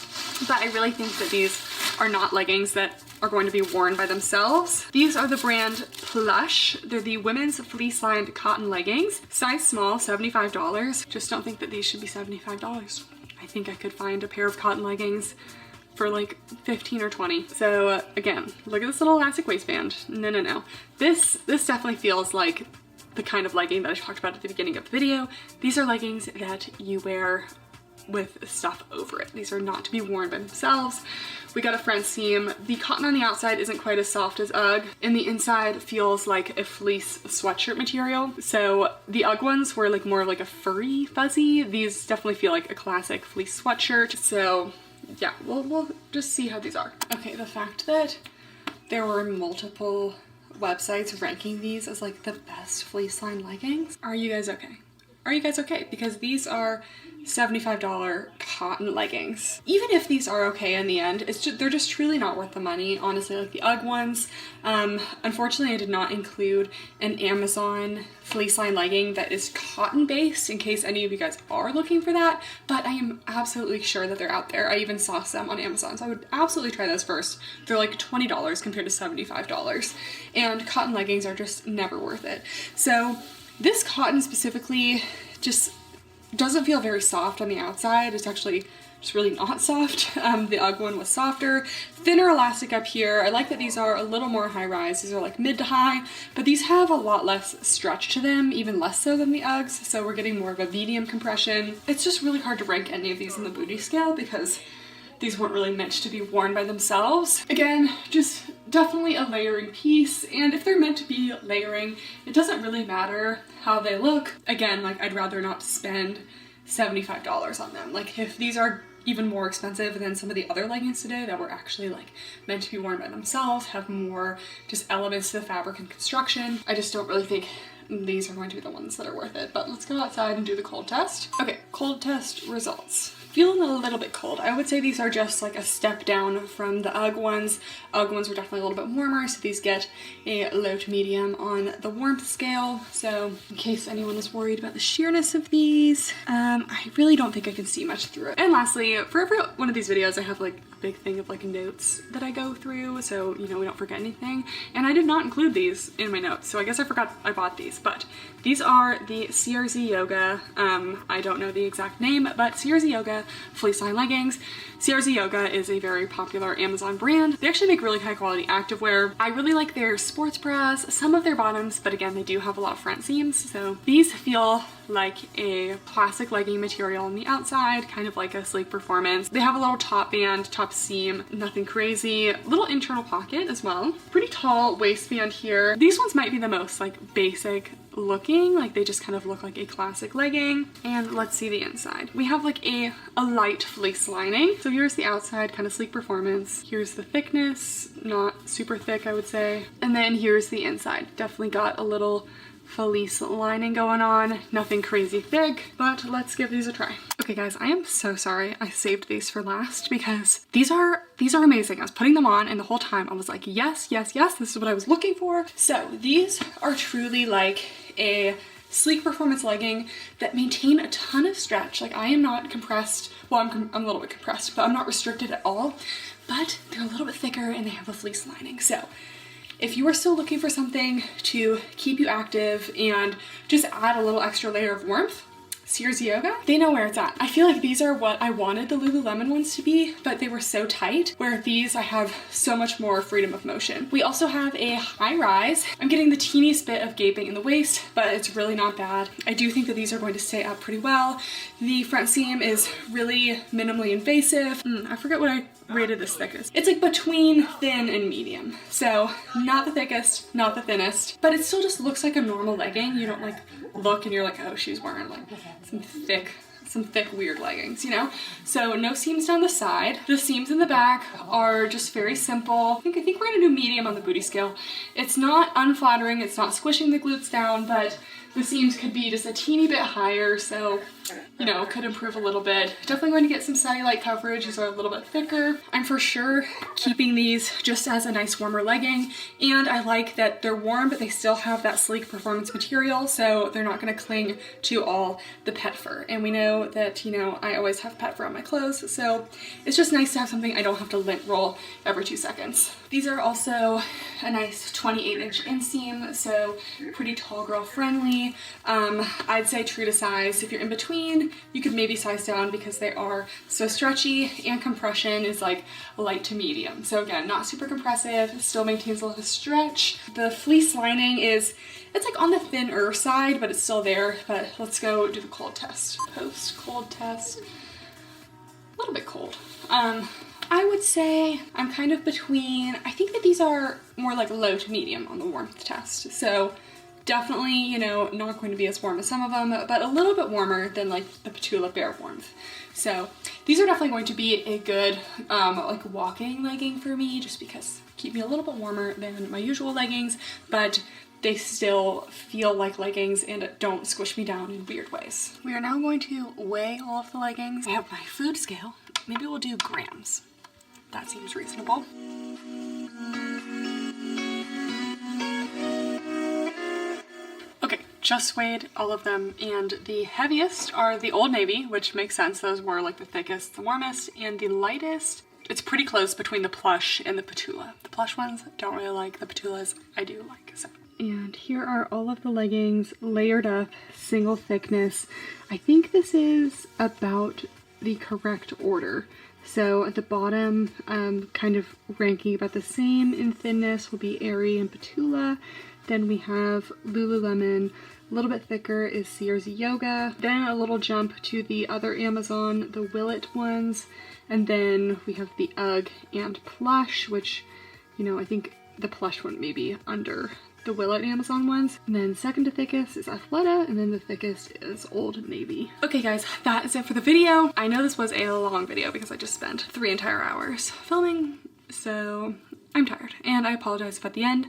But I really think that these are not leggings that are going to be worn by themselves. These are the brand Plush. They're the women's fleece-lined cotton leggings. Size small, $75. Just don't think that these should be $75. I think I could find a pair of cotton leggings for like 15 or 20. So again, look at this little elastic waistband. No, no, no. This definitely feels like the kind of legging that I talked about at the beginning of the video. These are leggings that you wear with stuff over it. These are not to be worn by themselves. We got a front seam. The cotton on the outside isn't quite as soft as UGG, and the inside feels like a fleece sweatshirt material. So the UGG ones were like more of like a furry fuzzy. These definitely feel like a classic fleece sweatshirt. So yeah, we'll just see how these are. Okay, the fact that there were multiple websites ranking these as like the best fleece line leggings. Are you guys okay? are you guys okay? Because these are $75 cotton leggings. Even if these are okay in the end, they're just truly not worth the money, honestly. Like the UGG ones, unfortunately I did not include an Amazon fleece line legging that is cotton based in case any of you guys are looking for that, but I am absolutely sure that they're out there. I even saw some on Amazon, so I would absolutely try those first. They're like $20 compared to $75, and cotton leggings are just never worth it. So this cotton specifically just doesn't feel very soft on the outside. It's actually just really not soft. The UGG one was softer, thinner elastic up here. I like that these are a little more high rise. These are like mid to high, but these have a lot less stretch to them, even less so than the UGGs. So we're getting more of a medium compression. It's just really hard to rank any of these in the booty scale because these weren't really meant to be worn by themselves. Again, just definitely a layering piece, and if they're meant to be layering, it doesn't really matter how they look. Again, like I'd rather not spend $75 on them. Like if these are even more expensive than some of the other leggings today that were actually like meant to be worn by themselves, have more just elements to the fabric and construction, I just don't really think these are going to be the ones that are worth it. But let's go outside and do the cold test. Okay, cold test results. Feeling a little bit cold. I would say these are just like a step down from the UGG ones. UGG ones were definitely a little bit warmer, so these get a low to medium on the warmth scale. So in case anyone is worried about the sheerness of these, I really don't think I can see much through it. And lastly, for every one of these videos, I have like a big thing of like notes that I go through, so you know we don't forget anything. And I did not include these in my notes, so I guess I forgot I bought these, but these are the CRZ Yoga, I don't know the exact name, but CRZ Yoga fleece line leggings. CRZ Yoga is a very popular Amazon brand. They actually make really high quality activewear. I really like their sports bras, some of their bottoms, but again, they do have a lot of front seams. So these feel like a classic legging material on the outside, kind of like a sleek performance. They have a little top band, top seam, nothing crazy. Little internal pocket as well. Pretty tall waistband here. These ones might be the most like basic looking, like they just kind of look like a classic legging. And let's see the inside. We have like a light fleece lining. So here's the outside, kind of sleek performance. Here's the thickness, not super thick I would say. And then here's the inside. Definitely got a little fleece lining going on, nothing crazy thick, but let's give these a try. Okay guys, I am so sorry I saved these for last because these are amazing. I was putting them on and the whole time I was like, yes, yes, yes, this is what I was looking for. So these are truly like a sleek performance legging that maintain a ton of stretch. Like I am not compressed, well I'm a little bit compressed, but I'm not restricted at all, but they're a little bit thicker and they have a fleece lining. So if you are still looking for something to keep you active and just add a little extra layer of warmth, CRZ Yoga, they know where it's at. I feel like these are what I wanted the Lululemon ones to be, but they were so tight, where these I have so much more freedom of motion. We also have a high rise. I'm getting the teeniest bit of gaping in the waist, but it's really not bad. I do think that these are going to stay up pretty well. The front seam is really minimally invasive. I forget what I rated this thickness. It's like between thin and medium. So not the thickest, not the thinnest, but it still just looks like a normal legging. You don't like look and you're like, oh, she's wearing like some thick weird leggings, you know? So no seams down the side. The seams in the back are just very simple. I think we're gonna do medium on the booty scale. It's not unflattering, it's not squishing the glutes down, but the seams could be just a teeny bit higher, so you know, could improve a little bit. Definitely going to get some cellulite coverage. These are a little bit thicker. I'm for sure keeping these just as a nice warmer legging, and I like that they're warm but they still have that sleek performance material, so they're not going to cling to all the pet fur. And we know that, you know, I always have pet fur on my clothes, so it's just nice to have something I don't have to lint roll every 2 seconds. These are also a nice 28-inch inseam, so pretty tall girl friendly. I'd say true to size. If you're in between, you could maybe size down because they are so stretchy, and compression is like light to medium. So again, not super compressive, still maintains a lot of stretch. The fleece lining it's like on the thinner side, but it's still there. But let's go do the cold test. Post cold test, a little bit cold. I would say I'm kind of between, I think that these are more like low to medium on the warmth test. So definitely, you know, not going to be as warm as some of them, but a little bit warmer than like the Ptula Bare warmth. So these are definitely going to be a good like walking legging for me, just because keep me a little bit warmer than my usual leggings, but they still feel like leggings and don't squish me down in weird ways. We are now going to weigh all of the leggings. I have my food scale. Maybe we'll do grams. That seems reasonable. Okay, just weighed all of them, and the heaviest are the Old Navy, which makes sense. Those were like the thickest, the warmest, and the lightest, it's pretty close between the plush and the Ptula. The plush ones don't really like, the Ptulas I do like, so. And here are all of the leggings layered up, single thickness. I think this is about the correct order. So at the bottom, kind of ranking about the same in thinness will be Aerie and Ptula. Then we have Lululemon, a little bit thicker is CRZ Yoga. Then a little jump to the other Amazon, the Willet ones. And then we have the UGG and Plush, which, you know, I think the Plush one may be under the Willet Amazon ones. And then second to thickest is Athleta, and then the thickest is Old Navy. Okay guys, that is it for the video. I know this was a long video because I just spent 3 entire hours filming, so I'm tired. And I apologize if at the end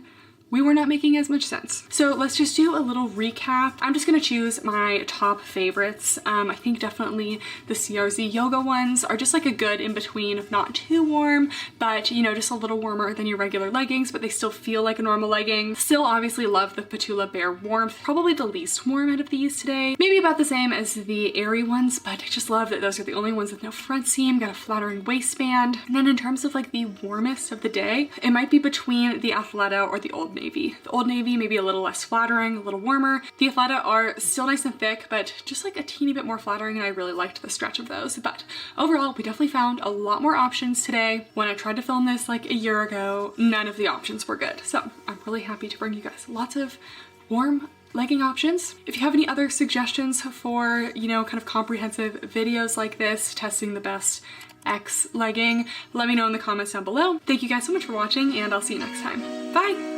we were not making as much sense. So let's just do a little recap. I'm just gonna choose my top favorites. I think definitely the CRZ Yoga ones are just like a good in between, if not too warm, but you know, just a little warmer than your regular leggings, but they still feel like a normal legging. Still obviously love the Ptula Bare Warmth, probably the least warm out of these today. Maybe about the same as the Aerie ones, but I just love that those are the only ones with no front seam, got a flattering waistband. And then in terms of like the warmest of the day, it might be between the Athleta or the Old Navy. The Old Navy maybe a little less flattering, a little warmer. The Athleta are still nice and thick, but just like a teeny bit more flattering, and I really liked the stretch of those. But overall, we definitely found a lot more options today. When I tried to film this like a year ago, none of the options were good. So I'm really happy to bring you guys lots of warm legging options. If you have any other suggestions for, you know, kind of comprehensive videos like this, testing the best X legging, let me know in the comments down below. Thank you guys so much for watching, and I'll see you next time. Bye!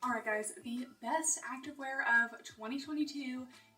Alright guys, the best activewear of 2022.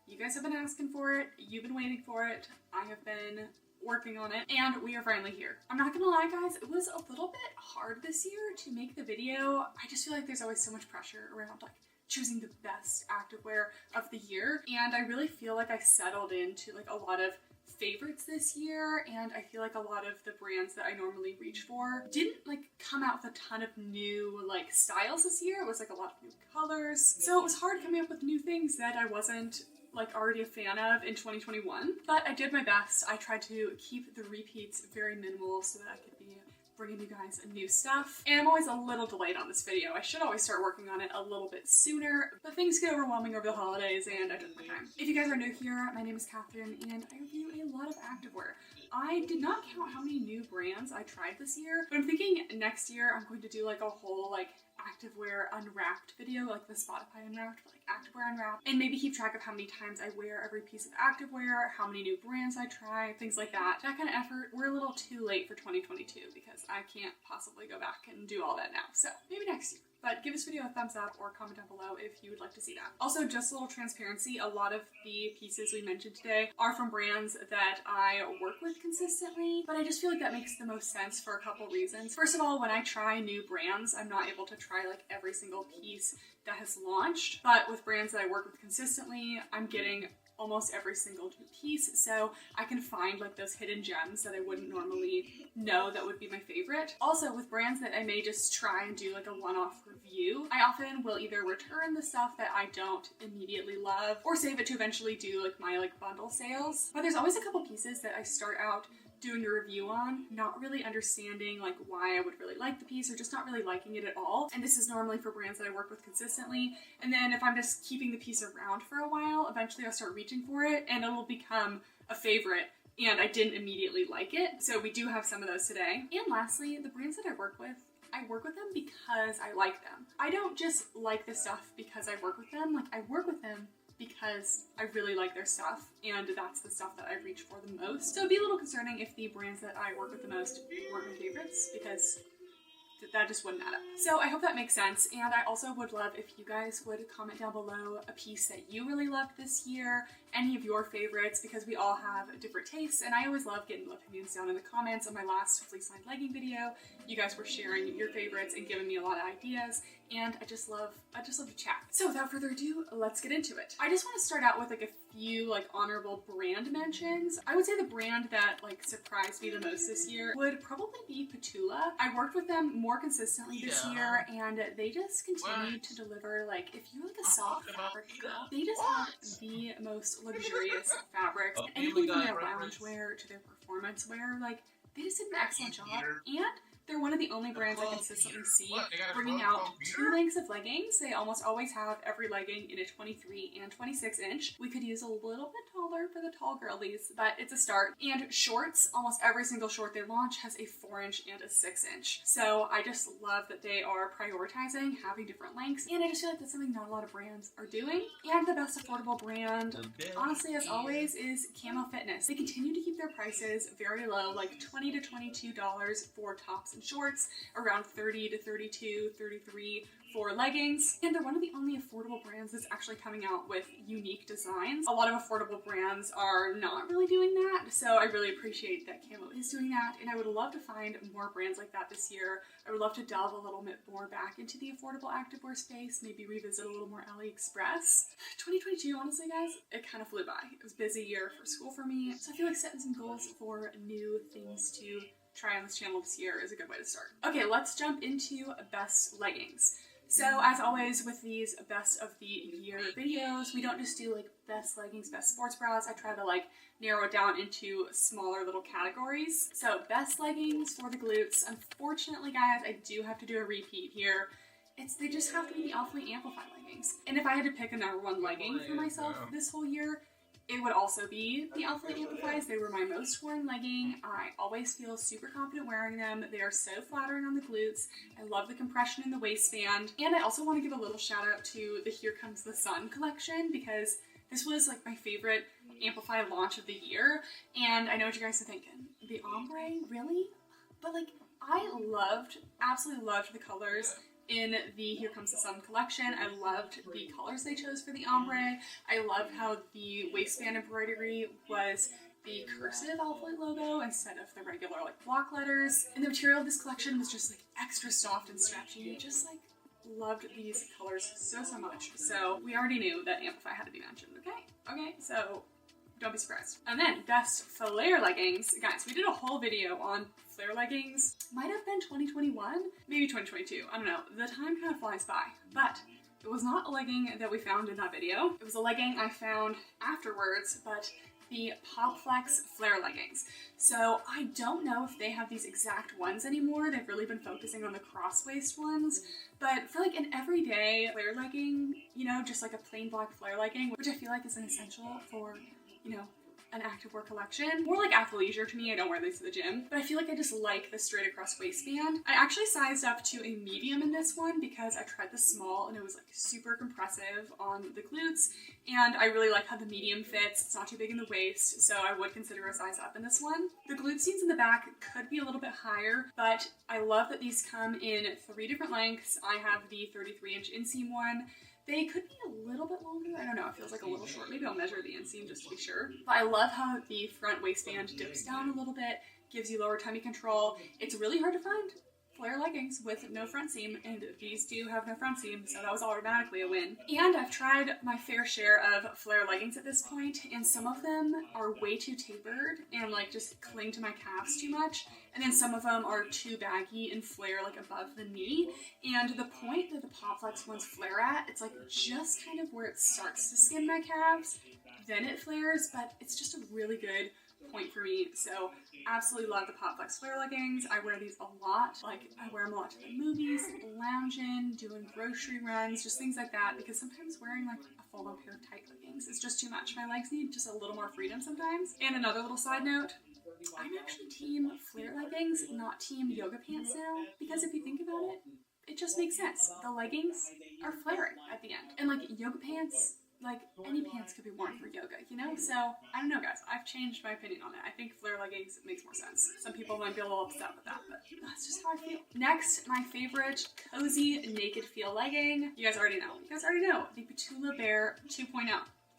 You guys have been asking for it, you've been waiting for it, I have been working on it, and we are finally here. I'm not gonna lie guys, it was a little bit hard this year to make the video. I just feel like there's always so much pressure around like choosing the best activewear of the year, and I really feel like I settled into like a lot of favorites this year, and I feel like a lot of the brands that I normally reach for didn't like come out with a ton of new like styles this year. It was like a lot of new colors, so it was hard coming up with new things that I wasn't like already a fan of in 2021, but I did my best. I tried to keep the repeats very minimal so that I could be bringing you guys new stuff. And I'm always a little delayed on this video. I should always start working on it a little bit sooner, but things get overwhelming over the holidays and I took my time. If you guys are new here, my name is Kathryn and I review a lot of activewear. I did not count how many new brands I tried this year, but I'm thinking next year I'm going to do like a whole like activewear unwrapped video, like the Spotify unwrapped, but like activewear unwrapped, and maybe keep track of how many times I wear every piece of activewear, how many new brands I try, things like that. That kind of effort. We're a little too late for 2022 because I can't possibly go back and do all that now, so maybe next year. But give this video a thumbs up or comment down below if you would like to see that. Also, just a little transparency, a lot of the pieces we mentioned today are from brands that I work with consistently, but I just feel like that makes the most sense for a couple reasons. First of all, when I try new brands, I'm not able to try like every single piece that has launched, but with brands that I work with consistently, I'm getting almost every single new piece, so I can find like those hidden gems that I wouldn't normally know that would be my favorite. Also, with brands that I may just try and do like a one-off review, I often will either return the stuff that I don't immediately love or save it to eventually do like my like bundle sales. But there's always a couple pieces that I start out doing a review on, not really understanding like why I would really like the piece or just not really liking it at all. And this is normally for brands that I work with consistently. And then if I'm just keeping the piece around for a while, eventually I'll start reaching for it and it'll become a favorite and I didn't immediately like it. So we do have some of those today. And lastly, the brands that I work with, I work with them because I like them. I don't just like the stuff because I work with them. Like, I work with them because I really like their stuff, and that's the stuff that I reach for the most. So it'd be a little concerning if the brands that I work with the most weren't my favorites, because that just wouldn't add up. So I hope that makes sense, and I also would love if you guys would comment down below a piece that you really loved this year, any of your favorites, because we all have different tastes, and I always love getting opinions down in the comments. On my last fleece lined legging video, you guys were sharing your favorites and giving me a lot of ideas, and I just love to chat. So without further ado, let's get into it. I just want to start out with like a few like honorable brand mentions. I would say the brand that like surprised me the most this year would probably be Ptula. I worked with them more consistently this year, and they just continued to deliver. Like, if you're like a soft fabric girl, they just have the most luxurious fabrics. Anything from their loungewear to their performance wear, like, they just did an excellent job. And they're one of the only brands I consistently see bringing out 2 lengths of leggings. They almost always have every legging in a 23 and 26 inch. We could use a little bit taller for the tall girlies, but it's a start. And shorts, almost every single short they launch has a 4 inch and a 6 inch. So I just love that they are prioritizing having different lengths, and I just feel like that's something not a lot of brands are doing. And the best affordable brand, honestly, as always, is Kamo Fitness. They continue to keep their prices very low, like $20 to $22 for tops and shorts, around $30 to $32, $33 for leggings, and they're one of the only affordable brands that's actually coming out with unique designs. A lot of affordable brands are not really doing that, so I really appreciate that Kamo is doing that, and I would love to find more brands like that this year. I would love to delve a little bit more back into the affordable activewear space, maybe revisit a little more AliExpress. 2022, honestly guys, it kind of flew by. It was a busy year for school for me, so I feel like setting some goals for new things to try on this channel this year is a good way to start. Okay, let's jump into best leggings. So as always with these best of the year videos, we don't just do like best leggings, best sports bras. I try to like narrow it down into smaller little categories. So best leggings for the glutes. Unfortunately guys, I do have to do a repeat here. They just have to be the Alphalete Amplify leggings. And if I had to pick a number 1 legging for myself this whole year, it would also be the Alphalete Amplifies. They were my most worn legging. I always feel super confident wearing them. They are so flattering on the glutes. I love the compression in the waistband. And I also want to give a little shout out to the Here Comes the Sun collection, because this was like my favorite Amplify launch of the year. And I know what you guys are thinking. The ombre, really? But like, I absolutely loved the colors in the Here Comes the Sun collection. I loved the colors they chose for the ombre. I loved how the waistband embroidery was the cursive Alphalete logo instead of the regular like block letters. And the material of this collection was just like extra soft and stretchy. I just like loved these colors so much. So we already knew that Amplify had to be mentioned, okay, so don't be surprised. And then best flare leggings. Guys, we did a whole video on flare leggings. Might have been 2021, maybe 2022. I don't know. The time kind of flies by. But it was not a legging that we found in that video. It was a legging I found afterwards, but the Popflex flare leggings. So I don't know if they have these exact ones anymore. They've really been focusing on the cross waist ones. But for like an everyday flare legging, you know, just like a plain black flare legging, which I feel like is an essential for, you know, an activewear collection. More like athleisure to me. I don't wear these to the gym, but I feel like I just like the straight across waistband. I actually sized up to a medium in this one because I tried the small and it was like super compressive on the glutes, and I really like how the medium fits. It's not too big in the waist, so I would consider a size up in this one. The glute seams in the back could be a little bit higher, but I love that these come in 3 different lengths. I have the 33-inch inseam one. They could be a little bit longer. I don't know. It feels like a little short. Maybe I'll measure the inseam just to be sure. But I love how the front waistband dips down a little bit, gives you lower tummy control. It's really hard to find flare leggings with no front seam, and these do have no front seam, so that was automatically a win. And I've tried my fair share of flare leggings at this point, and some of them are way too tapered and like just cling to my calves too much, and then some of them are too baggy and flare like above the knee. And the point that the Popflex ones flare at, it's like just kind of where it starts to skin my calves, then it flares, but it's just a really good point for me. So absolutely love the Popflex flare leggings. I wear these a lot. Like, I wear them a lot to the movies, lounging, doing grocery runs, just things like that, because sometimes wearing like a full-on pair of tight leggings is just too much. My legs need just a little more freedom sometimes. And another little side note, I'm actually team flare leggings, not team yoga pants now, because if you think about it, it just makes sense. The leggings are flaring at the end. And like yoga pants, like any pants could be worn for yoga, you know? So I don't know, guys. I've changed my opinion on it. I think flare leggings makes more sense. Some people might be a little upset with that, but that's just how I feel. Next, my favorite cozy naked feel legging. You guys already know. The Ptula Bear 2.0.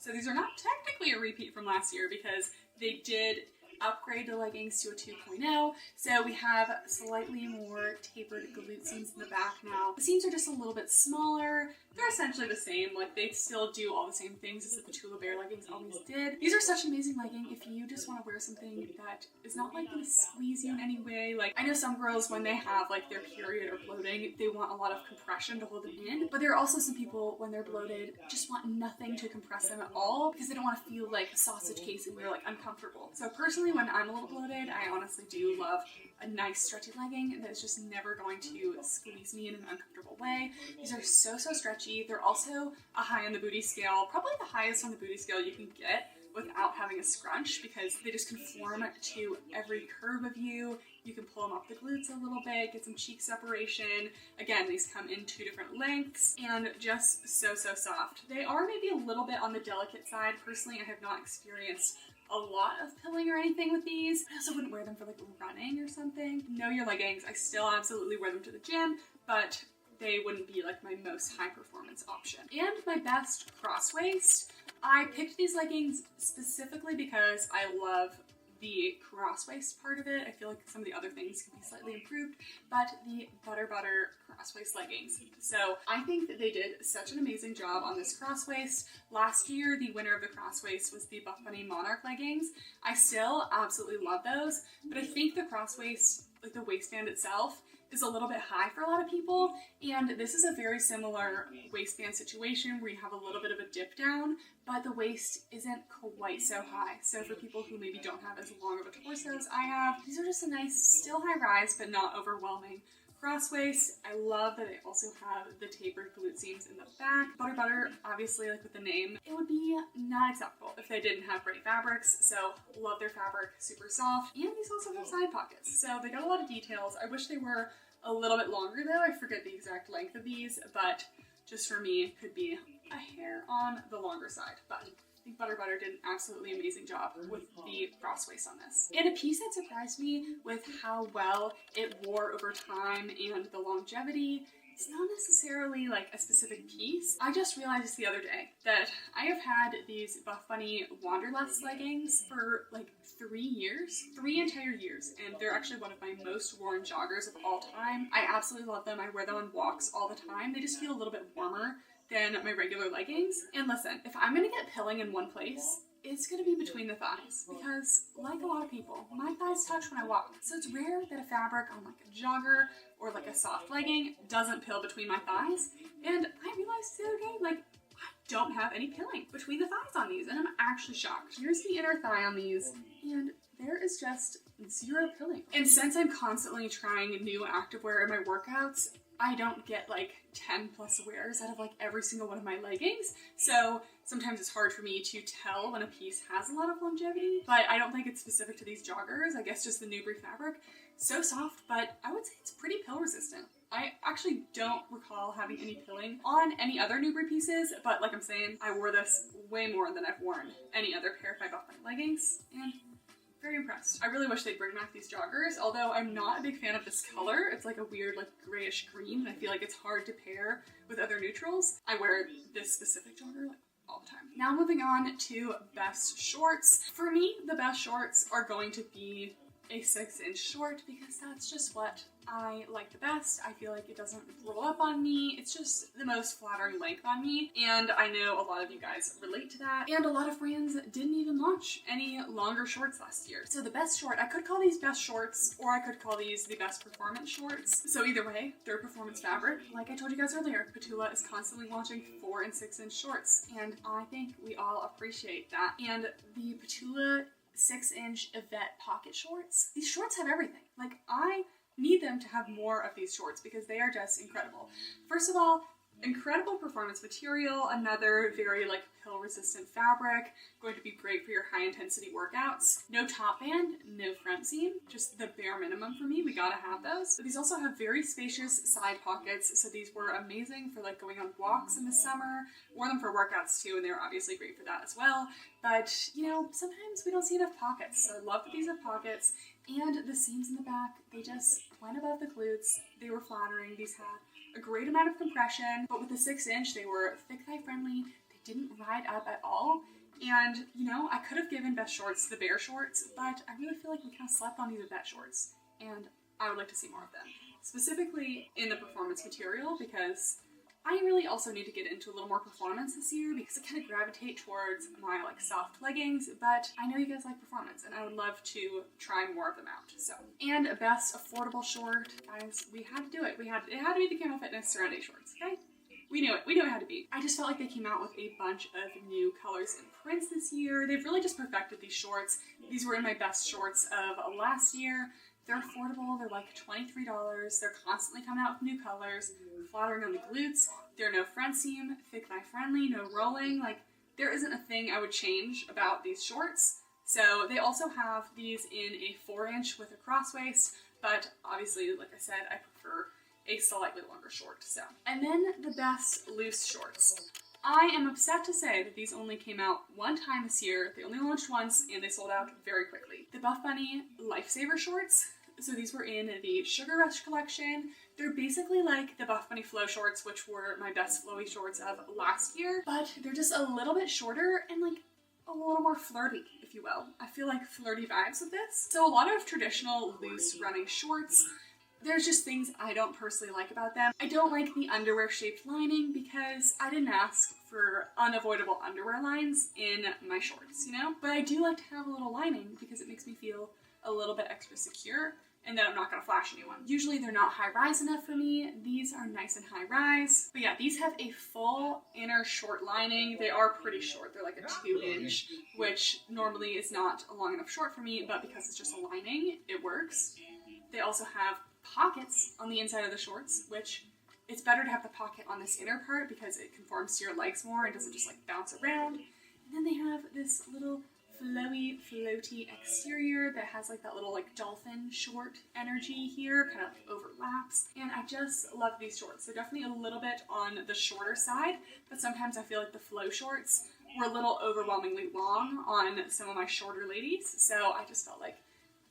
So these are not technically a repeat from last year because they did upgrade the leggings to a 2.0. So we have slightly more tapered glute seams in the back now. The seams are just a little bit smaller. They're essentially the same. Like they still do all the same things as the Ptula Bear leggings always did. These are such an amazing legging if you just want to wear something that is not like going to squeeze you in any way. Like I know some girls when they have like their period or bloating, they want a lot of compression to hold them in. But there are also some people when they're bloated just want nothing to compress them at all because they don't want to feel like a sausage casing. They're like uncomfortable. So personally, when I'm a little bloated, I honestly do love a nice stretchy legging that's just never going to squeeze me in an uncomfortable way. These are so stretchy. They're also a high on the booty scale, probably the highest on the booty scale you can get without having a scrunch because they just conform to every curve of you. You can pull them up the glutes a little bit, get some cheek separation. Again, these come in 2 different lengths and just so soft. They are maybe a little bit on the delicate side. Personally, I have not experienced a lot of pilling or anything with these. I also wouldn't wear them for like running or something. Know your leggings. I still absolutely wear them to the gym, but they wouldn't be like my most high performance option. And my best cross waist. I picked these leggings specifically because I love the cross waist part of it. I feel like some of the other things could be slightly improved, but the Butterbutter cross waist leggings. So I think that they did such an amazing job on this cross waist. Last year, the winner of the cross waist was the Buffbunny Monarch leggings. I still absolutely love those, but I think the cross waist, like the waistband itself, is a little bit high for a lot of people, and this is a very similar waistband situation where you have a little bit of a dip down, but the waist isn't quite so high. So for people who maybe don't have as long of a torso as I have, these are just a nice, still high rise, but not overwhelming cross waist. I love that they also have the tapered glute seams in the back. Butterbutter, obviously, like with the name, it would be not acceptable if they didn't have great fabrics. So love their fabric, super soft. And these also have side pockets. So they got a lot of details. I wish they were a little bit longer though. I forget the exact length of these, but just for me, it could be a hair on the longer side. But I think Butterbutter did an absolutely amazing job with the cross waist on this. And a piece that surprised me with how well it wore over time and the longevity, it's not necessarily like a specific piece. I just realized the other day that I have had these Buffbunny Wanderlust leggings for like 3 years, 3 entire years, and they're actually one of my most worn joggers of all time. I absolutely love them. I wear them on walks all the time. They just feel a little bit warmer than my regular leggings. And listen, if I'm gonna get pilling in one place, it's gonna be between the thighs because, like a lot of people, my thighs touch when I walk. So it's rare that a fabric on like a jogger or like a soft legging doesn't pill between my thighs. And I realized the other day, like, I don't have any pilling between the thighs on these, and I'm actually shocked. Here's the inner thigh on these, and there is just 0 pilling. And since I'm constantly trying new activewear in my workouts, I don't get like 10 plus wears out of like every single one of my leggings. So sometimes it's hard for me to tell when a piece has a lot of longevity, but I don't think it's specific to these joggers. I guess just the Nubri fabric. So soft, but I would say it's pretty pill resistant. I actually don't recall having any pilling on any other Nubri pieces, but like I'm saying, I wore this way more than I've worn any other pair of my Buffbunny leggings, and very impressed. I really wish they'd bring back these joggers, although I'm not a big fan of this color. It's like a weird like grayish green, and I feel like it's hard to pair with other neutrals. I wear this specific jogger like all the time. Now moving on to best shorts. For me, the best shorts are going to be a 6-inch short because that's just what I like the best. I feel like it doesn't roll up on me. It's just the most flattering length on me. And I know a lot of you guys relate to that. And a lot of brands didn't even launch any longer shorts last year. So the best short, I could call these best shorts, or I could call these the best performance shorts. So either way, they're performance fabric. Like I told you guys earlier, Ptula is constantly launching 4- and 6-inch shorts. And I think we all appreciate that. And the Ptula 6-inch Yvette pocket shorts, these shorts have everything. Like I need them to have more of these shorts because they are just incredible. First of all, Incredible performance material, another very like pill resistant fabric, going to be great for your high intensity workouts. No top band, no front seam, just the bare minimum for me. We gotta have those. But these also have very spacious side pockets, so these were amazing for like going on walks in the summer. Wore them for workouts too, and they were obviously great for that as well. But you know, sometimes we don't see enough pockets, so I love that these have pockets. And the seams in the back, they just went above the glutes. They were flattering. These had a great amount of compression, but with the 6-inch, they were thick thigh friendly. They didn't ride up at all. And, you know, I could have given best shorts to the bare shorts, but I really feel like we kind of slept on these Yvette shorts, and I would like to see more of them. Specifically in the performance material, because I really also need to get into a little more performance this year because I kind of gravitate towards my like soft leggings, but I know you guys like performance and I would love to try more of them out. So, and a best affordable short, guys, we had to do it. It had to be the Camo Fitness Serenity shorts, okay? We knew it had to be. I just felt like they came out with a bunch of new colors and prints this year. They've really just perfected these shorts. These were in my best shorts of last year. They're affordable, they're like $23. They're constantly coming out with new colors, flattering on the glutes. They're no front seam, thick thigh friendly, no rolling. Like, there isn't a thing I would change about these shorts. So they also have these in a 4-inch with a cross waist, but obviously, like I said, I prefer a slightly longer short. So, and then the best loose shorts. I am upset to say that these only came out one time this year. They only launched once and they sold out very quickly. The Buffbunny Lifesaver shorts. So these were in the Sugar Rush collection. They're basically like the Buffbunny Flow shorts, which were my best flowy shorts of last year, but they're just a little bit shorter and like a little more flirty, if you will. I feel like flirty vibes with this. So a lot of traditional loose running shorts, there's just things I don't personally like about them. I don't like the underwear shaped lining because I didn't ask for unavoidable underwear lines in my shorts, you know? But I do like to have a little lining because it makes me feel a little bit extra secure and that I'm not gonna flash anyone. Usually they're not high rise enough for me. These are nice and high rise. But yeah, these have a full inner short lining. They are pretty short. They're like a 2-inch, which normally is not a long enough short for me, but because it's just a lining, it works. They also have pockets on the inside of the shorts, which it's better to have the pocket on this inner part because it conforms to your legs more and doesn't just like bounce around. And then they have this little floaty exterior that has like that little like dolphin short energy here, kind of overlaps. And I just love these shorts. They're definitely a little bit on the shorter side, but sometimes I feel like the flow shorts were a little overwhelmingly long on some of my shorter ladies. So I just felt like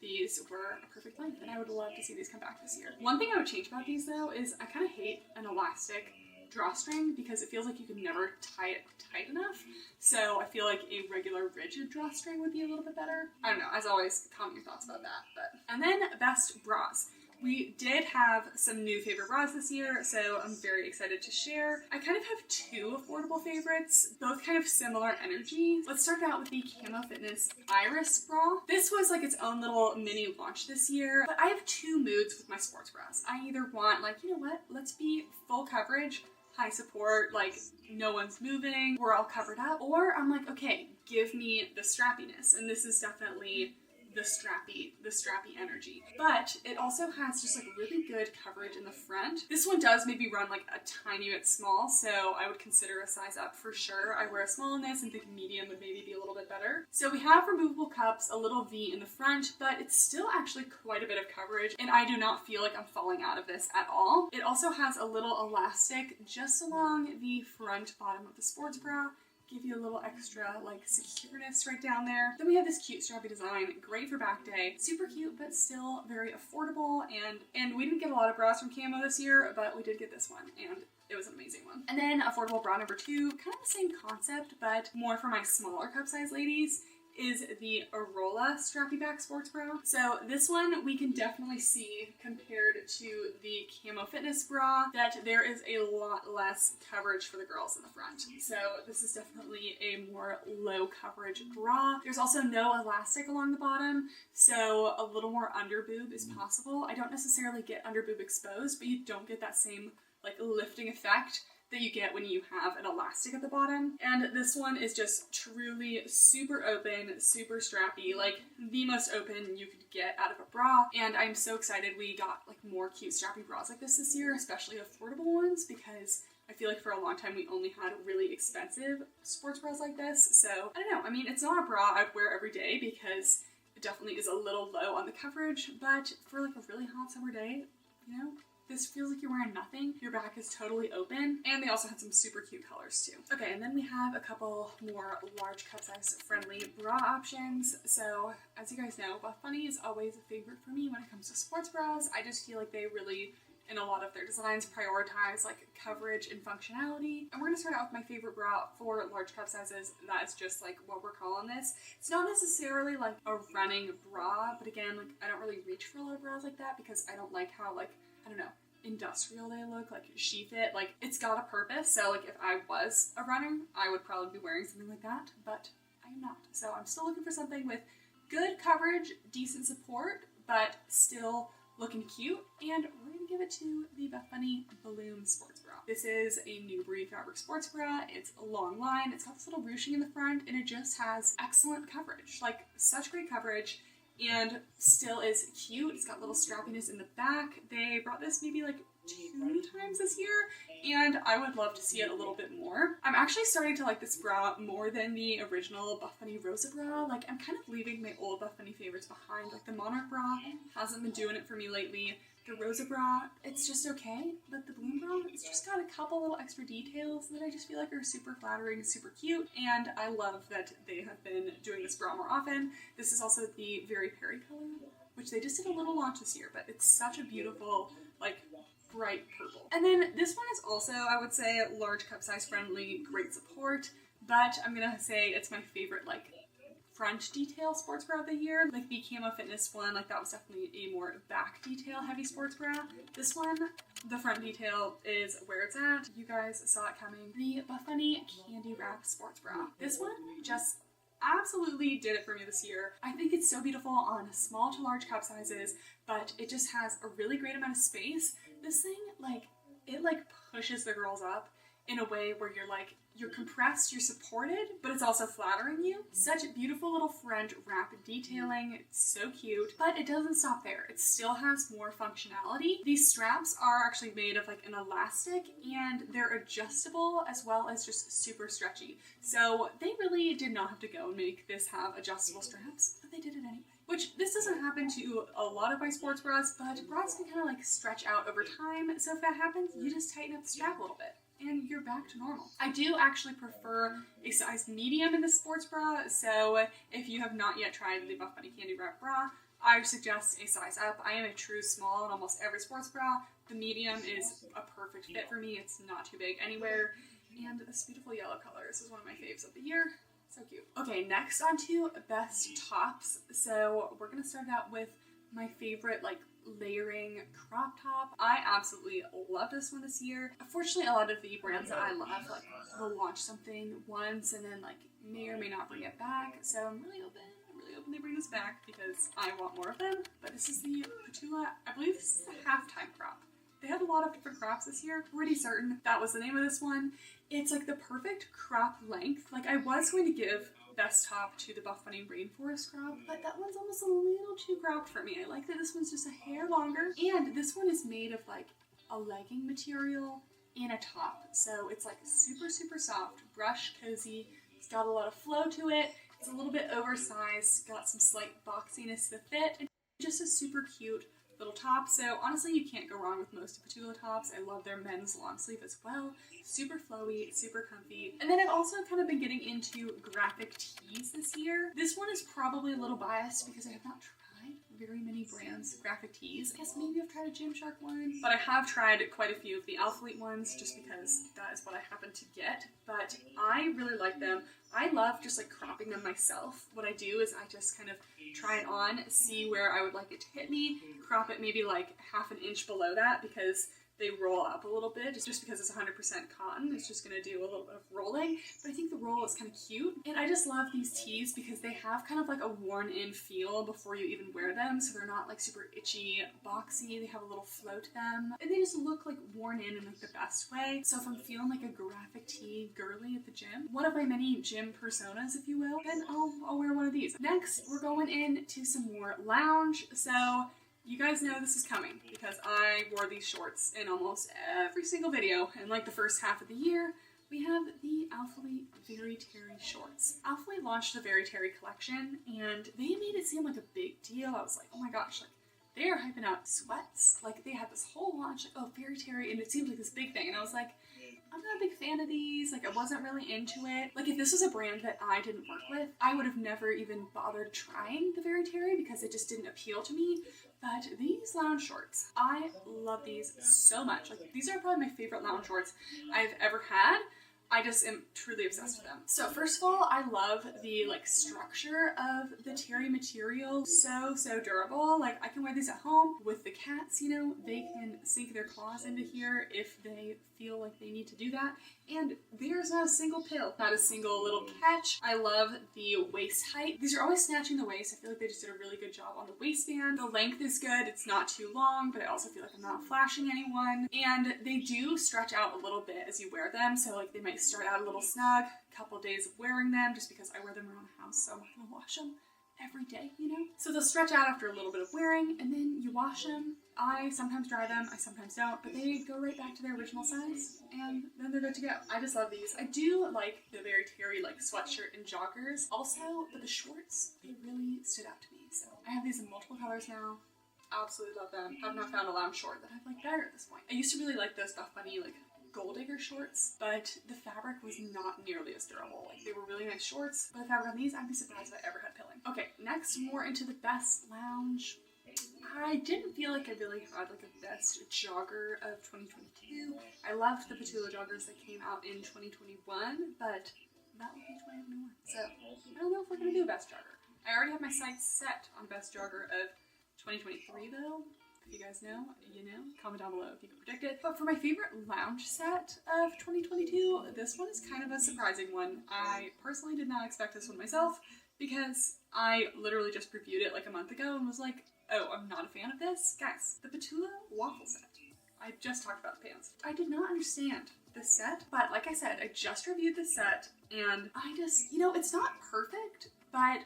these were a perfect length and I would love to see these come back this year. One thing I would change about these though is I kind of hate an elastic drawstring because it feels like you can never tie it tight enough. So I feel like a regular rigid drawstring would be a little bit better. I don't know, as always, comment your thoughts about that. And then best bras. We did have some new favorite bras this year, so I'm very excited to share. I kind of have two affordable favorites, both kind of similar energy. Let's start out with the Camo Fitness Iris bra. This was like its own little mini launch this year, but I have two moods with my sports bras. I either want like, you know what, let's be full coverage, high support, like no one's moving, we're all covered up, or I'm like, okay, give me the strappiness, and this is definitely the strappy energy. But it also has just like really good coverage in the front. This one does maybe run like a tiny bit small, so I would consider a size up for sure. I wear a small in this and think medium would maybe be a little bit better. So we have removable cups, a little V in the front, but it's still actually quite a bit of coverage, and I do not feel like I'm falling out of this at all. It also has a little elastic just along the front bottom of the sports bra, give you a little extra like secureness right down there. Then we have this cute strappy design, great for back day. Super cute, but still very affordable. And we didn't get a lot of bras from Camo this year, but we did get this one, and it was an amazing one. And then affordable bra number 2, kind of the same concept, but more for my smaller cup size ladies, is the Arola Strappy Back Sports Bra. So this one we can definitely see compared to the Camo Fitness bra that there is a lot less coverage for the girls in the front. So this is definitely a more low coverage bra. There's also no elastic along the bottom, so a little more under boob is possible. I don't necessarily get under boob exposed, but you don't get that same like lifting effect that you get when you have an elastic at the bottom. And this one is just truly super open, super strappy, like the most open you could get out of a bra. And I'm so excited we got like more cute strappy bras like this year, especially affordable ones, because I feel like for a long time we only had really expensive sports bras like this. So I don't know. I mean, it's not a bra I'd wear every day because it definitely is a little low on the coverage, but for like a really hot summer day, you know, this feels like you're wearing nothing. Your back is totally open, and they also had some super cute colors too. Okay, and then we have a couple more large cup size friendly bra options. So as you guys know, Buffbunny is always a favorite for me when it comes to sports bras. I just feel like they really, in a lot of their designs, prioritize like coverage and functionality. And we're gonna start out with my favorite bra for large cup sizes. That's just like what we're calling this. It's not necessarily like a running bra, but again, like I don't really reach for a lot of bras like that because I don't like how, like, I don't know, industrial they look, like she fit. Like, it's got a purpose. So like if I was a runner, I would probably be wearing something like that, but I am not. So I'm still looking for something with good coverage, decent support, but still looking cute, and we're gonna give it to the Buffbunny Balloon Sports Bra. This is a new breed fabric sports bra. It's a long line, it's got this little ruching in the front, and it just has excellent coverage, like such great coverage, and still is cute. It's got little strappiness in the back. They brought this maybe like 2 times this year, and I would love to see it a little bit more. I'm actually starting to like this bra more than the original Buffbunny Rosa bra. Like, I'm kind of leaving my old Buffbunny favorites behind. Like the Monarch bra hasn't been doing it for me lately. The Rosa bra, it's just okay, but the Balloon bra, it's just got a couple little extra details that I just feel like are super flattering, super cute, and I love that they have been doing this bra more often. This is also the Very Perry color, which they just did a little launch this year, but it's such a beautiful, like, bright purple. And then this one is also, I would say, large cup size friendly, great support, but I'm gonna say it's my favorite, like, front detail sports bra of the year. Like the Kamo Fitness one, like that was definitely a more back detail heavy sports bra. This one, the front detail is where it's at. You guys saw it coming. The Buffbunny Candy Wrap Sports Bra. This one just absolutely did it for me this year. I think it's so beautiful on small to large cup sizes, but it just has a really great amount of space. This thing, like, it like pushes the girls up in a way where you're compressed, you're supported, but it's also flattering you. Such a beautiful little front wrap detailing. It's so cute, but it doesn't stop there. It still has more functionality. These straps are actually made of like an elastic, and they're adjustable as well as just super stretchy. So they really did not have to go and make this have adjustable straps, but they did it anyway. Which, this doesn't happen to a lot of my sports bras, but bras can kind of like stretch out over time. So if that happens, you just tighten up the strap a little bit, and you're back to normal. I do actually prefer a size medium in the sports bra, so if you have not yet tried the Buffbunny Candy Wrap bra, I suggest a size up. I am a true small in almost every sports bra. The medium is a perfect fit for me. It's not too big anywhere, and this beautiful yellow color. This is one of my faves of the year. So cute. Okay, next on to best tops. So we're gonna start out with my favorite, like, layering crop top. I absolutely love this one this year. Unfortunately, a lot of the brands that I love, like, will launch something once and then, like, may or may not bring it back. So I'm really hoping they bring this back because I want more of them. But this is the Ptula. I believe this is the halftime crop. They had a lot of different crops this year. Pretty certain that was the name of this one. It's like the perfect crop length. Like, I was going to give best top to the Buffbunny Rainforest crop, but that one's almost a little too cropped for me. I like that this one's just a hair longer, and this one is made of like a legging material and a top. So it's like super, super soft, brush cozy. It's got a lot of flow to it. It's a little bit oversized, got some slight boxiness to the fit, and just a super cute little top. So honestly, you can't go wrong with most of Ptula tops. I love their men's long sleeve as well. Super flowy, super comfy. And then I've also kind of been getting into graphic tees this year. This one is probably a little biased because I have not tried very many brands graphic tees. I guess maybe I've tried a Gymshark one, but I have tried quite a few of the Alphalete ones just because that is what I happen to get. But I really like them. I love just like cropping them myself. What I do is I just kind of try it on, see where I would like it to hit me, crop it maybe like half an inch below that because they roll up a little bit, just because it's 100% cotton. It's just gonna do a little bit of rolling, but I think the roll is kind of cute. And I just love these tees because they have kind of like a worn-in feel before you even wear them, so they're not like super itchy, boxy. They have a little flow to them, and they just look like worn in like the best way. So if I'm feeling like a graphic tee girly at the gym, one of my many gym personas, if you will, then I'll wear one of these. Next, we're going into some more lounge. So you guys know this is coming because I wore these shorts in almost every single video. In like the first half of the year, we have the Alphalete Very Terry shorts. Alphalete launched the Very Terry collection and they made it seem like a big deal. I was like, oh my gosh, like they are hyping out sweats. Like they had this whole launch, like, oh, Very Terry, and it seemed like this big thing. And I was like, I'm not a big fan of these. Like I wasn't really into it. Like if this was a brand that I didn't work with, I would have never even bothered trying the Very Terry because it just didn't appeal to me. But these lounge shorts, I love these so much. Like these are probably my favorite lounge shorts I've ever had. I just am truly obsessed with them. So first of all, I love the like structure of the terry material. So durable. Like I can wear these at home with the cats, you know, they can sink their claws into here if they feel like they need to do that. And there's not a single pill, not a single little catch. I love the waist height. These are always snatching the waist. I feel like they just did a really good job on the waistband. The length is good. It's not too long, but I also feel like I'm not flashing anyone. And they do stretch out a little bit as you wear them. So like they might start out a little snug, a couple days of wearing them just because I wear them around the house, so I'm not gonna wash them every day, you know? So they'll stretch out after a little bit of wearing, and then you wash them. I sometimes dry them, I sometimes don't, but they go right back to their original size, and then they're good to go. I just love these. I do like the Very Terry like sweatshirt and joggers also, but the shorts, they really stood out to me. So I have these in multiple colors now. Absolutely love them. I've not found a lounge short that I've liked better at this point. I used to really like those Buffbunny like Gold Digger shorts, but the fabric was not nearly as durable. Like they were really nice shorts, but the fabric on these, I'd be surprised if I ever had pilling. Okay, next, more into the best lounge. I didn't feel like I really had like a best jogger of 2022. I loved the Ptula joggers that came out in 2021, but that will be 2021. So I don't know if we're gonna do a best jogger. I already have my sights set on best jogger of 2023 though. If you guys know, you know, comment down below if you can predict it. But for my favorite lounge set of 2022, this one is kind of a surprising one. I personally did not expect this one myself because I literally just reviewed it like a month ago and was like, oh, I'm not a fan of this. Guys, the Ptula waffle set. I just talked about the pants. I did not understand this set, but like I said, I just reviewed this set and I just, you know, it's not perfect, but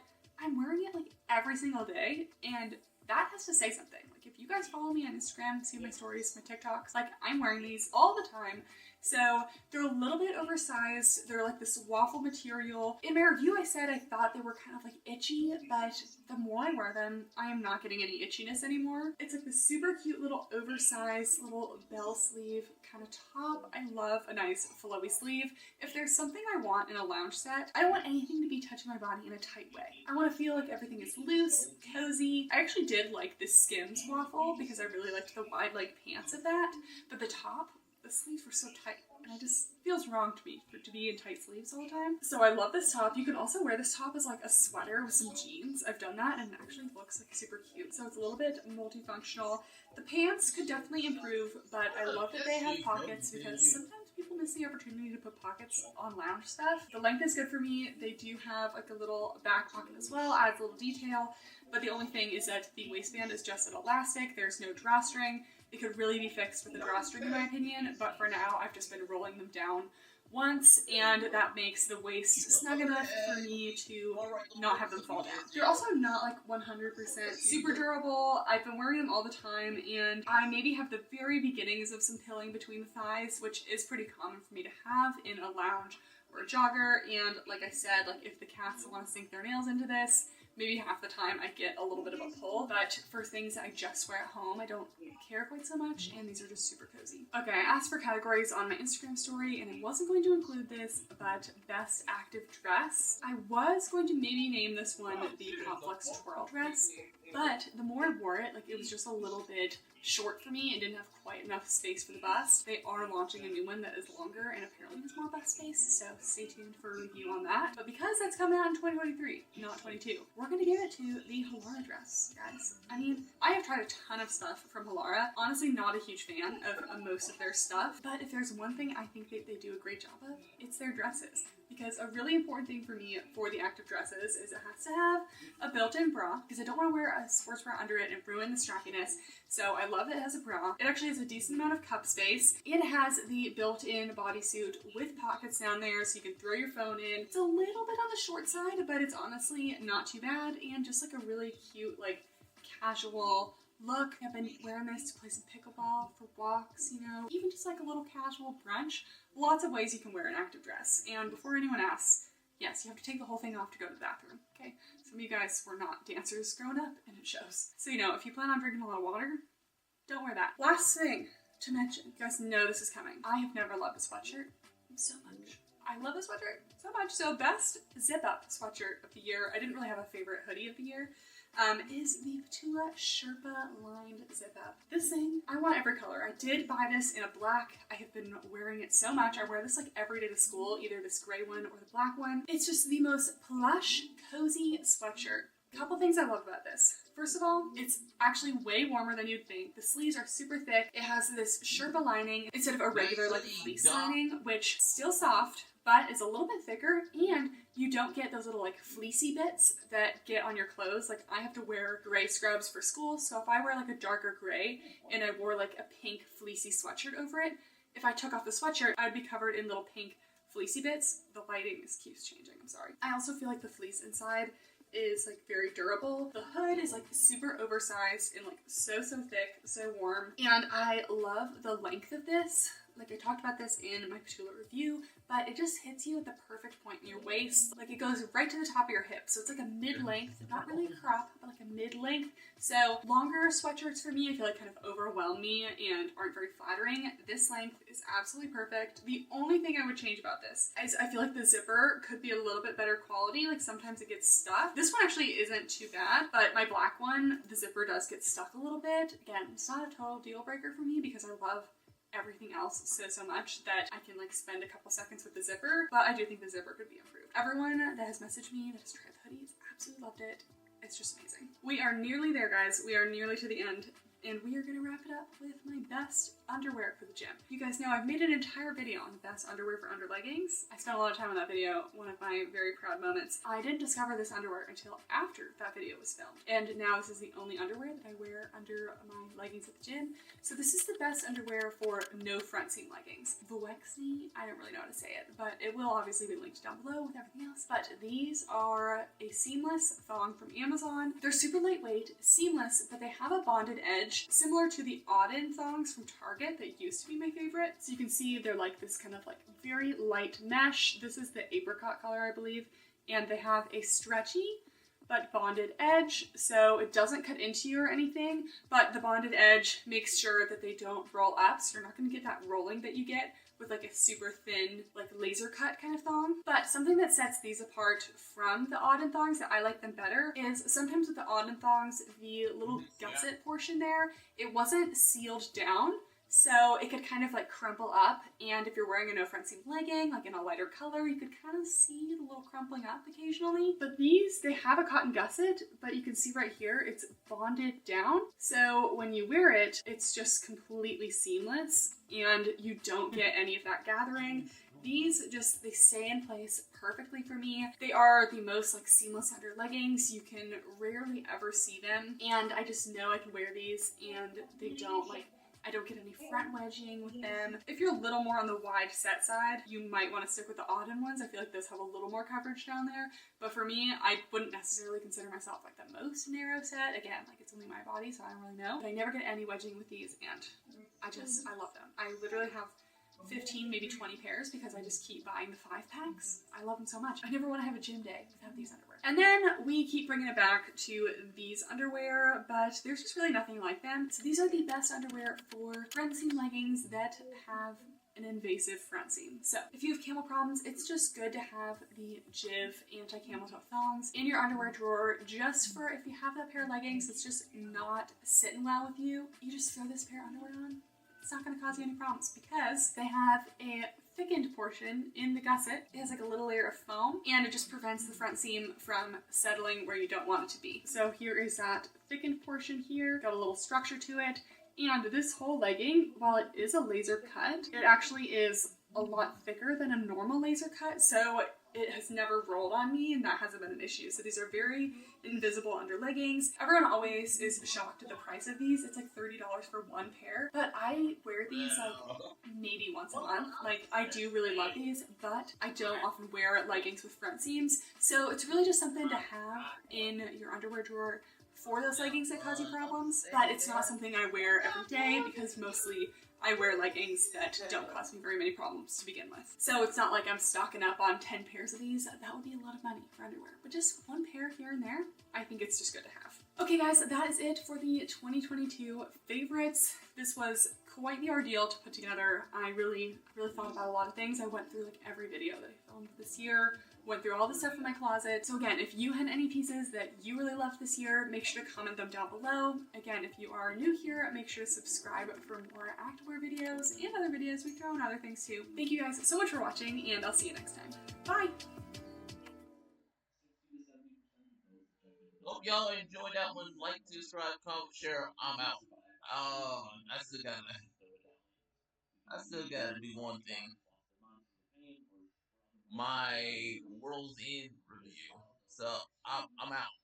I'm wearing it like every single day and that has to say something. Like if you guys follow me on Instagram, see my stories, my TikToks, like I'm wearing these all the time. So they're a little bit oversized. They're like this waffle material. In my review, I said I thought they were kind of like itchy, but the more I wear them, I am not getting any itchiness anymore. It's like this super cute little oversized little bell sleeve kind of top. I love a nice flowy sleeve. If there's something I want in a lounge set, I don't want anything to be touching my body in a tight way. I want to feel like everything is loose, cozy. I actually did like this Skims waffle because I really liked the wide leg pants of that, but the top, the sleeves were so tight and it just feels wrong to me for it to be in tight sleeves all the time. So I love this top. You can also wear this top as like a sweater with some jeans. I've done that and it actually looks like super cute. So it's a little bit multifunctional. The pants could definitely improve, but I love that they have pockets because sometimes people miss the opportunity to put pockets on lounge stuff. The length is good for me. They do have like a little back pocket as well, adds a little detail, but the only thing is that the waistband is just an elastic. There's no drawstring. It could really be fixed with a drawstring in my opinion, but for now I've just been rolling them down once and that makes the waist snug enough for me to not have them fall down. They're also not like 100% super durable. I've been wearing them all the time and I maybe have the very beginnings of some pilling between the thighs, which is pretty common for me to have in a lounge or a jogger. And like I said, like if the cats want to sink their nails into this, maybe half the time I get a little bit of a pull, but for things that I just wear at home, I don't care quite so much, and these are just super cozy. Okay, I asked for categories on my Instagram story, and I wasn't going to include this, but best active dress. I was going to maybe name this one the Popflex twirl dress, but the more I wore it, like it was just a little bit short for me and didn't have quite enough space for the bust. They are launching a new one that is longer and apparently has more bust space, so stay tuned for a review on that. But because that's coming out in 2023, not 22, we're gonna give it to the Halara dress, guys. I mean, I have tried a ton of stuff from Halara. Honestly, not a huge fan of most of their stuff, but if there's one thing I think that they do a great job of, it's their dresses. Because a really important thing for me for the active dresses is it has to have a built-in bra, because I don't want to wear a sports bra under it and ruin the strappiness. So I love that it has a bra. It actually has a decent amount of cup space. It has the built-in bodysuit with pockets down there so you can throw your phone in. It's a little bit on the short side, but it's honestly not too bad, and just like a really cute, like casual look. I've been wearing this to play some pickleball, for walks, you know, even just like a little casual brunch. Lots of ways you can wear an active dress. And before anyone asks, yes, you have to take the whole thing off to go to the bathroom, okay? Some of you guys were not dancers growing up, and it shows. So, you know, if you plan on drinking a lot of water, don't wear that. Last thing to mention, you guys know this is coming. I have never loved a sweatshirt so much. I love a sweatshirt so much. So best zip up sweatshirt of the year, I didn't really have a favorite hoodie of the year, is the Ptula Sherpa lined zip up. This thing, I want every color. I did buy this in a black. I have been wearing it so much. I wear this like every day to school, either this gray one or the black one. It's just the most plush, cozy sweatshirt. Couple things I love about this. First of all, it's actually way warmer than you'd think. The sleeves are super thick. It has this Sherpa lining instead of a regular like fleece lining, which is still soft, but it's a little bit thicker, and you don't get those little like fleecy bits that get on your clothes. Like I have to wear gray scrubs for school, so if I wear like a darker gray and I wore like a pink fleecy sweatshirt over it, if I took off the sweatshirt, I would be covered in little pink fleecy bits. The lighting keeps changing, I'm sorry. I also feel like the fleece inside is like very durable. The hood is like super oversized and like so thick, so warm. And I love the length of this. Like I talked about this in my Ptula review, but it just hits you at the perfect point in your waist. Like it goes right to the top of your hip. So it's like a mid-length, not really a crop, but like a mid-length. So longer sweatshirts for me, I feel like kind of overwhelm me and aren't very flattering. This length is absolutely perfect. The only thing I would change about this is I feel like the zipper could be a little bit better quality. Like sometimes it gets stuck. This one actually isn't too bad, but my black one, the zipper does get stuck a little bit. Again, it's not a total deal breaker for me because I love everything else so much that I can like spend a couple seconds with the zipper, but I do think the zipper could be improved. Everyone that has messaged me that has tried the hoodies absolutely loved it. It's just amazing. We are nearly there, guys. We are nearly to the end, and we are gonna wrap it up with my best underwear for the gym. You guys know I've made an entire video on the best underwear for under leggings. I spent a lot of time on that video, one of my very proud moments. I didn't discover this underwear until after that video was filmed, and now this is the only underwear that I wear under my leggings at the gym. So this is the best underwear for no front seam leggings. Vuexy, I don't really know how to say it, but it will obviously be linked down below with everything else. But these are a seamless thong from Amazon. They're super lightweight, seamless, but they have a bonded edge, similar to the Auden thongs from Target that used to be my favorite. So you can see they're like this kind of like very light mesh. This is the apricot color, I believe, and they have a stretchy but bonded edge, so it doesn't cut into you or anything, but the bonded edge makes sure that they don't roll up, so you're not going to get that rolling that you get with like a super thin, like laser cut kind of thong. But something that sets these apart from the Auden thongs that I like them better is sometimes with the Auden thongs, the little gusset portion there, it wasn't sealed down, so it could kind of like crumple up, and if you're wearing a no front seam legging, like in a lighter color, you could kind of see the little crumpling up occasionally. But these, they have a cotton gusset, but you can see right here, it's bonded down. So when you wear it, it's just completely seamless, and you don't get any of that gathering. These just, they stay in place perfectly for me. They are the most like seamless under leggings. You can rarely ever see them, and I just know I can wear these and they don't like, I don't get any front wedging with them. If you're a little more on the wide set side, you might want to stick with the Auden ones. I feel like those have a little more coverage down there. But for me, I wouldn't necessarily consider myself like the most narrow set. Again, like it's only my body, so I don't really know. But I never get any wedging with these, and I love them. I literally have 15, maybe 20 pairs because I just keep buying the 5-packs. I love them so much. I never want to have a gym day without these underwear. And then we keep bringing it back to these underwear, but there's just really nothing like them. So these are the best underwear for front seam leggings that have an invasive front seam. So if you have camel problems, it's just good to have the Jiv anti-camel toe thongs in your underwear drawer, just for if you have that pair of leggings that's just not sitting well with you, you just throw this pair of underwear on. It's not going to cause you any problems because they have a thickened portion in the gusset. It has like a little layer of foam, and it just prevents the front seam from settling where you don't want it to be. So here is that thickened portion here, got a little structure to it, and this whole legging, while it is a laser cut, it actually is a lot thicker than a normal laser cut, so it has never rolled on me, and that hasn't been an issue. So these are very invisible under leggings. Everyone always is shocked at the price of these. It's like $30 for one pair, but I wear these like maybe once a month. Like I do really love these, but I don't often wear leggings with front seams. So it's really just something to have in your underwear drawer for those leggings that cause you problems, but it's not something I wear every day because mostly I wear leggings that don't cause me very many problems to begin with. So it's not like I'm stocking up on 10 pairs of these. That would be a lot of money for underwear, but just one pair here and there, I think it's just good to have. Okay guys, that is it for the 2022 favorites. This was quite the ordeal to put together. I really thought about a lot of things. I went through like every video that I filmed this year, went through all the stuff in my closet. So again, if you had any pieces that you really loved this year, make sure to comment them down below. Again, if you are new here, make sure to subscribe for more activewear videos and other videos. We throw in other things too. Thank you guys so much for watching, and I'll see you next time. Bye! Hope y'all enjoyed that one. Like, subscribe, comment, share. I'm out. I still gotta do one thing. My World's End review. So I'm out.